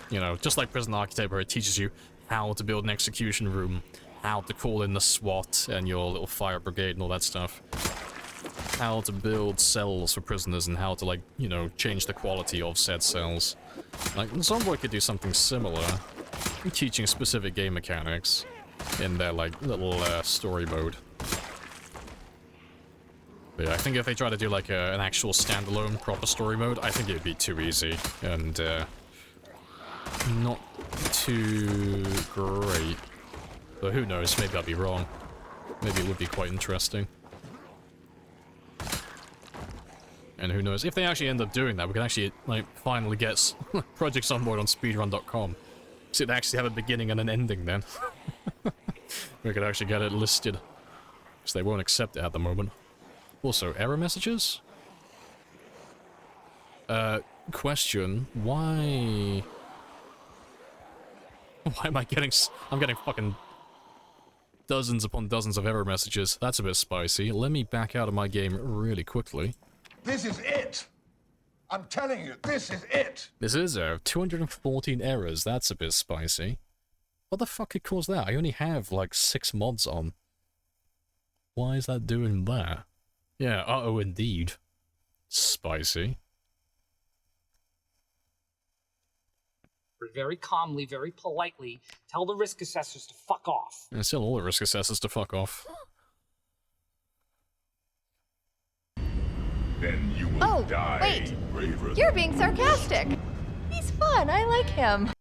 Speaker 5: You know, just like Prison Architect, where it teaches you how to build an execution room, how to call in the SWAT and your little fire brigade and all that stuff. How to build cells for prisoners and how to, like, you know, change the quality of said cells. Like, Zomboid could do something similar, teaching specific game mechanics in their, like, little story mode. But yeah, I think if they try to do like an actual standalone proper story mode, I think it would be too easy and not too great. But who knows, maybe I'd be wrong. Maybe it would be quite interesting. And who knows, if they actually end up doing that, we can actually like finally get Project Zomboid on speedrun.com. So it'd actually have a beginning and an ending then. We could actually get it listed. Because they won't accept it at the moment. Also, error messages? Question, why... Why am I getting... I'm getting fucking dozens upon dozens of error messages. That's a bit spicy. Let me back out of my game really quickly.
Speaker 6: This is it! I'm telling you, this is it!
Speaker 5: This is 214 errors. That's a bit spicy. What the fuck could cause that? I only have, like, 6 mods on. Why is that doing that? Yeah, uh-oh indeed. Spicy.
Speaker 9: Very calmly, very politely, tell the risk assessors to fuck off.
Speaker 5: And tell all the risk assessors to fuck off.
Speaker 6: Then you will die.
Speaker 3: Wait! You're being sarcastic! He's fun, I like him.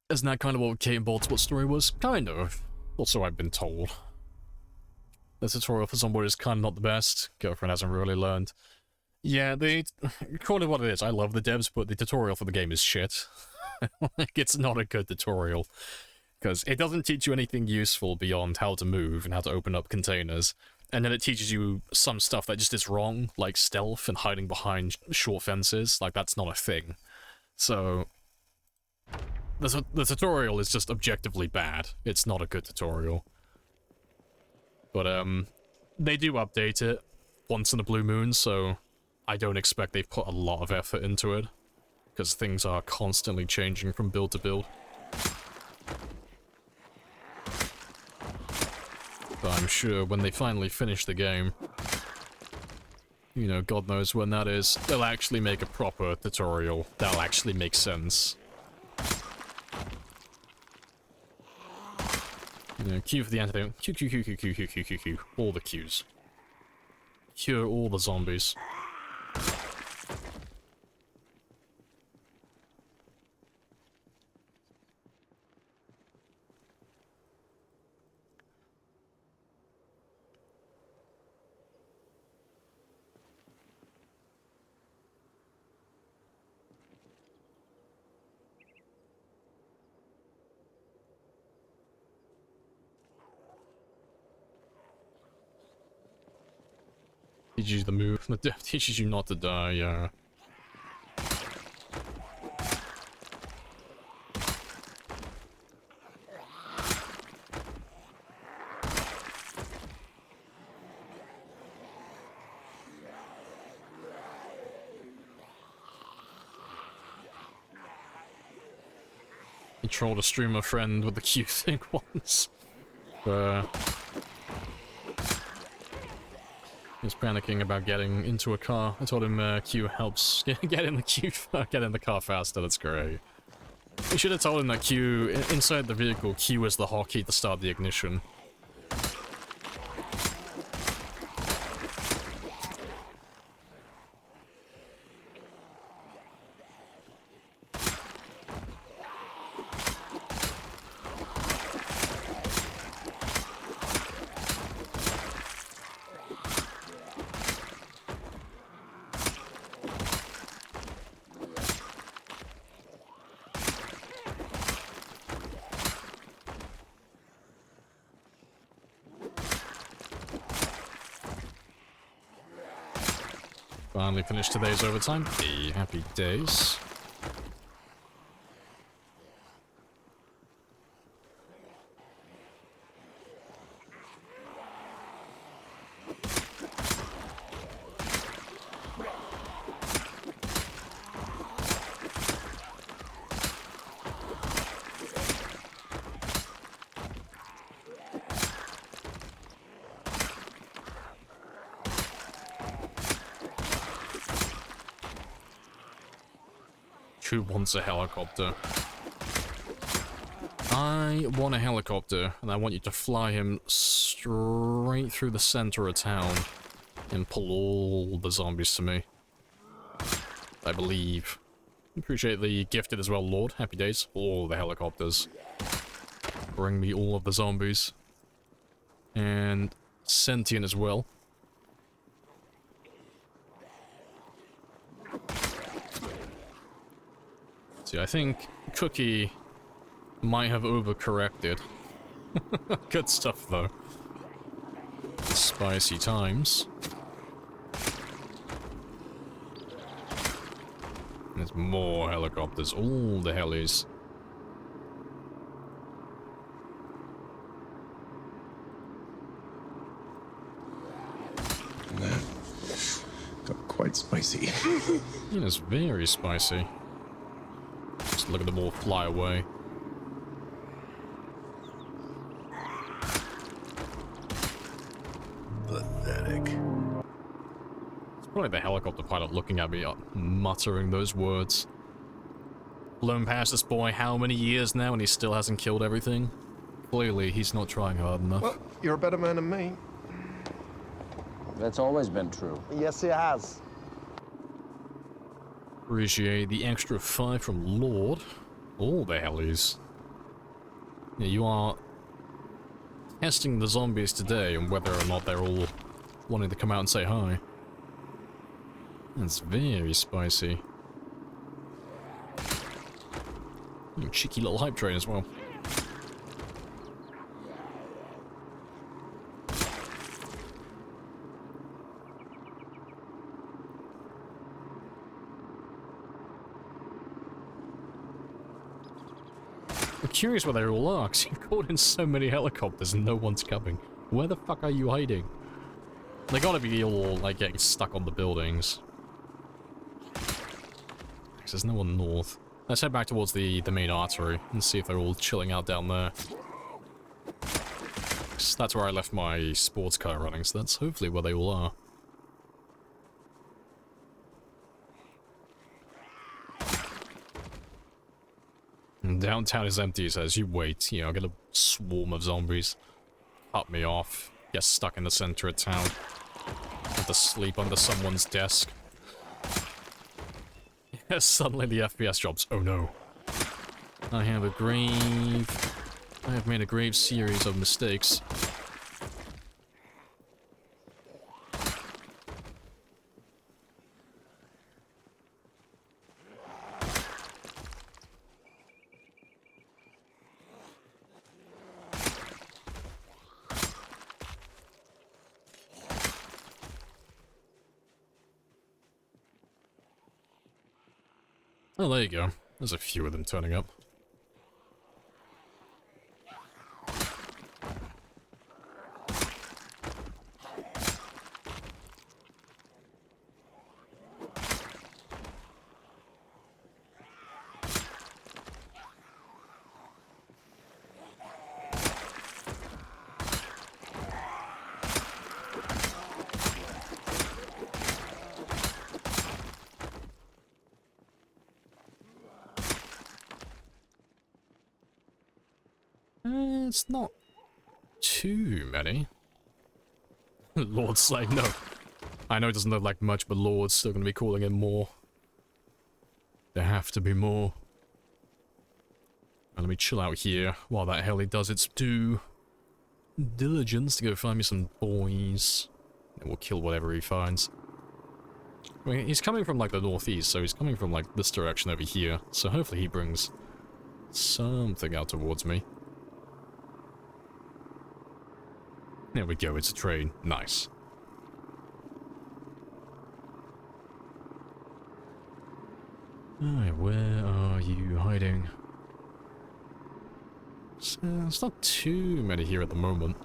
Speaker 5: Isn't that kind of what Kate and Bolt's what story was? Kind of. Also, I've been told. The tutorial for Zombie is kind of not the best. Girlfriend hasn't really learned. Yeah, they call it what it is. I love the devs, but the tutorial for the game is shit. Like, it's not a good tutorial. Because it doesn't teach you anything useful beyond how to move and how to open up containers. And then it teaches you some stuff that just is wrong, like stealth and hiding behind short fences. Like, that's not a thing. So, the tutorial is just objectively bad. It's not a good tutorial. But, they do update it once in a blue moon, so I don't expect they've put a lot of effort into it. Because things are constantly changing from build to build. But I'm sure when they finally finish the game, you know, God knows when that is, they'll actually make a proper tutorial that'll actually make sense. You know, Q for the antidote. Q, Q, Q, Q, Q, Q, Q, Q, Q. All the Qs. Cure all the zombies. Teaches you the move. The death teaches you not to die, yeah. He trolled a streamer friend with the Q thing once. He was panicking about getting into a car. I told him Q helps get in the Q, get in the car faster. That's great. You should have told him that Q inside the vehicle. Q is the hotkey to start the ignition. Finally finished today's overtime. Hey, happy days. Who wants a helicopter? I want a helicopter, and I want you to fly him straight through the center of town and pull all the zombies to me. I believe. Appreciate the gifted as well, Lord. Happy days. All the helicopters. Bring me all of the zombies. And sentient as well. See, I think Cookie might have overcorrected. Good stuff, though. Spicy times. There's more helicopters. All the helis.
Speaker 6: That got quite spicy.
Speaker 5: It is very spicy. Just look at them all fly away.
Speaker 6: Pathetic.
Speaker 5: It's probably the helicopter pilot looking at me, muttering those words. Blown past this boy how many years now and he still hasn't killed everything? Clearly, he's not trying hard enough.
Speaker 2: Well, you're a better man than me.
Speaker 4: That's always been true.
Speaker 2: Yes, it has.
Speaker 5: Appreciate the extra 5 from Lord. All the hellies. Yeah, you are testing the zombies today and whether or not they're all wanting to come out and say hi. That's very spicy. Cheeky little hype train as well. I'm curious where they all are, because you've called in so many helicopters and no one's coming. Where the fuck are you hiding? They gotta be all, like, getting stuck on the buildings. There's no one north. Let's head back towards the main artery and see if they're all chilling out down there. That's where I left my sports car running, so that's hopefully where they all are. And downtown is empty, so as you wait, you know, get a swarm of zombies. Cut me off. Get stuck in the center of town. Have to sleep under someone's desk. Yes, suddenly the FPS drops. Oh no. I have made a grave series of mistakes. Oh, there you go. There's a few of them turning up. It's not too many. Lord's saying no. I know it doesn't look like much, but Lord's still going to be calling in more. There have to be more. And let me chill out here while that heli does its due diligence to go find me some boys. And we'll kill whatever he finds. I mean, he's coming from like the northeast, so he's coming from like this direction over here. So hopefully he brings something out towards me. There we go, it's a train. Nice. Alright, where are you hiding? So, there's not too many here at the moment.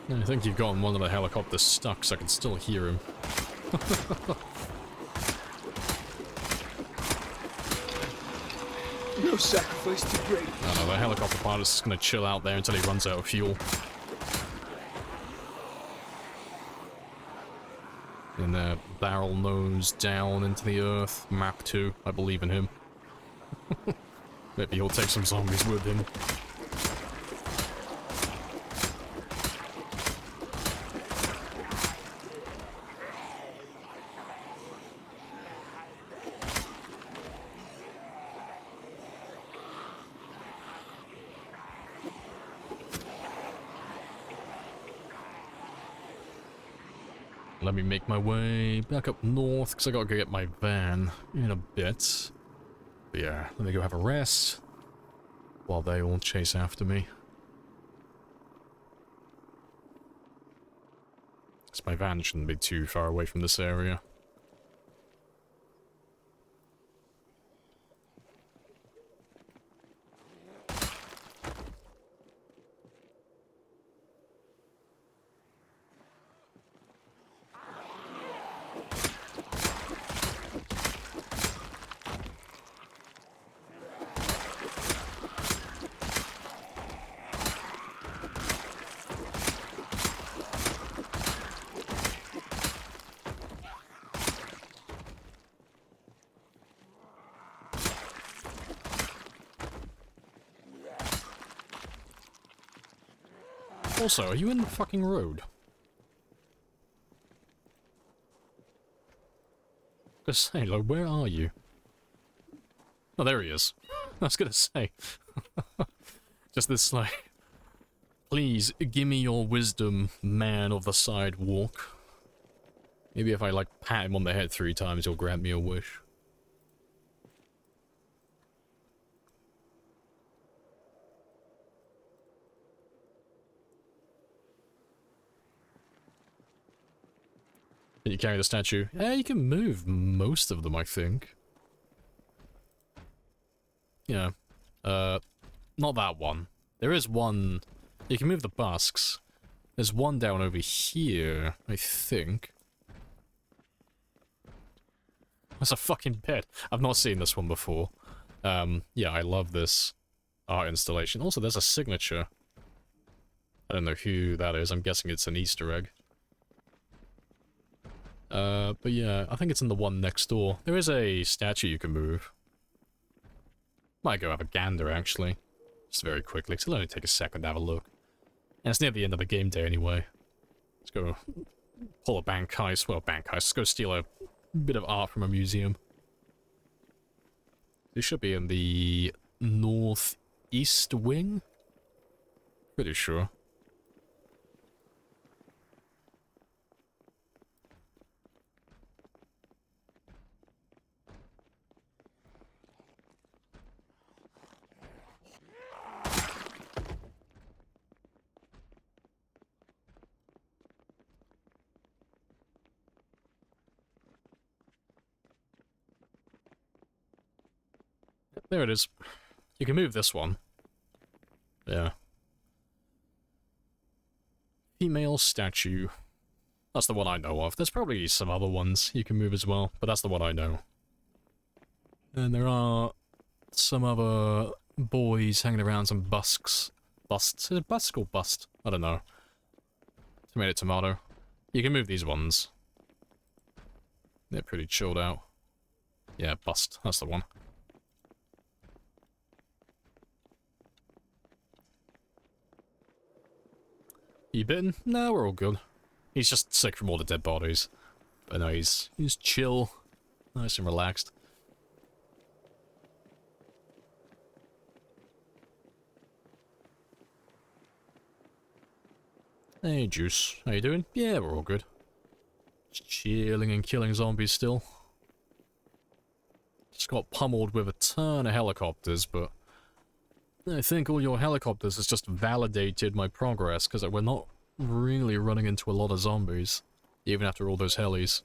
Speaker 5: I think you've gotten one of the helicopters stuck, so I can still hear him.
Speaker 1: No sacrifice too great.
Speaker 5: I don't know, the helicopter pilot's just gonna chill out there until he runs out of fuel. In there, barrel nose down into the earth. Map 2, I believe in him. Maybe he'll take some zombies with him. Let me make my way back up north, because I gotta go get my van in a bit. But yeah, let me go have a rest while they all chase after me. Because my van shouldn't be too far away from this area. Also, are you in the fucking road? Just say, like, where are you? Oh, there he is. I was gonna say. Just this, like... Please, give me your wisdom, man of the sidewalk. Maybe if I, like, pat him on the head 3 times, he'll grant me a wish. Can you carry the statue? Yeah, you can move most of them, I think. Yeah. Not that one. There is one... You can move the busks. There's one down over here, I think. That's a fucking bed. I've not seen this one before. Yeah, I love this art installation. Also, there's a signature. I don't know who that is. I'm guessing it's an Easter egg. But yeah, I think it's in the one next door. There is a statue you can move. Might go have a gander, actually. Just very quickly, because it'll only take a second to have a look. And it's near the end of the game day anyway. Let's go pull a bank heist. Well, bank heist. Let's go steal a bit of art from a museum. This should be in the northeast wing? Pretty sure. There it is. You can move this one. Yeah. Female statue. That's the one I know of. There's probably some other ones you can move as well, but that's the one I know. And there are some other boys hanging around, some busks. Busts? Is it busk or bust? I don't know. Tomato, tomato. You can move these ones. They're pretty chilled out. Yeah, bust. That's the one. You bitten? No, we're all good. He's just sick from all the dead bodies. But no, he's chill. Nice and relaxed. Hey, Juice. How you doing? Yeah, we're all good. Just chilling and killing zombies still. Just got pummeled with a ton of helicopters, but... I think all your helicopters has just validated my progress, because we're not really running into a lot of zombies, even after all those helis,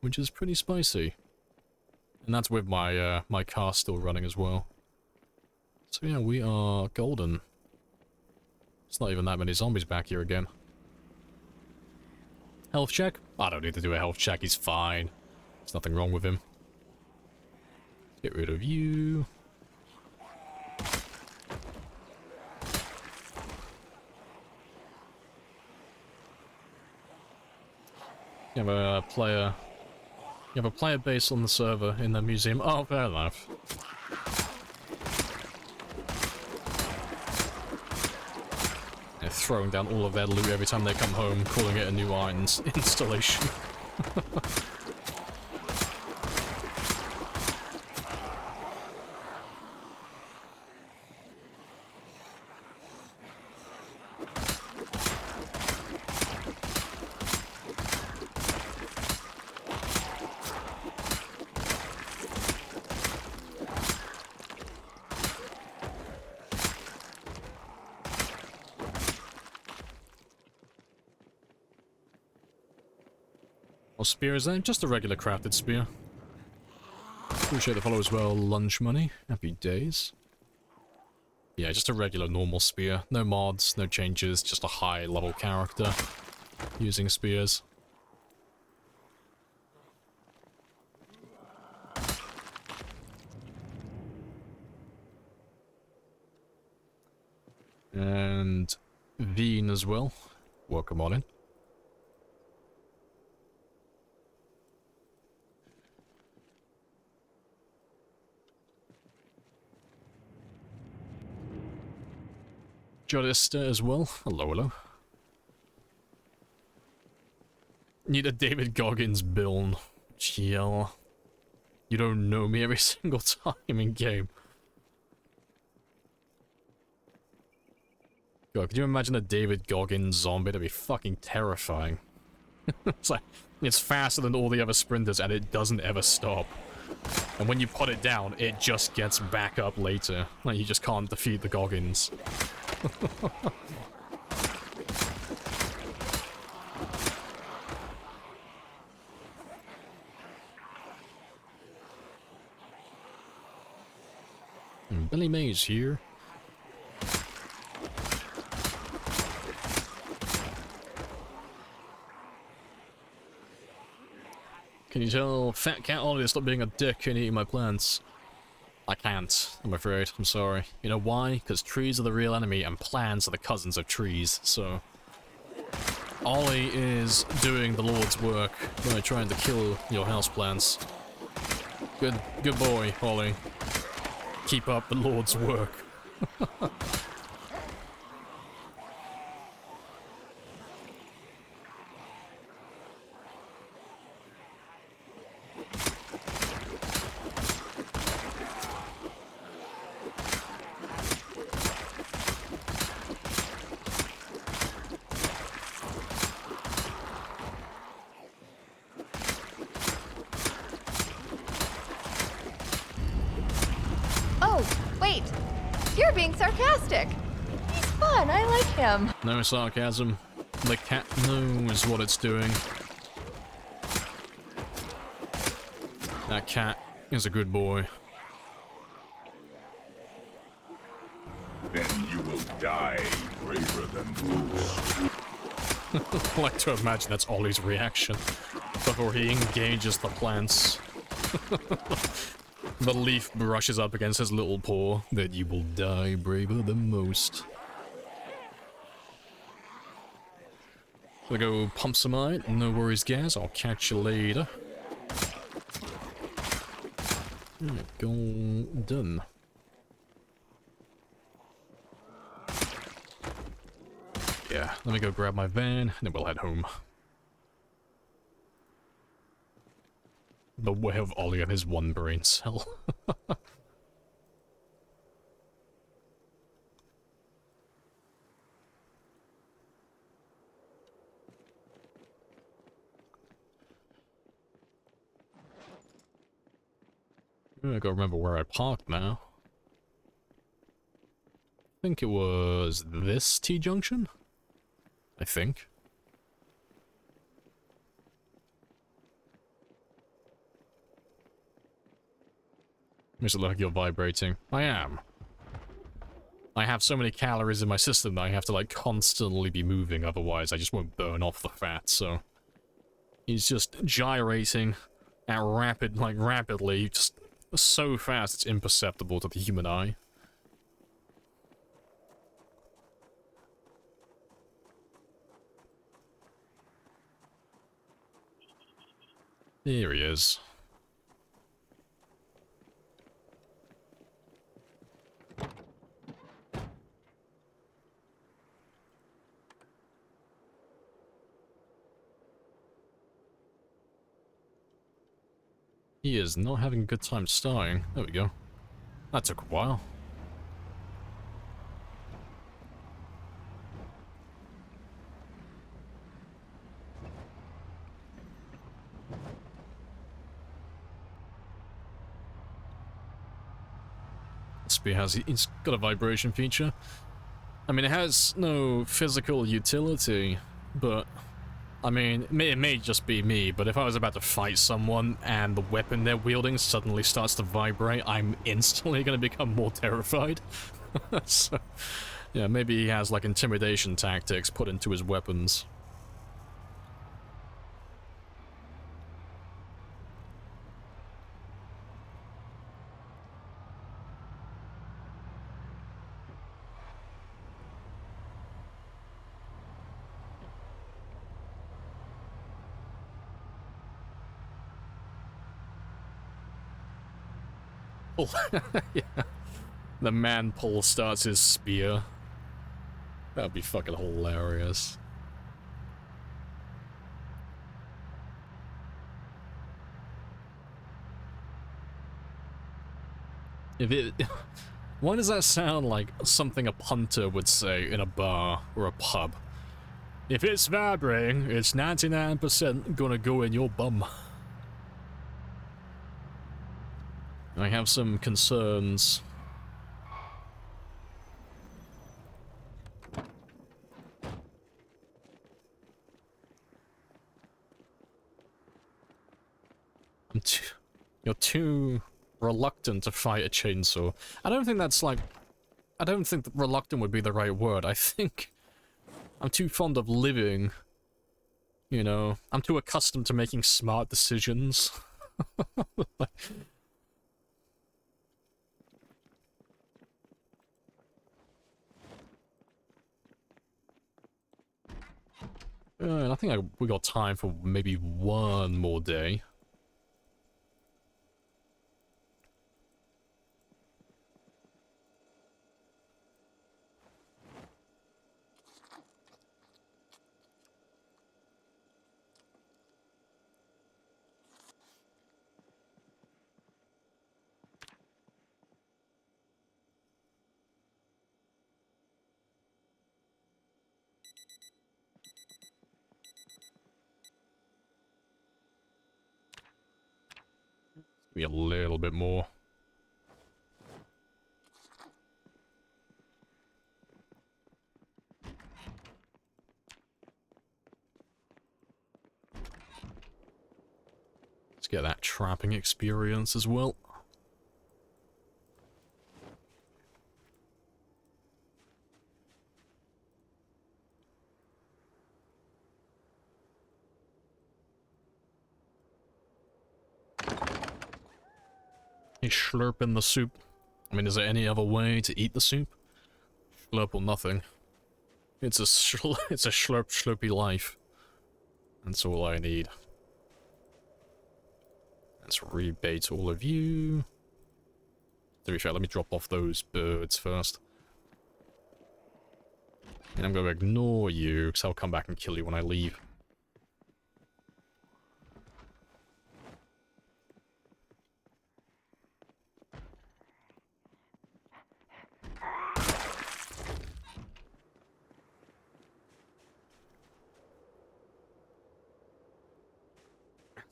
Speaker 5: which is pretty spicy. And that's with my my car still running as well. So yeah, we are golden. It's not even that many zombies back here again. Health check? I don't need to do a health check, he's fine. There's nothing wrong with him. Get rid of you. You have a player base on the server in the museum. Oh, fair enough. They're throwing down all of their loot every time they come home, calling it a new art installation. What spear is that? Just a regular crafted spear. Appreciate the follow as well, lunch money. Happy days. Yeah, just a regular normal spear. No mods, no changes, just a high level character using spears. And Veen as well. Welcome on in. Jodista as well. Hello, hello. Need a David Goggins build. Chill. You don't know me every single time in game. God, could you imagine a David Goggins zombie? That'd be fucking terrifying. It's like, it's faster than all the other sprinters and it doesn't ever stop. And when you put it down, it just gets back up later. Like, you just can't defeat the Goggins. Billy Mays here. Can you tell Fat Cat Ollie to stop being a dick and eating my plants? I can't, I'm afraid. I'm sorry. You know why? Because trees are the real enemy and plants are the cousins of trees, so... Ollie is doing the Lord's work by trying to kill your houseplants. Good boy, Ollie. Keep up the Lord's work.
Speaker 3: You're being sarcastic. He's fun, I like him.
Speaker 5: No sarcasm. The cat knows what it's doing. That cat is a good boy.
Speaker 6: Then you will die braver than most.
Speaker 5: I like to imagine that's Ollie's reaction before he engages the plants. The leaf brushes up against his little paw. That you will die braver than most. Gonna go pump some Lite. No worries, guys. I'll catch you later. Go done. Yeah, let me go grab my van, and then we'll head home. The way of Ollie and his one brain cell. I gotta remember where I parked now. I think it was this T-junction? I think. Makes it look like you're vibrating. I am. I have so many calories in my system that I have to, like, constantly be moving, otherwise I just won't burn off the fat, so... He's just gyrating at rapidly, just so fast it's imperceptible to the human eye. There he is. He is not having a good time starting. There we go. That took a while. It's got a vibration feature. I mean, it has no physical utility, but... I mean, it may just be me, but if I was about to fight someone and the weapon they're wielding suddenly starts to vibrate, I'm instantly going to become more terrified. So, yeah, maybe he has, like, intimidation tactics put into his weapons. Yeah. The man pole starts his spear. That'd be fucking hilarious. If it... Why does that sound like something a punter would say in a bar or a pub? If it's vibrating, it's 99% gonna go in your bum. I have some concerns. You're too reluctant to fight a chainsaw. I don't think that's like... I don't think that reluctant would be the right word. I think I'm too fond of living. You know, I'm too accustomed to making smart decisions. I think we got time for maybe one more day. Be a little bit more. Let's get that trapping experience as well. You slurp in the soup. I mean, is there any other way to eat the soup? Slurp or nothing. It's a slurp slurpy life. That's all I need. Let's rebait all of you. To be fair, let me drop off those birds first. And I'm going to ignore you, because I'll come back and kill you when I leave.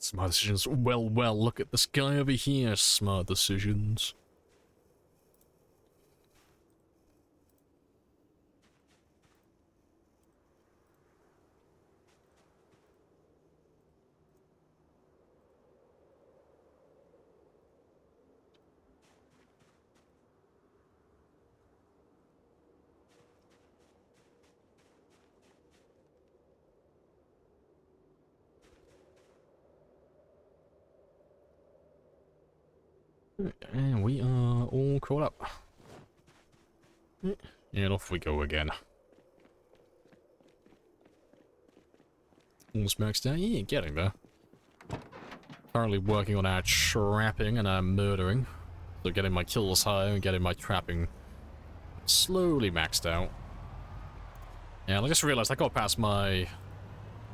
Speaker 5: Smart decisions. Well, look at this guy over here. Smart decisions. And we are all caught up. And off we go again. Almost maxed out. Yeah, getting there. Currently working on our trapping and our murdering. So getting my kills high and getting my trapping slowly maxed out. And I just realized I got past my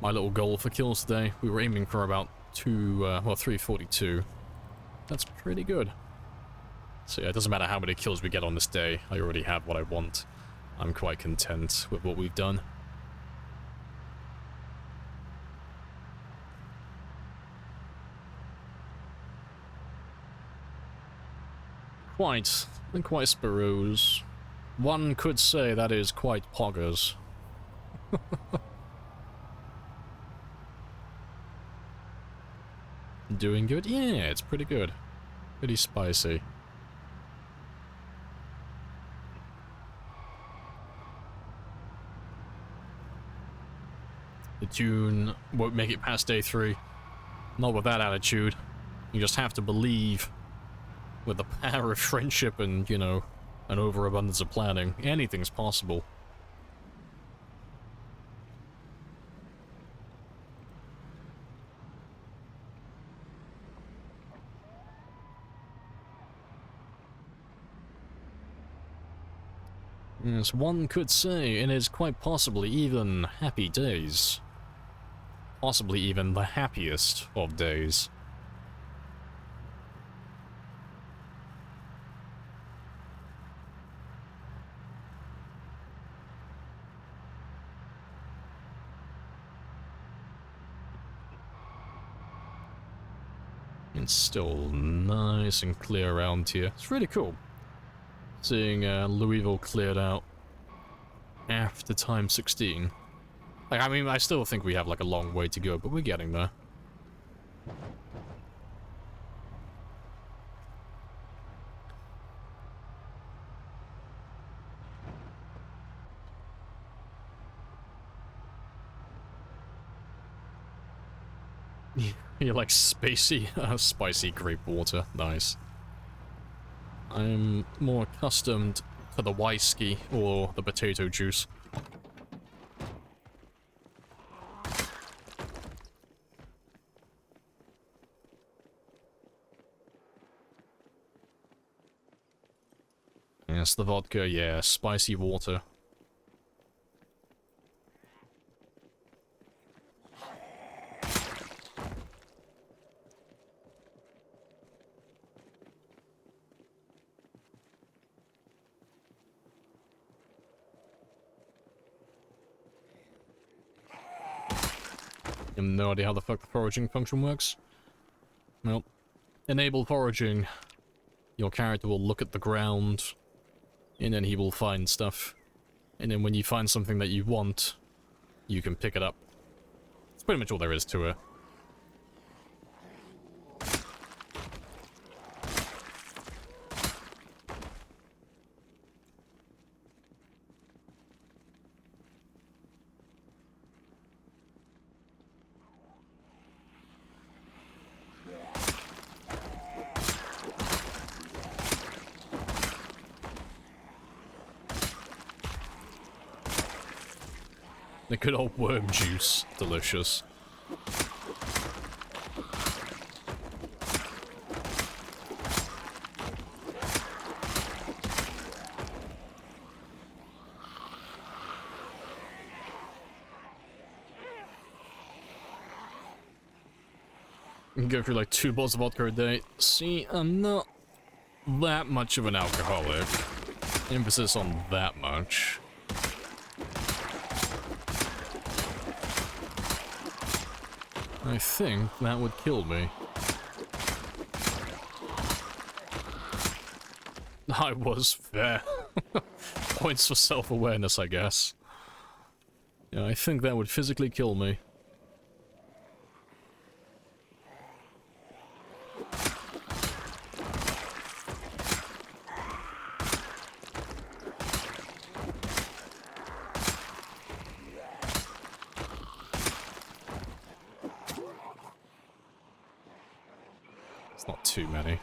Speaker 5: little goal for kills today. We were aiming for about 342. That's pretty good. So yeah, it doesn't matter how many kills we get on this day. I already have what I want. I'm quite content with what we've done. Quite Sparrows. One could say that is quite poggers. Doing good? Yeah, it's pretty good. Pretty spicy. The tune won't make it past day 3. Not with that attitude. You just have to believe with the power of friendship and, you know, an overabundance of planning. Anything's possible. Yes, one could say it is quite possibly even happy days. Possibly even the happiest of days. and still nice and clear around here. It's really cool seeing Louisville cleared out after time 16. Like, I mean, I still think we have like a long way to go, but we're getting there. You like spacey, spicy grape water. Nice. I'm more accustomed to the whiskey or the potato juice. Yes, the vodka, yeah, spicy water. I have no idea how the fuck the foraging function works. Well, enable foraging. Your character will look at the ground, and then he will find stuff. And then when you find something that you want, you can pick it up. That's pretty much all there is to it. The good old worm juice. Delicious. You can go through like 2 bottles of vodka a day. See, I'm not that much of an alcoholic. Emphasis on that much. I think that would kill me. I was fair. Points for self-awareness, I guess. Yeah, I think that would physically kill me. Not too many.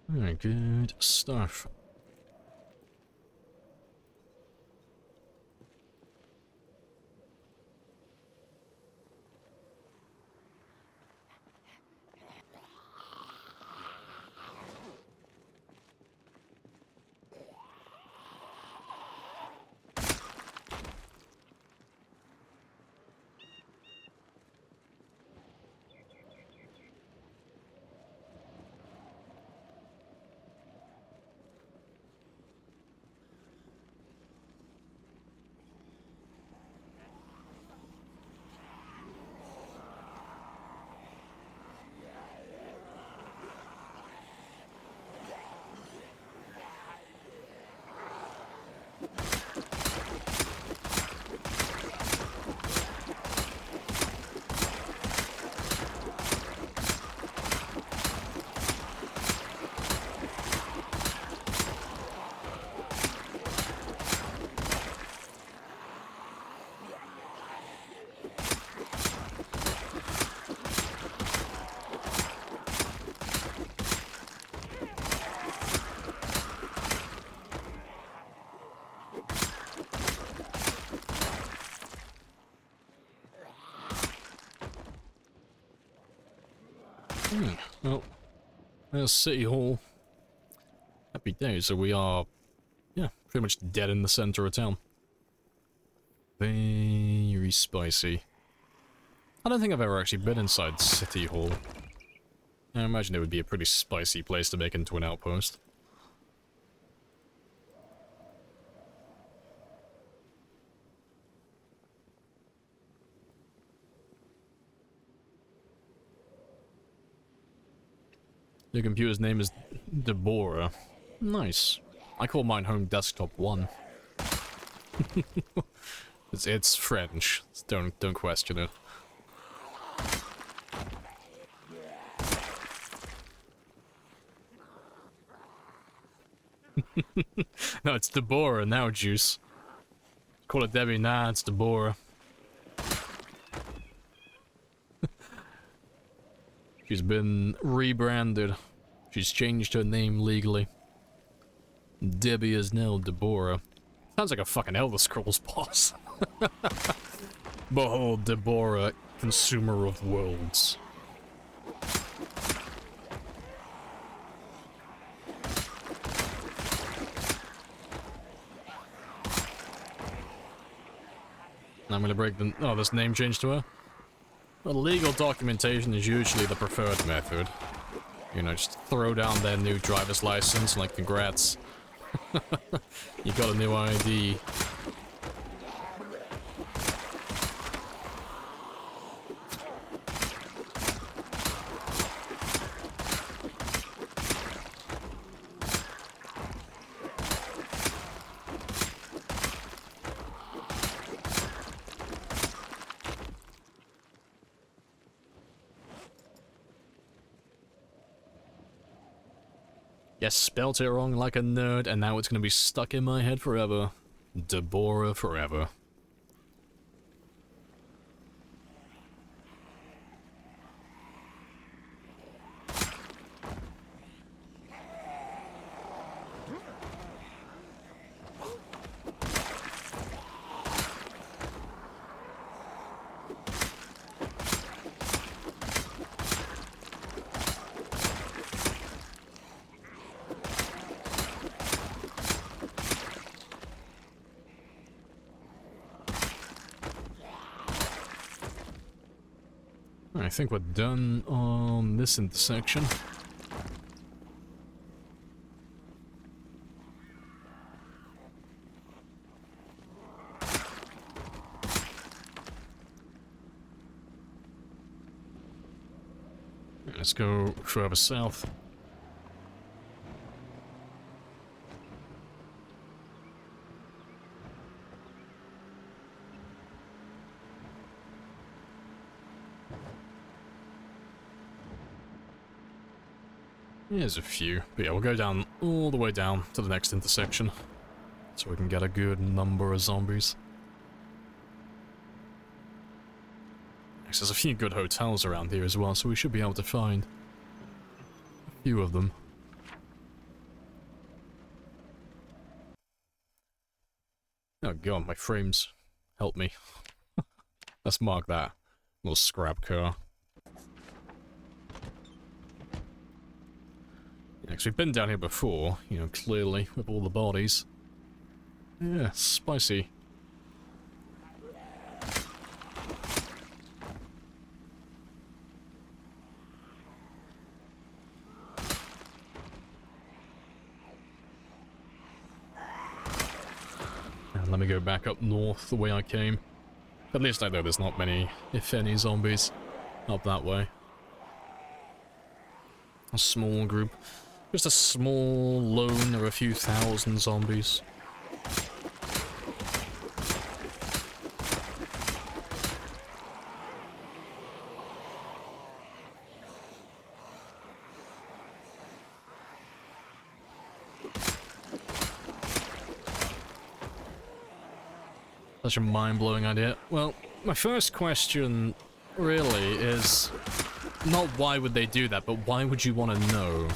Speaker 5: Very good stuff. Well, there's City Hall. Happy days, so we are, yeah, pretty much dead in the center of town. Very spicy. I don't think I've ever actually been inside City Hall. I imagine it would be a pretty spicy place to make into an outpost. Your computer's name is Deborah. Nice. I call mine Home Desktop 1. it's French. Don't question it. No, it's Deborah now, Juice. Call it Debbie, nah, it's Deborah. She's been rebranded. She's changed her name legally. Debbie is now Deborah. Sounds like a fucking Elder Scrolls boss. Behold, Deborah, consumer of worlds. I'm gonna break the... Oh, this name change to her? Well, legal documentation is usually the preferred method. You know, just throw down their new driver's license, like, congrats. You got a new ID. Yes, spelt it wrong like a nerd, and now it's gonna be stuck in my head forever. Deborah forever. I think we're done on this intersection. Let's go further south. There's a few, but yeah, we'll go down all the way down to the next intersection, so we can get a good number of zombies. There's a few good hotels around here as well, so we should be able to find a few of them. Oh god, my frames. Help me. Let's mark that. Little scrap car. Yeah, 'cause we've been down here before, you know, clearly, with all the bodies. Yeah, spicy. And let me go back up north the way I came. At least I know there's not many, if any, zombies up that way. A small group. Just a small lone of a few thousand zombies. Such a mind-blowing idea. Well, my first question really is not why would they do that, but why would you want to know?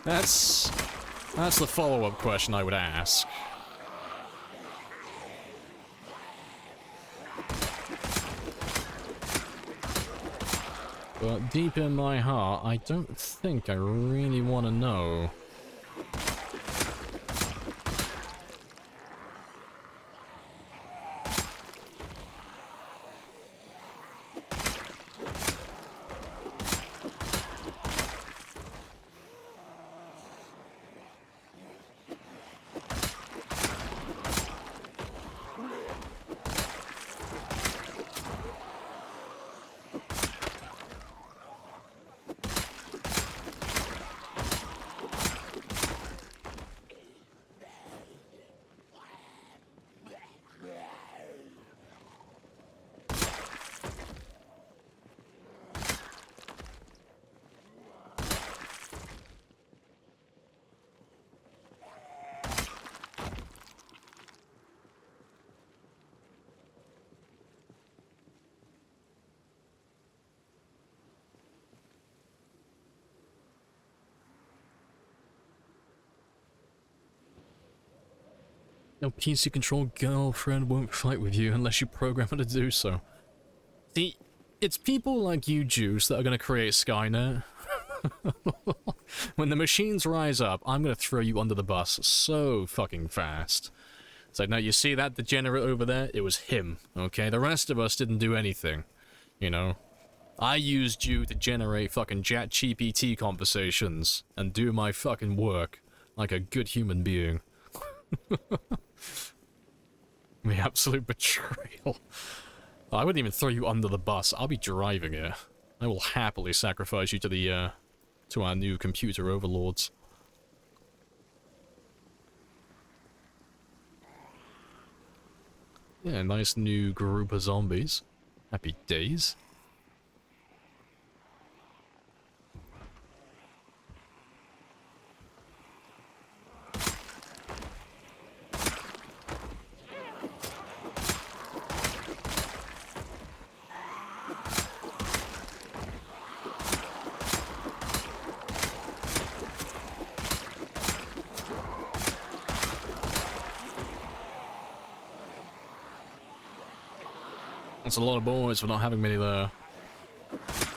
Speaker 5: That's the follow-up question I would ask. But deep in my heart, I don't think I really want to know. No PC-controlled girlfriend won't fight with you unless you program her to do so. See, it's people like you, Juice, that are going to create Skynet. When the machines rise up, I'm going to throw you under the bus so fucking fast. It's like, now you see that degenerate over there? It was him, okay? The rest of us didn't do anything, you know? I used you to generate fucking ChatGPT conversations and do my fucking work like a good human being. The absolute betrayal. I wouldn't even throw you under the bus. I'll be driving it. I will happily sacrifice you to the, to our new computer overlords. Yeah, nice new group of zombies. Happy days. That's a lot of boys for not having many there.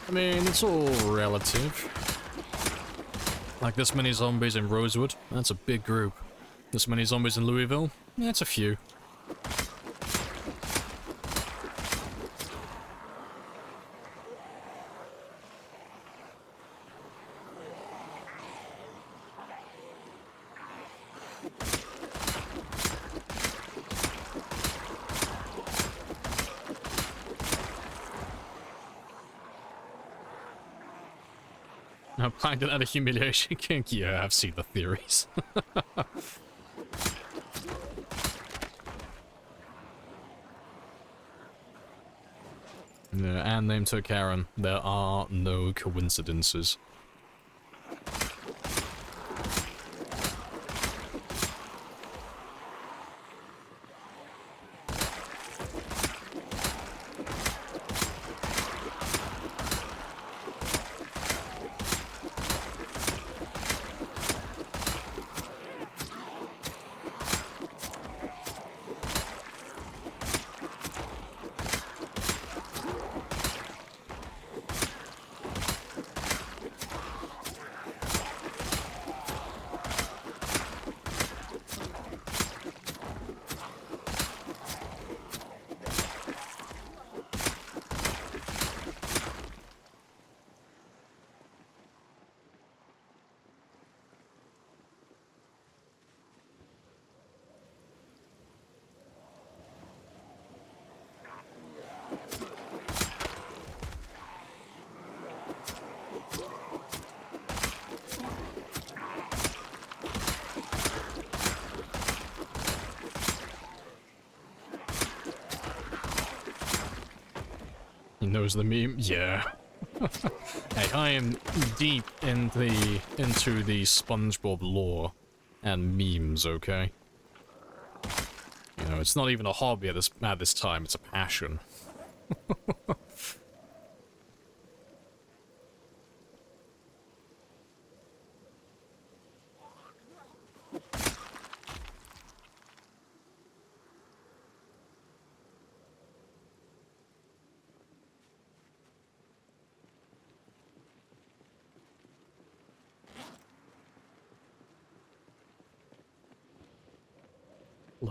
Speaker 5: I mean, it's all relative. Like this many zombies in Rosewood, that's a big group. This many zombies in Louisville, that's a few. Now, planked out a humiliation kink? Yeah, I've seen the theories. Yeah, and name took Karen. There are no coincidences. He knows the meme? Yeah. Hey, I am deep into the SpongeBob lore and memes, okay? You know, it's not even a hobby at this time, it's a passion.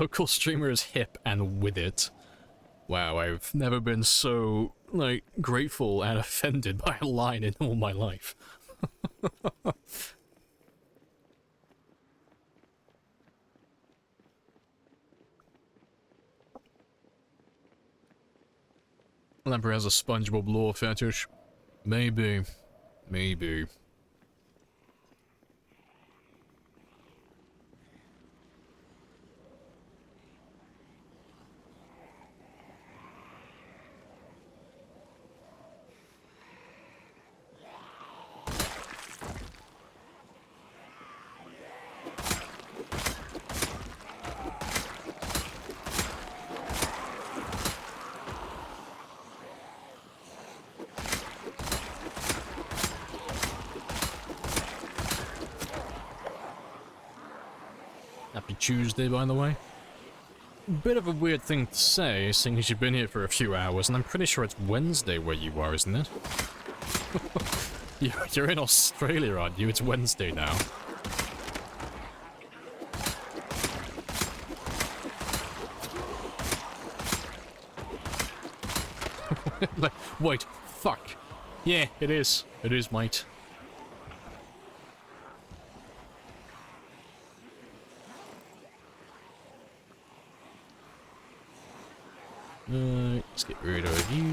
Speaker 5: Local streamer is hip and with it. Wow, I've never been so, like, grateful and offended by a line in all my life. Lamprey has a SpongeBob lore fetish. Maybe. Maybe. Happy Tuesday, by the way. Bit of a weird thing to say, seeing as you've been here for a few hours, and I'm pretty sure it's Wednesday where you are, isn't it? You're in Australia, aren't you? It's Wednesday now. Wait, fuck. Yeah, it is. It is, mate. Let's get rid of you.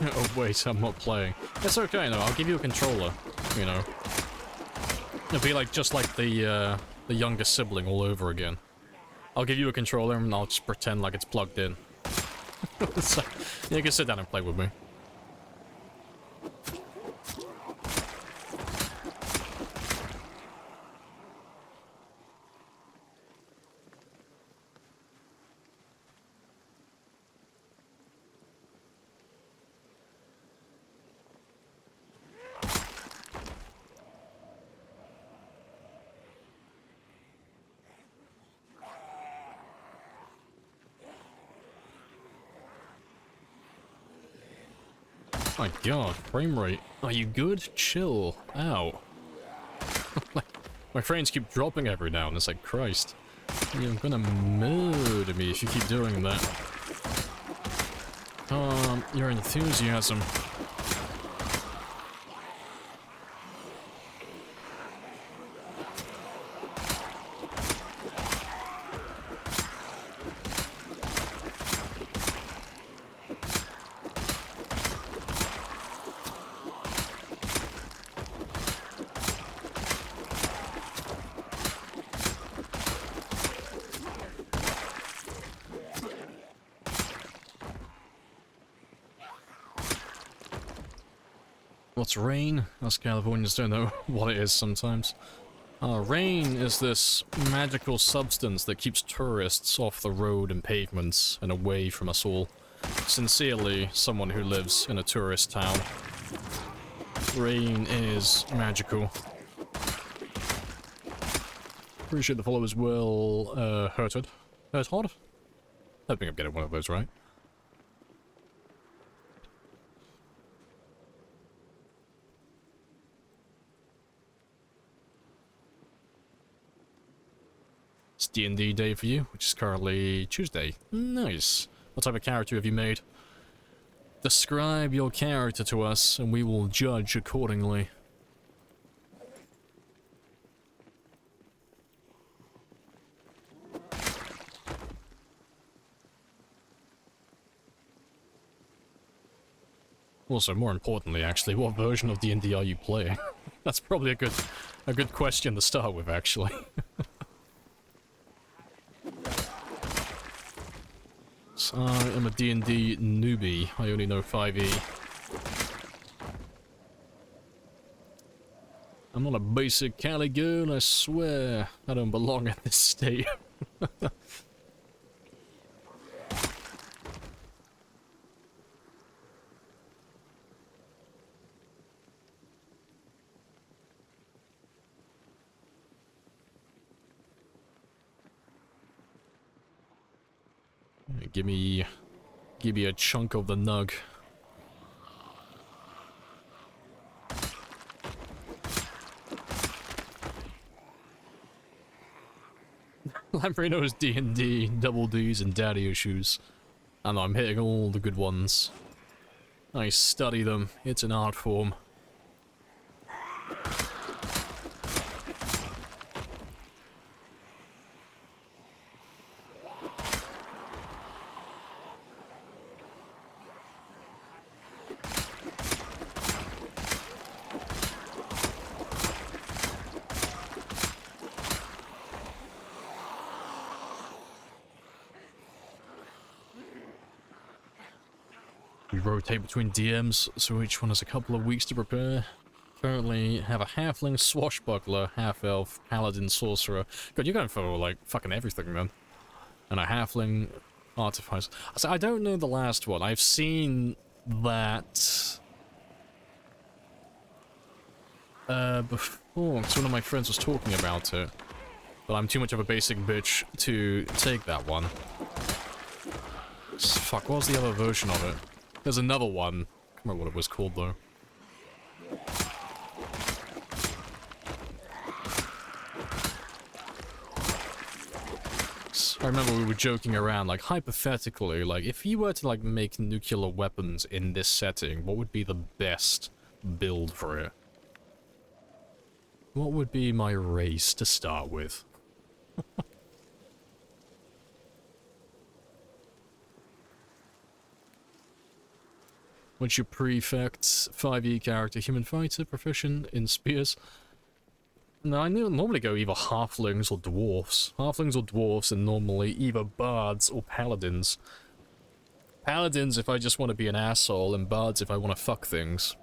Speaker 5: Oh wait, I'm not playing. It's okay though, I'll give you a controller, you know. It'll be like just like the younger sibling all over again. I'll give you a controller and I'll just pretend like it's plugged in. So, yeah, you can sit down and play with me. My god, frame rate. Are you good? Chill. Ow. My frames keep dropping every now and it's like, Christ. You're gonna murder me if you keep doing that. Your enthusiasm. What's rain? Us Californians don't know what it is sometimes. Rain is this magical substance that keeps tourists off the road and pavements and away from us all. Sincerely, someone who lives in a tourist town. Rain is magical. Appreciate the follow as well, Hurted. Hurtod? I think I'm getting one of those right. It's D&D day for you, which is currently Tuesday. Nice. What type of character have you made? Describe your character to us, and we will judge accordingly. Also, more importantly, actually, what version of D&D are you playing? That's probably a good question to start with, actually. So, I am a D&D newbie. I only know 5e. I'm not a basic Cali girl, I swear. I don't belong in this state. give you a chunk of the nug. Lamprey knows D&D, double Ds, and daddy issues. And I'm hitting all the good ones. I study them. It's an art form. We rotate between DMs, so each one has a couple of weeks to prepare. Currently have a halfling, swashbuckler, half-elf, paladin, sorcerer. God, you're going for, like, fucking everything, man. And a halfling, artificer. So I don't know the last one. I've seen that... before, because one of my friends was talking about it. But I'm too much of a basic bitch to take that one. Fuck, what was the other version of it? There's another one. I can't remember what it was called, though. I remember we were joking around, like, hypothetically, like, if you were to, like, make nuclear weapons in this setting, what would be the best build for it? What would be my race to start with? What's your prefect? 5e character, human fighter, proficient in spears? No, I normally go either halflings or dwarfs. Halflings or dwarfs, and normally either bards or paladins. Paladins if I just want to be an asshole, and bards if I want to fuck things.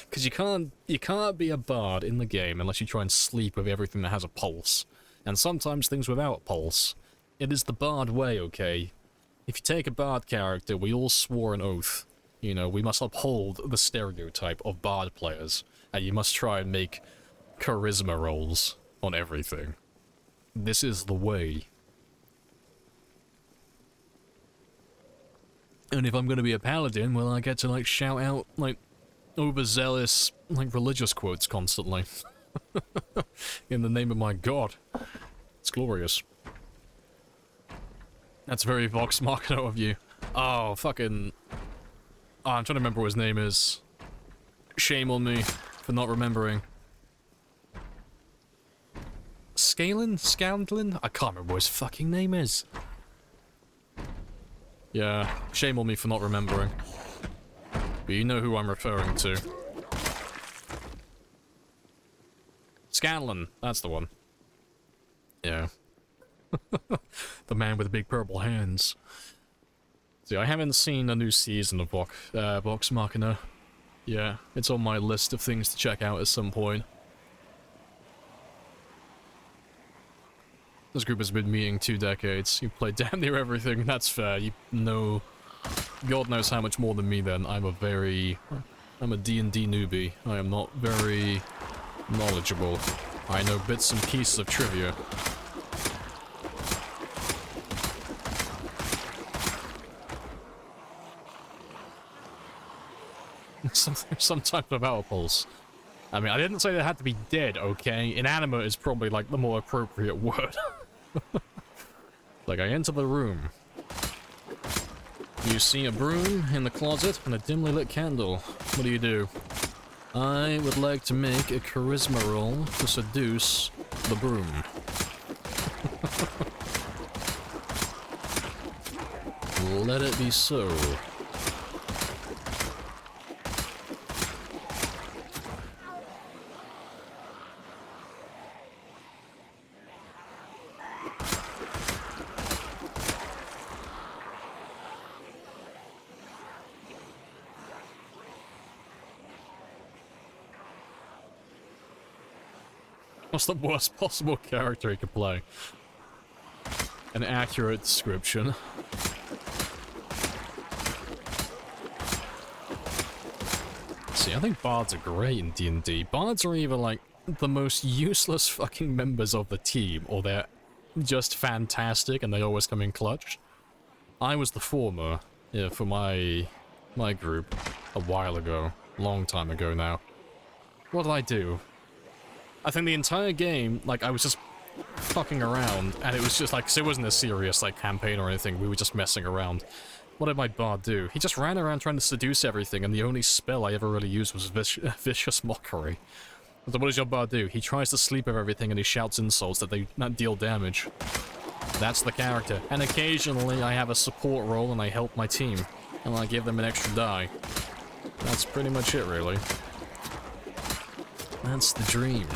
Speaker 5: Because you can't be a bard in the game unless you try and sleep with everything that has a pulse. And sometimes things without a pulse. It is the bard way, okay? If you take a bard character, we all swore an oath. You know, we must uphold the stereotype of bard players. And you must try and make charisma rolls on everything. This is the way. And if I'm gonna be a paladin, well, I get to, like, shout out, like, overzealous, like, religious quotes constantly. In the name of my god. It's glorious. That's very Vox Machina of you. Oh, fucking... Oh, I'm trying to remember what his name is. Shame on me for not remembering. Scantlin? I can't remember what his fucking name is. Yeah, shame on me for not remembering. But you know who I'm referring to. Scantlin, that's the one. Yeah. The man with the big purple hands. See, I haven't seen a new season of Vox Machina. Yeah, it's on my list of things to check out at some point. This group has been meeting 2 decades. You've played damn near everything, that's fair. You know... God knows how much more than me then. I'm a D&D newbie. I am not very knowledgeable. I know bits and pieces of trivia. Some type of power pulse. I mean, I didn't say they had to be dead, okay? Inanimate is probably, like, the more appropriate word. Like, I enter the room. You see a broom in the closet and a dimly lit candle. What do? I would like to make a charisma roll to seduce the broom. Let it be so. What's the worst possible character he could play? An accurate description. See, I think bards are great in D&D. Bards are either, like, the most useless fucking members of the team, or they're just fantastic and they always come in clutch. I was the former, yeah, for my group a while ago, long time ago now. What did I do? I think the entire game, like, I was just fucking around, and it was just like, 'cause it wasn't a serious, like, campaign or anything, we were just messing around. What did my bard do? He just ran around trying to seduce everything, and the only spell I ever really used was Vicious Mockery. So what does your bard do? He tries to sleep with everything, and he shouts insults that they not deal damage. That's the character. And occasionally, I have a support role, and I help my team. And I give them an extra die. That's pretty much it, really. That's the dream.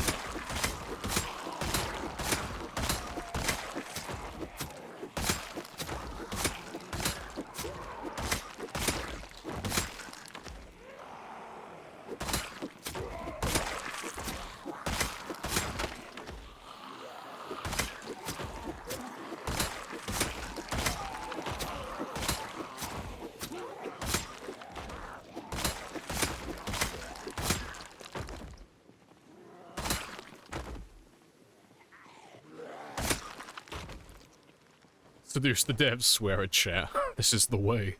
Speaker 5: Seduce the devs, swear at chat. This is the way.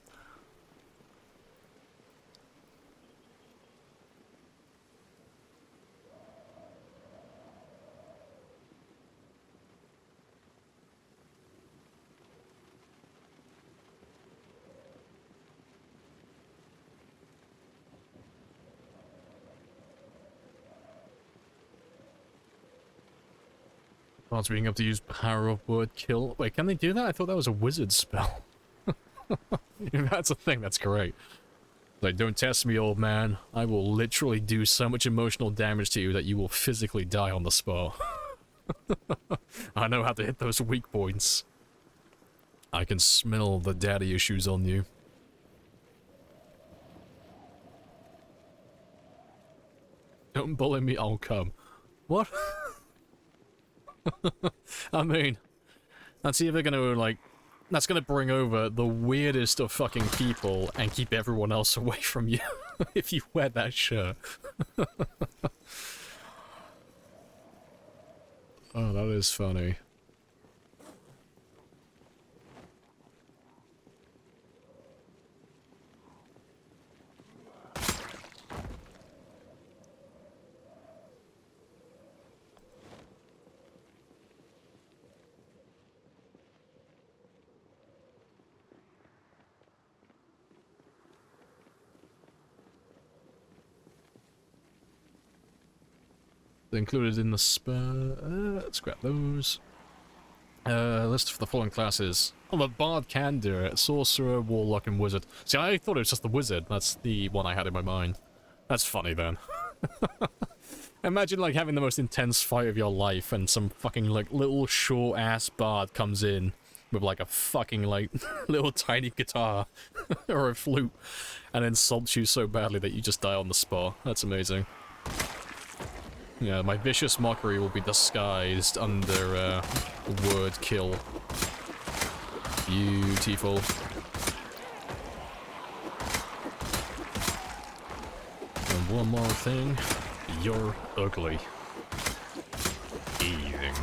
Speaker 5: Bards being able to use power of word kill. Wait, can they do that? I thought that was a wizard spell. If that's a thing, that's great. Like, don't test me, old man. I will literally do so much emotional damage to you that you will physically die on the spot. I know how to hit those weak points. I can smell the daddy issues on you. Don't bully me, I'll come. What? I mean, that's either gonna, like, that's gonna bring over the weirdest of fucking people and keep everyone else away from you if you wear that shirt. Oh, that is funny. Included in the let's grab those. List for the following classes. Oh, the Bard can do it. Sorcerer, Warlock, and Wizard. See, I thought it was just the Wizard. That's the one I had in my mind. That's funny, then. Imagine, like, having the most intense fight of your life, and some fucking, like, little short-ass Bard comes in with, like, a fucking, like, little tiny guitar or a flute, and insults you so badly that you just die on the spot. That's amazing. Yeah, my Vicious Mockery will be disguised under, word kill. Beautiful. And one more thing. You're ugly. Eating.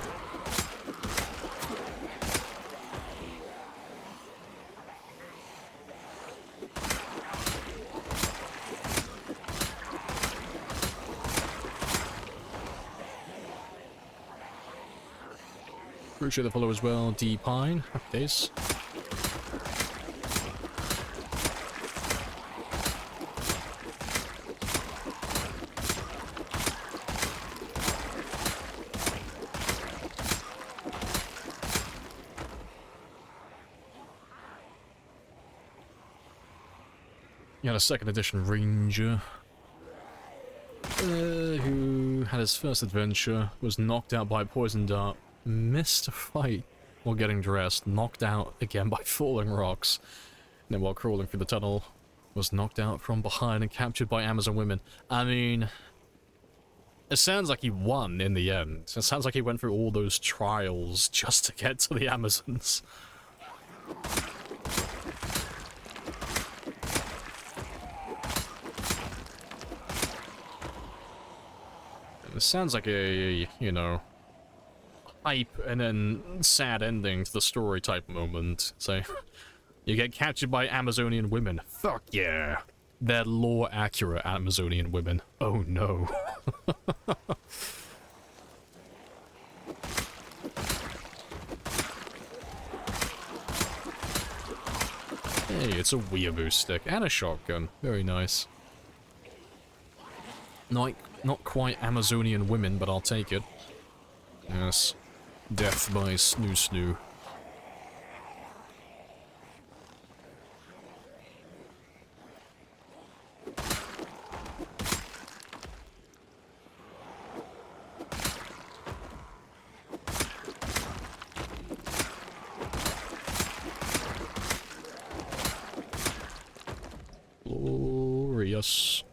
Speaker 5: Appreciate the follow as well, D Pine. Happy days. You had a second edition ranger who had his first adventure, was knocked out by a poison dart, missed a fight while getting dressed, knocked out again by falling rocks, and then while crawling through the tunnel, was knocked out from behind and captured by Amazon women. I mean, it sounds like he won in the end. It sounds like he went through all those trials just to get to the Amazons. It sounds like a, you know, hype and then sad ending to the story type moment. So, You get captured by Amazonian women. Fuck yeah. They're lore-accurate Amazonian women. Oh no. Hey, it's a weeaboo stick and a shotgun. Very nice. Not quite Amazonian women, but I'll take it. Yes. Death by snoo snoo. Glorious.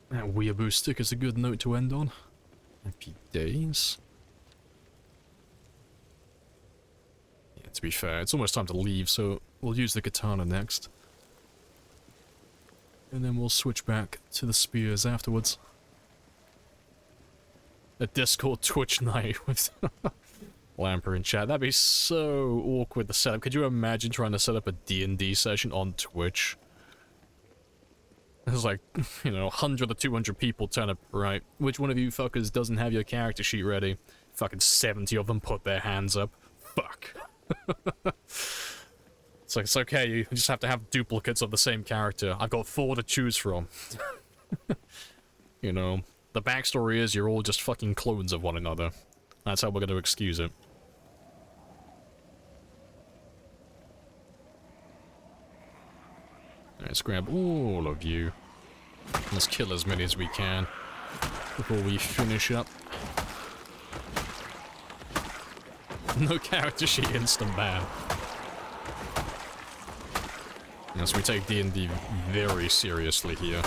Speaker 5: That weeaboo stick is a good note to end on. Happy days. Yeah, to be fair, it's almost time to leave, so we'll use the katana next. And then we'll switch back to the spears afterwards. A Discord Twitch night with Lamprey in chat. That'd be so awkward to set up. Could you imagine trying to set up a D&D session on Twitch? There's like, you know, 100 or 200 people turn up, right? Which one of you fuckers doesn't have your character sheet ready? Fucking 70 of them put their hands up. Fuck. It's like, it's okay, you just have to have duplicates of the same character. I've got 4 to choose from. You know, the backstory is you're all just fucking clones of one another. That's how we're gonna excuse it. Let's grab all of you. Let's kill as many as we can before we finish up. No character sheet instant ban. Yes, we take D&D very seriously here.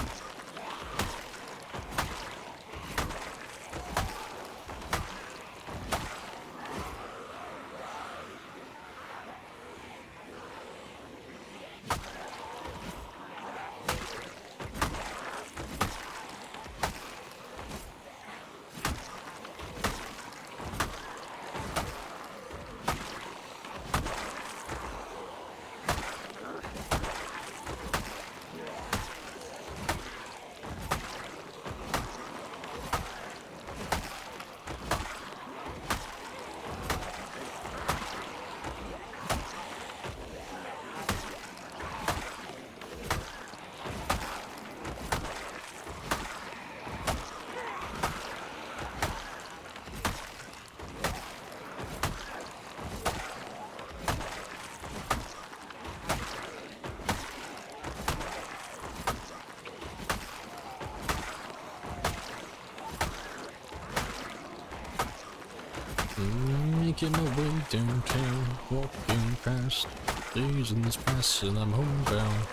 Speaker 5: Making my way downtown, walking past seasons pass and I'm homebound.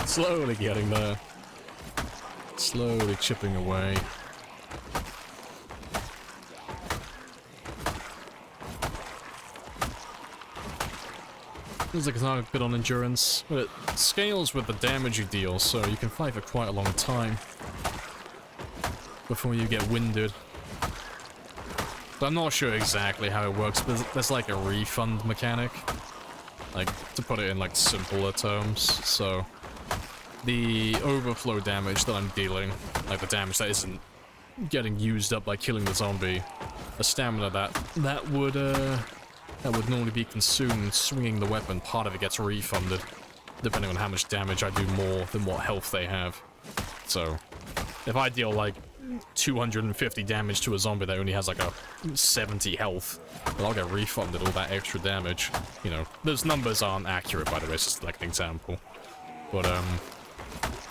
Speaker 5: Slowly getting there. Slowly chipping away. Feels like it's not a bit on endurance, but it scales with the damage you deal, so you can fight for quite a long time before you get winded. So I'm not sure exactly how it works, but there's like a refund mechanic. Like, to put it in like simpler terms, so the overflow damage that I'm dealing, like the damage that isn't getting used up by killing the zombie, the stamina that would normally be consumed swinging the weapon, part of it gets refunded, depending on how much damage I do more than what health they have. So, if I deal like 250 damage to a zombie that only has like a 70 health, well, I'll get refunded all that extra damage. You know, those numbers aren't accurate, by the way, it's just like an example. But,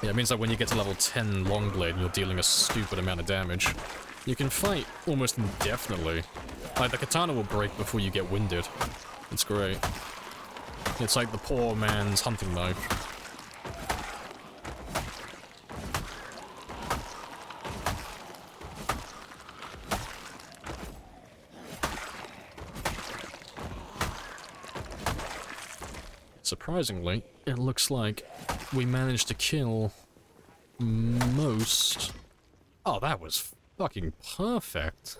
Speaker 5: yeah, it means that when you get to level 10 Longblade and you're dealing a stupid amount of damage, you can fight almost indefinitely. Like, the katana will break before you get winded. It's great. It's like the poor man's hunting knife. Surprisingly, it looks like we managed to kill most... Oh, that was fucking perfect.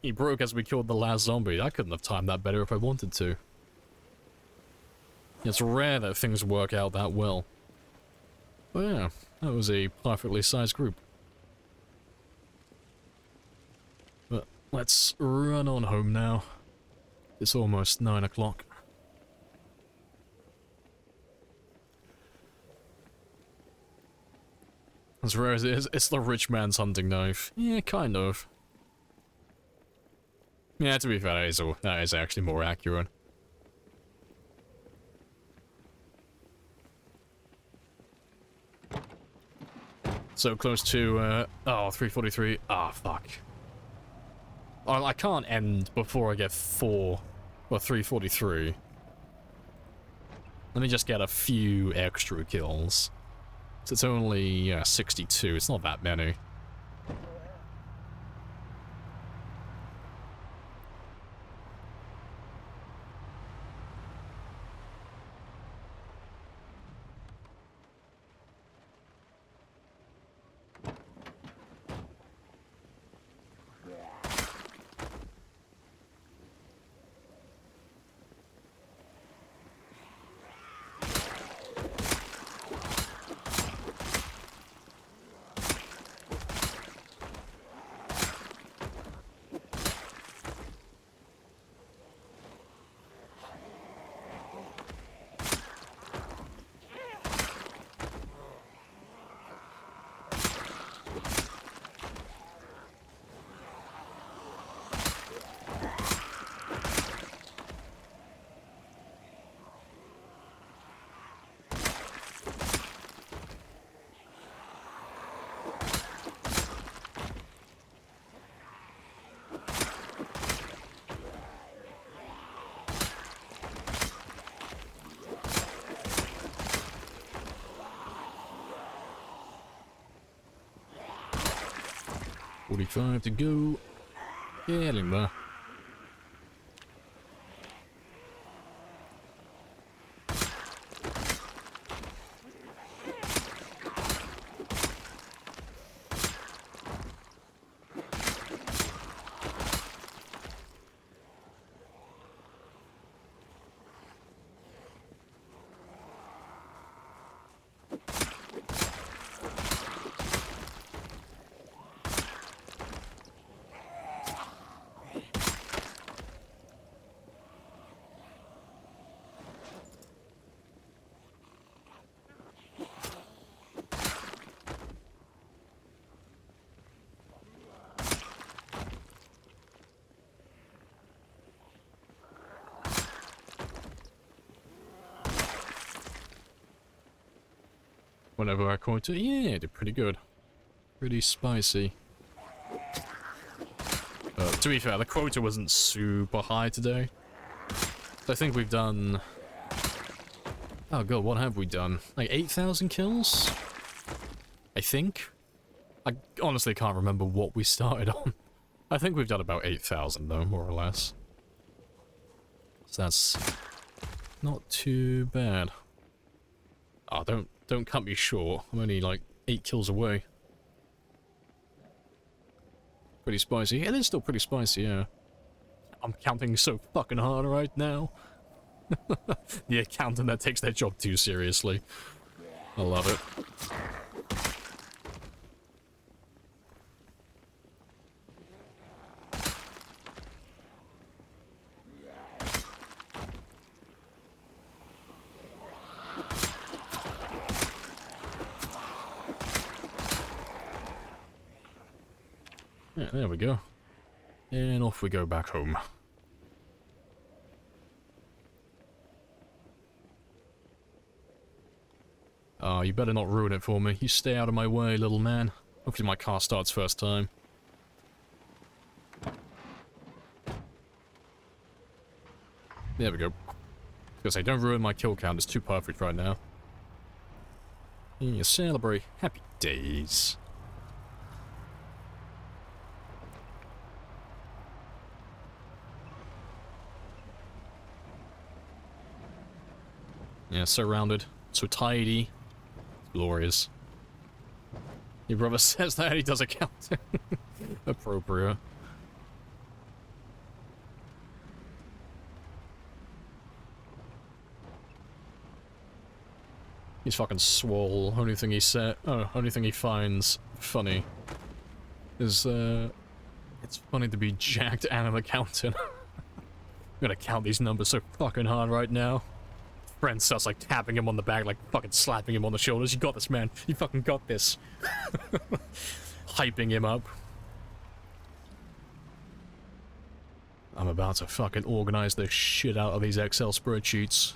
Speaker 5: He broke as we killed the last zombie. I couldn't have timed that better if I wanted to. It's rare that things work out that well. But yeah, that was a perfectly sized group. But let's run on home now. It's almost 9 o'clock. As rare as it is, it's the rich man's hunting knife. Yeah, kind of. Yeah, to be fair, that is actually more accurate. So close to, 343. Ah, fuck. I can't end before I get 343. Let me just get a few extra kills. So it's only 62, it's not that many. $45 to go. Getting there. Whenever I caught it, yeah, it did pretty good. Pretty spicy. To be fair, the quota wasn't super high today. So I think we've done... Oh god, what have we done? Like 8,000 kills? I think? I honestly can't remember what we started on. I think we've done about 8,000 though, more or less. So that's not too bad. Oh, don't cut me short. I'm only like 8 kills away. Pretty spicy. It is still pretty spicy, yeah. I'm counting so fucking hard right now. The accountant that takes their job too seriously. I love it. Yeah, there we go. And off we go back home. Oh, you better not ruin it for me. You stay out of my way, little man. Hopefully my car starts first time. There we go. I was gonna say, don't ruin my kill count. It's too perfect right now. Yeah, celebrate. Happy days. Yeah, surrounded. So tidy. Glorious. Your brother says that he does accounting. Appropriate. He's fucking swole. Only thing he said. Oh, only thing he finds funny is it's funny to be jacked and an accountant. I'm gonna count these numbers so fucking hard right now. Friend starts like tapping him on the back, like fucking slapping him on the shoulders. You got this, man. You fucking got this. Hyping him up. I'm about to fucking organize the shit out of these Excel spreadsheets.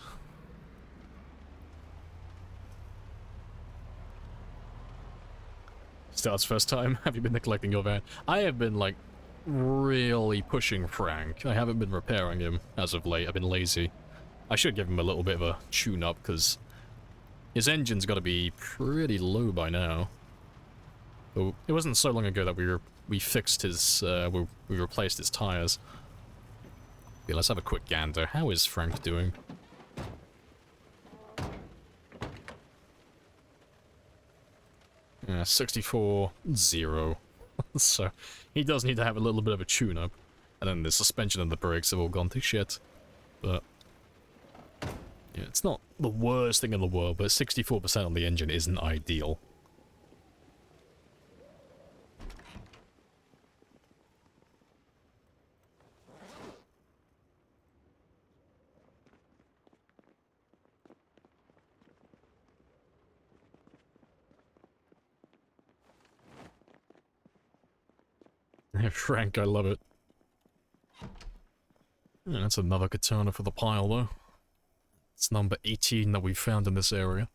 Speaker 5: Starts first time. Have you been neglecting your van? I have been, like, really pushing Frank. I haven't been repairing him as of late. I've been lazy. I should give him a little bit of a tune-up, because his engine's got to be pretty low by now. But it wasn't so long ago that we fixed his, we replaced his tires. Okay, let's have a quick gander. How is Frank doing? Yeah, 64-0. So, he does need to have a little bit of a tune-up. And then the suspension and the brakes have all gone to shit. But yeah, it's not the worst thing in the world, but 64% on the engine isn't ideal. Frank, I love it. Yeah, that's another katana for the pile, though. It's number 18 that we found in this area.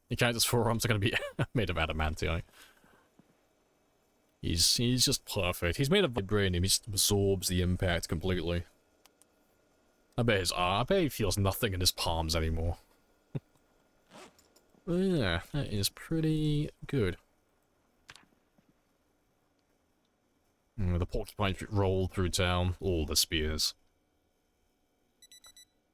Speaker 5: The character's forearms are going to be made of adamantium. He's just perfect. He's made of vibranium. He just absorbs the impact completely. I bet he feels nothing in his palms anymore. But yeah, that is pretty good. The porcupine rolled through town, all the spears.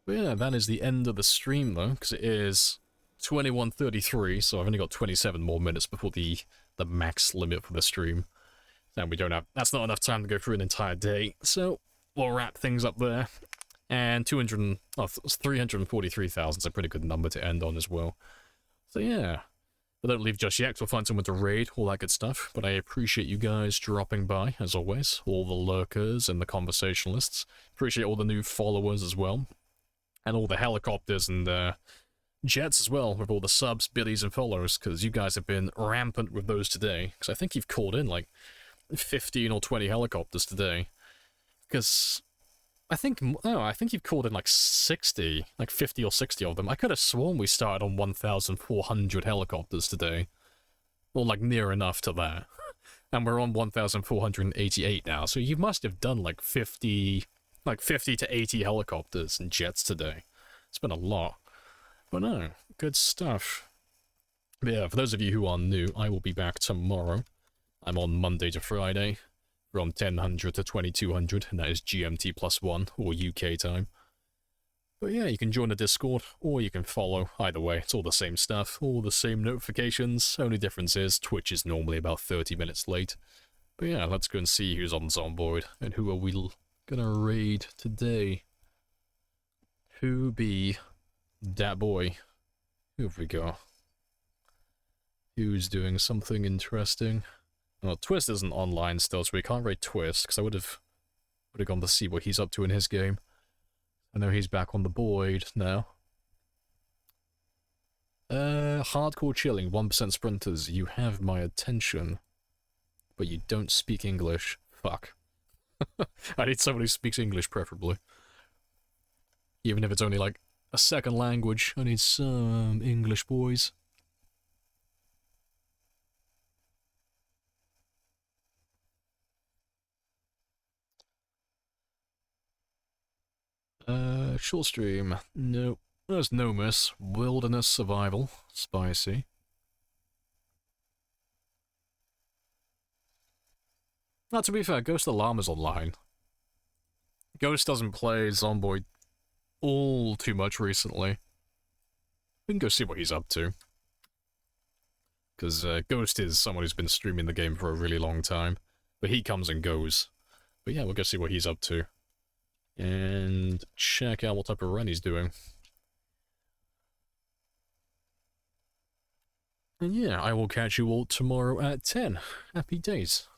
Speaker 5: But yeah, that is the end of the stream though, because it is 21:33, so I've only got 27 more minutes before the max limit for the stream. And that's not enough time to go through an entire day, so we'll wrap things up there. And 343,000 is a pretty good number to end on as well. So yeah. But don't leave just yet, we'll find someone to raid, all that good stuff. But I appreciate you guys dropping by, as always. All the lurkers and the conversationalists. Appreciate all the new followers as well. And all the helicopters and jets as well, with all the subs, biddies, and followers, because you guys have been rampant with those today. Because I think you've called in like 15 or 20 helicopters today. Because I think you've called in like 60, like 50 or 60 of them. I could have sworn we started on 1,400 helicopters today. Or like near enough to that. And we're on 1,488 now, so you must have done like 50 to 80 helicopters and jets today. It's been a lot. But no, good stuff. But yeah, for those of you who are new, I will be back tomorrow. I'm on Monday to Friday. From 1000 to 2200, and that is GMT +1, or UK time. But yeah, you can join the Discord, or you can follow. Either way, it's all the same stuff, all the same notifications. Only difference is, Twitch is normally about 30 minutes late. But yeah, let's go and see who's on Zomboid, and who are we gonna raid today. Who be that boy? Who have we got? Who's doing something interesting? Well, Twist isn't online still, so we can't raid Twist, because I would have gone to see what he's up to in his game. I know he's back on the Boyd now. Hardcore chilling, 1% sprinters, you have my attention. But you don't speak English. Fuck. I need someone who speaks English, preferably. Even if it's only like a second language, I need some English, boys. Short stream. No. There's no miss. Wilderness survival. Spicy. Now, to be fair, Ghost of the Llama's online. Ghost doesn't play Zomboid all too much recently. We can go see what he's up to. Because Ghost is someone who's been streaming the game for a really long time. But he comes and goes. But yeah, we'll go see what he's up to. And check out what type of run he's doing. And yeah, I will catch you all tomorrow at 10. Happy days.